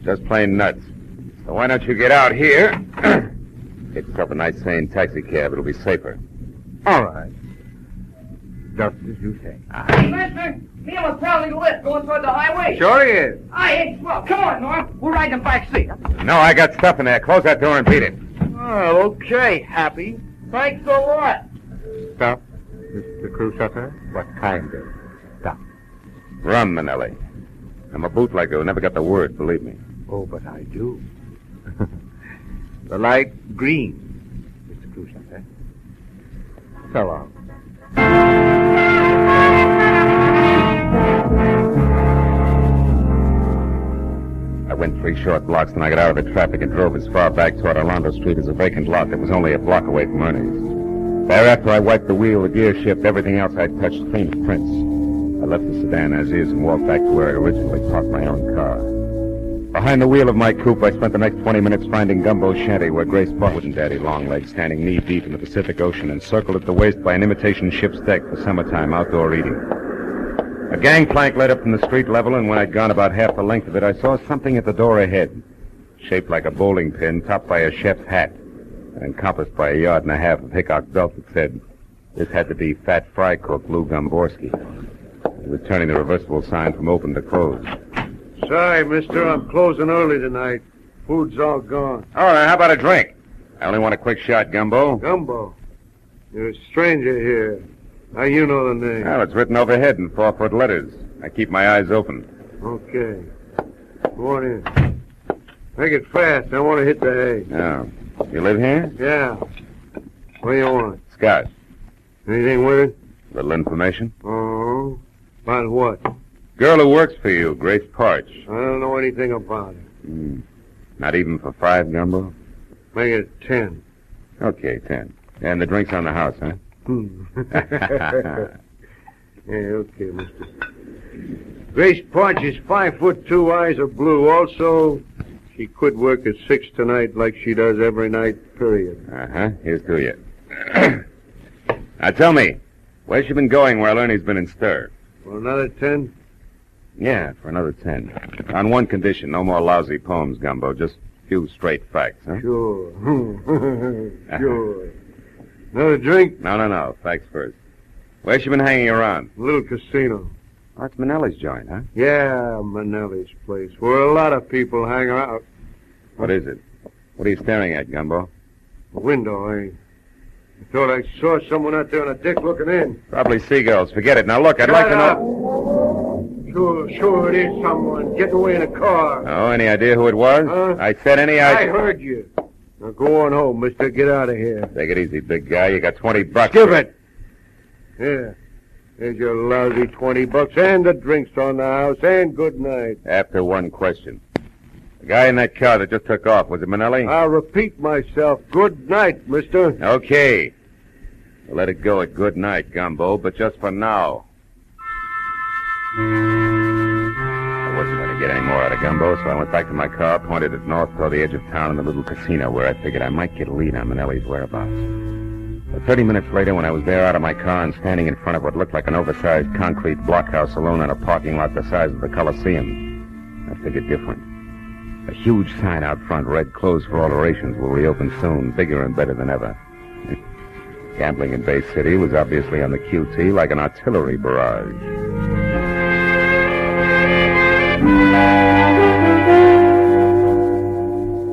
Just plain nuts. So why don't you get out here? Get yourself a nice, sane taxi cab. It'll be safer. All right. Just as you say. Hey, mister, me and my pal need a lift going toward the highway. Sure he is. Aye, well, come on, Noir. We'll ride in the back seat. No, I got stuff in there. Close that door and beat it. Oh, okay, Happy. Thanks a lot. Stop, Mr. Cruchot. What kind of stop? Rum, Manelli. I'm a bootlegger who never got the word, believe me. Oh, but I do. The light green, Mr. Cruchot. So long. I went 3 short blocks, then I got out of the traffic and drove as far back toward Orlando Street as a vacant lot that was only a block away from Ernie's. Thereafter, I wiped the wheel, the gear shift, everything else I'd touched clean to prints. I left the sedan as is and walked back to where I originally parked my own car. Behind the wheel of my coupe, I spent the next 20 minutes finding Gumbo's shanty where Grace Park and Daddy Longlegs, standing knee-deep in the Pacific Ocean, encircled at the waist by an imitation ship's deck for summertime outdoor eating. A gangplank led up from the street level, and when I'd gone about half the length of it, I saw something at the door ahead, shaped like a bowling pin, topped by a chef's hat, and encompassed by 1.5 yards of Hickok belt that said, "This had to be Fat Fry Cook Lou Gomborski." He was turning the reversible sign from open to close. Sorry, mister, I'm closing early tonight. Food's all gone. All right, how about a drink? I only want a quick shot, Gumbo. Gumbo? You're a stranger here. How you know the name? Well, it's written overhead in 4-foot letters. I keep my eyes open. Okay. Go on in. Make it fast. I want to hit the hay. Oh. You live here? Yeah. What do you want? Scott. Anything with it? Little information? Oh. About what? Girl who works for you, Grace Parch. I don't know anything about it. Not even for 5, Gumbo? Make it 10. Okay, 10. And the drink's on the house, huh? Yeah, okay, mister. Grace Parch is 5'2", eyes are blue. Also, she could work at 6 tonight like she does every night, period. Uh-huh. Here's to you. Now tell me, where's she been going while Ernie's been in stir? For another 10? Yeah, for another 10. On one condition, no more lousy poems, Gumbo. Just a few straight facts, huh? Sure. Sure. Another drink? No. Facts first. Where's she been hanging around? A little casino. Oh, that's Manelli's joint, huh? Yeah, Manelli's place, where a lot of people hang out. What is it? What are you staring at, Gumbo? A window, I thought I saw someone out there on a deck looking in. Probably seagulls. Forget it. Now, look, I'd like to know... Sure, it is someone getting away in a car. Oh, any idea who it was? Huh? I said any idea... I heard you. Now, go on home, mister. Get out of here. Take it easy, big guy. You got $20. Give it. Here. Here's your lousy $20 and the drinks on the house, and good night. After one question. The guy in that car that just took off, was it Manelli? I'll repeat myself. Good night, mister. Okay. We'll let it go at good night, Gumbo, but just for now. I wasn't going to get any more out of Gumbo, so I went back to my car, pointed it north toward the edge of town in the little casino where I figured I might get a lead on Manelli's whereabouts. But 30 minutes later, when I was there out of my car and standing in front of what looked like an oversized concrete blockhouse saloon in a parking lot the size of the Coliseum, I figured different. A huge sign out front read, "Closed for alterations, will reopen soon, bigger and better than ever." Gambling in Bay City was obviously on the QT like an artillery barrage.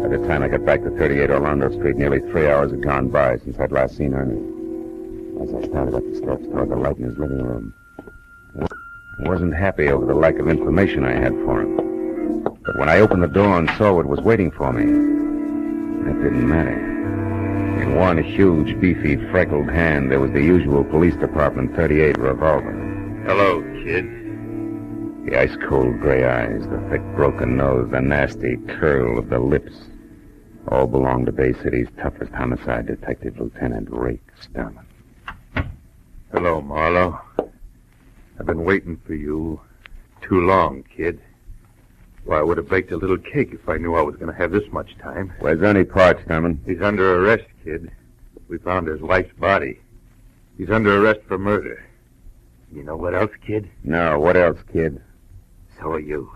By the time I got back to 38 Orlando Street, nearly 3 hours had gone by since I'd last seen Ernie. As I started up the steps toward the light in his living room, I wasn't happy over the lack of information I had for him. But when I opened the door and saw what was waiting for me, that didn't matter. In one huge, beefy, freckled hand, there was the usual police department .38 revolver. Hello, kid. The ice-cold gray eyes, the thick, broken nose, the nasty curl of the lips, all belonged to Bay City's toughest homicide detective, Lieutenant Rake Sturman. Hello, Marlowe. I've been waiting for you too long, kid. Why, I would have baked a little cake if I knew I was going to have this much time. Where's Ernie Parch, Sturman? He's under arrest, kid. We found his wife's body. He's under arrest for murder. You know what else, kid? No, what else, kid? So are you.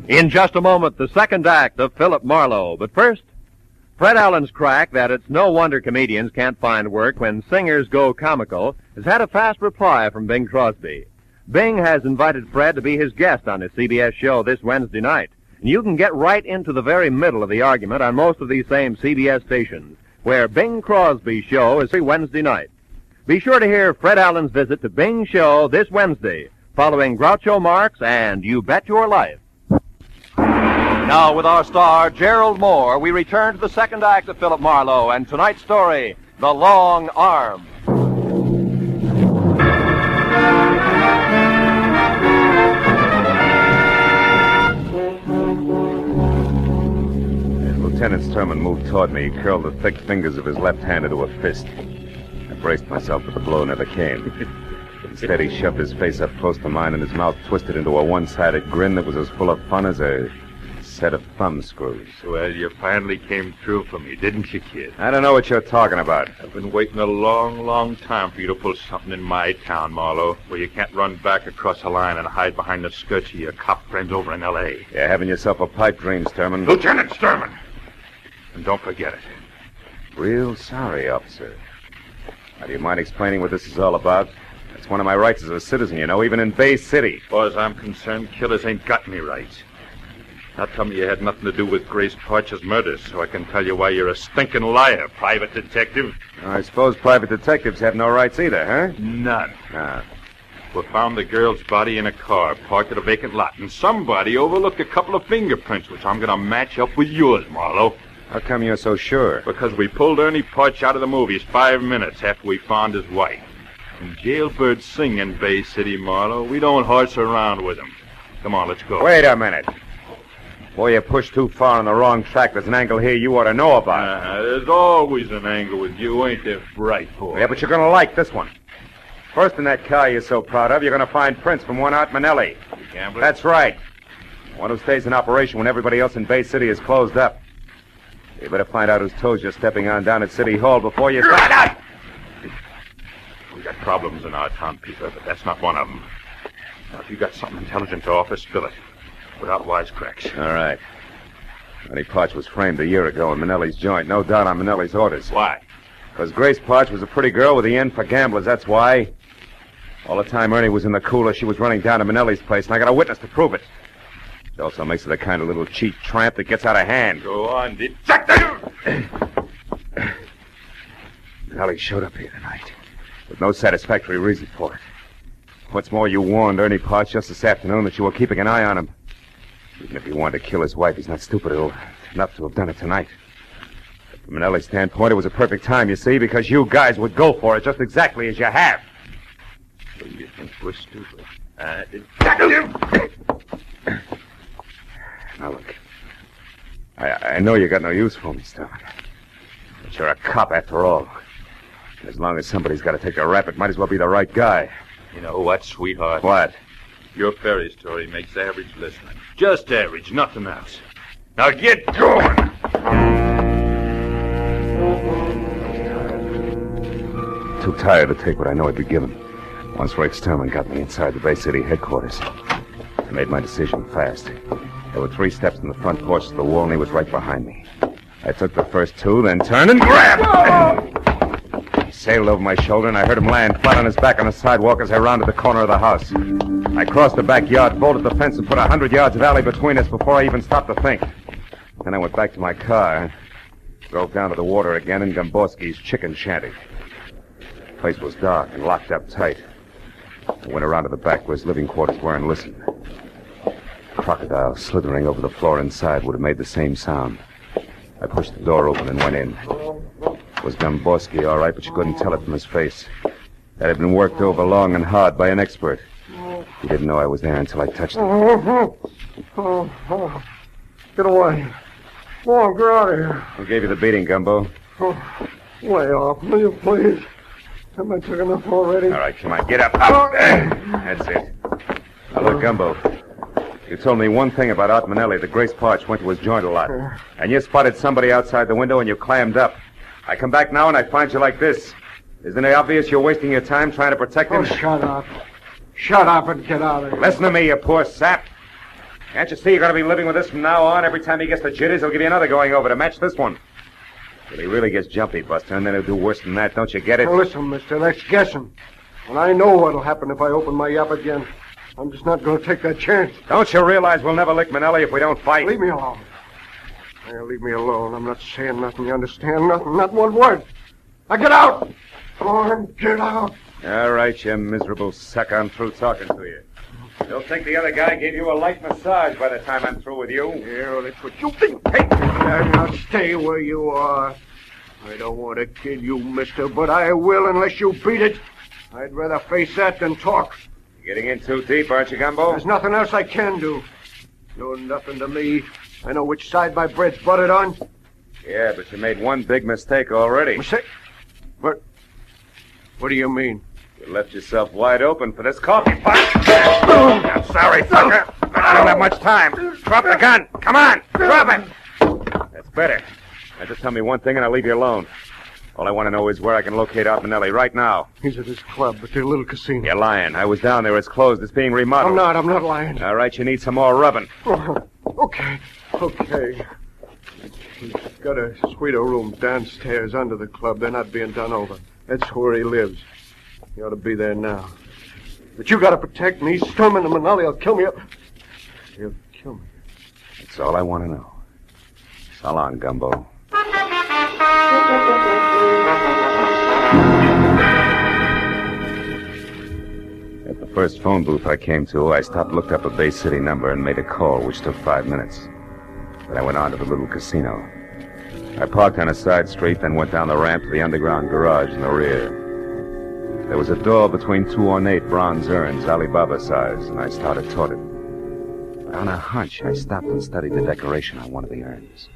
In just a moment, the second act of Philip Marlowe. But first, Fred Allen's crack that it's no wonder comedians can't find work when singers go comical has had a fast reply from Bing Crosby. Bing has invited Fred to be his guest on his CBS show this Wednesday night. And you can get right into the very middle of the argument on most of these same CBS stations, where Bing Crosby's show is every Wednesday night. Be sure to hear Fred Allen's visit to Bing's show this Wednesday, following Groucho Marx and You Bet Your Life. Now, with our star, Gerald Mohr, we return to the second act of Philip Marlowe and tonight's story, The Long Arm. As Lieutenant Sturman moved toward me, he curled the thick fingers of his left hand into a fist. I braced myself, but the blow never came. Instead, he shoved his face up close to mine, and his mouth twisted into a one-sided grin that was as full of fun as a set of thumb screws. Well, you finally came through for me, didn't you, kid? I don't know what you're talking about. I've been waiting a long, long time for you to pull something in my town, Marlowe, where you can't run back across the line and hide behind the skirts of your cop friends over in L.A. You're having yourself a pipe dream, Sturman. Lieutenant Sturman! And don't forget it. Real sorry, officer. Now, do you mind explaining what this is all about? It's one of my rights as a citizen, you know, even in Bay City. As far as I'm concerned, killers ain't got any rights. Now tell me you had nothing to do with Grace Parch's murder, so I can tell you why you're a stinking liar, private detective. I suppose private detectives have no rights either, huh? None. Ah. We found the girl's body in a car parked at a vacant lot, and somebody overlooked a couple of fingerprints, which I'm going to match up with yours, Marlowe. How come you're so sure? Because we pulled Ernie Parch out of the movies 5 minutes after we found his wife. And jailbirds sing in Bay City, Marlowe. We don't horse around with them. Come on, let's go. Wait a minute. Boy, you pushed too far on the wrong track. There's an angle here you ought to know about. There's always an angle with you, ain't there, bright boy? Yeah, but you're going to like this one. First, in that car you're so proud of, you're going to find prints from one out Manelli. Gambler? That's right. One who stays in operation when everybody else in Bay City is closed up. You better find out whose toes you're stepping on down at City Hall before you find out. We got problems in our town, Peter, but that's not one of them. Now, if you got something intelligent to offer, spill it. Without wisecracks. All right. Ernie Parch was framed a year ago in Manelli's joint. No doubt on Manelli's orders. Why? Because Grace Parch was a pretty girl with the end for gamblers, that's why. All the time Ernie was in the cooler, she was running down to Manelli's place, and I got a witness to prove it. It also makes her the kind of little cheat tramp that gets out of hand. Go on, detective! Manelli showed up here tonight, with no satisfactory reason for it. What's more, you warned Ernie Parch just this afternoon that you were keeping an eye on him. Even if he wanted to kill his wife, he's not stupid enough to have done it tonight. But from Manelli's standpoint, it was a perfect time, you see, because you guys would go for it just exactly as you have. So you think we're stupid? Now, look. I know you got no use for me, Stark. But you're a cop after all. And as long as somebody's got to take a rap, it might as well be the right guy. You know what, sweetheart? What? Your fairy story makes average listening. Just average, nothing else. Now get going! Too tired to take what I know I'd be given. Once Rake's Turman got me inside the Bay City headquarters, I made my decision fast. There were 3 steps in the front porch of the wall, and he was right behind me. I took the first 2, then turned and grabbed! He sailed over my shoulder, and I heard him land flat on his back on the sidewalk as I rounded the corner of the house. I crossed the backyard, bolted the fence, and put 100 yards of alley between us before I even stopped to think. Then I went back to my car and drove down to the water again in Gomborski's chicken shanty. The place was dark and locked up tight. I went around to the back where his living quarters were and listened. A crocodile slithering over the floor inside would have made the same sound. I pushed the door open and went in. It was Gomborski, all right, but you couldn't tell it from his face. That had been worked over long and hard by an expert. He didn't know I was there until I touched him. Get away. Come on, get out of here. Who gave you the beating, Gumbo? Lay off, will you, please? Haven't I took enough already? All right, come on, get up. Up. That's it. Now, look, Gumbo. You told me one thing about Art Manelli. The Grace Parch went to his joint a lot. And you spotted somebody outside the window and you clammed up. I come back now and I find you like this. Isn't it obvious you're wasting your time trying to protect him? Oh, shut up. Shut up and get out of here. Listen to me, you poor sap. Can't you see you're going to be living with this from now on? Every time he gets the jitters, he'll give you another going over to match this one. If he really gets jumpy, Buster, and then he'll do worse than that. Don't you get it? Now, listen, mister, that's guessing. And I know what'll happen if I open my yap again. I'm just not going to take that chance. Don't you realize we'll never lick Manelli if we don't fight? Leave me alone. Leave me alone. I'm not saying nothing. You understand? Nothing. Not one word. Now get out. Come on, get out. All right, you miserable sucker. I'm through talking to you. You'll think the other guy gave you a light massage by the time I'm through with you. Yeah, well, that's what you think. Hey, now stay where you are. I don't want to kill you, mister, but I will unless you beat it. I'd rather face that than talk. You're getting in too deep, aren't you, Gumbo? There's nothing else I can do. You're nothing to me. I know which side my bread's buttered on. Yeah, but you made one big mistake already. Mistake? What do you mean? You left yourself wide open for this coffee pot. I'm sorry, sucker, but I don't have much time. Drop the gun. Come on, drop it. That's better. Now just tell me one thing and I'll leave you alone. All I want to know is where I can locate Art Manelli right now. He's at his club, at their little casino. You're lying. I was down there. It's closed. It's being remodeled. I'm not lying. All right, you need some more rubbing. Okay. He's got a suite of rooms downstairs under the club. They're not being done over. That's where he lives. He ought to be there now. But you got to protect me. Sturman and Manelli will kill me. He'll kill me. That's all I want to know. So long, Gumbo. At the first phone booth I came to, I stopped, looked up a Bay City number, and made a call, which took 5 minutes. Then I went on to the little casino. I parked on a side street, then went down the ramp to the underground garage in the rear. There was a door between 2 ornate bronze urns, Alibaba size, and I started toward it. But on a hunch, I stopped and studied the decoration on one of the urns.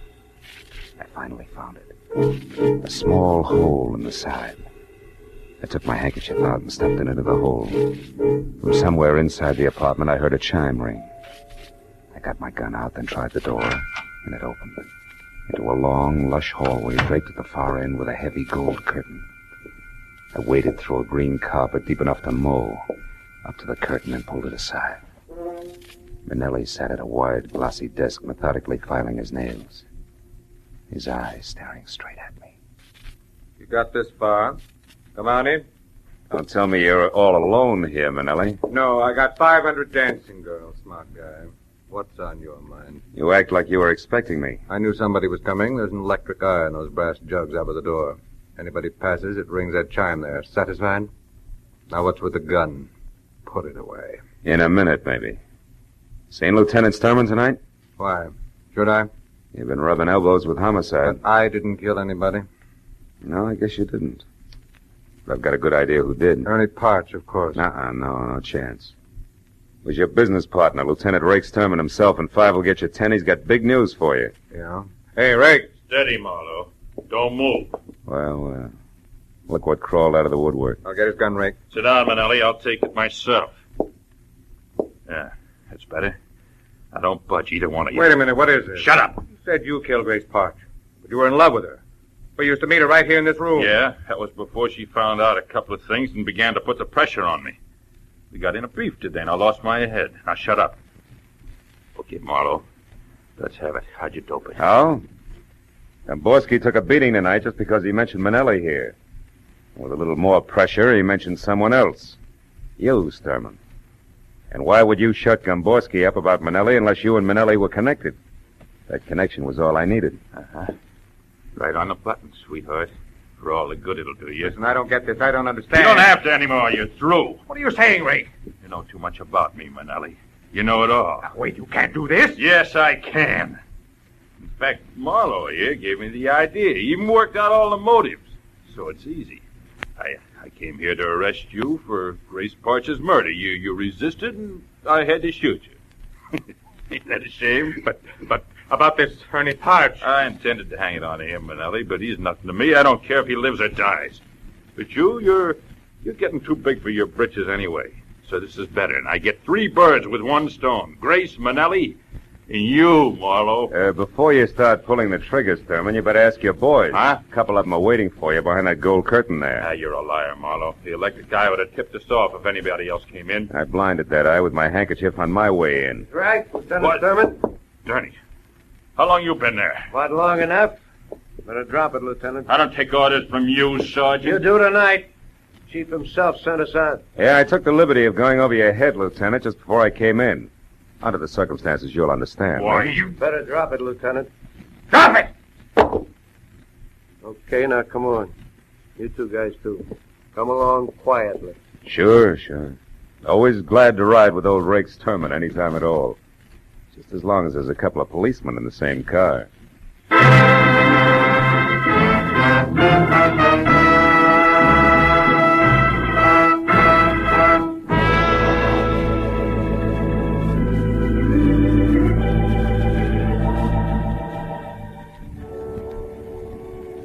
I finally found it. A small hole in the side. I took my handkerchief out and stuffed it into the hole. From somewhere inside the apartment, I heard a chime ring. I got my gun out, then tried the door, and it opened. Into a long, lush hallway draped at the far end with a heavy gold curtain. I waded through a green carpet deep enough to mow, up to the curtain and pulled it aside. Manelli sat at a wide, glossy desk, methodically filing his nails. His eyes staring straight at me. You got this far. Come on in. Don't tell me you're all alone here, Manelli. No, I got 500 dancing girls, smart guy. What's on your mind? You act like you were expecting me. I knew somebody was coming. There's an electric eye in those brass jugs over the door. Anybody passes, it rings that chime there. Satisfied? Now what's with the gun? Put it away. In a minute, maybe. Seen Lieutenant Sturman tonight? Why? Should I? You've been rubbing elbows with homicide. But I didn't kill anybody. No, I guess you didn't. But I've got a good idea who did. Ernie Parch, of course. No chance. Was your business partner, Lieutenant Rake Sturman himself, and 5 will get you 10. He's got big news for you. Yeah? Hey, Rake. Steady, Marlowe. Don't move. Well, look what crawled out of the woodwork. I'll get his gun, Rake. Sit down, Manelli. I'll take it myself. Yeah, that's better. Now, don't budge, either one of you. Wait a minute, what is this? Shut up. You said you killed Grace Parch, but you were in love with her. We used to meet her right here in this room. Yeah, that was before she found out a couple of things and began to put the pressure on me. We got in a beef today, and I lost my head. Now, shut up. Okay, Marlowe. Let's have it. How'd you dope it? How? Gomborski took a beating tonight just because he mentioned Manelli here. With a little more pressure, he mentioned someone else. You, Sturman. And why would you shut Gomborski up about Manelli unless you and Manelli were connected? That connection was all I needed. Uh-huh. Right on the button, sweetheart. For all the good it'll do you. Listen, I don't get this. I don't understand. You don't have to anymore. You're through. What are you saying, Rake? You know too much about me, Manelli. You know it all. Now, wait, you can't do this? Yes, I can. In fact, Marlowe here gave me the idea. He even worked out all the motives. So it's easy. I came here to arrest you for Grace Parch's murder. You resisted, and I had to shoot you. Ain't that a shame? But about this Ernie Parch. I intended to hang it on him, Manelli, but he's nothing to me. I don't care if he lives or dies. But you're getting too big for your britches anyway. So this is better, and I get 3 birds with 1 stone. Grace, Manelli, and you, Marlowe. Before you start pulling the trigger, Sturman, you better ask your boys. Huh? A couple of them are waiting for you behind that gold curtain there. Ah, you're a liar, Marlowe. The electric guy would have tipped us off if anybody else came in. I blinded that eye with my handkerchief on my way in. Right, Lieutenant What? Sturman? Dirty. How long you been there? Not long enough. Better drop it, Lieutenant. I don't take orders from you, Sergeant. You do tonight. Chief himself sent us out. Yeah, I took the liberty of going over your head, Lieutenant, just before I came in. Under the circumstances, you'll understand. Why, right? you... Better drop it, Lieutenant. Drop it! Okay, now come on. You two guys, too. Come along quietly. Sure. Always glad to ride with old Rake Sturman any time at all. Just as long as there's a couple of policemen in the same car.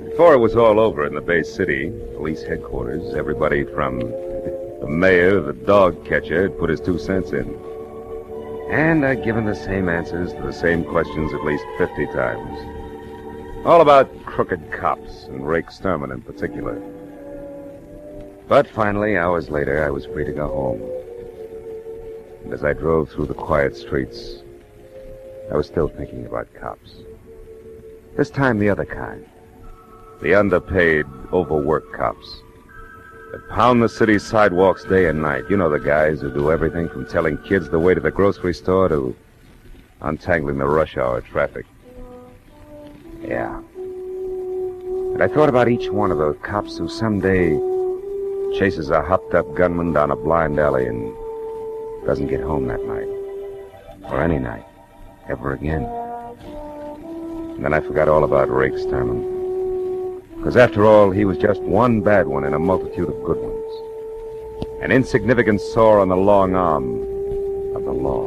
Before it was all over in the Bay City, police headquarters, everybody from the mayor to the dog catcher had put his 2 cents in. And I'd given the same answers to the same questions at least 50 times. All about crooked cops, and Rake Sturman in particular. But finally, hours later, I was free to go home. And as I drove through the quiet streets, I was still thinking about cops. This time the other kind. The underpaid, overworked cops that pound the city's sidewalks day and night. You know the guys who do everything from telling kids the way to the grocery store to untangling the rush hour traffic. Yeah. And I thought about each one of those cops who someday chases a hopped-up gunman down a blind alley and doesn't get home that night. Or any night. Ever again. And then I forgot all about Rake Sturman. Because after all, he was just one bad one in a multitude of good ones. An insignificant sore on the long arm of the law.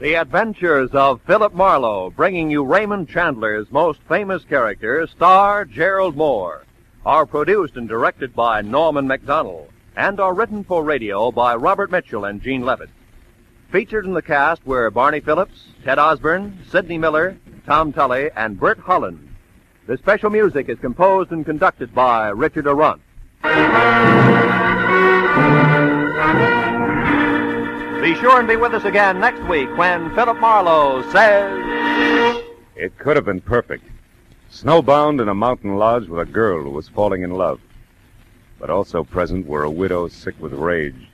The Adventures of Philip Marlowe, bringing you Raymond Chandler's most famous character, star Gerald Mohr, are produced and directed by Norman MacDonald, and are written for radio by Robert Mitchell and Gene Levitt. Featured in the cast were Barney Phillips, Ted Osborne, Sidney Miller, Tom Tully, and Bert Holland. The special music is composed and conducted by Richard Arunt. Be sure and be with us again next week when Philip Marlowe says... It could have been perfect. Snowbound in a mountain lodge with a girl who was falling in love. But also present were a widow sick with rage,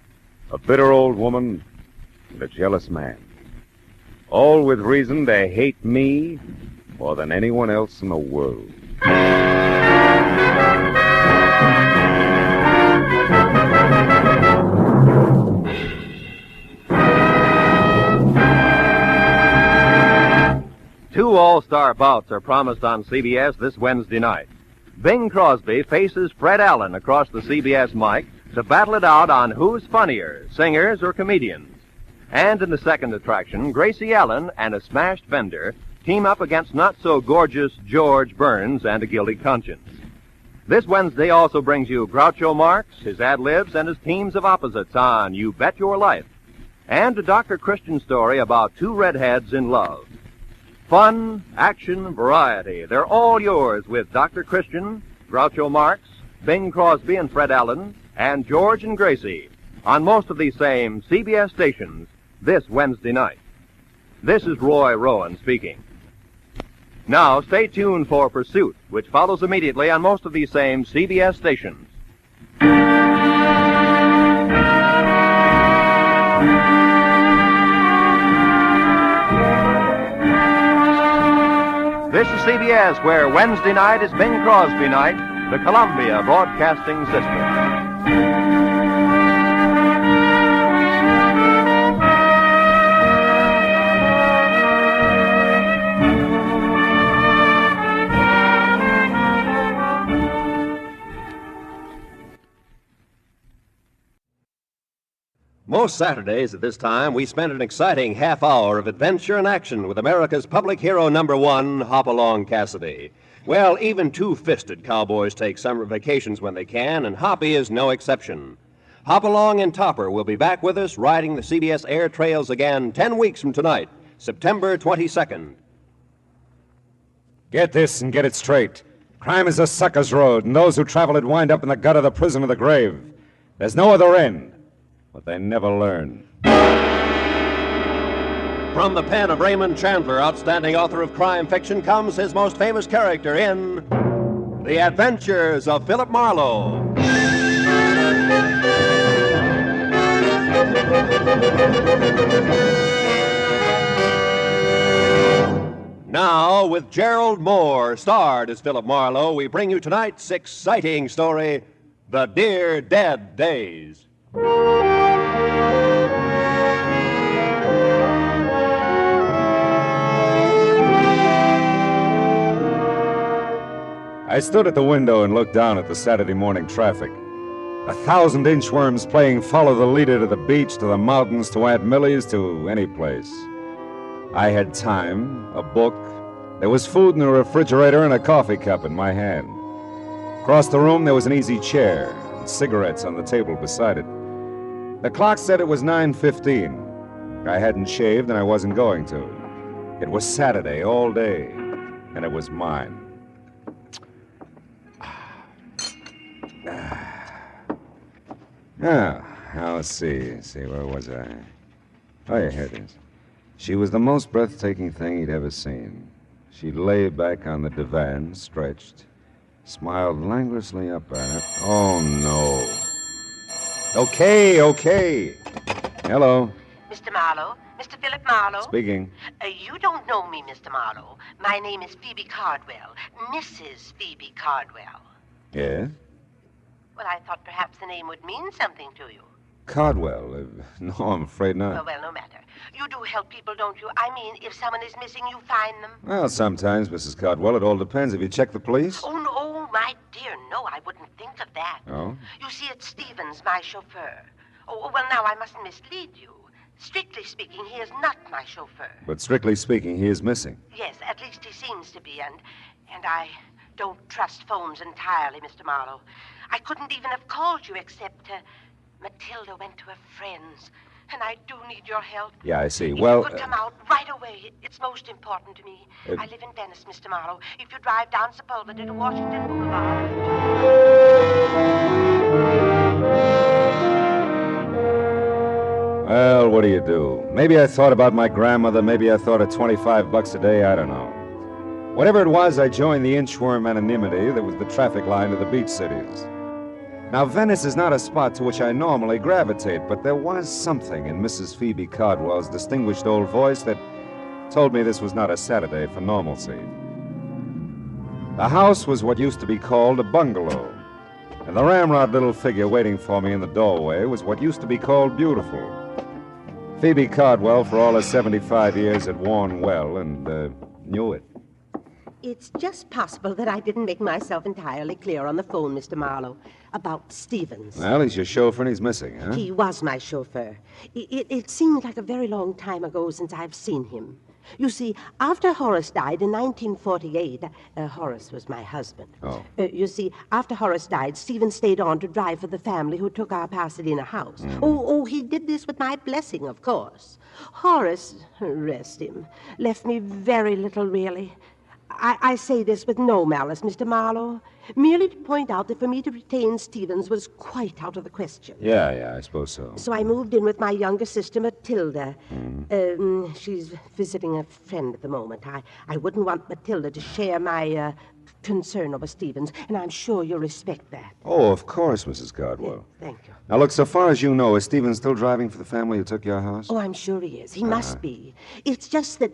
a bitter old woman, and a jealous man. All with reason to hate me more than anyone else in the world. Two all-star bouts are promised on CBS this Wednesday night. Bing Crosby faces Fred Allen across the CBS mic to battle it out on who's funnier, singers or comedians. And in the second attraction, Gracie Allen and a smashed vendor team up against not-so-gorgeous George Burns and a guilty conscience. This Wednesday also brings you Groucho Marx, his ad-libs, and his teams of opposites on You Bet Your Life, and a Dr. Christian story about two redheads in love. Fun, action, variety, they're all yours with Dr. Christian, Groucho Marx, Bing Crosby and Fred Allen, and George and Gracie on most of these same CBS stations this Wednesday night. This is Roy Rowan speaking. Now, stay tuned for Pursuit, which follows immediately on most of these same CBS stations. This is CBS, where Wednesday night is Bing Crosby night, the Columbia Broadcasting System. Most Saturdays at this time, we spend an exciting half hour of adventure and action with America's public hero #1, Hopalong Cassidy. Well, even two-fisted cowboys take summer vacations when they can, and Hoppy is no exception. Hopalong and Topper will be back with us riding the CBS air trails again 10 weeks from tonight, September 22nd. Get this and get it straight. Crime is a sucker's road, and those who travel it wind up in the gut of the prison of the grave. There's no other end. But they never learn. From the pen of Raymond Chandler, outstanding author of crime fiction, comes his most famous character in The Adventures of Philip Marlowe. Now, with Gerald Mohr starred as Philip Marlowe, we bring you tonight's exciting story, The Dear Dead Days. I stood at the window and looked down at the Saturday morning traffic. 1,000 inchworms playing follow the leader to the beach, to the mountains, to Aunt Millie's, to any place. I had time, a book. There was food in the refrigerator and a coffee cup in my hand. Across the room, there was an easy chair and cigarettes on the table beside it. The clock said it was 9:15. I hadn't shaved and I wasn't going to. It was Saturday all day, and it was mine. Now let's see, where was I? Oh, yeah, here it is. She was the most breathtaking thing he'd ever seen. She lay back on the divan, stretched, smiled languorously up at her. Oh, no. Okay. Hello. Mr. Marlowe? Mr. Philip Marlowe? Speaking. You don't know me, Mr. Marlowe. My name is Phoebe Cardwell. Mrs. Phoebe Cardwell. Yes? Well, I thought perhaps the name would mean something to you. Cardwell? No, I'm afraid not. Well, no matter. You do help people, don't you? I mean, if someone is missing, you find them. Well, sometimes, Mrs. Cardwell. It all depends. Have you checked the police? Oh, no, my dear, no, I wouldn't think of that. Oh? You see, it's Stevens, my chauffeur. Oh, well, now, I mustn't mislead you. Strictly speaking, he is not my chauffeur. But strictly speaking, he is missing. Yes, at least he seems to be, and I don't trust phones entirely, Mr. Marlowe. I couldn't even have called you except Matilda went to her friend's, and I do need your help. Yeah, I see. If Well, you could come out right away. It's most important to me. I live in Venice, Mr. Marlowe. If you drive down Sepulveda to Washington Boulevard. Well, what do you do? Maybe I thought about my grandmother. Maybe I thought of $25 a day. I don't know. Whatever it was, I joined the inchworm anonymity that was the traffic line to the beach cities. Now, Venice is not a spot to which I normally gravitate, but there was something in Mrs. Phoebe Cardwell's distinguished old voice that told me this was not a Saturday for normalcy. The house was what used to be called a bungalow, and the ramrod little figure waiting for me in the doorway was what used to be called beautiful. Phoebe Cardwell, for all her 75 years, had worn well, and, Knew it. It's just possible that I didn't make myself entirely clear on the phone, Mr. Marlowe, about Stevens. Well, he's your chauffeur and he's missing, huh? He was my chauffeur. It seemed like a very long time ago since I've seen him. You see, after Horace died in 1948, Horace was my husband. Oh. You see, after Horace died, Stephen stayed on to drive for the family who took our Pasadena house. Oh, he did this with my blessing, of course. Horace, rest him, left me very little, really. I say this with no malice, Mr. Marlowe, merely to point out that for me to retain Stevens was quite out of the question. Yeah, I suppose so. So I moved in with my younger sister, Matilda. She's visiting a friend at the moment. I wouldn't want Matilda to share my concern over Stevens, and I'm sure you'll respect that. Oh, of course, Mrs. Cardwell. Thank you. Now, look, so far as you know, is Stevens still driving for the family who took your house? Oh, I'm sure he is. He must be. It's just that,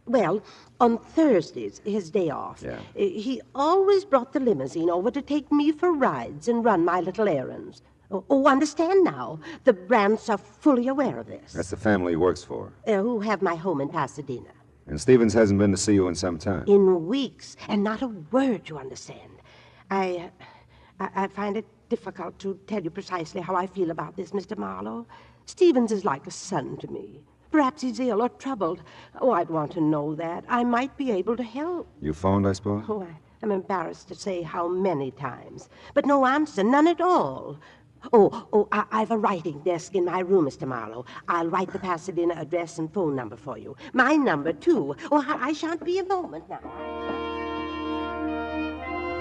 well, on Thursdays, his day off, he always brought the limousine over to take me for rides and run my little errands. Oh, understand now. The Brandts are fully aware of this. That's the family he works for. Who have my home in Pasadena. And Stevens hasn't been to see you in some time. In weeks, and not a word, you understand. I find it difficult to tell you precisely how I feel about this, Mr. Marlowe. Stevens is like a son to me. Perhaps he's ill or troubled. Oh, I'd want to know that. I might be able to help. You phoned, I suppose? Oh, I'm embarrassed to say how many times. But no answer, none at all. I've a writing desk in my room, Mr. Marlowe. I'll write the Pasadena address and phone number for you. My number, too. Oh, I shan't be a moment now.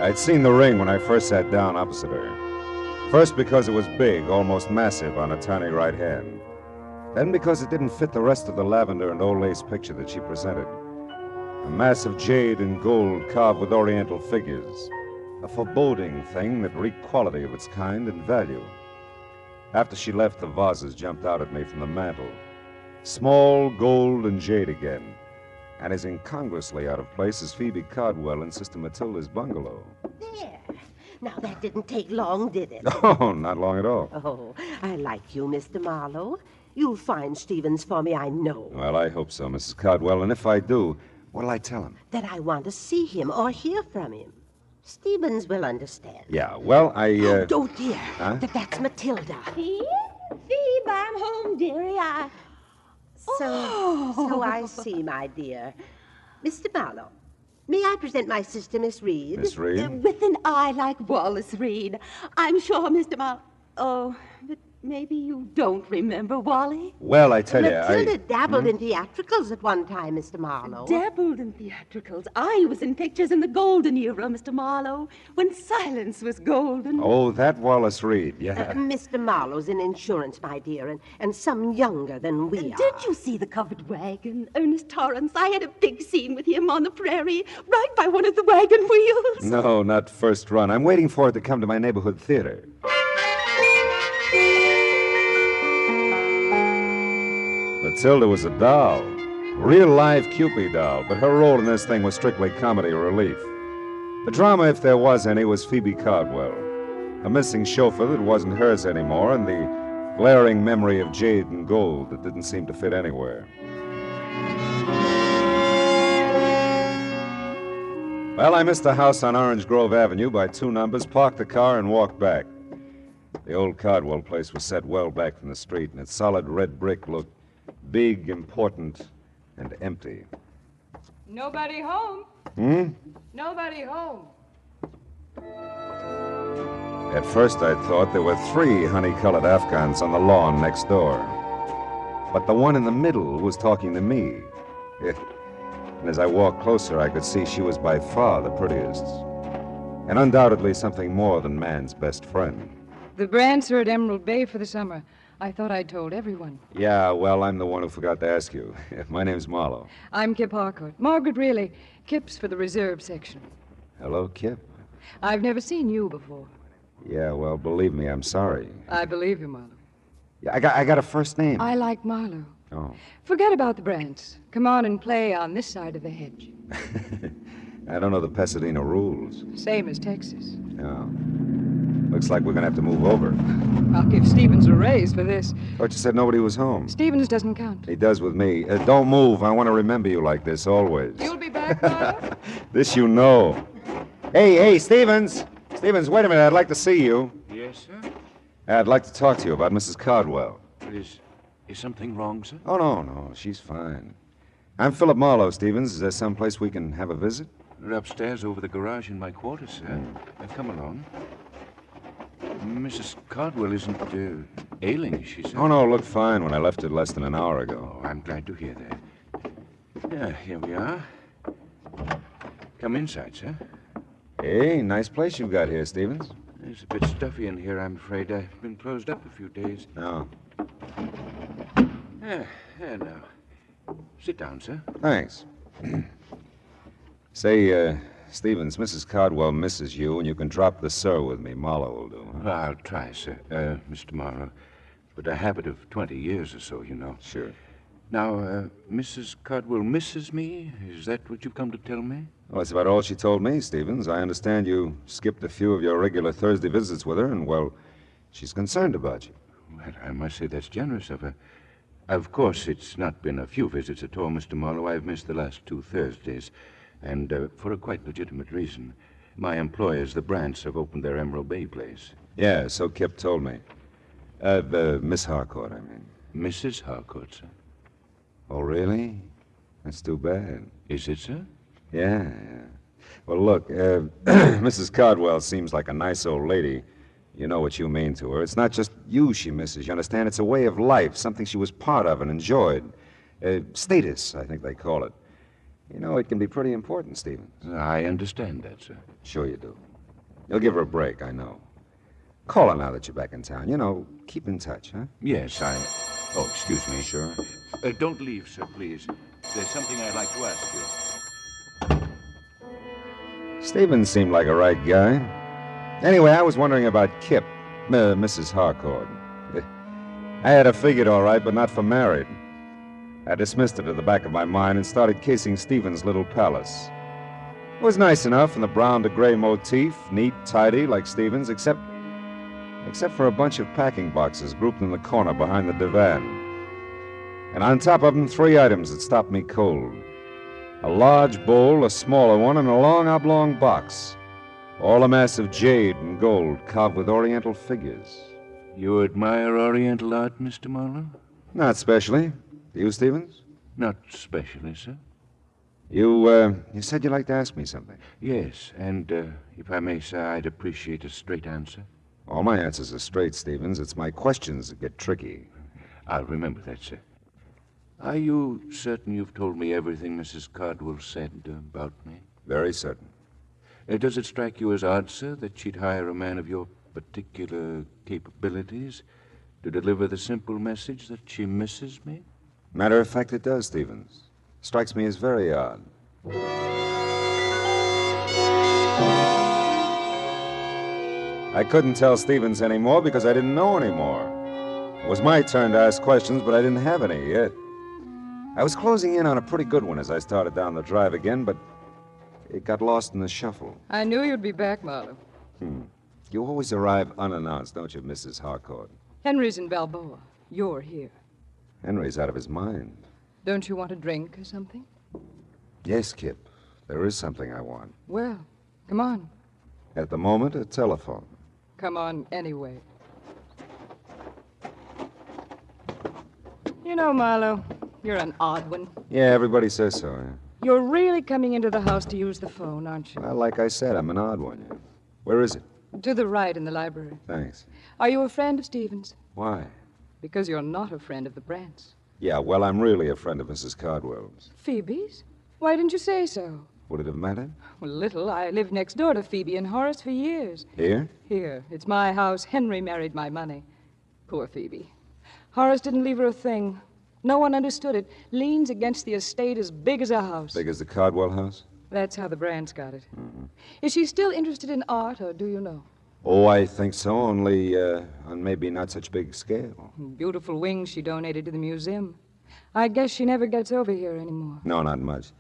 I'd seen the ring when I first sat down opposite her. First because it was big, almost massive on her tiny right hand. Then because it didn't fit the rest of the lavender and old lace picture that she presented. A mass of jade and gold carved with oriental figures. A foreboding thing that reeked quality of its kind and value. After she left, the vases jumped out at me from the mantel. Small, gold, and jade again. And as incongruously out of place as Phoebe Cardwell in Sister Matilda's bungalow. There. Now, that didn't take long, did it? Oh, not long at all. Oh, I like you, Mr. Marlowe. You'll find Stevens for me, I know. Well, I hope so, Mrs. Cardwell. And if I do, what'll I tell him? That I want to see him or hear from him. Stevens will understand. Yeah, well, Oh, dear. Huh? That's Matilda. Phoebe, I'm home, dearie. So I see, my dear. Mr. Marlowe, may I present my sister, Miss Reed? Miss Reed? With an eye like Wallace Reed. I'm sure, Mr. Marlowe. Oh, but maybe you don't remember Wally? Well, I tell you, Matilda dabbled in theatricals at one time, Mr. Marlowe. Dabbled in theatricals. I was in pictures in the golden era, Mr. Marlowe, when silence was golden. Oh, that Wallace Reed, yeah. Mr. Marlowe's in insurance, my dear, and some younger than we are. Did you see the covered wagon? Ernest Torrance. I had a big scene with him on the prairie, right by one of the wagon wheels. No, not first run. I'm waiting for it to come to my neighborhood theater. Matilda was a doll. Real live Cupid doll, but her role in this thing was strictly comedy relief. The drama, if there was any, was Phoebe Cardwell. A missing chauffeur that wasn't hers anymore, and the glaring memory of jade and gold that didn't seem to fit anywhere. Well, I missed the house on Orange Grove Avenue by 2 numbers, parked the car, and walked back. The old Cardwell place was set well back from the street, and its solid red brick looked big, important, and empty. Nobody home. Nobody home. At first, I thought there were 3 honey-colored Afghans on the lawn next door. But the one in the middle was talking to me. And as I walked closer, I could see she was by far the prettiest. And undoubtedly something more than man's best friend. The Brandts are at Emerald Bay for the summer. I thought I'd told everyone. Yeah, well, I'm the one who forgot to ask you. My name's Marlowe. I'm Kip Harcourt. Margaret Really. Kip's for the reserve section. Hello, Kip. I've never seen you before. Yeah, well, believe me, I'm sorry. I believe you, Marlowe. Yeah, I got a first name. I like Marlowe. Oh. Forget about the Brandts. Come on and play on this side of the hedge. I don't know the Pasadena rules. Same as Texas. No. Looks like we're going to have to move over. I'll give Stevens a raise for this. Thought you said nobody was home. Stevens doesn't count. He does with me. Don't move. I want to remember you like this always. You'll be back, Marlowe? This you know. Hey, Stevens. Stevens, wait a minute. I'd like to see you. Yes, sir? I'd like to talk to you about Mrs. Cardwell. Is something wrong, sir? Oh, no. She's fine. I'm Philip Marlowe, Stevens. Is there some place we can have a visit? They're upstairs over the garage in my quarters, sir. Come along. Mrs. Cardwell isn't ailing, is she, sir? Oh, no, looked fine when I left it less than an hour ago. Oh, I'm glad to hear that. Yeah, here we are. Come inside, sir. Hey, nice place you've got here, Stevens. It's a bit stuffy in here, I'm afraid. I've been closed up a few days. No. Here now. Sit down, sir. Thanks. Say, Stevens, Mrs. Cardwell misses you, and you can drop the sir with me. Marlowe will do. Well, I'll try, sir. Mr. Marlowe. But a habit of 20 years or so, you know. Sure. Now, Mrs. Cardwell misses me? Is that what you've come to tell me? Well, that's about all she told me, Stevens. I understand you skipped a few of your regular Thursday visits with her, and, well, she's concerned about you. Well, I must say that's generous of her. Of course, it's not been a few visits at all, Mr. Marlowe. I've missed the last 2 Thursdays, and for a quite legitimate reason. My employers, the Brants, have opened their Emerald Bay place. Yeah, so Kip told me. Miss Harcourt, I mean. Mrs. Harcourt, sir. Oh, really? That's too bad. Is it, sir? Yeah. Well, look, Mrs. Cardwell seems like a nice old lady. You know what you mean to her. It's not just you she misses, you understand? It's a way of life, something she was part of and enjoyed. Status, I think they call it. You know, it can be pretty important, Stevens. I understand that, sir. Sure you do. You'll give her a break, I know. Call her now that you're back in town. You know, keep in touch, huh? Yes, Oh, excuse me. Sure. Don't leave, sir, please. There's something I'd like to ask you. Stevens seemed like a right guy. Anyway, I was wondering about Kip, Mrs. Harcourt. I had her figured all right, but not for married. I dismissed it to the back of my mind and started casing Stevens' little palace. It was nice enough in the brown to gray motif, neat, tidy, like Stevens, except for a bunch of packing boxes grouped in the corner behind the divan. And on top of them, 3 items that stopped me cold. A large bowl, a smaller one, and a long oblong box. All a mass of jade and gold carved with oriental figures. You admire oriental art, Mr. Marlowe? Not especially. Do you, Stevens? Not specially, sir. You said you'd like to ask me something. Yes, and if I may, sir, I'd appreciate a straight answer. All my answers are straight, Stevens. It's my questions that get tricky. I'll remember that, sir. Are you certain you've told me everything Mrs. Cardwell said about me? Very certain. Does it strike you as odd, sir, that she'd hire a man of your particular capabilities to deliver the simple message that she misses me? Matter of fact, it does, Stevens. Strikes me as very odd. I couldn't tell Stevens any more because I didn't know any more. It was my turn to ask questions, but I didn't have any yet. I was closing in on a pretty good one as I started down the drive again, but it got lost in the shuffle. I knew you'd be back, Marlowe. You always arrive unannounced, don't you, Mrs. Harcourt? Henry's in Balboa. You're here. Henry's out of his mind. Don't you want a drink or something? Yes, Kip. There is something I want. Well, come on. At the moment, a telephone. Come on anyway. You know, Marlowe, you're an odd one. Yeah, everybody says so, yeah. You're really coming into the house to use the phone, aren't you? Well, like I said, I'm an odd one, yeah. Where is it? To the right in the library. Thanks. Are you a friend of Stevens? Why? Because you're not a friend of the Brants. Yeah, well, I'm really a friend of Mrs. Cardwell's. Phoebe's? Why didn't you say so? Would it have mattered? Well, little. I lived next door to Phoebe and Horace for years. Here? Here. It's my house. Henry married my money. Poor Phoebe. Horace didn't leave her a thing. No one understood it. Liens against the estate as big as a house. Big as the Cardwell house? That's how the Brants got it. Is she still interested in art, or do you know? Oh, I think so, only on maybe not such big scale. Beautiful wings she donated to the museum. I guess she never gets over here anymore. No, not much.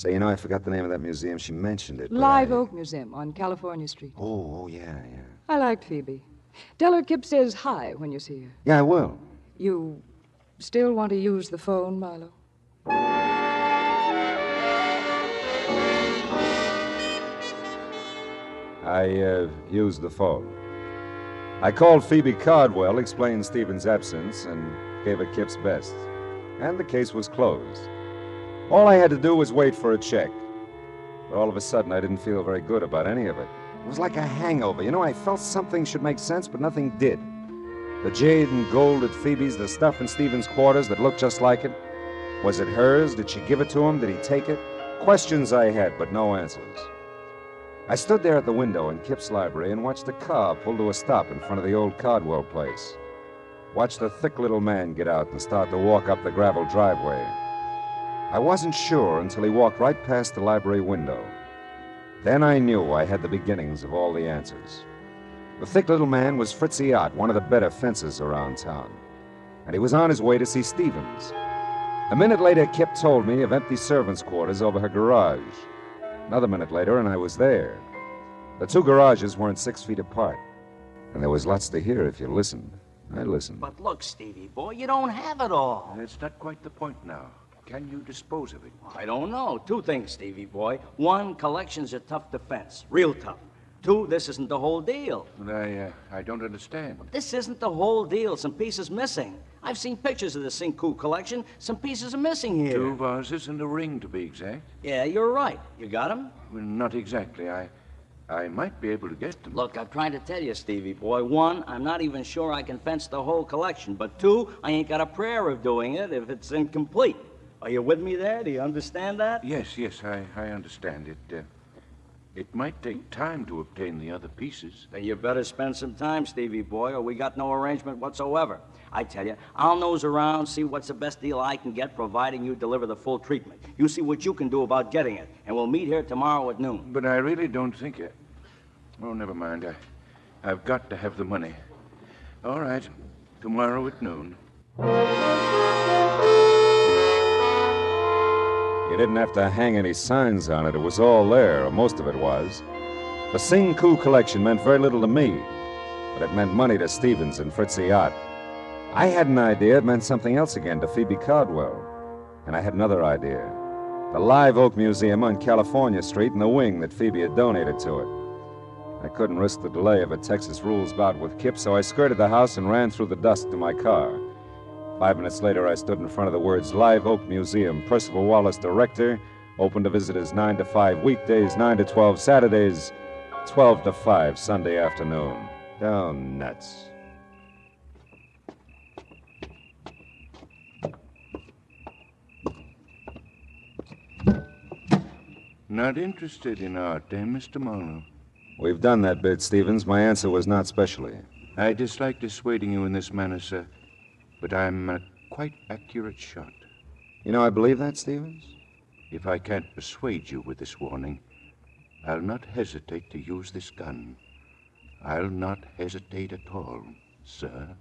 Say, I forgot the name of that museum. She mentioned it. Live Oak Museum on California Street. Oh, yeah. I liked Phoebe. Tell her Kip says hi when you see her. Yeah, I will. You still want to use the phone, Marlowe? I used the phone. I called Phoebe Cardwell, explained Stephen's absence, and gave her Kip's best. And the case was closed. All I had to do was wait for a check. But all of a sudden, I didn't feel very good about any of it. It was like a hangover. I felt something should make sense, but nothing did. The jade and gold at Phoebe's, the stuff in Stephen's quarters that looked just like it. Was it hers? Did she give it to him? Did he take it? Questions I had, but no answers. I stood there at the window in Kip's library and watched a car pull to a stop in front of the old Cardwell place. Watched the thick little man get out and start to walk up the gravel driveway. I wasn't sure until he walked right past the library window. Then I knew I had the beginnings of all the answers. The thick little man was Fritzy Ott, one of the better fencers around town. And he was on his way to see Stevens. A minute later, Kip told me of empty servants' quarters over her garage. Another minute later, and I was there. The two garages weren't 6 feet apart. And there was lots to hear if you listened. I listened. But look, Stevie boy, you don't have it all. That's not quite the point now. Can you dispose of it? I don't know. Two things, Stevie boy. One, collections are tough to fence. Real tough. Two, this isn't the whole deal. But I don't understand. This isn't the whole deal. Some pieces missing. I've seen pictures of the Cinco collection. Some pieces are missing here. 2 vases and a ring, to be exact. Yeah, you're right. You got them? Well, not exactly. I might be able to get them. Look, I'm trying to tell you, Stevie boy. One, I'm not even sure I can fence the whole collection. But two, I ain't got a prayer of doing it if it's incomplete. Are you with me there? Do you understand that? Yes, I understand it. It might take time to obtain the other pieces. Then you better spend some time, Stevie boy, or we got no arrangement whatsoever. I tell you, I'll nose around, see what's the best deal I can get, providing you deliver the full treatment. You see what you can do about getting it, and we'll meet here tomorrow at noon. But I really don't think it. Oh, never mind. I've got to have the money. All right, tomorrow at noon. You didn't have to hang any signs on it. It was all there, or most of it was. The Cinco collection meant very little to me, but it meant money to Stevens and Fritzy Ott. I had an idea it meant something else again to Phoebe Cardwell. And I had another idea. The Live Oak Museum on California Street and the wing that Phoebe had donated to it. I couldn't risk the delay of a Texas rules bout with Kip, so I skirted the house and ran through the dusk to my car. 5 minutes later, I stood in front of the words Live Oak Museum, Percival Wallace, director, open to visitors 9 to 5 weekdays, 9 to 12 Saturdays, 12 to 5 Sunday afternoon. Oh, nuts. Not interested in art, eh, Mr. Marlowe? We've done that bit, Stevens. My answer was not specially. I dislike dissuading you in this manner, sir, but I'm a quite accurate shot. I believe that, Stevens? If I can't persuade you with this warning, I'll not hesitate to use this gun. I'll not hesitate at all, sir.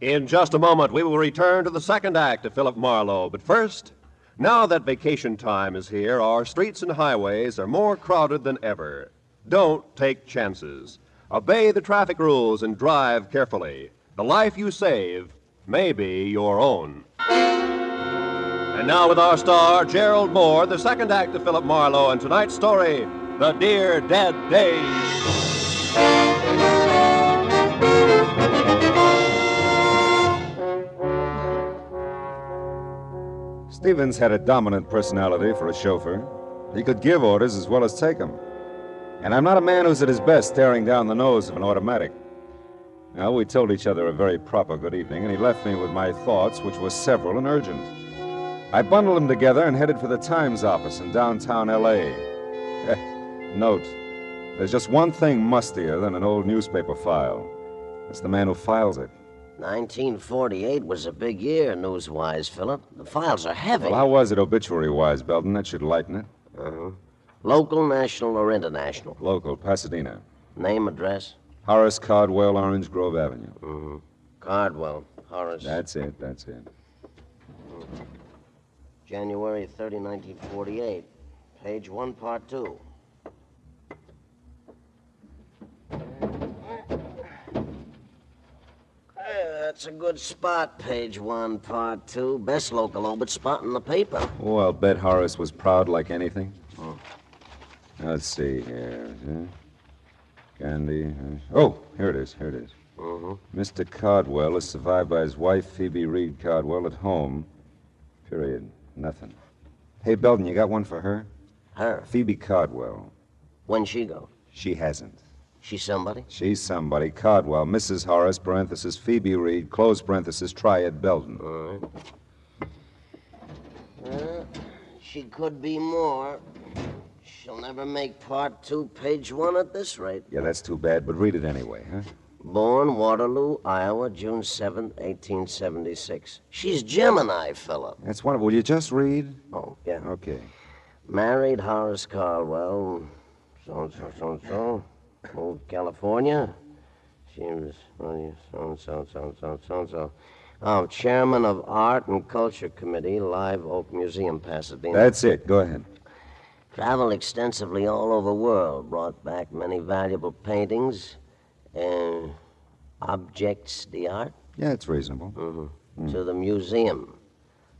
In just a moment, we will return to the second act of Philip Marlowe. But first, now that vacation time is here, our streets and highways are more crowded than ever. Don't take chances. Obey the traffic rules and drive carefully. The life you save may be your own. And now with our star, Gerald Mohr, the second act of Philip Marlowe, and tonight's story, The Dear Dead Days. Stevens had a dominant personality for a chauffeur. He could give orders as well as take them. And I'm not a man who's at his best staring down the nose of an automatic. Well, we told each other a very proper good evening, and he left me with my thoughts, which were several and urgent. I bundled them together and headed for the Times office in downtown L.A. Note, there's just one thing mustier than an old newspaper file. It's the man who files it. 1948 was a big year, news-wise, Philip. The files are heavy. Well, how was it obituary-wise, Belton? That should lighten it. Uh-huh. Local, national, or international? Local, Pasadena. Name, address? Horace Cardwell, Orange Grove Avenue. Mm-hmm. Cardwell, Horace. That's it. January 30, 1948. Page 1, part 2. That's a good spot, page 1, part 2. Best local obit spot in the paper. Oh, I'll bet Horace was proud like anything. Let's see here. Candy. Oh, here it is. Mm-hmm. Mr. Cardwell is survived by his wife, Phoebe Reed Cardwell, at home. Period. Nothing. Hey, Belden, you got one for her? Her? Phoebe Cardwell. When'd she go? She hasn't. She's somebody? She's somebody. Cardwell, Mrs. Horace, parenthesis, Phoebe Reed, close parenthesis, Triad Belden. All right. She could be more. She'll never make part 2, page 1 at this rate. Yeah, that's too bad, but read it anyway, huh? Born Waterloo, Iowa, June 7th, 1876. She's Gemini, Philip. That's wonderful. Will you just read? Oh, yeah. Okay. Married Horace Caldwell, so-and-so. Moved to California. She was so-and-so. Oh, chairman of Art and Culture Committee, Live Oak Museum, Pasadena. That's it. Go ahead. Traveled extensively all over the world. Brought back many valuable paintings and objects d'art. Yeah, it's reasonable. To the museum.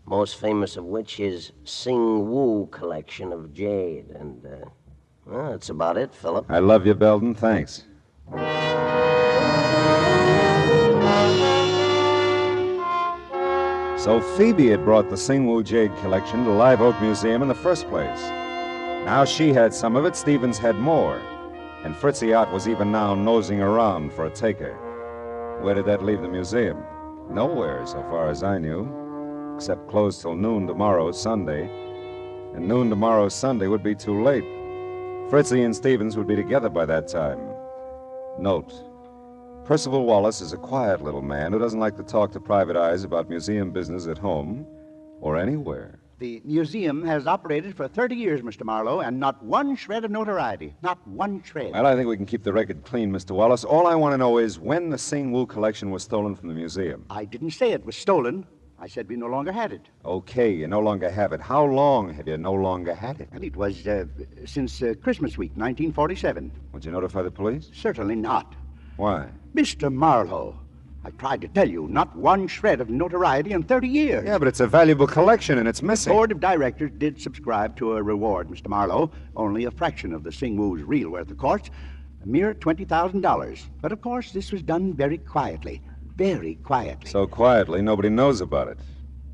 Most famous of which is Sing Woo collection of jade. And, well, that's about it, Philip. I love you, Belden. Thanks. So Phoebe had brought the Singwoo Jade collection to Live Oak Museum in the first place. Now she had some of it, Stevens had more. And Fritzy Ott was even now nosing around for a taker. Where did that leave the museum? Nowhere, so far as I knew. Except closed till noon tomorrow, Sunday. And noon tomorrow, Sunday, would be too late. Fritzy and Stevens would be together by that time. Note: Percival Wallace is a quiet little man who doesn't like to talk to private eyes about museum business at home or anywhere. The museum has operated for 30 years, Mr. Marlowe, and not one shred of notoriety. Not one shred. Well, I think we can keep the record clean, Mr. Wallace. All I want to know is when the Sing-Woo collection was stolen from the museum. I didn't say it was stolen. I said we no longer had it. Okay, you no longer have it. How long have you no longer had it? Well, it was since Christmas week, 1947. Would you notify the police? Certainly not. Why? Mr. Marlowe, I tried to tell you, not one shred of notoriety in 30 years. Yeah, but it's a valuable collection and it's missing. The board of directors did subscribe to a reward, Mr. Marlowe. Only a fraction of the Sing-Woo's real worth, of course. A mere $20,000. But, of course, this was done very quietly. Very quietly. So quietly, nobody knows about it.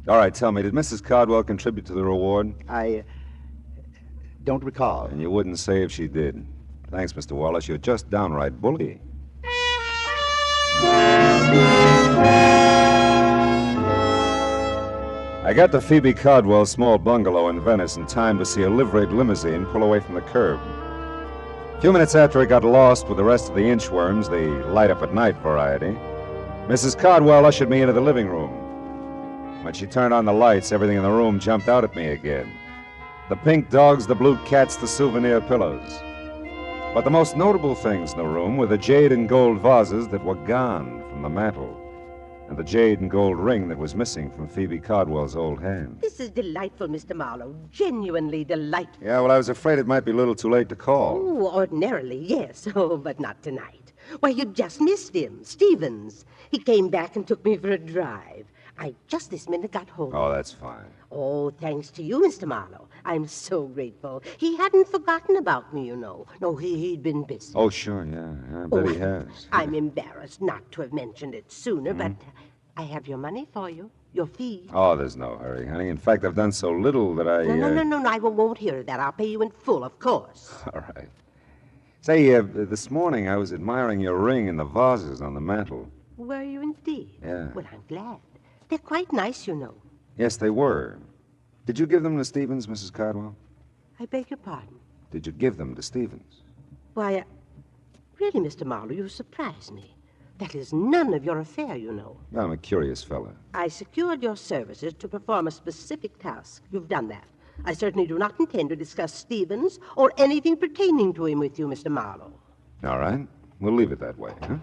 All right, tell me, did Mrs. Cardwell contribute to the reward? I don't recall. And you wouldn't say if she did. Thanks, Mr. Wallace. You're just downright bully. I got to Phoebe Cardwell's small bungalow in Venice in time to see a liveried limousine pull away from the curb. A few minutes after it got lost with the rest of the inchworms, the light-up-at-night variety, Mrs. Cardwell ushered me into the living room. When she turned on the lights, everything in the room jumped out at me again. The pink dogs, the blue cats, the souvenir pillows. But the most notable things in the room were the jade and gold vases that were gone from the mantel, and the jade and gold ring that was missing from Phoebe Cardwell's old hand. This is delightful, Mr. Marlowe. Genuinely delightful. Yeah, well, I was afraid it might be a little too late to call. Oh, ordinarily, yes. Oh, but not tonight. Why, you just missed him, Stevens. He came back and took me for a drive. I just this minute got home. Oh, that's fine. Oh, thanks to you, Mr. Marlowe. I'm so grateful. He hadn't forgotten about me, you know. No, he'd been busy. Oh, sure, yeah. I bet he has. I'm embarrassed not to have mentioned it sooner, but I have your money for you. Your fee. Oh, there's no hurry, honey. In fact, I've done so little that I... No, I won't hear that. I'll pay you in full, of course. All right. Say, this morning I was admiring your ring and the vases on the mantel. Were you indeed? Yeah. Well, I'm glad. They're quite nice, you know. Yes, they were. Did you give them to Stevens, Mrs. Cardwell? I beg your pardon? Did you give them to Stevens? Why, really, Mr. Marlowe, you surprise me. That is none of your affair, you know. I'm a curious fellow. I secured your services to perform a specific task. You've done that. I certainly do not intend to discuss Stevens or anything pertaining to him with you, Mr. Marlowe. All right. We'll leave it that way, huh?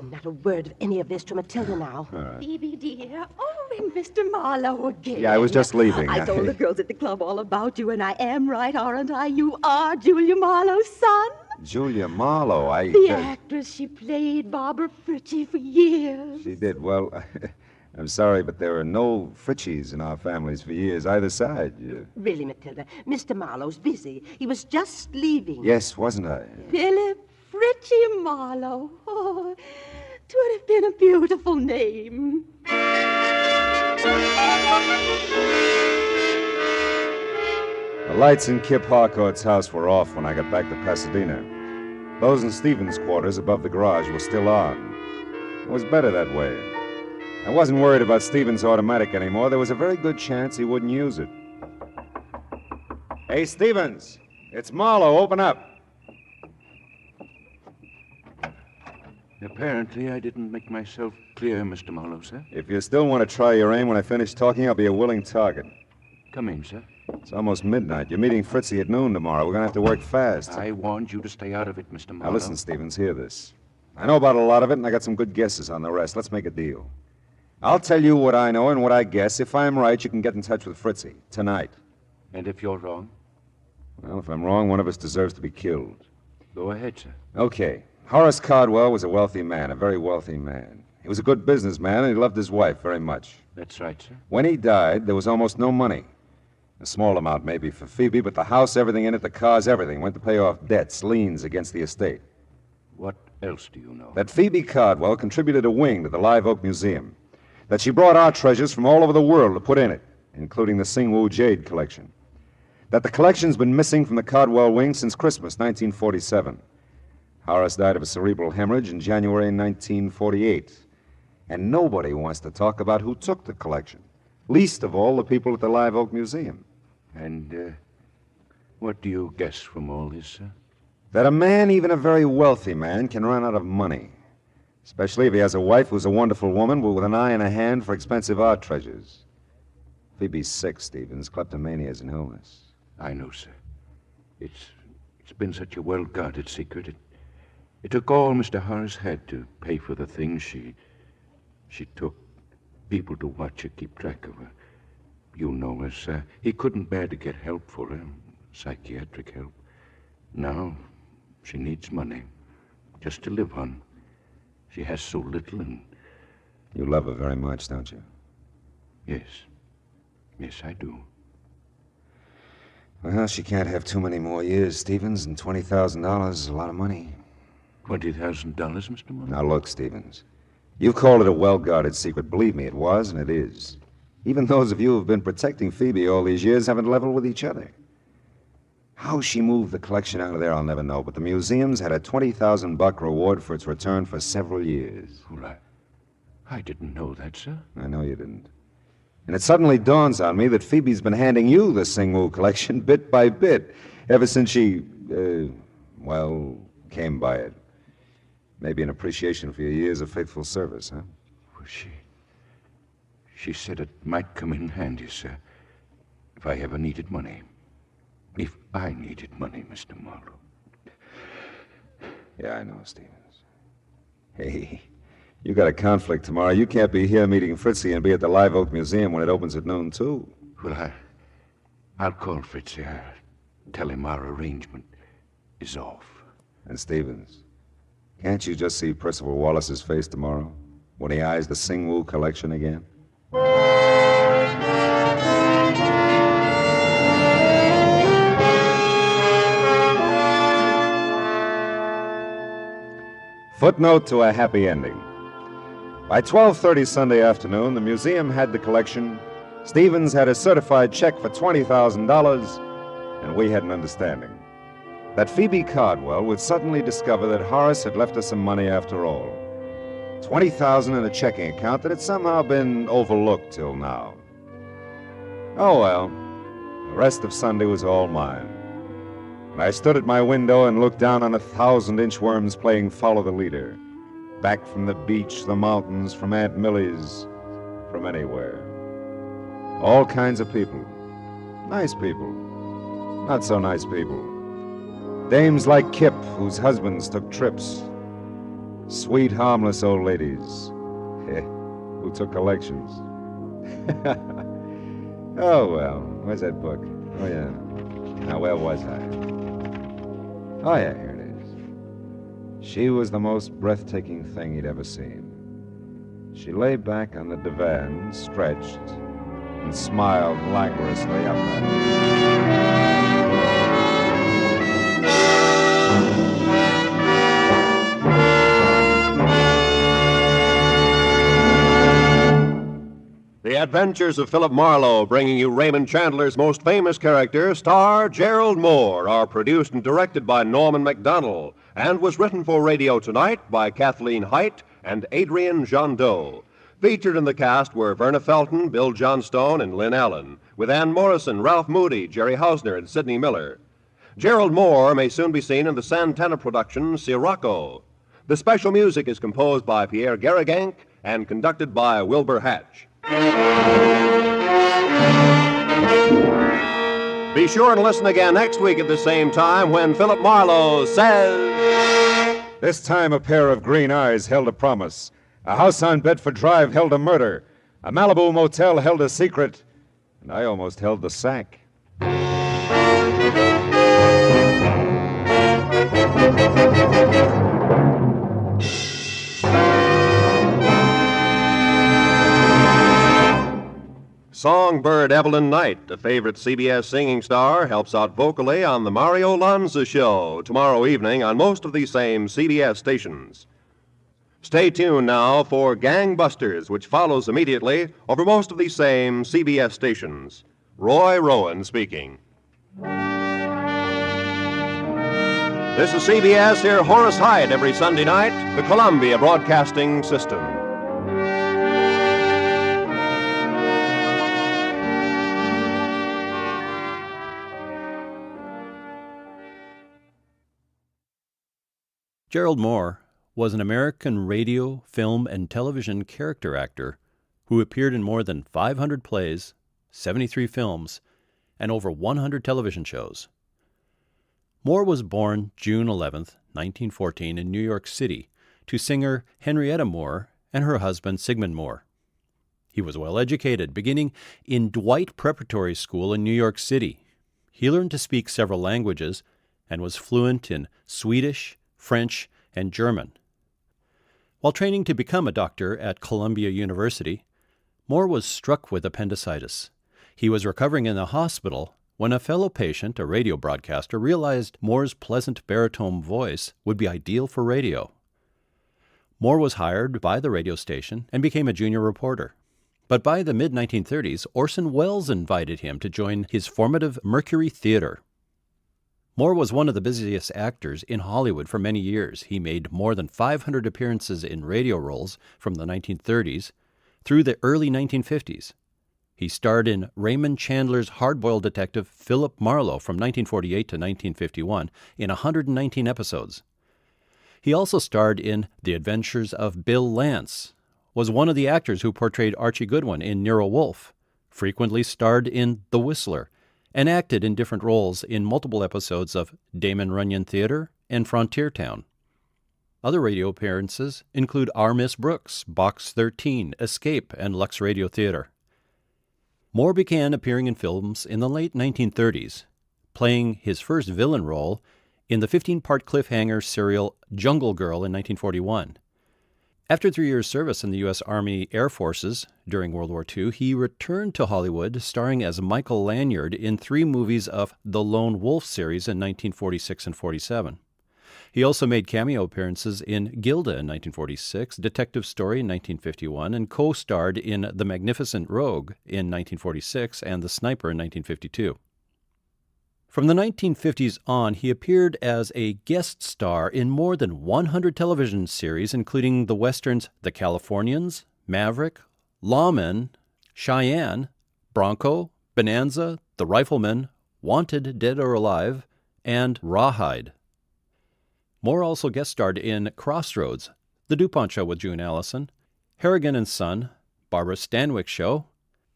Not a word of any of this to Matilda now. All right. Phoebe, dear. Oh, and Mr. Marlowe again. Yeah, I was just leaving. I told the girls at the club all about you, and I am right, aren't I? You are Julia Marlowe's son. Julia Marlowe, The actress, she played Barbara Fritchie for years. She did. Well, I'm sorry, but there are no Fritchies in our families for years, either side. Really, Matilda, Mr. Marlowe's busy. He was just leaving. Yes, wasn't I? Philip Fritchie Marlowe. Oh, 'twould have been a beautiful name. The lights in Kip Harcourt's house were off when I got back to Pasadena. Those in Stevens' quarters above the garage were still on. It was better that way. I wasn't worried about Stevens' automatic anymore. There was a very good chance he wouldn't use it. Hey, Stevens! It's Marlowe. Open up. Apparently, I didn't make myself clear, Mr. Marlowe, sir. If you still want to try your aim when I finish talking, I'll be a willing target. Come in, sir. It's almost midnight. You're meeting Fritzy at noon tomorrow. We're going to have to work fast. I warned you to stay out of it, Mr. Marlowe. Now, listen, Stevens, hear this. I know about a lot of it, and I got some good guesses on the rest. Let's make a deal. I'll tell you what I know and what I guess. If I'm right, you can get in touch with Fritzy tonight. And if you're wrong? Well, if I'm wrong, one of us deserves to be killed. Go ahead, sir. Okay. Horace Cardwell was a wealthy man, a very wealthy man. He was a good businessman, and he loved his wife very much. That's right, sir. When he died, there was almost no money. A small amount maybe for Phoebe, but the house, everything in it, the cars, everything went to pay off debts, liens against the estate. What else do you know? That Phoebe Cardwell contributed a wing to the Live Oak Museum. That she brought art treasures from all over the world to put in it, including the Singwu jade collection. That the collection's been missing from the Cardwell wing since Christmas, 1947. Horace died of a cerebral hemorrhage in January 1948. And nobody wants to talk about who took the collection. Least of all the people at the Live Oak Museum. And, what do you guess from all this, sir? That a man, even a very wealthy man, can run out of money. Especially if he has a wife who's a wonderful woman, but with an eye and a hand for expensive art treasures. Phoebe's sick, Stevens. Kleptomania is an illness. I know, sir. It's been such a well-guarded secret. It took all Mr. Horace had to pay for the things she took. People to watch her, keep track of her. You know her, sir. He couldn't bear to get help for her, psychiatric help. Now, she needs money, just to live on. She has so little, and... You love her very much, don't you? Yes. Yes, I do. Well, she can't have too many more years, Stevens, and $20,000 is a lot of money. $20,000, Mr. Moore? Now, look, Stevens. You called it a well-guarded secret. Believe me, it was, and it is. Even those of you who have been protecting Phoebe all these years haven't leveled with each other. How she moved the collection out of there, I'll never know, but the museum's had a $20,000 reward for its return for several years. Well, I didn't know that, sir. I know you didn't. And it suddenly dawns on me that Phoebe's been handing you the Singwu collection bit by bit ever since she, came by it. Maybe in appreciation for your years of faithful service, huh? Well, she said it might come in handy, sir, if I ever needed money. If I needed money, Mr. Marlowe. Yeah, I know, Stevens. Hey, you got a conflict tomorrow. You can't be here meeting Fritzy and be at the Live Oak Museum when it opens at noon, too. Well, I'll call Fritzy. I'll tell him our arrangement is off. And Stevens, can't you just see Percival Wallace's face tomorrow when he eyes the Singwu collection again? Footnote to a happy ending. By 12:30 Sunday afternoon, the museum had the collection, Stevens had a certified check for $20,000, and we had an understanding that Phoebe Cardwell would suddenly discover that Horace had left her some money after all. $20,000 in a checking account that had somehow been overlooked till now. Oh, well, the rest of Sunday was all mine. And I stood at my window and looked down on 1,000 inchworms playing Follow the Leader. Back from the beach, the mountains, from Aunt Millie's, from anywhere. All kinds of people. Nice people. Not so nice people. Dames like Kip, whose husbands took trips. Sweet, harmless old ladies who took collections. Oh, well, where's that book? Oh, yeah. Now, where was I? Oh, yeah, here it is. She was the most breathtaking thing he'd ever seen. She lay back on the divan, stretched, and smiled languorously up at him. The Adventures of Philip Marlowe, bringing you Raymond Chandler's most famous character, star Gerald Mohr, are produced and directed by Norman MacDonald, and was written for radio tonight by Kathleen Height and Adrian Jondot. Featured in the cast were Verna Felton, Bill Johnstone, and Lynn Allen, with Ann Morrison, Ralph Moody, Jerry Hausner, and Sidney Miller. Gerald Mohr may soon be seen in the Santana production Sirocco. The special music is composed by Pierre Garrigank and conducted by Wilbur Hatch. Be sure to listen again next week at the same time when Philip Marlowe says... This time a pair of green eyes held a promise. A house on Bedford Drive held a murder. A Malibu motel held a secret. And I almost held the sack. Songbird Evelyn Knight, a favorite CBS singing star, helps out vocally on The Mario Lanza Show tomorrow evening on most of these same CBS stations. Stay tuned now for Gangbusters, which follows immediately over most of these same CBS stations. Roy Rowan speaking. This is CBS. Hear Horace Hyde every Sunday night, the Columbia Broadcasting System. Gerald Mohr was an American radio, film, and television character actor who appeared in more than 500 plays, 73 films, and over 100 television shows. Mohr was born June 11, 1914, in New York City to singer Henrietta Mohr and her husband Sigmund Mohr. He was well educated, beginning in Dwight Preparatory School in New York City. He learned to speak several languages and was fluent in Swedish, French, and German. While training to become a doctor at Columbia University, Mohr was struck with appendicitis. He was recovering in the hospital when a fellow patient, a radio broadcaster, realized Mohr's pleasant baritone voice would be ideal for radio. Mohr was hired by the radio station and became a junior reporter. But by the mid-1930s, Orson Welles invited him to join his formative Mercury Theater. Mohr was one of the busiest actors in Hollywood for many years. He made more than 500 appearances in radio roles from the 1930s through the early 1950s. He starred in Raymond Chandler's hard-boiled detective Philip Marlowe from 1948 to 1951 in 119 episodes. He also starred in The Adventures of Bill Lance, was one of the actors who portrayed Archie Goodwin in Nero Wolfe, frequently starred in The Whistler, and acted in different roles in multiple episodes of Damon Runyon Theater and Frontier Town. Other radio appearances include Our Miss Brooks, Box 13, Escape, and Lux Radio Theater. Mohr began appearing in films in the late 1930s, playing his first villain role in the 15-part cliffhanger serial Jungle Girl in 1941. After 3 years' service in the U.S. Army Air Forces during World War II, he returned to Hollywood, starring as Michael Lanyard in 3 movies of the Lone Wolf series in 1946 and 47. He also made cameo appearances in Gilda in 1946, Detective Story in 1951, and co-starred in The Magnificent Rogue in 1946 and The Sniper in 1952. From the 1950s on, he appeared as a guest star in more than 100 television series, including the westerns The Californians, Maverick, Lawmen, Cheyenne, Bronco, Bonanza, The Rifleman, Wanted, Dead or Alive, and Rawhide. Mohr also guest starred in Crossroads, The DuPont Show with June Allison, Harrigan and Son, Barbara Stanwyck Show,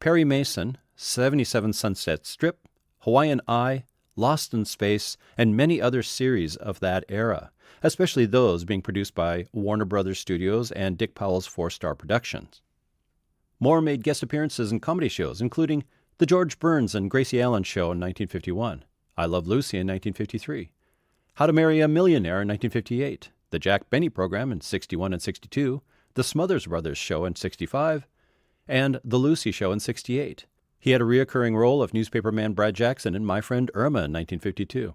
Perry Mason, 77 Sunset Strip, Hawaiian Eye, Lost in Space, and many other series of that era, especially those being produced by Warner Brothers Studios and Dick Powell's Four Star Productions. Mohr made guest appearances in comedy shows, including The George Burns and Gracie Allen Show in 1951, I Love Lucy in 1953, How to Marry a Millionaire in 1958, The Jack Benny Program in 61 and 62, The Smothers Brothers Show in 65, and The Lucy Show in 68. He had a reoccurring role of newspaperman Brad Jackson in My Friend Irma in 1952.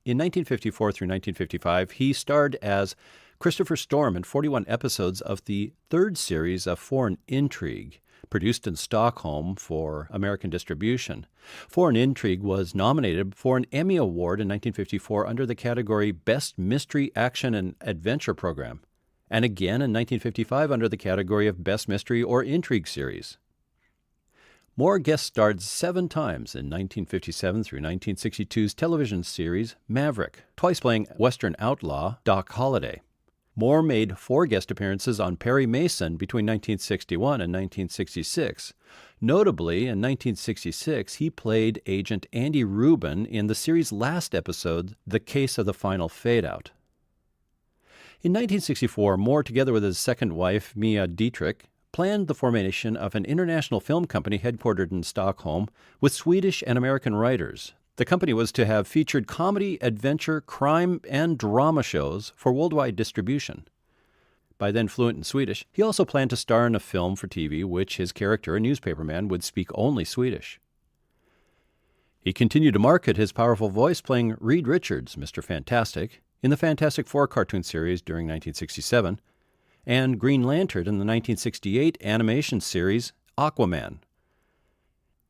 In 1954 through 1955, he starred as Christopher Storm in 41 episodes of the third series of Foreign Intrigue, produced in Stockholm for American distribution. Foreign Intrigue was nominated for an Emmy Award in 1954 under the category Best Mystery, Action, and Adventure Program, and again in 1955 under the category of Best Mystery or Intrigue Series. Mohr guest starred 7 times in 1957 through 1962's television series Maverick, twice playing Western outlaw Doc Holliday. Mohr made 4 guest appearances on Perry Mason between 1961 and 1966. Notably, in 1966, he played Agent Andy Rubin in the series' last episode, The Case of the Final Fadeout. In 1964, Mohr, together with his second wife, Mia Dietrich, planned the formation of an international film company headquartered in Stockholm with Swedish and American writers. The company was to have featured comedy, adventure, crime, and drama shows for worldwide distribution. By then fluent in Swedish, he also planned to star in a film for TV which his character, a newspaperman, would speak only Swedish. He continued to market his powerful voice playing Reed Richards, Mr. Fantastic, in the Fantastic Four cartoon series during 1967, and Green Lantern in the 1968 animation series Aquaman.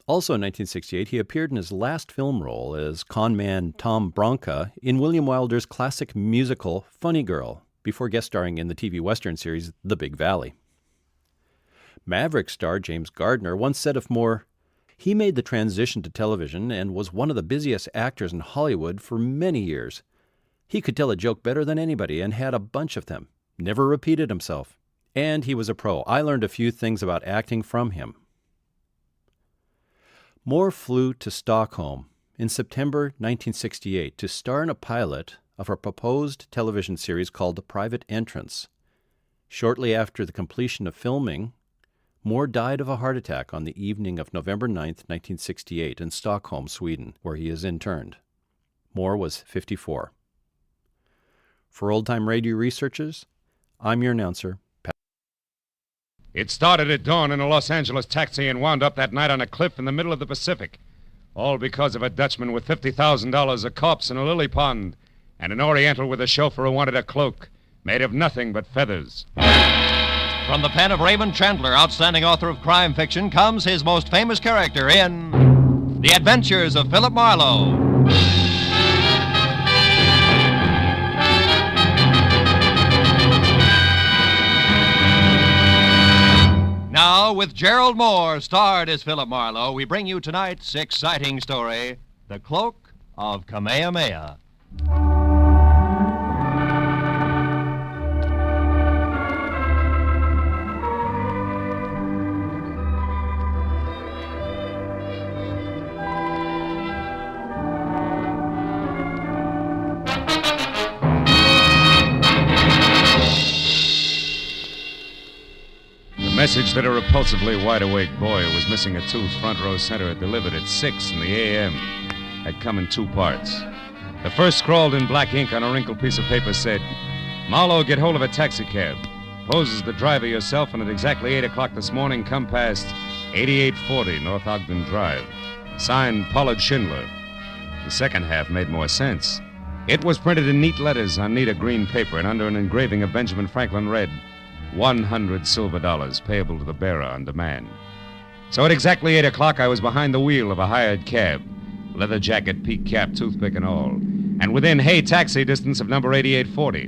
Also in 1968, he appeared in his last film role as conman Tom Bronca in William Wilder's classic musical Funny Girl, before guest starring in the TV Western series The Big Valley. Maverick star James Gardner once said of Mohr, "He made the transition to television and was one of the busiest actors in Hollywood for many years. He could tell a joke better than anybody and had a bunch of them. Never repeated himself. And he was a pro. I learned a few things about acting from him." Mohr flew to Stockholm in September 1968 to star in a pilot of a proposed television series called The Private Entrance. Shortly after the completion of filming, Mohr died of a heart attack on the evening of November 9, 1968 in Stockholm, Sweden, where he is interned. Mohr was 54. For old-time radio researchers, I'm your announcer, Pat. It started at dawn in a Los Angeles taxi and wound up that night on a cliff in the middle of the Pacific. All because of a Dutchman with $50,000, a corpse in a lily pond, and an Oriental with a chauffeur who wanted a cloak made of nothing but feathers. From the pen of Raymond Chandler, outstanding author of crime fiction, comes his most famous character in The Adventures of Philip Marlowe. Now, with Gerald Mohr starred as Philip Marlowe, we bring you tonight's exciting story, The Cloak of Kamehameha. The message that a repulsively wide-awake boy who was missing a tooth front row center had delivered at 6 in the a.m. had come in 2 parts. The first, scrawled in black ink on a wrinkled piece of paper, said, "Marlowe, get hold of a taxicab. Pose as the driver yourself, and at exactly 8 o'clock this morning, come past 8840 North Ogden Drive. Signed, Pollard Schindler." The second half made more sense. It was printed in neat letters on neat green paper, and under an engraving of Benjamin Franklin read, $100 silver payable to the bearer on demand. So at exactly 8 o'clock, I was behind the wheel of a hired cab, leather jacket, peak cap, toothpick, and all, and within taxi distance of number 8840.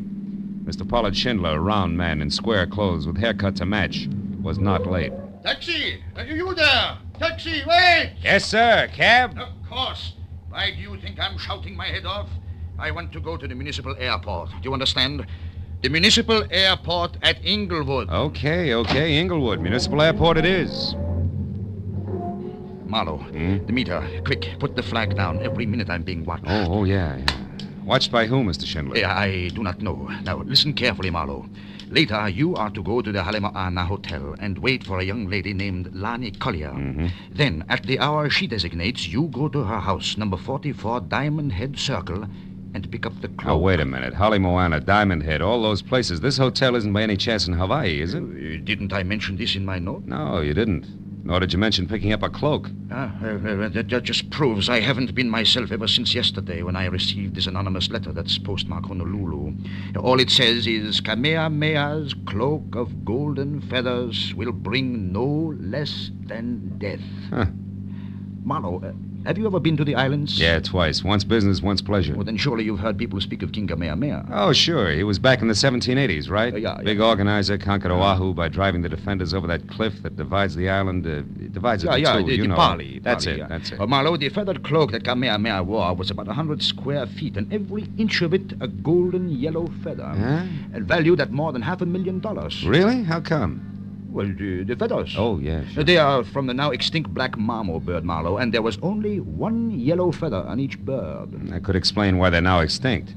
Mr. Pollard Schindler, a round man in square clothes with haircut to match, was not late. Taxi! Are you there? Taxi, wait! Yes, sir. Cab? Of course. Why do you think I'm shouting my head off? I want to go to the municipal airport. Do you understand? The municipal airport at Inglewood. Okay, Inglewood. Municipal airport it is. Marlowe, the meter. Quick, put the flag down. Every minute I'm being watched. Oh, yeah. Watched by whom, Mr. Schindler? I do not know. Now, listen carefully, Marlowe. Later, you are to go to the Halemoana Hotel and wait for a young lady named Lani Collier. Mm-hmm. Then, at the hour she designates, you go to her house, number 44 Diamond Head Circle, and pick up the cloak. Oh, wait a minute. Halemoana, Diamond Head, all those places. This hotel isn't by any chance in Hawaii, is it? Didn't I mention this in my note? No, you didn't. Nor did you mention picking up a cloak. That just proves I haven't been myself ever since yesterday when I received this anonymous letter that's postmarked Honolulu. All it says is, Kamehameha's cloak of golden feathers will bring no less than death. Huh. Marlowe, have you ever been to the islands? Yeah, twice. Once business, once pleasure. Well, then surely you've heard people speak of King Kamehameha. Oh, sure. He was back in the 1780s, right? Big organizer, conquered Oahu by driving the defenders over that cliff that divides the island. Divides it in two, you know. Pali. That's Pali, it, that's it. Marlowe, the feathered cloak that Kamehameha wore was about 100 square feet, and every inch of it a golden yellow feather. Huh? And valued at more than $500,000. Really? How come? Well, the feathers. Oh, yeah, sure. They are from the now extinct black marmot bird, Marlowe, and there was only one yellow feather on each bird. That could explain why they're now extinct.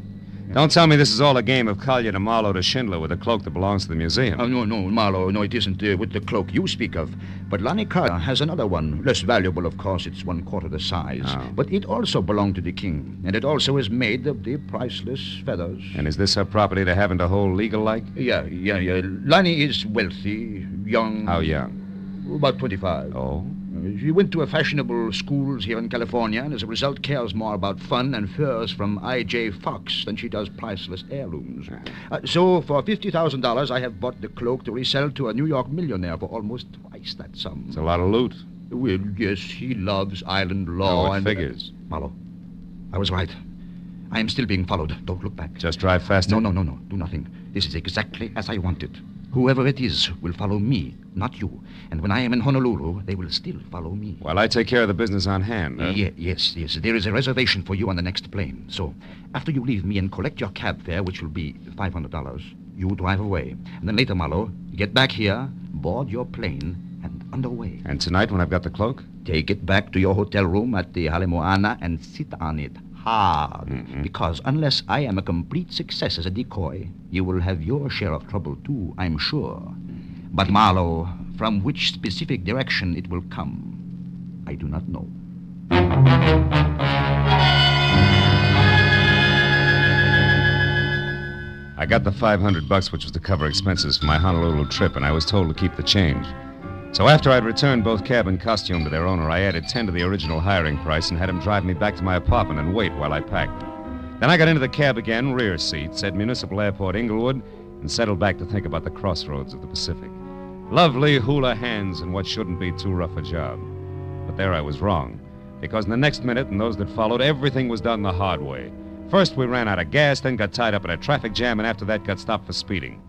Don't tell me this is all a game of Collier to Marlowe to Schindler with a cloak that belongs to the museum. No, Marlowe, no, it isn't with the cloak you speak of. But Lani Carter has another one, less valuable, of course. It's 1/4 the size. Oh. But it also belonged to the king, and it also is made of the priceless feathers. And is this her property to have and to hold legal-like? Yeah. Lani is wealthy, young. How young? About 25. Oh? She went to a fashionable schools here in California, and as a result cares more about fun and furs from I.J. Fox than she does priceless heirlooms. So for $50,000, I have bought the cloak to resell to a New York millionaire for almost twice that sum. It's a lot of loot. Well, yes, he loves island law. It figures. Marlowe, I was right. I am still being followed. Don't look back. Just drive faster? No. Do nothing. This is exactly as I want it. Whoever it is will follow me, not you. And when I am in Honolulu, they will still follow me. While I take care of the business on hand, huh? Yes. There is a reservation for you on the next plane. So, after you leave me and collect your cab fare, which will be $500, you drive away. And then later, Marlowe, get back here, board your plane, and underway. And tonight, when I've got the cloak? Take it back to your hotel room at the Halemoana and sit on it hard. Mm-hmm. Because unless I am a complete success as a decoy, you will have your share of trouble, too, I'm sure. But, Marlowe, from which specific direction it will come, I do not know. I got the $500, which was to cover expenses for my Honolulu trip, and I was told to keep the change. So after I'd returned both cab and costume to their owner, I added 10 to the original hiring price and had him drive me back to my apartment and wait while I packed. Then I got into the cab again, rear seat, said Municipal Airport, Inglewood, and settled back to think about the crossroads of the Pacific. Lovely hula hands and what shouldn't be too rough a job. But there I was wrong, because in the next minute and those that followed, everything was done the hard way. First we ran out of gas, then got tied up in a traffic jam, and after that got stopped for speeding.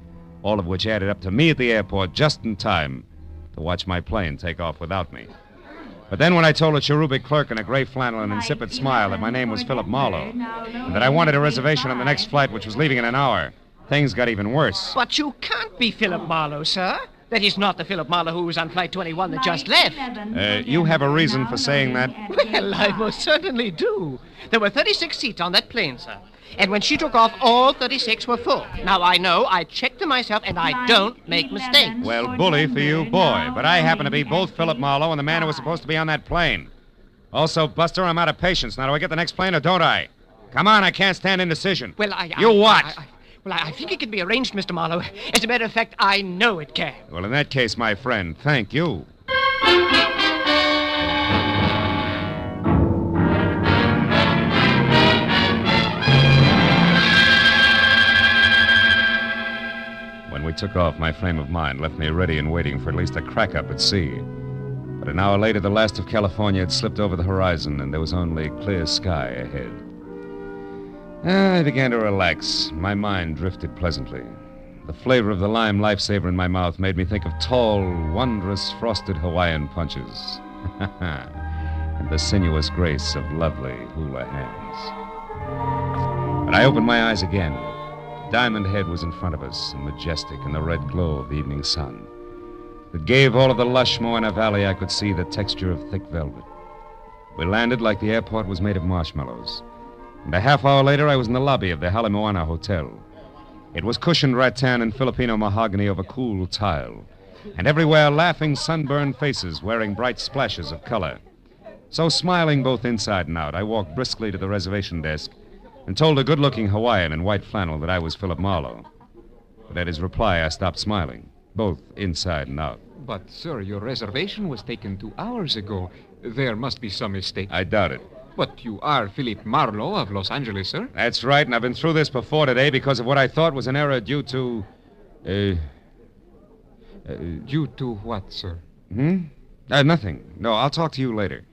All of which added up to me at the airport just in time to watch my plane take off without me. But then when I told a cherubic clerk in a gray flannel and insipid smile that my name was Philip Marlowe, and that I wanted a reservation on the next flight, which was leaving in an hour, things got even worse. But you can't be Philip Marlowe, sir. That is not the Philip Marlowe who was on Flight 21 that just left. You have a reason for saying that? Well, I most certainly do. There were 36 seats on that plane, sir. And when she took off, all 36 were full. Now, I know, I checked them myself, and I don't make mistakes. Well, bully for you, boy. But I happen to be both Philip Marlowe and the man who was supposed to be on that plane. Also, Buster, I'm out of patience. Now, do I get the next plane or don't I? Come on, I can't stand indecision. Well, You what? I think it can be arranged, Mr. Marlowe. As a matter of fact, I know it can. Well, in that case, my friend, thank you. When we took off, my frame of mind left me ready and waiting for at least a crack up at sea. But an hour later, the last of California had slipped over the horizon, and there was only clear sky ahead. I began to relax. My mind drifted pleasantly. The flavor of the lime lifesaver in my mouth made me think of tall, wondrous, frosted Hawaiian punches. And the sinuous grace of lovely hula hands. But I opened my eyes again. Diamond Head was in front of us, and majestic in the red glow of the evening sun. It gave all of the lush Moana Valley I could see the texture of thick velvet. We landed like the airport was made of marshmallows. And a half hour later, I was in the lobby of the Halemoana Hotel. It was cushioned rattan and Filipino mahogany over cool tile. And everywhere, laughing, sunburned faces wearing bright splashes of color. So, smiling both inside and out, I walked briskly to the reservation desk and told a good-looking Hawaiian in white flannel that I was Philip Marlowe. But at his reply, I stopped smiling, both inside and out. But, sir, your reservation was taken 2 hours ago. There must be some mistake. I doubt it. But you are Philip Marlowe of Los Angeles, sir? That's right, and I've been through this before today because of what I thought was an error due to... Due to what, sir? Nothing. No, I'll talk to you later.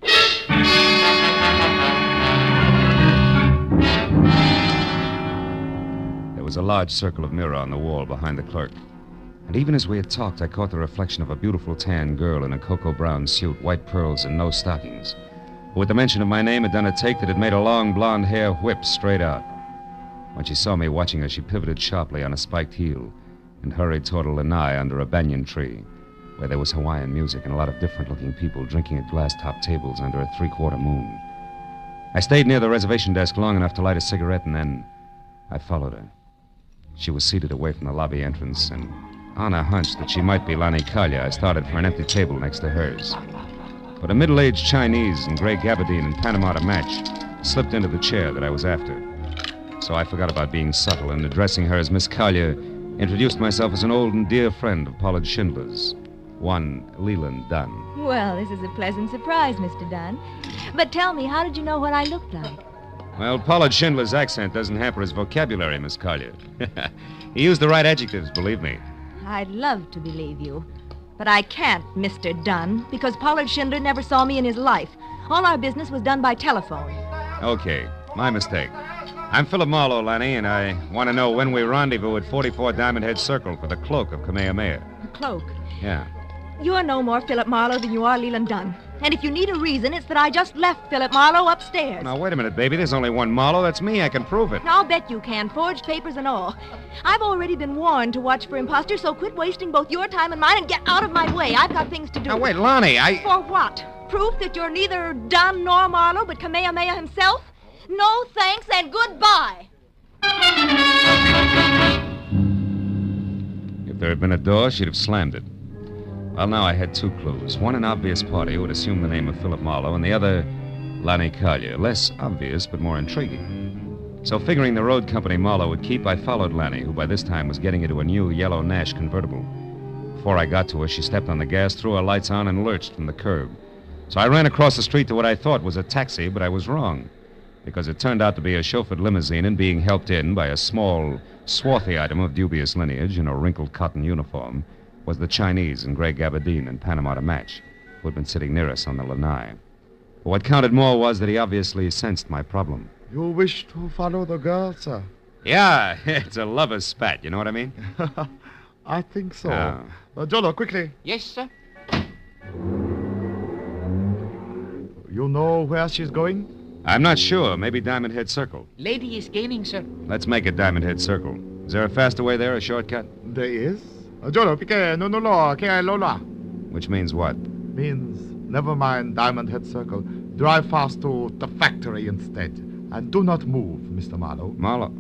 There was a large circle of mirror on the wall behind the clerk. And even as we had talked, I caught the reflection of a beautiful tan girl in a cocoa brown suit, white pearls, and no stockings, who at the mention of my name had done a take that had made her long blonde hair whip straight out. When she saw me watching her, she pivoted sharply on a spiked heel and hurried toward a lanai under a banyan tree, where there was Hawaiian music and a lot of different-looking people drinking at glass-topped tables under a three-quarter moon. I stayed near the reservation desk long enough to light a cigarette, and then I followed her. She was seated away from the lobby entrance, and on a hunch that she might be Lani Kalia, I started for an empty table next to hers. But a middle-aged Chinese in gray gabardine and Panama to match slipped into the chair that I was after. So I forgot about being subtle, and addressing her as Miss Kalia, introduced myself as an old and dear friend of Pollard Schindler's, one Leland Dunn. Well, this is a pleasant surprise, Mr. Dunn. But tell me, how did you know what I looked like? Well, Pollard Schindler's accent doesn't hamper his vocabulary, Miss Kalia. He used the right adjectives, believe me. I'd love to believe you. But I can't, Mr. Dunn, because Pollard Schindler never saw me in his life. All our business was done by telephone. Okay, my mistake. I'm Philip Marlowe, Lanny, and I want to know when we rendezvous at 44 Diamond Head Circle for the Cloak of Kamehameha. The cloak? Yeah. You're no more Philip Marlowe than you are Leland Dunn. And if you need a reason, it's that I just left Philip Marlowe upstairs. Now, wait a minute, baby. There's only one Marlowe. That's me. I can prove it. I'll bet you can, forged papers and all. I've already been warned to watch for imposters, so quit wasting both your time and mine and get out of my way. I've got things to do. Now, wait, Lonnie, For what? Proof that you're neither Dunn nor Marlowe, but Kamehameha himself? No thanks and goodbye. If there had been a door, she'd have slammed it. Well, now I had two clues. One, an obvious party who would assume the name of Philip Marlowe, and the other, Lani Kalia. Less obvious, but more intriguing. So figuring the road company Marlowe would keep, I followed Lani, who by this time was getting into a new yellow Nash convertible. Before I got to her, she stepped on the gas, threw her lights on, and lurched from the curb. So I ran across the street to what I thought was a taxi, but I was wrong, because it turned out to be a chauffeured limousine and being helped in by a small, swarthy item of dubious lineage in a wrinkled cotton uniform was the Chinese in gray gabardine and Panama to match, who had been sitting near us on the lanai. But what counted more was that he obviously sensed my problem. You wish to follow the girl, sir? Yeah, it's a lover's spat, you know what I mean? I think so. Jolo, quickly. Yes, sir. You know where she's going? I'm not sure. Maybe Diamond Head Circle. Lady is gaining, sir. Let's make it Diamond Head Circle. Is there a faster way there, a shortcut? There is. Jolo, pique no lo, que lola. Which means what? Means never mind Diamond Head Circle. Drive fast to the factory instead. And do not move, Mr. Marlowe. Marlowe?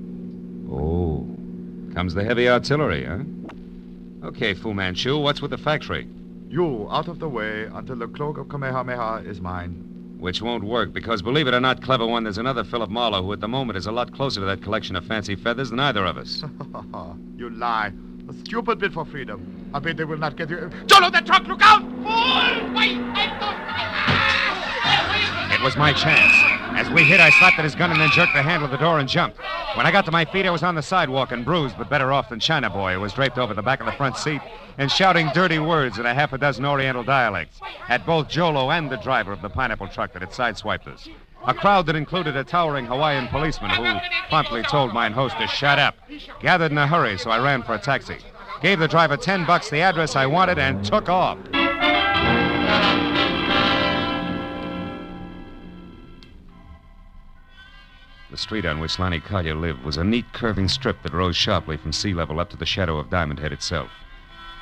Oh. Comes the heavy artillery, huh? Okay, Fu Manchu, what's with the factory? You, out of the way until the Cloak of Kamehameha is mine. Which won't work, because believe it or not, clever one, there's another Philip Marlowe who at the moment is a lot closer to that collection of fancy feathers than either of us. You lie. A stupid bid for freedom. I bet they will not get you. Jolo, that truck, look out! Fool! Wait! It was my chance. As we hit, I slapped at his gun and then jerked the handle of the door and jumped. When I got to my feet, I was on the sidewalk and bruised, but better off than China Boy, who was draped over the back of the front seat and shouting dirty words in a half a dozen Oriental dialects at both Jolo and the driver of the pineapple truck that had sideswiped us. A crowd that included a towering Hawaiian policeman who promptly told mine host to shut up. Gathered in a hurry, so I ran for a taxi. Gave the driver $10, the address I wanted, and took off. The street on which Lani Kalia lived was a neat curving strip that rose sharply from sea level up to the shadow of Diamond Head itself.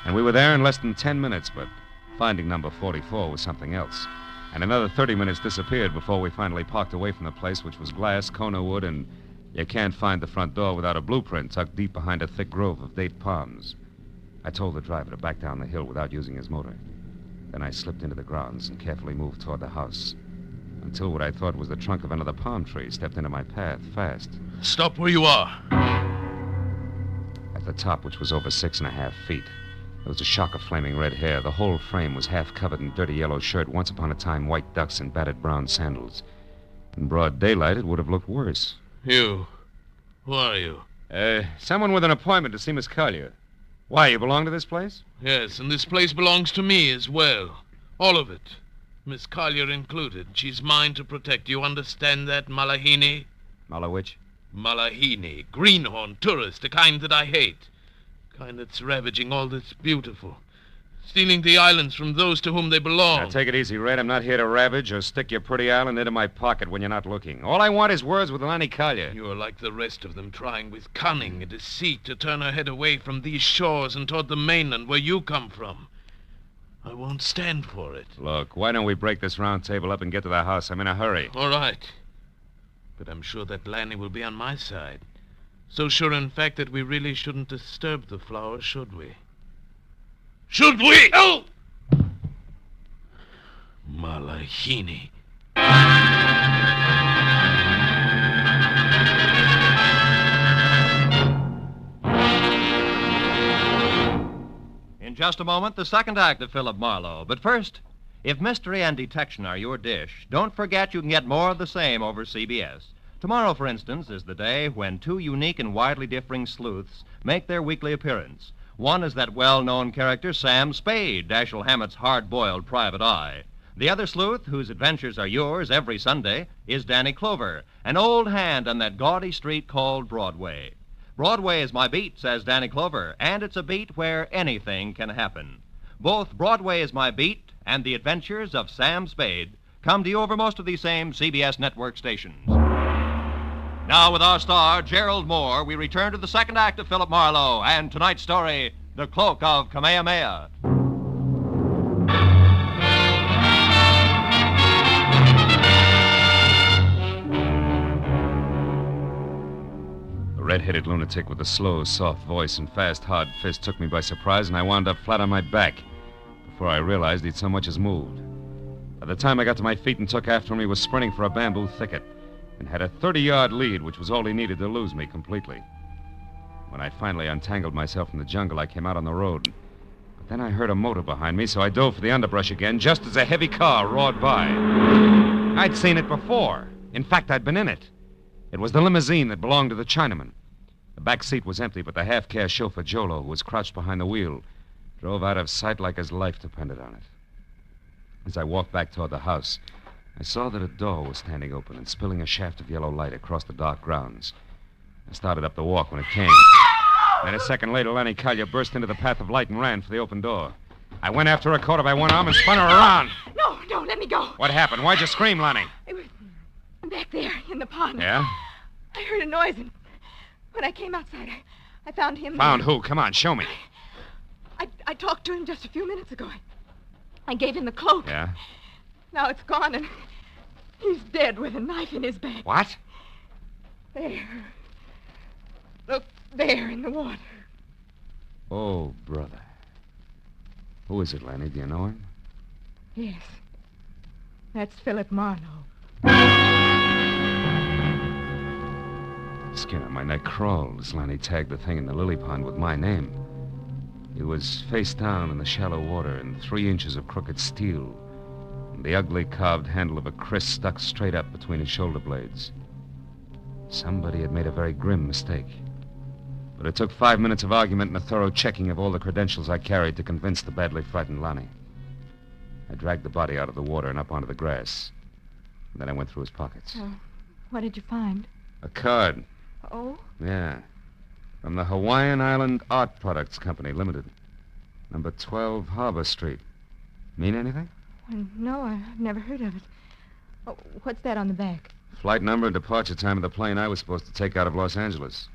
And we were there in less than 10 minutes, but finding number 44 was something else. And another 30 minutes disappeared before we finally parked away from the place, which was glass, Kona wood, and you can't find the front door without a blueprint tucked deep behind a thick grove of date palms. I told the driver to back down the hill without using his motor. Then I slipped into the grounds and carefully moved toward the house, until what I thought was the trunk of another palm tree stepped into my path fast. Stop where you are. At the top, which was over 6.5 feet, there was a shock of flaming red hair. The whole frame was half covered in dirty yellow shirt, once upon a time white ducks and battered brown sandals. In broad daylight, it would have looked worse. You. Who are you? Someone with an appointment to see Miss Collier. Why, you belong to this place? Yes, and this place belongs to me as well. All of it. Miss Collier included. She's mine to protect. You understand that, Malahini? Malawich? Malahini. Greenhorn, tourist, the kind that I hate. Kind that's ravaging all that's beautiful. Stealing the islands from those to whom they belong. Now, take it easy, Red. I'm not here to ravage or stick your pretty island into my pocket when you're not looking. All I want is words with Lanny Collier. You're like the rest of them, trying with cunning and deceit to turn her head away from these shores and toward the mainland where you come from. I won't stand for it. Look, why don't we break this round table up and get to the house? I'm in a hurry. All right. But I'm sure that Lanny will be on my side. So sure, in fact, that we really shouldn't disturb the flower, should we? Should we? Oh! Malahini. In just a moment, the second act of Philip Marlowe. But first, if mystery and detection are your dish, don't forget you can get more of the same over CBS. Tomorrow, for instance, is the day when two unique and widely differing sleuths make their weekly appearance. One is that well-known character, Sam Spade, Dashiell Hammett's hard-boiled private eye. The other sleuth, whose adventures are yours every Sunday, is Danny Clover, an old hand on that gaudy street called Broadway. Broadway is my beat, says Danny Clover, and it's a beat where anything can happen. Both Broadway is my beat and The Adventures of Sam Spade come to you over most of these same CBS network stations. Now, with our star, Gerald Mohr, we return to the second act of Philip Marlowe and tonight's story, The Cloak of Kamehameha. The red-headed lunatic with the slow, soft voice and fast, hard fist took me by surprise, and I wound up flat on my back before I realized he'd so much as moved. By the time I got to my feet and took after him, he was sprinting for a bamboo thicket and had a 30-yard lead, which was all he needed to lose me completely. When I finally untangled myself from the jungle, I came out on the road. But then I heard a motor behind me, so I dove for the underbrush again, just as a heavy car roared by. I'd seen it before. In fact, I'd been in it. It was the limousine that belonged to the Chinaman. The back seat was empty, but the half-caste chauffeur, Jolo, who was crouched behind the wheel, drove out of sight like his life depended on it. As I walked back toward the house, I saw that a door was standing open and spilling a shaft of yellow light across the dark grounds. I started up the walk when it came. Then a second later, Lanny Collier burst into the path of light and ran for the open door. I went after her, caught her by one arm, and spun her around. No, let me go. What happened? Why'd you scream, Lanny? It was back there in the pond. Yeah? I heard a noise, and when I came outside, I found him. Found who? Come on, show me. I talked to him just a few minutes ago. I gave him the cloak. Yeah? Now it's gone, and he's dead with a knife in his back. What? There. Look, there in the water. Oh, brother. Who is it, Lanny? Do you know him? Yes. That's Philip Marlowe. The skin on my neck crawled as Lanny tagged the thing in the lily pond with my name. He was face down in the shallow water in 3 inches of crooked steel, and the ugly carved handle of a kriss stuck straight up between his shoulder blades. Somebody had made a very grim mistake. But it took 5 minutes of argument and a thorough checking of all the credentials I carried to convince the badly frightened Lanny. I dragged the body out of the water and up onto the grass. And then I went through his pockets. What did you find? A card. Oh? Yeah. From the Hawaiian Island Art Products Company, Limited. Number 12 Harbor Street. Mean anything? Well, no, I've never heard of it. Oh, what's that on the back? Flight number and departure time of the plane I was supposed to take out of Los Angeles.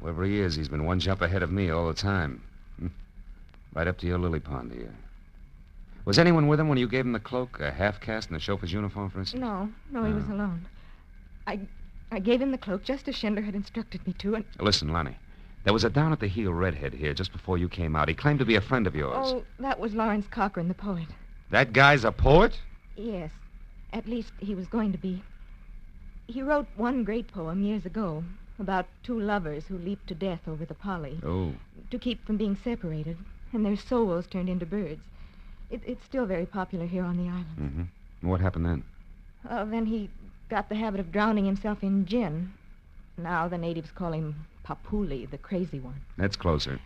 Whoever he is, he's been one jump ahead of me all the time. Right up to your lily pond here. Was anyone with him when you gave him the cloak, a half-caste, and the chauffeur's uniform, for instance? No, he was alone. I gave him the cloak just as Schindler had instructed me to, and... Listen, Lonnie. There was a down-at-the-heel redhead here just before you came out. He claimed to be a friend of yours. Oh, that was Lawrence Cochran, the poet. That guy's a poet? Yes. At least he was going to be. He wrote one great poem years ago about two lovers who leaped to death over the Polly. Oh. To keep from being separated, and their souls turned into birds. It's still very popular here on the island. Mm-hmm. What happened then? Then he got the habit of drowning himself in gin. Now the natives call him Papuli, the crazy one. That's closer.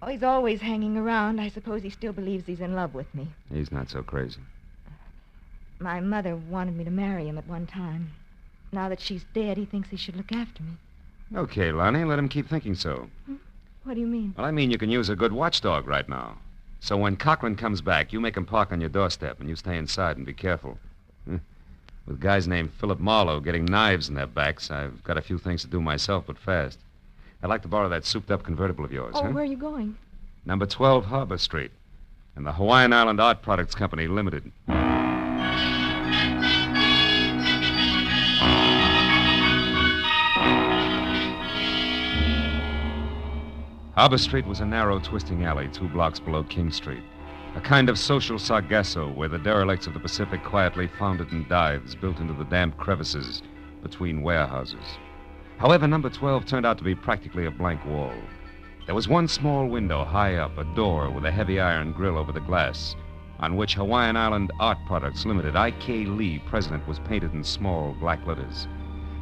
Oh, he's always hanging around. I suppose he still believes he's in love with me. He's not so crazy. My mother wanted me to marry him at one time. Now that she's dead, he thinks he should look after me. Okay, Lonnie, let him keep thinking so. What do you mean? Well, I mean you can use a good watchdog right now. So when Cochran comes back, you make him park on your doorstep, and you stay inside and be careful. With guys named Philip Marlowe getting knives in their backs, I've got a few things to do myself, but fast. I'd like to borrow that souped-up convertible of yours, Oh, where are you going? Number 12 Harbor Street, and the Hawaiian Island Art Products Company, Limited. Harbor Street was a narrow, twisting alley 2 blocks below King Street. A kind of social sargasso where the derelicts of the Pacific quietly foundered in dives built into the damp crevices between warehouses. However, number 12 turned out to be practically a blank wall. There was one small window high up, a door with a heavy iron grill over the glass, on which Hawaiian Island Art Products Limited, I.K. Lee, president, was painted in small black letters,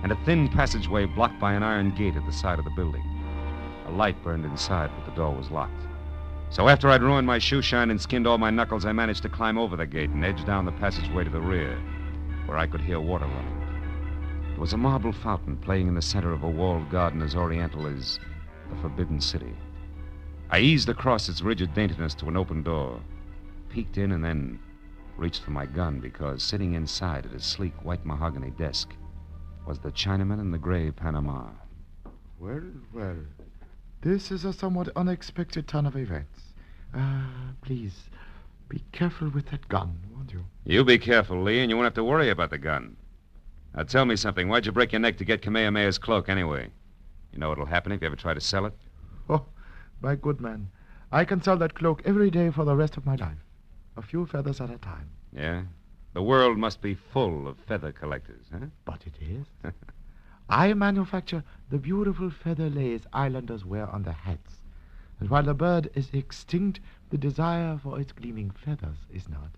and a thin passageway blocked by an iron gate at the side of the building. A light burned inside, but the door was locked. So after I'd ruined my shoe shine and skinned all my knuckles, I managed to climb over the gate and edge down the passageway to the rear, where I could hear water running. There was a marble fountain playing in the center of a walled garden as oriental as the Forbidden City. I eased across its rigid daintiness to an open door, peeked in, and then reached for my gun because sitting inside at his sleek white mahogany desk was the Chinaman in the gray Panama. Well, well. This is a somewhat unexpected turn of events. Please, be careful with that gun, won't you? You be careful, Lee, and you won't have to worry about the gun. Now, tell me something. Why'd you break your neck to get Kamehameha's cloak, anyway? You know what'll happen if you ever try to sell it? Oh, my good man. I can sell that cloak every day for the rest of my life. A few feathers at a time. Yeah? The world must be full of feather collectors, huh? But it is. I manufacture the beautiful feather lace islanders wear on their hats. And while the bird is extinct, the desire for its gleaming feathers is not.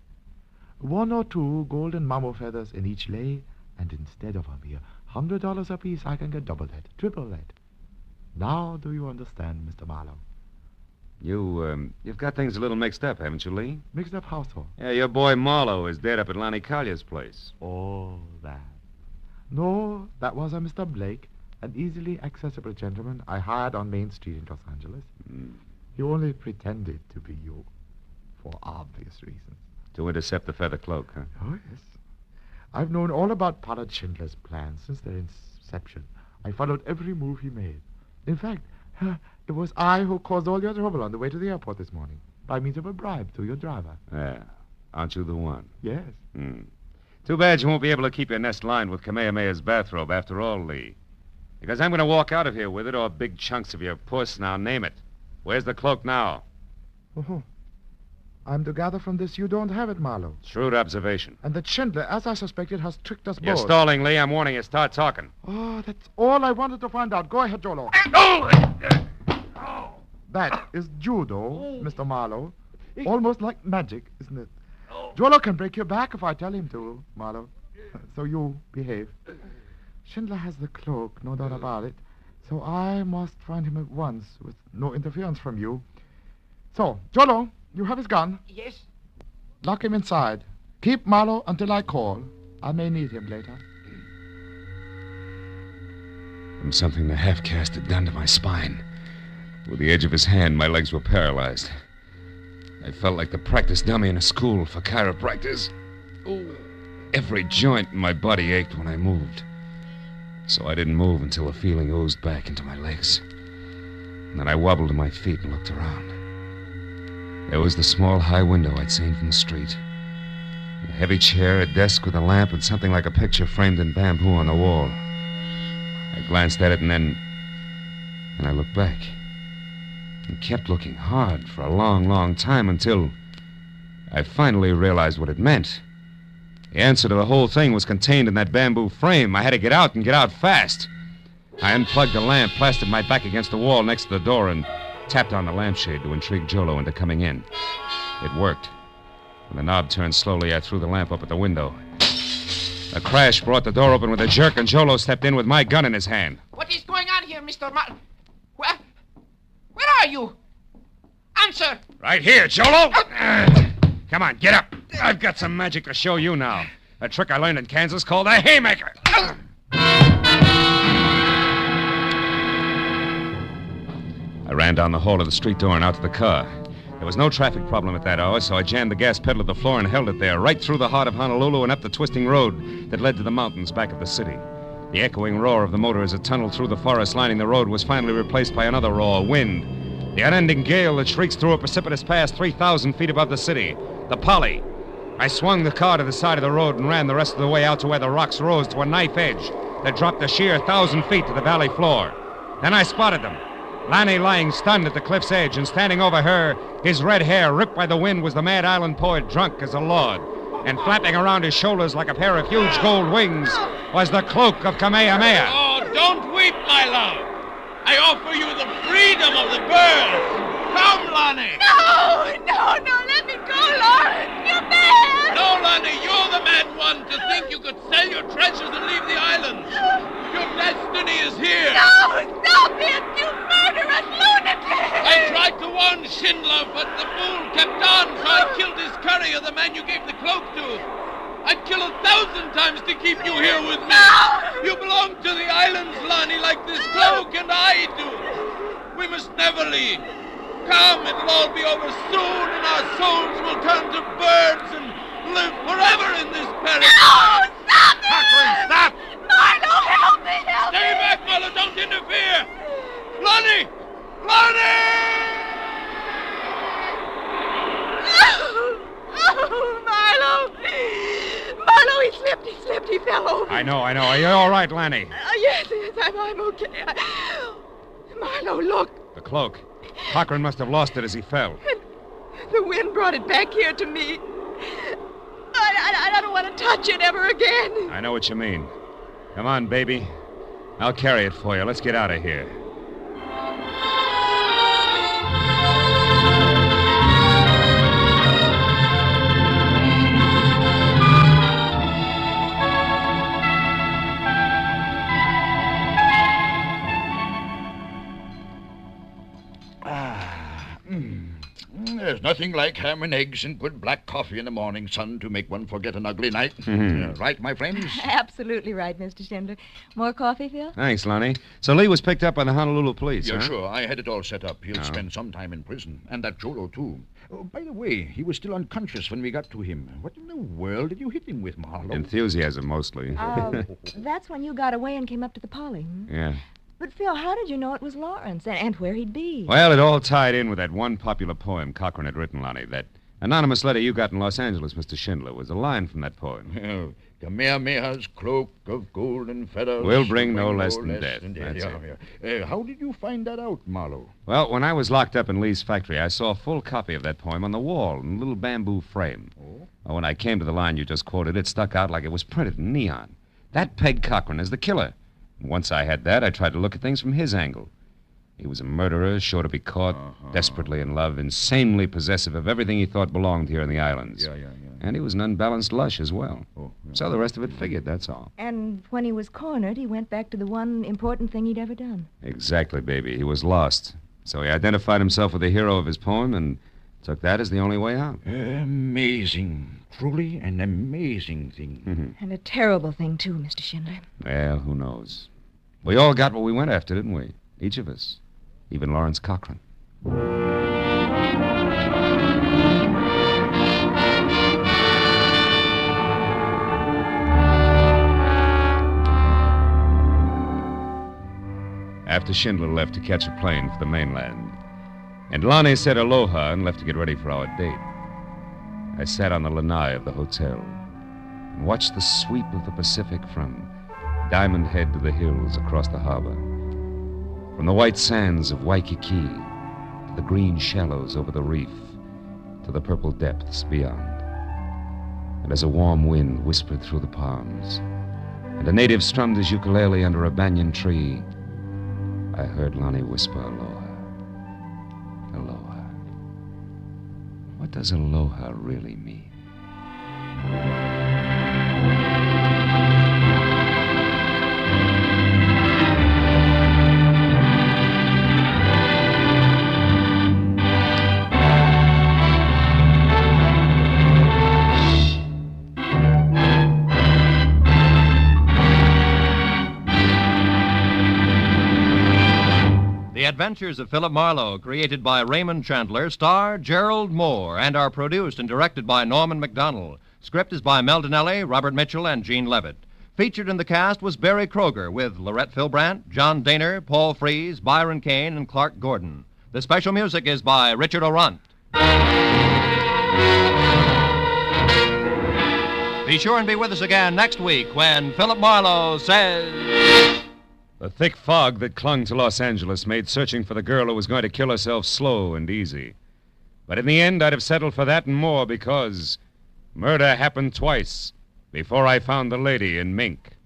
1 or 2 golden mammo feathers in each lay, and instead of a mere $100 apiece, I can get double that, triple that. Now do you understand, Mr. Marlowe? You've got things a little mixed up, haven't you, Lee? Mixed up how so? Yeah, your boy Marlowe is dead up at Lonnie Collier's place. Oh, that. No, that was a Mr. Blake, an easily accessible gentleman I hired on Main Street in Los Angeles. He only pretended to be you, for obvious reasons. To intercept the feather cloak, huh? Oh, yes. I've known all about Pollard Schindler's plans since their inception. I followed every move he made. In fact, it was I who caused all your trouble on the way to the airport this morning, by means of a bribe to your driver. Yeah. Aren't you the one? Yes. Too bad you won't be able to keep your nest lined with Kamehameha's bathrobe after all, Lee. Because I'm going to walk out of here with it, or big chunks of your puss. Now, name it. Where's the cloak now? Oh, I'm to gather from this you don't have it, Marlowe. Shrewd observation. And that Schindler, as I suspected, has tricked us You're both. stalling, Lee. I'm warning you. Start talking. Oh, that's all I wanted to find out. Go ahead, Jolo. That is judo, Mr. Marlowe. Almost like magic, isn't it? Jolo can break your back if I tell him to, Marlowe. So you behave. Schindler has the cloak, no doubt about it. So I must find him at once, with no interference from you. So, Jolo, you have his gun. Yes. Lock him inside. Keep Marlowe until I call. I may need him later. From something the half-caste had done to my spine. With the edge of his hand, my legs were paralyzed. I felt like the practice dummy in a school for chiropractors. Every joint in my body ached when I moved. So I didn't move until the feeling oozed back into my legs. And then I wobbled to my feet and looked around. There was the small high window I'd seen from the street. A heavy chair, a desk with a lamp, and something like a picture framed in bamboo on the wall. I glanced at it and then I looked back. And kept looking hard for a long, long time until I finally realized what it meant. The answer to the whole thing was contained in that bamboo frame. I had to get out and get out fast. I unplugged the lamp, plastered my back against the wall next to the door, and tapped on the lampshade to intrigue Jolo into coming in. It worked. When the knob turned slowly, I threw the lamp up at the window. A crash brought the door open with a jerk, and Jolo stepped in with my gun in his hand. What is going on here, Mr. Where are you? Answer! Right here, Jolo! Come on, get up. I've got some magic to show you now. A trick I learned in Kansas called the haymaker. I ran down the hall to the street door and out to the car. There was no traffic problem at that hour, so I jammed the gas pedal to the floor and held it there, right through the heart of Honolulu and up the twisting road that led to the mountains back of the city. The echoing roar of the motor as it tunneled through the forest lining the road was finally replaced by another roar, wind. The unending gale that shrieks through a precipitous pass 3,000 feet above the city. The Polly. I swung the car to the side of the road and ran the rest of the way out to where the rocks rose to a knife edge that dropped a sheer 1,000 feet to the valley floor. Then I spotted them. Lanny lying stunned at the cliff's edge, and standing over her, his red hair ripped by the wind, was the mad island poet drunk as a lord. And flapping around his shoulders like a pair of huge gold wings was the Cloak of Kamehameha. Oh, don't weep, my love. I offer you the freedom of the birds. Come, Lonnie. No, let me go, Lawrence. You're mad. No, Lonnie, you're the mad one to think you could sell your treasures and leave the islands. Your destiny is here. No, stop it, you murderous lunatic. I tried to warn Schindler, but the fool kept on, so I killed his courier, the man you gave the cloak to. I'd kill 1,000 times to keep you here with me. No! You belong to the islands, Lonnie, like this cloak, and I do. We must never leave. Come, it'll all be over soon, and our souls will turn to birds and live forever in this paradise. No! Stop it! Catherine, stop! Marlo, help me! Stay back, Marlo, don't interfere! Lonnie! Lonnie! Oh, Marlo! Marlo, he slipped, he fell over. I know. Are you all right, Lanny? Yes, I'm okay. Marlo, look. The cloak. Cochran must have lost it as he fell. The wind brought it back here to me. I don't want to touch it ever again. I know what you mean. Come on, baby. I'll carry it for you. Let's get out of here. There's nothing like ham and eggs and good black coffee in the morning, son, to make one forget an ugly night. Right, my friends? Absolutely right, Mr. Schindler. More coffee, Phil? Thanks, Lonnie. So Lee was picked up by the Honolulu police, Yeah, huh? sure. I had it all set up. He'll spend some time in prison. And that Jolo, too. Oh, by the way, he was still unconscious when we got to him. What in the world did you hit him with, Marlowe? Enthusiasm, mostly. That's when you got away and came up to the Polly. Yeah. But, Phil, how did you know it was Lawrence and where he'd be? Well, it all tied in with that one popular poem Cochran had written, Lonnie. That anonymous letter you got in Los Angeles, Mr. Schindler, was a line from that poem. Oh, Kamehameha's cloak of golden feathers will bring no less than death. That's it. How did you find that out, Marlowe? Well, when I was locked up in Lee's factory, I saw a full copy of that poem on the wall in a little bamboo frame. Oh? When I came to the line you just quoted, it stuck out like it was printed in neon. That pegged Cochran as the killer. Once I had that, I tried to look at things from his angle. He was a murderer, sure to be caught, desperately in love, insanely possessive of everything he thought belonged here in the islands. Yeah. And he was an unbalanced lush as well. So the rest of it figured, that's all. And when he was cornered, he went back to the one important thing he'd ever done. Exactly, baby. He was lost. So he identified himself with the hero of his poem and took that as the only way out. Amazing. Truly an amazing thing. And a terrible thing, too, Mr. Schindler. Well, who knows? We all got what we went after, didn't we? Each of us. Even Lawrence Cochran. After Schindler left to catch a plane for the mainland, And Lonnie said aloha and left to get ready for our date. I sat on the lanai of the hotel and watched the sweep of the Pacific from Diamond Head to the hills across the harbor, from the white sands of Waikiki to the green shallows over the reef to the purple depths beyond. And as a warm wind whispered through the palms and a native strummed his ukulele under a banyan tree, I heard Lonnie whisper aloha. Aloha. What does aloha really mean? The Adventures of Philip Marlowe, created by Raymond Chandler, star Gerald Mohr, and are produced and directed by Norman MacDonald. Script is by Mel Donnelly, Robert Mitchell, and Gene Levitt. Featured in the cast was Barry Kroger with Lorette Philbrandt, John Daner, Paul Frees, Byron Kane, and Clark Gordon. The special music is by Richard Orant. Be sure and be with us again next week when Philip Marlowe says... The thick fog that clung to Los Angeles made searching for the girl who was going to kill herself slow and easy. But in the end, I'd have settled for that and more because murder happened twice before I found the lady in mink.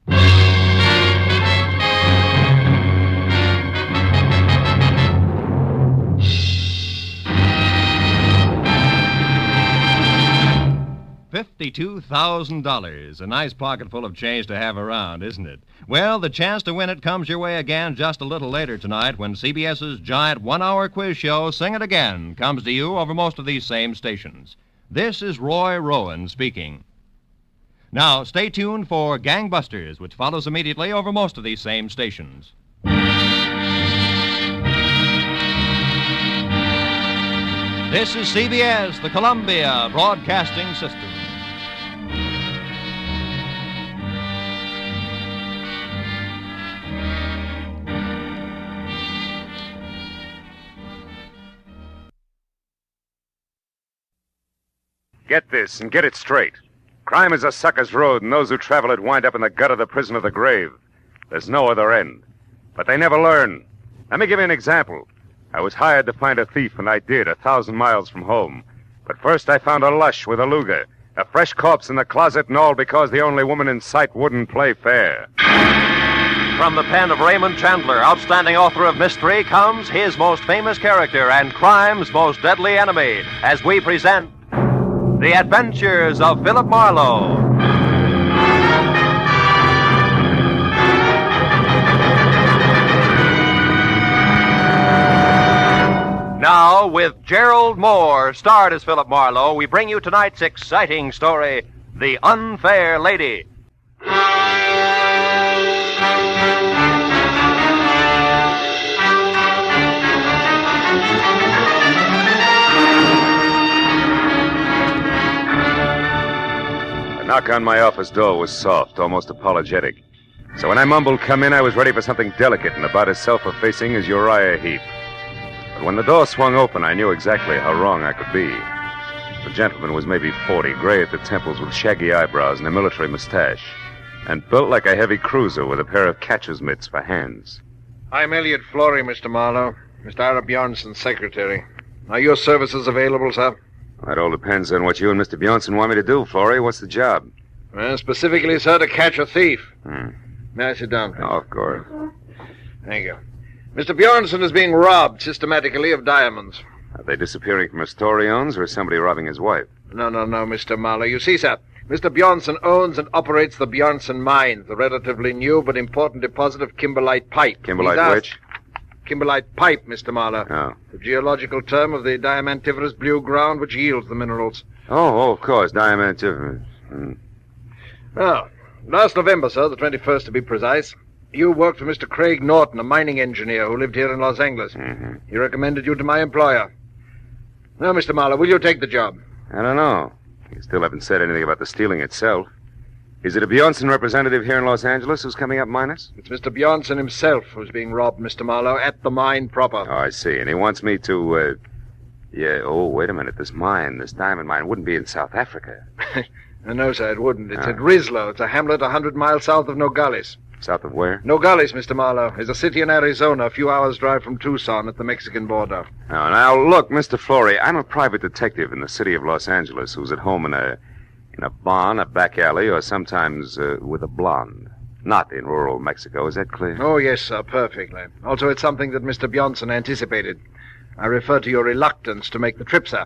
$52,000. A nice pocketful of change to have around, isn't it? Well, the chance to win it comes your way again just a little later tonight when CBS's giant one-hour quiz show, Sing It Again, comes to you over most of these same stations. This is Roy Rowan speaking. Now, stay tuned for Gangbusters, which follows immediately over most of these same stations. This is CBS, the Columbia Broadcasting System. Get this and get it straight. Crime is a sucker's road, and those who travel it wind up in the gut of the prison of the grave. There's no other end. But they never learn. Let me give you an example. I was hired to find a thief, and I did, 1,000 miles from home. But first I found a lush with a Luger, a fresh corpse in the closet, and all because the only woman in sight wouldn't play fair. From the pen of Raymond Chandler, outstanding author of mystery, comes his most famous character and crime's most deadly enemy, as we present The Adventures of Philip Marlowe. Now, with Gerald Mohr, starred as Philip Marlowe, we bring you tonight's exciting story, The Unfair Lady. The knock on my office door was soft, almost apologetic. So when I mumbled, "Come in," I was ready for something delicate and about as self-effacing as Uriah Heep. But when the door swung open, I knew exactly how wrong I could be. The gentleman was maybe 40, gray at the temples with shaggy eyebrows and a military mustache, and built like a heavy cruiser with a pair of catcher's mitts for hands. I'm Elliot Flory, Mr. Marlowe. Mr. Ira Bjornson's secretary. Are your services available, sir? That all depends on what you and Mr. Bjornson want me to do, Flory. What's the job? Well, specifically, sir, to catch a thief. May I sit down, please? Oh, of course. Thank you. Mr. Bjornson is being robbed systematically of diamonds. Are they disappearing from a store he owns, or is somebody robbing his wife? No, Mr. Marlowe. You see, sir, Mr. Bjornson owns and operates the Bjornson Mine, the relatively new but important deposit of kimberlite pipe. Kimberlite which? Kimberlite pipe, Mr. Marlowe. Oh. The geological term of the diamantiferous blue ground which yields the minerals. Oh, of course, diamantiferous. Well, last November, sir, the 21st to be precise, you worked for Mr. Craig Norton, a mining engineer who lived here in Los Angeles. He recommended you to my employer. Now, Mr. Marlowe, will you take the job? I don't know. You still haven't said anything about the stealing itself. Is it a Bjornson representative here in Los Angeles who's coming up minus? It's Mr. Bjornson himself who's being robbed, Mr. Marlowe, at the mine proper. Oh, I see. And he wants me to, Yeah, oh, wait a minute. This diamond mine, wouldn't be in South Africa. No, sir, it wouldn't. It's at Rislo. It's a hamlet 100 miles south of Nogales. South of where? Nogales, Mr. Marlowe, is a city in Arizona, a few hours' drive from Tucson at the Mexican border. Now, look, Mr. Flory, I'm a private detective in the city of Los Angeles who's at home in a barn, a back alley, or sometimes with a blonde. Not in rural Mexico. Is that clear? Oh, yes, sir, perfectly. Also, it's something that Mr. Bjornson anticipated. I refer to your reluctance to make the trip, sir.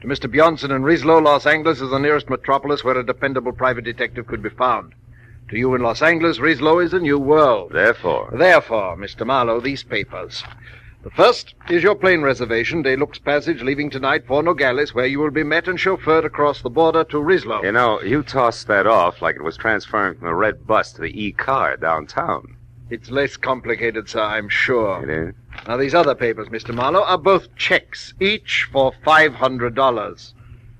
To Mr. Bjornson in Rislo, Los Angeles is the nearest metropolis where a dependable private detective could be found. To you in Los Angeles, Rislo is a new world. Therefore, Mr. Marlowe, these papers. The first is your plane reservation, De Luxe Passage, leaving tonight for Nogales, where you will be met and chauffeured across the border to Rislo. You know, you tossed that off like it was transferring from the red bus to the E-car downtown. It's less complicated, sir, I'm sure. It is? Now, these other papers, Mr. Marlowe, are both checks, each for $500.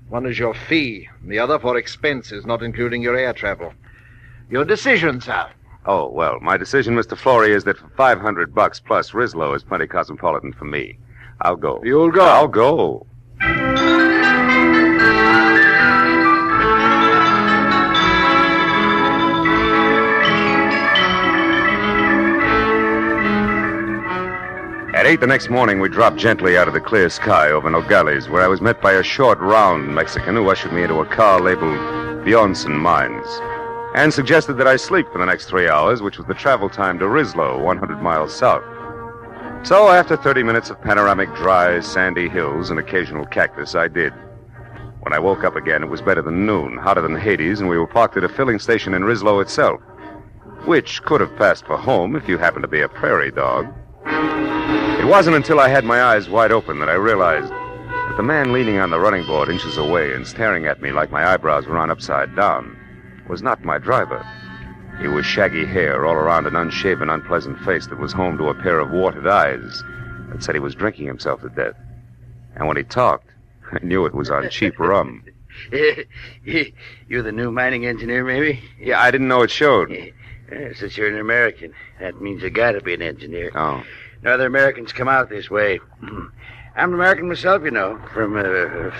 One is your fee, and the other for expenses, not including your air travel. Your decision, sir. Oh, well, my decision, Mr. Flory, is that for $500 plus, Rislo is plenty cosmopolitan for me. I'll go. You'll go? I'll go. At 8 the next morning, we dropped gently out of the clear sky over Nogales, where I was met by a short, round Mexican who ushered me into a car labeled Bjornson Mines, and suggested that I sleep for the next 3 hours, which was the travel time to Rislo, 100 miles south. So, after 30 minutes of panoramic, dry, sandy hills and occasional cactus, I did. When I woke up again, it was better than noon, hotter than Hades, and we were parked at a filling station in Rislo itself, which could have passed for home if you happened to be a prairie dog. It wasn't until I had my eyes wide open that I realized that the man leaning on the running board inches away and staring at me like my eyebrows were on upside down was not my driver. He was shaggy hair all around an unshaven, unpleasant face that was home to a pair of warted eyes that said he was drinking himself to death. And when he talked, I knew it was on cheap rum. You're the new mining engineer, maybe? Yeah, I didn't know it showed. Since you're an American, that means you gotta be an engineer. Oh. No other Americans come out this way. I'm American myself, you know, from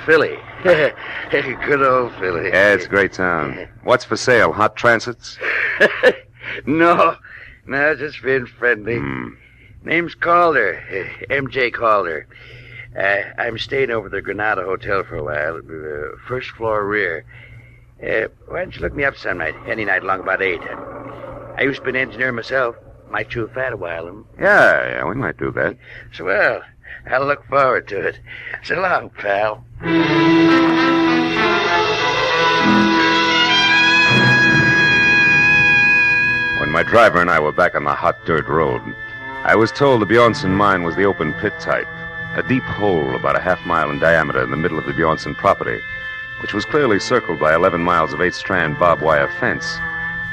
Philly. Good old Philly. Yeah, it's a great town. What's for sale, hot transits? No, just being friendly. Name's Calder, M.J. Calder. I'm staying over at the Granada Hotel for a while, first floor rear. Why don't you look me up some night, any night along about 8. I used to be an engineer myself. Might chew fat a while. Yeah, we might do that. So, well, I'll look forward to it. So long, pal. When my driver and I were back on the hot dirt road, I was told the Bjornson mine was the open pit type, a deep hole about a half mile in diameter in the middle of the Bjornson property, which was clearly circled by 11 miles of 8-strand barbed wire fence,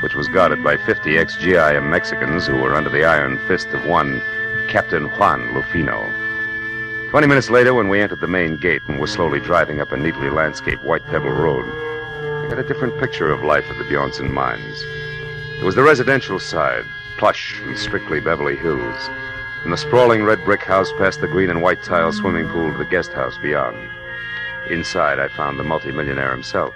which was guarded by 50 ex-GIM Mexicans who were under the iron fist of one Captain Juan Lufino. 20 minutes later, when we entered the main gate and were slowly driving up a neatly landscaped white pebble road, I got a different picture of life at the Bjornson mines. There was the residential side, plush and strictly Beverly Hills, and the sprawling red brick house past the green and white tile swimming pool to the guest house beyond. Inside, I found the multimillionaire himself.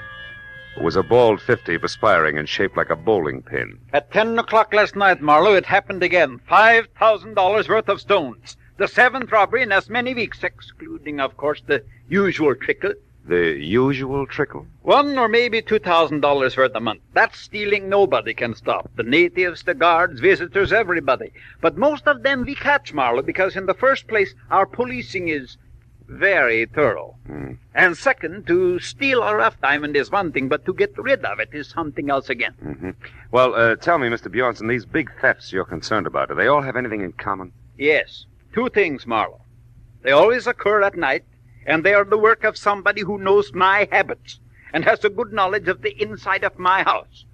It was a bald 50 perspiring and shaped like a bowling pin. At 10 o'clock last night, Marlowe, it happened again. $5,000 worth of stones. The 7th robbery in as many weeks, excluding, of course, the usual trickle. The usual trickle? $1,000 or maybe $2,000 worth a month. That stealing nobody can stop. The natives, the guards, visitors, everybody. But most of them we catch, Marlowe, because in the first place, our policing is very thorough. And second, to steal a rough diamond is one thing, but to get rid of it is something else again. Well, tell me, Mr. Bjornson, these big thefts you're concerned about, do they all have anything in common? Yes. 2 things, Marlowe. They always occur at night, and they are the work of somebody who knows my habits and has a good knowledge of the inside of my house.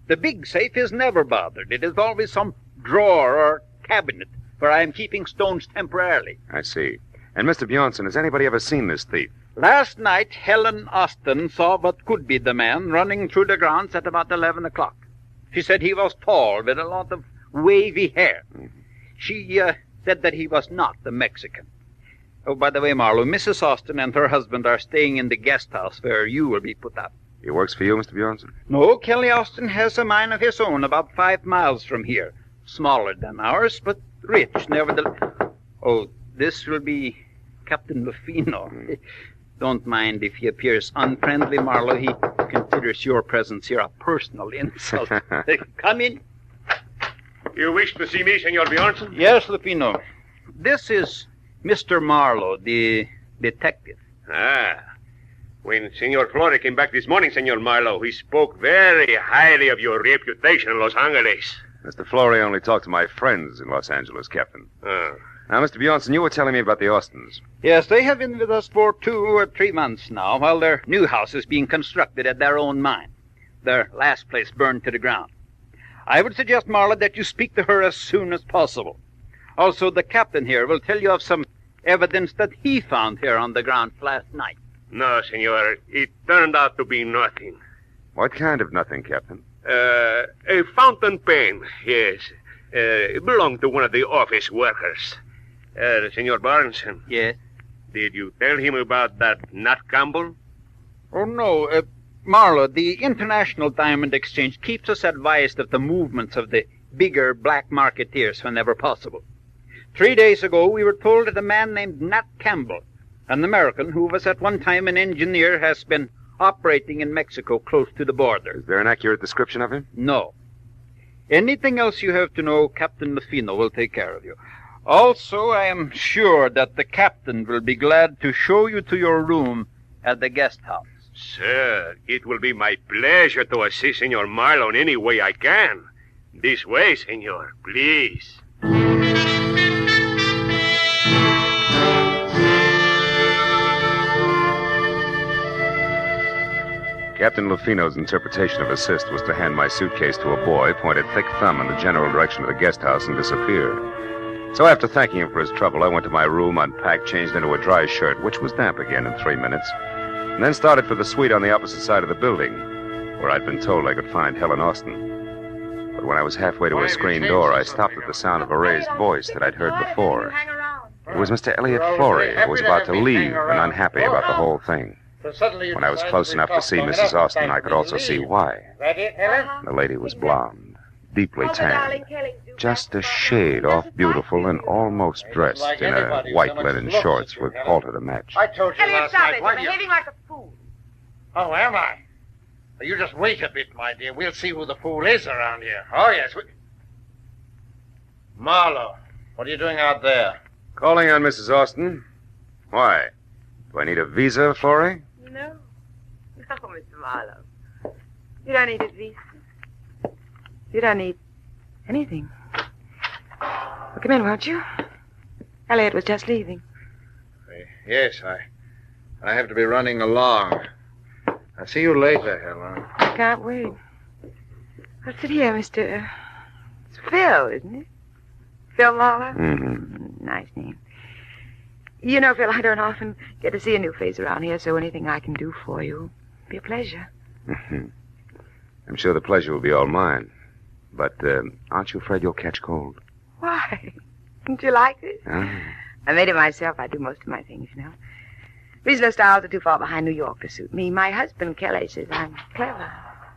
The big safe is never bothered. It is always some drawer or cabinet where I am keeping stones temporarily. I see. And, Mr. Bjornson, has anybody ever seen this thief? Last night, Helen Austin saw what could be the man running through the grounds at about 11 o'clock. She said he was tall with a lot of wavy hair. She said that he was not the Mexican. Oh, by the way, Marlowe, Mrs. Austin and her husband are staying in the guest house where you will be put up. He works for you, Mr. Bjornson? No, Kelly Austin has a mine of his own about 5 miles from here. Smaller than ours, but rich, nevertheless. Oh, this will be Captain Lufino. Don't mind if he appears unfriendly, Marlowe. He considers your presence here a personal insult. Come in. You wish to see me, Senor Bjornson? Yes, Lupino. This is Mr. Marlowe, the detective. Ah. When Senor Flore came back this morning, Senor Marlowe, he spoke very highly of your reputation in Los Angeles. Mr. Flore only talked to my friends in Los Angeles, Captain. Ah. Now, Mr. Bjornson, you were telling me about the Austins. Yes, they have been with us for 2 or 3 months now, while their new house is being constructed at their own mine. Their last place burned to the ground. I would suggest, Marlowe, that you speak to her as soon as possible. Also, the captain here will tell you of some evidence that he found here on the ground last night. No, Senor. It turned out to be nothing. What kind of nothing, Captain? A fountain pen, yes. It belonged to one of the office workers. Senor Barneson. Yes? Did you tell him about that Nat Campbell? Oh, no. Marlowe, the International Diamond Exchange keeps us advised of the movements of the bigger black marketeers whenever possible. 3 days ago, we were told that a man named Nat Campbell, an American who was at one time an engineer, has been operating in Mexico close to the border. Is there an accurate description of him? No. Anything else you have to know, Captain Lufino will take care of you. Also, I am sure that the captain will be glad to show you to your room at the guest house. Sir, it will be my pleasure to assist Senor Marlowe in any way I can. This way, Senor, please. Captain Lufino's interpretation of assist was to hand my suitcase to a boy, point a thick thumb in the general direction of the guest house, and disappear. So after thanking him for his trouble, I went to my room, unpacked, changed into a dry shirt, which was damp again in 3 minutes, and then started for the suite on the opposite side of the building, where I'd been told I could find Helen Austin. But when I was halfway to a screen door, I stopped at the sound of a raised voice that I'd heard before. It was Mr. Elliot Flore, who was about to leave and unhappy about the whole thing. When I was close enough to see Mrs. Austin, I could also see why. The lady was blonde, deeply tanned, just a shade off beautiful, and almost dressed in a white linen shorts with halter to match. I told you Elliot, last stop night. it. Why You're do you... behaving like a fool. Oh, am I? Well, you just wait a bit, my dear. We'll see who the fool is around here. Oh, yes. Marlowe, what are you doing out there? Calling on Mrs. Austin. Why? Do I need a visa, Flore? No. No, Mr. Marlowe. You don't need a visa. You don't need anything. Well, come in, won't you? Elliot was just leaving. Yes, I have to be running along. I'll see you later, Helen. I can't wait. Well, sit here, Mr. It's Phil, isn't it? Phil Marlowe? Mm-hmm. Nice name. You know, Phil, I don't often get to see a new face around here, so anything I can do for you will be a pleasure. Mm-hmm. I'm sure the pleasure will be all mine. But aren't you afraid you'll catch cold? Why? Don't you like this? I made it myself. I do most of my things, you know. Regional styles are too far behind New York to suit me. My husband, Kelly, says I'm clever.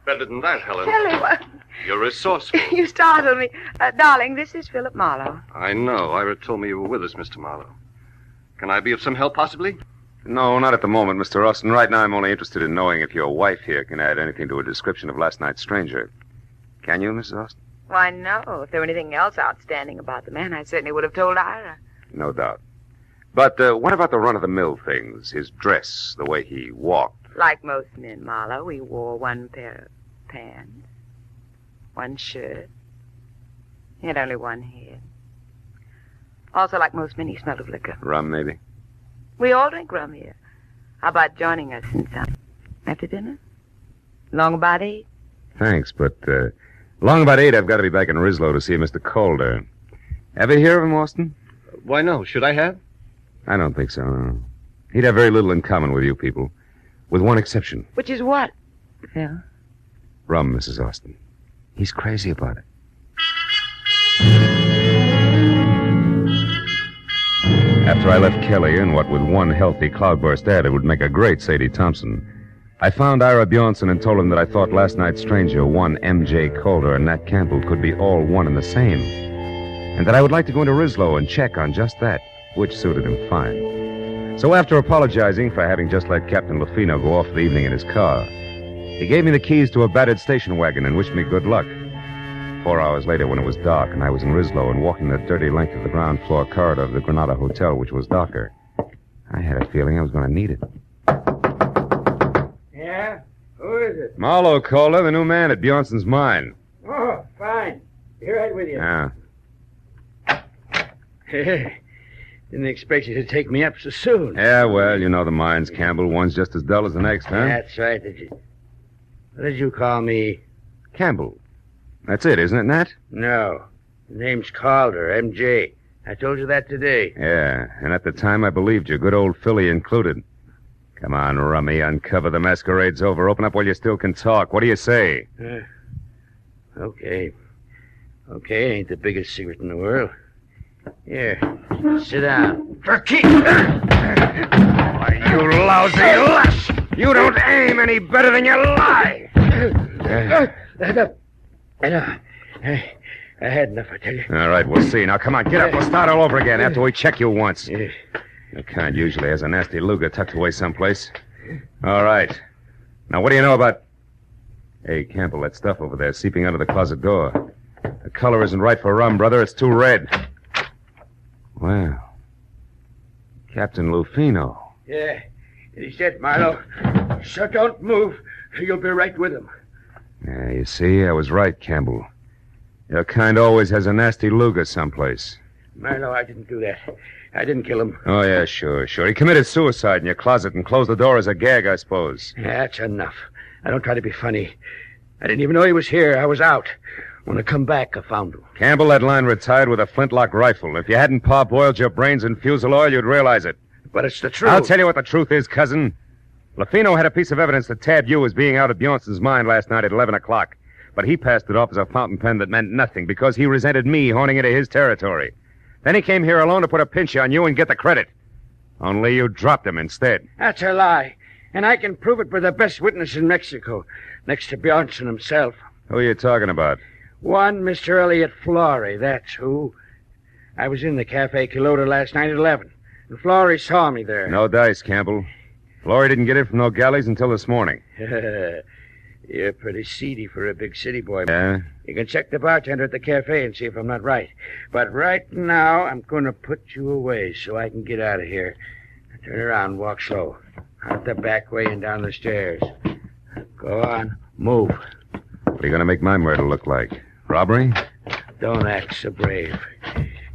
Better than that, Helen. Kelly, what? You're resourceful. You startled me. Darling, this is Philip Marlowe. I know. Ira told me you were with us, Mr. Marlowe. Can I be of some help, possibly? No, not at the moment, Mr. Austin. Right now, I'm only interested in knowing if your wife here can add anything to a description of last night's stranger. Can you, Mrs. Austin? Why, no. If there were anything else outstanding about the man, I certainly would have told Ira. No doubt. But what about the run-of-the-mill things? His dress, the way he walked. Like most men, Marlowe, he wore one pair of pants, one shirt. He had only one head. Also, like most men, he smelled of liquor. Rum, maybe? We all drink rum here. How about joining us in some? After dinner? Long about 8? Thanks, but long about 8, I've got to be back in Rislow to see Mr. Calder. Have you heard of him, Austin? Why, no. Should I have? I don't think so, no. He'd have very little in common with you people. With one exception. Which is what, Phil? Rum, Mrs. Austin. He's crazy about it. After I left Kelly and what with one healthy cloudburst added would make a great Sadie Thompson, I found Ira Bjornson and told him that I thought last night's stranger, one M.J. Calder, and Nat Campbell could be all one and the same, and that I would like to go into Rislow and check on just that, which suited him fine. So after apologizing for having just let Captain Lufino go off for the evening in his car, he gave me the keys to a battered station wagon and wished me good luck. 4 hours later, when it was dark and I was in Rislow and walking the dirty length of the ground floor corridor of the Granada Hotel, which was darker, I had a feeling I was going to need it. Yeah? Who is it? Marlowe, Calder, the new man at Bjornson's mine. Oh, fine. Be right with you. Yeah. Didn't expect you to take me up so soon. Yeah, well, you know the mines, Campbell. One's just as dull as the next, huh? That's right. What did you call me? Campbell. That's it, isn't it, Nat? No. The name's Calder, M.J. I told you that today. Yeah, and at the time I believed you, good old Philly included. Come on, Rummy, uncover the masquerade's over. Open up while you still can talk. What do you say? Okay. Okay, ain't the biggest secret in the world. Here, sit down. For keep! Why, you lousy lush! You don't aim any better than you lie! I had enough, I tell you. All right, we'll see. Now, come on, get up. We'll start all over again after we check you once. The kind usually has a nasty Luger tucked away someplace. All right. Now, what do you know about... Hey, Campbell, that stuff over there seeping under the closet door. The color isn't right for rum, brother. It's too red. Well, Captain Lufino. Yeah, he's dead, Marlowe. So don't move. You'll be right with him. Yeah, you see, I was right, Campbell. Your kind always has a nasty Luger someplace. Marlowe, I didn't do that. I didn't kill him. Oh, yeah, sure. He committed suicide in your closet and closed the door as a gag, I suppose. Yeah, that's enough. I don't try to be funny. I didn't even know he was here. I was out. When I come back, I found him. Campbell, that line retired with a flintlock rifle. If you hadn't parboiled your brains in fusel oil, you'd realize it. But it's the truth. I'll tell you what the truth is, cousin. Lufino had a piece of evidence that tabbed you as being out of Bjornson's mind last night at 11 o'clock. But he passed it off as a fountain pen that meant nothing because he resented me horning into his territory. Then he came here alone to put a pinch on you and get the credit. Only you dropped him instead. That's a lie. And I can prove it by the best witness in Mexico, next to Bjornson himself. Who are you talking about? One Mr. Elliot Flory, that's who. I was in the Cafe Quilota last night at 11, and Flory saw me there. No dice, Campbell. Flory didn't get in from no galleys until this morning. You're pretty seedy for a big city boy. Yeah? You can check the bartender at the cafe and see if I'm not right. But right now, I'm going to put you away so I can get out of here. Turn around and walk slow. Out the back way and down the stairs. Go on. Move. What are you going to make my murder look like? Robbery? Don't act so brave.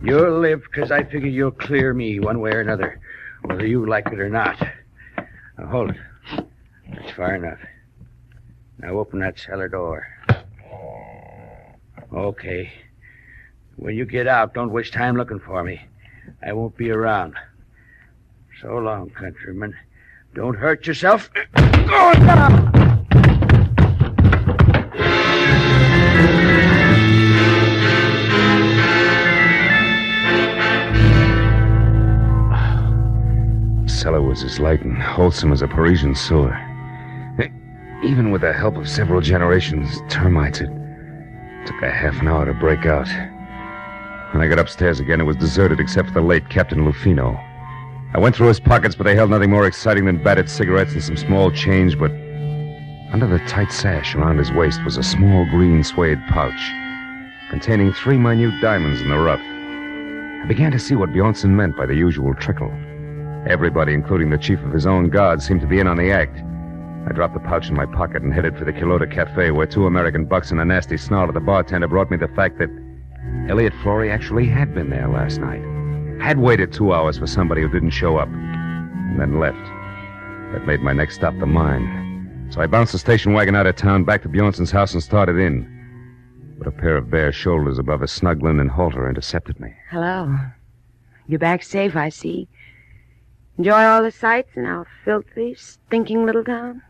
You'll live because I figure you'll clear me one way or another, whether you like it or not. Now, hold it. That's far enough. Now open that cellar door. Okay. When you get out, don't waste time looking for me. I won't be around. So long, countryman. Don't hurt yourself. Go down! The cellar was as light and wholesome as a Parisian sewer. Even with the help of several generations of termites, it took a half an hour to break out. When I got upstairs again, it was deserted except for the late Captain Lufino. I went through his pockets, but they held nothing more exciting than battered cigarettes and some small change, but under the tight sash around his waist was a small green suede pouch containing 3 minute diamonds in the rough. I began to see what Bjornson meant by the usual trickle. Everybody, including the chief of his own guard, seemed to be in on the act. I dropped the pouch in my pocket and headed for the Quilota Cafe, where 2 American bucks and a nasty snarl at the bartender brought me the fact that Elliot Flory actually had been there last night. Had waited 2 hours for somebody who didn't show up, and then left. That made my next stop the mine. So I bounced the station wagon out of town, back to Bjornson's house, and started in. But a pair of bare shoulders above a snug linen halter intercepted me. Hello. You're back safe, I see. Enjoy all the sights in our filthy, stinking little town?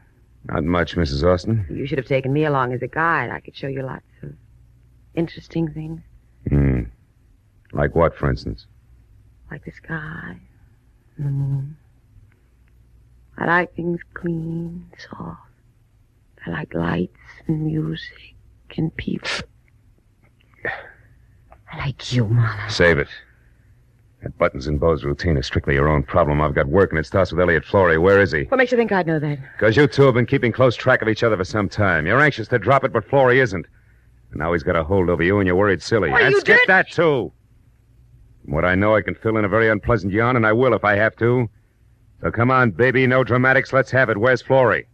Not much, Mrs. Austin. You should have taken me along as a guide. I could show you lots of interesting things. Like what, for instance? Like the sky, and the moon. I like things clean, soft. I like lights and music and people. I like you, Marlowe. Save it. That Buttons and Bo's routine is strictly your own problem. I've got work, and it starts with Elliot Flory. Where is he? What makes you think I'd know that? Because you two have been keeping close track of each other for some time. You're anxious to drop it, but Flory isn't. And now he's got a hold over you, and you're worried silly. Well, and you skip did- that, too. From what I know, I can fill in a very unpleasant yarn, and I will if I have to. So come on, baby, no dramatics. Let's have it. Where's Flory?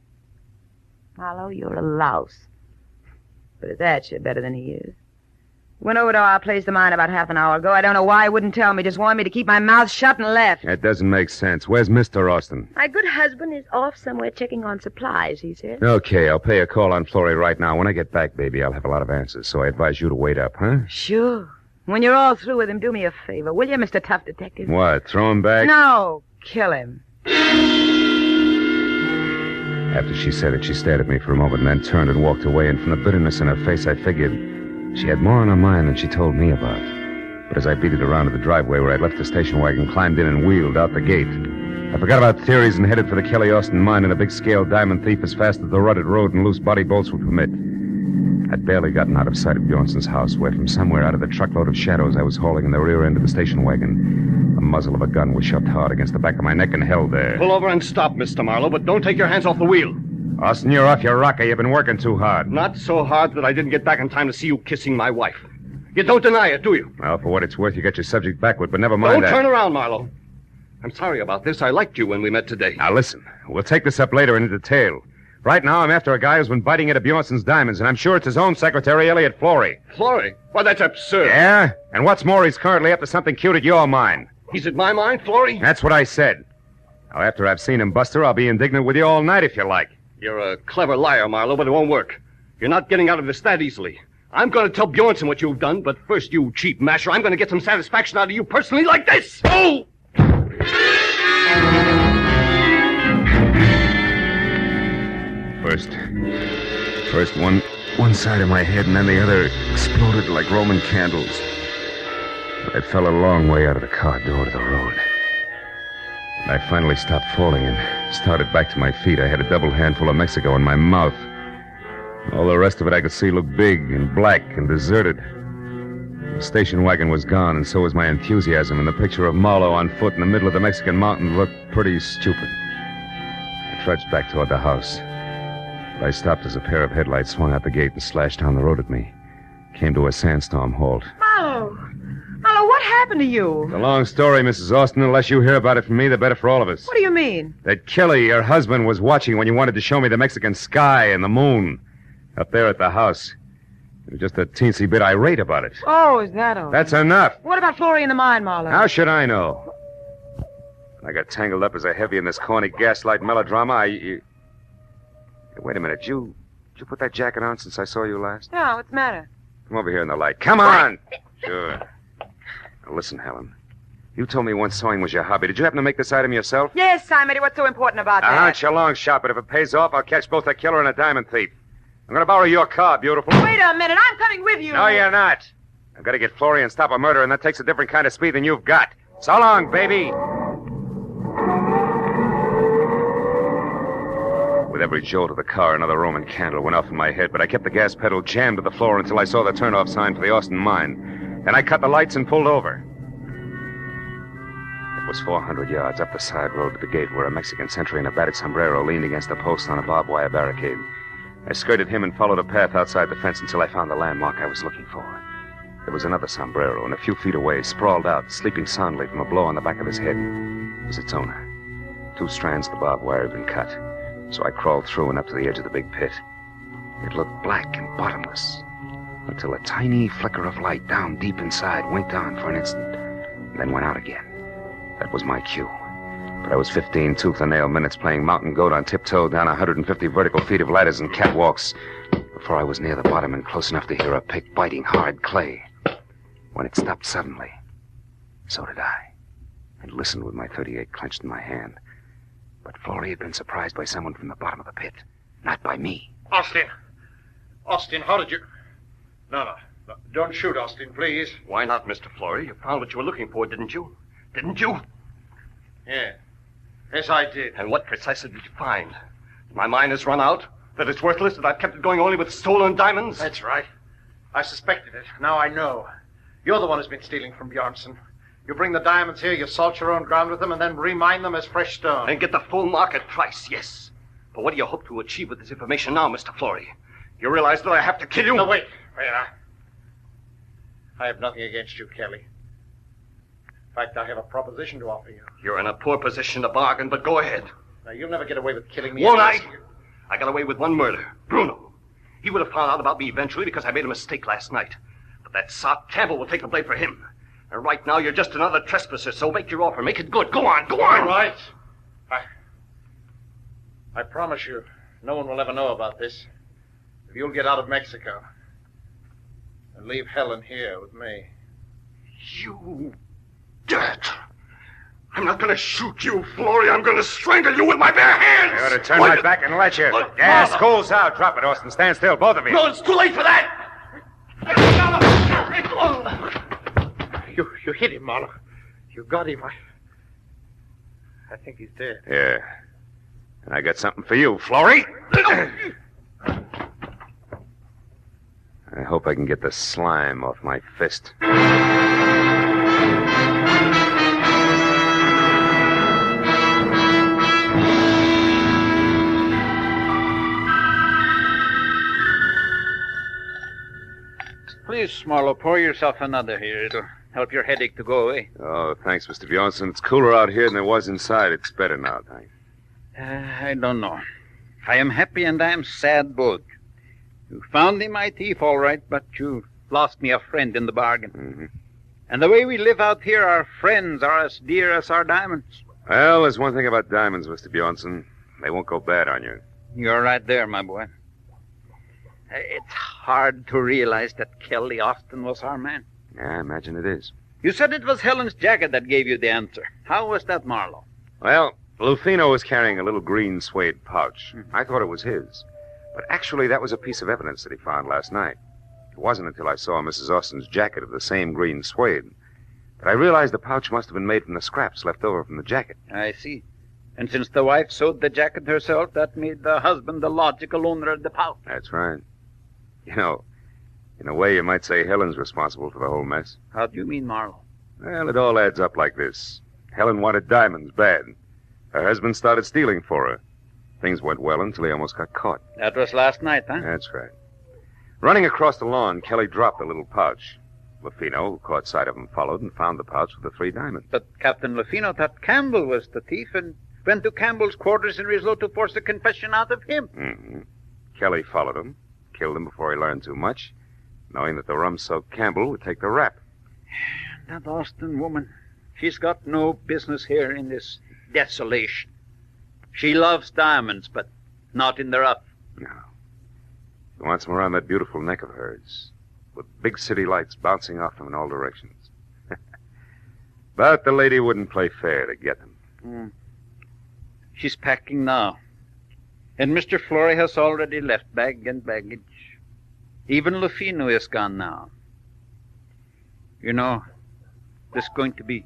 Marlowe, you're a louse. But at that, you're better than he is. He went over to our place of mine about half an hour ago. I don't know why he wouldn't tell me. Just wanted me to keep my mouth shut and left. That doesn't make sense. Where's Mr. Austin? My good husband is off somewhere checking on supplies, he said. Okay, I'll pay a call on Flory right now. When I get back, baby, I'll have a lot of answers, so I advise you to wait up, huh? Sure. When you're all through with him, do me a favor, will you, Mr. Tough Detective? What, throw him back? No, kill him. After she said it, she stared at me for a moment and then turned and walked away, and from the bitterness in her face, I figured she had more on her mind than she told me about. But as I beat it around to the driveway where I'd left the station wagon, climbed in and wheeled out the gate, I forgot about theories and headed for the Kelly Austin mine and a big-scale diamond thief as fast as the rutted road and loose body bolts would permit. I'd barely gotten out of sight of Bjornson's house, where from somewhere out of the truckload of shadows I was hauling in the rear end of the station wagon, the muzzle of a gun was shoved hard against the back of my neck and held there. Pull over and stop, Mr. Marlowe, but don't take your hands off the wheel. Austin, you're off your rocker. You've been working too hard. Not so hard that I didn't get back in time to see you kissing my wife. You don't deny it, do you? Well, for what it's worth, you got your subject backward, but never mind Don't that. turn around, Marlowe. I'm sorry about this. I liked you when we met today. Now, listen. We'll take this up later in detail. Right now, I'm after a guy who's been biting into Bjornson's diamonds, and I'm sure it's his own secretary, Elliot Flory. Flory? Why, that's absurd. Yeah? And what's more, he's currently up to something cute at your mine. He's at my mine, Flory? That's what I said. Now, after I've seen him, Buster, I'll be indignant with you all night if you like. You're a clever liar, Marlowe, but it won't work. You're not getting out of this that easily. I'm going to tell Bjornson what you've done, but first, you cheap masher, I'm going to get some satisfaction out of you personally like this. Oh! First one side of my head, and then the other exploded like Roman candles. But I fell a long way out of the car door to the road. And I finally stopped falling and started back to my feet. I had a double handful of Mexico in my mouth. All the rest of it I could see looked big and black and deserted. The station wagon was gone, and so was my enthusiasm, and the picture of Marlowe on foot in the middle of the Mexican mountain looked pretty stupid. I trudged back toward the house. But I stopped as a pair of headlights swung out the gate and slashed down the road at me. Came to a sandstorm halt. Marlowe! Marlowe, what happened to you? It's a long story, Mrs. Austin. The less you hear about it from me, the better for all of us. What do you mean? That Kelly, your husband, was watching when you wanted to show me the Mexican sky and the moon. Up there at the house. He was just a teensy bit irate about it. Oh, is that all? That's enough. What about Flory in the mine, Marlowe? How should I know? I got tangled up as a heavy in this corny gaslight melodrama. Wait a minute. Did you put that jacket on since I saw you last? No, what's the matter? Come over here in the light. Come on! Sure. Now, listen, Helen. You told me once sewing was your hobby. Did you happen to make this item yourself? Yes, Simon. What's so important about that? It's a long shot, but if it pays off, I'll catch both a killer and a diamond thief. I'm going to borrow your car, beautiful. Wait a minute. I'm coming with you. No, you're not. I've got to get Flory and stop a murder, and that takes a different kind of speed than you've got. So long, baby. With every jolt of the car, another Roman candle went off in my head, but I kept the gas pedal jammed to the floor until I saw the turn-off sign for the Austin mine. Then I cut the lights and pulled over. It was 400 yards up the side road to the gate where a Mexican sentry in a battered sombrero leaned against a post on a barbed wire barricade. I skirted him and followed a path outside the fence until I found the landmark I was looking for. There was another sombrero, and a few feet away, sprawled out, sleeping soundly from a blow on the back of his head, was its owner. 2 strands of the barbed wire had been cut, so I crawled through and up to the edge of the big pit. It looked black and bottomless, until a tiny flicker of light down deep inside winked on for an instant, and then went out again. That was my cue. But I was 15 tooth-and-nail minutes playing mountain goat on tiptoe down 150 vertical feet of ladders and catwalks before I was near the bottom and close enough to hear a pick biting hard clay. When it stopped suddenly, so did I, and listened with my .38 clenched in my hand. But Flory had been surprised by someone from the bottom of the pit, not by me. Austin, how did you... No. Don't shoot, Austin, please. Why not, Mr. Flory? You found what you were looking for, didn't you? Didn't you? Yeah. Yes, I did. And what precisely did you find? My mine has run out? That it's worthless? That I've kept it going only with stolen diamonds? That's right. I suspected it. Now I know. You're the one who's been stealing from Bjornson. You bring the diamonds here, you salt your own ground with them, and then remine them as fresh stone. And get the full market price, yes. But what do you hope to achieve with this information now, Mr. Flory? You realize that I have to kill you? No, wait. Wait, I have nothing against you, Kelly. In fact, I have a proposition to offer you. You're in a poor position to bargain, but go ahead. Now, you'll never get away with killing me. Won't I? I got away with one murder. Bruno. He would have found out about me eventually because I made a mistake last night. But that sot Campbell will take the blame for him. And right now, you're just another trespasser, so make your offer. Make it good. Go on, go on! All right. I promise you, no one will ever know about this. If you'll get out of Mexico and leave Helen here with me. You dirt! I'm not going to shoot you, Flory. I'm going to strangle you with my bare hands! I ought to turn my back and let you. Gas, school's out. Drop it, Austin. Stand still, both of you. No, it's too late for that! You hit him, Marlowe. You got him. I think he's dead. Yeah. And I got something for you, Flory. I hope I can get the slime off my fist. Please, Marlowe, pour yourself another here. It'll help your headache to go away. Oh, thanks, Mr. Bjornson. It's cooler out here than it was inside. It's better now, thanks. I don't know. I am happy and I am sad both. You found me my thief, all right, but you lost me a friend in the bargain. Mm-hmm. And the way we live out here, our friends are as dear as our diamonds. Well, there's one thing about diamonds, Mr. Bjornson. They won't go bad on you. You're right there, my boy. It's hard to realize that Kelly Austin was our man. Yeah, I imagine it is. You said it was Helen's jacket that gave you the answer. How was that, Marlowe? Well, Lufino was carrying a little green suede pouch. I thought it was his. But actually, that was a piece of evidence that he found last night. It wasn't until I saw Mrs. Austin's jacket of the same green suede that I realized the pouch must have been made from the scraps left over from the jacket. I see. And since the wife sewed the jacket herself, that made the husband the logical owner of the pouch. That's right. You know, in a way, you might say Helen's responsible for the whole mess. How do you mean, Marlowe? Well, it all adds up like this. Helen wanted diamonds bad. Her husband started stealing for her. Things went well until he almost got caught. That was last night, huh? That's right. Running across the lawn, Kelly dropped the little pouch. Lufino, who caught sight of him, followed and found the pouch with the 3 diamonds. But Captain Lufino thought Campbell was the thief and went to Campbell's quarters in Rislo to force a confession out of him. Mm-hmm. Kelly followed him, killed him before he learned too much, knowing that the rum-soaked Campbell would take the rap. That Austin woman, she's got no business here in this desolation. She loves diamonds, but not in the rough. No. She wants them around that beautiful neck of hers, with big city lights bouncing off them in all directions. But the lady wouldn't play fair to get them. She's packing now. And Mr. Flory has already left bag and baggage. Even Lufino is gone now. You know, it's going to be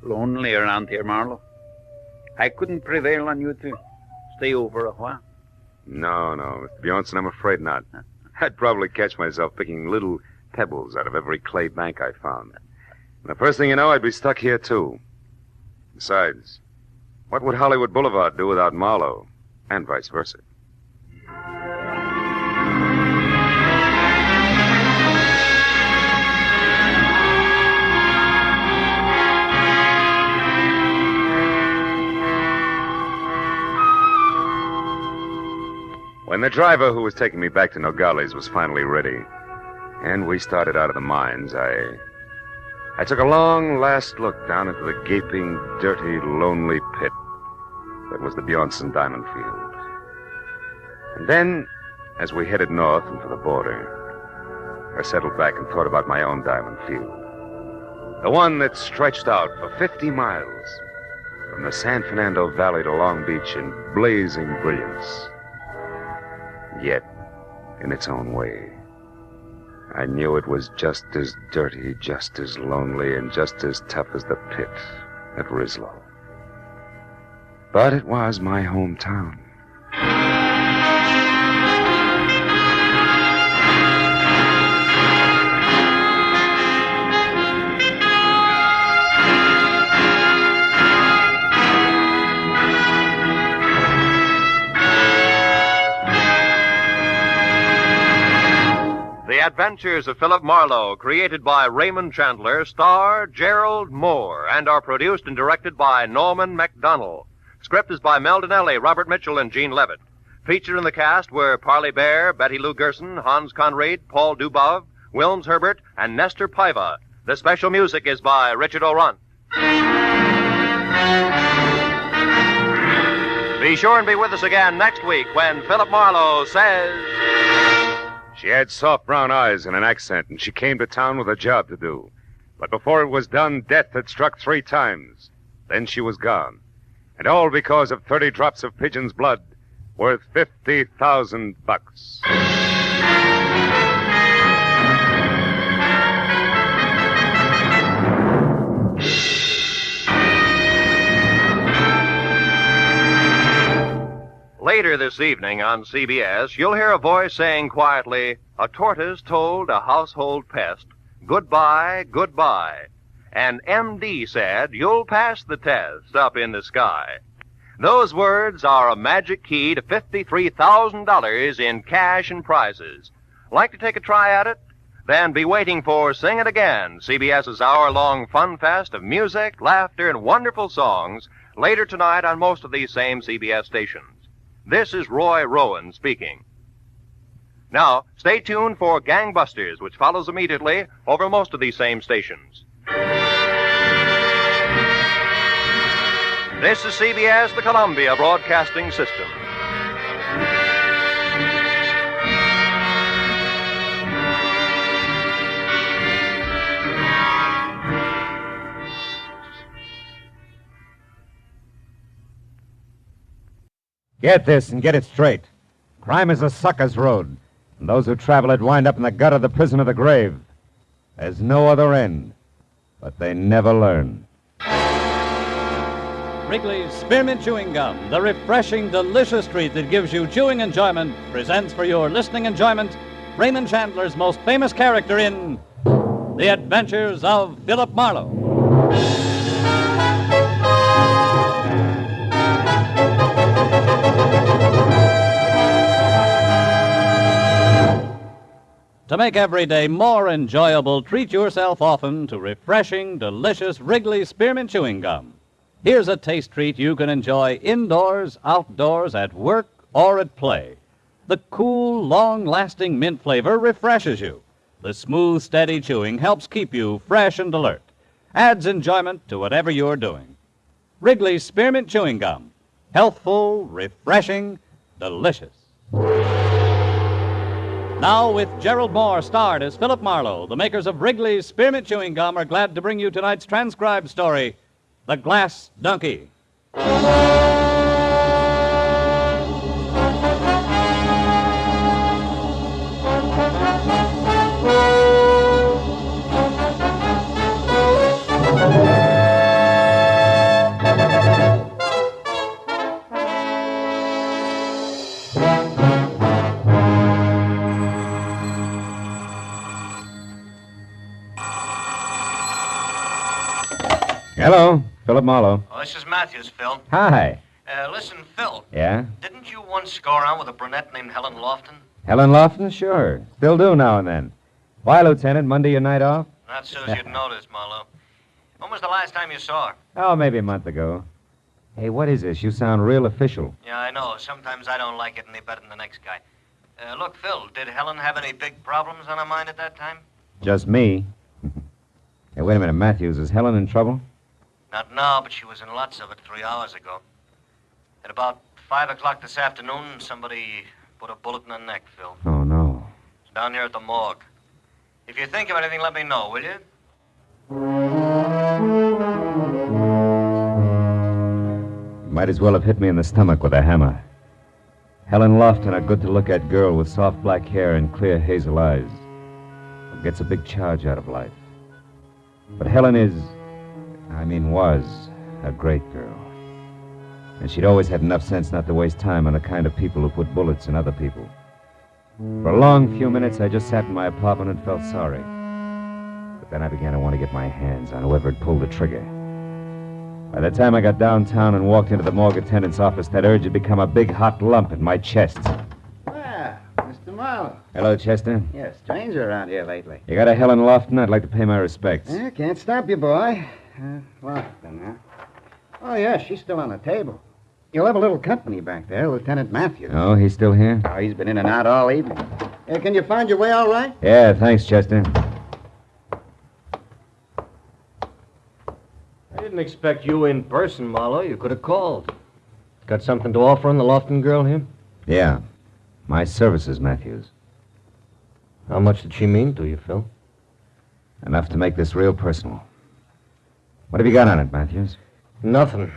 lonely around here, Marlowe. I couldn't prevail on you to stay over a while. No, Mr. Bjornson, I'm afraid not. I'd probably catch myself picking little pebbles out of every clay bank I found. And the first thing you know, I'd be stuck here, too. Besides, what would Hollywood Boulevard do without Marlowe? And vice versa. When the driver who was taking me back to Nogales was finally ready, and we started out of the mines, I took a long last look down into the gaping, dirty, lonely pit that was the Bjornson Diamond Field. And then, as we headed north and for the border, I settled back and thought about my own diamond field. The one that stretched out for 50 miles from the San Fernando Valley to Long Beach in blazing brilliance. Yet, in its own way, I knew it was just as dirty, just as lonely, and just as tough as the pit at Rislo. But it was my hometown. The Adventures of Philip Marlowe, created by Raymond Chandler, star Gerald Mohr, and are produced and directed by Norman MacDonald. Script is by Mel Donnelly, Robert Mitchell, and Gene Levitt. Featured in the cast were Parley Bear, Betty Lou Gerson, Hans Conried, Paul Dubov, Wilms Herbert, and Nestor Paiva. The special music is by Richard O'Runt. Be sure and be with us again next week when Philip Marlowe says... She had soft brown eyes and an accent, and she came to town with a job to do. But before it was done, death had struck 3 times. Then she was gone. And all because of 30 drops of pigeon's blood worth $50,000. Later this evening on CBS, you'll hear a voice saying quietly, "A tortoise told a household pest, goodbye, goodbye." And MD said, "You'll pass the test up in the sky." Those words are a magic key to $53,000 in cash and prizes. Like to take a try at it? Then be waiting for Sing It Again, CBS's hour-long fun fest of music, laughter, and wonderful songs, later tonight on most of these same CBS stations. This is Roy Rowan speaking. Now, stay tuned for Gangbusters, which follows immediately over most of these same stations. This is CBS, the Columbia Broadcasting System. Get this and get it straight. Crime is a sucker's road, and those who travel it wind up in the gut of the prison of the grave. There's no other end, but they never learn. Wrigley's Spearmint Chewing Gum, the refreshing, delicious treat that gives you chewing enjoyment, presents for your listening enjoyment Raymond Chandler's most famous character in The Adventures of Philip Marlowe. To make every day more enjoyable, treat yourself often to refreshing, delicious Wrigley's Spearmint Chewing Gum. Here's a taste treat you can enjoy indoors, outdoors, at work, or at play. The cool, long-lasting mint flavor refreshes you. The smooth, steady chewing helps keep you fresh and alert. Adds enjoyment to whatever you're doing. Wrigley's Spearmint Chewing Gum. Healthful, refreshing, delicious. Now, with Gerald Mohr starred as Philip Marlowe, the makers of Wrigley's Spearmint Chewing Gum are glad to bring you tonight's transcribed story, The Glass Donkey. Hello, Philip Marlowe. Oh, this is Matthews, Phil. Hi. Listen, Phil. Yeah? Didn't you once go around with a brunette named Helen Lofton? Helen Lofton? Sure. Still do now and then. Why, Lieutenant? Monday your night off? Not so as you'd notice, Marlowe. When was the last time you saw her? Oh, maybe a month ago. Hey, what is this? You sound real official. Yeah, I know. Sometimes I don't like it any better than the next guy. Look, Phil, did Helen have any big problems on her mind at that time? Just me. Hey, wait a minute, Matthews. Is Helen in trouble? Not now, but she was in lots of it 3 hours ago. At about 5 o'clock this afternoon, somebody put a bullet in her neck, Phil. Oh, no. It's down here at the morgue. If you think of anything, let me know, will you? Might as well have hit me in the stomach with a hammer. Helen Lofton, a good-to-look-at girl with soft black hair and clear hazel eyes. Gets a big charge out of life. But Helen was a great girl. And she'd always had enough sense not to waste time on the kind of people who put bullets in other people. For a long few minutes, I just sat in my apartment and felt sorry. But then I began to want to get my hands on whoever had pulled the trigger. By the time I got downtown and walked into the morgue attendant's office, that urge had become a big hot lump in my chest. Well, Mr. Marlowe. Hello, Chester. You're a stranger around here lately. You got a Helen Lofton? I'd like to pay my respects. Can't stop you, boy. Lofton, huh? Oh, yeah, she's still on the table. You'll have a little company back there, Lieutenant Matthews. Oh, he's still here? Oh, he's been in and out all evening. Can you find your way all right? Yeah, thanks, Chester. I didn't expect you in person, Marlowe. You could have called. Got something to offer on the Lofton girl here? Yeah. My services, Matthews. How much did she mean to you, Phil? Enough to make this real personal. What have you got on it, Matthews? Nothing.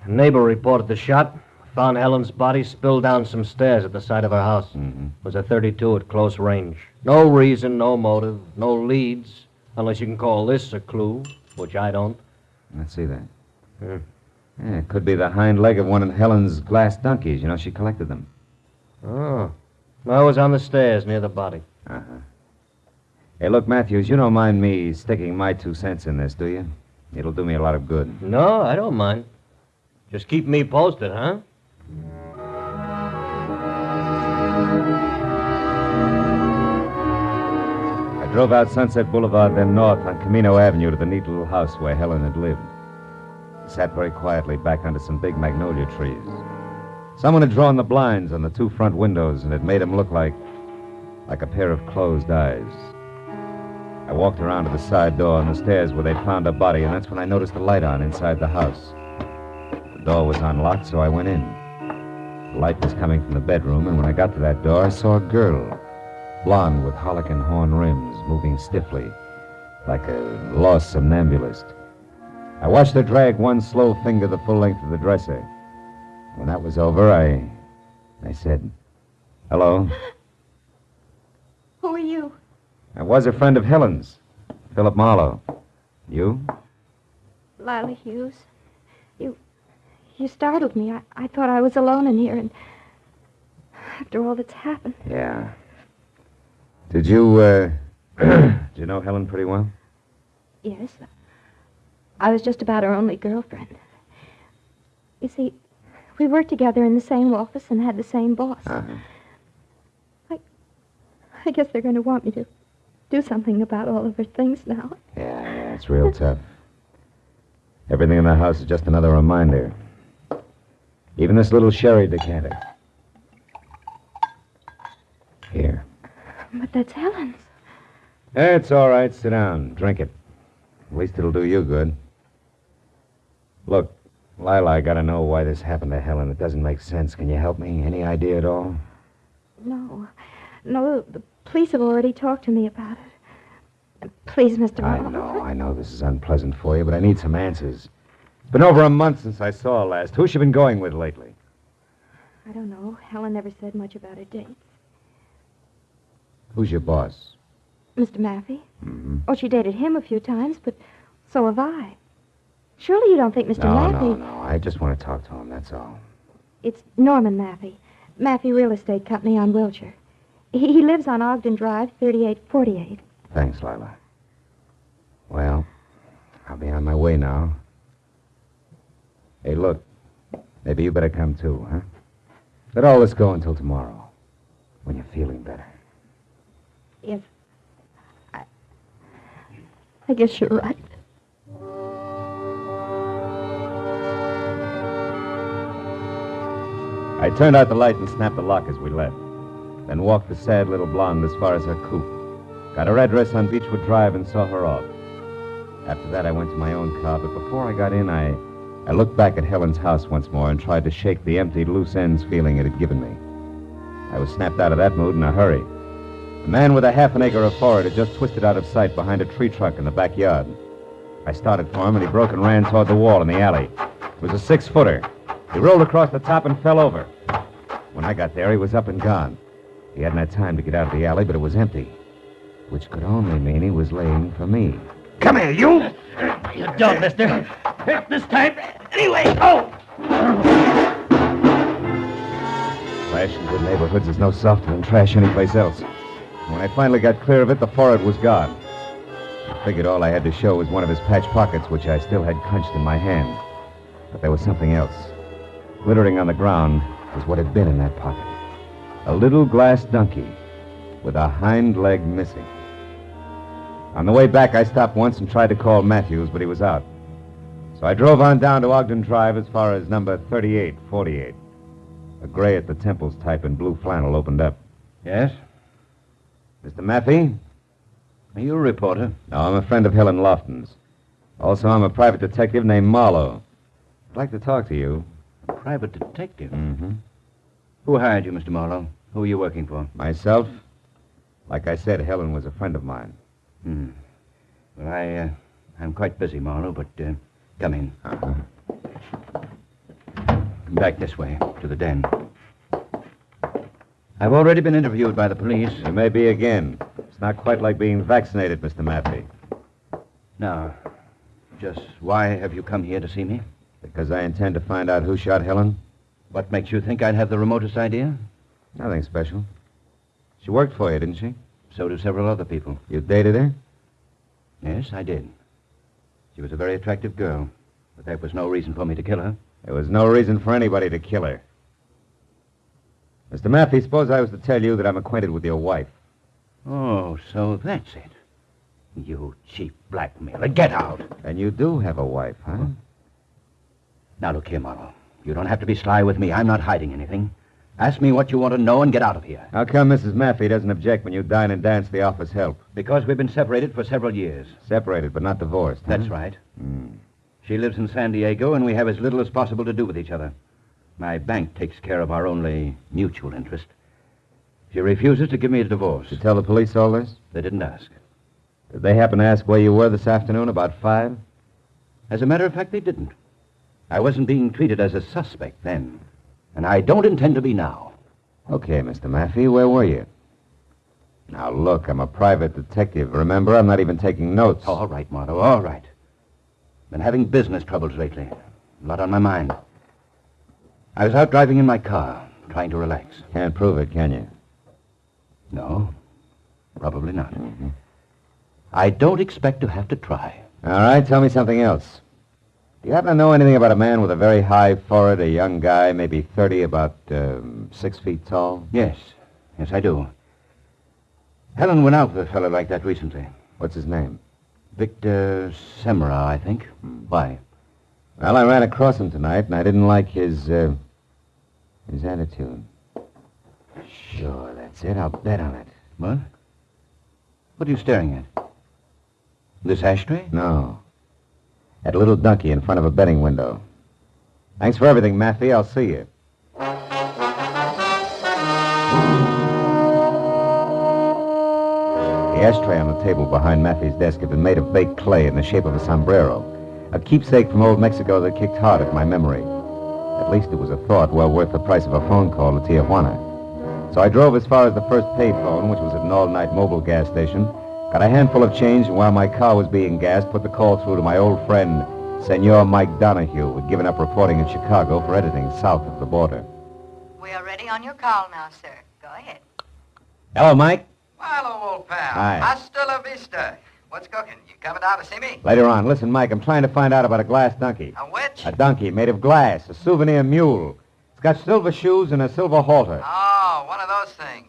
A neighbor reported the shot. Found Helen's body spilled down some stairs at the side of her house. Mm-hmm. It was a .32 at close range. No reason, no motive, no leads, unless you can call this a clue, which I don't. Let's see that. Yeah, it could be the hind leg of one of Helen's glass donkeys. You know, she collected them. Oh. I was on the stairs near the body. Uh-huh. Hey, look, Matthews, you don't mind me sticking my 2 cents in this, do you? It'll do me a lot of good. No, I don't mind. Just keep me posted, huh? I drove out Sunset Boulevard, then north on Camino Avenue to the neat little house where Helen had lived. I sat very quietly back under some big magnolia trees. Someone had drawn the blinds on the 2 front windows, and it made them look like a pair of closed eyes. I walked around to the side door on the stairs where they'd found a body, and that's when I noticed the light on inside the house. The door was unlocked, so I went in. The light was coming from the bedroom, and when I got to that door, I saw a girl, blonde with harlequin horn rims, moving stiffly, like a lost somnambulist. I watched her drag one slow finger the full length of the dresser. When that was over, I said, "Hello." Who are you? I was a friend of Helen's, Philip Marlowe. You? Lila Hughes. You startled me. I thought I was alone in here, and after all that's happened. Yeah. Did you, did you know Helen pretty well? Yes. I was just about her only girlfriend. You see, we worked together in the same office and had the same boss. Uh-huh. I guess they're going to want me to do something about all of her things now. Yeah, it's real tough. Everything in the house is just another reminder. Even this little sherry decanter. Here. But that's Helen's. It's all right. Sit down. Drink it. At least it'll do you good. Look, Lila, I gotta know why this happened to Helen. It doesn't make sense. Can you help me? Any idea at all? No, the police have already talked to me about it. Please, Mr. Marlowe. I know this is unpleasant for you, but I need some answers. It's been over a month since I saw her last. Who's she been going with lately? I don't know. Helen never said much about her dates. Who's your boss? Mr. Maffey? Mm-hmm. Oh, she dated him a few times, but so have I. Surely you don't think Mr. Maffey... No. I just want to talk to him, that's all. It's Norman Maffey. Maffey Real Estate Company on Wilshire. He lives on Ogden Drive, 3848. Thanks, Lila. Well, I'll be on my way now. Hey, look. Maybe you better come too, huh? Let all this go until tomorrow, when you're feeling better. Yes. I guess you're right. I turned out the light and snapped the lock as we left. Then walked the sad little blonde as far as her coupe. Got her address on Beechwood Drive and saw her off. After that, I went to my own car, but before I got in, I looked back at Helen's house once more and tried to shake the empty, loose ends feeling it had given me. I was snapped out of that mood in a hurry. A man with a half an acre of forage had just twisted out of sight behind a tree trunk in the backyard. I started for him, and he broke and ran toward the wall in the alley. It was a 6-footer. He rolled across the top and fell over. When I got there, he was up and gone. He hadn't had time to get out of the alley, but it was empty, which could only mean he was laying for me. Come here, you! You don't, mister. This time, anyway. Oh! Trash in good neighborhoods is no softer than trash anyplace else. When I finally got clear of it, the forehead was gone. I figured all I had to show was one of his patch pockets, which I still had clenched in my hand. But there was something else. Glittering on the ground was what had been in that pocket. A little glass donkey with a hind leg missing. On the way back, I stopped once and tried to call Matthews, but he was out. So I drove on down to Ogden Drive as far as number 3848. A gray at the temples type in blue flannel opened up. Yes? Mr. Maffey? Are you a reporter? No, I'm a friend of Helen Lofton's. Also, I'm a private detective named Marlowe. I'd like to talk to you. A private detective? Mm-hmm. Who hired you, Mr. Marlowe? Who are you working for? Myself. Like I said, Helen was a friend of mine. Well, I'm quite busy, Marlowe, but come in. Uh-huh. Back this way, to the den. I've already been interviewed by the police. You may be again. It's not quite like being vaccinated, Mr. Maffey. Now, just why have you come here to see me? Because I intend to find out who shot Helen. What makes you think I'd have the remotest idea? Nothing special. She worked for you, didn't she? So do several other people. You dated her? Yes, I did. She was a very attractive girl, but that was no reason for me to kill her. There was no reason for anybody to kill her. Mr. Maffey, suppose I was to tell you that I'm acquainted with your wife. Oh, so that's it. You cheap blackmailer. Get out. And you do have a wife, huh? Now, look here, Marlowe. You don't have to be sly with me. I'm not hiding anything. Ask me what you want to know and get out of here. How come Mrs. Maffey doesn't object when you dine and dance the office help? Because we've been separated for several years. Separated, but not divorced, huh? That's right. She lives in San Diego, and we have as little as possible to do with each other. My bank takes care of our only mutual interest. She refuses to give me a divorce. Did you tell the police all this? They didn't ask. Did they happen to ask where you were this afternoon, about 5? As a matter of fact, they didn't. I wasn't being treated as a suspect then, and I don't intend to be now. Okay, Mr. Maffey, where were you? Now, look, I'm a private detective. Remember, I'm not even taking notes. All right, Marlowe, all right. Been having business troubles lately. A lot on my mind. I was out driving in my car, trying to relax. Can't prove it, can you? No, probably not. I don't expect to have to try. All right, tell me something else. Do you happen to know anything about a man with a very high forehead, a young guy, maybe 30, about 6 feet tall? Yes, I do. Helen went out with a fellow like that recently. What's his name? Victor Semra, I think. Why? Well, I ran across him tonight, and I didn't like his attitude. Sure, that's it. I'll bet on it. What? What are you staring at? This ashtray? No. That little donkey in front of a betting window. Thanks for everything, Maffey. I'll see you. The ashtray on the table behind Maffey's desk had been made of baked clay in the shape of a sombrero, a keepsake from old Mexico that kicked hard at my memory. At least it was a thought well worth the price of a phone call to Tijuana. So I drove as far as the first payphone, which was at an all-night mobile gas station, got a handful of change, and while my car was being gassed, put the call through to my old friend, Senor Mike Donahue, who had given up reporting in Chicago for editing south of the border. We are ready on your call now, sir. Go ahead. Hello, Mike. Hello, old pal. Hi. Hasta la vista. What's cooking? You coming down to see me? Later on. Listen, Mike, I'm trying to find out about a glass donkey. A which? A donkey made of glass, a souvenir mule. It's got silver shoes and a silver halter. Oh, one of those things.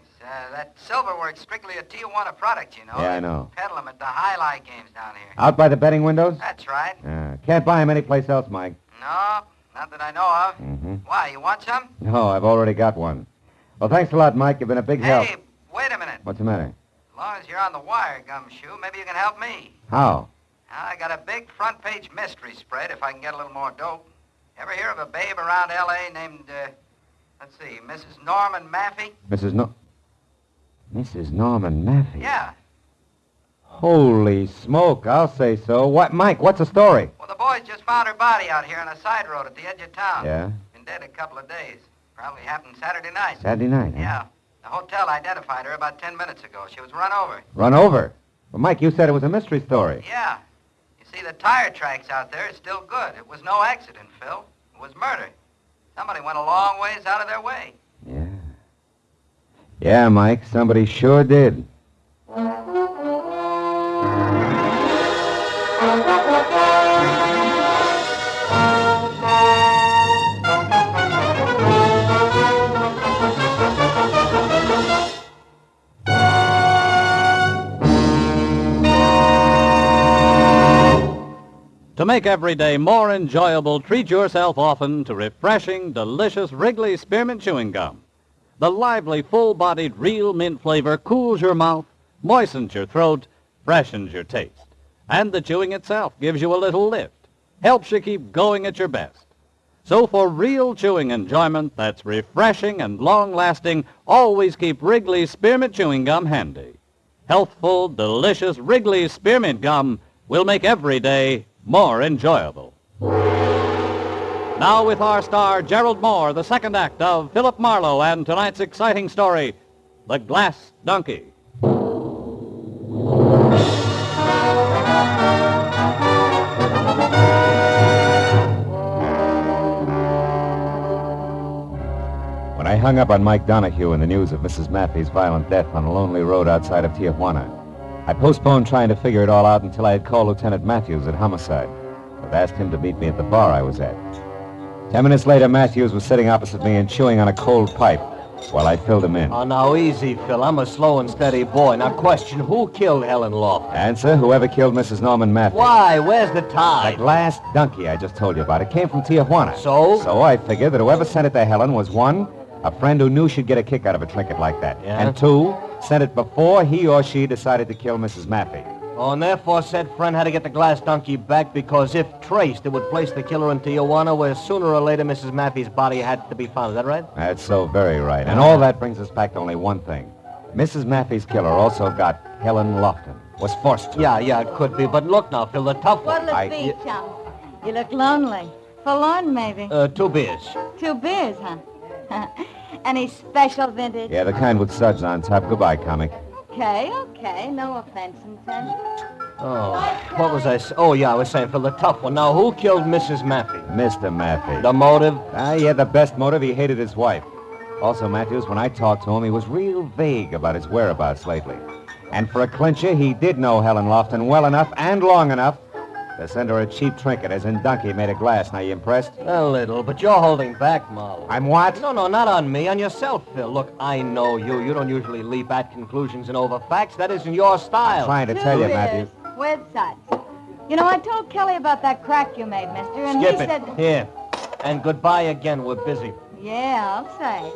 That silver works strictly a Tijuana product, you know. Yeah, I know. They peddle them at the highlight games down here. Out by the betting windows? That's right. Can't buy him anyplace else, Mike. No, not that I know of. Why, you want some? No, I've already got one. Well, thanks a lot, Mike. You've been a big help. Hey, wait a minute. What's the matter? As long as you're on the wire, Gumshoe, maybe you can help me. How? I got a big front-page mystery spread if I can get a little more dope. Ever hear of a babe around L.A. named, let's see, Mrs. Norman Maffey? Mrs. Norman Maffey? Yeah. Holy smoke, I'll say so. What, Mike, what's the story? Well, the boys just found her body out here on a side road at the edge of town. Yeah? Been dead a couple of days. Probably happened Saturday night. Saturday night, huh? Yeah. The hotel identified her about 10 minutes ago. She was run over. Run over? Well, Mike, you said it was a mystery story. Yeah. You see, the tire tracks out there is still good. It was no accident, Phil. It was murder. Somebody went a long ways out of their way. Yeah, Mike, somebody sure did. To make every day more enjoyable, treat yourself often to refreshing, delicious Wrigley Spearmint Chewing Gum. The lively, full-bodied, real mint flavor cools your mouth, moistens your throat, freshens your taste. And the chewing itself gives you a little lift, helps you keep going at your best. So for real chewing enjoyment that's refreshing and long-lasting, always keep Wrigley Spearmint Chewing Gum handy. Healthful, delicious Wrigley Spearmint Gum will make every day more enjoyable. Now with our star, Gerald Mohr, the second act of Philip Marlowe and tonight's exciting story, The Glass Donkey. When I hung up on Mike Donahue in the news of Mrs. Maffey's violent death on a lonely road outside of Tijuana, I postponed trying to figure it all out until I had called Lieutenant Matthews at Homicide. I'd asked him to meet me at the bar I was at. 10 minutes later, Matthews was sitting opposite me and chewing on a cold pipe while I filled him in. Oh, now, easy, Phil. I'm a slow and steady boy. Now, question, who killed Helen Lofton? Answer, whoever killed Mrs. Norman Maffey. Why? Where's the tie? The glass donkey I just told you about. It came from Tijuana. So? So I figured that whoever sent it to Helen was, one, a friend who knew she'd get a kick out of a trinket like that. Yeah? And two, sent it before he or she decided to kill Mrs. Maffey. Oh, and therefore said friend had to get the glass donkey back because if traced, it would place the killer in Tijuana where sooner or later Mrs. Maffey's body had to be found. Is that right? That's so very right. And all that brings us back to only one thing. Mrs. Maffey's killer also got Helen Lofton. Was forced to. Yeah, it could be. But look now, Phil, the tough one. What'll it be, chum? You look lonely. Forlorn, maybe. 2 beers. 2 beers, huh? Any special vintage? Yeah, the kind with suds on top. Goodbye, comic. Okay. No offense intended. Oh, what was I saying? Oh, yeah, I was saying, Phil, the tough one. Now, who killed Mrs. Maffey? Mr. Maffey. The motive? He had the best motive. He hated his wife. Also, Matthews, when I talked to him, he was real vague about his whereabouts lately. And for a clincher, he did know Helen Lofton well enough and long enough to send her a cheap trinket, as in donkey made of glass. Now, you impressed? A little, but you're holding back, Marlowe. I'm what? No, not on me, on yourself, Phil. Look, I know you. You don't usually leap at conclusions and over facts. That isn't your style. I'm trying to tell you, Matthews. With suds. You know, I told Kelly about that crack you made, mister, and Skip he it. said... Here. And goodbye again. We're busy. Yeah, I'll say.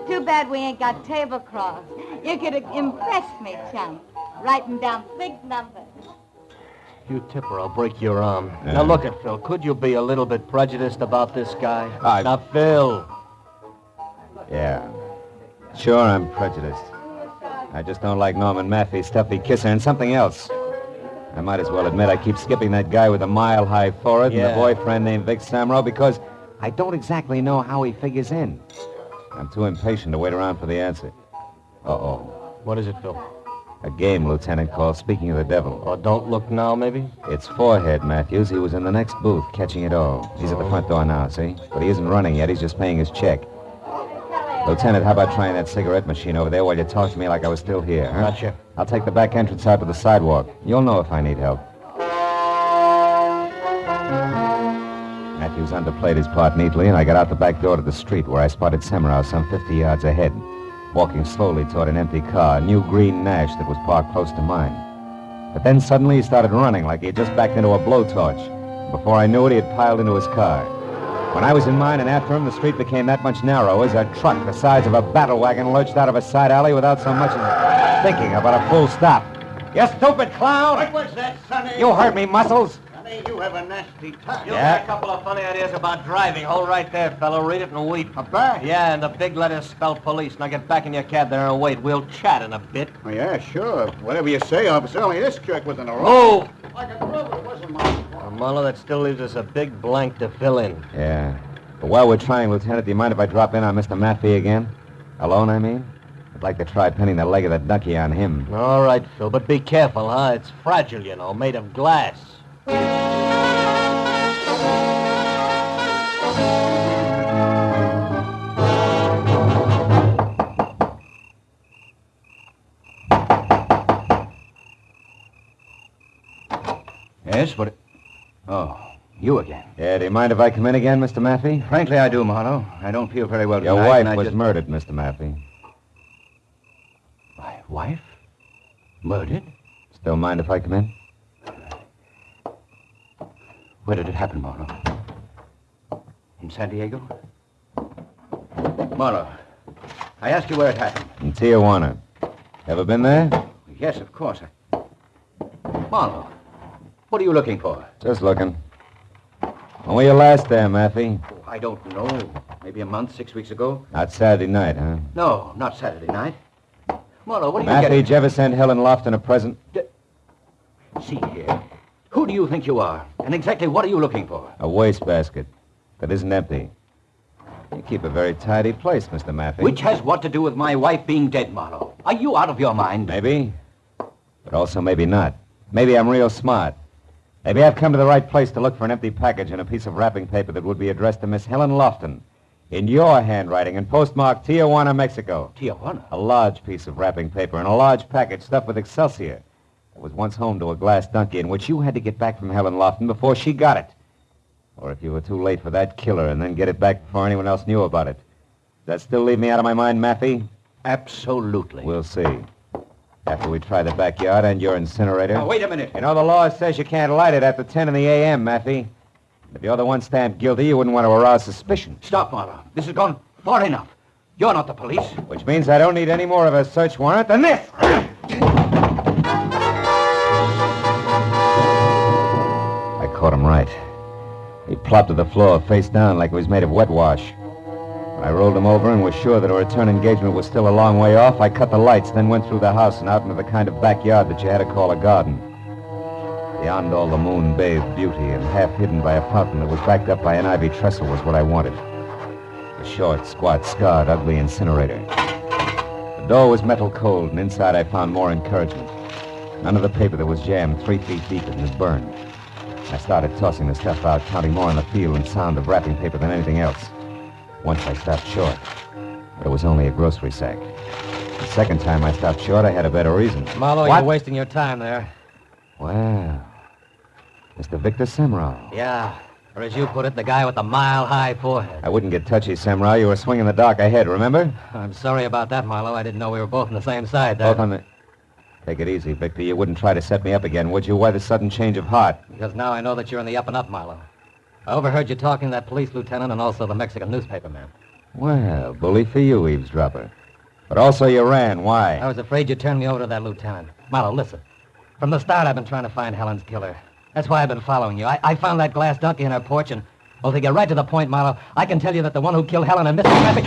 Too bad we ain't got tablecloths. You could have impressed me, chum. Writing down big numbers. You tip her, I'll break your arm. Yeah. Now, look at Phil. Could you be a little bit prejudiced about this guy? Now, Phil. Yeah. Sure, I'm prejudiced. I just don't like Norman Maffey's stuffy kisser and something else. I might as well admit I keep skipping that guy with a mile-high forehead and the boyfriend named Vic Samro because I don't exactly know how he figures in. I'm too impatient to wait around for the answer. Uh-oh. What is it, Phil? A game, Lieutenant, called Speaking of the Devil. Oh, Don't Look Now, maybe? It's Forehead, Matthews. He was in the next booth, catching it all. He's at the front door now, see? But he isn't running yet. He's just paying his check. Lieutenant, how about trying that cigarette machine over there while you talk to me like I was still here, huh? Gotcha. I'll take the back entrance out to the sidewalk. You'll know if I need help. Matthews underplayed his part neatly, and I got out the back door to the street where I spotted Semrau some 50 yards ahead, walking slowly toward an empty car, a new green Nash that was parked close to mine. But then suddenly he started running like he had just backed into a blowtorch. Before I knew it, he had piled into his car. When I was in mine and after him, the street became that much narrower as a truck the size of a battle wagon lurched out of a side alley without so much as thinking about a full stop. You stupid clown! What was that, Sonny? You heard me, Muscles. Sonny, you have a nasty tongue. You got a couple of funny ideas about driving. Hold right there, fellow. Read it and weep. A bag? Yeah, and the big letters spell police. Now get back in your cab there and wait. We'll chat in a bit. Oh, yeah, sure. Whatever you say, officer. Only this jerk was in a row. Like a brother, it wasn't my fault. Marlowe, that still leaves us a big blank to fill in. Yeah. But while we're trying, Lieutenant, do you mind if I drop in on Mr. Maffey again? Alone, I mean? I'd like to try pinning the leg of the donkey on him. All right, Phil, but be careful, huh? It's fragile, you know, made of glass. Yes, what... Oh, you again. Yeah, do you mind if I come in again, Mr. Maffey? Frankly, I do, Marlowe. I don't feel very well Your tonight, wife and I was just... murdered, Mr. Maffey. My wife? Murdered? Still mind if I come in? Where did it happen, Marlowe? In San Diego? Marlowe, I asked you where it happened. In Tijuana. Ever been there? Yes, of course. Marlowe, what are you looking for? Just looking. When were you last there, Maffey? Oh, I don't know. Maybe a month, 6 weeks ago? Not Saturday night, huh? No, not Saturday night. Marlowe, what are you Maffey, getting... did you ever send Helen Lofton a present? See here. Who do you think you are? And exactly what are you looking for? A wastebasket that isn't empty. You keep a very tidy place, Mr. Maffey. Which has what to do with my wife being dead, Marlowe? Are you out of your mind? Maybe. But also maybe not. Maybe I'm real smart. Maybe I've come to the right place to look for an empty package and a piece of wrapping paper that would be addressed to Miss Helen Lofton. In your handwriting and postmarked Tijuana, Mexico. Tijuana? A large piece of wrapping paper and a large package stuffed with Excelsior. It was once home to a glass donkey in which you had to get back from Helen Lofton before she got it. Or if you were too late for that killer and then get it back before anyone else knew about it. Does that still leave me out of my mind, Maffey? Absolutely. We'll see. After we try the backyard and your incinerator. Now, wait a minute. You know, the law says you can't light it after 10 in the a.m., Maffey. If you're the one stamped guilty, you wouldn't want to arouse suspicion. Stop, Marlowe. This has gone far enough. You're not the police. Which means I don't need any more of a search warrant than this. I caught him right. He plopped to the floor, face down, like he was made of wet wash. When I rolled him over and was sure that a return engagement was still a long way off, I cut the lights, then went through the house and out into the kind of backyard that you had to call a garden. Beyond all the moon-bathed beauty and half hidden by a fountain that was backed up by an ivy trestle was what I wanted. A short, squat, scarred, ugly incinerator. The door was metal cold, and inside I found more encouragement. None of the paper that was jammed 3 feet deep had burned. I started tossing the stuff out, counting more on the feel and sound of wrapping paper than anything else. Once I stopped short, but it was only a grocery sack. The second time I stopped short, I had a better reason. Marlowe, What? you're wasting your time there. Well, Mr. Victor Semrau. Yeah, or as you put it, the guy with the mile-high forehead. I wouldn't get touchy, Semrau. You were swinging the dark ahead, remember? I'm sorry about that, Marlowe. I didn't know we were both on the same side there. Both on the... Take it easy, Victor. You wouldn't try to set me up again, would you? Why the sudden change of heart? Because now I know that you're in the up-and-up, Marlowe. I overheard you talking to that police lieutenant and also the Mexican newspaper man. Well, bully for you, eavesdropper. But also you ran. Why? I was afraid you'd turn me over to that lieutenant. Marlowe, listen. From the start, I've been trying to find Helen's killer. That's why I've been following you. I found that glass donkey in her porch, and, well, to get right to the point, Marlowe, I can tell you that the one who killed Helen and Mr. Maffey...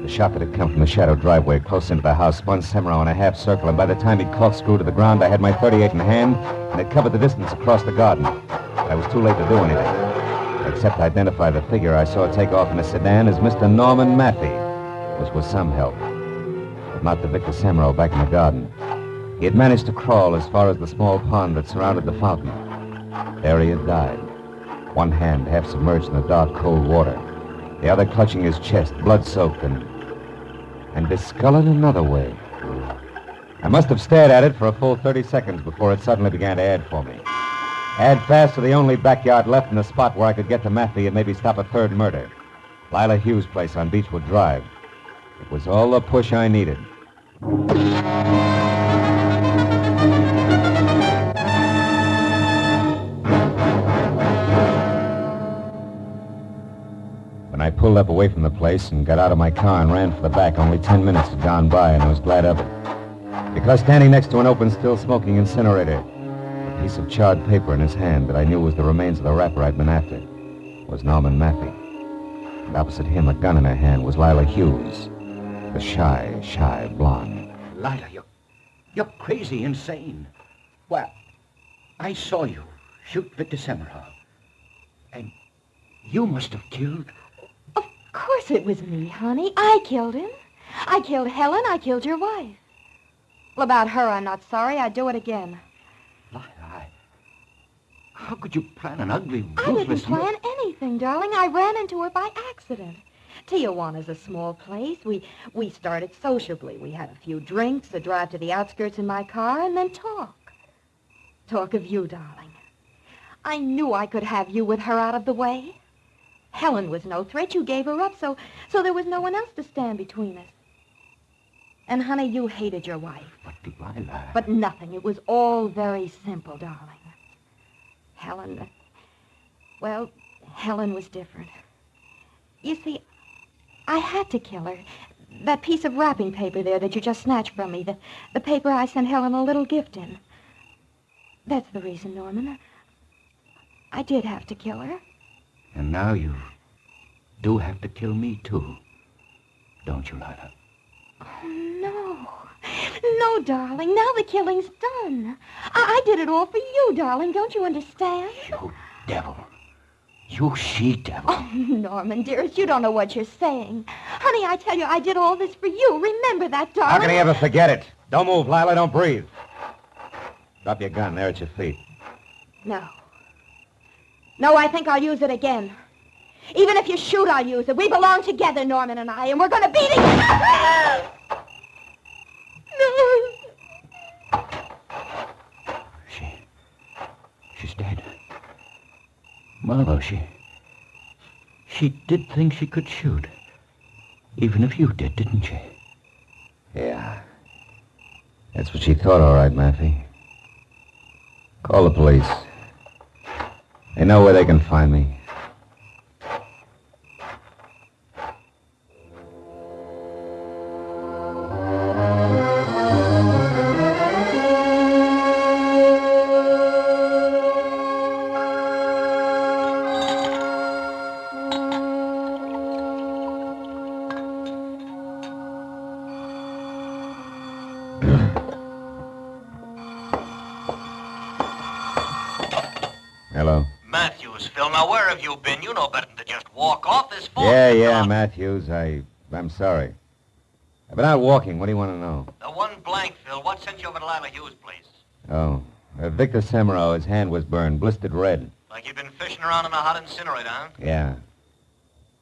The shot that had come from the shadow driveway close into the house spun Semrau in a half circle, and by the time he'd corkscrewed to the ground, I had my .38 in hand, and it covered the distance across the garden. But I was too late to do anything, except identify the figure I saw take off in a sedan as Mr. Norman Maffey, which was some help. But not the Victor Semrau back in the garden. He had managed to crawl as far as the small pond that surrounded the fountain. There he had died, one hand half submerged in the dark, cold water, the other clutching his chest, blood-soaked and discolored another way. I must have stared at it for a full 30 seconds before it suddenly began to add for me. Add fast to the only backyard left in the spot where I could get to Maffey and maybe stop a third murder. Lila Hughes' place on Beechwood Drive. It was all the push I needed. When I pulled up away from the place and got out of my car and ran for the back, only 10 minutes had gone by, and I was glad of it. Because standing next to an open, still-smoking incinerator, a piece of charred paper in his hand that I knew was the remains of the wrapper I'd been after, was Norman Maffey. And opposite him, a gun in her hand, was Lila Hughes, the shy blonde. Lila, you're crazy, insane. Well, I saw you shoot Victor Semrau. And you must have killed... Of course it was me, honey. I killed him. I killed Helen. I killed your wife. Well, about her, I'm not sorry. I'd do it again. How could you plan an ugly, I didn't ruthless... plan anything, darling. I ran into her by accident. Tijuana's a small place. We started sociably. We had a few drinks, a drive to the outskirts in my car, and then talk. Talk of you, darling. I knew I could have you with her out of the way. Helen was no threat. You gave her up, so there was no one else to stand between us. And, honey, you hated your wife. But, Delilah... But nothing. It was all very simple, darling. Helen... Well, Helen was different. You see, I had to kill her. That piece of wrapping paper there that you just snatched from me, the paper I sent Helen a little gift in. That's the reason, Norman. I did have to kill her. And now you do have to kill me, too. Don't you, Lila? Oh, no. No, darling. Now the killing's done. I did it all for you, darling. Don't you understand? You devil. You she-devil. Oh, Norman, dearest, you don't know what you're saying. Honey, I tell you, I did all this for you. Remember that, darling. How can he ever forget it? Don't move, Lila. Don't breathe. Drop your gun there at your feet. No. No, I think I'll use it again. Even if you shoot, I'll use it. We belong together, Norman and I, and we're going to beat it. She's dead. Marlowe, she did think she could shoot. Even if you did, didn't she? Yeah. That's what she thought, all right, Matthew. Call the police. They know where they can find me. Hello. Matthews, Phil, now where have you been? You know better than to just walk off this phone. Yeah, Matthews. I'm sorry. I've been out walking. What do you want to know? The one blank, Phil. What sent you over to Lila Hughes' place? Oh, Victor Semero, his hand was burned, blistered red. Like you'd been fishing around in a hot incinerator, huh? Yeah.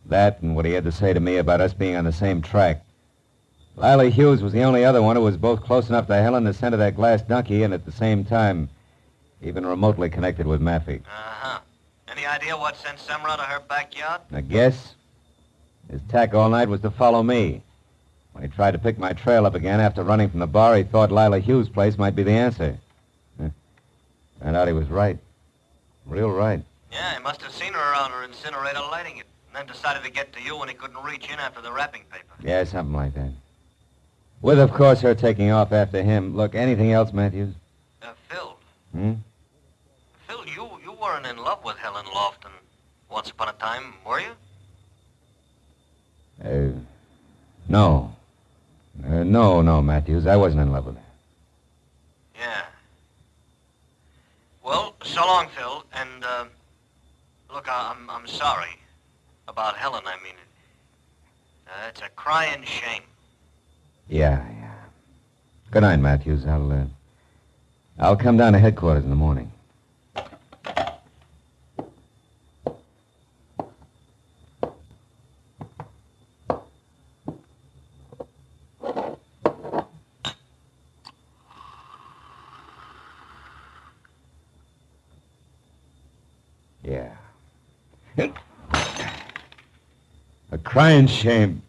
That and what he had to say to me about us being on the same track. Lila Hughes was the only other one who was both close enough to Helen to send her that glass donkey and at the same time even remotely connected with Maffei. Uh-huh. Any idea what sent Semra to her backyard? I guess his tack all night was to follow me. When he tried to pick my trail up again after running from the bar, he thought Lila Hughes' place might be the answer. Turned out he was right. Real right. Yeah, he must have seen her around her incinerator lighting it, and then decided to get to you when he couldn't reach in after the wrapping paper. Yeah, something like that. With, of course, her taking off after him. Look, anything else, Matthews? Phil. Hmm? Phil, you weren't in love with Helen Lofton once upon a time, were you? No. No, Matthews. I wasn't in love with her. Yeah. Well, so long, Phil. And, look, I'm sorry about Helen. I mean, it's a crying shame. Yeah. Good night, Matthews. I'll come down to headquarters in the morning. Yeah. A crying shame.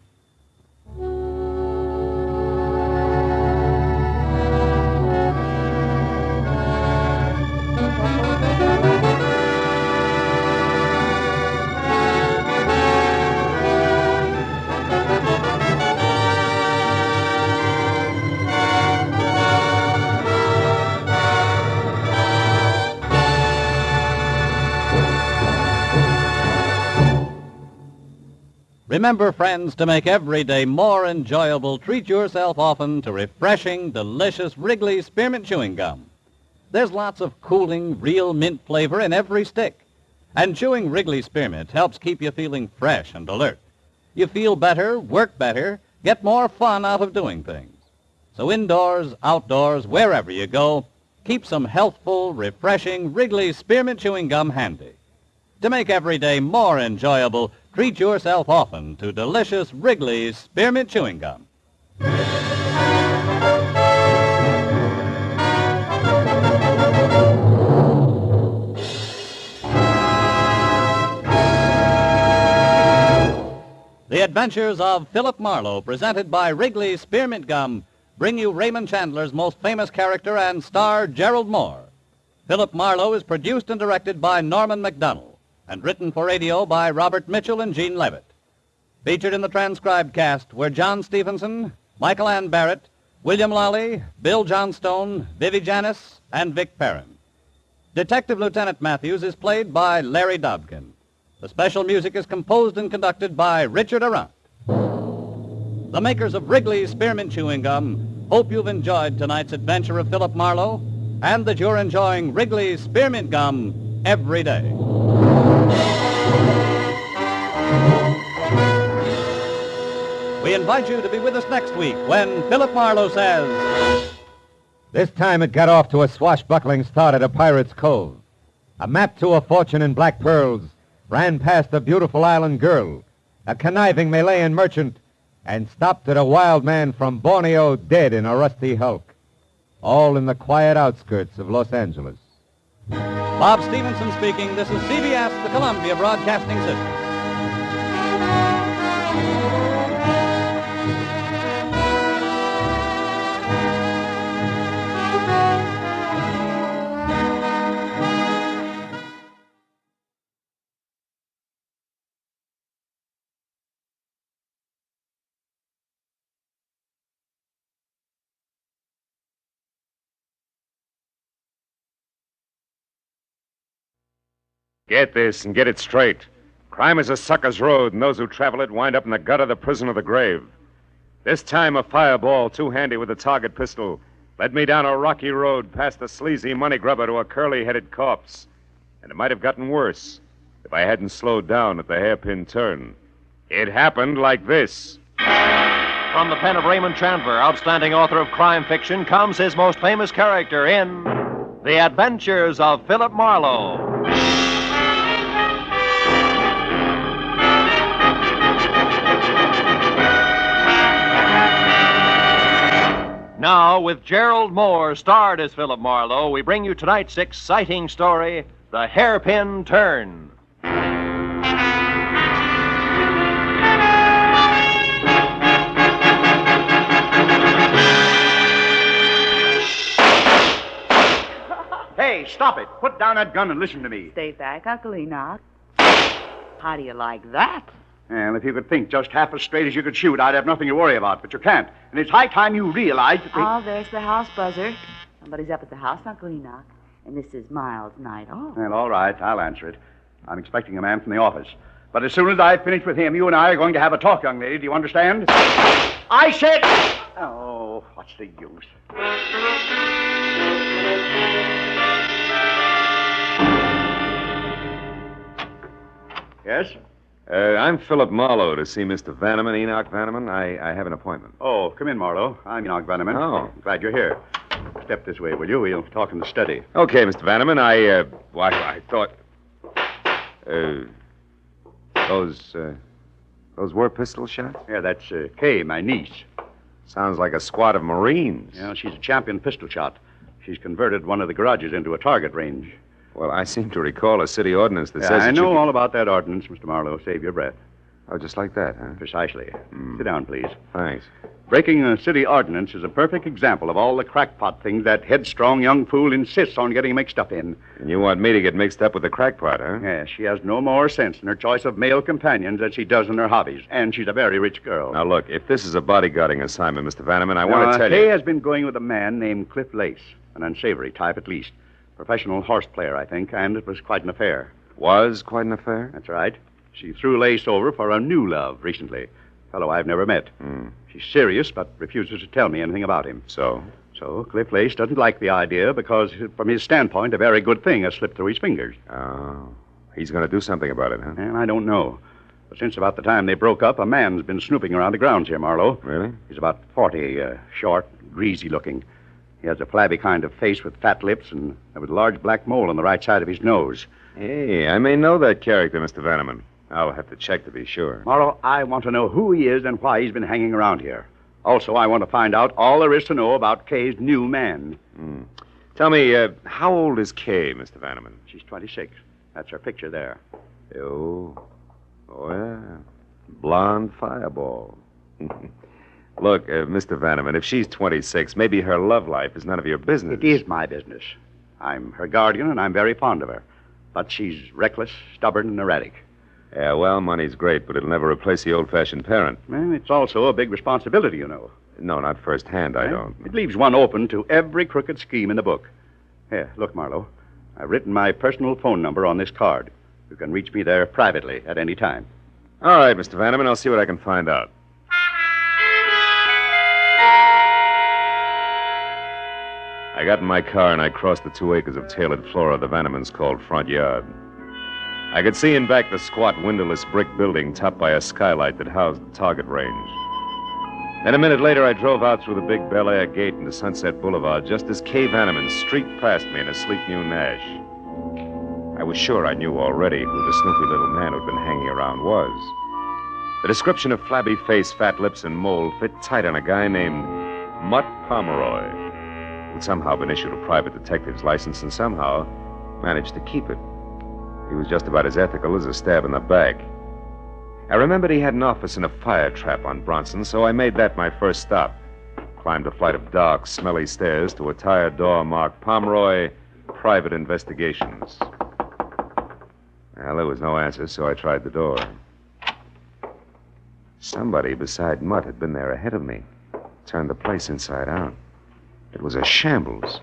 Remember, friends, to make every day more enjoyable, treat yourself often to refreshing, delicious Wrigley Spearmint Chewing Gum. There's lots of cooling, real mint flavor in every stick. And chewing Wrigley Spearmint helps keep you feeling fresh and alert. You feel better, work better, get more fun out of doing things. So indoors, outdoors, wherever you go, keep some healthful, refreshing Wrigley Spearmint Chewing Gum handy. To make every day more enjoyable, treat yourself often to delicious Wrigley's Spearmint Chewing Gum. The Adventures of Philip Marlowe, presented by Wrigley's Spearmint Gum, bring you Raymond Chandler's most famous character and star, Gerald Mohr. Philip Marlowe is produced and directed by Norman MacDonald and written for radio by Robert Mitchell and Gene Levitt. Featured in the transcribed cast were John Stevenson, Michael Ann Barrett, William Lawley, Bill Johnstone, Vivi Janis, and Vic Perrin. Detective Lieutenant Matthews is played by Larry Dobkin. The special music is composed and conducted by Richard Arant. The makers of Wrigley's Spearmint Chewing Gum hope you've enjoyed tonight's adventure of Philip Marlowe and that you're enjoying Wrigley's Spearmint Gum every day. We invite you to be with us next week when Philip Marlowe says... This time it got off to a swashbuckling start at a pirate's cove. A map to a fortune in black pearls ran past a beautiful island girl, a conniving Malayan merchant, and stopped at a wild man from Borneo dead in a rusty hulk. All in the quiet outskirts of Los Angeles. Bob Stevenson speaking. This is CBS, the Columbia Broadcasting System. Get this and get it straight. Crime is a sucker's road, and those who travel it wind up in the gutter, the prison, or the grave. This time, a fireball, too handy with a target pistol, led me down a rocky road past a sleazy money grubber to a curly-headed corpse. And it might have gotten worse if I hadn't slowed down at the Hairpin Turn. It happened like this. From the pen of Raymond Chandler, outstanding author of crime fiction, comes his most famous character in The Adventures of Philip Marlowe. Now, with Gerald Mohr starred as Philip Marlowe, we bring you tonight's exciting story, The Hairpin Turn. Hey, stop it. Put down that gun and listen to me. Stay back, Uncle Enoch. How do you like that? Well, if you could think just half as straight as you could shoot, I'd have nothing to worry about, but you can't. And it's high time you realized that Oh, there's the house buzzer. Somebody's up at the house, Uncle Enoch. And this is Miles' night off. Well, all right, I'll answer it. I'm expecting a man from the office. But as soon as I've finished with him, you and I are going to have a talk, young lady. Do you understand? I said... Oh, what's the use? Yes? I'm Philip Marlowe to see Mr. Vanneman, Enoch Vanneman. I have an appointment. Oh, come in, Marlowe. I'm Enoch Vanneman. Oh. Glad you're here. Step this way, will you? We'll talk in the study. Okay, Mr. Vanneman, I thought... Those were pistol shots? Yeah, that's Kay, my niece. Sounds like a squad of Marines. Yeah, she's a champion pistol shot. She's converted one of the garages into a target range. Well, I seem to recall a city ordinance that Yeah, says... I know all about that ordinance, Mr. Marlowe. Save your breath. Oh, just like that, huh? Precisely. Sit down, please. Thanks. Breaking a city ordinance is a perfect example of all the crackpot things that headstrong young fool insists on getting mixed up in. And you want me to get mixed up with the crackpot, huh? Yeah, she has no more sense in her choice of male companions than she does in her hobbies. And she's a very rich girl. Now, look, if this is a bodyguarding assignment, Mr. Vanneman, I want to tell Kay you... has been going with a man named Cliff Lace, an unsavory type at least. Professional horse player, I think, and it was quite an affair. Was quite an affair? That's right. She threw Lace over for a new love recently. Fellow I've never met. She's serious, but refuses to tell me anything about him. So? So Cliff Lace doesn't like the idea because, from his standpoint, a very good thing has slipped through his fingers. Oh. He's going to do something about it, huh? And I don't know. But since about the time they broke up, a man's been snooping around the grounds here, Marlowe. Really? He's about 40, short, greasy looking. He has a flabby kind of face with fat lips and with a large black mole on the right side of his nose. Hey, I may know that character, Mr. Vanneman. I'll have to check to be sure. Marlowe, I want to know who he is and why he's been hanging around here. Also, I want to find out all there is to know about Kay's new man. Tell me, how old is Kay, Mr. Vanneman? She's 26. That's her picture there. Oh, yeah. Blonde fireball. Look, Mr. Vanneman, if she's 26, maybe her love life is none of your business. It is my business. I'm her guardian, and I'm very fond of her. But she's reckless, stubborn, and erratic. Yeah, well, money's great, but it'll never replace the old-fashioned parent. Well, it's also a big responsibility, you know. No, not firsthand, I don't. It leaves one open to every crooked scheme in the book. Here, look, Marlowe. I've written my personal phone number on this card. You can reach me there privately at any time. All right, Mr. Vanneman, I'll see what I can find out. I got in my car and I crossed the 2 acres of tailored flora the Vannemans called front yard. I could see in back the squat, windowless brick building topped by a skylight that housed the target range. Then a minute later, I drove out through the big Bel Air gate into Sunset Boulevard just as Kay Vanneman streaked past me in a sleek new Nash. I was sure I knew already who the snoopy little man who'd been hanging around was. The description of flabby face, fat lips, and mole fit tight on a guy named Mutt Pomeroy, who'd somehow been issued a private detective's license and somehow managed to keep it. He was just about as ethical as a stab in the back. I remembered he had an office in a fire trap on Bronson, so I made that my first stop. Climbed a flight of dark, smelly stairs to a tired door marked Pomeroy, Private Investigations. Well, there was no answer, so I tried the door. Somebody beside Mutt had been there ahead of me. Turned the place inside out. It was a shambles.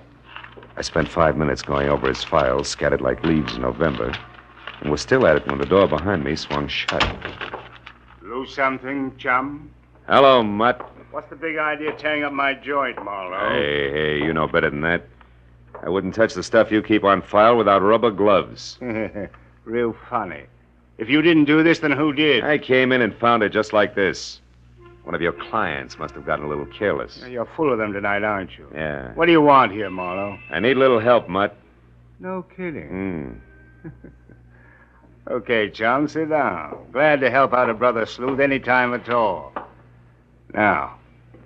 I spent 5 minutes going over his files, scattered like leaves in November, and was still at it when the door behind me swung shut. Lose something, chum? Hello, Mutt. What's the big idea tearing up my joint, Marlowe? Hey, you know better than that. I wouldn't touch the stuff you keep on file without rubber gloves. Real funny. If you didn't do this, then who did? I came in and found it just like this. One of your clients must have gotten a little careless. You're full of them tonight, aren't you? Yeah. What do you want here, Marlowe? I need a little help, Mutt. No kidding. Okay, chum, sit down. Glad to help out a brother sleuth any time at all. Now,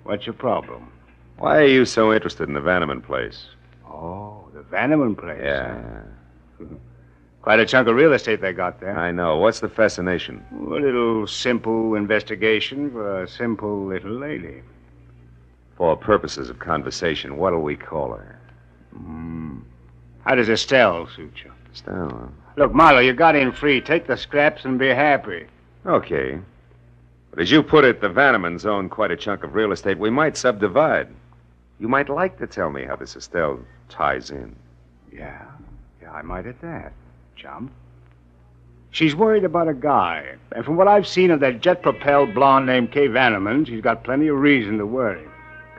what's your problem? Why are you so interested in the Vanneman place? Oh, the Vanneman place. Yeah. Huh? Quite a chunk of real estate they got there. I know. What's the fascination? A little simple investigation for a simple little lady. For purposes of conversation, what'll we call her? How does Estelle suit you? Estelle, huh? Look, Marlowe, you got in free. Take the scraps and be happy. Okay. But as you put it, the Vannemans own quite a chunk of real estate. We might subdivide. You might like to tell me how this Estelle ties in. Yeah, I might at that, chum. She's worried about a guy. And from what I've seen of that jet-propelled blonde named Kay Vanneman, she's got plenty of reason to worry.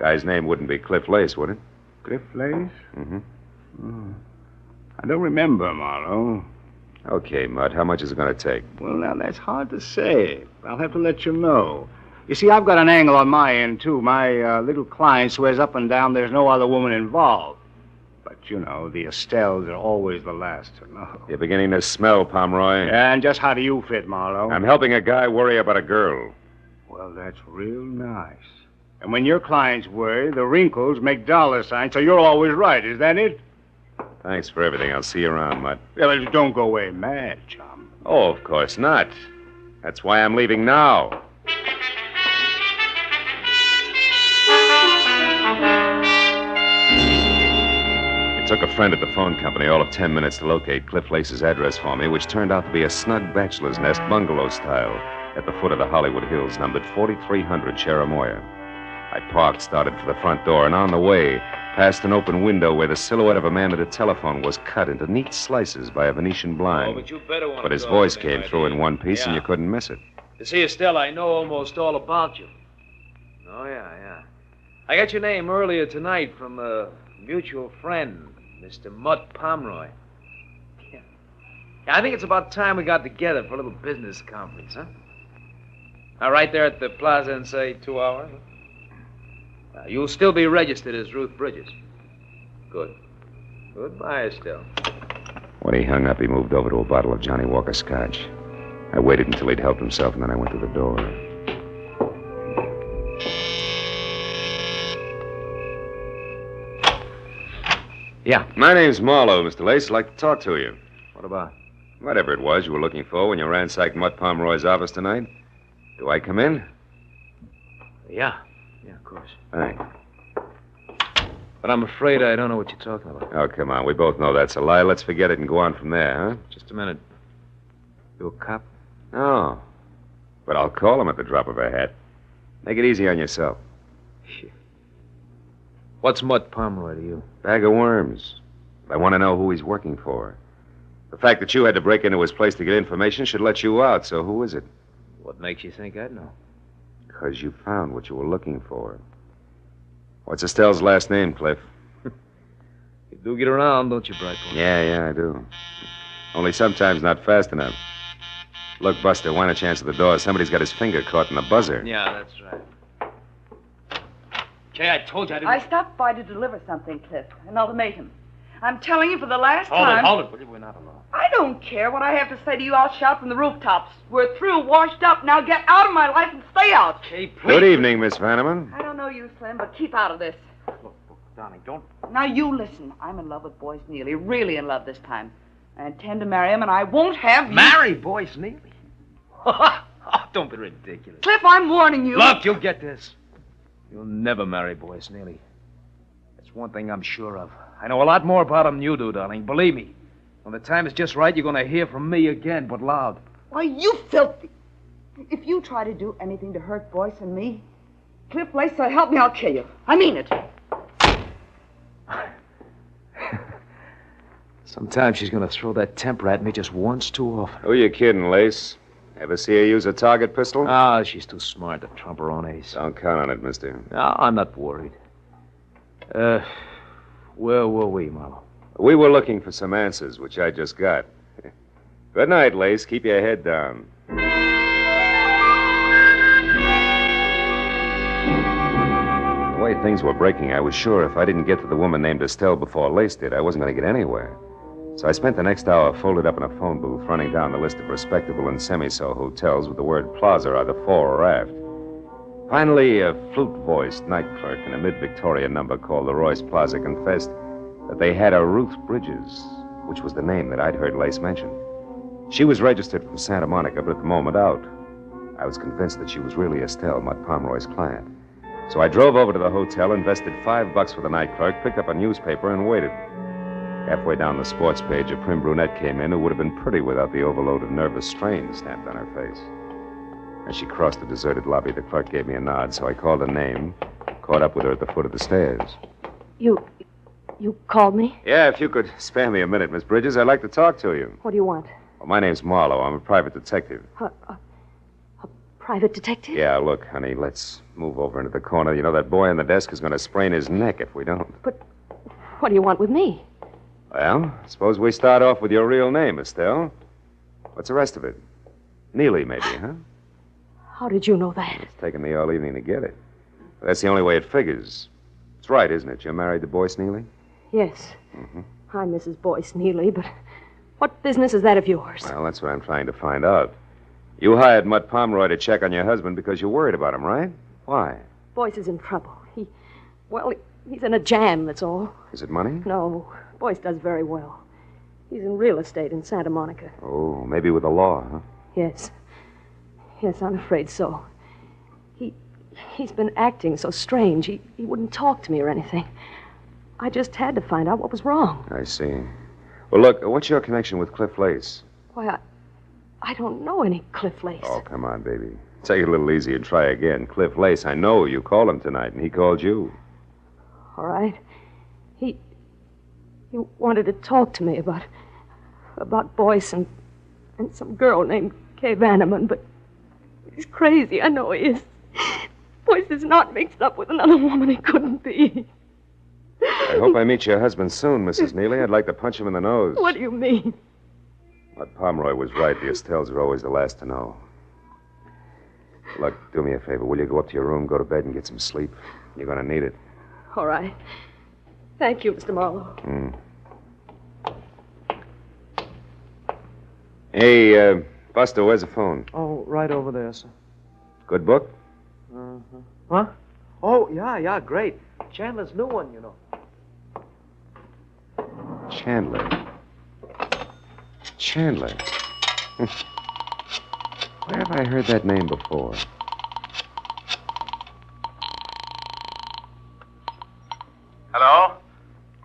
Guy's name wouldn't be Cliff Lace, would it? Cliff Lace? Mm-hmm. I don't remember, Marlowe. Okay, Mutt, how much is it going to take? Well, now, that's hard to say. I'll have to let you know. You see, I've got an angle on my end, too. My little client swears up and down there's no other woman involved. But, you know, the Estelles are always the last to know. You're beginning to smell, Pomeroy. And just how do you fit, Marlowe? I'm helping a guy worry about a girl. Well, that's real nice. And when your clients worry, the wrinkles make dollar signs, so you're always right. Is that it? Thanks for everything. I'll see you around, Mutt. Yeah, but don't go away mad, chum. Oh, of course not. That's why I'm leaving now. It took a friend at the phone company all of 10 minutes to locate Cliff Lace's address for me, which turned out to be a snug bachelor's nest bungalow style at the foot of the Hollywood Hills, numbered 4300 Cherimoya. I parked, started for the front door, and on the way, past an open window where the silhouette of a man at a telephone was cut into neat slices by a Venetian blind. But you better want But his voice came through in one piece, and you couldn't miss it. You see, Estelle, I know almost all about you. Oh, yeah. I got your name earlier tonight from a mutual friend, Mr. Mutt Pomeroy. Yeah, I think it's about time we got together for a little business conference, huh? Now, right there at the plaza in, say, 2 hours? You'll still be registered as Ruth Bridges. Good. Goodbye, Estelle. When he hung up, he moved over to a bottle of Johnny Walker Scotch. I waited until he'd helped himself, and then I went to the door. Yeah. My name's Marlowe, Mr. Lace. I'd like to talk to you. What about? Whatever it was you were looking for when you ransacked Mutt Pomeroy's office tonight. Do I come in? Yeah. Yeah, of course. Thanks. But I'm afraid I don't know what you're talking about. Oh, come on. We both know that's a lie. Let's forget it and go on from there, huh? Just a minute. You a cop? No. But I'll call him at the drop of a hat. Make it easy on yourself. What's Mutt Pomeroy to you? Bag of worms. I want to know who he's working for. The fact that you had to break into his place to get information should let you out, so who is it? What makes you think I'd know? Because you found what you were looking for. What's Estelle's last name, Cliff? You do get around, don't you, Bright Boy? Yeah, I do. Only sometimes not fast enough. Look, Buster, why don't you answer the door? Somebody's got his finger caught in the buzzer. Yeah, that's right. Kay, I told you I didn't... I stopped by to deliver something, Cliff. An ultimatum. I'm telling you for the last time... Hold it. We're not alone. I don't care what I have to say to you. I'll shout from the rooftops. We're through, washed up. Now get out of my life and stay out. Kay, please. Good evening, Miss Vanneman. I don't know you, Slim, but keep out of this. Look, darling, don't... Now you listen. I'm in love with Boyce Neely. Really in love this time. I intend to marry him, and I won't have you... Marry Boyce Neely? Oh, don't be ridiculous. Cliff, I'm warning you. Look, you'll get this. You'll never marry Boyce Neely. That's one thing I'm sure of. I know a lot more about him than you do, darling. Believe me. When the time is just right, you're going to hear from me again, but loud. Why, you filthy... If you try to do anything to hurt Boyce and me, Cliff Lace, so help me, I'll kill you. I mean it. Sometimes she's going to throw that temper at me just once too often. Who you kidding, Lace? Ever see her use a target pistol? Ah, she's too smart to trump her own ace. Don't count on it, mister. No, I'm not worried. Where were we, Marlowe? We were looking for some answers, which I just got. Good night, Lace. Keep your head down. The way things were breaking, I was sure if I didn't get to the woman named Estelle before Lace did, I wasn't going to get anywhere. So I spent the next hour folded up in a phone booth, running down the list of respectable and semi-so hotels with the word plaza either fore or aft. Finally, a flute-voiced night clerk in a mid-Victorian number called the Royce Plaza confessed that they had a Ruth Bridges, which was the name that I'd heard Lace mention. She was registered from Santa Monica, but at the moment out. I was convinced that she was really Estelle, Mutt Pomeroy's client. So I drove over to the hotel, invested $5 for the night clerk, picked up a newspaper, and waited. Halfway down the sports page, a prim brunette came in who would have been pretty without the overload of nervous strain stamped on her face. As she crossed the deserted lobby, the clerk gave me a nod, so I called her name, caught up with her at the foot of the stairs. You called me? Yeah, if you could spare me a minute, Miss Bridges, I'd like to talk to you. What do you want? Well, my name's Marlowe. I'm a private detective. A private detective? Yeah, look, honey, let's move over into the corner. You know, that boy on the desk is going to sprain his neck if we don't. But what do you want with me? Well, suppose we start off with your real name, Estelle. What's the rest of it? Neely, maybe, huh? How did you know that? It's taken me all evening to get it. That's the only way it figures. It's right, isn't it? You're married to Boyce Neely? Yes. Mm-hmm. I'm Mrs. Boyce Neely, but what business is that of yours? Well, that's what I'm trying to find out. You hired Mutt Pomeroy to check on your husband because you're worried about him, right? Why? Boyce is in trouble. He's in a jam, that's all. Is it money? No. Boyce does very well. He's in real estate in Santa Monica. Oh, maybe with the law, huh? Yes. Yes, I'm afraid so. He's been acting so strange. He wouldn't talk to me or anything. I just had to find out what was wrong. I see. Well, look, what's your connection with Cliff Lace? Why, I don't know any Cliff Lace. Oh, come on, baby. Take it a little easy and try again. Cliff Lace, I know you called him tonight, and he called you. All right. He wanted to talk to me about Boyce and some girl named Kay Vanneman, but he's crazy. I know he is. Boyce is not mixed up with another woman he couldn't be. I hope I meet your husband soon, Mrs. Neely. I'd like to punch him in the nose. What do you mean? But Pomeroy was right. The Estelles are always the last to know. Look, do me a favor. Will you go up to your room, go to bed, and get some sleep? You're going to need it. All right. Thank you, Mr. Marlowe. Hey, Buster, where's the phone? Oh, right over there, sir. Good book? Uh-huh. Huh? Oh, yeah, great. Chandler's new one, you know. Chandler. Where have I heard that name before? Hello?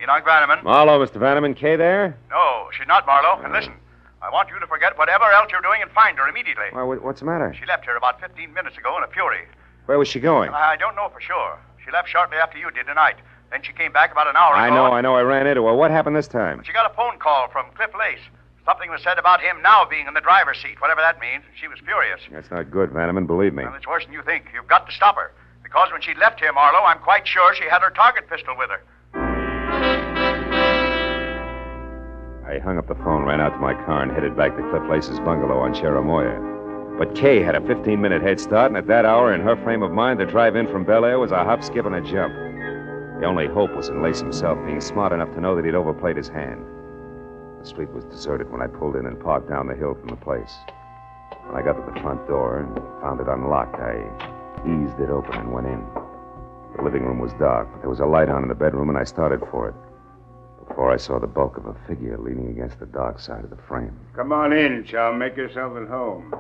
Enoch Vanneman? Marlowe, Mr. Vanneman. Kay there? No, she's not, Marlowe. And listen, I want you to forget whatever else you're doing and find her immediately. Why, what's the matter? She left here about 15 minutes ago in a fury. Where was she going? I don't know for sure. She left shortly after you did tonight. Then she came back about an hour ago. I know. I ran into her. What happened this time? She got a phone call from Cliff Lace. Something was said about him now being in the driver's seat, whatever that means. She was furious. That's not good, Vanneman. Believe me. Well, it's worse than you think. You've got to stop her. Because when she left here, Marlowe, I'm quite sure she had her target pistol with her. I hung up the phone, ran out to my car, and headed back to Cliff Lace's bungalow on Cherimoya. But Kay had a 15-minute head start, and at that hour, in her frame of mind, the drive in from Bel Air was a hop, skip, and a jump. The only hope was in Lace himself being smart enough to know that he'd overplayed his hand. The street was deserted when I pulled in and parked down the hill from the place. When I got to the front door and found it unlocked, I eased it open and went in. The living room was dark, but there was a light on in the bedroom, and I started for it. Before I saw the bulk of a figure leaning against the dark side of the frame. Come on in, chum. Make yourself at home.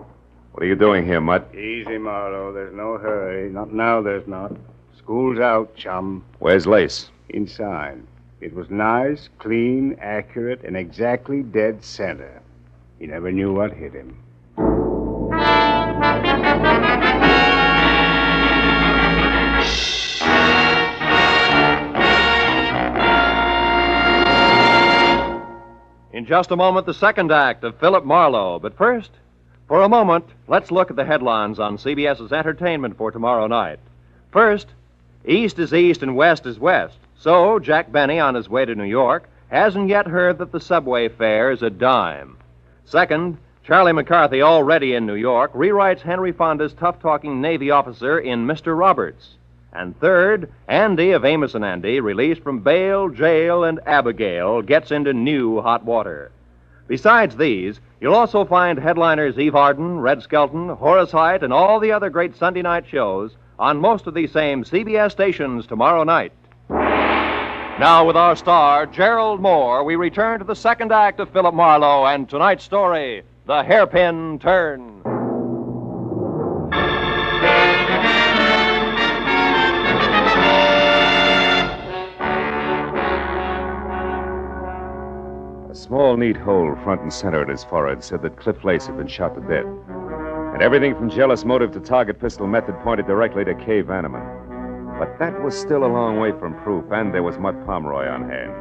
What are you doing here, Mutt? Easy, Marlowe. There's no hurry. Not now, there's not. School's out, chum. Where's Lace? Inside. It was nice, clean, accurate, and exactly dead center. He never knew what hit him. In just a moment, the second act of Philip Marlowe. But first, for a moment, let's look at the headlines on CBS's entertainment for tomorrow night. First, East is East and West is West. So, Jack Benny, on his way to New York, hasn't yet heard that the subway fare is a dime. Second, Charlie McCarthy, already in New York, rewrites Henry Fonda's tough-talking Navy officer in Mr. Roberts. And third, Andy of Amos and Andy, released from bail, jail, and Abigail, gets into new hot water. Besides these, you'll also find headliners Eve Arden, Red Skelton, Horace Heidt, and all the other great Sunday night shows on most of these same CBS stations tomorrow night. Now, with our star, Gerald Mohr, we return to the second act of Philip Marlowe and tonight's story, The Hairpin Turn. A small, neat hole front and center at his forehead said that Cliff Lace had been shot to death. And everything from jealous motive to target pistol method pointed directly to Kay Vanneman. But that was still a long way from proof, and there was Mutt Pomeroy on hand.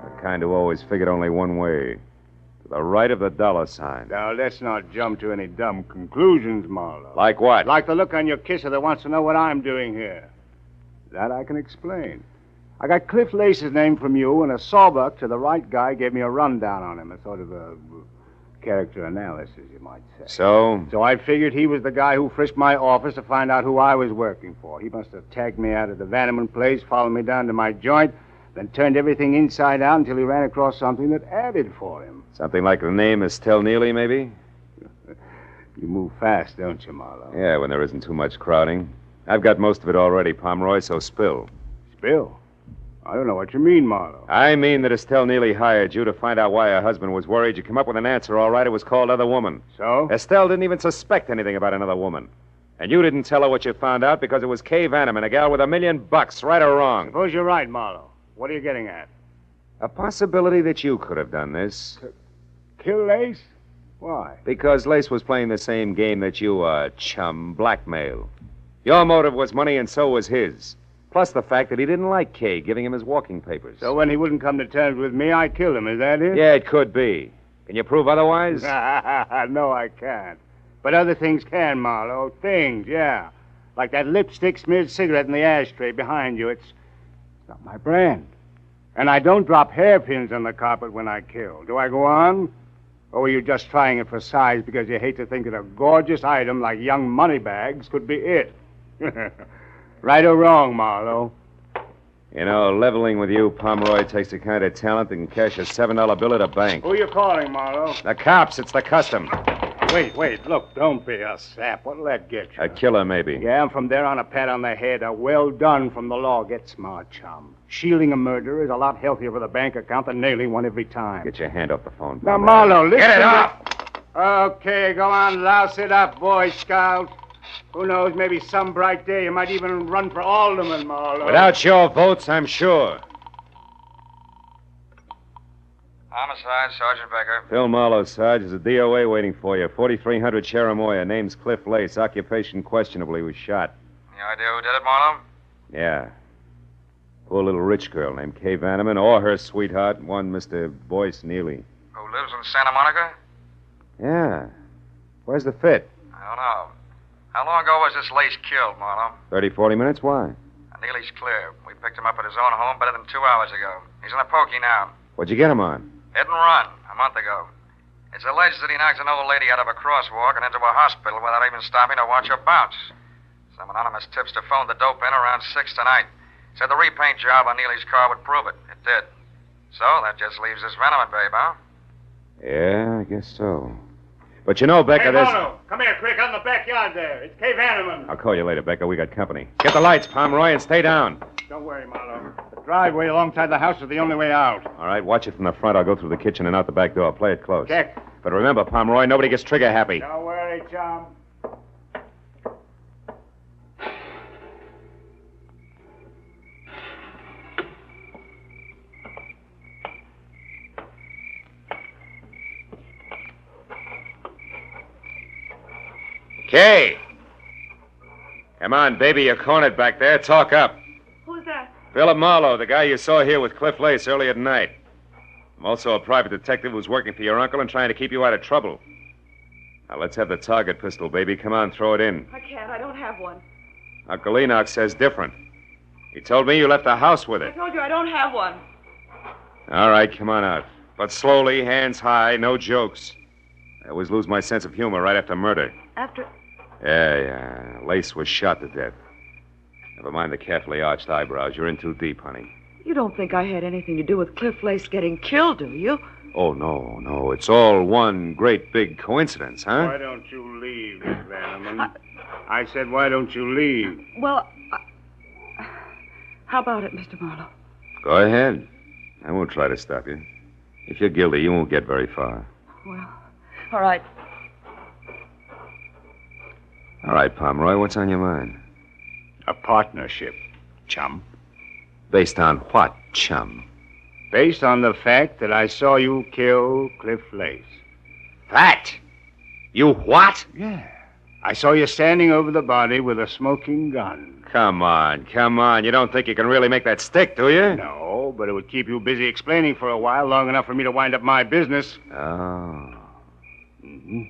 The kind who always figured only one way, to the right of the dollar sign. Now, let's not jump to any dumb conclusions, Marlowe. Like what? Like the look on your kisser that wants to know what I'm doing here. That I can explain. I got Cliff Lace's name from you, and a sawbuck to the right guy gave me a rundown on him, a sort of a character analysis, you might say. So I figured he was the guy who frisked my office to find out who I was working for. He must have tagged me out of the Vanneman place, followed me down to my joint, then turned everything inside out until he ran across something that added for him. Something like the name Estelle Neely, maybe? You move fast, don't you, Marlowe? Yeah, when there isn't too much crowding. I've got most of it already, Pomeroy, so spill. Spill? I don't know what you mean, Marlowe. I mean that Estelle Neely hired you to find out why her husband was worried. You come up with an answer, all right. It was called Other Woman. So? Estelle didn't even suspect anything about another woman. And you didn't tell her what you found out because it was Kay Vanneman, a gal with $1 million, right or wrong. Suppose you're right, Marlowe. What are you getting at? A possibility that you could have done this. Kill Lace? Why? Because Lace was playing the same game that you are, chum, blackmail. Your motive was money, and so was his. Plus the fact that he didn't like Kay giving him his walking papers. So when he wouldn't come to terms with me, I killed him. Is that it? Yeah, it could be. Can you prove otherwise? No, I can't. But other things can, Marlowe. Things, yeah. Like that lipstick-smeared cigarette in the ashtray behind you. It's not my brand. And I don't drop hairpins on the carpet when I kill. Do I go on? Or were you just trying it for size because you hate to think that a gorgeous item like young moneybags could be it? Right or wrong, Marlowe? You know, leveling with you, Pomeroy, takes the kind of talent that can cash a $7 bill at a bank. Who you calling, Marlowe? The cops. It's the custom. Wait. Look, don't be a sap. What'll that get you? A killer, maybe. Yeah, and from there on, a pat on the head. A well done from the law. Get smart, chum. Shielding a murderer is a lot healthier for the bank account than nailing one every time. Get your hand off the phone, Now, Pomeroy. Marlowe, listen. Get it off! Okay, go on, louse it up, Boy Scout. Who knows, maybe some bright day you might even run for alderman, Marlowe. Without your votes, I'm sure. Homicide, Sergeant Becker. Phil Marlowe, Sarge, is a DOA waiting for you. 4300 Cherimoya. Name's Cliff Lace. Occupation questionable. He was shot. Any idea who did it, Marlowe? Yeah. Poor little rich girl named Kay Vanneman, or her sweetheart, one Mr. Boyce Neely. Who lives in Santa Monica? Yeah. Where's the fit? I don't know. How long ago was this Lace killed, Marlowe? 30, 40 minutes? Why? Neely's clear. We picked him up at his own home better than 2 hours ago. He's in a pokey now. What'd you get him on? Hit and run, a month ago. It's alleged that he knocked an old lady out of a crosswalk and into a hospital without even stopping to watch her bounce. Some anonymous tipster phoned the dope in around 6 tonight. Said the repaint job on Neely's car would prove it. It did. So that just leaves this Veneman babe, huh? Yeah, I guess so. But you know, Becca, there's... Marlowe, come here, quick, out in the backyard there. It's Kay Vanneman. I'll call you later, Becca. We got company. Get the lights, Pomeroy, and stay down. Don't worry, Marlowe. The driveway alongside the house is the only way out. All right, watch it from the front. I'll go through the kitchen and out the back door. Play it close. Check. But remember, Pomeroy, nobody gets trigger happy. Don't worry, chum. Kay! Come on, baby. You're cornered back there. Talk up. Who's that? Philip Marlowe, the guy you saw here with Cliff Lace earlier tonight. I'm also a private detective who's working for your uncle and trying to keep you out of trouble. Now, let's have the target pistol, baby. Come on, throw it in. I can't. I don't have one. Uncle Enoch says different. He told me you left the house with I it. told you I don't have one. All right, come on out. But slowly, hands high, no jokes. I always lose my sense of humor right after murder. After... Yeah. Lace was shot to death. Never mind the carefully arched eyebrows. You're in too deep, honey. You don't think I had anything to do with Cliff Lace getting killed, do you? Oh, no. It's all one great big coincidence, huh? Why don't you leave, Miss Vanneman? I said, why don't you leave? Well, how about it, Mr. Marlowe? Go ahead. I won't try to stop you. If you're guilty, you won't get very far. Well, all right. All right, Pomeroy, what's on your mind? A partnership, chum. Based on what, chum? Based on the fact that I saw you kill Cliff Lace. Fact? You what? Yeah. I saw you standing over the body with a smoking gun. Come on. You don't think you can really make that stick, do you? No, but it would keep you busy explaining for a while, long enough for me to wind up my business. Oh. Mm-hmm.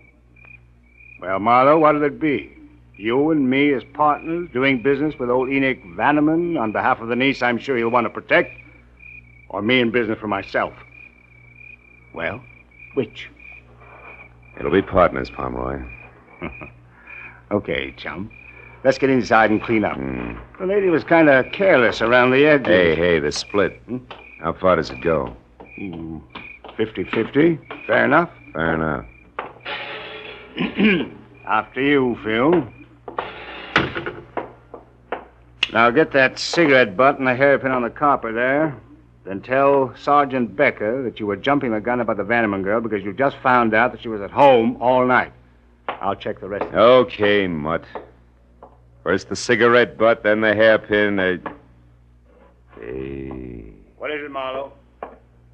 Well, Marlowe, what'll it be? You and me as partners doing business with old Enoch Vanneman on behalf of the niece I'm sure he'll want to protect? Or me in business for myself? Well, which? It'll be partners, Pomeroy. Okay, chum. Let's get inside and clean up. The lady was kind of careless around the edges. Hey, the split. How far does it go? 50-50. Fair enough. Fair enough. After you, Phil. Now get that cigarette butt and the hairpin on the copper there. Then tell Sergeant Becker that you were jumping the gun about the Vanneman girl because you just found out that she was at home all night. I'll check the rest of it. Okay, Mutt. First the cigarette butt, then the hairpin. Hey. What is it, Marlowe?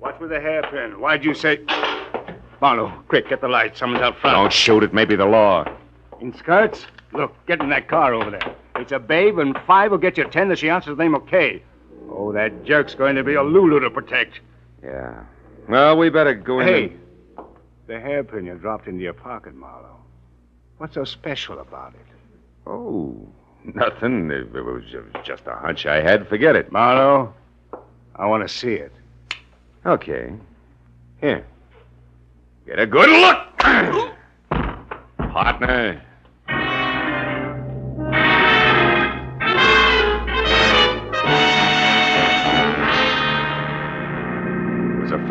What's with the hairpin? Why'd you say... Marlowe, quick, get the light. Someone's out front. Don't shoot it. Maybe the law. In skirts? Look, get in that car over there. It's a babe, and 5 will get you 10 that she answers the name of Kay. Oh, that jerk's going to be a Lulu to protect. Yeah. Well, we better go in. Hey, the hairpin you dropped into your pocket, Marlowe. What's so special about it? Oh, nothing. It was just a hunch I had. Forget it. Marlowe, I want to see it. Okay. Here. Get a good look. Partner.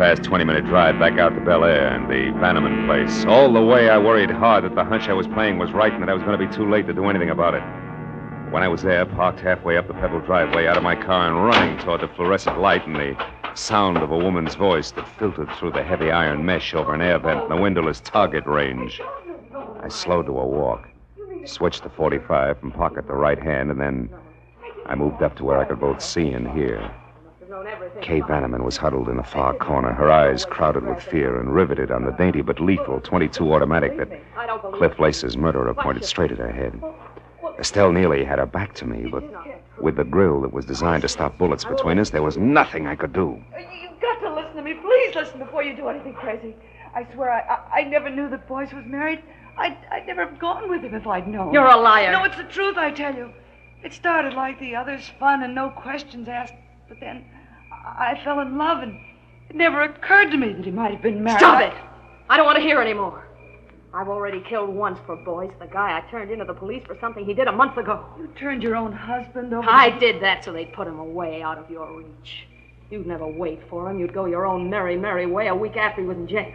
fast 20-minute drive back out to Bel Air and the Bannerman place. All the way, I worried hard that the hunch I was playing was right and that I was going to be too late to do anything about it. When I was there, parked halfway up the pebbled driveway, out of my car and running toward the fluorescent light and the sound of a woman's voice that filtered through the heavy iron mesh over an air vent in the windowless target range, I slowed to a walk, switched to 45 from pocket to right hand, and then I moved up to where I could both see and hear. Kay Bannerman was huddled in the far corner, her eyes crowded with fear and riveted on the dainty but lethal .22 automatic that Cliff Lace's murderer pointed straight at her head. Estelle Neely had her back to me, but with the grill that was designed to stop bullets between us, there was nothing I could do. You've got to listen to me. Please listen before you do anything crazy. I swear I never knew that Boyce was married. I'd never have gone with him if I'd known. You're a liar. No, it's the truth, I tell you. It started like the others, fun and no questions asked. But then I fell in love, and it never occurred to me that he might have been married. Stop it! I don't want to hear any more. I've already killed once for Boyce, the guy I turned into the police for something he did a month ago. You turned your own husband over. I did that so they'd put him away out of your reach. You'd never wait for him. You'd go your own merry, merry way a week after he was in jail.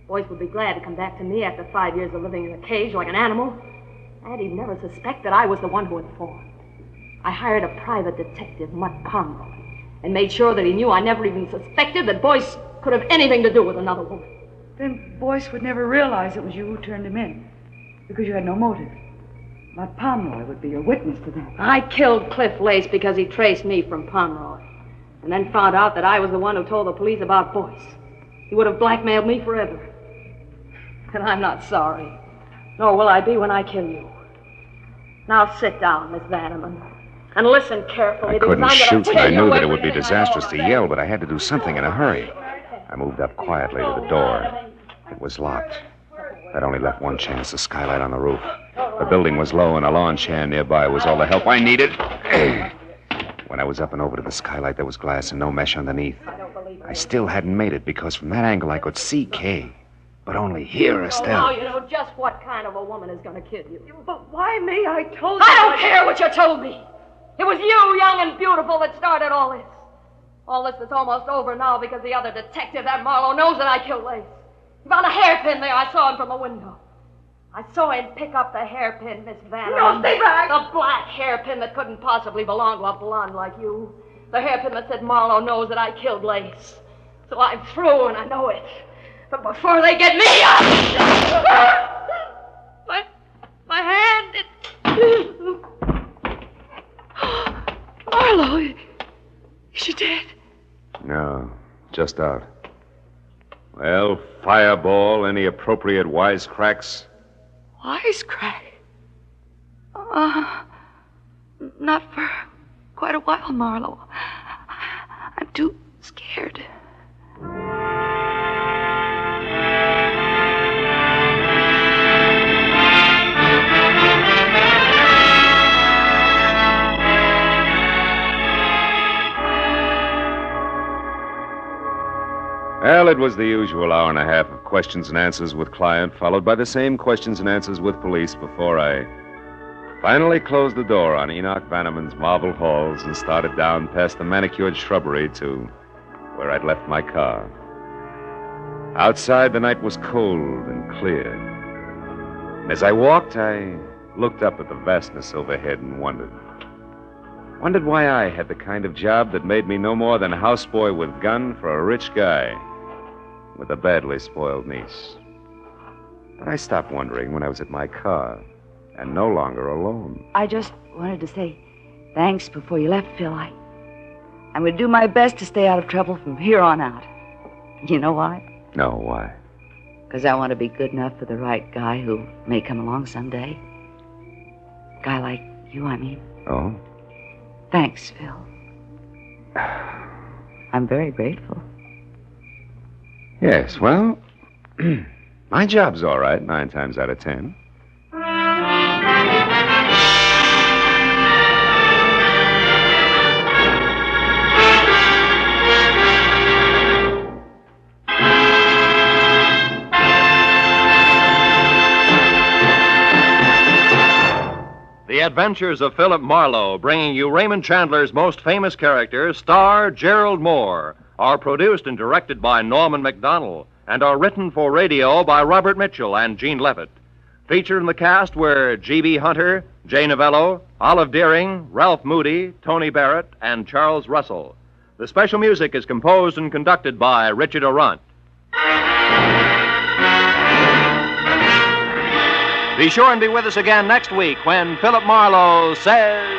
Boyce would be glad to come back to me after 5 years of living in a cage like an animal. And he'd never suspect that I was the one who informed. I hired a private detective, Mutt Pomeroy, and made sure that he knew I never even suspected that Boyce could have anything to do with another woman. Then Boyce would never realize it was you who turned him in, because you had no motive. Mutt Pomeroy would be your witness to that. I killed Cliff Lace because he traced me from Pomeroy, and then found out that I was the one who told the police about Boyce. He would have blackmailed me forever. And I'm not sorry, nor will I be when I kill you. Now sit down, Miss Bannerman, and listen carefully. I couldn't shoot. I knew that it would be disastrous to yell, but I had to do something in a hurry. I moved up quietly to the door. It was locked. That only left one chance, the skylight on the roof. The building was low, and a lawn chair nearby was all the help I needed. When I was up and over to the skylight, there was glass and no mesh underneath. I still hadn't made it, because from that angle I could see Kay, but only hear Estelle. Oh, now you know just what kind of a woman is going to kill you. But why me? I told you. I don't care what you told me. It was you, young and beautiful, that started all this. All this is almost over now because the other detective, that Marlowe, knows that I killed Lace. He found a hairpin there. I saw him from the window. I saw him pick up the hairpin, Miss Vanna. No, stay back! The black hairpin that couldn't possibly belong to a blonde like you. The hairpin that said Marlowe knows that I killed Lace. So I'm through, and I know it. But before they get me, my hand, Marlowe, is she dead? No, just out. Well, fireball, any appropriate wisecracks? Wisecrack? Not for quite a while, Marlowe. I'm too scared. Well, it was the usual hour and a half of questions and answers with client, followed by the same questions and answers with police before I finally closed the door on Enoch Bannerman's marble halls and started down past the manicured shrubbery to where I'd left my car. Outside, the night was cold and clear. And as I walked, I looked up at the vastness overhead and wondered why I had the kind of job that made me no more than a houseboy with gun for a rich guy with a badly spoiled niece. But I stopped wondering when I was at my car and no longer alone. I just wanted to say thanks before you left, Phil. I'm going to do my best to stay out of trouble from here on out. You know why? No, why? Because I want to be good enough for the right guy who may come along someday. A guy like you, I mean. Oh? Thanks, Phil. I'm very grateful. Yes, well, my job's all right 9 times out of 10. The Adventures of Philip Marlowe, bringing you Raymond Chandler's most famous character, star Gerald Mohr, are produced and directed by Norman MacDonald and are written for radio by Robert Mitchell and Gene Levitt. Featured in the cast were G.B. Hunter, Jay Novello, Olive Deering, Ralph Moody, Tony Barrett, and Charles Russell. The special music is composed and conducted by Richard Arant. Be sure and be with us again next week when Philip Marlowe says...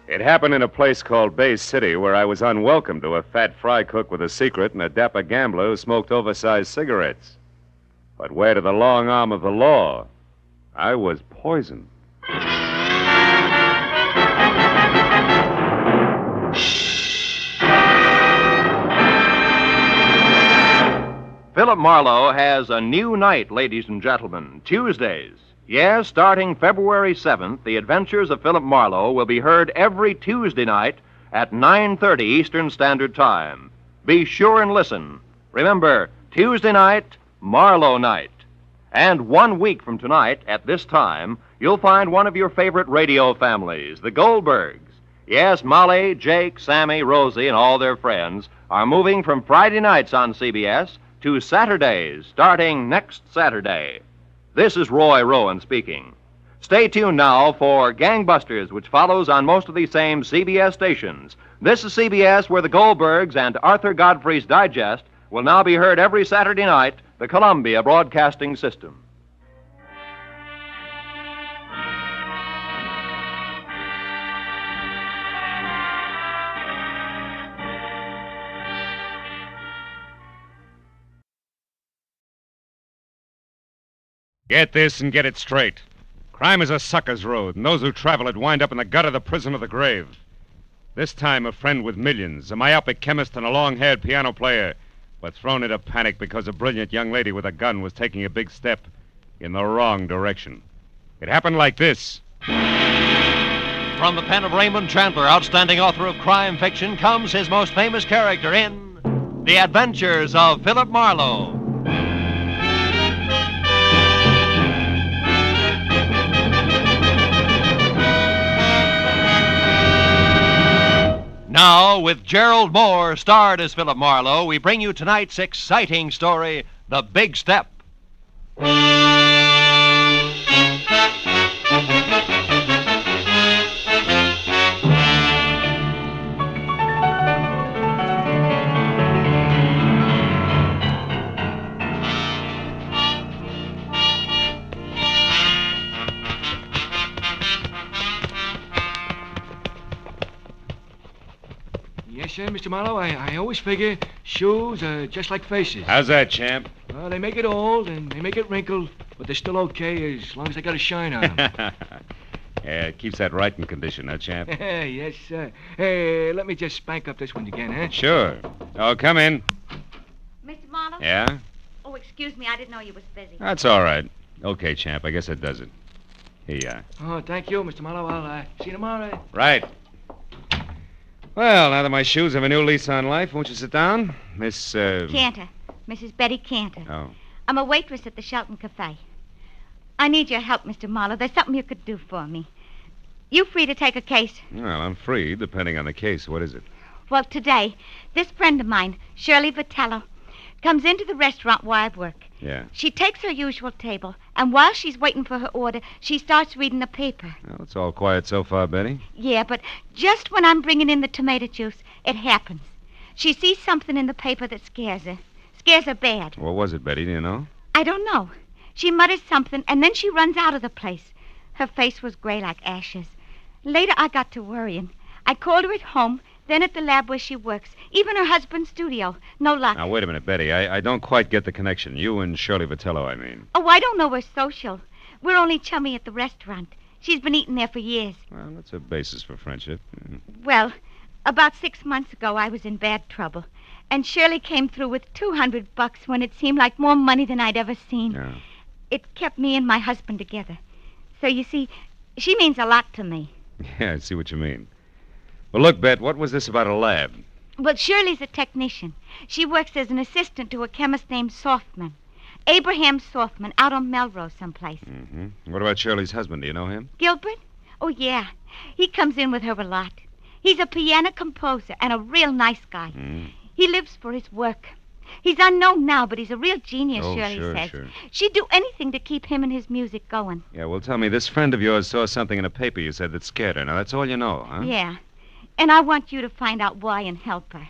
It happened in a place called Bay City where I was unwelcome to a fat fry cook with a secret and a dapper gambler who smoked oversized cigarettes. But where to the long arm of the law, I was poisoned. Philip Marlowe has a new night, ladies and gentlemen, Tuesdays. Yes, starting February 7th, The Adventures of Philip Marlowe will be heard every Tuesday night at 9:30 Eastern Standard Time. Be sure and listen. Remember, Tuesday night, Marlowe night. And 1 week from tonight, at this time, you'll find one of your favorite radio families, the Goldbergs. Yes, Molly, Jake, Sammy, Rosie, and all their friends are moving from Friday nights on CBS to Saturdays, starting next Saturday. This is Roy Rowan speaking. Stay tuned now for Gangbusters, which follows on most of these same CBS stations. This is CBS, where the Goldbergs and Arthur Godfrey's Digest will now be heard every Saturday night, the Columbia Broadcasting System. Get this and get it straight. Crime is a sucker's road, and those who travel it wind up in the gutter, the prison, or the grave. This time, a friend with millions, a myopic chemist, and a long-haired piano player, were thrown into panic because a brilliant young lady with a gun was taking a big step in the wrong direction. It happened like this. From the pen of Raymond Chandler, outstanding author of crime fiction, comes his most famous character in The Adventures of Philip Marlowe. Now, with Gerald Mohr starred as Philip Marlowe, we bring you tonight's exciting story, The Big Step. Yes, sir, Mr. Marlowe. I always figure shoes are just like faces. How's that, champ? Well, they make it old and they make it wrinkled, but they're still okay as long as they got a shine on them. Yeah, it keeps that right in condition, huh, champ? Yes, sir. Hey, let me just spank up this one again, huh? Sure. Oh, come in. Mr. Marlowe? Yeah? Oh, excuse me. I didn't know you was busy. That's all right. Okay, champ. I guess that does it. Here you are. Oh, thank you, Mr. Marlowe. I'll see you tomorrow. Right. Well, now that my shoes have a new lease on life, won't you sit down? Miss, Cantor. Mrs. Betty Cantor. Oh. I'm a waitress at the Shelton Cafe. I need your help, Mr. Marlowe. There's something you could do for me. You free to take a case? Well, I'm free, depending on the case. What is it? Well, today, this friend of mine, Shirley Vitello, comes into the restaurant where I work. Yeah. She takes her usual table, and while she's waiting for her order, she starts reading the paper. Well, it's all quiet so far, Betty. Yeah, but just when I'm bringing in the tomato juice, it happens. She sees something in the paper that scares her. Scares her bad. What was it, Betty? Do you know? I don't know. She mutters something, and then she runs out of the place. Her face was gray like ashes. Later, I got to worrying. I called her at home, then at the lab where she works, even her husband's studio. No luck. Now, wait a minute, Betty. I don't quite get the connection. You and Shirley Vitello, I mean. Oh, I don't know her social. We're only chummy at the restaurant. She's been eating there for years. Well, that's a basis for friendship. Well, about 6 months ago, I was in bad trouble. And Shirley came through with $200 when it seemed like more money than I'd ever seen. Yeah. It kept me and my husband together. So, you see, she means a lot to me. Yeah, I see what you mean. Well, look, Bet, what was this about a lab? Well, Shirley's a technician. She works as an assistant to a chemist named Softman. Abraham Softman, out on Melrose someplace. Mm-hmm. What about Shirley's husband? Do you know him? Gilbert? Oh, yeah. He comes in with her a lot. He's a piano composer and a real nice guy. He lives for his work. He's unknown now, but he's a real genius, Oh, Shirley sure, says. sure. She'd do anything to keep him and his music going. Yeah, well, tell me, this friend of yours saw something in a paper you said that scared her. Now, that's all you know, huh? Yeah. And I want you to find out why and help her.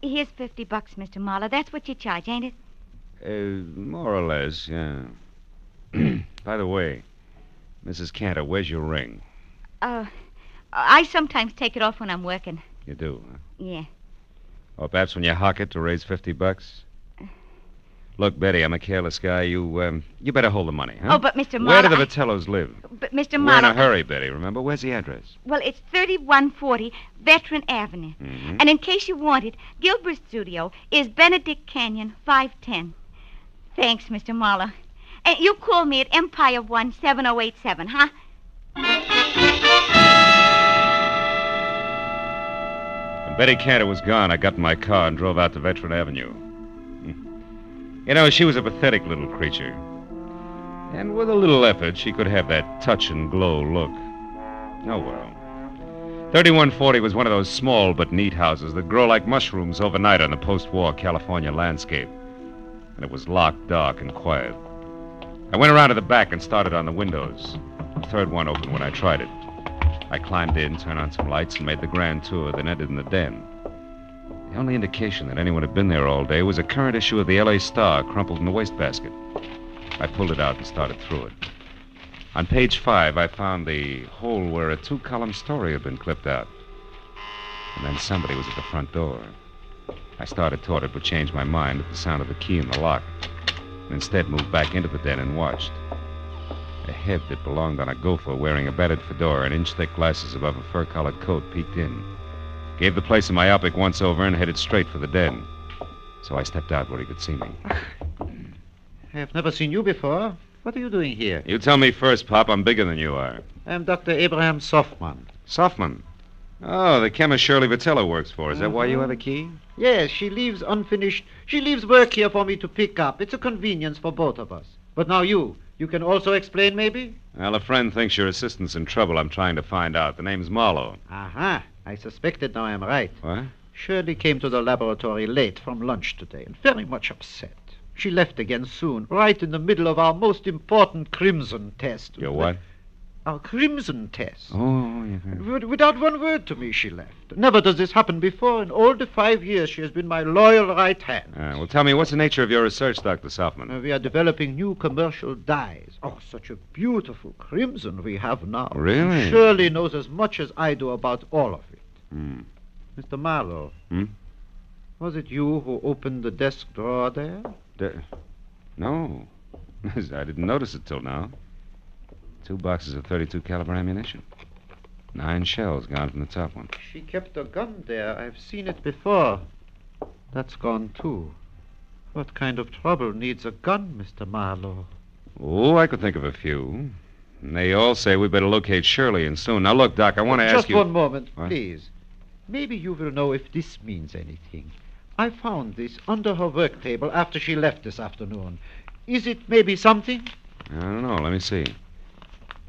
Here's $50, Mr. Marlowe. That's what you charge, ain't it? More or less, yeah. By the way, Mrs. Cantor, where's your ring? I sometimes take it off when I'm working. You do, huh? Yeah. Or perhaps when you hock it to raise $50? Look, Betty, I'm a careless guy. You better hold the money, huh? Oh, but Mr. Where do Marlowe, the Vitellos live? But Mr. We're in Marlowe... a hurry, Betty, remember? Where's the address? Well, it's 3140 Veteran Avenue. Mm-hmm. And in case you want it, Gilbert's studio is Benedict Canyon, 510. Thanks, Mr. Marlowe. And you call me at Empire 17087, huh? When Betty Cantor was gone, I got in my car and drove out to Veteran Avenue. You know, she was a pathetic little creature. And with a little effort, she could have that touch and glow look. Oh, well. 3140 was one of those small but neat houses that grow like mushrooms overnight on the post-war California landscape. And it was locked, dark, and quiet. I went around to the back and started on the windows. The third one opened when I tried it. I climbed in, turned on some lights, and made the grand tour, then entered in the den. The only indication that anyone had been there all day was a current issue of the L.A. Star crumpled in the wastebasket. I pulled it out and started through it. On page 5, I found the hole where a 2-column story had been clipped out. And then somebody was at the front door. I started toward it, but changed my mind at the sound of the key in the lock. And instead moved back into the den and watched. A head that belonged on a gopher wearing a battered fedora and inch-thick glasses above a fur-collared coat peeked in. Gave the place a myopic once-over and headed straight for the den. So I stepped out where he could see me. I have never seen you before. What are you doing here? You tell me first, Pop. I'm bigger than you are. I'm Dr. Abraham Softman. Softman? Oh, the chemist Shirley Vitello works for. Is that why you have a key? Yes, she leaves unfinished. She leaves work here for me to pick up. It's a convenience for both of us. But now you can also explain, maybe? Well, a friend thinks your assistant's in trouble. I'm trying to find out. The name's Marlowe. Aha. I suspected now I'm right. What? Shirley came to the laboratory late from lunch today and very much upset. She left again soon, right in the middle of our most important crimson test. Your what? Our crimson test. Oh, yeah. Without one word to me, she left. Never does this happen before. In all the 5 years, she has been my loyal right hand. Well, tell me, what's the nature of your research, Dr. Softman? We are developing new commercial dyes. Oh, such a beautiful crimson we have now. Really? Shirley knows as much as I do about all of it. Hmm. Mr. Marlowe. Hmm? Was it you who opened the desk drawer there? No. I didn't notice it till now. 2 boxes of .32 caliber ammunition. 9 shells gone from the top one. She kept a gun there. I've seen it before. That's gone, too. What kind of trouble needs a gun, Mr. Marlowe? Oh, I could think of a few. And they all say we better locate Shirley, and soon. Now, look, Doc, I want to ask you... Just one moment, What? please. Maybe you will know if this means anything. I found this under her work table after she left this afternoon. Is it maybe something? I don't know. Let me see.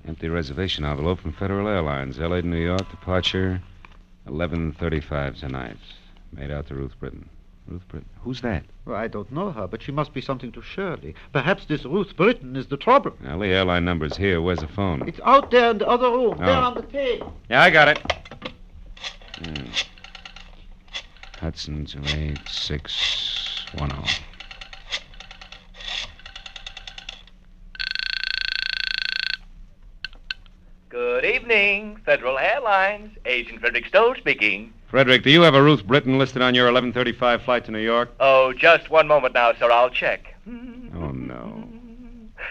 Empty reservation envelope from Federal Airlines, L.A. to New York, departure 11:35 tonight. Made out to Ruth Britton. Ruth Britton? Who's that? Well, I don't know her, but she must be something to Shirley. Perhaps this Ruth Britton is the trouble. Well, the airline number's here. Where's the phone? It's out there in the other room, there Oh. on the table. Yeah, I got it. Hudson 28610. Good evening, Federal Airlines. Agent Frederick Stowe speaking. Frederick, do you have a Ruth Britton listed on your 11:35 flight to New York? Oh, just one moment now, sir. I'll check. Oh, no.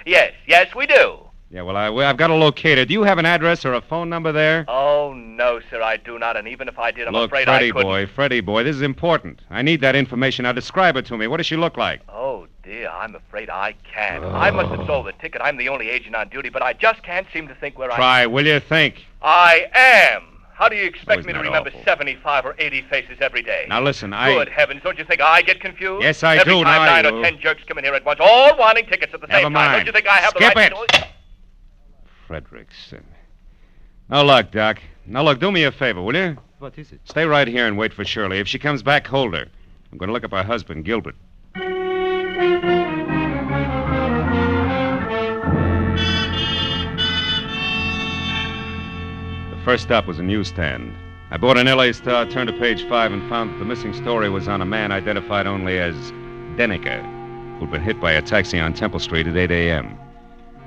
Yes, we do. Yeah, well, I've got to locate her. Do you have an address or a phone number there? Oh, no, sir, I do not. And even if I did, I'm Look, afraid Freddie I couldn't. Freddie boy, this is important. I need that information. Now, describe it to me. What does she look like? Oh, dear, I'm afraid I can't. I must have sold the ticket. I'm the only agent on duty, but I just can't seem to think where Try, will you? Think. I am. How do you expect isn't me to that remember awful? 75 or 80 faces every day? Now, listen, Good heavens, don't you think I get confused? Yes, I every do. Time Now I 9 do. or 10 jerks come in here at once, all wanting tickets at the Never same time. mind. Don't you think I have Skip the right it. to... Frederickson. Now, look, Doc. Now, look, do me a favor, will you? What is it? Stay right here and wait for Shirley. If she comes back, hold her. I'm going to look up her husband, Gilbert. The first stop was a newsstand. I bought an L.A. Star, turned to page 5, and found that the missing story was on a man identified only as Denneker, who'd been hit by a taxi on Temple Street at 8 a.m.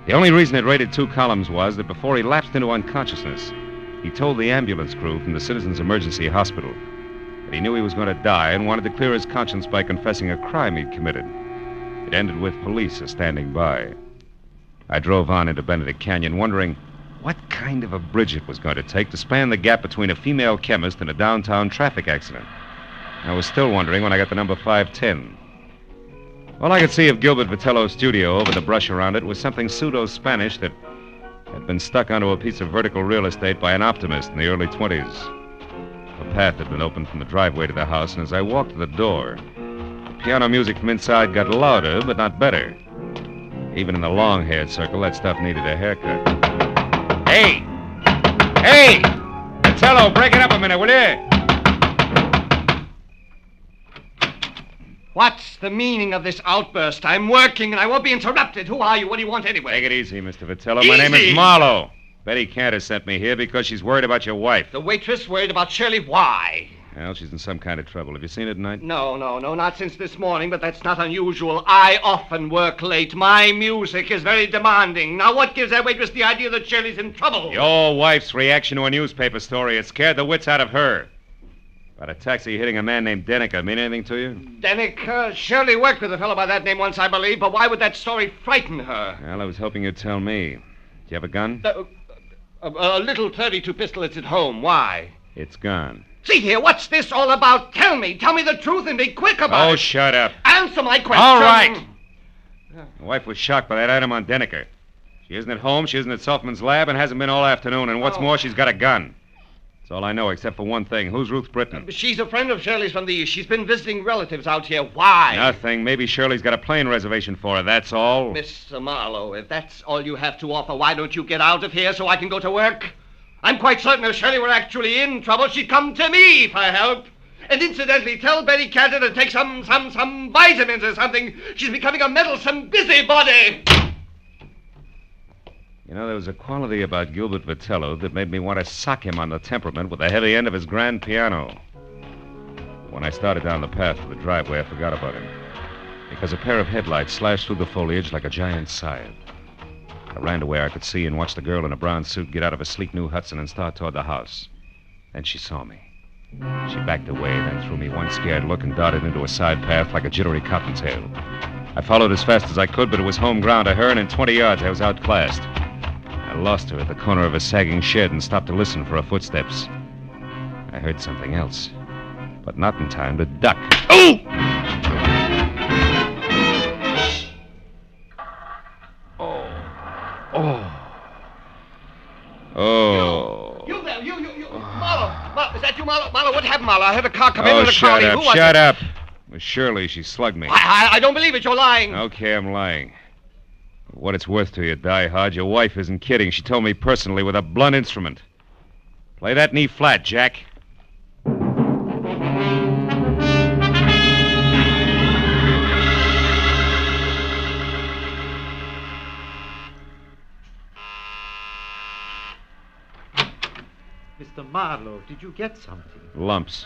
The only reason it rated 2 columns was that before he lapsed into unconsciousness, he told the ambulance crew from the Citizens Emergency Hospital that he knew he was going to die and wanted to clear his conscience by confessing a crime he'd committed. It ended with police standing by. I drove on into Benedict Canyon, wondering what kind of a bridge it was going to take to span the gap between a female chemist and a downtown traffic accident. I was still wondering when I got to number 510. All I could see of Gilbert Vitello's studio over the brush around it was something pseudo-Spanish that had been stuck onto a piece of vertical real estate by an optimist in the early 20s. A path had been opened from the driveway to the house, and as I walked to the door, the piano music from inside got louder, but not better. Even in the long-haired circle, that stuff needed a haircut. Hey! Hey! Vitello, break it up a minute, will you? What's the meaning of this outburst? I'm working and I won't be interrupted. Who are you? What do you want anyway? Take it easy, Mr. Vitello. My name is Marlowe. Betty Cantor sent me here because she's worried about your wife. The waitress worried about Shirley. Why? Well, she's in some kind of trouble. Have you seen her tonight? No, not since this morning, but that's not unusual. I often work late. My music is very demanding. Now, what gives that waitress the idea that Shirley's in trouble? Your wife's reaction to a newspaper story. It scared the wits out of her. About a taxi hitting a man named Denneker mean anything to you? Denneker? Shirley worked with a fellow by that name once, I believe, but why would that story frighten her? Well, I was hoping you'd tell me. Do you have a gun? A little .32 pistol. It's at home. Why? It's gone. See here, what's this all about? Tell me the truth and be quick about it. Oh, shut up. Answer my question. All right. My wife was shocked by that item on Denneker. She isn't at home, she isn't at Selfman's lab, and hasn't been all afternoon. And what's more, she's got a gun. That's all I know, except for one thing. Who's Ruth Britton? She's a friend of Shirley's from the East. She's been visiting relatives out here. Why? Nothing. Maybe Shirley's got a plane reservation for her, that's all. Mr. Marlowe, if that's all you have to offer, why don't you get out of here so I can go to work? I'm quite certain if Shirley were actually in trouble, she'd come to me for help. And incidentally, tell Betty Cantor to take some vitamins or something. She's becoming a meddlesome busybody. You know, there was a quality about Gilbert Vitello that made me want to sock him on the temperament with the heavy end of his grand piano. When I started down the path to the driveway, I forgot about him, because a pair of headlights slashed through the foliage like a giant scythe. I ran to where I could see and watched the girl in a brown suit get out of a sleek new Hudson and start toward the house. Then she saw me. She backed away, then threw me one scared look and darted into a side path like a jittery cottontail. I followed as fast as I could, but it was home ground to her, and in 20 yards I was outclassed. I lost her at the corner of a sagging shed and stopped to listen for her footsteps. I heard something else, but not in time to duck. Oh! Oh. You there, you. Marlowe, is that you, Marlowe? Marlowe, what happened, Marlowe? I heard a car come in with a car. Shut up. It was Shirley. She slugged me. I don't believe it. You're lying. Okay, I'm lying. What it's worth to you, Die Hard, your wife isn't kidding. She told me personally with a blunt instrument. Play that knee flat, Jack. Mr. Marlowe, did you get something? Lumps.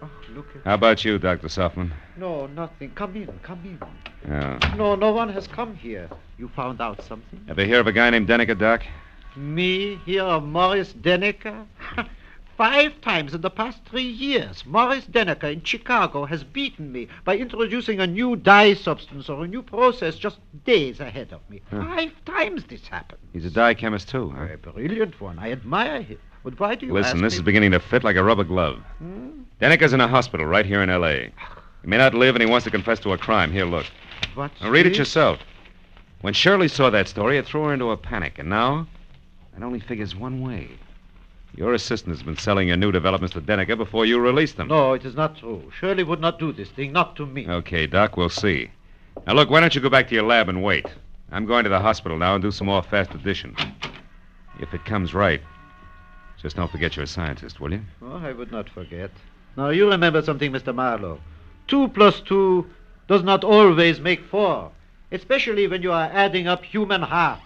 Oh, look at... How about you, Dr. Softman? No, nothing. Come in. Yeah. No one has come here. You found out something? Ever hear of a guy named Denneker, Doc? Me hear of Morris Denneker? 5 times in the past 3 years, Morris Denneker in Chicago has beaten me by introducing a new dye substance or a new process just days ahead of me. 5 times this happened. He's a dye chemist, too, huh? A brilliant one. I admire him. But why do you Listen, ask this me? is beginning to fit like a rubber glove. Denneker's in a hospital right here in L.A. He may not live, and he wants to confess to a crime. Here, look. What's Now, read it this? yourself. When Shirley saw that story, it threw her into a panic, and now it only figures one way. Your assistant has been selling your new developments to Denneker before you released them. No, it is not true. Shirley would not do this thing, not to me. Okay, Doc, we'll see. Now, look, why don't you go back to your lab and wait? I'm going to the hospital now and do some more fast addition. If it comes right, just don't forget you're a scientist, will you? Oh, I would not forget. Now, you remember something, Mr. Marlowe. 2 plus 2 does not always make 4, especially when you are adding up human hearts.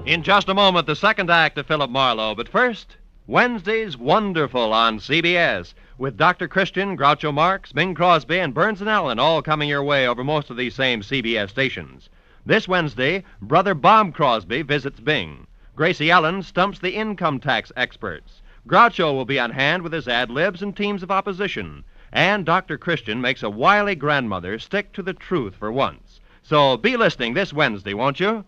In just a moment, the second act of Philip Marlowe. But first, Wednesday's Wonderful on CBS, with Dr. Christian, Groucho Marx, Bing Crosby, and Burns and Allen all coming your way over most of these same CBS stations. This Wednesday, Brother Bob Crosby visits Bing. Gracie Allen stumps the income tax experts. Groucho will be on hand with his ad-libs and teams of opposition. And Dr. Christian makes a wily grandmother stick to the truth for once. So be listening this Wednesday, won't you?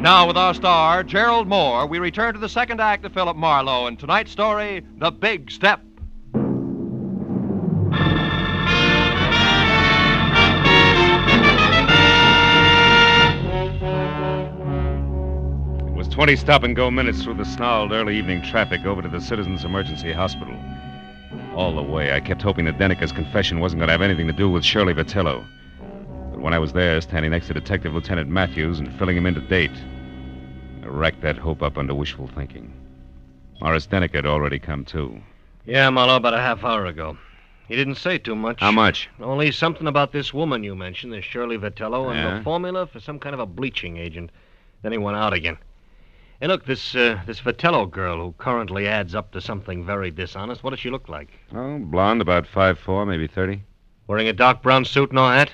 Now, with our star, Gerald Mohr, we return to the second act of Philip Marlowe and tonight's story, The Big Step. It was 20 stop-and-go minutes through the snarled early evening traffic over to the Citizens Emergency Hospital. All the way, I kept hoping that Denica's confession wasn't going to have anything to do with Shirley Vitello. But when I was there, standing next to Detective Lieutenant Matthews and filling him in to date, I racked that hope up under wishful thinking. Morris Denica had already come, too. Yeah, Marlowe, about a half hour ago. He didn't say too much. How much? Only something about this woman you mentioned, this Shirley Vitello, and Yeah? the formula for some kind of a bleaching agent. Then he went out again. Hey, look, this Vitello girl who currently adds up to something very dishonest, what does she look like? Oh, blonde, about 5'4", maybe 30. Wearing a dark brown suit, no hat?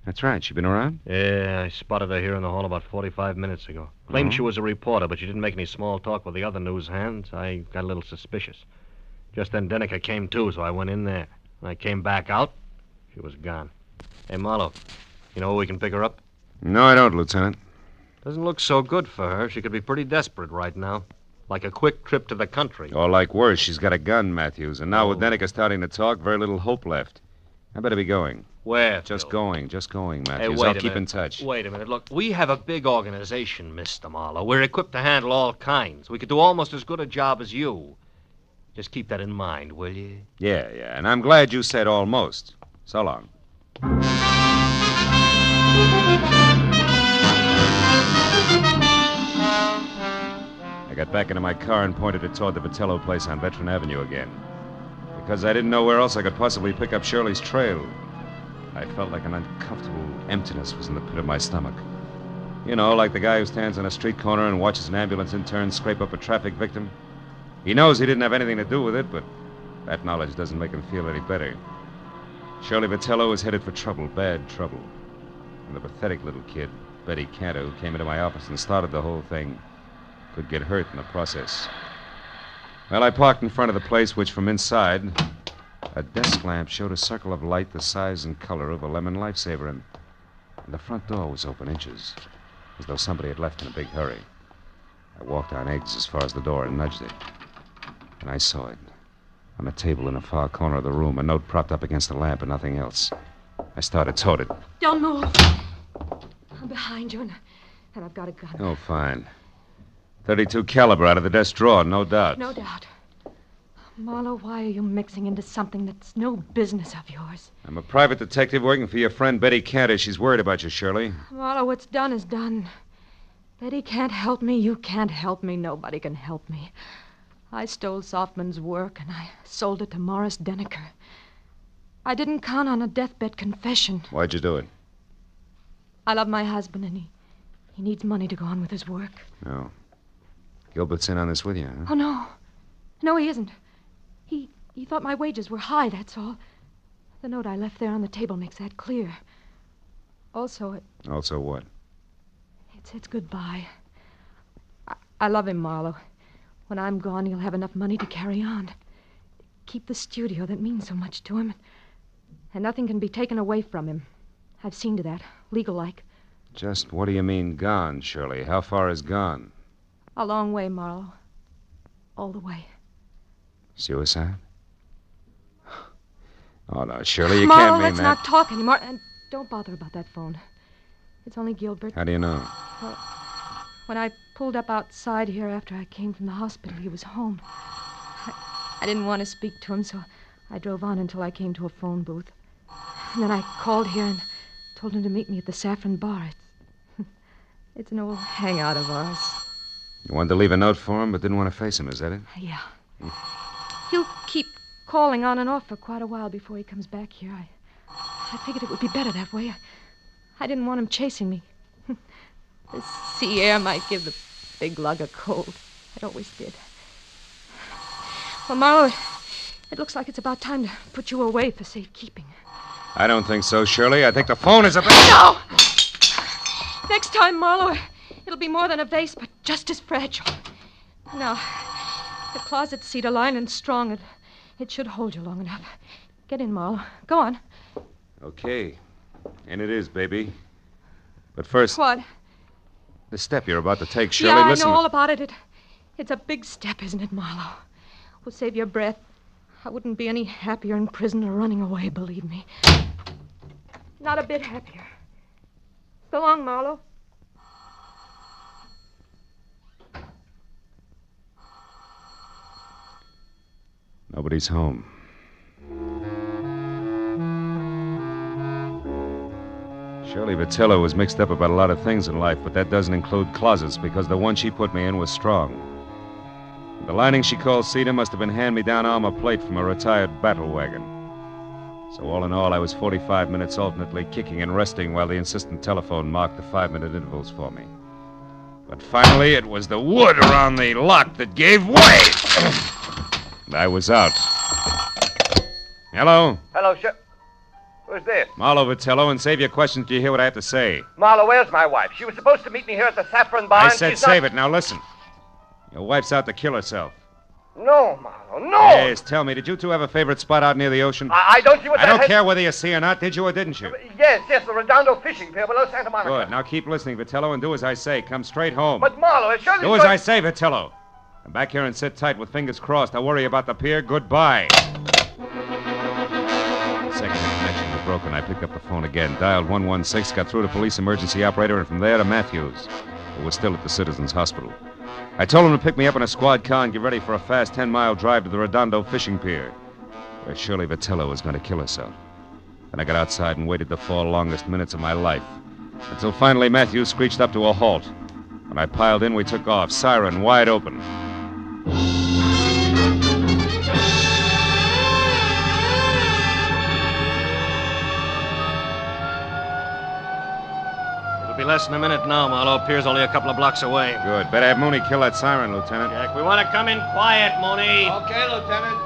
That's right. She been around? Yeah, I spotted her here in the hall about 45 minutes ago. Claimed Oh. she was a reporter, but she didn't make any small talk with the other news hands. I got a little suspicious. Just then Denica came too, so I went in there. When I came back out, she was gone. Hey, Marlowe, you know where we can pick her up? No, I don't, Lieutenant. Doesn't look so good for her. She could be pretty desperate right now. Like a quick trip to the country. Or like worse, she's got a gun, Matthews. And now with Denica starting to talk, very little hope left. I better be going. Where? Just going, Matthews. Hey, wait I'll a keep minute. in touch. Wait a minute. Look, we have a big organization, Mr. Marlowe. We're equipped to handle all kinds. We could do almost as good a job as you. Just keep that in mind, will you? Yeah, and I'm glad you said almost. So long. I got back into my car and pointed it toward the Vitello place on Veteran Avenue again. Because I didn't know where else I could possibly pick up Shirley's trail. I felt like an uncomfortable emptiness was in the pit of my stomach. You know, like the guy who stands on a street corner and watches an ambulance intern scrape up a traffic victim. He knows he didn't have anything to do with it, but that knowledge doesn't make him feel any better. Shirley Vitello was headed for trouble, bad trouble. And the pathetic little kid, Betty Cantor, who came into my office and started the whole thing, could get hurt in the process. Well, I parked in front of the place, which from inside, a desk lamp showed a circle of light the size and color of a lemon lifesaver, and the front door was open inches, as though somebody had left in a big hurry. I walked on eggs as far as the door and nudged it. And I saw it. On a table in a far corner of the room, a note propped up against the lamp and nothing else. I started toward it. Don't move. I'm behind you, and I've got a gun. Oh, fine. .32 caliber out of the desk drawer, no doubt. No doubt. Marlowe, why are you mixing into something that's no business of yours? I'm a private detective working for your friend Betty Cantor. She's worried about you, Shirley. Marlowe, what's done is done. Betty can't help me. You can't help me. Nobody can help me. I stole Softman's work, and I sold it to Morris Denica. I didn't count on a deathbed confession. Why'd you do it? I love my husband, and he needs money to go on with his work. No. Gilbert's in on this with you, huh? Oh, no. No, he isn't. He thought my wages were high, that's all. The note I left there on the table makes that clear. Also, Also what? it says goodbye. I love him, Marlowe. When I'm gone, he'll have enough money to carry on. Keep the studio that means so much to him. And nothing can be taken away from him. I've seen to that, legal-like. Just what do you mean gone, Shirley? How far is gone? A long way, Marlowe. All the way. Suicide? Oh, no, Shirley, you Marlowe, can't mean let's that. not talk anymore. And don't bother about that phone. It's only Gilbert. How do you know? Well, when I pulled up outside here after I came from the hospital, he was home. I didn't want to speak to him, so I drove on until I came to a phone booth. And then I called here and Told him to meet me at the Saffron Bar. It's an old hangout of ours. You wanted to leave a note for him, but didn't want to face him, is that it? Yeah. He'll keep calling on and off for quite a while before he comes back here. I figured it would be better that way. I didn't want him chasing me. The sea air might give the big lug a cold. It always did. Well, Marlowe, it looks like it's about time to put you away for safekeeping. I don't think so, Shirley. I think the phone is about... No! Next time, Marlowe, it'll be more than a vase, but just as fragile. Now, the closet's cedar lined and strong. It should hold you long enough. Get in, Marlowe. Go on. Okay. And it is, baby. But first... What? The step you're about to take, Shirley. Yeah, Listen. I know all about it. It's a big step, isn't it, Marlowe? We'll save your breath. I wouldn't be any happier in prison or running away, believe me. Not a bit happier. So long, Marlowe. Nobody's home. Shirley Vitello was mixed up about a lot of things in life, but that doesn't include closets, because the one she put me in was strong. The lining she called cedar must have been hand-me-down armor plate from a retired battle wagon. So all in all, I was 45 minutes alternately kicking and resting while the insistent telephone marked the 5-minute intervals for me. But finally, it was the wood around the lock that gave way. I was out. Hello? Hello, who's this? Marlowe Vitello, and save your questions till you hear what I have to say. Marlowe, where's my wife? She was supposed to meet me here at the Saffron Bar. I said save it. Now listen. Your wife's out to kill herself. No, Marlowe, no! Yes, tell me, did you two have a favorite spot out near the ocean? I don't see what I don't care whether you see or not. Did you or didn't you? Yes, the Redondo fishing pier below Santa Monica. Good. Now keep listening, Vitello, and do as I say. Come straight home. But, Marlowe, it surely... Do as I say, Vitello. Come back here and sit tight with fingers crossed. I'll worry about the pier. Goodbye. The second the connection was broken, I picked up the phone again, dialed 116, got through to police emergency operator, and from there to Matthews, who was still at the Citizens Hospital. I told him to pick me up in a squad car and get ready for a fast 10-mile drive to the Redondo fishing pier, where Shirley Vitello was going to kill herself. Then I got outside and waited the 4 longest minutes of my life, until finally Matthews screeched up to a halt. When I piled in, we took off, siren wide open. Be less than a minute now, Marlowe. Pier's only a couple of blocks away. Good. Better have Mooney kill that siren, Lieutenant. Jack, we want to come in quiet, Mooney. Okay, Lieutenant.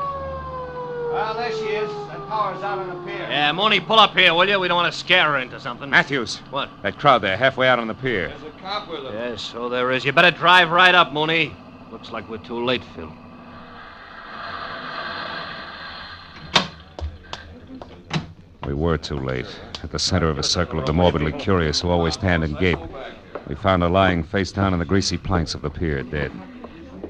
Well, there she is. That power's out on the pier. Yeah, Mooney, pull up here, will you? We don't want to scare her into something. Matthews. What? That crowd there, halfway out on the pier. There's a cop with them. Yes, so there is. You better drive right up, Mooney. Looks like we're too late, Phil. We were too late. At the center of a circle of the morbidly curious who always stand and gape, we found her lying face down on the greasy planks of the pier, dead.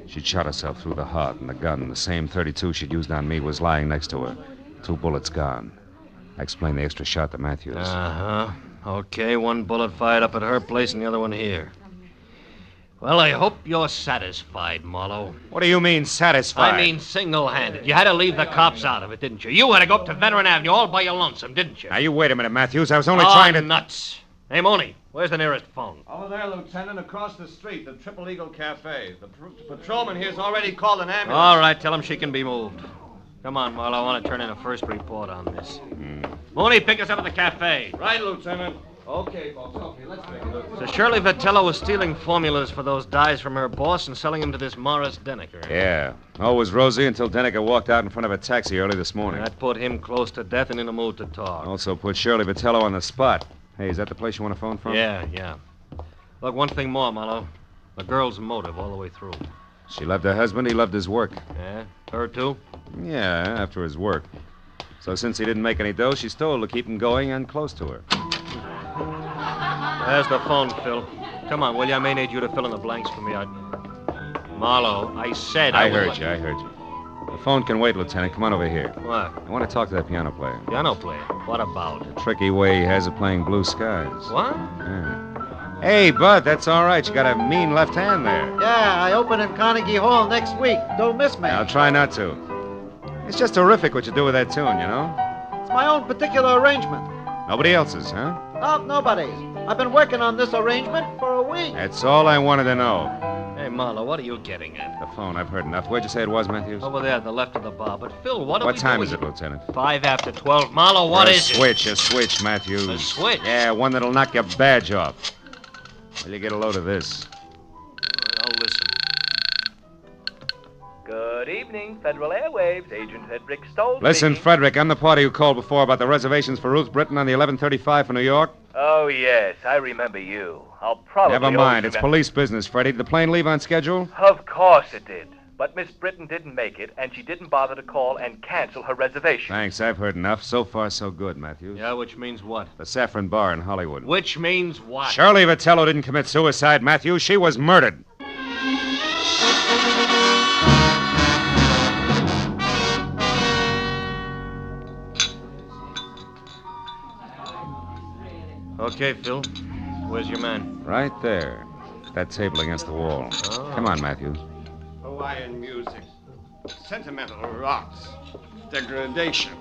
She'd shot herself through the heart, and the gun, the same .32 she'd used on me, was lying next to her. 2 bullets gone. I explained the extra shot to Matthews. Uh-huh. Okay, 1 bullet fired up at her place and the other one here. Well, I hope you're satisfied, Marlowe. What do you mean, satisfied? I mean single-handed. You had to leave the cops out of it, didn't you? You had to go up to Veteran Avenue all by your lonesome, didn't you? Now, you wait a minute, Matthews. I was only trying to... nuts. Hey, Mooney, where's the nearest phone? Over there, Lieutenant, across the street, the Triple Eagle Cafe. The patrolman here's already called an ambulance. All right, tell him she can be moved. Come on, Marlowe, I want to turn in a first report on this. Mooney, pick us up at the cafe. Right, Lieutenant. Okay, folks, okay, let's make it. So Shirley Vitello was stealing formulas for those dyes from her boss and selling them to this Morris Denneker. Yeah. All was rosy until Denneker walked out in front of a taxi early this morning. That put him close to death and in a mood to talk. Also put Shirley Vitello on the spot. Hey, is that the place you want to phone from? Yeah. Look, one thing more, Marlowe. The girl's motive all the way through. She loved her husband, he loved his work. Yeah? Her too? Yeah, after his work. So since he didn't make any dough, she stole to keep him going and close to her. There's the phone, Phil. Come on, will you? I may need you to fill in the blanks for me. Marlowe, I said I heard you. The phone can wait, Lieutenant. Come on over here. What? I want to talk to that piano player. Piano player? What about? The tricky way he has of playing Blue Skies. What? Yeah. Hey, Bud, that's all right. You got a mean left hand there. Yeah, I open in Carnegie Hall next week. Don't miss me. I'll try not to. It's just terrific what you do with that tune, you know? It's my own particular arrangement. Nobody else's, huh? No, nobody's. I've been working on this arrangement for a week. That's all I wanted to know. Hey, Marlowe, what are you getting at? The phone, I've heard enough. Where'd you say it was, Matthews? Over there, at the left of the bar. But, Phil, what are What we time doing? is it, Lieutenant? 5 after 12. Marlowe, what is it? A switch, Matthews. A switch? Yeah, one that'll knock your badge off. Will you get a load of this? I'll listen. Good evening, Federal Airwaves. Agent Hedrick Stoll. Listen, speaking. Frederick, I'm the party who called before about the reservations for Ruth Britton on the 11:35 for New York. Oh, yes, I remember you. I'll probably... Never mind. It's police business, Freddie. Did the plane leave on schedule? Of course it did. But Miss Britton didn't make it, and she didn't bother to call and cancel her reservation. Thanks, I've heard enough. So far, so good, Matthews. Yeah, which means what? The Saffron Bar in Hollywood. Which means what? Shirley Vitello didn't commit suicide, Matthews. She was murdered. Okay, Phil. Where's your man? Right there. That table against the wall. Oh. Come on, Matthews. Hawaiian music, sentimental rocks, degradation,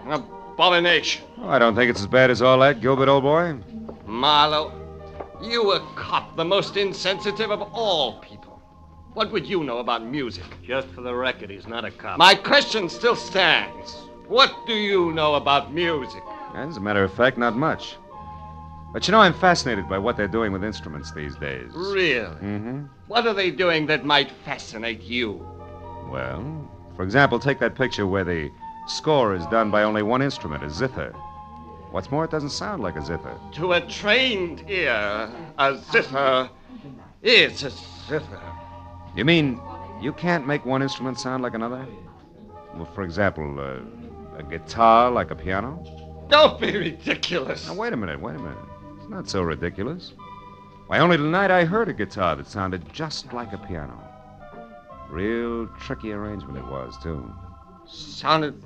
abomination. Oh, I don't think it's as bad as all that, Gilbert, old boy. Marlowe, you a cop, the most insensitive of all people. What would you know about music? Just for the record, he's not a cop. My question still stands. What do you know about music? As a matter of fact, not much. But you know, I'm fascinated by what they're doing with instruments these days. Really? Mm-hmm. What are they doing that might fascinate you? Well, for example, take that picture where the score is done by only one instrument, a zither. What's more, it doesn't sound like a zither. To a trained ear, a zither is a zither. You mean you can't make one instrument sound like another? Well, for example, a guitar like a piano? Don't be ridiculous. Now, wait a minute. It's not so ridiculous. Why, only tonight I heard a guitar that sounded just like a piano. Real tricky arrangement it was, too. Sounded...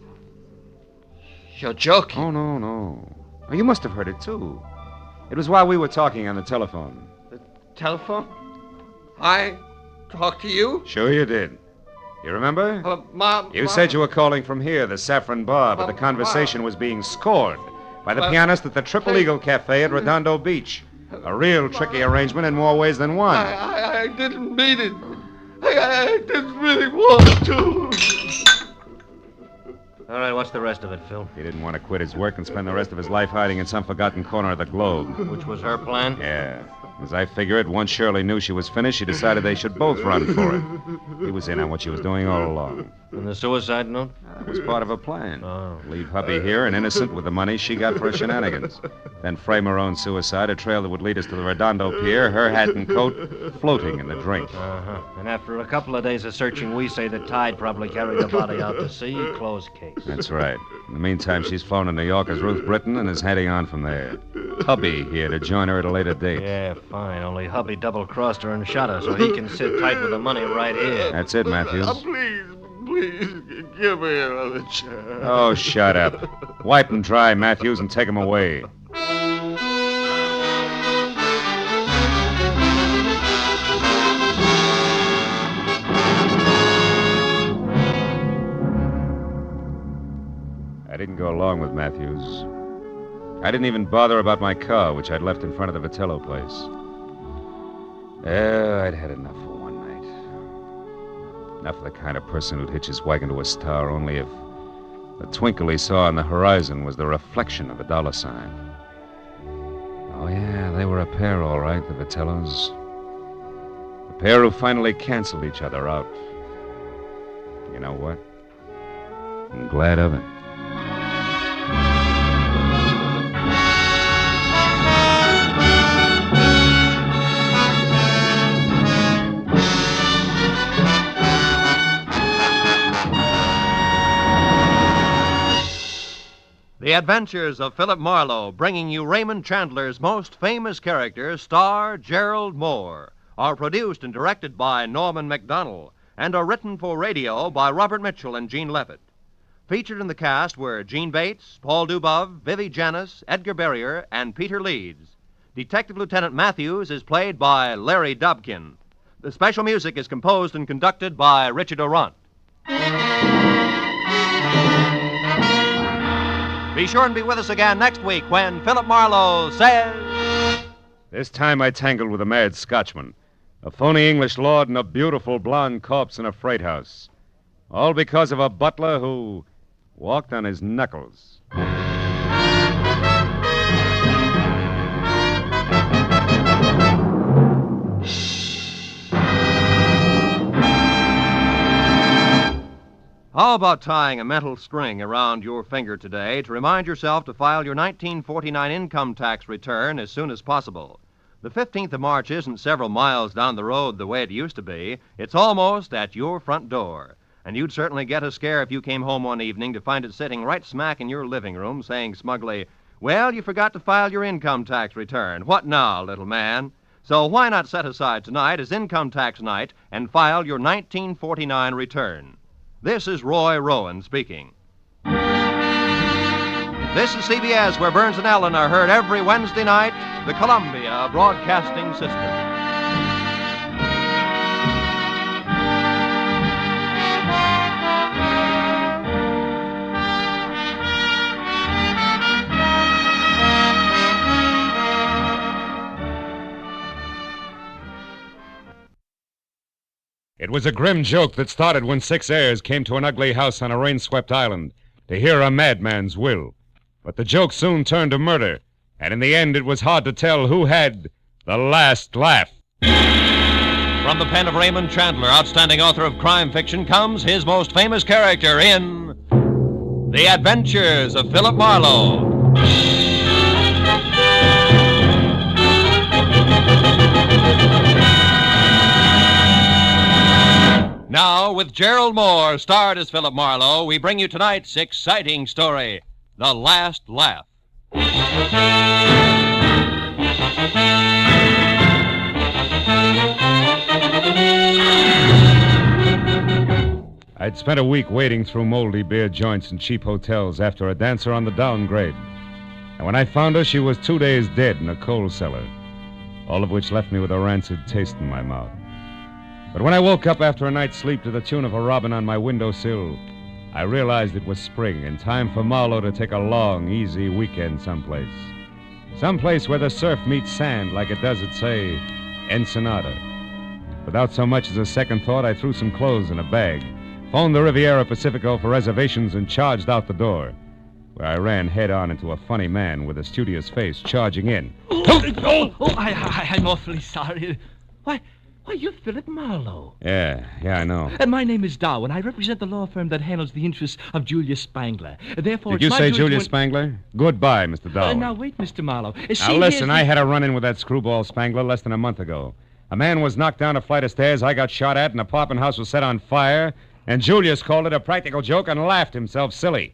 You're joking. Oh, no. Oh, you must have heard it, too. It was while we were talking on the telephone. The telephone? I talked to you? Sure you did. You remember? You said you were calling from here, the Saffron Bar, but the conversation was being scored by the pianist at the Triple Eagle Cafe at Redondo Beach. A real tricky arrangement in more ways than one. I didn't mean it. I didn't really want to. All right, what's the rest of it, Phil? He didn't want to quit his work and spend the rest of his life hiding in some forgotten corner of the globe. Which was her plan? Yeah. As I figure it, once Shirley knew she was finished, she decided they should both run for it. He was in on what she was doing all along. And the suicide note? That was part of her plan. Oh. Leave hubby here and innocent with the money she got for her shenanigans. Then frame her own suicide, a trail that would lead us to the Redondo Pier, her hat and coat floating in the drink. Uh-huh. And after a couple of days of searching, we say the tide probably carried the body out to sea. Closed case. That's right. In the meantime, she's flown to New York as Ruth Britton and is heading on from there. Hubby here to join her at a later date. Yeah, fine. Only hubby double-crossed her and shot her so he can sit tight with the money right here. That's it, Matthews. Please, give me another chance. Oh, shut up. Wipe them dry, Matthews, and take them away. I didn't go along with Matthews. I didn't even bother about my car, which I'd left in front of the Vitello place. I'd had enough for one night. Enough of the kind of person who'd hitch his wagon to a star only if the twinkle he saw on the horizon was the reflection of a dollar sign. Oh, yeah, they were a pair, all right, the Vitellos. A pair who finally canceled each other out. You know what? I'm glad of it. The Adventures of Philip Marlowe, bringing you Raymond Chandler's most famous character, star Gerald Mohr, are produced and directed by Norman MacDonald and are written for radio by Robert Mitchell and Gene Levitt. Featured in the cast were Gene Bates, Paul Dubov, Vivi Janis, Edgar Berrier, and Peter Leeds. Detective Lieutenant Matthews is played by Larry Dobkin. The special music is composed and conducted by Richard Orant. Be sure and be with us again next week when Philip Marlowe says... This time I tangled with a mad Scotchman, a phony English lord, and a beautiful blonde corpse in a freight house. All because of a butler who walked on his knuckles. How about tying a mental string around your finger today to remind yourself to file your 1949 income tax return as soon as possible? The 15th of March isn't several miles down the road the way it used to be. It's almost at your front door. And you'd certainly get a scare if you came home one evening to find it sitting right smack in your living room saying smugly, "Well, you forgot to file your income tax return. What now, little man?" So why not set aside tonight as income tax night and file your 1949 return? This is Roy Rowan speaking. This is CBS, where Burns and Allen are heard every Wednesday night, the Columbia Broadcasting System. It was a grim joke that started when 6 heirs came to an ugly house on a rain-swept island to hear a madman's will. But the joke soon turned to murder, and in the end it was hard to tell who had the last laugh. From the pen of Raymond Chandler, outstanding author of crime fiction, comes his most famous character in The Adventures of Philip Marlowe. Now, with Gerald Mohr, starred as Philip Marlowe, we bring you tonight's exciting story, The Last Laugh. I'd spent a week wading through moldy beer joints and cheap hotels after a dancer on the downgrade. And when I found her, she was 2 days dead in a coal cellar, all of which left me with a rancid taste in my mouth. But when I woke up after a night's sleep to the tune of a robin on my windowsill, I realized it was spring and time for Marlowe to take a long, easy weekend someplace. Someplace where the surf meets sand like it does at, say, Ensenada. Without so much as a second thought, I threw some clothes in a bag, phoned the Riviera Pacifico for reservations, and charged out the door, where I ran head-on into a funny man with a studious face charging in. I'm awfully sorry. Why, you're Philip Marlowe. Yeah, I know. And my name is Dow, and I represent the law firm that handles the interests of Julius Spangler. Therefore, Did you say Julius Spangler? Goodbye, Mr. Darwin. Now, wait, Mr. Marlowe. Now, listen, I had a run-in with that screwball Spangler less than a month ago. A man was knocked down a flight of stairs, I got shot at, and an apartment house was set on fire, and Julius called it a practical joke and laughed himself silly.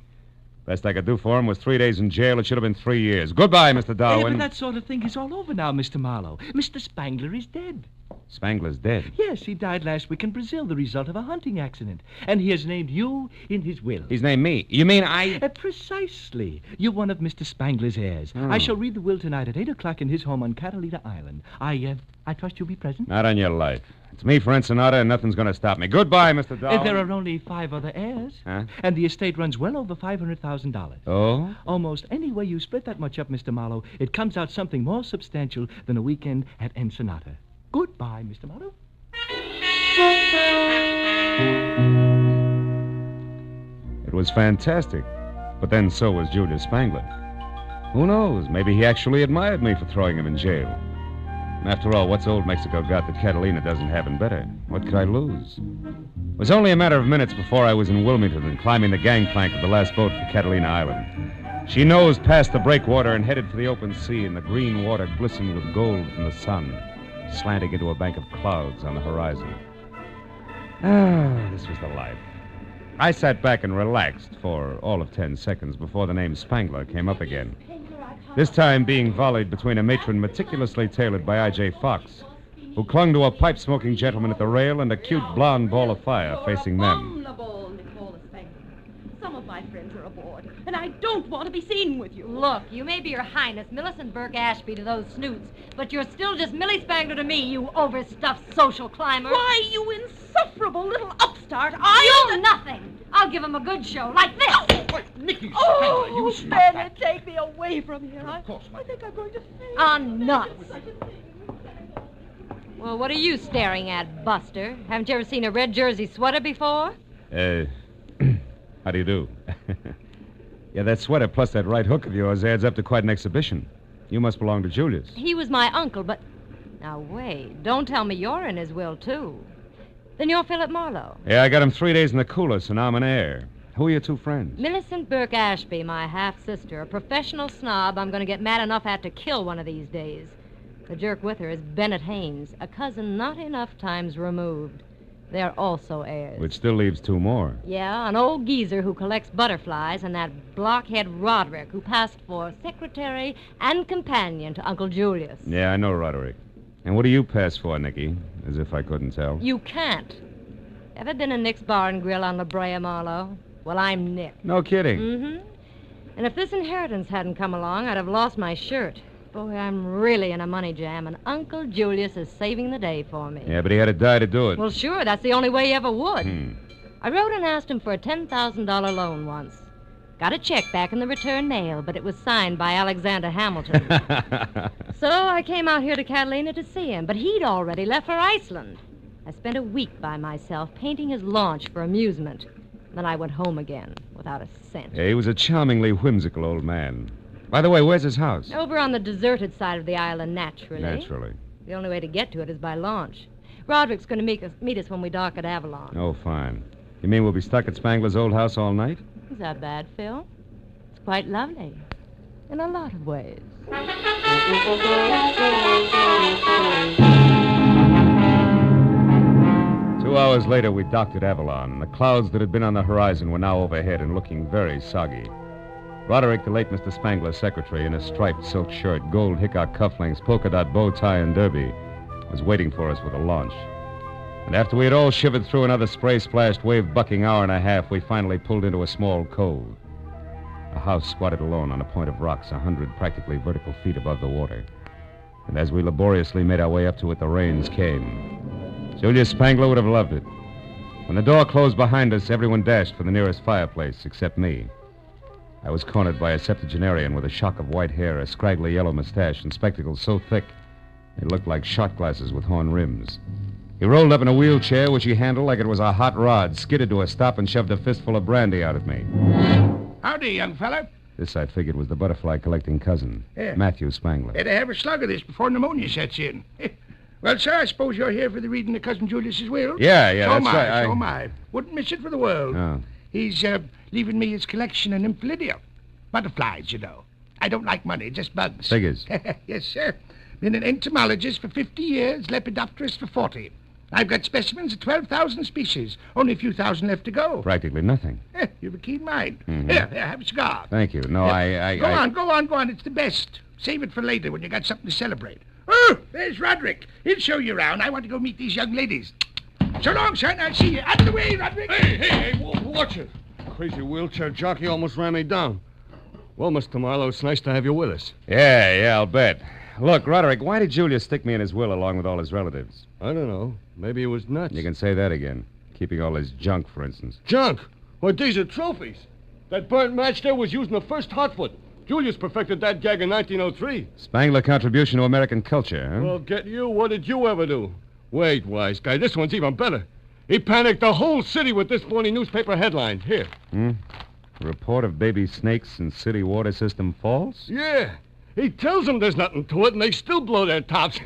Best I could do for him was 3 days in jail. It should have been 3 years. Goodbye, Mr. Darwin. But that sort of thing is all over now, Mr. Marlowe. Mr. Spangler is dead. Spangler's dead? Yes, he died last week in Brazil, the result of a hunting accident. And he has named you in his will. He's named me? You mean I... Precisely. You're one of Mr. Spangler's heirs. I shall read the will tonight at 8 o'clock in his home on Catalina Island. I trust you'll be present? Not on your life. It's me for Ensenada, and nothing's going to stop me. Goodbye, Mr. Darwin. There are only 5 other heirs. Huh? And the estate runs well over $500,000. Oh? Almost any way you split that much up, Mr. Marlowe, it comes out something more substantial than a weekend at Ensenada. Goodbye, Mr. Marlowe. It was fantastic. But then so was Julius Spangler. Who knows? Maybe he actually admired me for throwing him in jail. After all, what's old Mexico got that Catalina doesn't have in better? What could I lose? It was only a matter of minutes before I was in Wilmington and climbing the gangplank of the last boat for Catalina Island. She nosed past the breakwater and headed for the open sea, and the green water glistened with gold from the sun, slanting into a bank of clouds on the horizon. This was the life. I sat back and relaxed for all of 10 seconds before the name Spangler came up again. This time being volleyed between a matron meticulously tailored by I.J. Fox, who clung to a pipe-smoking gentleman at the rail, and a cute blonde ball of fire facing them. Some of my friends are aboard, and I don't want to be seen with you. Look, you may be Your Highness Millicent Burke Ashby to those snoots, but you're still just Millie Spangler to me, you overstuffed social climber. Why, you insufferable little upstart, You'll nothing. I'll give him a good show, like this. Nicky Spangler, you stop. away from here. I think I'm going to faint. On nuts. Well, what are you staring at, Buster? Haven't you ever seen a red jersey sweater before? How do you do? Yeah, that sweater plus that right hook of yours adds up to quite an exhibition. You must belong to Julius. He was my uncle, but... Now, wait. Don't tell me you're in his will, too. Then you're Philip Marlowe. Yeah, I got him 3 days in the cooler, so now I'm an heir. Who are your two friends? Millicent Burke Ashby, my half-sister, a professional snob I'm going to get mad enough at to kill one of these days. The jerk with her is Bennett Haynes, a cousin not enough times removed. They're also heirs. Which still leaves two more. Yeah, an old geezer who collects butterflies and that blockhead Roderick who passed for secretary and companion to Uncle Julius. Yeah, I know Roderick. And what do you pass for, Nicky? As if I couldn't tell. You can't. Ever been in Nick's Bar and Grill on La Brea, Marlowe? Well, I'm Nick. No kidding. Mm-hmm. And if this inheritance hadn't come along, I'd have lost my shirt. Boy, I'm really in a money jam, and Uncle Julius is saving the day for me. Yeah, but he had to die to do it. Well, sure, that's the only way he ever would. I wrote and asked him for a $10,000 loan once. Got a check back in the return mail, but it was signed by Alexander Hamilton. So I came out here to Catalina to see him, but he'd already left for Iceland. I spent a week by myself painting his launch for amusement. Then I went home again without a cent. Yeah, he was a charmingly whimsical old man. By the way, where's his house? Over on the deserted side of the island, naturally. Naturally. The only way to get to it is by launch. Roderick's going to meet us when we dock at Avalon. Oh, fine. You mean we'll be stuck at Spangler's old house all night? Is that bad, Phil? It's quite lovely. In a lot of ways. 2 hours later, we docked at Avalon. The clouds that had been on the horizon were now overhead and looking very soggy. Roderick, the late Mr. Spangler's secretary, in a striped silk shirt, gold hickok cufflinks, polka dot bow tie, and derby, was waiting for us with a launch. And after we had all shivered through another spray-splashed, wave-bucking hour and a half, we finally pulled into a small cove. A house squatted alone on a point of rocks 100 practically vertical feet above the water. And as we laboriously made our way up to it, the rains came. Julius Spangler would have loved it. When the door closed behind us, everyone dashed for the nearest fireplace, except me. I was cornered by a septuagenarian with a shock of white hair, a scraggly yellow mustache, and spectacles so thick they looked like shot glasses with horn rims. He rolled up in a wheelchair, which he handled like it was a hot rod, skidded to a stop, and shoved a fistful of brandy out at me. Howdy, young fella. This, I figured, was the butterfly-collecting cousin, Yeah. Matthew Spangler. Better have a slug of this before pneumonia sets in. Well, sir, I suppose you're here for the reading of Cousin Julius's will? Yeah, so that's am right. So am I. Wouldn't miss it for the world. Oh. He's leaving me his collection of nymphidium. Butterflies, you know. I don't like money, just bugs. Figures. Yes, sir. Been an entomologist for 50 years, lepidopterist for 40. I've got specimens of 12,000 species. Only a few thousand left to go. Practically nothing. You've a keen mind. Mhm. Here, have a cigar. Thank you. No, Go on. It's the best. Save it for later when you got something to celebrate. Oh, there's Roderick. He'll show you around. I want to go meet these young ladies. So long, son. I'll see you. Out of the way, Roderick. Hey, watch it. Crazy wheelchair jockey almost ran me down. Well, Mr. Marlowe, it's nice to have you with us. Yeah, I'll bet. Look, Roderick, why did Julius stick me in his will along with all his relatives? I don't know. Maybe he was nuts. You can say that again. Keeping all his junk, for instance. Junk? Well, these are trophies. That burnt match there was used in the first Hotfoot. Julius perfected that gag in 1903. Spangler contribution to American culture, huh? Well, get you. What did you ever do? Wait, wise guy. This one's even better. He panicked the whole city with this phony newspaper headline. Here. Report of baby snakes in city water system false? Yeah. He tells them there's nothing to it, and they still blow their tops.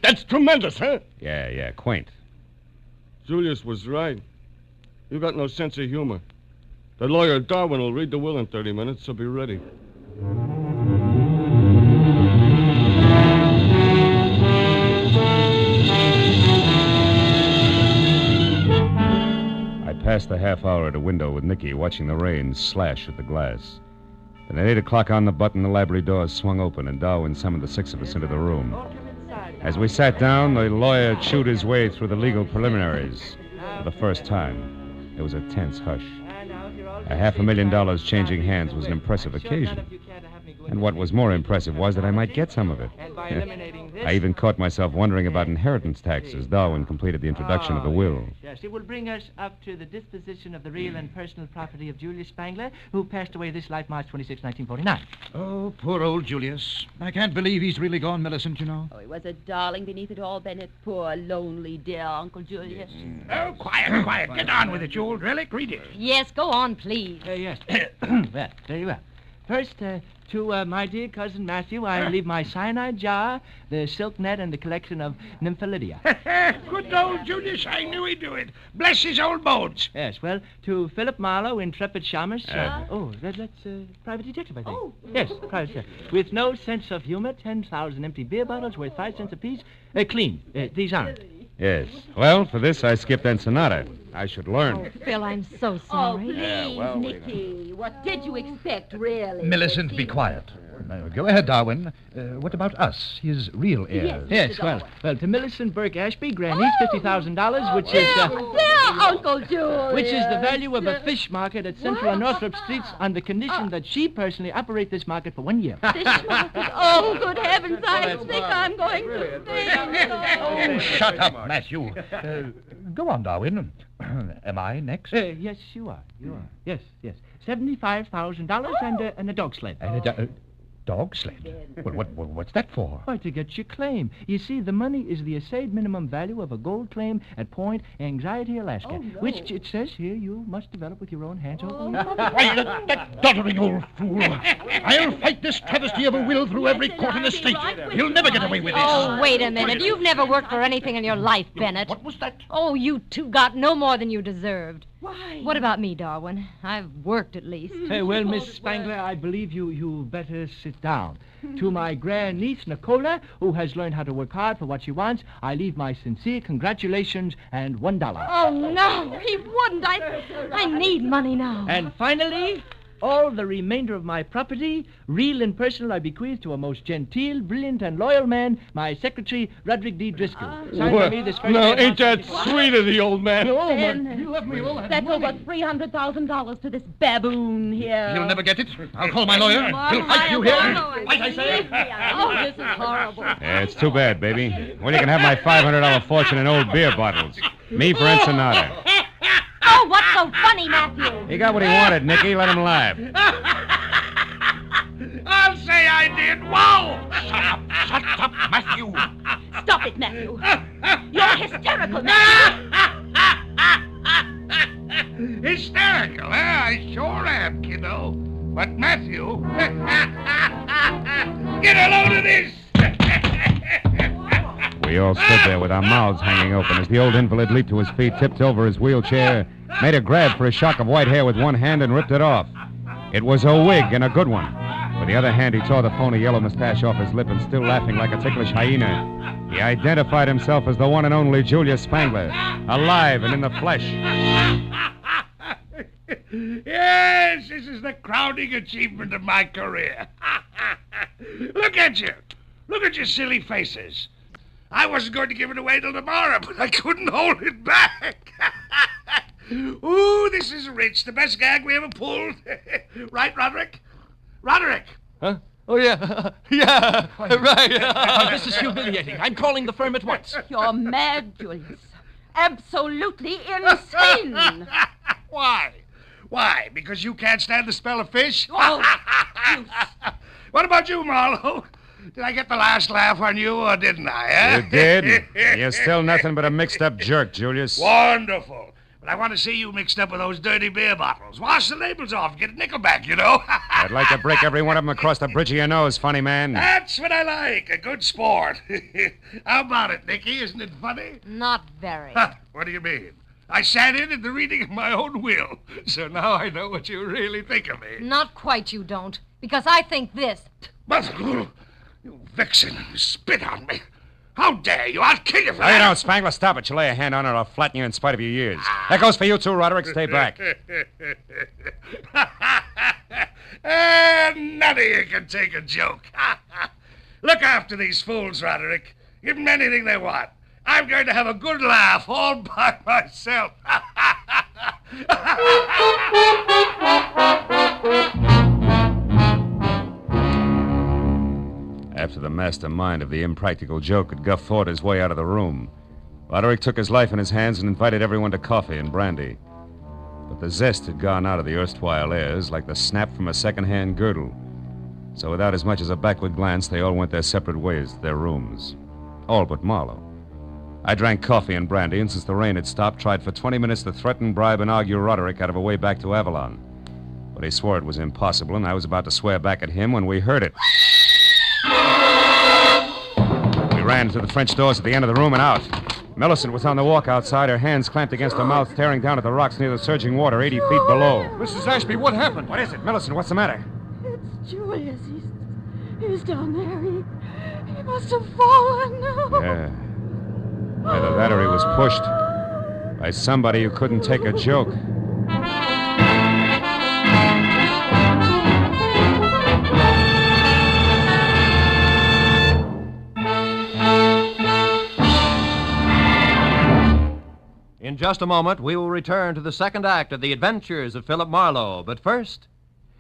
That's tremendous, huh? Yeah, quaint. Julius was right. You got no sense of humor. The lawyer Darwin will read the will in 30 minutes, so be ready. I passed the half hour at a window with Nicky, watching the rain slash at the glass. Then at 8 o'clock on the button, the library doors swung open, and Darwin summoned the 6 of us into the room. As we sat down, the lawyer chewed his way through the legal preliminaries. For the first time, there was a tense hush. $500,000 changing hands was an impressive occasion. And what was more impressive was that I might get some of it. I even caught myself wondering about inheritance taxes, Darwin completed the introduction of the will. Yes, it will bring us up to the disposition of the real and personal property of Julius Spangler, who passed away this life March 26, 1949. Oh, poor old Julius. I can't believe he's really gone, Millicent, you know. Oh, he was a darling beneath it all, Bennett. Poor, lonely, dear Uncle Julius. Oh, quiet. Get on with it, you old relic. Read it. Yes, go on, please. Yes. Well, there you are. First, to my dear cousin Matthew, I leave my cyanide jar, the silk net, and the collection of Nymphalidia. Good old Julius. I knew he'd do it. Bless his old bones. Yes, well, to Philip Marlowe, intrepid shamus. That's private detective, I think. Oh. Yes, private detective. With no sense of humor, 10,000 empty beer bottles worth 5 cents apiece. Clean. These aren't. Yes. Well, for this, I skipped Ensenada. I should learn. Oh, Phil, I'm so sorry. Please, Nicky. What did you expect, really? Millicent, be quiet. Go ahead, Darwin. What about us, his real heirs? Yes, well, to Millicent Burke Ashby, grant each $50,000, which is... There, Uncle Julius. Which is the value of a fish market at Central and Northrop Streets on the condition that she personally operate this market for 1 year. Fish market? Oh, good heavens, I think I'm going to faint. Oh, shut up, Matthew. Go on, Darwin. Am I next? Yes, you are. Yes. $75,000 and a dog sled. And a dog sled? Well, what's that for? Why, to get your claim. You see, the money is the assayed minimum value of a gold claim at Point Anxiety, Alaska, which it says here you must develop with your own hands. Why, that doddering old fool. I'll fight this travesty of a will through every court in the state. You'll never get away with this. Oh, wait a minute. You've never worked for anything in your life, Bennett. What was that? Oh, you two got no more than you deserved. Why? What about me, Darwin? I've worked at least. Well, Miss Spangler, I believe you better sit down. To my grandniece, Nicola, who has learned how to work hard for what she wants, I leave my sincere congratulations and $1. Oh, no, he wouldn't. I need money now. And finally, all the remainder of my property, real and personal, I bequeath to a most genteel, brilliant, and loyal man, my secretary, Roderick D. Driscoll. Signed by me this first No, day ain't that sweet of the old man? You left me all that That's over $300,000 to this baboon here. You'll never get it. I'll call my lawyer. He'll fight you here. Fight, I say. Oh, this is horrible. Yeah, it's too bad, baby. Well, you can have my $500 fortune in old beer bottles. Me for Ensenada. Oh, what's so funny, Matthew? He got what he wanted, Nicky. Let him laugh. I'll say I did. Whoa! Shut up, Matthew. Stop it, Matthew. You're hysterical, Matthew. Hysterical, huh? I sure am, kiddo. But Matthew... Get a load of this! We all stood there with our mouths hanging open as the old invalid leaped to his feet, tipped over his wheelchair, made a grab for his shock of white hair with one hand and ripped it off. It was a wig and a good one. With the other hand, he tore the phony yellow mustache off his lip and, still laughing like a ticklish hyena, he identified himself as the one and only Julius Spangler, alive and in the flesh. Yes, this is the crowning achievement of my career. Look at you. Look at your silly faces. I wasn't going to give it away till tomorrow, but I couldn't hold it back. Ooh, this is rich. The best gag we ever pulled. Right, Roderick? Roderick! Huh? Oh, yeah. Yeah, right. This is humiliating. I'm calling the firm at once. You're mad, Julius. Absolutely insane. Why? Why? Because you can't stand the smell of fish? Oh, What about you, Marlowe? Did I get the last laugh on you, or didn't I, eh? You did. You're still nothing but a mixed-up jerk, Julius. Wonderful. But I want to see you mixed up with those dirty beer bottles. Wash the labels off, get a nickel back, you know. I'd like to break every one of them across the bridge of your nose, funny man. That's what I like, a good sport. How about it, Nicky? Isn't it funny? Not very. What do you mean? I sat in at the reading of my own will, so now I know what you really think of me. Not quite, you don't. Because I think this. But, you vixen, you spit on me. How dare you? I'll kill you for No, that. you don't, Spangler. Stop it. You lay a hand on it, or I'll flatten you in spite of your years. That goes for you, too, Roderick. Stay back. None of you can take a joke. Look after these fools, Roderick. Give them anything they want. I'm going to have a good laugh all by myself. After the mastermind of the impractical joke had guffawed his way out of the room, Roderick took his life in his hands and invited everyone to coffee and brandy. But the zest had gone out of the erstwhile airs like the snap from a second-hand girdle. So without as much as a backward glance, they all went their separate ways to their rooms. All but Marlowe. I drank coffee and brandy, and since the rain had stopped, tried for 20 minutes to threaten, bribe, and argue Roderick out of a way back to Avalon. But he swore it was impossible, and I was about to swear back at him when we heard it. We ran to the French doors at the end of the room and out. Millicent was on the walk outside, her hands clamped against her mouth, staring down at the rocks near the surging water 80 feet below. Mrs. Ashby, what happened? What is it? Millicent, what's the matter? It's Julius. He's down there. He must have fallen. No. Yeah. Either that or he was pushed by somebody who couldn't take a joke. In just a moment, we will return to the second act of The Adventures of Philip Marlowe. But first,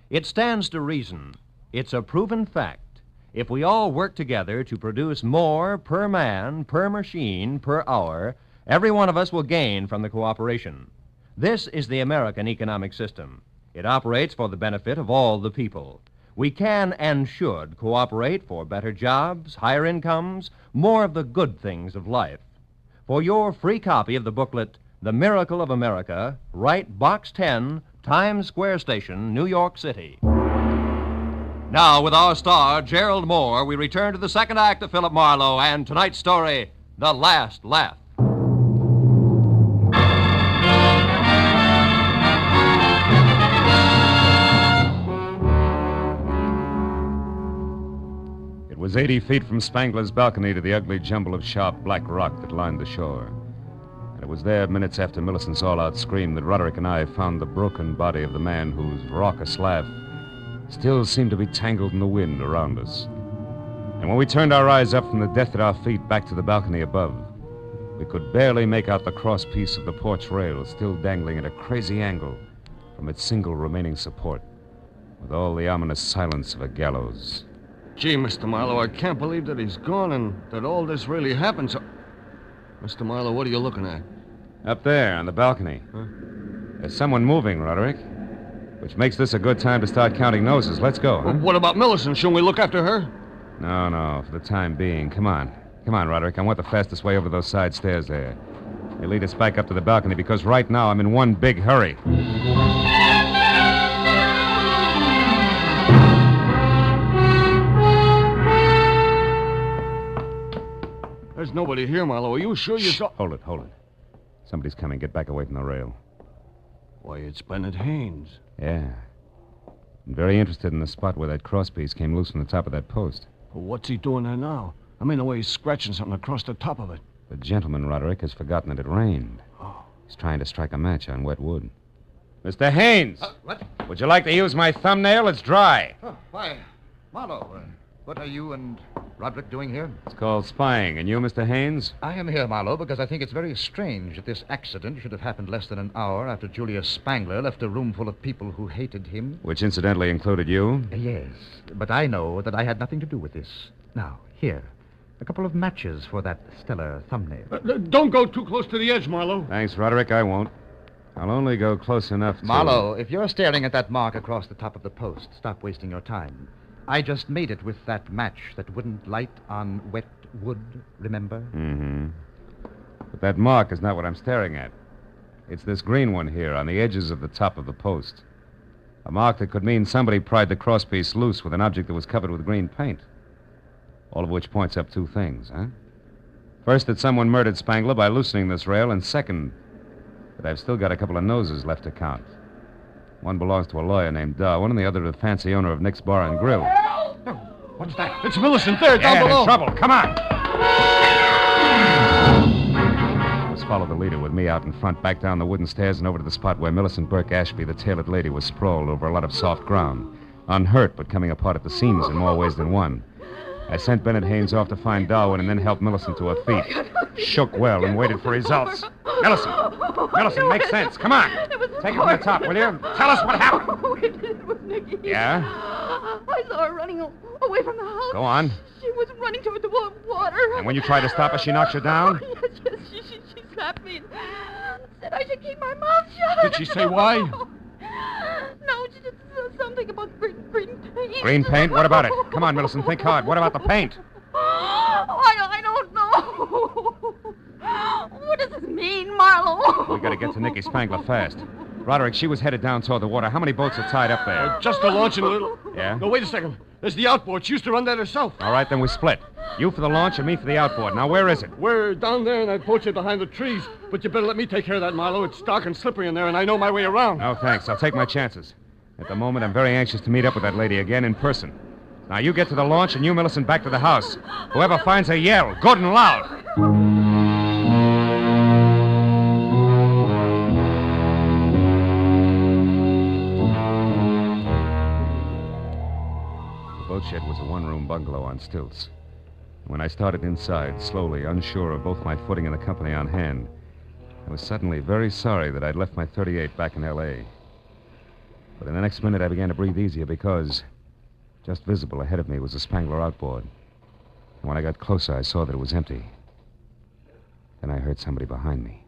it stands to reason. It's a proven fact. If we all work together to produce more per man, per machine, per hour, every one of us will gain from the cooperation. This is the American economic system. It operates for the benefit of all the people. We can and should cooperate for better jobs, higher incomes, more of the good things of life. For your free copy of the booklet, The Miracle of America, write Box 10, Times Square Station, New York City. Now, with our star, Gerald Mohr, we return to the second act of Philip Marlowe and tonight's story, The Last Laugh. It was 80 feet from Spangler's balcony to the ugly jumble of sharp black rock that lined the shore. And it was there, minutes after Millicent's all-out scream, that Roderick and I found the broken body of the man whose raucous laugh still seemed to be tangled in the wind around us. And when we turned our eyes up from the death at our feet back to the balcony above, we could barely make out the crosspiece of the porch rail still dangling at a crazy angle from its single remaining support, with all the ominous silence of a gallows. Gee, Mr. Marlowe, I can't believe that he's gone and that all this really happened. So, Mr. Marlowe, what are you looking at? Up there on the balcony. Huh? There's someone moving, Roderick. Which makes this a good time to start counting noses. Let's go, huh? Well, what about Millicent? Shouldn't we look after her? No, for the time being. Come on, Roderick. I want the fastest way over those side stairs there. They lead us back up to the balcony because right now I'm in one big hurry. There's nobody here, Marlowe. Are you sure you saw... Hold it. Somebody's coming. Get back away from the rail. Why, it's Bennett Haynes. Yeah. I'm very interested in the spot where that crosspiece came loose from the top of that post. Well, what's he doing there now? I mean, the way he's scratching something across the top of it. The gentleman, Roderick, has forgotten that it rained. Oh. He's trying to strike a match on wet wood. Mr. Haynes! What? Would you like to use my thumbnail? It's dry. Oh, why, Marlowe, what are you and Roderick doing here? It's called spying. And you, Mr. Haynes? I am here, Marlowe, because I think it's very strange that this accident should have happened less than an hour after Julius Spangler left a room full of people who hated him. Which incidentally included you? Yes, but I know that I had nothing to do with this. Now, here, a couple of matches for that stellar thumbnail. Don't go too close to the edge, Marlowe. Thanks, Roderick. I won't. I'll only go close enough to... Marlowe, if you're staring at that mark across the top of the post, stop wasting your time. I just made it with that match that wouldn't light on wet wood, remember? Mm-hmm. But that mark is not what I'm staring at. It's this green one here on the edges of the top of the post. A mark that could mean somebody pried the crosspiece loose with an object that was covered with green paint. All of which points up two things, huh? First, that someone murdered Spangler by loosening this rail, and second, that I've still got a couple of noses left to count. One belongs to a lawyer named Darwin, and the other to the fancy owner of Nick's Bar and Grill. Oh, what's that? It's Millicent there, down below. In trouble. Come on. Let's follow the leader with me out in front, back down the wooden stairs and over to the spot where Millicent Burke Ashby, the tailored lady, was sprawled over a lot of soft ground. Unhurt, but coming apart at the seams in more ways than one. I sent Bennett Haynes off to find Darwin and then helped Millicent to her feet. Shook well and waited for results. Millicent, make sense. Come on. Take it from the top, will you? Tell us what happened. Oh, it was Nicky. Yeah? I saw her running away from the house. Go on. She was was running toward the water. And when you tried to stop her, she knocked you down? Yes, she slapped me and said I should keep my mouth shut. Did she say why? No, she just said something about green paint. Green paint? What about it? Come on, Millicent, think hard. What about the paint? I don't know. What does this mean, Marlowe? We gotta get to Nicky Spangler fast. Roderick, she was headed down toward the water. How many boats are tied up there? Just a launch and a little... Yeah? No, wait a second. There's the outboard. She used to run that herself. All right, then we split. You for the launch and me for the outboard. Now, where is it? We're down there in that boat shed behind the trees. But you better let me take care of that, Marlowe. It's dark and slippery in there, and I know my way around. Oh, thanks. I'll take my chances. At the moment, I'm very anxious to meet up with that lady again in person. Now, you get to the launch, and you, Millicent, back to the house. Whoever finds her, yell. Good and loud. The boat shed was a one-room bungalow on stilts. When I started inside, slowly, unsure of both my footing and the company on hand, I was suddenly very sorry that I'd left my .38 back in L.A. But in the next minute, I began to breathe easier because just visible ahead of me was a Spangler outboard. And when I got closer, I saw that it was empty. Then I heard somebody behind me.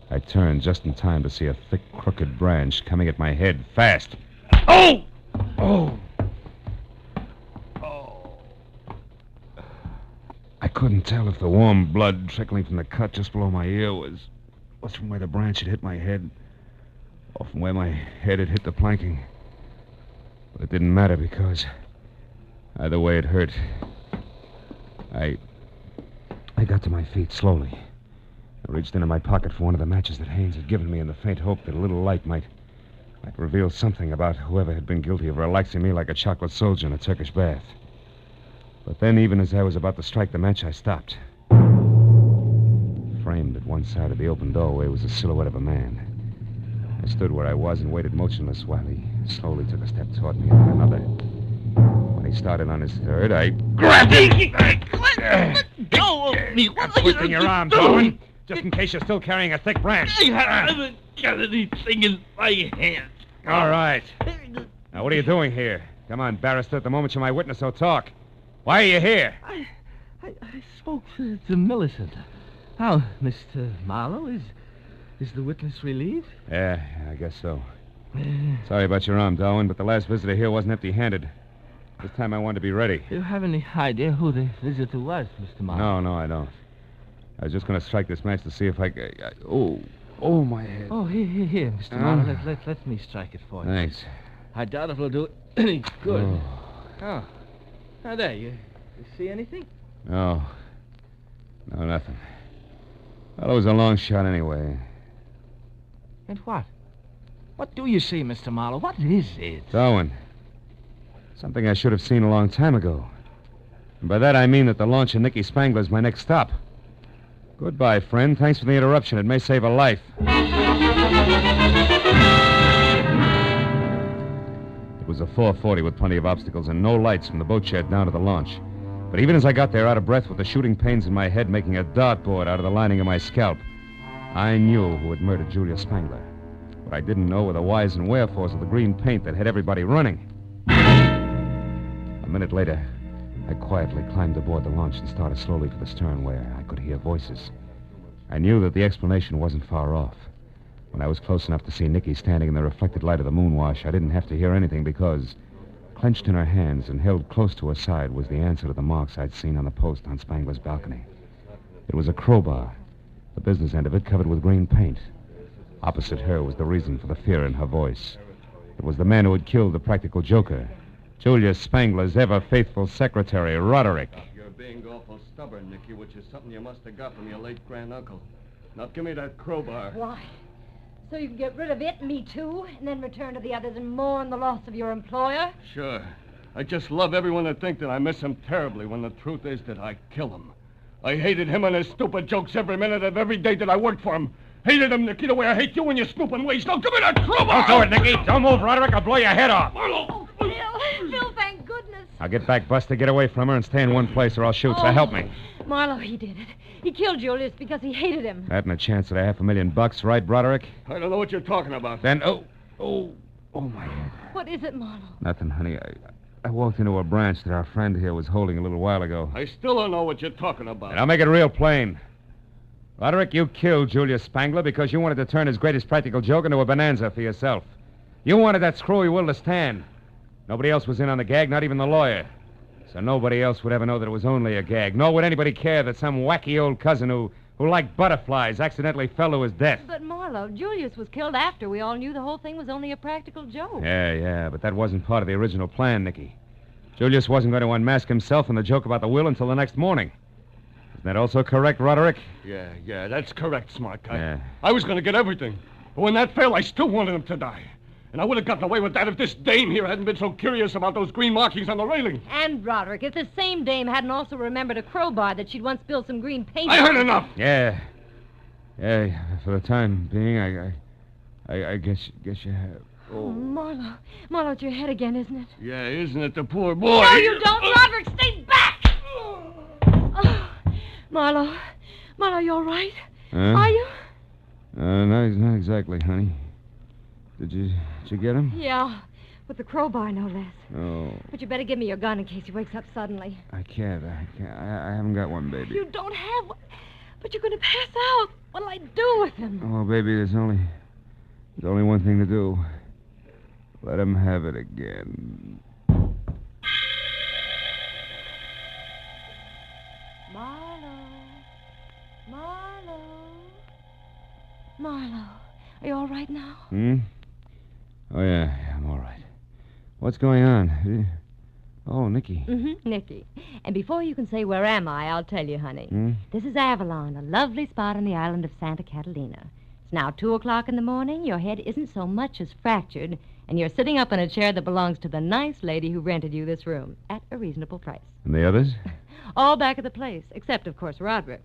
I turned just in time to see a thick, crooked branch coming at my head fast. Oh! Oh! I couldn't tell if the warm blood trickling from the cut just below my ear was from where the branch had hit my head or from where my head had hit the planking. But it didn't matter because either way it hurt. I got to my feet slowly. I reached into my pocket for one of the matches that Haynes had given me in the faint hope that a little light might reveal something about whoever had been guilty of relaxing me like a chocolate soldier in a Turkish bath. But then, even as I was about to strike the match, I stopped. Framed at one side of the open doorway was the silhouette of a man. I stood where I was and waited motionless while he slowly took a step toward me and then another. When he started on his third, I grabbed him. Let go of me. I'm twisting your arm, Darwin, just in case you're still carrying a thick branch. I haven't got anything in my hand. All right. Now, what are you doing here? Come on, barrister. At the moment you're my witness, so talk. Why are you here? I spoke to Millicent. How, Mr. Marlowe, is the witness relieved? Yeah, I guess so. Sorry about your arm, Darwin, but the last visitor here wasn't empty-handed. This time I wanted to be ready. Do you have any idea who the visitor was, Mr. Marlowe? No, I don't. I was just going to strike this match to see if I... Oh, my head. Oh, here, Mr. Marlowe. Let me strike it for you. Thanks. I doubt if it'll do any good. Oh. Now, there, you see anything? No, nothing. Well, it was a long shot anyway. And what? What do you see, Mr. Marlowe? What is it? Darwin. Something I should have seen a long time ago. And by that I mean that the launch of Nicky Spangler is my next stop. Goodbye, friend. Thanks for the interruption. It may save a life. It was a 440 with plenty of obstacles and no lights from the boat shed down to the launch. But even as I got there out of breath with the shooting pains in my head making a dartboard out of the lining of my scalp, I knew who had murdered Julia Spangler. What I didn't know were the whys and wherefores of the green paint that had everybody running. A minute later, I quietly climbed aboard the launch and started slowly for the stern where I could hear voices. I knew that the explanation wasn't far off. When I was close enough to see Nicky standing in the reflected light of the moonwash, I didn't have to hear anything because, clenched in her hands and held close to her side, was the answer to the marks I'd seen on the post on Spangler's balcony. It was a crowbar, the business end of it covered with green paint. Opposite her was the reason for the fear in her voice. It was the man who had killed the practical joker, Julia Spangler's ever-faithful secretary, Roderick. You're being awful stubborn, Nicky, which is something you must have got from your late granduncle. Now, give me that crowbar. Why? So you can get rid of it, me too, and then return to the others and mourn the loss of your employer? Sure. I just love everyone to think that I miss him terribly when the truth is that I kill him. I hated him and his stupid jokes every minute of every day that I worked for him. Hated him, Nicky, the way I hate you and your snooping ways. Now, give me that crowbar! Don't do it, Nicky. Don't move, Roderick. I'll blow your head off. Marlowe! Phil, thank goodness. I'll get back, Buster. Get away from her and stay in one place or I'll shoot. So help me. Marlowe, he did it. He killed Julius because he hated him. That and a chance at $500,000, right, Broderick? I don't know what you're talking about. Then, oh, my head. What is it, Marlowe? Nothing, honey. I walked into a branch that our friend here was holding a little while ago. I still don't know what you're talking about. And I'll make it real plain. Roderick, you killed Julius Spangler because you wanted to turn his greatest practical joke into a bonanza for yourself. You wanted that screwy will to stand. Nobody else was in on the gag, not even the lawyer. So nobody else would ever know that it was only a gag. Nor would anybody care that some wacky old cousin who liked butterflies accidentally fell to his death. But, Marlowe, Julius was killed after we all knew the whole thing was only a practical joke. Yeah, but that wasn't part of the original plan, Nicky. Julius wasn't going to unmask himself in the joke about the will until the next morning. Isn't that also correct, Roderick? Yeah, that's correct, smart guy. Yeah. I was going to get everything. But when that failed, I still wanted him to die. And I would have gotten away with that if this dame here hadn't been so curious about those green markings on the railing. And, Roderick, if the same dame hadn't also remembered a crowbar that she'd once spilled some green paint I on. heard enough! Yeah, for the time being, I guess you have. Oh, Marlowe. Marlowe, it's your head again, isn't it? Yeah, isn't it the poor boy? No, you don't, Roderick! Stay back! Oh, Marlowe, you all right? Are you? Not exactly, honey. Did you get him? Yeah, with the crowbar, no less. Oh. But you better give me your gun in case he wakes up suddenly. I can't. I haven't got one, baby. You don't have one? But you're going to pass out. What'll I do with him? Oh, baby, there's only one thing to do. Let him have it again. Marlowe, are you all right now? Oh, yeah, I'm all right. What's going on? Oh, Nicky. Nicky. And before you can say, where am I, I'll tell you, honey. This is Avalon, a lovely spot on the island of Santa Catalina. It's now 2 o'clock in the morning. Your head isn't so much as fractured, and you're sitting up in a chair that belongs to the nice lady who rented you this room at a reasonable price. And the others? All back at the place, except, of course, Roderick.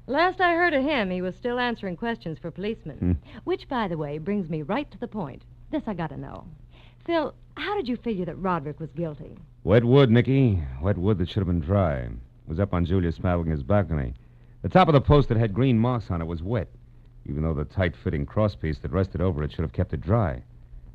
Last I heard of him, he was still answering questions for policemen. Which, by the way, brings me right to the point. This I gotta know. Phil, how did you figure that Roderick was guilty? Wet wood, Nicky. Wet wood that should have been dry. It was up on Julius Spangler's balcony. The top of the post that had green marks on it was wet, even though the tight-fitting crosspiece that rested over it should have kept it dry.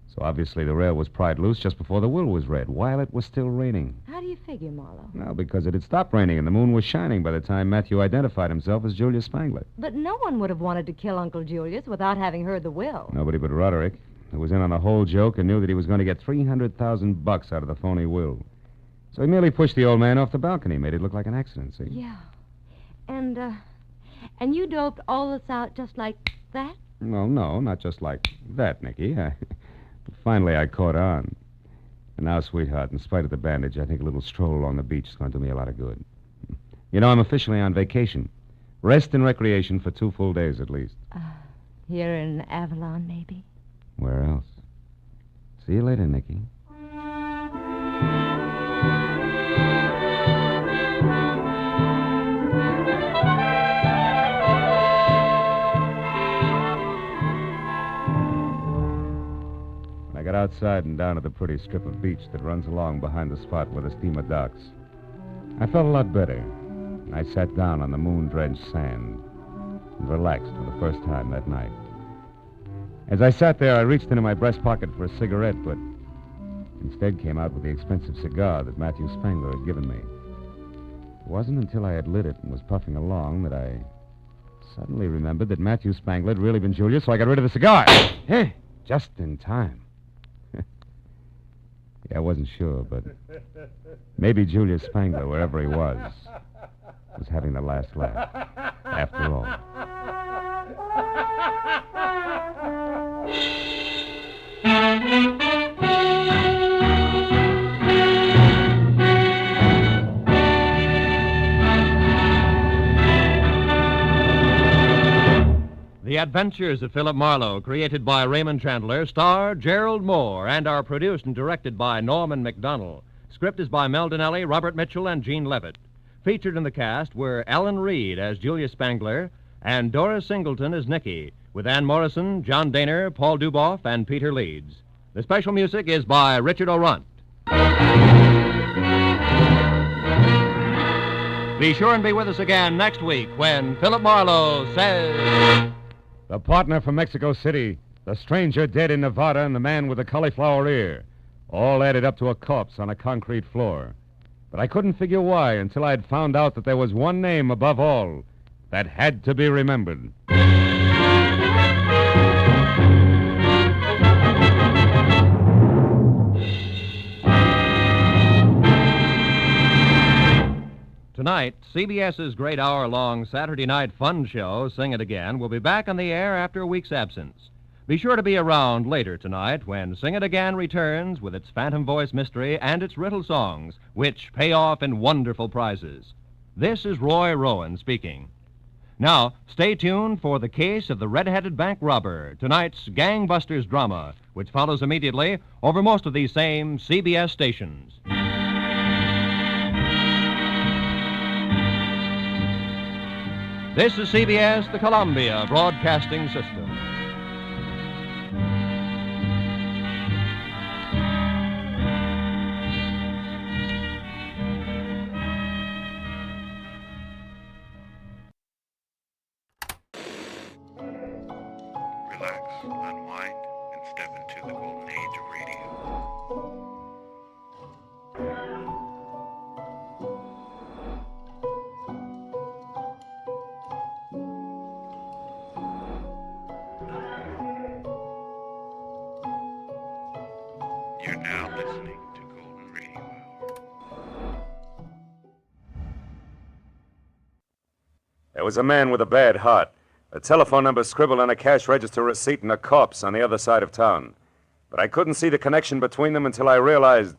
So obviously the rail was pried loose just before the will was read, while it was still raining. How do you figure, Marlowe? Well, because it had stopped raining and the moon was shining by the time Matthew identified himself as Julius Spangler. But no one would have wanted to kill Uncle Julius without having heard the will. Nobody but Roderick, who was in on the whole joke and knew that he was going to get $300,000 out of the phony will. So he merely pushed the old man off the balcony, made it look like an accident, see? Yeah. And you doped all this out just like that? Well, no, not just like that, Nicky. Finally, I caught on. And now, sweetheart, in spite of the bandage, I think a little stroll along the beach is going to do me a lot of good. You know, I'm officially on vacation. Rest and recreation for 2 full days at least. Here in Avalon, maybe? Where else? See you later, Nicky. I got outside and down to the pretty strip of beach that runs along behind the spot where the steamer docks. I felt a lot better. I sat down on the moon-drenched sand and relaxed for the first time that night. As I sat there, I reached into my breast pocket for a cigarette, but instead came out with the expensive cigar that Matthew Spangler had given me. It wasn't until I had lit it and was puffing along that I suddenly remembered that Matthew Spangler had really been Julius, so I got rid of the cigar. Hey, just in time. Yeah, I wasn't sure, but maybe Julius Spangler, wherever he was having the last laugh, after all. The Adventures of Philip Marlowe, created by Raymond Chandler, star Gerald Mohr, and are produced and directed by Norman MacDonald. Script is by Mel Donnelly, Robert Mitchell, and Gene Levitt. Featured in the cast were Ellen Reed as Julius Spangler and Doris Singleton as Nicky, with Ann Morrison, John Daner, Paul Duboff, and Peter Leeds. The special music is by Richard O'Runt. Be sure and be with us again next week when Philip Marlowe says... The partner from Mexico City, the stranger dead in Nevada, and the man with the cauliflower ear. all added up to a corpse on a concrete floor. But I couldn't figure why until I'd found out that there was one name above all that had to be remembered. Tonight, CBS's great hour-long Saturday night fun show, Sing It Again, will be back on the air after a week's absence. Be sure to be around later tonight when Sing It Again returns with its phantom voice mystery and its riddle songs, which pay off in wonderful prizes. This is Roy Rowan speaking. Now, stay tuned for The Case of the Red-Headed Bank Robber, tonight's Gangbusters drama, which follows immediately over most of these same CBS stations. This is CBS, the Columbia Broadcasting System. Relax, unwind, and step into the golden age of radio. You're now listening to Golden Radio Hour. There was a man with a bad heart, a telephone number scribbled on a cash register receipt, and a corpse on the other side of town. But I couldn't see the connection between them until I realized